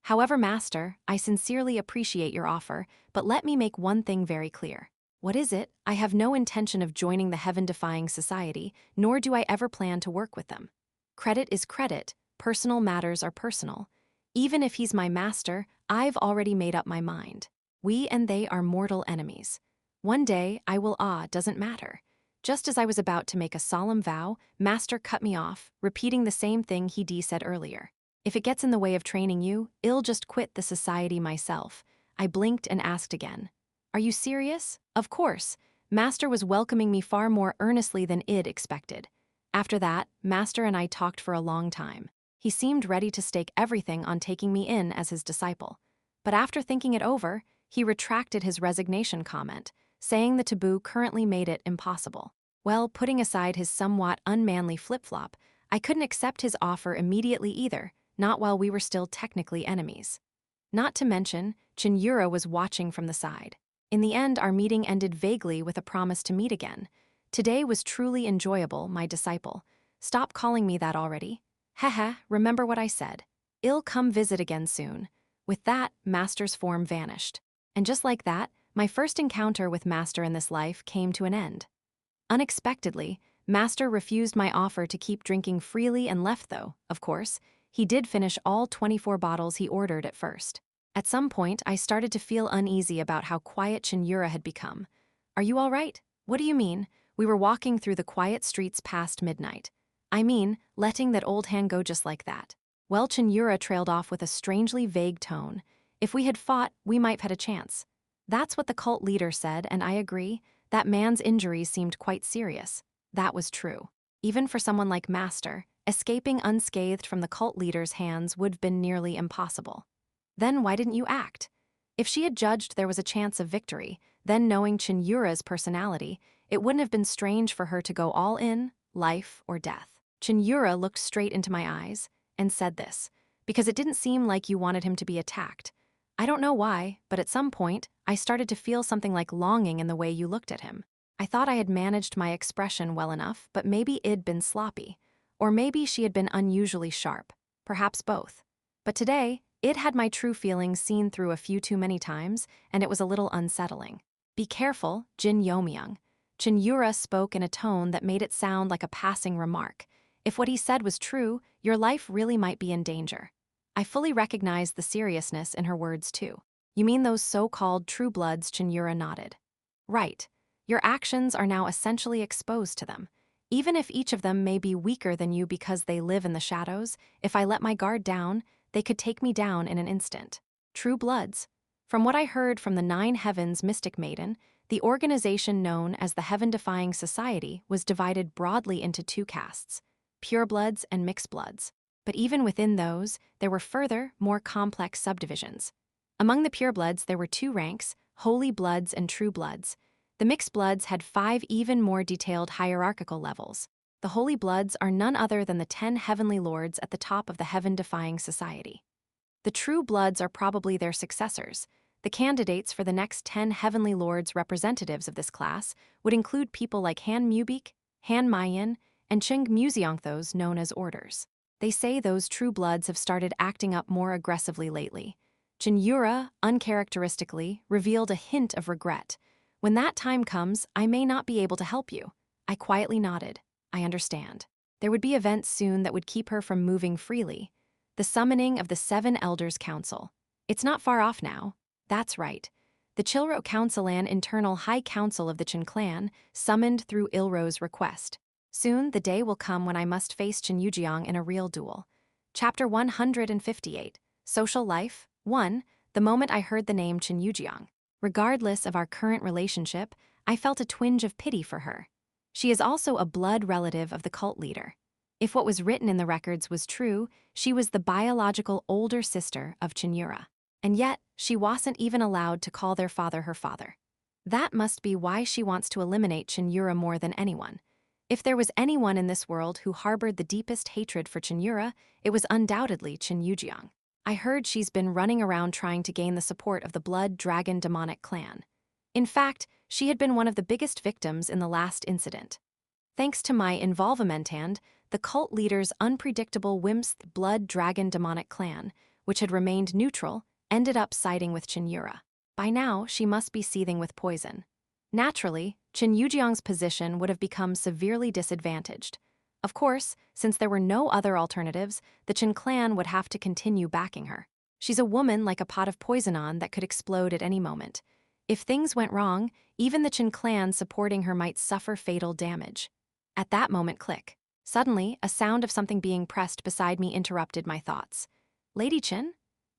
However, Master, I sincerely appreciate your offer, but let me make one thing very clear. What is it? I have no intention of joining the heaven-defying society, nor do I ever plan to work with them. Credit is credit, personal matters are personal. Even if he's my master, I've already made up my mind. We and they are mortal enemies. One day, I will doesn't matter. Just as I was about to make a solemn vow, Master cut me off, repeating the same thing he said earlier. If it gets in the way of training you, I'll just quit the society myself. I blinked and asked again. Are you serious? Of course. Master was welcoming me far more earnestly than I'd expected. After that, Master and I talked for a long time. He seemed ready to stake everything on taking me in as his disciple. But after thinking it over, he retracted his resignation comment, saying the taboo currently made it impossible. Well, putting aside his somewhat unmanly flip-flop, I couldn't accept his offer immediately either, not while we were still technically enemies. Not to mention, Cheon Yura was watching from the side. In the end, our meeting ended vaguely with a promise to meet again. Today was truly enjoyable, my disciple. Stop calling me that already. Haha, remember what I said. I'll come visit again soon. With that, Master's form vanished. And just like that, my first encounter with Master in this life came to an end. Unexpectedly, Master refused my offer to keep drinking freely and left though, of course. He did finish all 24 bottles he ordered at first. At some point, I started to feel uneasy about how quiet Cheon Yura had become. Are you all right? What do you mean? We were walking through the quiet streets past midnight. I mean, letting that old hand go just like that. Well, Cheon Yura trailed off with a strangely vague tone. If we had fought, we might have had a chance. That's what the cult leader said, and I agree. That man's injuries seemed quite serious. That was true. Even for someone like Master, escaping unscathed from the cult leader's hands would have been nearly impossible. Then why didn't you act? If she had judged there was a chance of victory, then knowing Cheon Yura's personality, it wouldn't have been strange for her to go all in, life or death. Cheon Yura looked straight into my eyes and said this, because it didn't seem like you wanted him to be attacked. I don't know why, but at some point, I started to feel something like longing in the way you looked at him. I thought I had managed my expression well enough, but maybe it'd been sloppy. Or maybe she had been unusually sharp. Perhaps both. But today, it had my true feelings seen through a few too many times, and it was a little unsettling. Be careful, Jin Yeomyung. Cheon Yura spoke in a tone that made it sound like a passing remark. If what he said was true, your life really might be in danger. I fully recognized the seriousness in her words too. You mean those so-called true bloods? Cheon Yura nodded. Right. Your actions are now essentially exposed to them. Even if each of them may be weaker than you because they live in the shadows, if I let my guard down, they could take me down in an instant. True bloods. From what I heard from the Nine Heavens Mystic Maiden, the organization known as the Heaven-Defying Society was divided broadly into two castes, purebloods and mixed bloods. But even within those, there were further, more complex subdivisions. Among the purebloods, there were two ranks, holy bloods and true bloods. The mixed bloods had 5 even more detailed hierarchical levels. The holy bloods are none other than the 10 heavenly lords at the top of the Heaven-Defying Society. The true bloods are probably their successors. The candidates for the next 10 heavenly lords representatives of this class would include people like Han Mubik, Han Mayan, and Chung Museong, those known as orders. They say those true bloods have started acting up more aggressively lately. Cheon Yura, uncharacteristically, revealed a hint of regret. When that time comes, I may not be able to help you. I quietly nodded. I understand. There would be events soon that would keep her from moving freely. The summoning of the 7 Elders Council. It's not far off now. That's right. The Chilro Councilan Internal High Council of the Cheon clan, summoned through Ilro's request. Soon, the day will come when I must face Cheon Yujeong in a real duel. Chapter 158, Social Life, 1, the moment I heard the name Cheon Yujeong. Regardless of our current relationship, I felt a twinge of pity for her. She is also a blood relative of the cult leader. If what was written in the records was true, she was the biological older sister of Cheon Yura. And yet, she wasn't even allowed to call their father her father. That must be why she wants to eliminate Cheon Yura more than anyone. If there was anyone in this world who harbored the deepest hatred for Cheon Yura, it was undoubtedly Cheon Yujeong. I heard she's been running around trying to gain the support of the Blood Dragon demonic clan. In fact, she had been one of the biggest victims in the last incident. Thanks to my involvement and the cult leader's unpredictable wimps, the Blood Dragon demonic clan, which had remained neutral, ended up siding with Cheon Yura. By now, she must be seething with poison. Naturally, Cheon Yujeong's position would have become severely disadvantaged. Of course, since there were no other alternatives, the Cheon clan would have to continue backing her. She's a woman like a pot of poison on that could explode at any moment. If things went wrong, even the Cheon clan supporting her might suffer fatal damage. At that moment, click. Suddenly, a sound of something being pressed beside me interrupted my thoughts. Lady Cheon?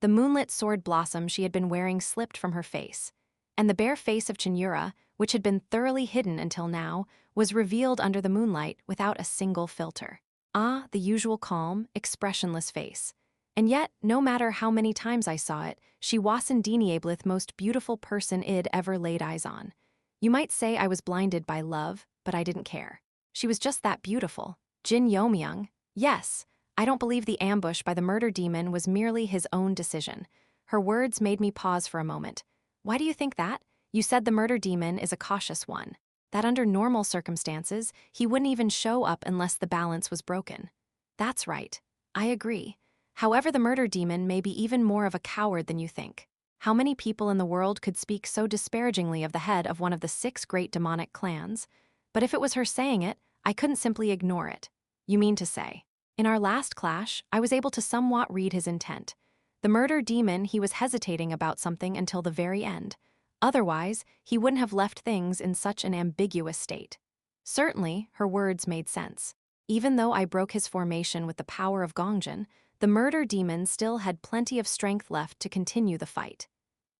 The moonlit sword blossom she had been wearing slipped from her face, and the bare face of Cheon Yura, which had been thoroughly hidden until now, was revealed under the moonlight without a single filter. Ah, the usual calm, expressionless face. And yet, no matter how many times I saw it, she wasn't the most beautiful person I'd ever laid eyes on. You might say I was blinded by love, but I didn't care. She was just that beautiful. Jin Yeomyung. Yes, I don't believe the ambush by the murder demon was merely his own decision. Her words made me pause for a moment. Why do you think that? You said the murder demon is a cautious one. That under normal circumstances, he wouldn't even show up unless the balance was broken. That's right. I agree. However, the murder demon may be even more of a coward than you think. How many people in the world could speak so disparagingly of the head of one of the 6 great demonic clans? But if it was her saying it, I couldn't simply ignore it. You mean to say, in our last clash, I was able to somewhat read his intent. The murder demon, he was hesitating about something until the very end. Otherwise, he wouldn't have left things in such an ambiguous state. Certainly, her words made sense. Even though I broke his formation with the power of Gongjin, the murder demon still had plenty of strength left to continue the fight.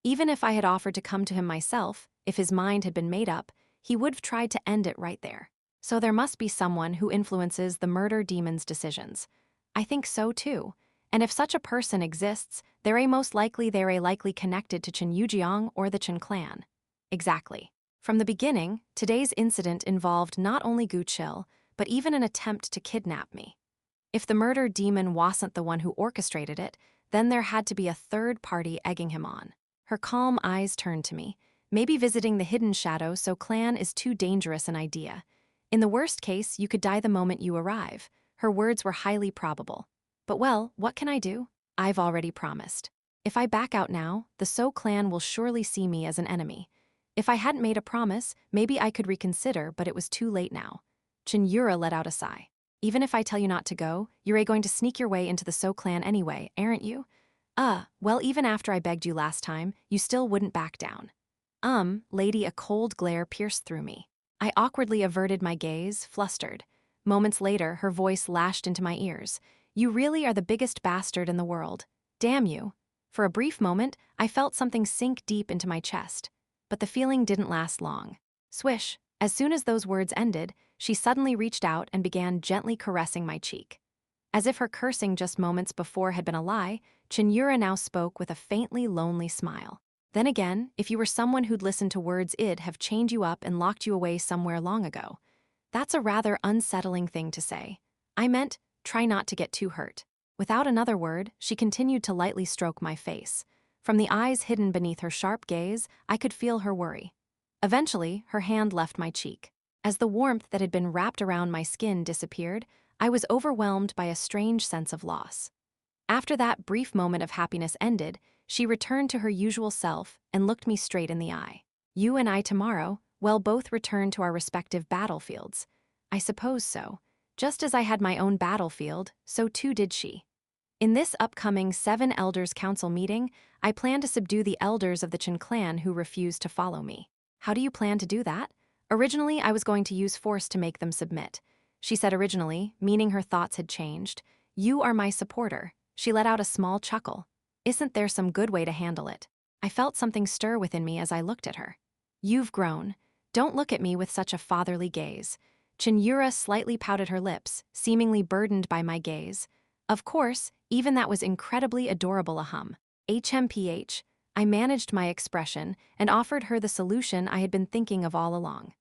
Even if I had offered to come to him myself, if his mind had been made up, he would have tried to end it right there. So there must be someone who influences the murder demon's decisions. I think so too. And if such a person exists, they're most likely connected to Cheon Yujeong or the Cheon clan. Exactly. From the beginning, today's incident involved not only Gu Chil, but even an attempt to kidnap me. If the murder demon wasn't the one who orchestrated it, then there had to be a third party egging him on. Her calm eyes turned to me. Maybe visiting the hidden shadow so clan is too dangerous an idea. In the worst case, you could die the moment you arrive. Her words were highly probable. But well, what can I do? I've already promised. If I back out now, the So clan will surely see me as an enemy. If I hadn't made a promise, maybe I could reconsider, but it was too late now. Cheon Yura let out a sigh. Even if I tell you not to go, you're going to sneak your way into the So clan anyway, aren't you? Well, even after I begged you last time, you still wouldn't back down. Lady, a cold glare pierced through me. I awkwardly averted my gaze, flustered. Moments later, her voice lashed into my ears. You really are the biggest bastard in the world. Damn you. For a brief moment, I felt something sink deep into my chest. But the feeling didn't last long. Swish. As soon as those words ended, she suddenly reached out and began gently caressing my cheek. As if her cursing just moments before had been a lie, Cheon Yura now spoke with a faintly lonely smile. Then again, if you were someone who'd listened to words, I'd have chained you up and locked you away somewhere long ago. That's a rather unsettling thing to say. I meant, try not to get too hurt. Without another word, she continued to lightly stroke my face. From the eyes hidden beneath her sharp gaze, I could feel her worry. Eventually, her hand left my cheek. As the warmth that had been wrapped around my skin disappeared, I was overwhelmed by a strange sense of loss. After that brief moment of happiness ended, she returned to her usual self and looked me straight in the eye. You and I tomorrow, well, both return to our respective battlefields. I suppose so. Just as I had my own battlefield, so too did she. In this upcoming 7 Elders Council meeting, I plan to subdue the elders of the Cheon clan who refuse to follow me. How do you plan to do that? Originally, I was going to use force to make them submit. She said originally, meaning her thoughts had changed. You are my supporter. She let out a small chuckle. Isn't there some good way to handle it? I felt something stir within me as I looked at her. You've grown. Don't look at me with such a fatherly gaze. Cheon Yura slightly pouted her lips, seemingly burdened by my gaze. Of course, even that was incredibly adorable. HMPH. I managed my expression and offered her the solution I had been thinking of all along.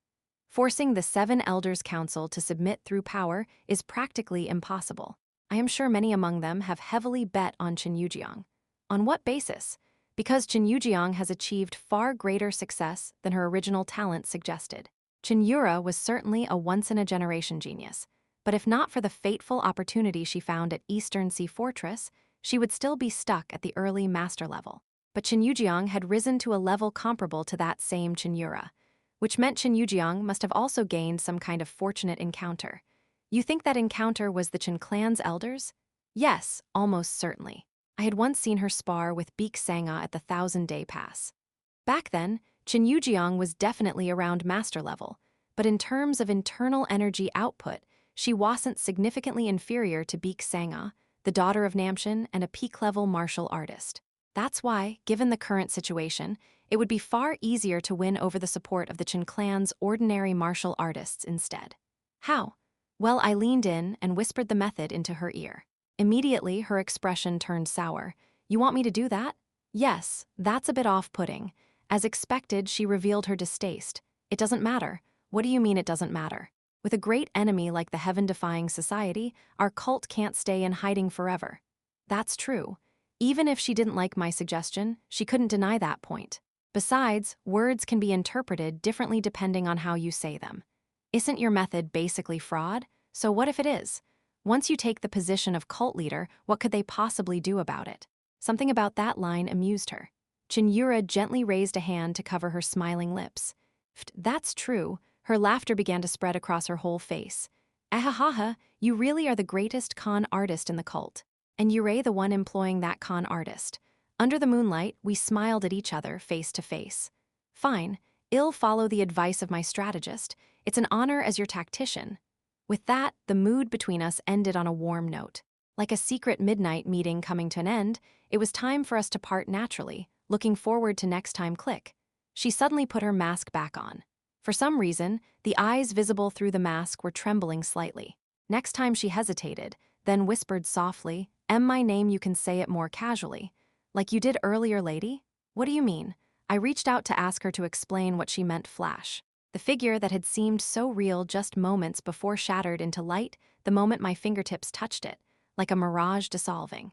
Forcing the 7 Elders Council to submit through power is practically impossible. I am sure many among them have heavily bet on Cheon Yeomyung. On what basis? Because Cheon Yeomyung has achieved far greater success than her original talent suggested. Cheon Yura was certainly a once-in-a-generation genius, but if not for the fateful opportunity she found at Eastern Sea Fortress, she would still be stuck at the early master level. But Cheon Yeomyung had risen to a level comparable to that same Cheon Yura, which meant Cheon Yeomyung must have also gained some kind of fortunate encounter. You think that encounter was the Cheon clan's elders? Yes, almost certainly. I had once seen her spar with Baek Sanga at the 1000-day pass. Back then, Cheon Yeomyung was definitely around master level, but in terms of internal energy output, she wasn't significantly inferior to Baek Sanga, the daughter of Namcheon and a peak-level martial artist. That's why, given the current situation, it would be far easier to win over the support of the Cheon clan's ordinary martial artists instead. How? Well, I leaned in and whispered the method into her ear. Immediately, her expression turned sour. You want me to do that? Yes, that's a bit off-putting. As expected, she revealed her distaste. It doesn't matter. What do you mean it doesn't matter? With a great enemy like the heaven-defying society, our cult can't stay in hiding forever. That's true. Even if she didn't like my suggestion, she couldn't deny that point. Besides, words can be interpreted differently depending on how you say them. Isn't your method basically fraud? So what if it is? Once you take the position of cult leader, what could they possibly do about it? Something about that line amused her. Cheon Yura gently raised a hand to cover her smiling lips. That's true. Her laughter began to spread across her whole face. Ahahaha, you really are the greatest con artist in the cult. And Yura the one employing that con artist. Under the moonlight, we smiled at each other face to face. Fine, I'll follow the advice of my strategist. It's an honor as your tactician. With that, the mood between us ended on a warm note. Like a secret midnight meeting coming to an end, it was time for us to part naturally, looking forward to next time click. She suddenly put her mask back on. For some reason, the eyes visible through the mask were trembling slightly. Next time she hesitated, then whispered softly, my name, you can say it more casually. Like you did earlier, lady? What do you mean? I reached out to ask her to explain what she meant flash. The figure that had seemed so real just moments before shattered into light the moment my fingertips touched it, like a mirage dissolving.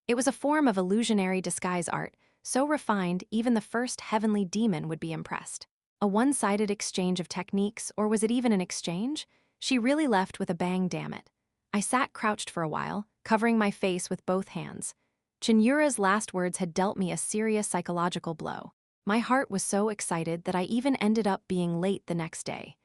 It was a form of illusionary disguise art, so refined even the first heavenly demon would be impressed. A one-sided exchange of techniques, or was it even an exchange? She really left with a bang, damn it. I sat crouched for a while, covering my face with both hands. Cheon Yura's last words had dealt me a serious psychological blow. My heart was so excited that I even ended up being late the next day.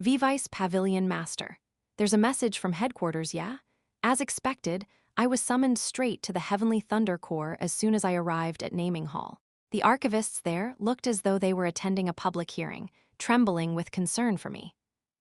Vice Pavilion Master. There's a message from headquarters, yeah? As expected, I was summoned straight to the Heavenly Thunder Corps as soon as I arrived at Naming Hall. The archivists there looked as though they were attending a public hearing, trembling with concern for me.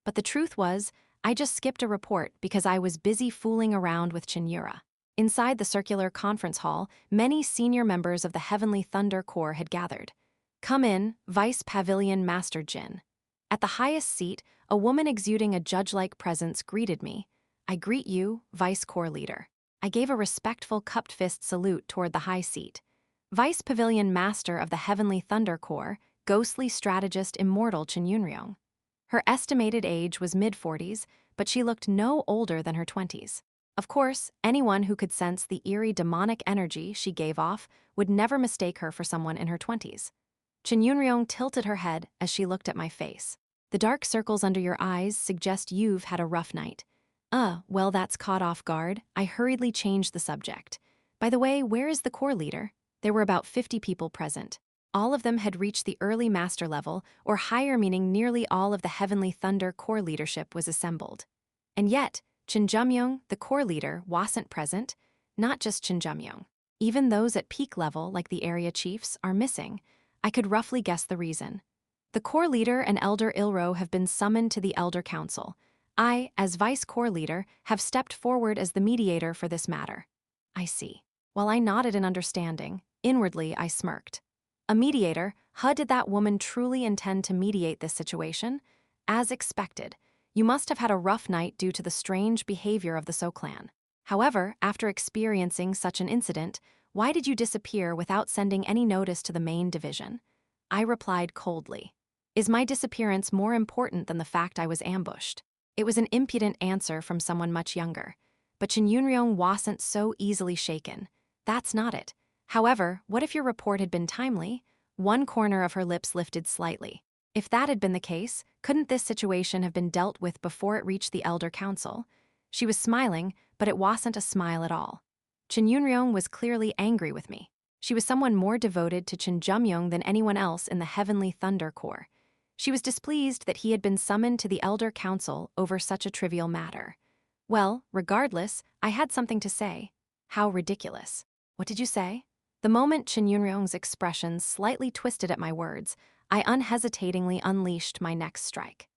But the truth was, I just skipped a report because I was busy fooling around with Cheon Yura. Inside the circular conference hall, many senior members of the Heavenly Thunder Corps had gathered. Come in, Vice Pavilion Master Jin. At the highest seat, a woman exuding a judge-like presence greeted me. I greet you, Vice Corps Leader. I gave a respectful cupped fist salute toward the high seat. Vice Pavilion Master of the Heavenly Thunder Corps, ghostly strategist immortal Jin Yeomyung. Her estimated age was mid-40s, but she looked no older than her 20s. Of course, anyone who could sense the eerie demonic energy she gave off would never mistake her for someone in her 20s. Jin Yeomyung tilted her head as she looked at my face. The dark circles under your eyes suggest you've had a rough night. Well, that's caught off guard. I hurriedly changed the subject. By the way, where is the Corps leader? There were about 50 people present. All of them had reached the early master level, or higher, meaning nearly all of the Heavenly Thunder Corps leadership was assembled. And yet, Jin Yeomyung, the Corps leader, wasn't present. Not just Jin Yeomyung. Even those at peak level, like the area chiefs, are missing. I could roughly guess the reason. The Corps leader and Elder Ilro have been summoned to the Elder Council. I, as Vice Corps leader, have stepped forward as the mediator for this matter. I see. While I nodded in understanding, inwardly I smirked. A mediator? Did that woman truly intend to mediate this situation? As expected, you must have had a rough night due to the strange behavior of the So clan. However, after experiencing such an incident, why did you disappear without sending any notice to the main division? I replied coldly. Is my disappearance more important than the fact I was ambushed? It was an impudent answer from someone much younger. But Jin Yeomyung wasn't so easily shaken. That's not it. However, what if your report had been timely? One corner of her lips lifted slightly. If that had been the case, couldn't this situation have been dealt with before it reached the Elder Council? She was smiling, but it wasn't a smile at all. Jin Yeomyung was clearly angry with me. She was someone more devoted to Jin Yeomyung than anyone else in the Heavenly Thunder Corps. She was displeased that he had been summoned to the Elder Council over such a trivial matter. Well, regardless, I had something to say. How ridiculous. What did you say? The moment Jin Yeomyung's expression slightly twisted at my words, I unhesitatingly unleashed my next strike.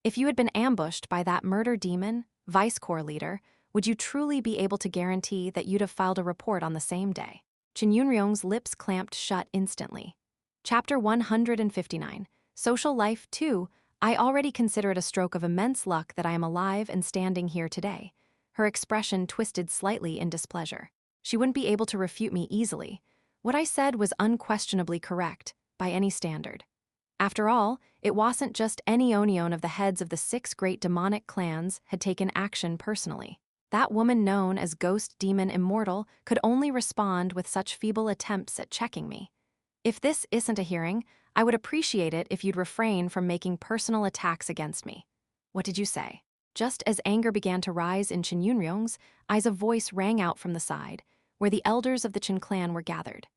If you had been ambushed by that murder demon, Vice Corps leader, would you truly be able to guarantee that you'd have filed a report on the same day? Jin Yeomyung's lips clamped shut instantly. Chapter 159. Social life 2. I already consider it a stroke of immense luck that I am alive and standing here today. Her expression twisted slightly in displeasure. She wouldn't be able to refute me easily. What I said was unquestionably correct, by any standard. After all, it wasn't just any Onion of the heads of the 6 great demonic clans had taken action personally. That woman known as Ghost Demon Immortal could only respond with such feeble attempts at checking me. If this isn't a hearing, I would appreciate it if you'd refrain from making personal attacks against me. What did you say? Just as anger began to rise in Jin Yeomyung's eyes, a voice rang out from the side, where the elders of the Jin clan were gathered.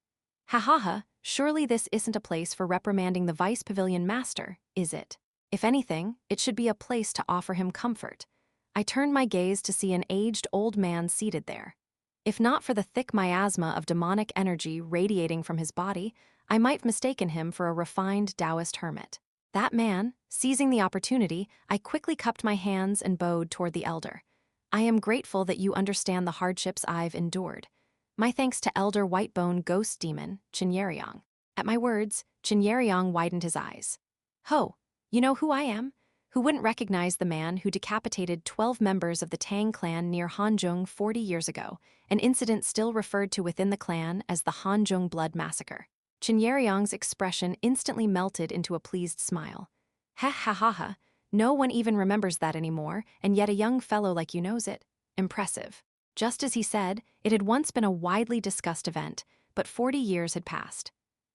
Ha ha ha, surely this isn't a place for reprimanding the Vice Pavilion Master, is it? If anything, it should be a place to offer him comfort. I turned my gaze to see an aged old man seated there. If not for the thick miasma of demonic energy radiating from his body, I might have mistaken him for a refined Taoist hermit. That man, seizing the opportunity, I quickly cupped my hands and bowed toward the elder. I am grateful that you understand the hardships I've endured. My thanks to Elder Whitebone Ghost Demon, Jin Yeomyung. At my words, Jin Yeomyung widened his eyes. Ho, you know who I am? Who wouldn't recognize the man who decapitated 12 members of the Tang clan near Hanjung 40 years ago, an incident still referred to within the clan as the Hanjung Blood Massacre? Jin Yeomyung's expression instantly melted into a pleased smile. Ha ha ha ha. No one even remembers that anymore, and yet a young fellow like you knows it. Impressive. Just as he said, it had once been a widely discussed event, but 40 years had passed.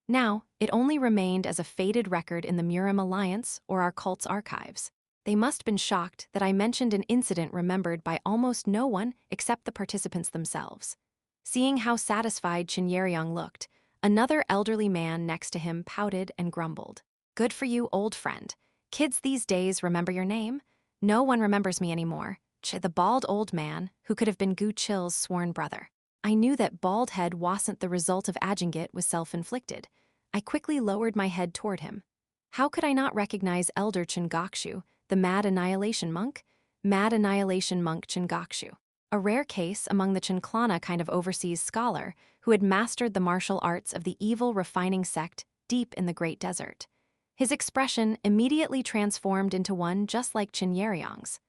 Now, it only remained as a faded record in the Murim Alliance or our cult's archives. They must have been shocked that I mentioned an incident remembered by almost no one except the participants themselves. Seeing how satisfied Jin Yeomyung looked, another elderly man next to him pouted and grumbled. Good for you, old friend. Kids these days remember your name? No one remembers me anymore. The bald old man, who could have been Gu Chil's sworn brother. I knew that bald head wasn't the result of agingate was self-inflicted. I quickly lowered my head toward him. How could I not recognize Elder Chingakshu, the mad annihilation monk? Mad annihilation monk Chingakshu. A rare case among the Chinclana kind of overseas scholar who had mastered the martial arts of the evil refining sect deep in the Great Desert. His expression immediately transformed into one just like Jin Yeomyung's.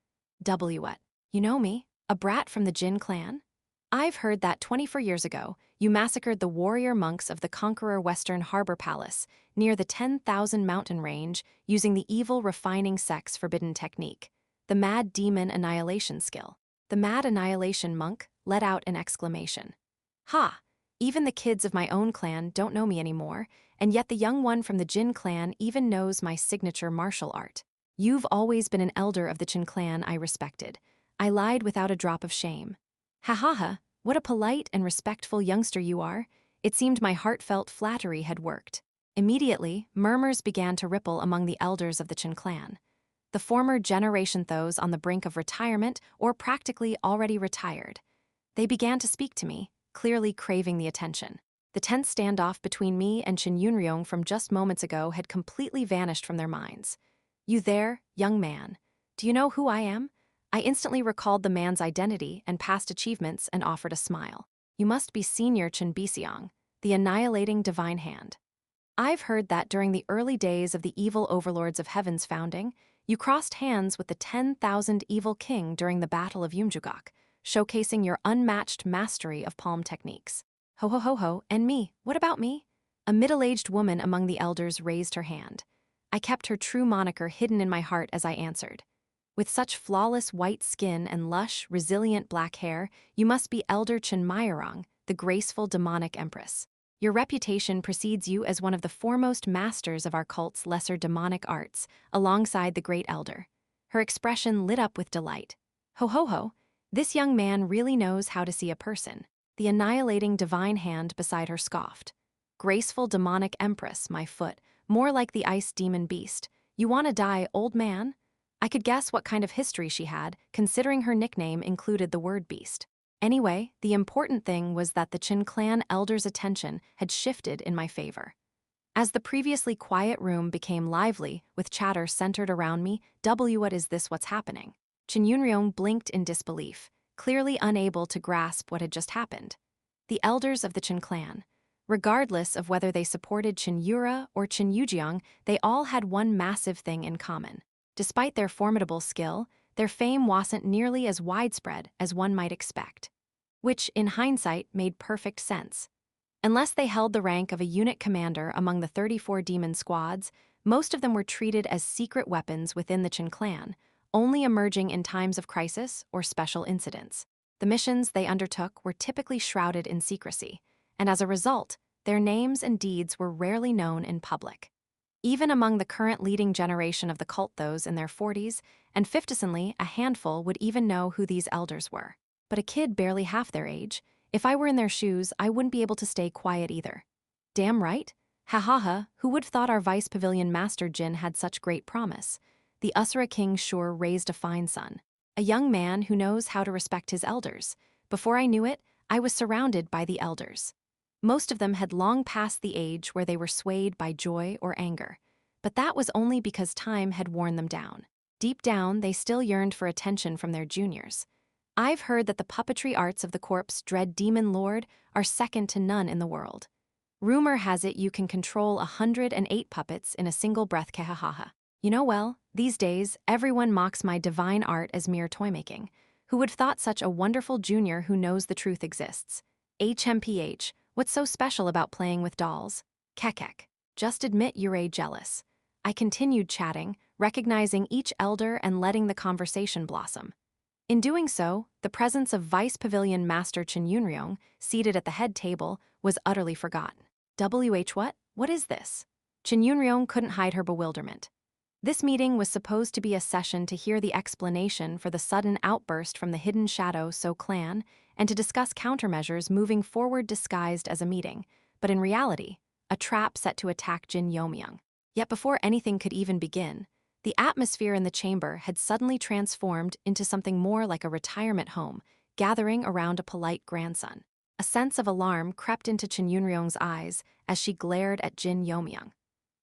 What? You know me? A brat from the Jin clan? I've heard that 24 years ago, you massacred the warrior monks of the Conqueror Western Harbor Palace near the 10,000 mountain range using the evil refining sect's forbidden technique, the mad demon annihilation skill. The mad annihilation monk let out an exclamation. Ha! Even the kids of my own clan don't know me anymore, and yet the young one from the Jin clan even knows my signature martial art. You've always been an elder of the Jin clan I respected. I lied without a drop of shame. Ha ha ha, what a polite and respectful youngster you are. It seemed my heartfelt flattery had worked. Immediately, murmurs began to ripple among the elders of the Jin clan. The former generation, those on the brink of retirement or practically already retired. They began to speak to me, clearly craving the attention. The tense standoff between me and Jin Yeomyung from just moments ago had completely vanished from their minds. You there, young man. Do you know who I am? I instantly recalled the man's identity and past achievements and offered a smile. You must be Senior Jin Yeomyung, the annihilating divine hand. I've heard that during the early days of the evil overlords of heaven's founding, you crossed hands with the 10,000 evil king during the Battle of Yeomjugak, showcasing your unmatched mastery of palm techniques. Ho ho ho ho, and me, what about me? A middle-aged woman among the elders raised her hand. I kept her true moniker hidden in my heart as I answered. With such flawless white skin and lush, resilient black hair, you must be Elder Cheon Yura, the graceful demonic empress. Your reputation precedes you as one of the foremost masters of our cult's lesser demonic arts, alongside the great elder. Her expression lit up with delight. Ho ho ho, this young man really knows how to see a person. The annihilating divine hand beside her scoffed. Graceful demonic empress, my foot, more like the ice demon beast. You wanna die, old man? I could guess what kind of history she had, considering her nickname included the word beast. Anyway, the important thing was that the Jin clan elder's attention had shifted in my favor. As the previously quiet room became lively, with chatter centered around me, what is this what's happening? Jin Yeomyung blinked in disbelief, clearly unable to grasp what had just happened. The elders of the Jin clan, regardless of whether they supported Jin Yura or Jin Yeomyung, they all had one massive thing in common. Despite their formidable skill, their fame wasn't nearly as widespread as one might expect. Which, in hindsight, made perfect sense. Unless they held the rank of a unit commander among the 34 demon squads, most of them were treated as secret weapons within the Jin clan, only emerging in times of crisis or special incidents. The missions they undertook were typically shrouded in secrecy, and as a result, their names and deeds were rarely known in public. Even among the current leading generation of the cult, those in their 40s, and fiftisonly, a handful would even know who these elders were. But a kid barely half their age, if I were in their shoes, I wouldn't be able to stay quiet either. Damn right. Ha ha ha, who would have thought our vice pavilion master Jin had such great promise? The Usura king sure raised a fine son. A young man who knows how to respect his elders. Before I knew it, I was surrounded by the elders. Most of them had long passed the age where they were swayed by joy or anger. But that was only because time had worn them down. Deep down, they still yearned for attention from their juniors. I've heard that the puppetry arts of the corpse dread demon lord are second to none in the world. Rumor has it you can control 108 puppets in a single breath. Kehahaha. You know well, these days, everyone mocks my divine art as mere toy-making. Who would have thought such a wonderful junior who knows the truth exists? HMPH, what's so special about playing with dolls? Kekek. Just admit you're jealous. I continued chatting, recognizing each elder and letting the conversation blossom. In doing so, the presence of Vice Pavilion Master Cheon Yura, seated at the head table, was utterly forgotten. What? What is this? Cheon Yura couldn't hide her bewilderment. This meeting was supposed to be a session to hear the explanation for the sudden outburst from the Hidden Shadow So clan and to discuss countermeasures moving forward disguised as a meeting, but in reality, a trap set to attack Jin Yeomyung. Yet before anything could even begin, the atmosphere in the chamber had suddenly transformed into something more like a retirement home, gathering around a polite grandson. A sense of alarm crept into Cheon Yunryong's eyes as she glared at Jin Yeomyung.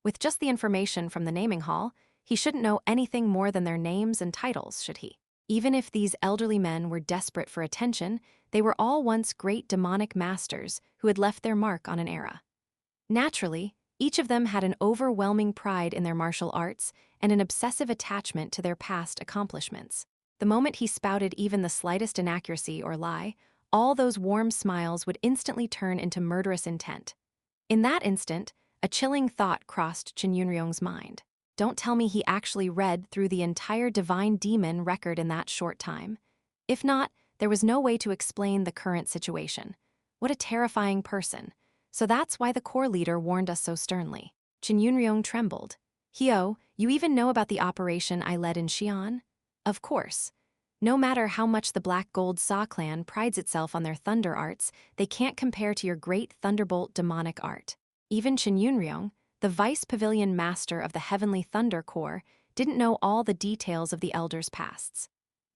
With just the information from the naming hall, he shouldn't know anything more than their names and titles, should he? Even if these elderly men were desperate for attention, they were all once great demonic masters who had left their mark on an era. Naturally, each of them had an overwhelming pride in their martial arts and an obsessive attachment to their past accomplishments. The moment he spouted even the slightest inaccuracy or lie, all those warm smiles would instantly turn into murderous intent. In that instant, a chilling thought crossed Cheon Yunryong's mind. Don't tell me he actually read through the entire Divine Demon record in that short time. If not, there was no way to explain the current situation. What a terrifying person. So that's why the core leader warned us so sternly. Cheon Yunryong trembled. Hyo, you even know about the operation I led in Xi'an? Of course. No matter how much the Black Gold Sa clan prides itself on their thunder arts, they can't compare to your great Thunderbolt demonic art. Even Cheon Yunryong, the Vice Pavilion Master of the Heavenly Thunder Corps, didn't know all the details of the Elders' pasts.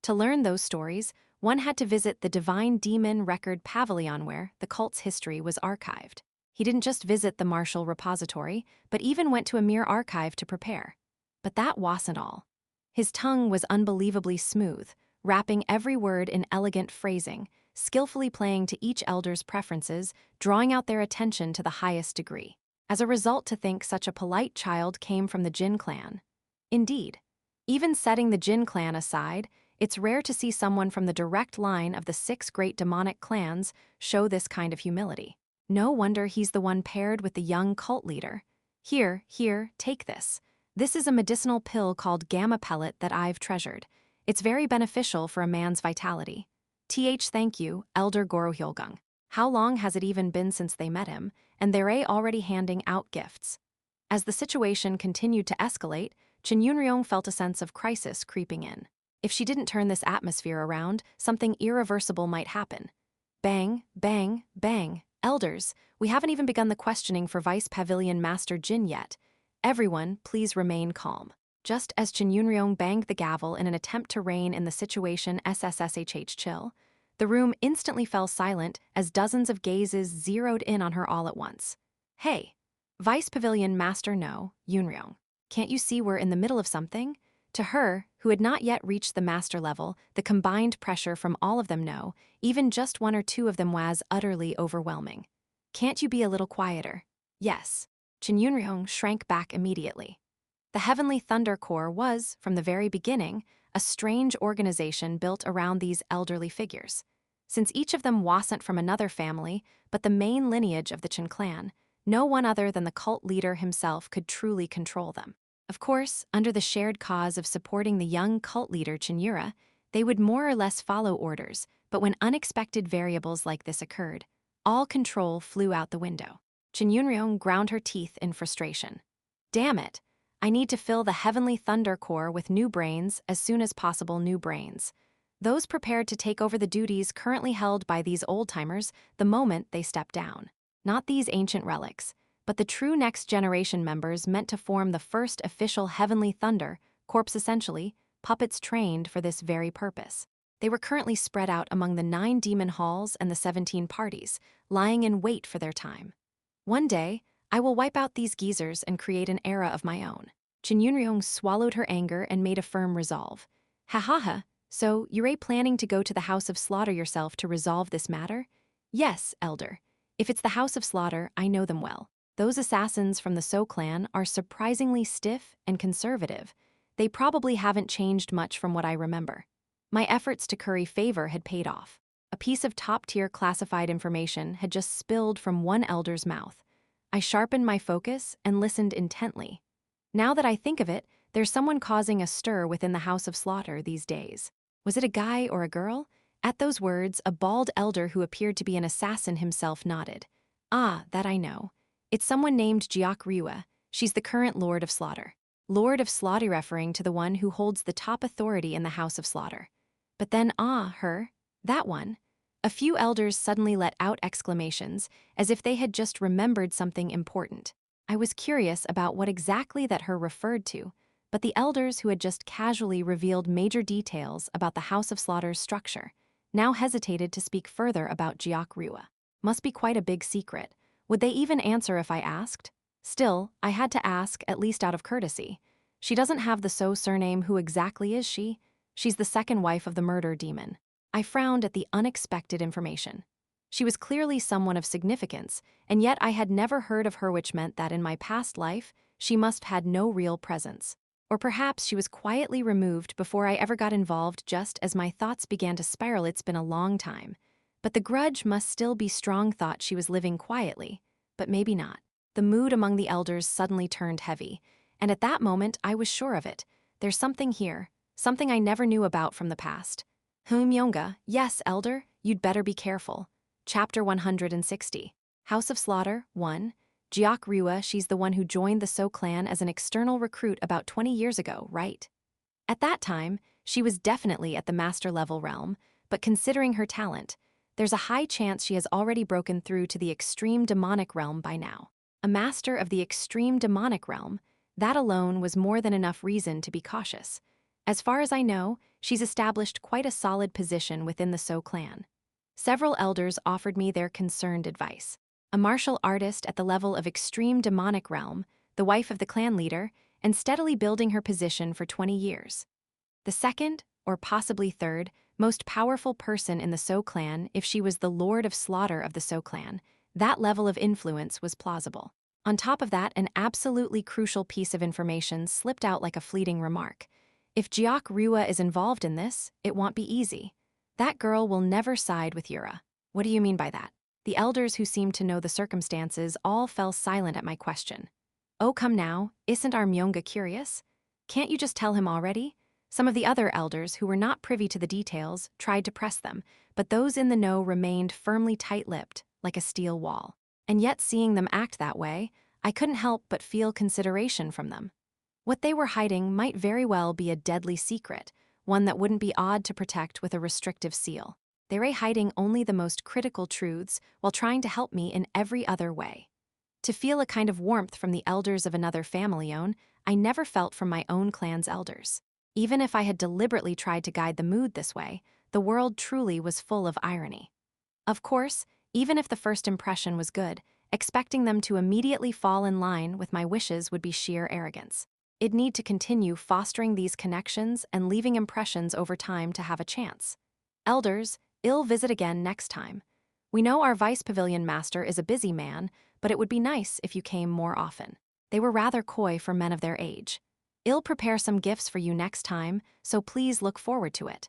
To learn those stories, one had to visit the Divine Demon Record Pavilion where the cult's history was archived. He didn't just visit the martial repository, but even went to a mere archive to prepare. But that wasn't all. His tongue was unbelievably smooth, wrapping every word in elegant phrasing, skillfully playing to each elder's preferences, drawing out their attention to the highest degree. As a result, to think such a polite child came from the Jin clan. Indeed, even setting the Jin clan aside, it's rare to see someone from the direct line of the 6 great demonic clans show this kind of humility. No wonder he's the one paired with the young cult leader. Here, take this. This is a medicinal pill called Gamma Pellet that I've treasured. It's very beneficial for a man's vitality. Thank you, Elder Goro Hyolgung. How long has it even been since they met him, and they're already handing out gifts? As the situation continued to escalate, Cheon Yunryong felt a sense of crisis creeping in. If she didn't turn this atmosphere around, something irreversible might happen. Bang, bang, bang. Elders, we haven't even begun the questioning for Vice Pavilion Master Jin yet. Everyone, please remain calm. Just as Cheon Yunryong banged the gavel in an attempt to rein in the situation SSSHH chill, the room instantly fell silent as dozens of gazes zeroed in on her all at once. Hey, Vice Pavilion Master No, Yunryong, can't you see we're in the middle of something? To her, who had not yet reached the master level, the combined pressure from all of them no, even just one or two of them was utterly overwhelming. Can't you be a little quieter? Yes. Cheon Yunryong shrank back immediately. The Heavenly Thunder Corps was, from the very beginning, a strange organization built around these elderly figures. Since each of them wasn't from another family, but the main lineage of the Chen clan, no one other than the cult leader himself could truly control them. Of course, under the shared cause of supporting the young cult leader Cheon Yura, they would more or less follow orders, but when unexpected variables like this occurred, all control flew out the window. Cheon Yunryong ground her teeth in frustration. Damn it! I need to fill the Heavenly Thunder Corps with new brains as soon as possible. New brains. Those prepared to take over the duties currently held by these old-timers the moment they step down. Not these ancient relics, but the true next-generation members meant to form the first official Heavenly Thunder Corps, essentially, puppets trained for this very purpose. They were currently spread out among the 9 demon halls and the 17 parties, lying in wait for their time. One day, I will wipe out these geezers and create an era of my own. Cheon Yunryong swallowed her anger and made a firm resolve. Ha ha ha, so you're planning to go to the House of Slaughter yourself to resolve this matter? Yes, Elder. If it's the House of Slaughter, I know them well. Those assassins from the So clan are surprisingly stiff and conservative. They probably haven't changed much from what I remember. My efforts to curry favor had paid off. A piece of top-tier classified information had just spilled from one elder's mouth. I sharpened my focus and listened intently. Now that I think of it, there's someone causing a stir within the House of Slaughter these days. Was it a guy or a girl? At those words, a bald elder who appeared to be an assassin himself nodded. Ah, that I know. It's someone named Jiak Ryua. She's the current Lord of Slaughter. Lord of Slaughter referring to the one who holds the top authority in the House of Slaughter. But then her, that one. A few elders suddenly let out exclamations, as if they had just remembered something important. I was curious about what exactly that her referred to, but the elders who had just casually revealed major details about the House of Slaughter's structure now hesitated to speak further about Jiak Ryua. Must be quite a big secret. Would they even answer if I asked? Still, I had to ask, at least out of courtesy. She doesn't have the surname. Who exactly is she? She's the second wife of the murder demon. I frowned at the unexpected information. She was clearly someone of significance, and yet I had never heard of her, which meant that in my past life, she must have had no real presence. Or perhaps she was quietly removed before I ever got involved. Just as my thoughts began to spiral, it's been a long time. But the grudge must still be strong. Thought she was living quietly, but maybe not. The mood among the elders suddenly turned heavy, and at that moment I was sure of it. There's something here, something I never knew about from the past. Yeo-myung, yes, elder, you'd better be careful. Chapter 160. House of Slaughter, 1. Jiak Ryua, she's the one who joined the So clan as an external recruit about 20 years ago, right? At that time, she was definitely at the master level realm, but considering her talent, there's a high chance she has already broken through to the extreme demonic realm by now. A master of the extreme demonic realm, that alone was more than enough reason to be cautious. As far as I know, she's established quite a solid position within the So clan. Several elders offered me their concerned advice. A martial artist at the level of extreme demonic realm, the wife of the clan leader, and steadily building her position for 20 years. The second, or possibly third, most powerful person in the So clan, if she was the Lord of Slaughter of the So clan, that level of influence was plausible. On top of that, an absolutely crucial piece of information slipped out like a fleeting remark. If Jiak Ryua is involved in this, it won't be easy. That girl will never side with Yura. What do you mean by that? The elders who seemed to know the circumstances all fell silent at my question. Oh, come now, isn't our Myunga curious? Can't you just tell him already? Some of the other elders who were not privy to the details tried to press them, but those in the know remained firmly tight-lipped, like a steel wall. And yet, seeing them act that way, I couldn't help but feel consideration from them. What they were hiding might very well be a deadly secret, one that wouldn't be odd to protect with a restrictive seal. They were hiding only the most critical truths while trying to help me in every other way. To feel a kind of warmth from the elders of another family I never felt from my own clan's elders. Even if I had deliberately tried to guide the mood this way, the world truly was full of irony. Of course, even if the first impression was good, expecting them to immediately fall in line with my wishes would be sheer arrogance. I'd need to continue fostering these connections and leaving impressions over time to have a chance. Elders, I'll visit again next time. We know our vice pavilion master is a busy man, but it would be nice if you came more often. They were rather coy for men of their age. I'll prepare some gifts for you next time, so please look forward to it.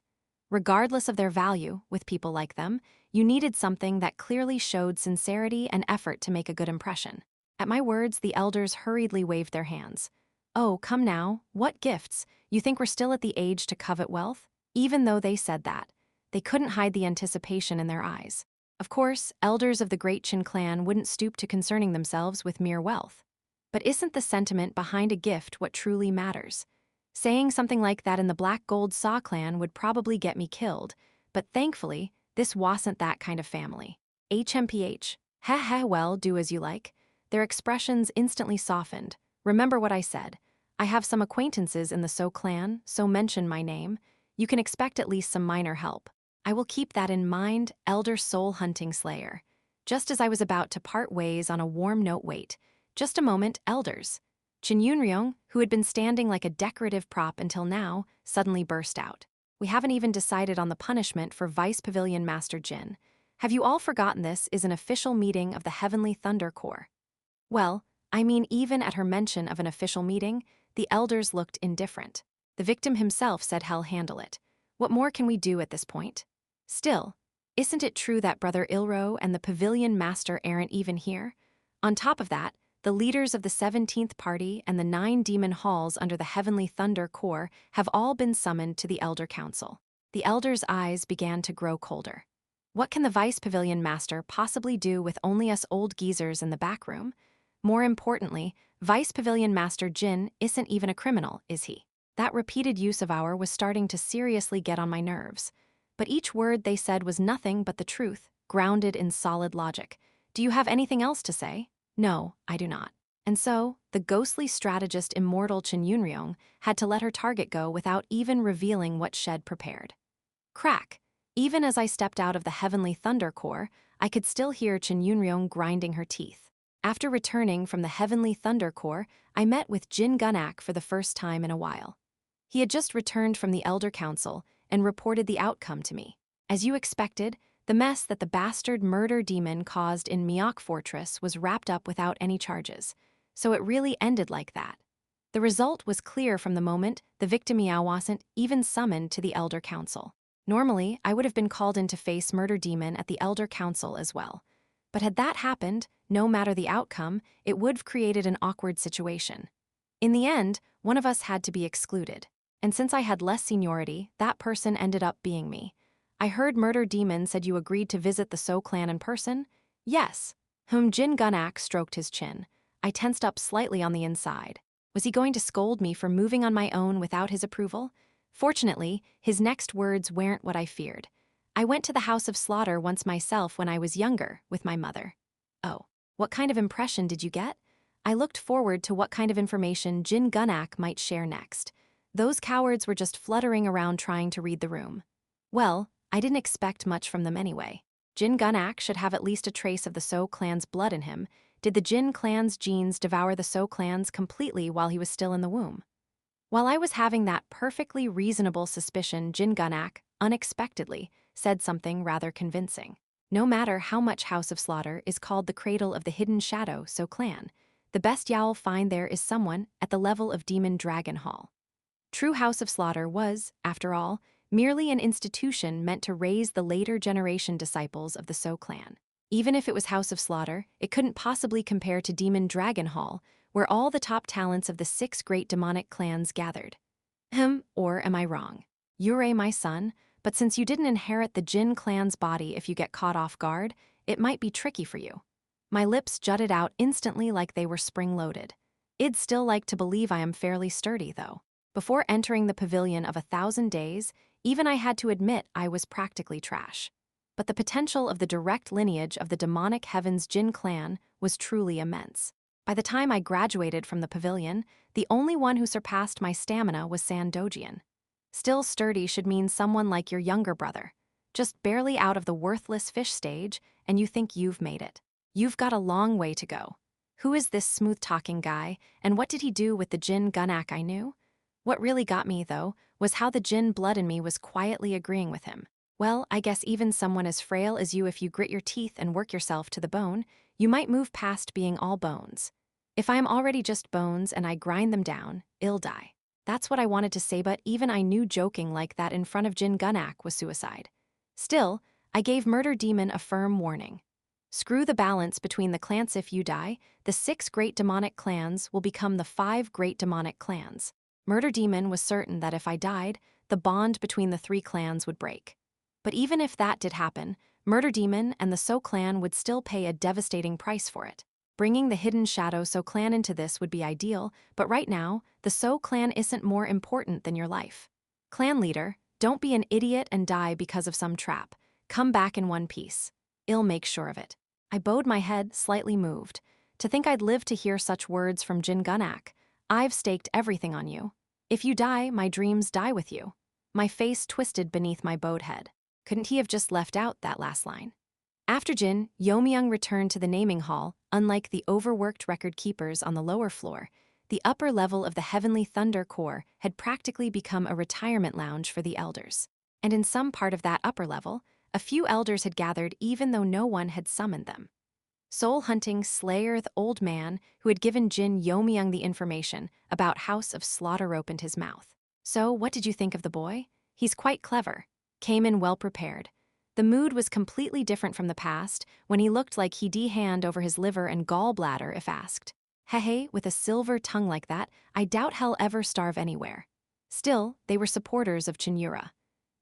Regardless of their value, with people like them, you needed something that clearly showed sincerity and effort to make a good impression. At my words, the elders hurriedly waved their hands. Oh, come now, what gifts? You think we're still at the age to covet wealth? Even though they said that, they couldn't hide the anticipation in their eyes. Of course, elders of the Great Chin clan wouldn't stoop to concerning themselves with mere wealth. But isn't the sentiment behind a gift what truly matters? Saying something like that in the Black Gold Saw clan would probably get me killed, but thankfully, this wasn't that kind of family. HMPH. Heh, well, do as you like. Their expressions instantly softened. Remember what I said. I have some acquaintances in the So clan, so mention my name. You can expect at least some minor help. I will keep that in mind, Elder Soul Hunting Slayer. Just as I was about to part ways on a warm note, wait. Just a moment, elders. Jin Yeomyung, who had been standing like a decorative prop until now, suddenly burst out. We haven't even decided on the punishment for Vice Pavilion Master Jin. Have you all forgotten this is an official meeting of the Heavenly Thunder Corps? Well, I mean, even at her mention of an official meeting, the elders looked indifferent. The victim himself said he'll handle it. What more can we do at this point? Still, isn't it true that Brother Ilro and the Pavilion Master aren't even here? On top of that, the leaders of the 17th Party and the 9 demon halls under the Heavenly Thunder Corps have all been summoned to the Elder Council. The elders' eyes began to grow colder. What can the Vice Pavilion Master possibly do with only us old geezers in the back room? More importantly, Vice Pavilion Master Jin isn't even a criminal, is he? That repeated use of "our" was starting to seriously get on my nerves. But each word they said was nothing but the truth, grounded in solid logic. Do you have anything else to say? No, I do not. And so, the ghostly strategist immortal Cheon Yura had to let her target go without even revealing what she'd prepared. Crack! Even as I stepped out of the Heavenly Thunder Corps, I could still hear Cheon Yura grinding her teeth. After returning from the Heavenly Thunder Corps, I met with Jin Yeomyung for the first time in a while. He had just returned from the Elder Council and reported the outcome to me. As you expected, the mess that the bastard murder demon caused in Myeok Fortress was wrapped up without any charges, so it really ended like that. The result was clear from the moment the victim Meow wasn't even summoned to the Elder Council. Normally, I would have been called in to face Murder Demon at the Elder Council as well. But had that happened, no matter the outcome, it would have created an awkward situation. In the end, one of us had to be excluded. And since I had less seniority, that person ended up being me. I heard Murder Demon said you agreed to visit the So clan in person? Yes. Jin Yeomyung stroked his chin. I tensed up slightly on the inside. Was he going to scold me for moving on my own without his approval? Fortunately, his next words weren't what I feared. I went to the House of Slaughter once myself when I was younger, with my mother. Oh, what kind of impression did you get? I looked forward to what kind of information Jin Yeomyung might share next. Those cowards were just fluttering around trying to read the room. Well, I didn't expect much from them anyway. Jin Yeomyung should have at least a trace of the So clan's blood in him. Did the Jin clan's genes devour the So clan's completely while he was still in the womb? While I was having that perfectly reasonable suspicion, Jin Yeomyung, unexpectedly, said something rather convincing. No matter how much House of Slaughter is called the cradle of the hidden shadow So clan, the best you'll find there is someone at the level of Demon Dragon Hall. True House of Slaughter was, after all, merely an institution meant to raise the later generation disciples of the So clan. Even if it was House of Slaughter, it couldn't possibly compare to Demon Dragon Hall, where all the top talents of the 6 great demonic clans gathered. Or am I wrong? Yura, my son, but since you didn't inherit the Jin clan's body if you get caught off guard, it might be tricky for you. My lips jutted out instantly like they were spring-loaded. I'd still like to believe I am fairly sturdy, though. Before entering the Pavilion of 1,000 Days, even I had to admit I was practically trash. But the potential of the direct lineage of the demonic heavens Jin clan was truly immense. By the time I graduated from the Pavilion, the only one who surpassed my stamina was Sandojian. Still sturdy should mean someone like your younger brother. Just barely out of the worthless fish stage, and you think you've made it. You've got a long way to go. Who is this smooth-talking guy, and what did he do with the Jin Yeomyung I knew? What really got me, though, was how the Jin blood in me was quietly agreeing with him. Well, I guess even someone as frail as you, if you grit your teeth and work yourself to the bone, you might move past being all bones. If I am already just bones and I grind them down, I'll die. That's what I wanted to say, but even I knew joking like that in front of Jin Yeomyung was suicide. Still, I gave Murder Demon a firm warning. Screw the balance between the clans. If you die, the 6 great demonic clans will become the 5 great demonic clans. Murder Demon was certain that if I died, the bond between the 3 clans would break. But even if that did happen, Murder Demon and the So clan would still pay a devastating price for it. Bringing the hidden shadow So clan into this would be ideal, but right now, the So clan isn't more important than your life. Clan leader, don't be an idiot and die because of some trap. Come back in one piece. I'll make sure of it. I bowed my head, slightly moved. To think I'd live to hear such words from Jin Yeomyung. I've staked everything on you. If you die, my dreams die with you. My face twisted beneath my bowed head. Couldn't he have just left out that last line? After Jin Yeomyung returned to the naming hall, unlike the overworked record keepers on the lower floor, the upper level of the Heavenly Thunder Corps had practically become a retirement lounge for the elders. And in some part of that upper level, a few elders had gathered even though no one had summoned them. Soul-hunting Slayer, the old man who had given Jin Yeomyung the information about House of Slaughter, opened his mouth. So, what did you think of the boy? He's quite clever. Came in well prepared. The mood was completely different from the past, when he looked like he'd hand over his liver and gallbladder if asked. Hehe, with a silver tongue like that, I doubt he'll ever starve anywhere. Still, they were supporters of Cheon Yura.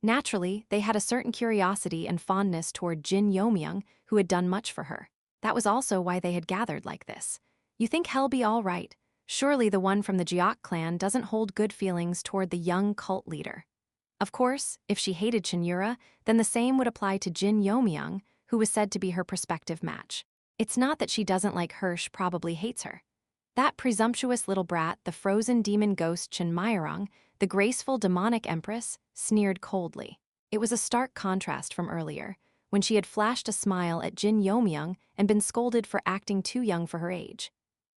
Naturally, they had a certain curiosity and fondness toward Jin Yeomyung, who had done much for her. That was also why they had gathered like this. You think he'll be all right? Surely the one from the Jiok clan doesn't hold good feelings toward the young cult leader. Of course, if she hated Cheon Yura, then the same would apply to Jin Yeomyung, who was said to be her prospective match. It's not that she doesn't like Hirsch, probably hates her. That presumptuous little brat, the frozen demon ghost Jin Yeomyung, the graceful demonic empress, sneered coldly. It was a stark contrast from earlier, when she had flashed a smile at Jin Yeomyung and been scolded for acting too young for her age.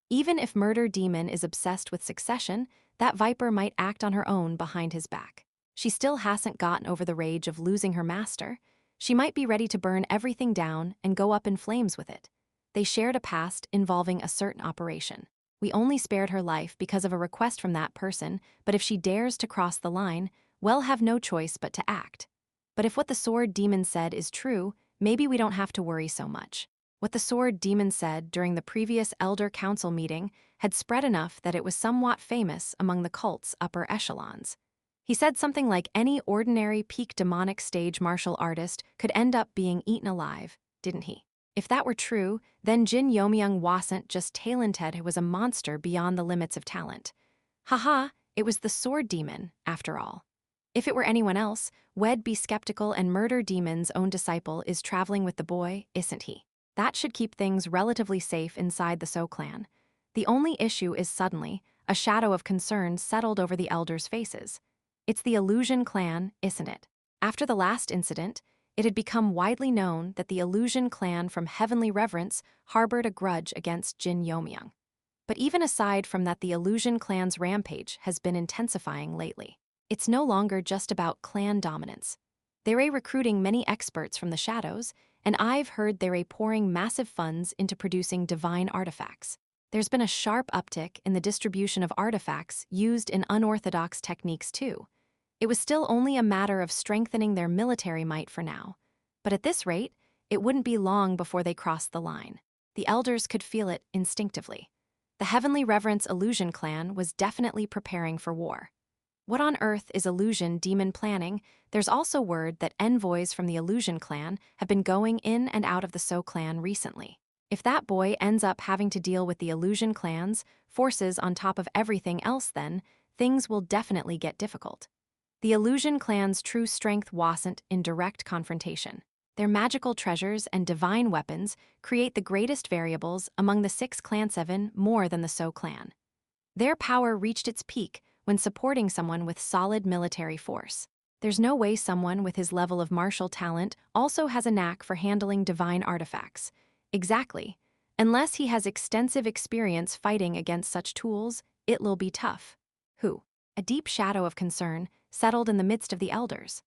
Even if Murder Demon is obsessed with succession, that viper might act on her own behind his back. She still hasn't gotten over the rage of losing her master. She might be ready to burn everything down and go up in flames with it. They shared a past involving a certain operation. We only spared her life because of a request from that person, but if she dares to cross the line, we'll have no choice but to act. But if what the sword demon said is true, maybe we don't have to worry so much. What the sword demon said during the previous Elder Council meeting had spread enough that it was somewhat famous among the cult's upper echelons. He said something like any ordinary peak demonic stage martial artist could end up being eaten alive, didn't he? If that were true, then Jin Yeomyung wasn't just talented, he was a monster beyond the limits of talent. Haha, it was the sword demon, after all. If it were anyone else, we'd be skeptical, and Murder Demon's own disciple is traveling with the boy, isn't he? That should keep things relatively safe inside the So clan. The only issue is suddenly, a shadow of concern settled over the elders' faces. It's the Illusion clan, isn't it? After the last incident, it had become widely known that the Illusion clan from Heavenly Reverence harbored a grudge against Jin Yeomyung. But even aside from that, the Illusion clan's rampage has been intensifying lately. It's no longer just about clan dominance. They're recruiting many experts from the shadows, and I've heard they're pouring massive funds into producing divine artifacts. There's been a sharp uptick in the distribution of artifacts used in unorthodox techniques too. It was still only a matter of strengthening their military might for now. But at this rate, it wouldn't be long before they crossed the line. The elders could feel it instinctively. The Heavenly Reverence Illusion clan was definitely preparing for war. What on earth is Illusion Demon planning? There's also word that envoys from the Illusion clan have been going in and out of the So clan recently. If that boy ends up having to deal with the Illusion clan's forces on top of everything else, then things will definitely get difficult. The Illusion clan's true strength wasn't in direct confrontation. Their magical treasures and divine weapons create the greatest variables among the 6 clan 7 more than the So clan. Their power reached its peak when supporting someone with solid military force. There's no way someone with his level of martial talent also has a knack for handling divine artifacts. Exactly. Unless he has extensive experience fighting against such tools, it'll be tough. Who? A deep shadow of concern settled in the midst of the elders.